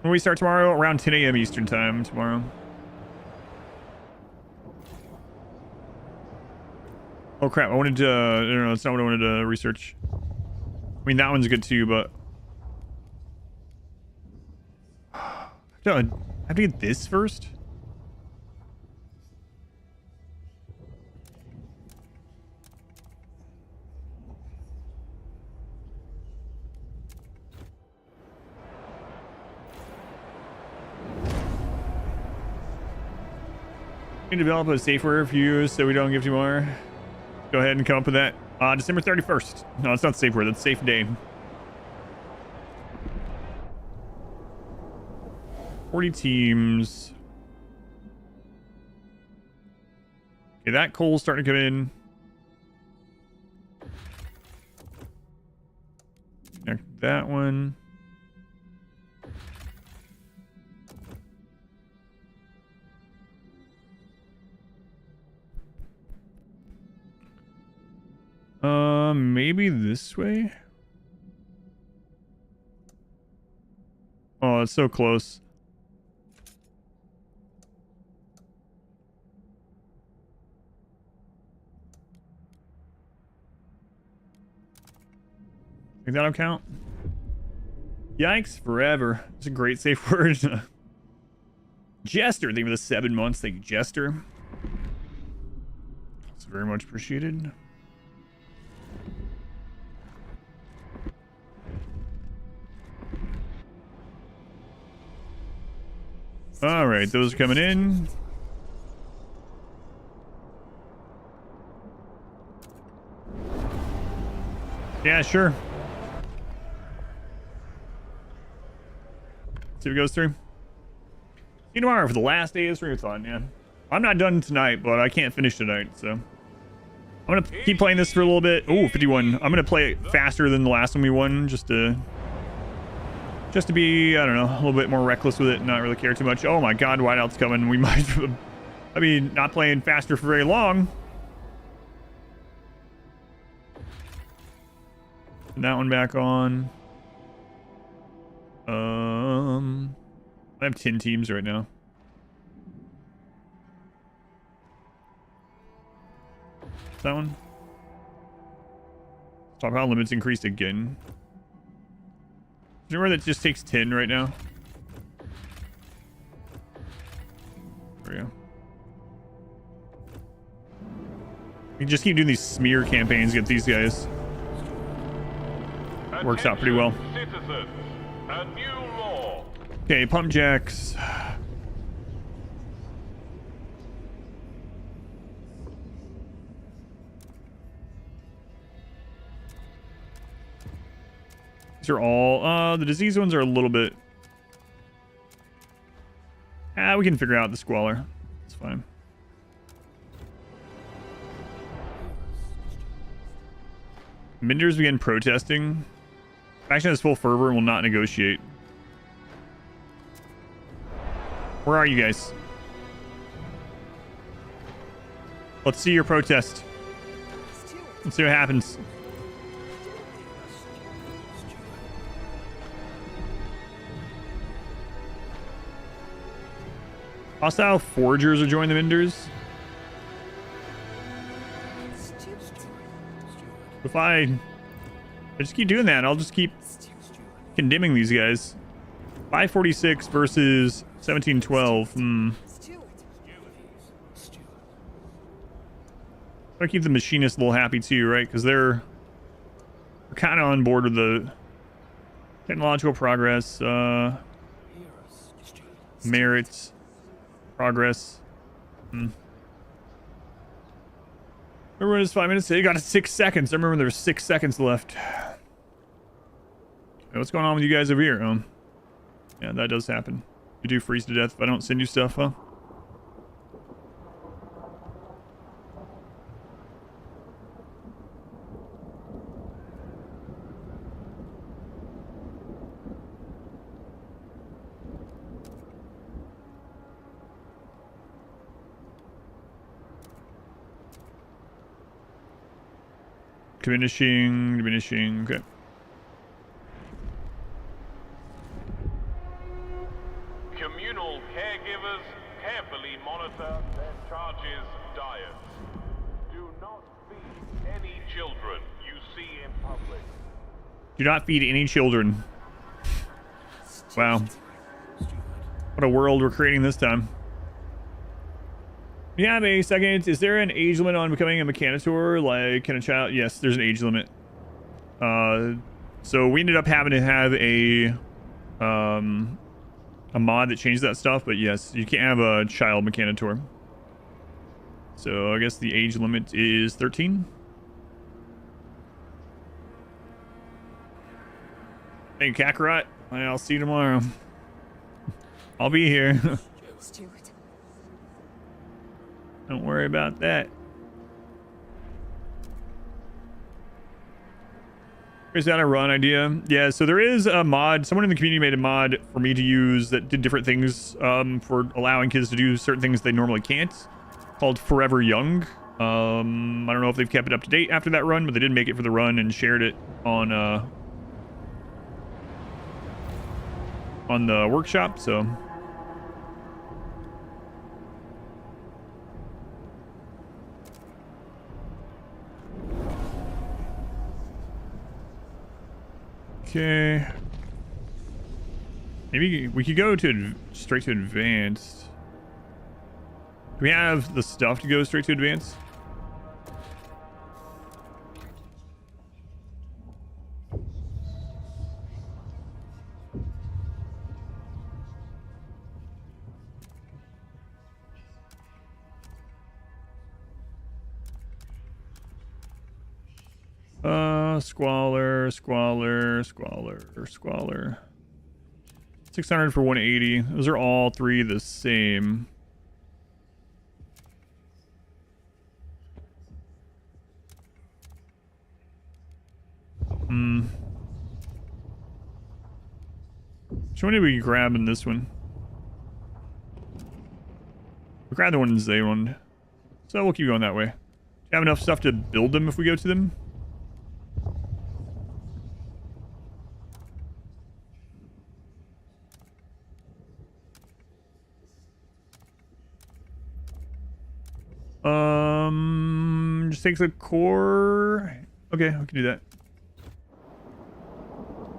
Speaker 1: When we start tomorrow, around 10 a.m. Eastern time tomorrow. Oh crap, I wanted to, no, that's not what I wanted to research. I mean, that one's good too, but... I have to get this first? We can develop a safe word for you so we don't give you more. Go ahead and come up with that. December 31st. No, it's not safe word. That's safe day. 40 teams. Okay, that coal's starting to come in. Connect that one. Maybe this way? Oh, it's so close. Think that'll count? Yikes, forever. It's a great safe word. Jester, thank you for the 7 months. Thank you, Jester. It's very much appreciated. All right, those are coming in. Yeah, sure. See if it goes through. See you tomorrow for the last day of Streamathon, yeah. I'm not done tonight, but I can't finish tonight, so. I'm gonna keep playing this for a little bit. Oh, 51. I'm gonna play it faster than the last one we won, just to be, I don't know, a little bit more reckless with it and not really care too much. Oh my god, whiteout's coming. We might, I mean, not playing faster for very long. Put that one back on. I have 10 teams right now. Is that one? Stockpile limits increased again. Is there where that just takes 10 right now? There we go. We can just keep doing these smear campaigns against these guys. Works out pretty well.
Speaker 2: Citizens, a new law.
Speaker 1: Okay, pump jacks. These are all, the disease ones are a little bit... we can figure out the squalor. It's fine. Minders begin protesting. Faction has full fervor and will not negotiate. Where are you guys? Let's see your protest. Let's see what happens. Hostile foragers are joining the Minders. If I just keep doing that, I'll just keep condemning these guys. 546 versus 1712. Gotta keep the machinists a little happy too, right? Because they're kind of on board with the technological progress, merits, progress. Remember when it was 5 minutes? They got 6 seconds. I remember there was 6 seconds left. Hey, what's going on with you guys over here? Yeah, that does happen. You do freeze to death if I don't send you stuff, huh? Diminishing. Okay.
Speaker 2: Communal caregivers carefully monitor their charges' diets. Do not feed any children you see in public.
Speaker 1: Do not feed any children. Wow. What a world we're creating this time. You have a second. Is there an age limit on becoming a mechanitor? Like, can a child? Yes, there's an age limit. So we ended up having to have a mod that changed that stuff, but yes, you can't have a child mechanitor. So I guess the age limit is 13. Hey, Kakarot. I'll see you tomorrow. I'll be here.
Speaker 5: Stuart.
Speaker 1: Don't worry about that. Is that a run idea? Yeah, so there is a mod. Someone in the community made a mod for me to use that did different things for allowing kids to do certain things they normally can't, called Forever Young. I don't know if they've kept it up to date after that run, but they did make it for the run and shared it on the workshop, so... Okay. Maybe we could go to straight to advanced. Do we have the stuff to go straight to advanced? Squalor. 600 for 180. Those are all three the same. Which one did we grab in this one? We grabbed the one in Zealand. So we'll keep going that way. Do you have enough stuff to build them if we go to them? Just takes a core. Okay, we can do that.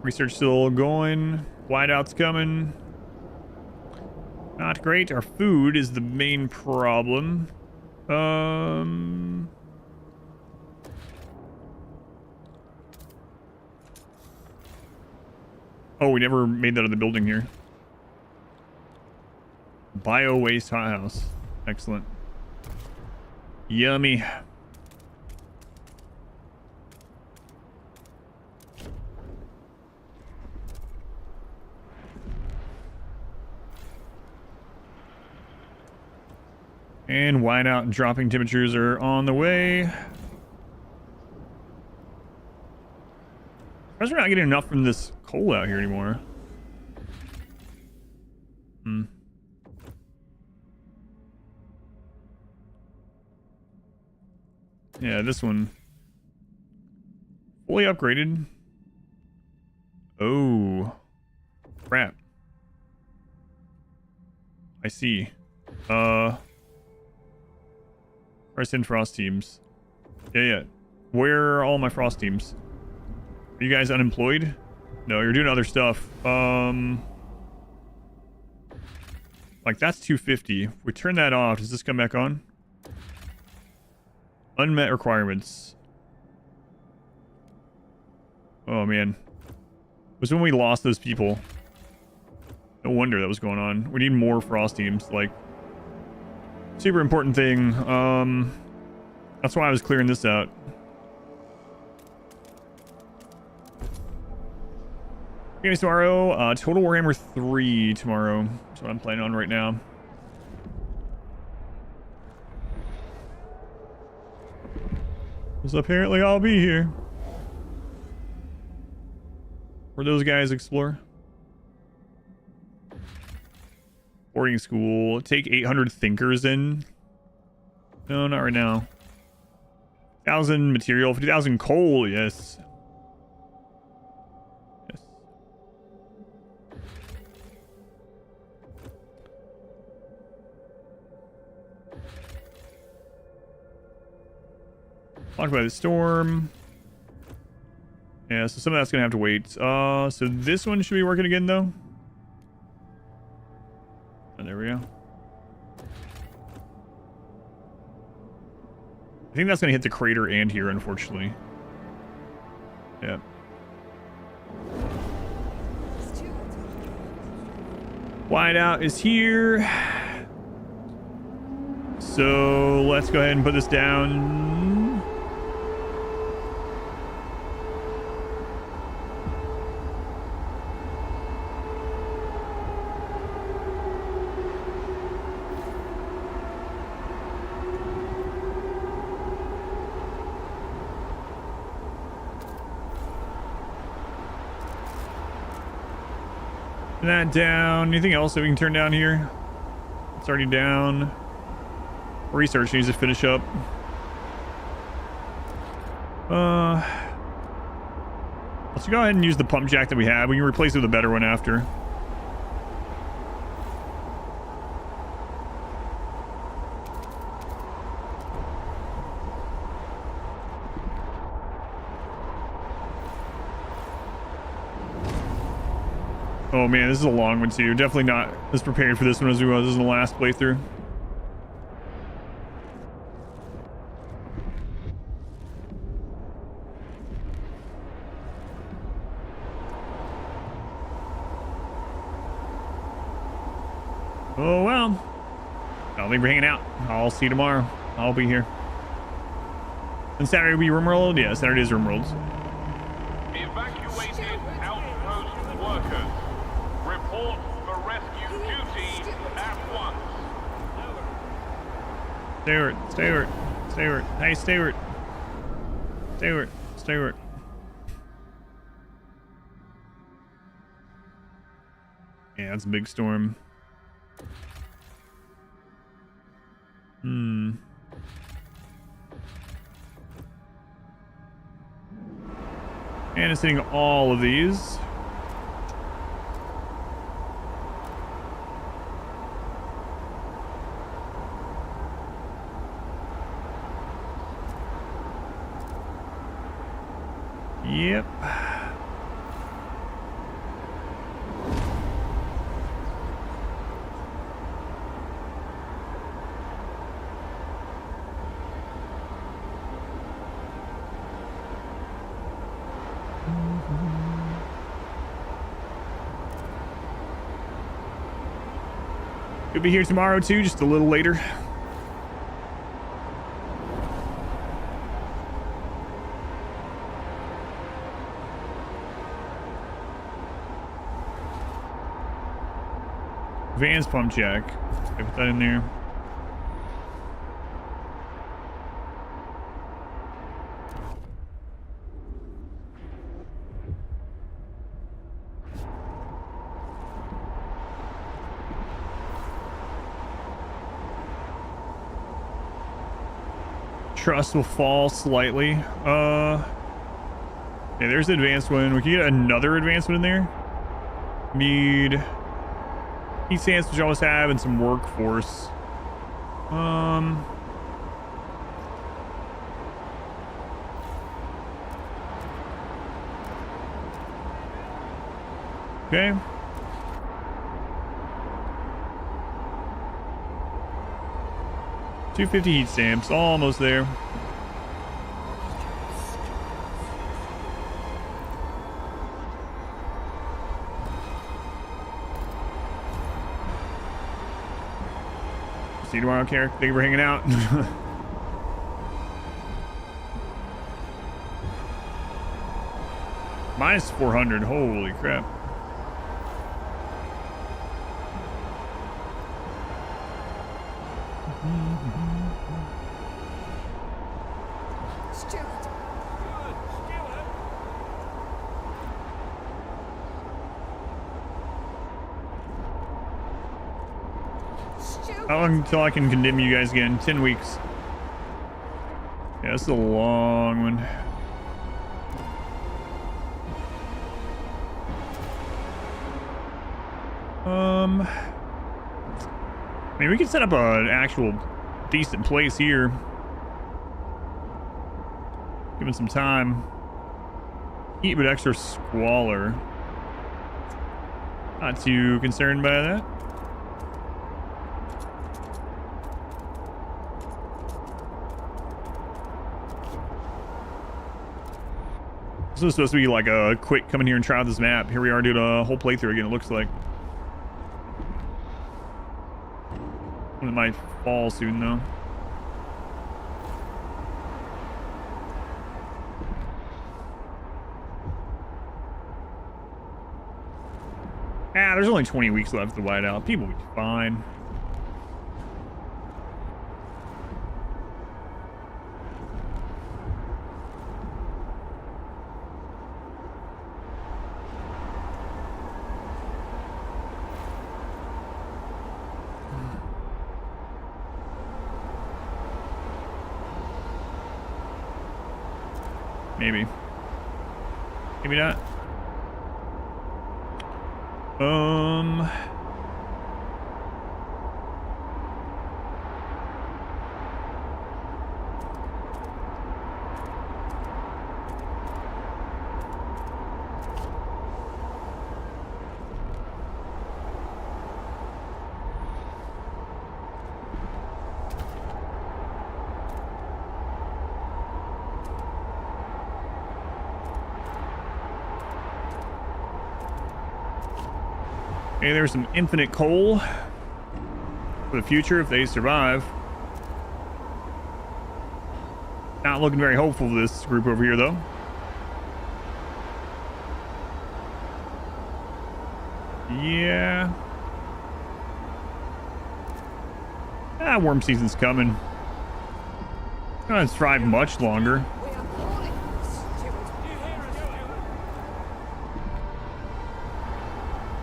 Speaker 1: Research still going. Whiteout's coming. Not great. Our food is the main problem. Oh, we never made that in the building here. Bio waste hothouse. Excellent. Yummy. And whiteout and dropping temperatures are on the way. I guess we're not getting enough from this coal out here anymore. Yeah, this one. Fully upgraded. Oh. Crap. I see. Press in frost teams. Yeah. Where are all my frost teams? Are you guys unemployed? No, you're doing other stuff. Like that's 250. If we turn that off, does this come back on? Unmet requirements. Oh man. It was when we lost those people. No wonder that was going on. We need more frost teams. Like, super important thing. That's why I was clearing this out. Games tomorrow. Total Warhammer 3 tomorrow. That's what I'm playing on right now. So apparently I'll be here. Where those guys explore. Boarding school. Take 800 thinkers in. No, not right now. 1,000 material, 50,000 coal. Yes. Yes. Blocked by the storm. Yeah, so some of that's gonna have to wait. So this one should be working again though. And there we go. I think that's gonna hit the crater and here, unfortunately. Yeah.
Speaker 5: Stewart.
Speaker 1: Whiteout is here. So let's go ahead and put this down. That down. Anything else that we can turn down here? It's already down. Research needs to finish up. Let's go ahead and use the pump jack that we have. We can replace it with a better one after. Oh man, this is a long one too. Definitely not as prepared for this one as we was in the last playthrough. Oh well. I think we're hanging out. I'll see you tomorrow. I'll be here. And Saturday will be RimWorld? Yeah, Saturday is RimWorld.
Speaker 2: Evacuated outpost workers. Report for rescue duty at once.
Speaker 1: Stewart. Hey, Stewart. Yeah, that's a big storm. And it's hitting all of these. Yep. Could be here tomorrow too, just a little later. Advanced pump jack. I put that in there. Trust will fall slightly. Yeah, there's the advanced one. We can get another advanced one in there. Need heat stance, which I always have, and some workforce. Okay. $250 heat stamps, almost there. See you tomorrow, Carrick. Thank you for hanging out. Minus 400. Holy crap.
Speaker 5: Stewart.
Speaker 1: How long until I can condemn you guys again? 10 weeks. Yeah, this is a long one. I mean, we could set up an actual decent place here. Give it some time. Heat, but extra squalor. Not too concerned by that. This was supposed to be like a quick come in here and try out this map. Here we are doing a whole playthrough again, it looks like. It might fall soon though. There's only 20 weeks left of the whiteout. People will be fine. Maybe. Maybe not. Okay, there's some infinite coal for the future if they survive. Not looking very hopeful for this group over here, though. Yeah. Worm season's coming. Not gonna thrive much longer.
Speaker 5: We are calling, steward.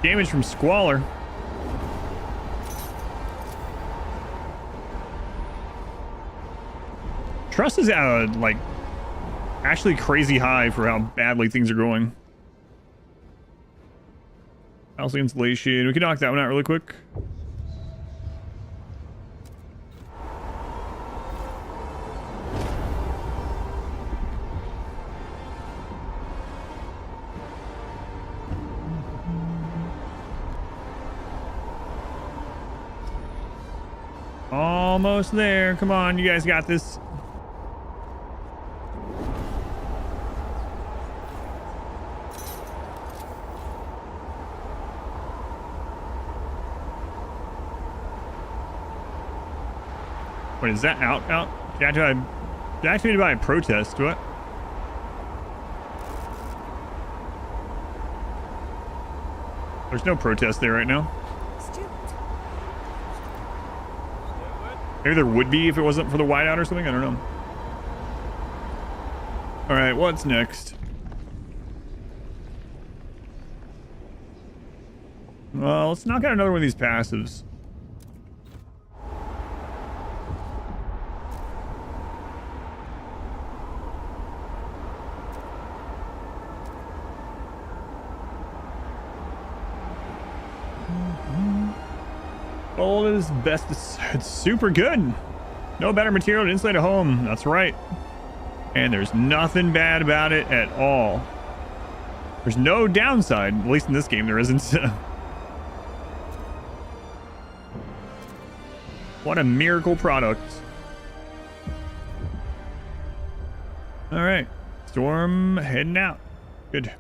Speaker 1: Damage from squalor. Trust is at like actually crazy high for how badly things are going. House insulation. We can knock that one out really quick. Almost there. Come on, you guys got this. Wait, is that out? Deactivated by a protest. What? There's no protest there right now.
Speaker 5: Steward.
Speaker 1: Maybe there would be if it wasn't for the whiteout or something. I don't know. All right, what's next? Well, let's knock out another one of these passives. Gold is best. It's super good. No better material to insulate a home. That's right. And there's nothing bad about it at all. There's no downside. At least in this game, there isn't. What a miracle product. All right. Storm heading out. Good.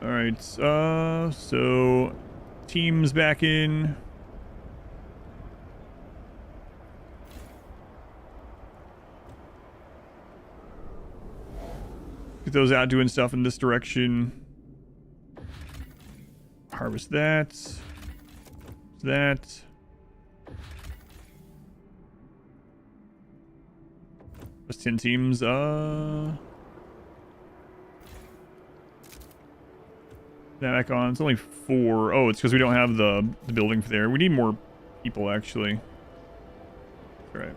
Speaker 1: All right. So teams back in. Get those out doing stuff in this direction. Harvest that. That. That's 10 teams. That back on. It's only 4. Oh, it's because we don't have the building for there. We need more people, actually. All right.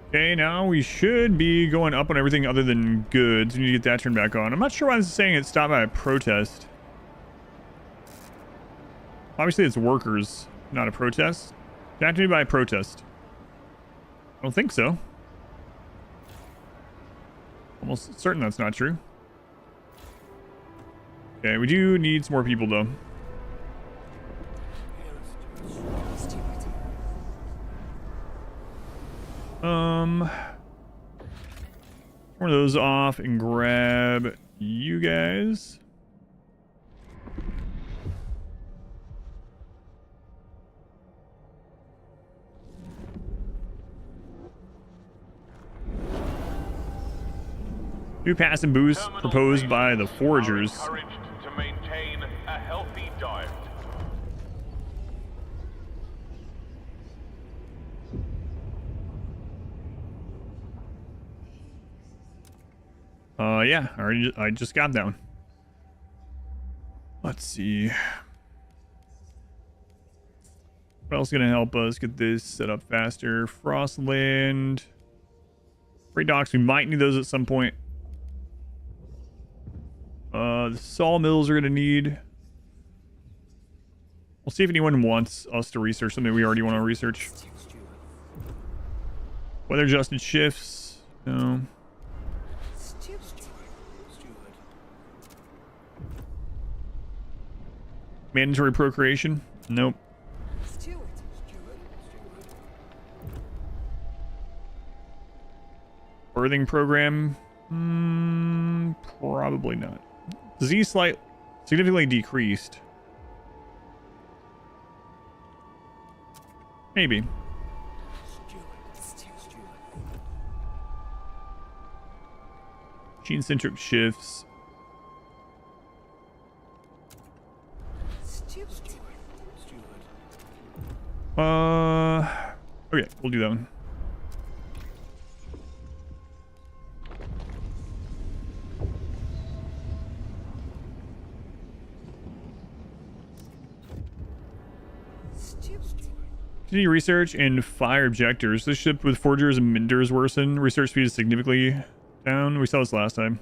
Speaker 1: Okay, now we should be going up on everything other than goods. We need to get that turned back on. I'm not sure why this is saying it's stopped by a protest. Obviously, it's workers, not a protest. It have to be by a protest. I don't think so. Almost certain that's not true. Okay, we do need some more people, though. Turn those off and grab you guys. New pass and boost proposed by the foragers.
Speaker 2: Encouraged to maintain a healthy diet.
Speaker 1: Yeah, I just got that one. Let's see. What else is gonna help us get this set up faster? Frostland. Freight docks, we might need those at some point. The sawmills are gonna need. We'll see if anyone wants us to research something we already want to research. Weather adjusted shifts. No. Mandatory procreation? Nope. Birthing program? Probably not. Disease significantly decreased. Maybe. Gene-centric shifts. Okay, we'll do that one. Continue research and fire objectors. This ship with forgers and menders worsen. Research speed is significantly down. We saw this last time.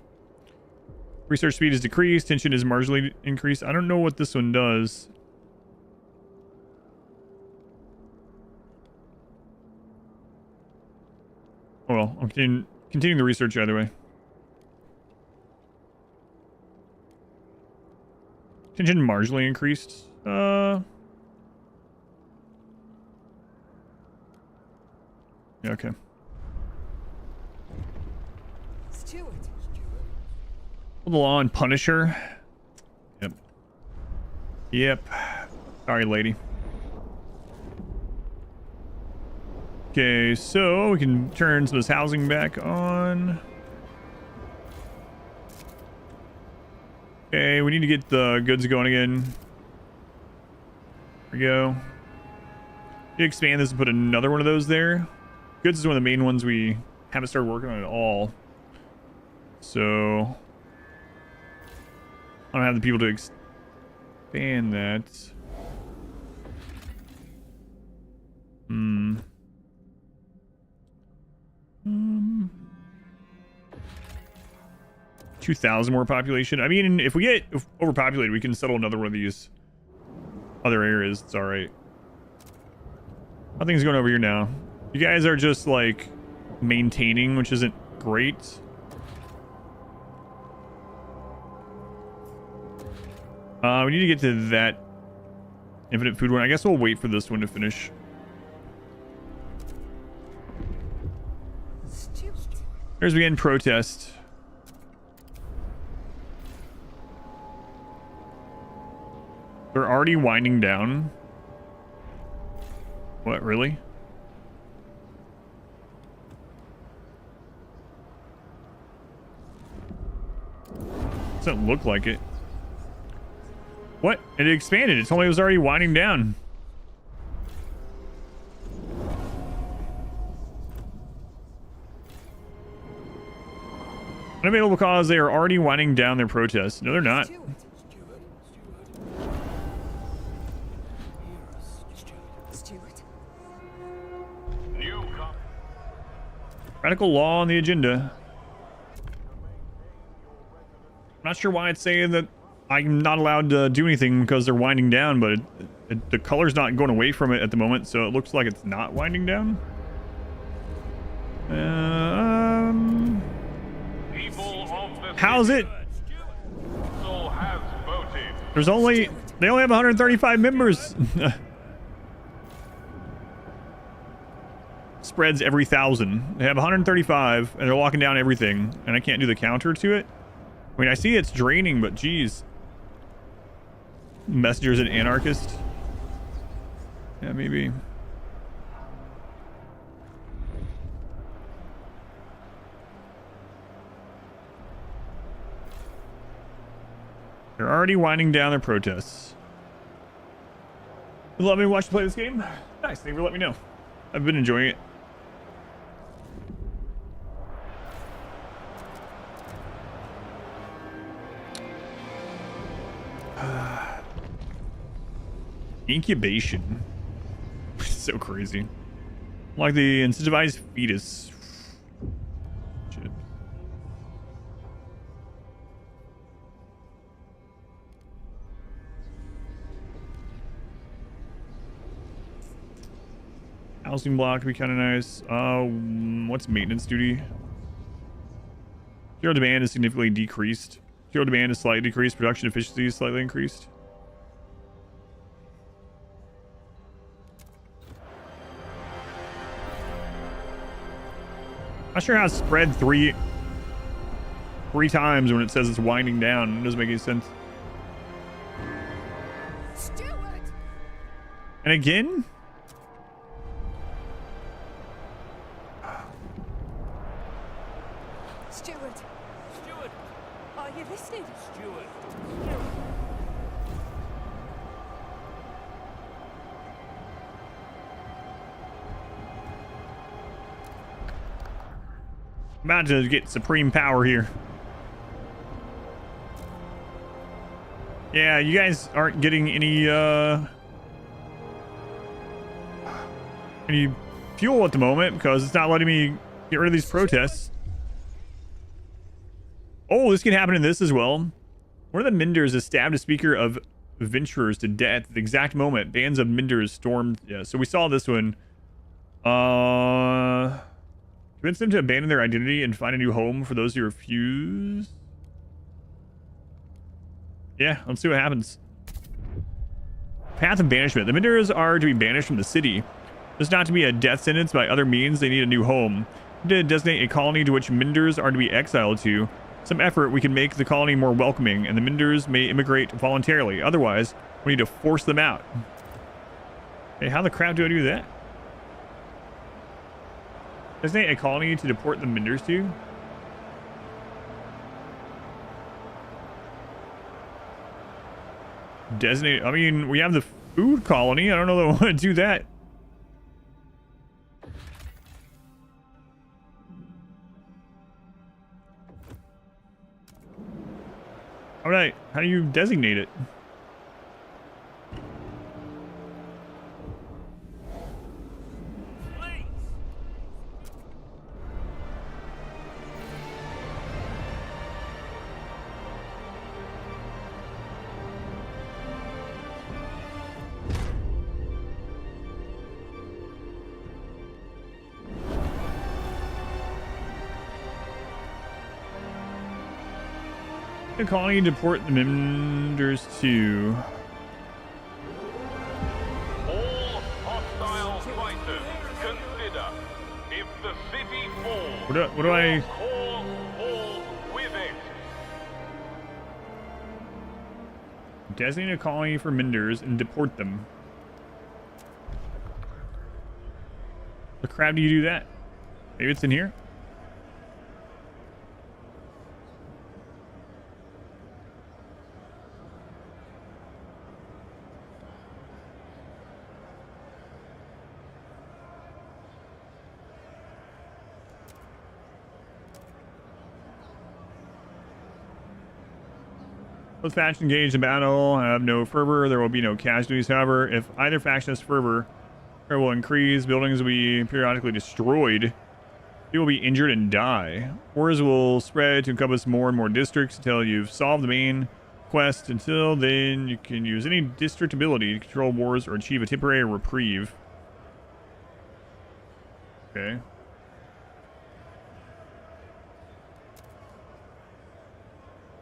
Speaker 1: Research speed is decreased. Tension is marginally increased. I don't know what this one does. Oh well, I'm continuing the research either way. Tension marginally increased. Yeah, okay. Hold the law on Punisher. Yep. Yep. Sorry, lady. Okay, so we can turn some of this housing back on. Okay, we need to get the goods going again. There we go. You expand this and put another one of those there. Goods is one of the main ones we haven't started working on at all. So I don't have the people to expand that. 2,000 more population. I mean, if we get overpopulated, we can settle another one of these other areas. It's all right. Nothing's going over here now. You guys are just like maintaining, which isn't great. We need to get to that infinite food one. I guess we'll wait for this one to finish. Here's we end protest. They're already winding down. What, really? Doesn't look like it. What? It expanded. It told me it was already winding down. Unavailable because they are already winding down their protest. No, they're not. Radical law on the agenda. I'm not sure why it's saying that I'm not allowed to do anything because they're winding down, but the color's not going away from it at the moment, so it looks like it's not winding down. How's it? They only have 135 members. Spreads every 1,000. They have 135, and they're locking down everything, and I can't do the counter to it. I mean, I see it's draining, but geez. Messengers and anarchist. Yeah, maybe. They're already winding down their protests. You love me watch you play this game? Nice, thank you for letting me know. I've been enjoying it. Incubation. So crazy. Like the incentivized fetus. Shit. Housing block would be kind of nice. What's maintenance duty? Zero demand is significantly decreased. Zero demand is slightly decreased. Production efficiency is slightly increased. Not sure how it's spread three times when it says it's winding down. It doesn't make any sense.
Speaker 5: Steward!
Speaker 1: And again?
Speaker 5: Steward! Steward! Are you listening? Steward!
Speaker 1: About to get supreme power here. Yeah, you guys aren't getting any fuel at the moment because it's not letting me get rid of these protests. Oh, this can happen in this as well. One of the Minders has stabbed a speaker of venturers to death at the exact moment. Bands of Minders stormed. Yeah, so we saw this one. Convince them to abandon their identity and find a new home for those who refuse. Yeah, let's see what happens. Path of banishment. The Minders are to be banished from the city. This is not to be a death sentence by other means. They need a new home. To designate a colony to which Minders are to be exiled to. Some effort, we can make the colony more welcoming, and the Minders may immigrate voluntarily. Otherwise, we need to force them out. Hey, how the crap do I do that? Designate a colony to deport the Minders to? Designate, I mean, we have the food colony. I don't know that I want to do that. Alright, how do you designate it? The colony deport the Minders to.
Speaker 2: All hostile fighters, consider if the city falls.
Speaker 1: What do I?
Speaker 2: Call all with it.
Speaker 1: Designate a colony for Minders and deport them. The crap do you do that? Maybe it's in here? Both factions engaged in battle have no fervor. There will be no casualties. However, if either faction has fervor, it will increase. Buildings will be periodically destroyed. You will be injured and die. Wars will spread to encompass more and more districts until you've solved the main quest. Until then, you can use any district ability to control wars or achieve a temporary reprieve. Okay.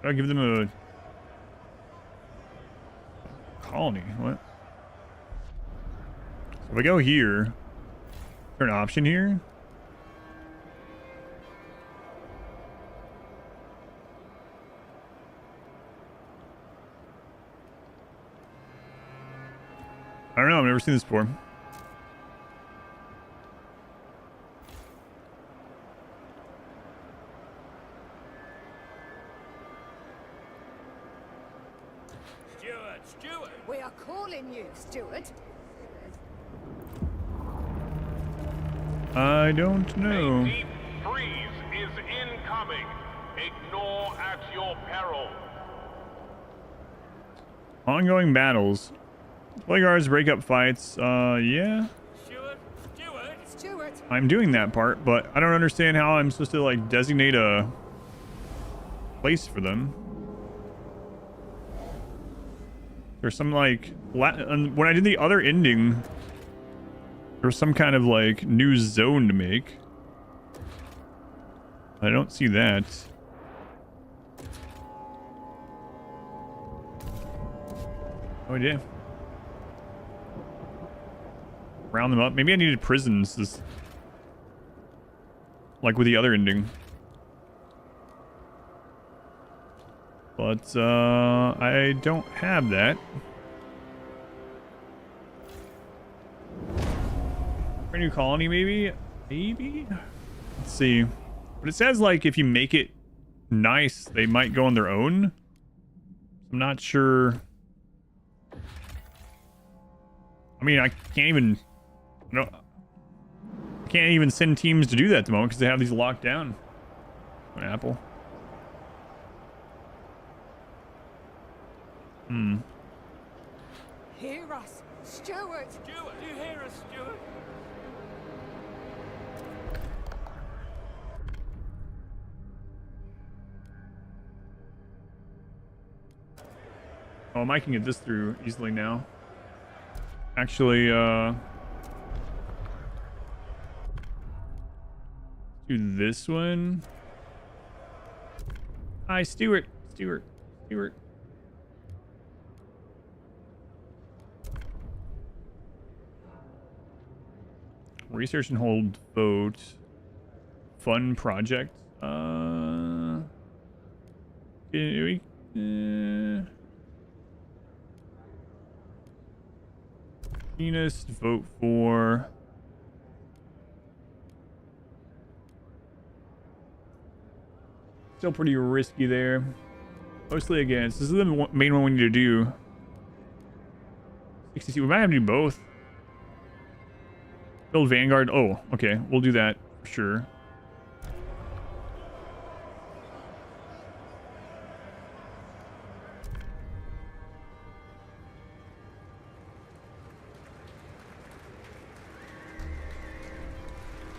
Speaker 1: I'll give them a colony. What? So if I go here, is there an option here? I don't know. I've never seen this before.
Speaker 3: Stuart!
Speaker 5: We are calling you, Stuart.
Speaker 1: I don't know.
Speaker 2: A deep freeze is incoming. Ignore at your peril.
Speaker 1: Ongoing battles. Play guards break up fights. Yeah.
Speaker 5: Stuart!
Speaker 1: I'm doing that part, but I don't understand how I'm supposed to, like, designate a place for them. There's some, like, when I did the other ending, there was some kind of, like, new zone to make. I don't see that. Oh, yeah. Round them up. Maybe I needed prisons, like with the other ending. But I don't have that. For a new colony, maybe? Maybe? Let's see. But it says, like, if you make it nice, they might go on their own. I'm not sure. I mean, I can't even... I can't even send teams to do that at the moment because they have these locked down. An apple.
Speaker 5: Hear us, Stuart!
Speaker 3: Stuart, do you hear us, Stuart?
Speaker 1: Oh, I can get this through easily now. Actually, do this one. Hi, Stuart. Stuart. Research and hold vote. Fun project. Keenest vote for. Still pretty risky there. Mostly against. This is the main one we need to do. 60. We might have to do both. Build Vanguard. Oh, okay. We'll do that for sure.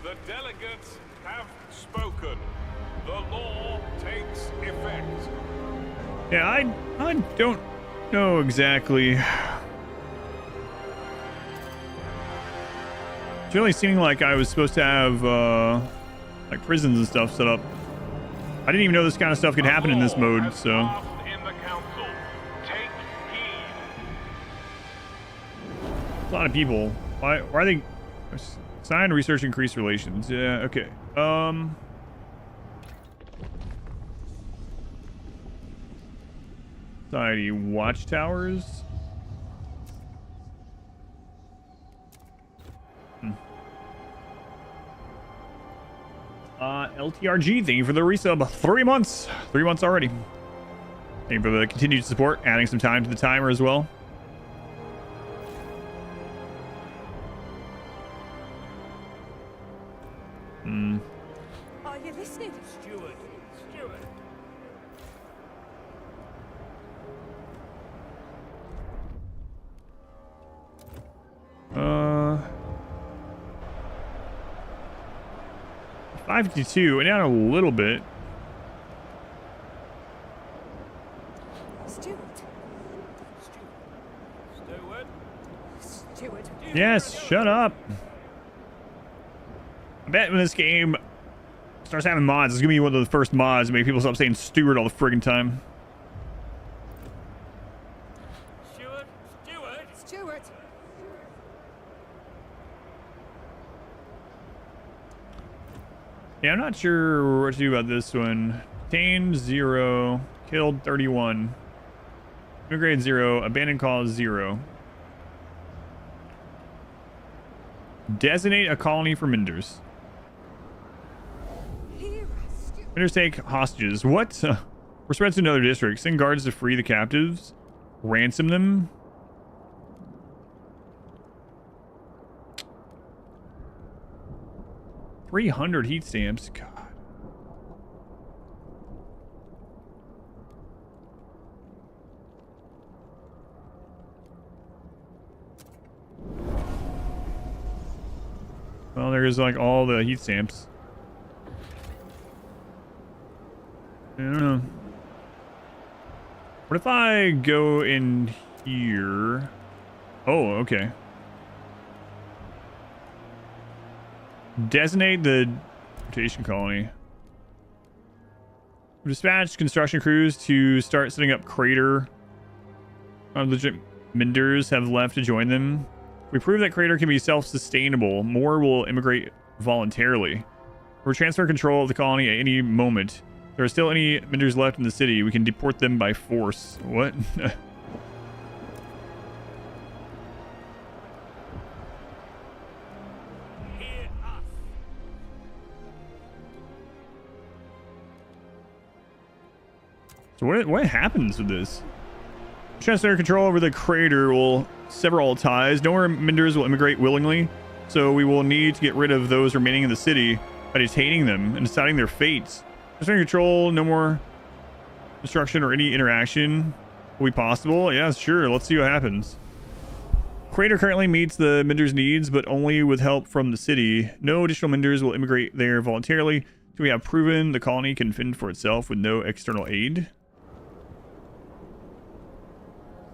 Speaker 3: The delegates have spoken. The law takes effect.
Speaker 1: Yeah, I don't know exactly. It's really seeming like I was supposed to have like prisons and stuff set up. I didn't even know this kind of stuff could happen in this mode, so.
Speaker 2: In the council. Take heed.
Speaker 1: A lot of people. Why are they sign research increase relations? Yeah, okay. Society watchtowers. LTRG, thank you for the resub. 3 months. 3 months already. Thank you for the continued support, adding some time to the timer as well.
Speaker 5: Are you listening?
Speaker 3: Stuart.
Speaker 1: 552, and down a little bit.
Speaker 5: Steward.
Speaker 3: Steward.
Speaker 5: Steward.
Speaker 1: Yes, shut up. I bet when this game starts having mods, it's gonna be one of the first mods to make people stop saying steward all the friggin' time.
Speaker 3: Steward. Steward.
Speaker 5: Steward.
Speaker 1: Yeah, I'm not sure what to do about this one. Tamed 0, killed 31. Immigrate 0, abandoned cause 0. Designate a colony for Minders.
Speaker 5: Here, steward.
Speaker 1: Minders take hostages. What? We're spread to another district. Send guards to free the captives. Ransom them. $300 heat stamps. God. Well, there's like all the heat stamps. I don't know. What if I go in here? Oh, okay. Designate the rotation colony. Dispatch construction crews to start setting up crater. Legit Minders have left to join them. We prove that crater can be self-sustainable. More will immigrate voluntarily. We'll transfer control of the colony at any moment. If there are still any Minders left in the city, we can deport them by force. What? So what happens with this? Transfer control over the crater will sever all ties. No more Minders will immigrate willingly, so we will need to get rid of those remaining in the city by detaining them and deciding their fates. Transferring control, no more destruction or any interaction will be possible. Yeah, sure. Let's see what happens. Crater currently meets the Minders' needs, but only with help from the city. No additional Minders will immigrate there voluntarily. So we have proven the colony can fend for itself with no external aid.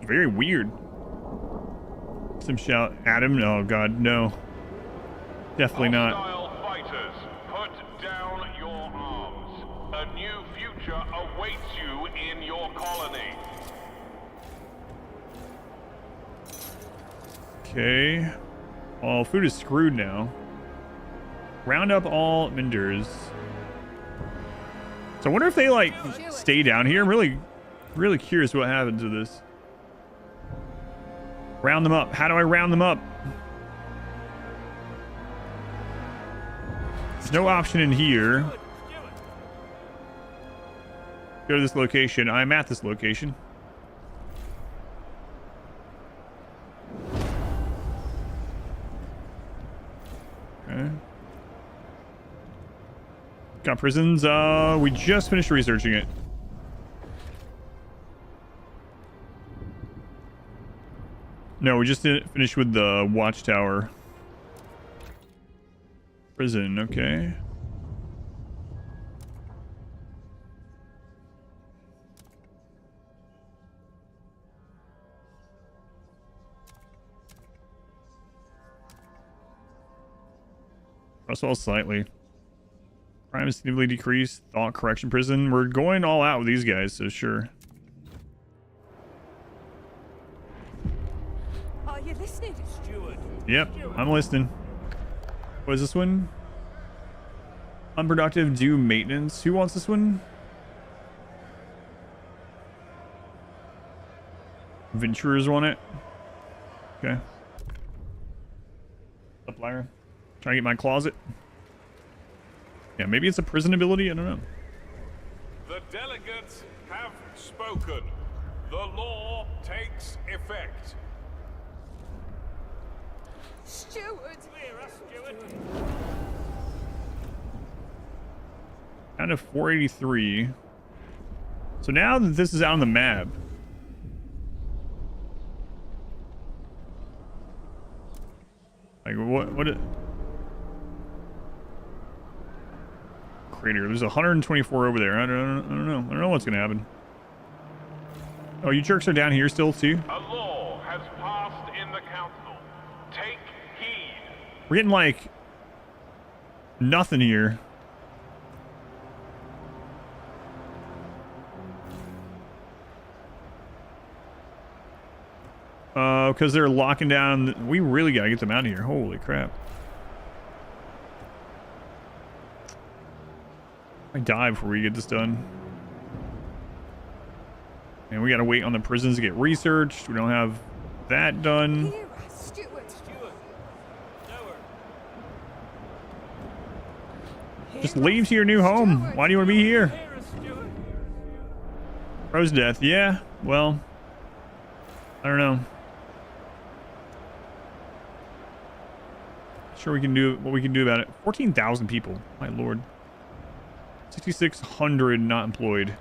Speaker 1: Very weird. Some shout at him. Oh god, no. Definitely not.
Speaker 2: Hostile fighters, put down your arms. A new future awaits you in your colony.
Speaker 1: Okay. Well, food is screwed now. Round up all Minders. So I wonder if they like stay down here. I'm really curious what happens to this. Round them up. How do I round them up? There's no option in here. Go to this location. I'm at this location. Okay. Got prisons. We just finished researching it. No, we just didn't finish with the watchtower. Prison, okay. Trust all slightly. Crime is significantly decreased. Thought correction prison. We're going all out with these guys, so sure.
Speaker 5: Are you listening?
Speaker 3: Steward.
Speaker 1: Yep, I'm listening. What is this one? Unproductive, do maintenance. Who wants this one? Venturers want it. Okay. Supplier. Trying to get my closet. Yeah, maybe it's a prison ability. I don't know.
Speaker 3: The delegates have spoken. The law takes effect.
Speaker 5: Steward.
Speaker 3: Steward.
Speaker 1: Down to 483. So now that this is out on the map. Like what crater. There's 124 over there. I don't know. I don't know what's gonna happen. Oh, you jerks are down here still too?
Speaker 2: A law has passed in the council. Take heed.
Speaker 1: We're getting like nothing here. Because they're locking down. We really gotta get them out of here. Holy crap. I die before we get this done. And we gotta wait on the prisons to get researched. We don't have that done.
Speaker 5: Here, Steward.
Speaker 1: Just leave to your new home. Why do you want to be here? Froze to death. Yeah, well, I don't know. Sure we can do what we can do about it. 14,000 people. My lord. 6,600 not employed.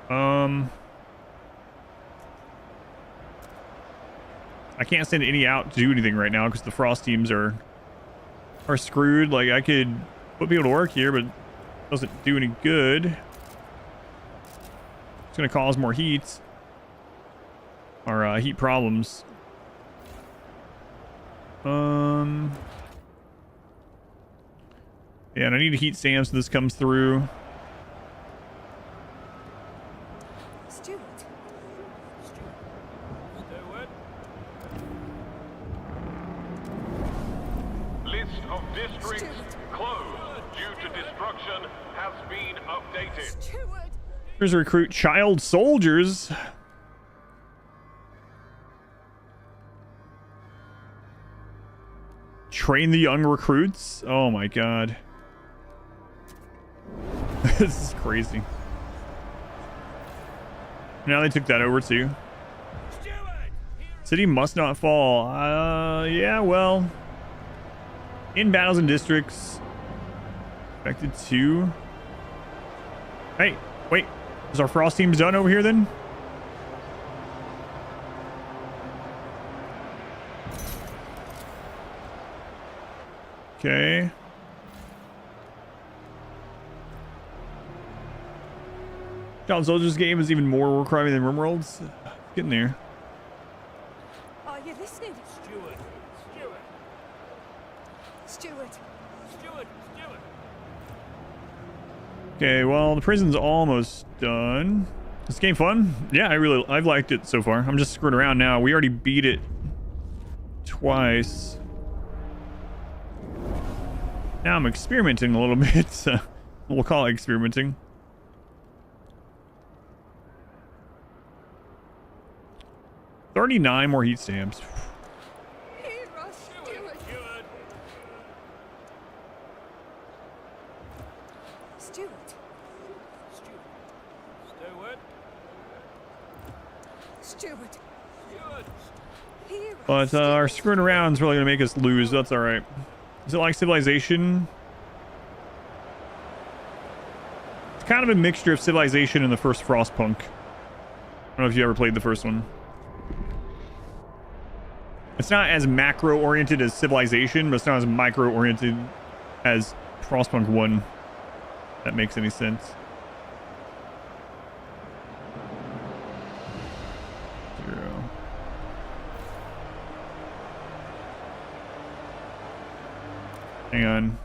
Speaker 1: I can't send any out to do anything right now because the Frost teams are screwed. Like, I could put people to work here, but it doesn't do any good. It's going to cause more heat. Or heat problems. Yeah, and I need to heat Sam so this comes through.
Speaker 5: Steward.
Speaker 2: List of districts closed due to destruction has been updated.
Speaker 5: Steward.
Speaker 1: Here's a recruit child soldiers. Train the young recruits. Oh my god. This is crazy. Now they took that over too. City must not fall. Yeah, well. In battles and districts. Expected to. Hey, wait. Is our Frost teams done over here then? Okay. Child Soldiers game is even more war crime than RimWorld's. Getting there.
Speaker 5: Are you listening?
Speaker 3: Steward.
Speaker 5: Steward.
Speaker 1: Okay, well, the prison's almost done. This game fun? Yeah, I've liked it so far. I'm just screwing around now. We already beat it twice. Now I'm experimenting a little bit. We'll call it experimenting. $39 more heat stamps.
Speaker 5: Here, Steward. Steward. Steward. Here,
Speaker 1: But our screwing around is really going to make us lose. That's all right. Is it like Civilization? It's kind of a mixture of Civilization and the first Frostpunk. I don't know if you ever played the first one. It's not as macro-oriented as Civilization, but it's not as micro-oriented as Frostpunk 1. If that makes any sense. Zero. Hang on.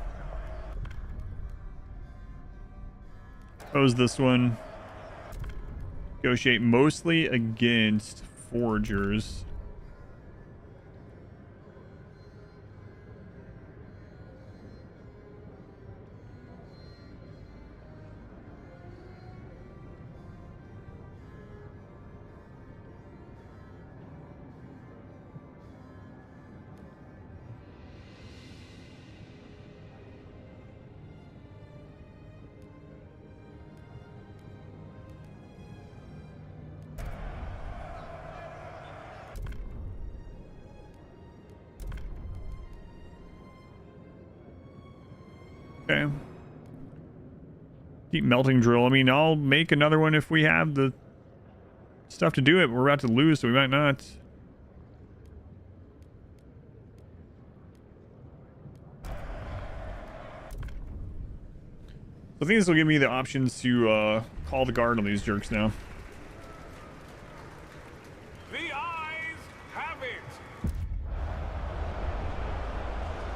Speaker 1: Pose this one. Negotiate mostly against foragers. Okay. Keep melting drill. I mean, I'll make another one if we have the stuff to do it. We're about to lose, so we might not. I think this will give me the options to call the guard on these jerks now.
Speaker 3: The eyes have it.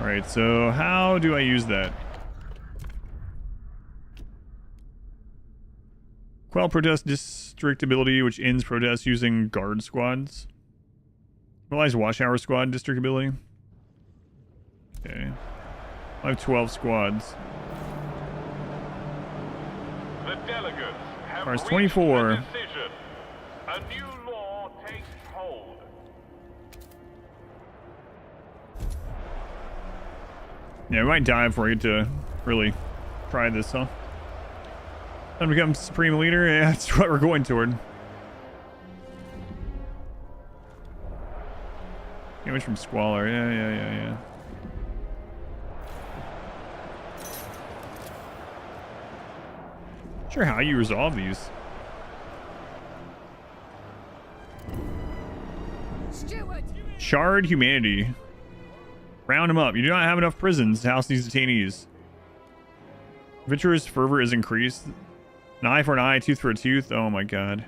Speaker 1: All right, so how do I use that? Quell protest district ability, which ends protests using guard squads. Realize watchtower squad district ability. Okay. I have 12 squads.
Speaker 2: The delegates have
Speaker 1: Ours,
Speaker 2: reached
Speaker 1: 24.
Speaker 2: a decision. A new law takes hold.
Speaker 1: Yeah, we might die before we get to really try this, huh? Time to become supreme leader? Yeah, that's what we're going toward. Damage from squalor. Yeah. Not sure how you resolve these.
Speaker 5: Steward!
Speaker 1: Shard humanity. Round them up. You do not have enough prisons to house these detainees. Adventurous fervor is increased. An eye for an eye, tooth for a tooth. Oh my god.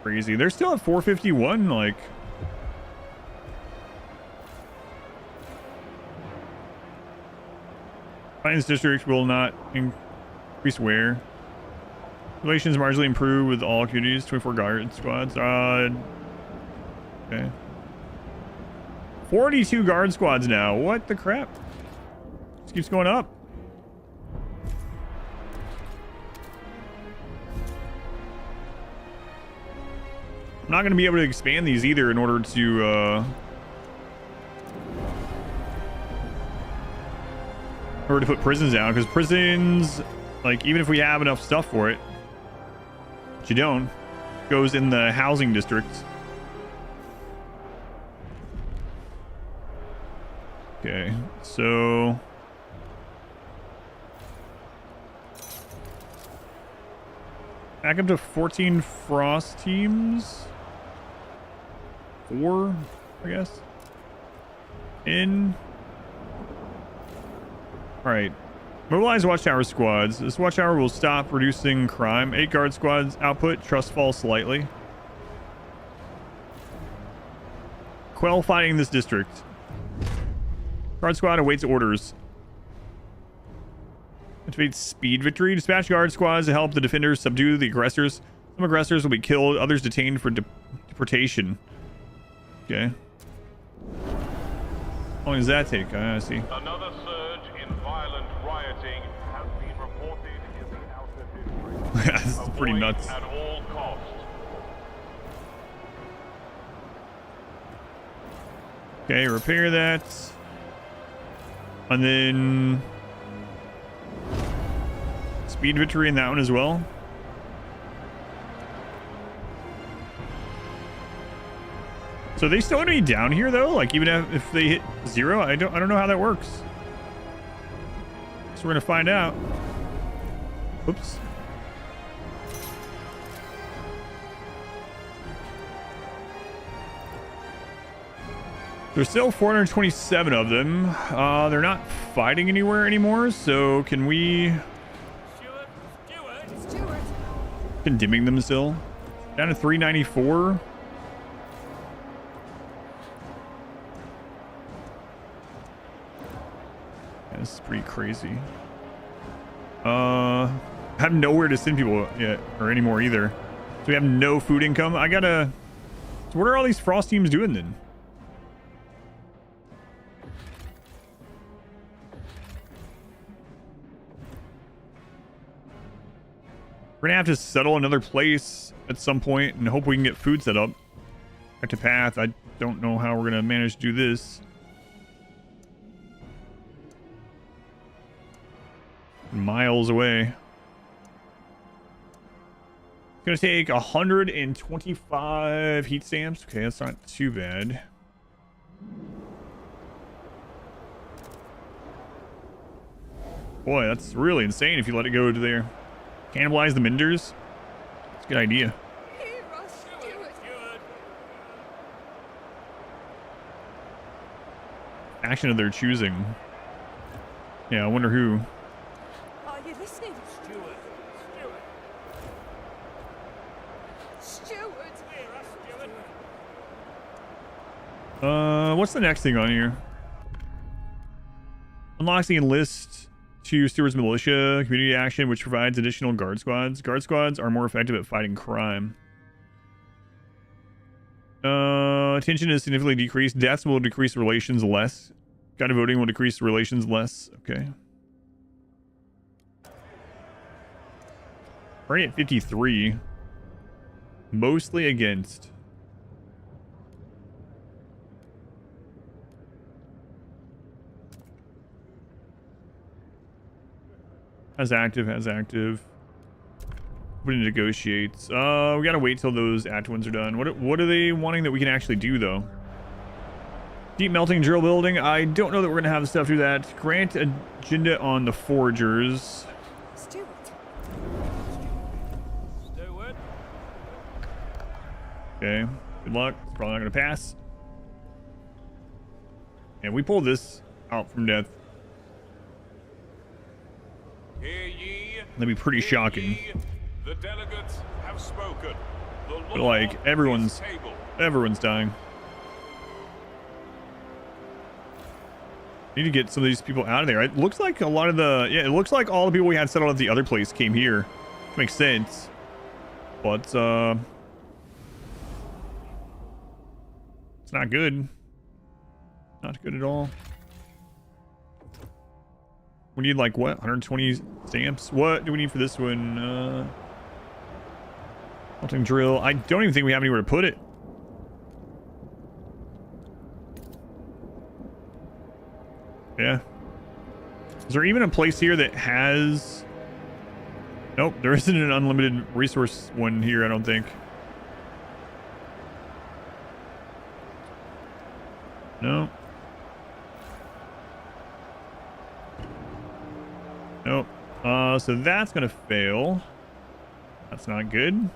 Speaker 1: Crazy. They're still at 451, like. Finance district will not increase wear. Relations marginally improve with all communities. 24 guard squads. Okay. 42 guard squads now. What the crap? Just keeps going up. I'm not going to be able to expand these either in order to put prisons down, because prisons, like, even if we have enough stuff for it, which you don't, goes in the housing districts. Okay, so back up to 14 frost teams. 4, I guess. In. All right. Mobilize watchtower squads. This watchtower will stop reducing crime. 8 guard squads output. Trust falls slightly. Quell fighting this district. Guard squad awaits orders. Activate speed victory. Dispatch guard squads to help the defenders subdue the aggressors. Some aggressors will be killed. Others detained for deportation. Okay. How long does that take? I see.
Speaker 2: Another surge in violent rioting has been reported in the outer district.
Speaker 1: Yeah, this is pretty
Speaker 2: Avoid
Speaker 1: nuts.
Speaker 2: at all costs.
Speaker 1: Okay, repair that. And then speed victory in that one as well. So they still gonna be down here though? Like even if they hit 0? I don't know how that works. So we're gonna find out. Oops. There's still 427 of them. They're not fighting anywhere anymore, so can we...
Speaker 5: Steward!
Speaker 1: Condemning them still. Down to 394. Yeah, this is pretty crazy. I have nowhere to send people yet, or anymore either. So we have no food income. I gotta... So what are all these frost teams doing then? We're gonna have to settle another place at some point and hope we can get food set up. Back to path. I don't know how we're gonna manage to do this. Miles away. It's gonna take 125 heat stamps. Okay, that's not too bad. Boy, that's really insane if you let it go to there. Cannibalize the Menders? It's a good idea.
Speaker 5: Hear us, Steward!
Speaker 1: action of their choosing. Yeah, I wonder who.
Speaker 5: Are you listening?
Speaker 3: Steward.
Speaker 5: Steward!
Speaker 3: Hear us, Steward.
Speaker 1: What's the next thing on here? Unlocks the enlist to Stewards Militia community action, which provides additional guard squads. Guard squads are more effective at fighting crime. Attention is significantly decreased. Deaths will decrease relations less. Guided voting will decrease relations less. Okay. Already at 53. Mostly against. Has active. When it negotiates. We gotta wait till those active ones are done. What are they wanting that we can actually do though? Deep melting drill building. I don't know that we're gonna have the stuff do that. Grant agenda on the foragers.
Speaker 5: Steward!
Speaker 3: Steward.
Speaker 1: Okay. Good luck. It's probably not gonna pass. And we pull this out from death.
Speaker 3: Hear ye.
Speaker 1: That'd be pretty
Speaker 3: Hear
Speaker 1: shocking.
Speaker 3: ye. The delegates have spoken. The
Speaker 1: But
Speaker 3: law
Speaker 1: like everyone's
Speaker 3: is tabled.
Speaker 1: dying. Need to get some of these people out of there. It looks like a lot of the it looks like all the people we had settled at the other place came here. Makes sense. But it's not good. Not good at all. We need like what? 120 stamps? What do we need for this one? Melting drill. I don't even think we have anywhere to put it. Yeah. Is there even a place here that has... Nope, there isn't an unlimited resource one here, I don't think. No. Nope. So that's gonna fail. That's not good.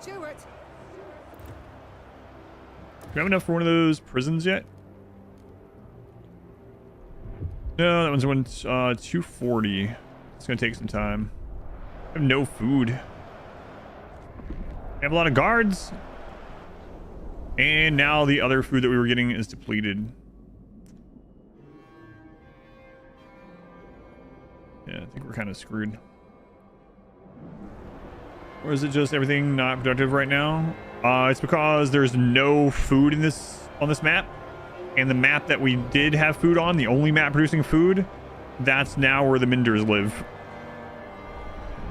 Speaker 5: Steward!
Speaker 1: Do we have enough for one of those prisons yet? No, that one's 240. It's gonna take some time. I have no food. I have a lot of guards. And now the other food that we were getting is depleted. Yeah, I think we're kind of screwed. Or is it just everything not productive right now? It's because there's no food in on this map. And the map that we did have food on, the only map producing food, that's now where the Minders live.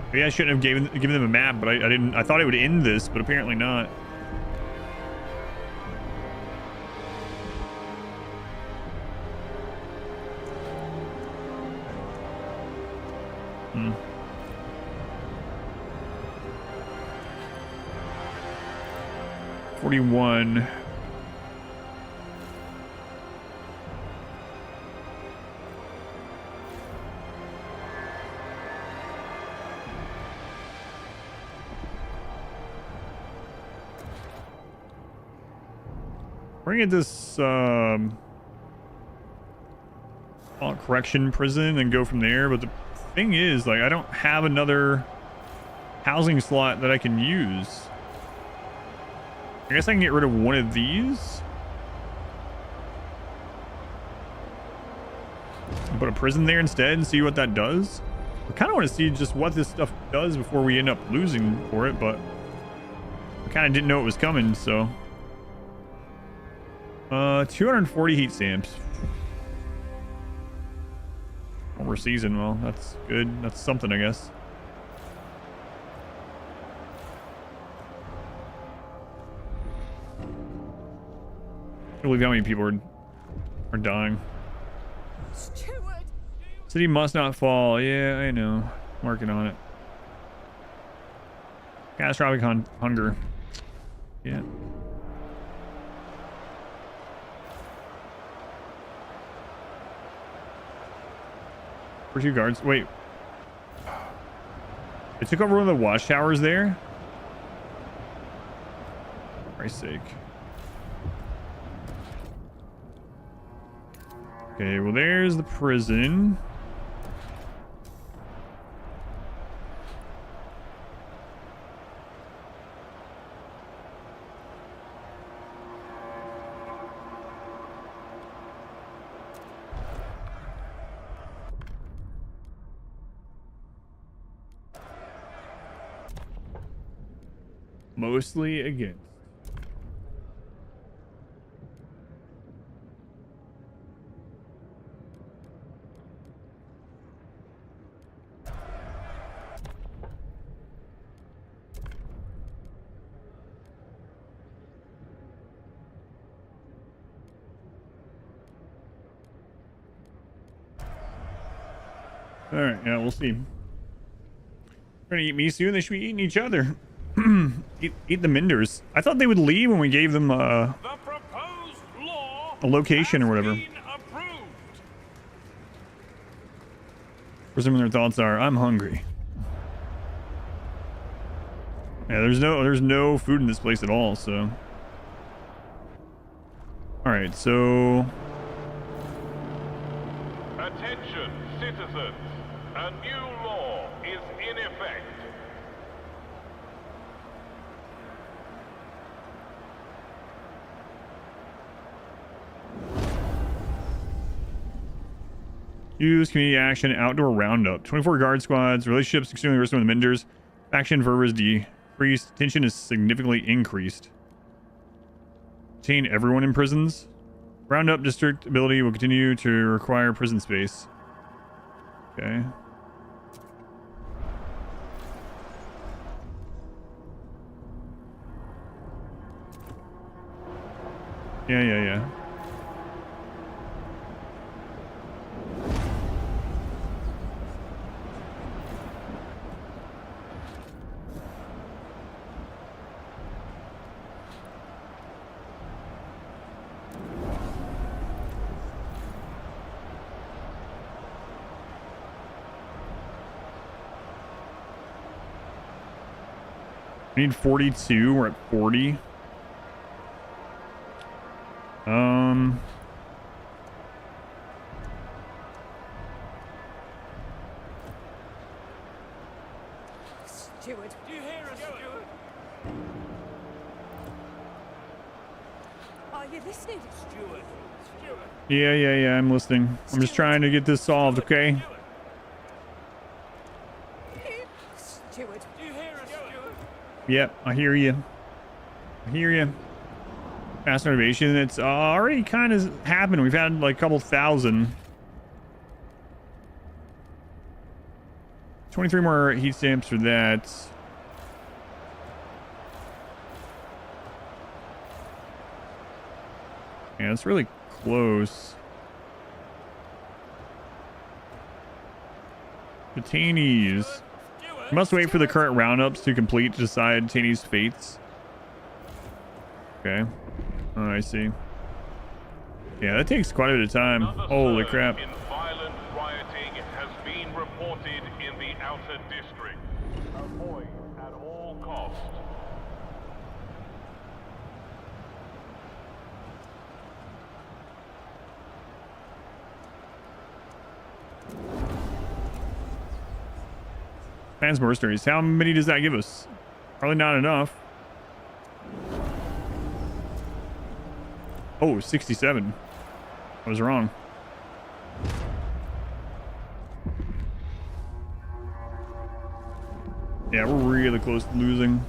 Speaker 1: Maybe I shouldn't have given them a map, but I didn't. I thought it would end this, but apparently not. Hmm. $41. We're gonna get this correction prison and go from there, but the thing is, like, I don't have another housing slot that I can use. I guess I can get rid of one of these. And put a prison there instead and see what that does. I kind of want to see just what this stuff does before we end up losing for it, but I kind of didn't know it was coming, so. 240 heat stamps. Over season, well, that's good. That's something, I guess. I can't believe how many people are dying.
Speaker 5: Steward!
Speaker 1: City must not fall. Yeah, I know. Working on it. Catastrophic hunger. Yeah. For 2 guards. Wait. They took over one of the watchtowers there. For Christ's sake. Okay, well, there's the prison. Mostly against. All right, yeah, we'll see. They're gonna eat me soon. They should be eating each other. eat the Minders. I thought they would leave when we gave them
Speaker 3: The proposed law
Speaker 1: a location or whatever.
Speaker 3: been approved.
Speaker 1: Presuming their thoughts are, I'm hungry. Yeah, there's no food in this place at all. So, all right, so
Speaker 2: Attention, citizens. A new law is in effect.
Speaker 1: use community action outdoor roundup. 24 guard squads. Relationships extremely risky with the Minders. Action fervor is decreased. Tension is significantly increased. Retain everyone in prisons. Roundup district ability will continue to require prison space. Okay. Yeah. We need 42. We're at 40.
Speaker 5: Steward.
Speaker 3: Do you hear us, Steward?
Speaker 5: Are you listening?
Speaker 3: Steward.
Speaker 1: Yeah. I'm listening. I'm just trying to get this solved, okay?
Speaker 5: Steward.
Speaker 3: Do you hear us, Steward?
Speaker 1: Yep, I hear you. Fast renovation. It's already kind of happened. We've had like a couple thousand. 23 more heat stamps for that. Yeah, it's really close. The Tainies. We must wait for the current roundups to complete to decide Tainies' fates. Okay. Oh, I see. Yeah, that takes quite a bit of time.
Speaker 2: Another
Speaker 1: Holy
Speaker 2: surge
Speaker 1: crap.
Speaker 2: in violent rioting has been reported in the outer district. Avoid at all costs.
Speaker 1: Fans mercenaries. How many does that give us? Probably not enough. Oh, 67. I was wrong. Yeah, we're really close to losing.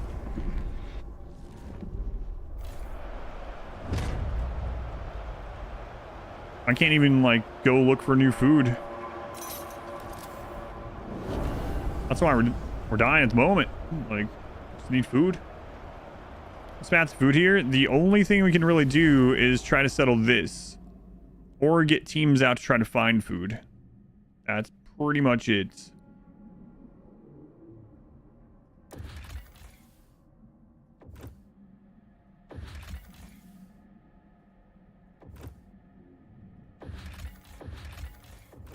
Speaker 1: I can't even, like, go look for new food. That's why we're dying at the moment. Like, just need food. Spats food here. The only thing we can really do is try to settle this. Or get teams out to try to find food. That's pretty much it.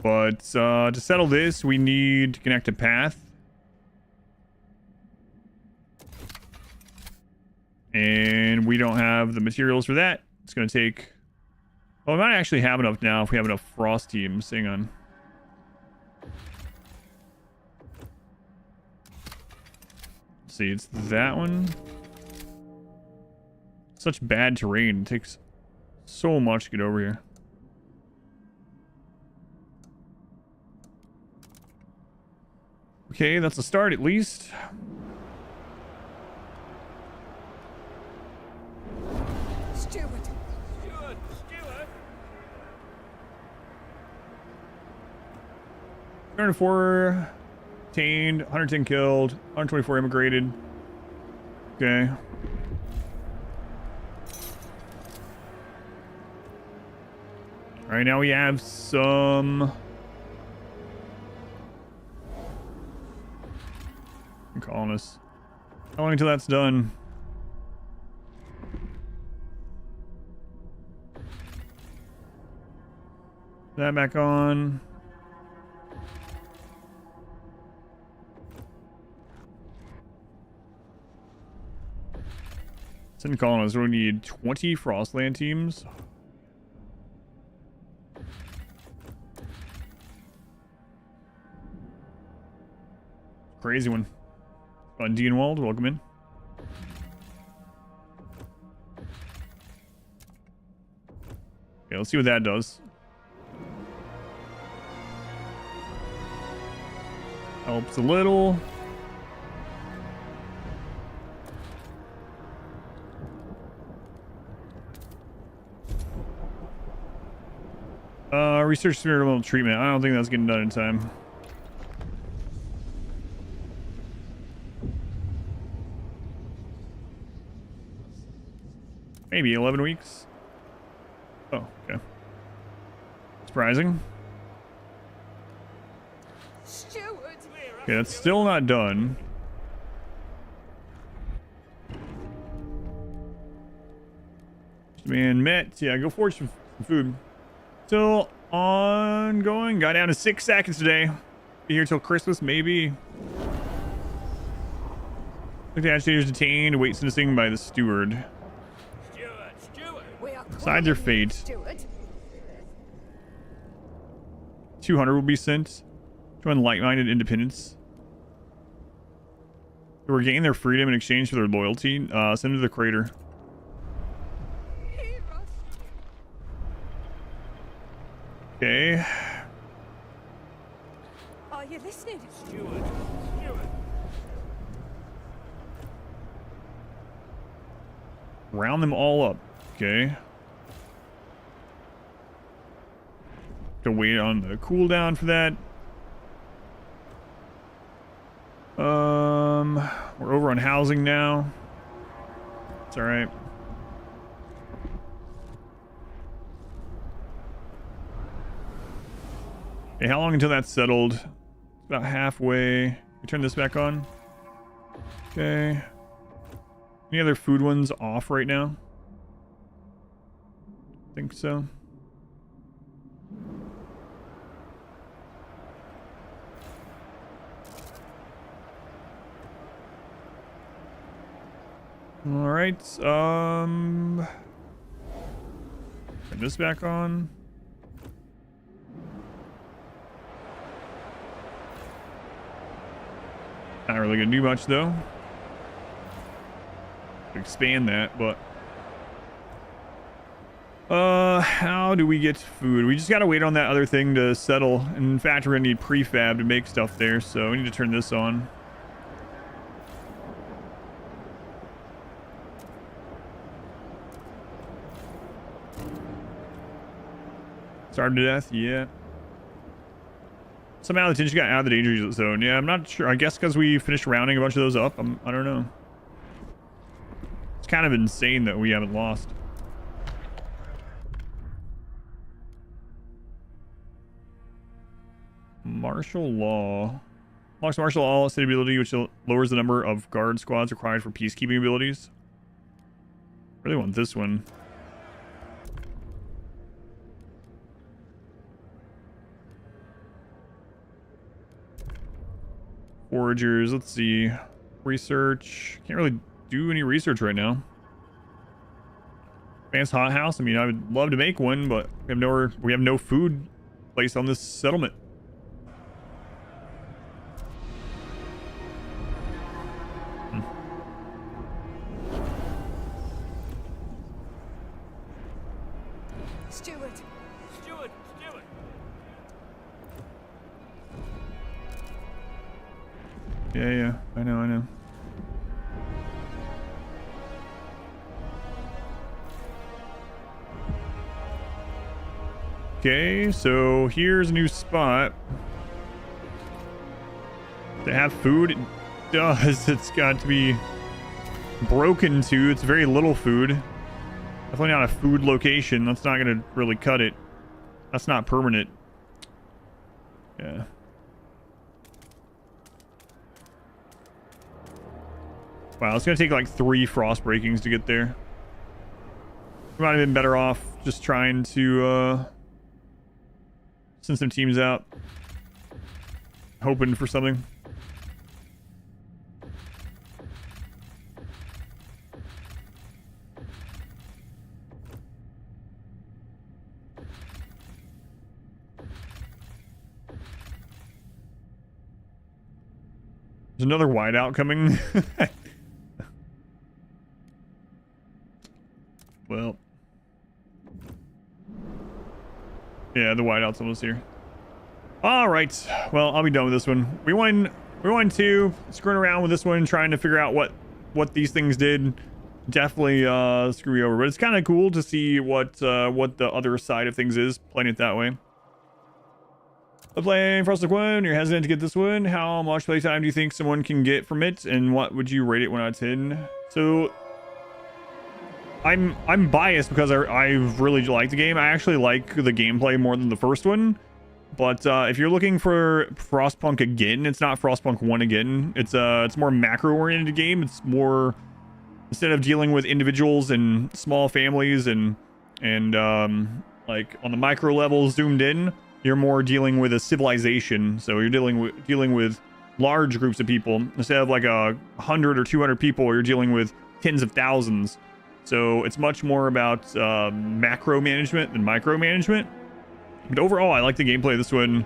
Speaker 1: But to settle this, we need to connect a path. And we don't have the materials for that. It's going to take... Well, we might actually have enough now if we have enough frost teams. Hang on. Let's see, it's that one. Such bad terrain. It takes so much to get over here. Okay, that's a start at least.
Speaker 5: Steward.
Speaker 1: 204 detained, 110 killed, 124 immigrated. Okay. All right, now we have some colonists. How long until that's done? That back on. Send colonists. We need 20 Frostland teams. Crazy one. Dienwald, welcome in. Okay, let's see what that does. Helps a little. Research experimental treatment. I don't think that's getting done in time. Maybe 11 weeks. Oh, okay. Surprising.
Speaker 5: Steward.
Speaker 1: Okay, that's still not done. Man, met. Yeah, go forge some food. Still ongoing. Got down to 6 seconds today. Be here till Christmas, maybe. Look, the agitators detained. Await sentencing by the steward. Decide their fate.
Speaker 5: Steward.
Speaker 1: 200 will be sent. Join like-minded independents. To regain their freedom in exchange for their loyalty. Send them to the crater. Okay.
Speaker 5: Are you listening?
Speaker 3: Steward.
Speaker 1: Round them all up. Okay. To wait on the cooldown for that. We're over on housing now. It's all right. Okay, how long until that's settled? It's about halfway. We turn this back on. Okay. Any other food ones off right now? Think so. All right. Turn this back on. Not really gonna do much though. Expand that, but how do we get food? We just gotta wait on that other thing to settle. In fact, we're gonna need prefab to make stuff there, so we need to turn this on. Starved to death? Yeah. Somehow the tension got out of the danger zone. Yeah, I'm not sure. I guess because we finished rounding a bunch of those up. I don't know. It's kind of insane that we haven't lost. Martial law. Unlocks martial law state ability, which lowers the number of guard squads required for peacekeeping abilities. Really want this one. Foragers, let's see. Research. Can't really do any research right now. Advanced hothouse. I mean, I would love to make one, but we have no food place on this settlement.
Speaker 5: Steward.
Speaker 3: Steward, steward.
Speaker 1: Yeah, I know. Okay, so here's a new spot. To have food, it does. It's got to be broken to. It's very little food. Definitely not a food location. That's not going to really cut it. That's not permanent. Yeah. Wow, it's going to take like 3 frost breakings to get there. We might have been better off just trying to send some teams out. Hoping for something. There's another whiteout coming. Well. Yeah, the whiteout's almost here. Alright. Well, I'll be done with this one. We won 2. Screwing around with this one, trying to figure out what these things did. Definitely screw me over. But it's kind of cool to see what the other side of things is, playing it that way. Playing Frostpunk 1, you're hesitant to get this one. How much playtime do you think someone can get from it, and what would you rate it 1 out of 10? So I'm biased because I really like the game. I actually like the gameplay more than the first one. But if you're looking for Frostpunk again, it's not Frostpunk 1 again. It's more macro-oriented game. It's more, instead of dealing with individuals and small families and like on the micro level zoomed in, you're more dealing with a civilization. So you're dealing with large groups of people instead of like 100 or 200 people. You're dealing with tens of thousands. So it's much more about macro management than micro management. But overall, I like the gameplay of this one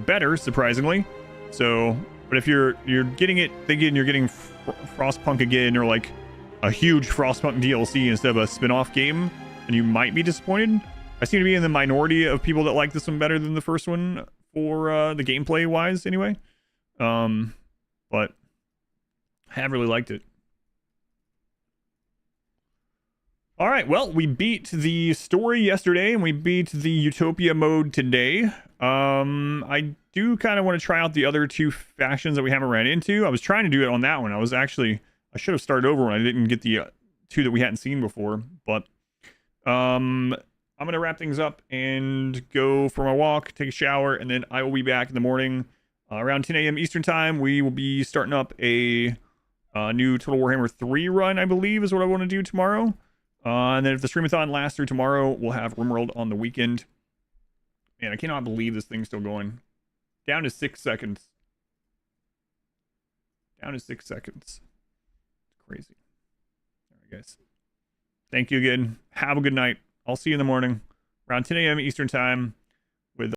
Speaker 1: better, surprisingly. So, but if you're getting it thinking you're getting Frostpunk again, or like a huge Frostpunk DLC instead of a spin-off game, and you might be disappointed. I seem to be in the minority of people that like this one better than the first one for the gameplay wise, anyway. But I have really liked it. All right, well, we beat the story yesterday and we beat the Utopia mode today. I do kind of want to try out the other 2 factions that we haven't ran into. I was trying to do it on that one. I should have started over when I didn't get the 2 that we hadn't seen before. But I'm going to wrap things up and go for my walk, take a shower, and then I will be back in the morning around 10 a.m. Eastern time. We will be starting up a new Total Warhammer 3 run, I believe, is what I want to do tomorrow. And then if the streamathon lasts through tomorrow, we'll have RimWorld on the weekend. Man, I cannot believe this thing's still going. Down to 6 seconds. Down to 6 seconds. It's crazy. All right, guys. Thank you again. Have a good night. I'll see you in the morning around 10 a.m. Eastern time.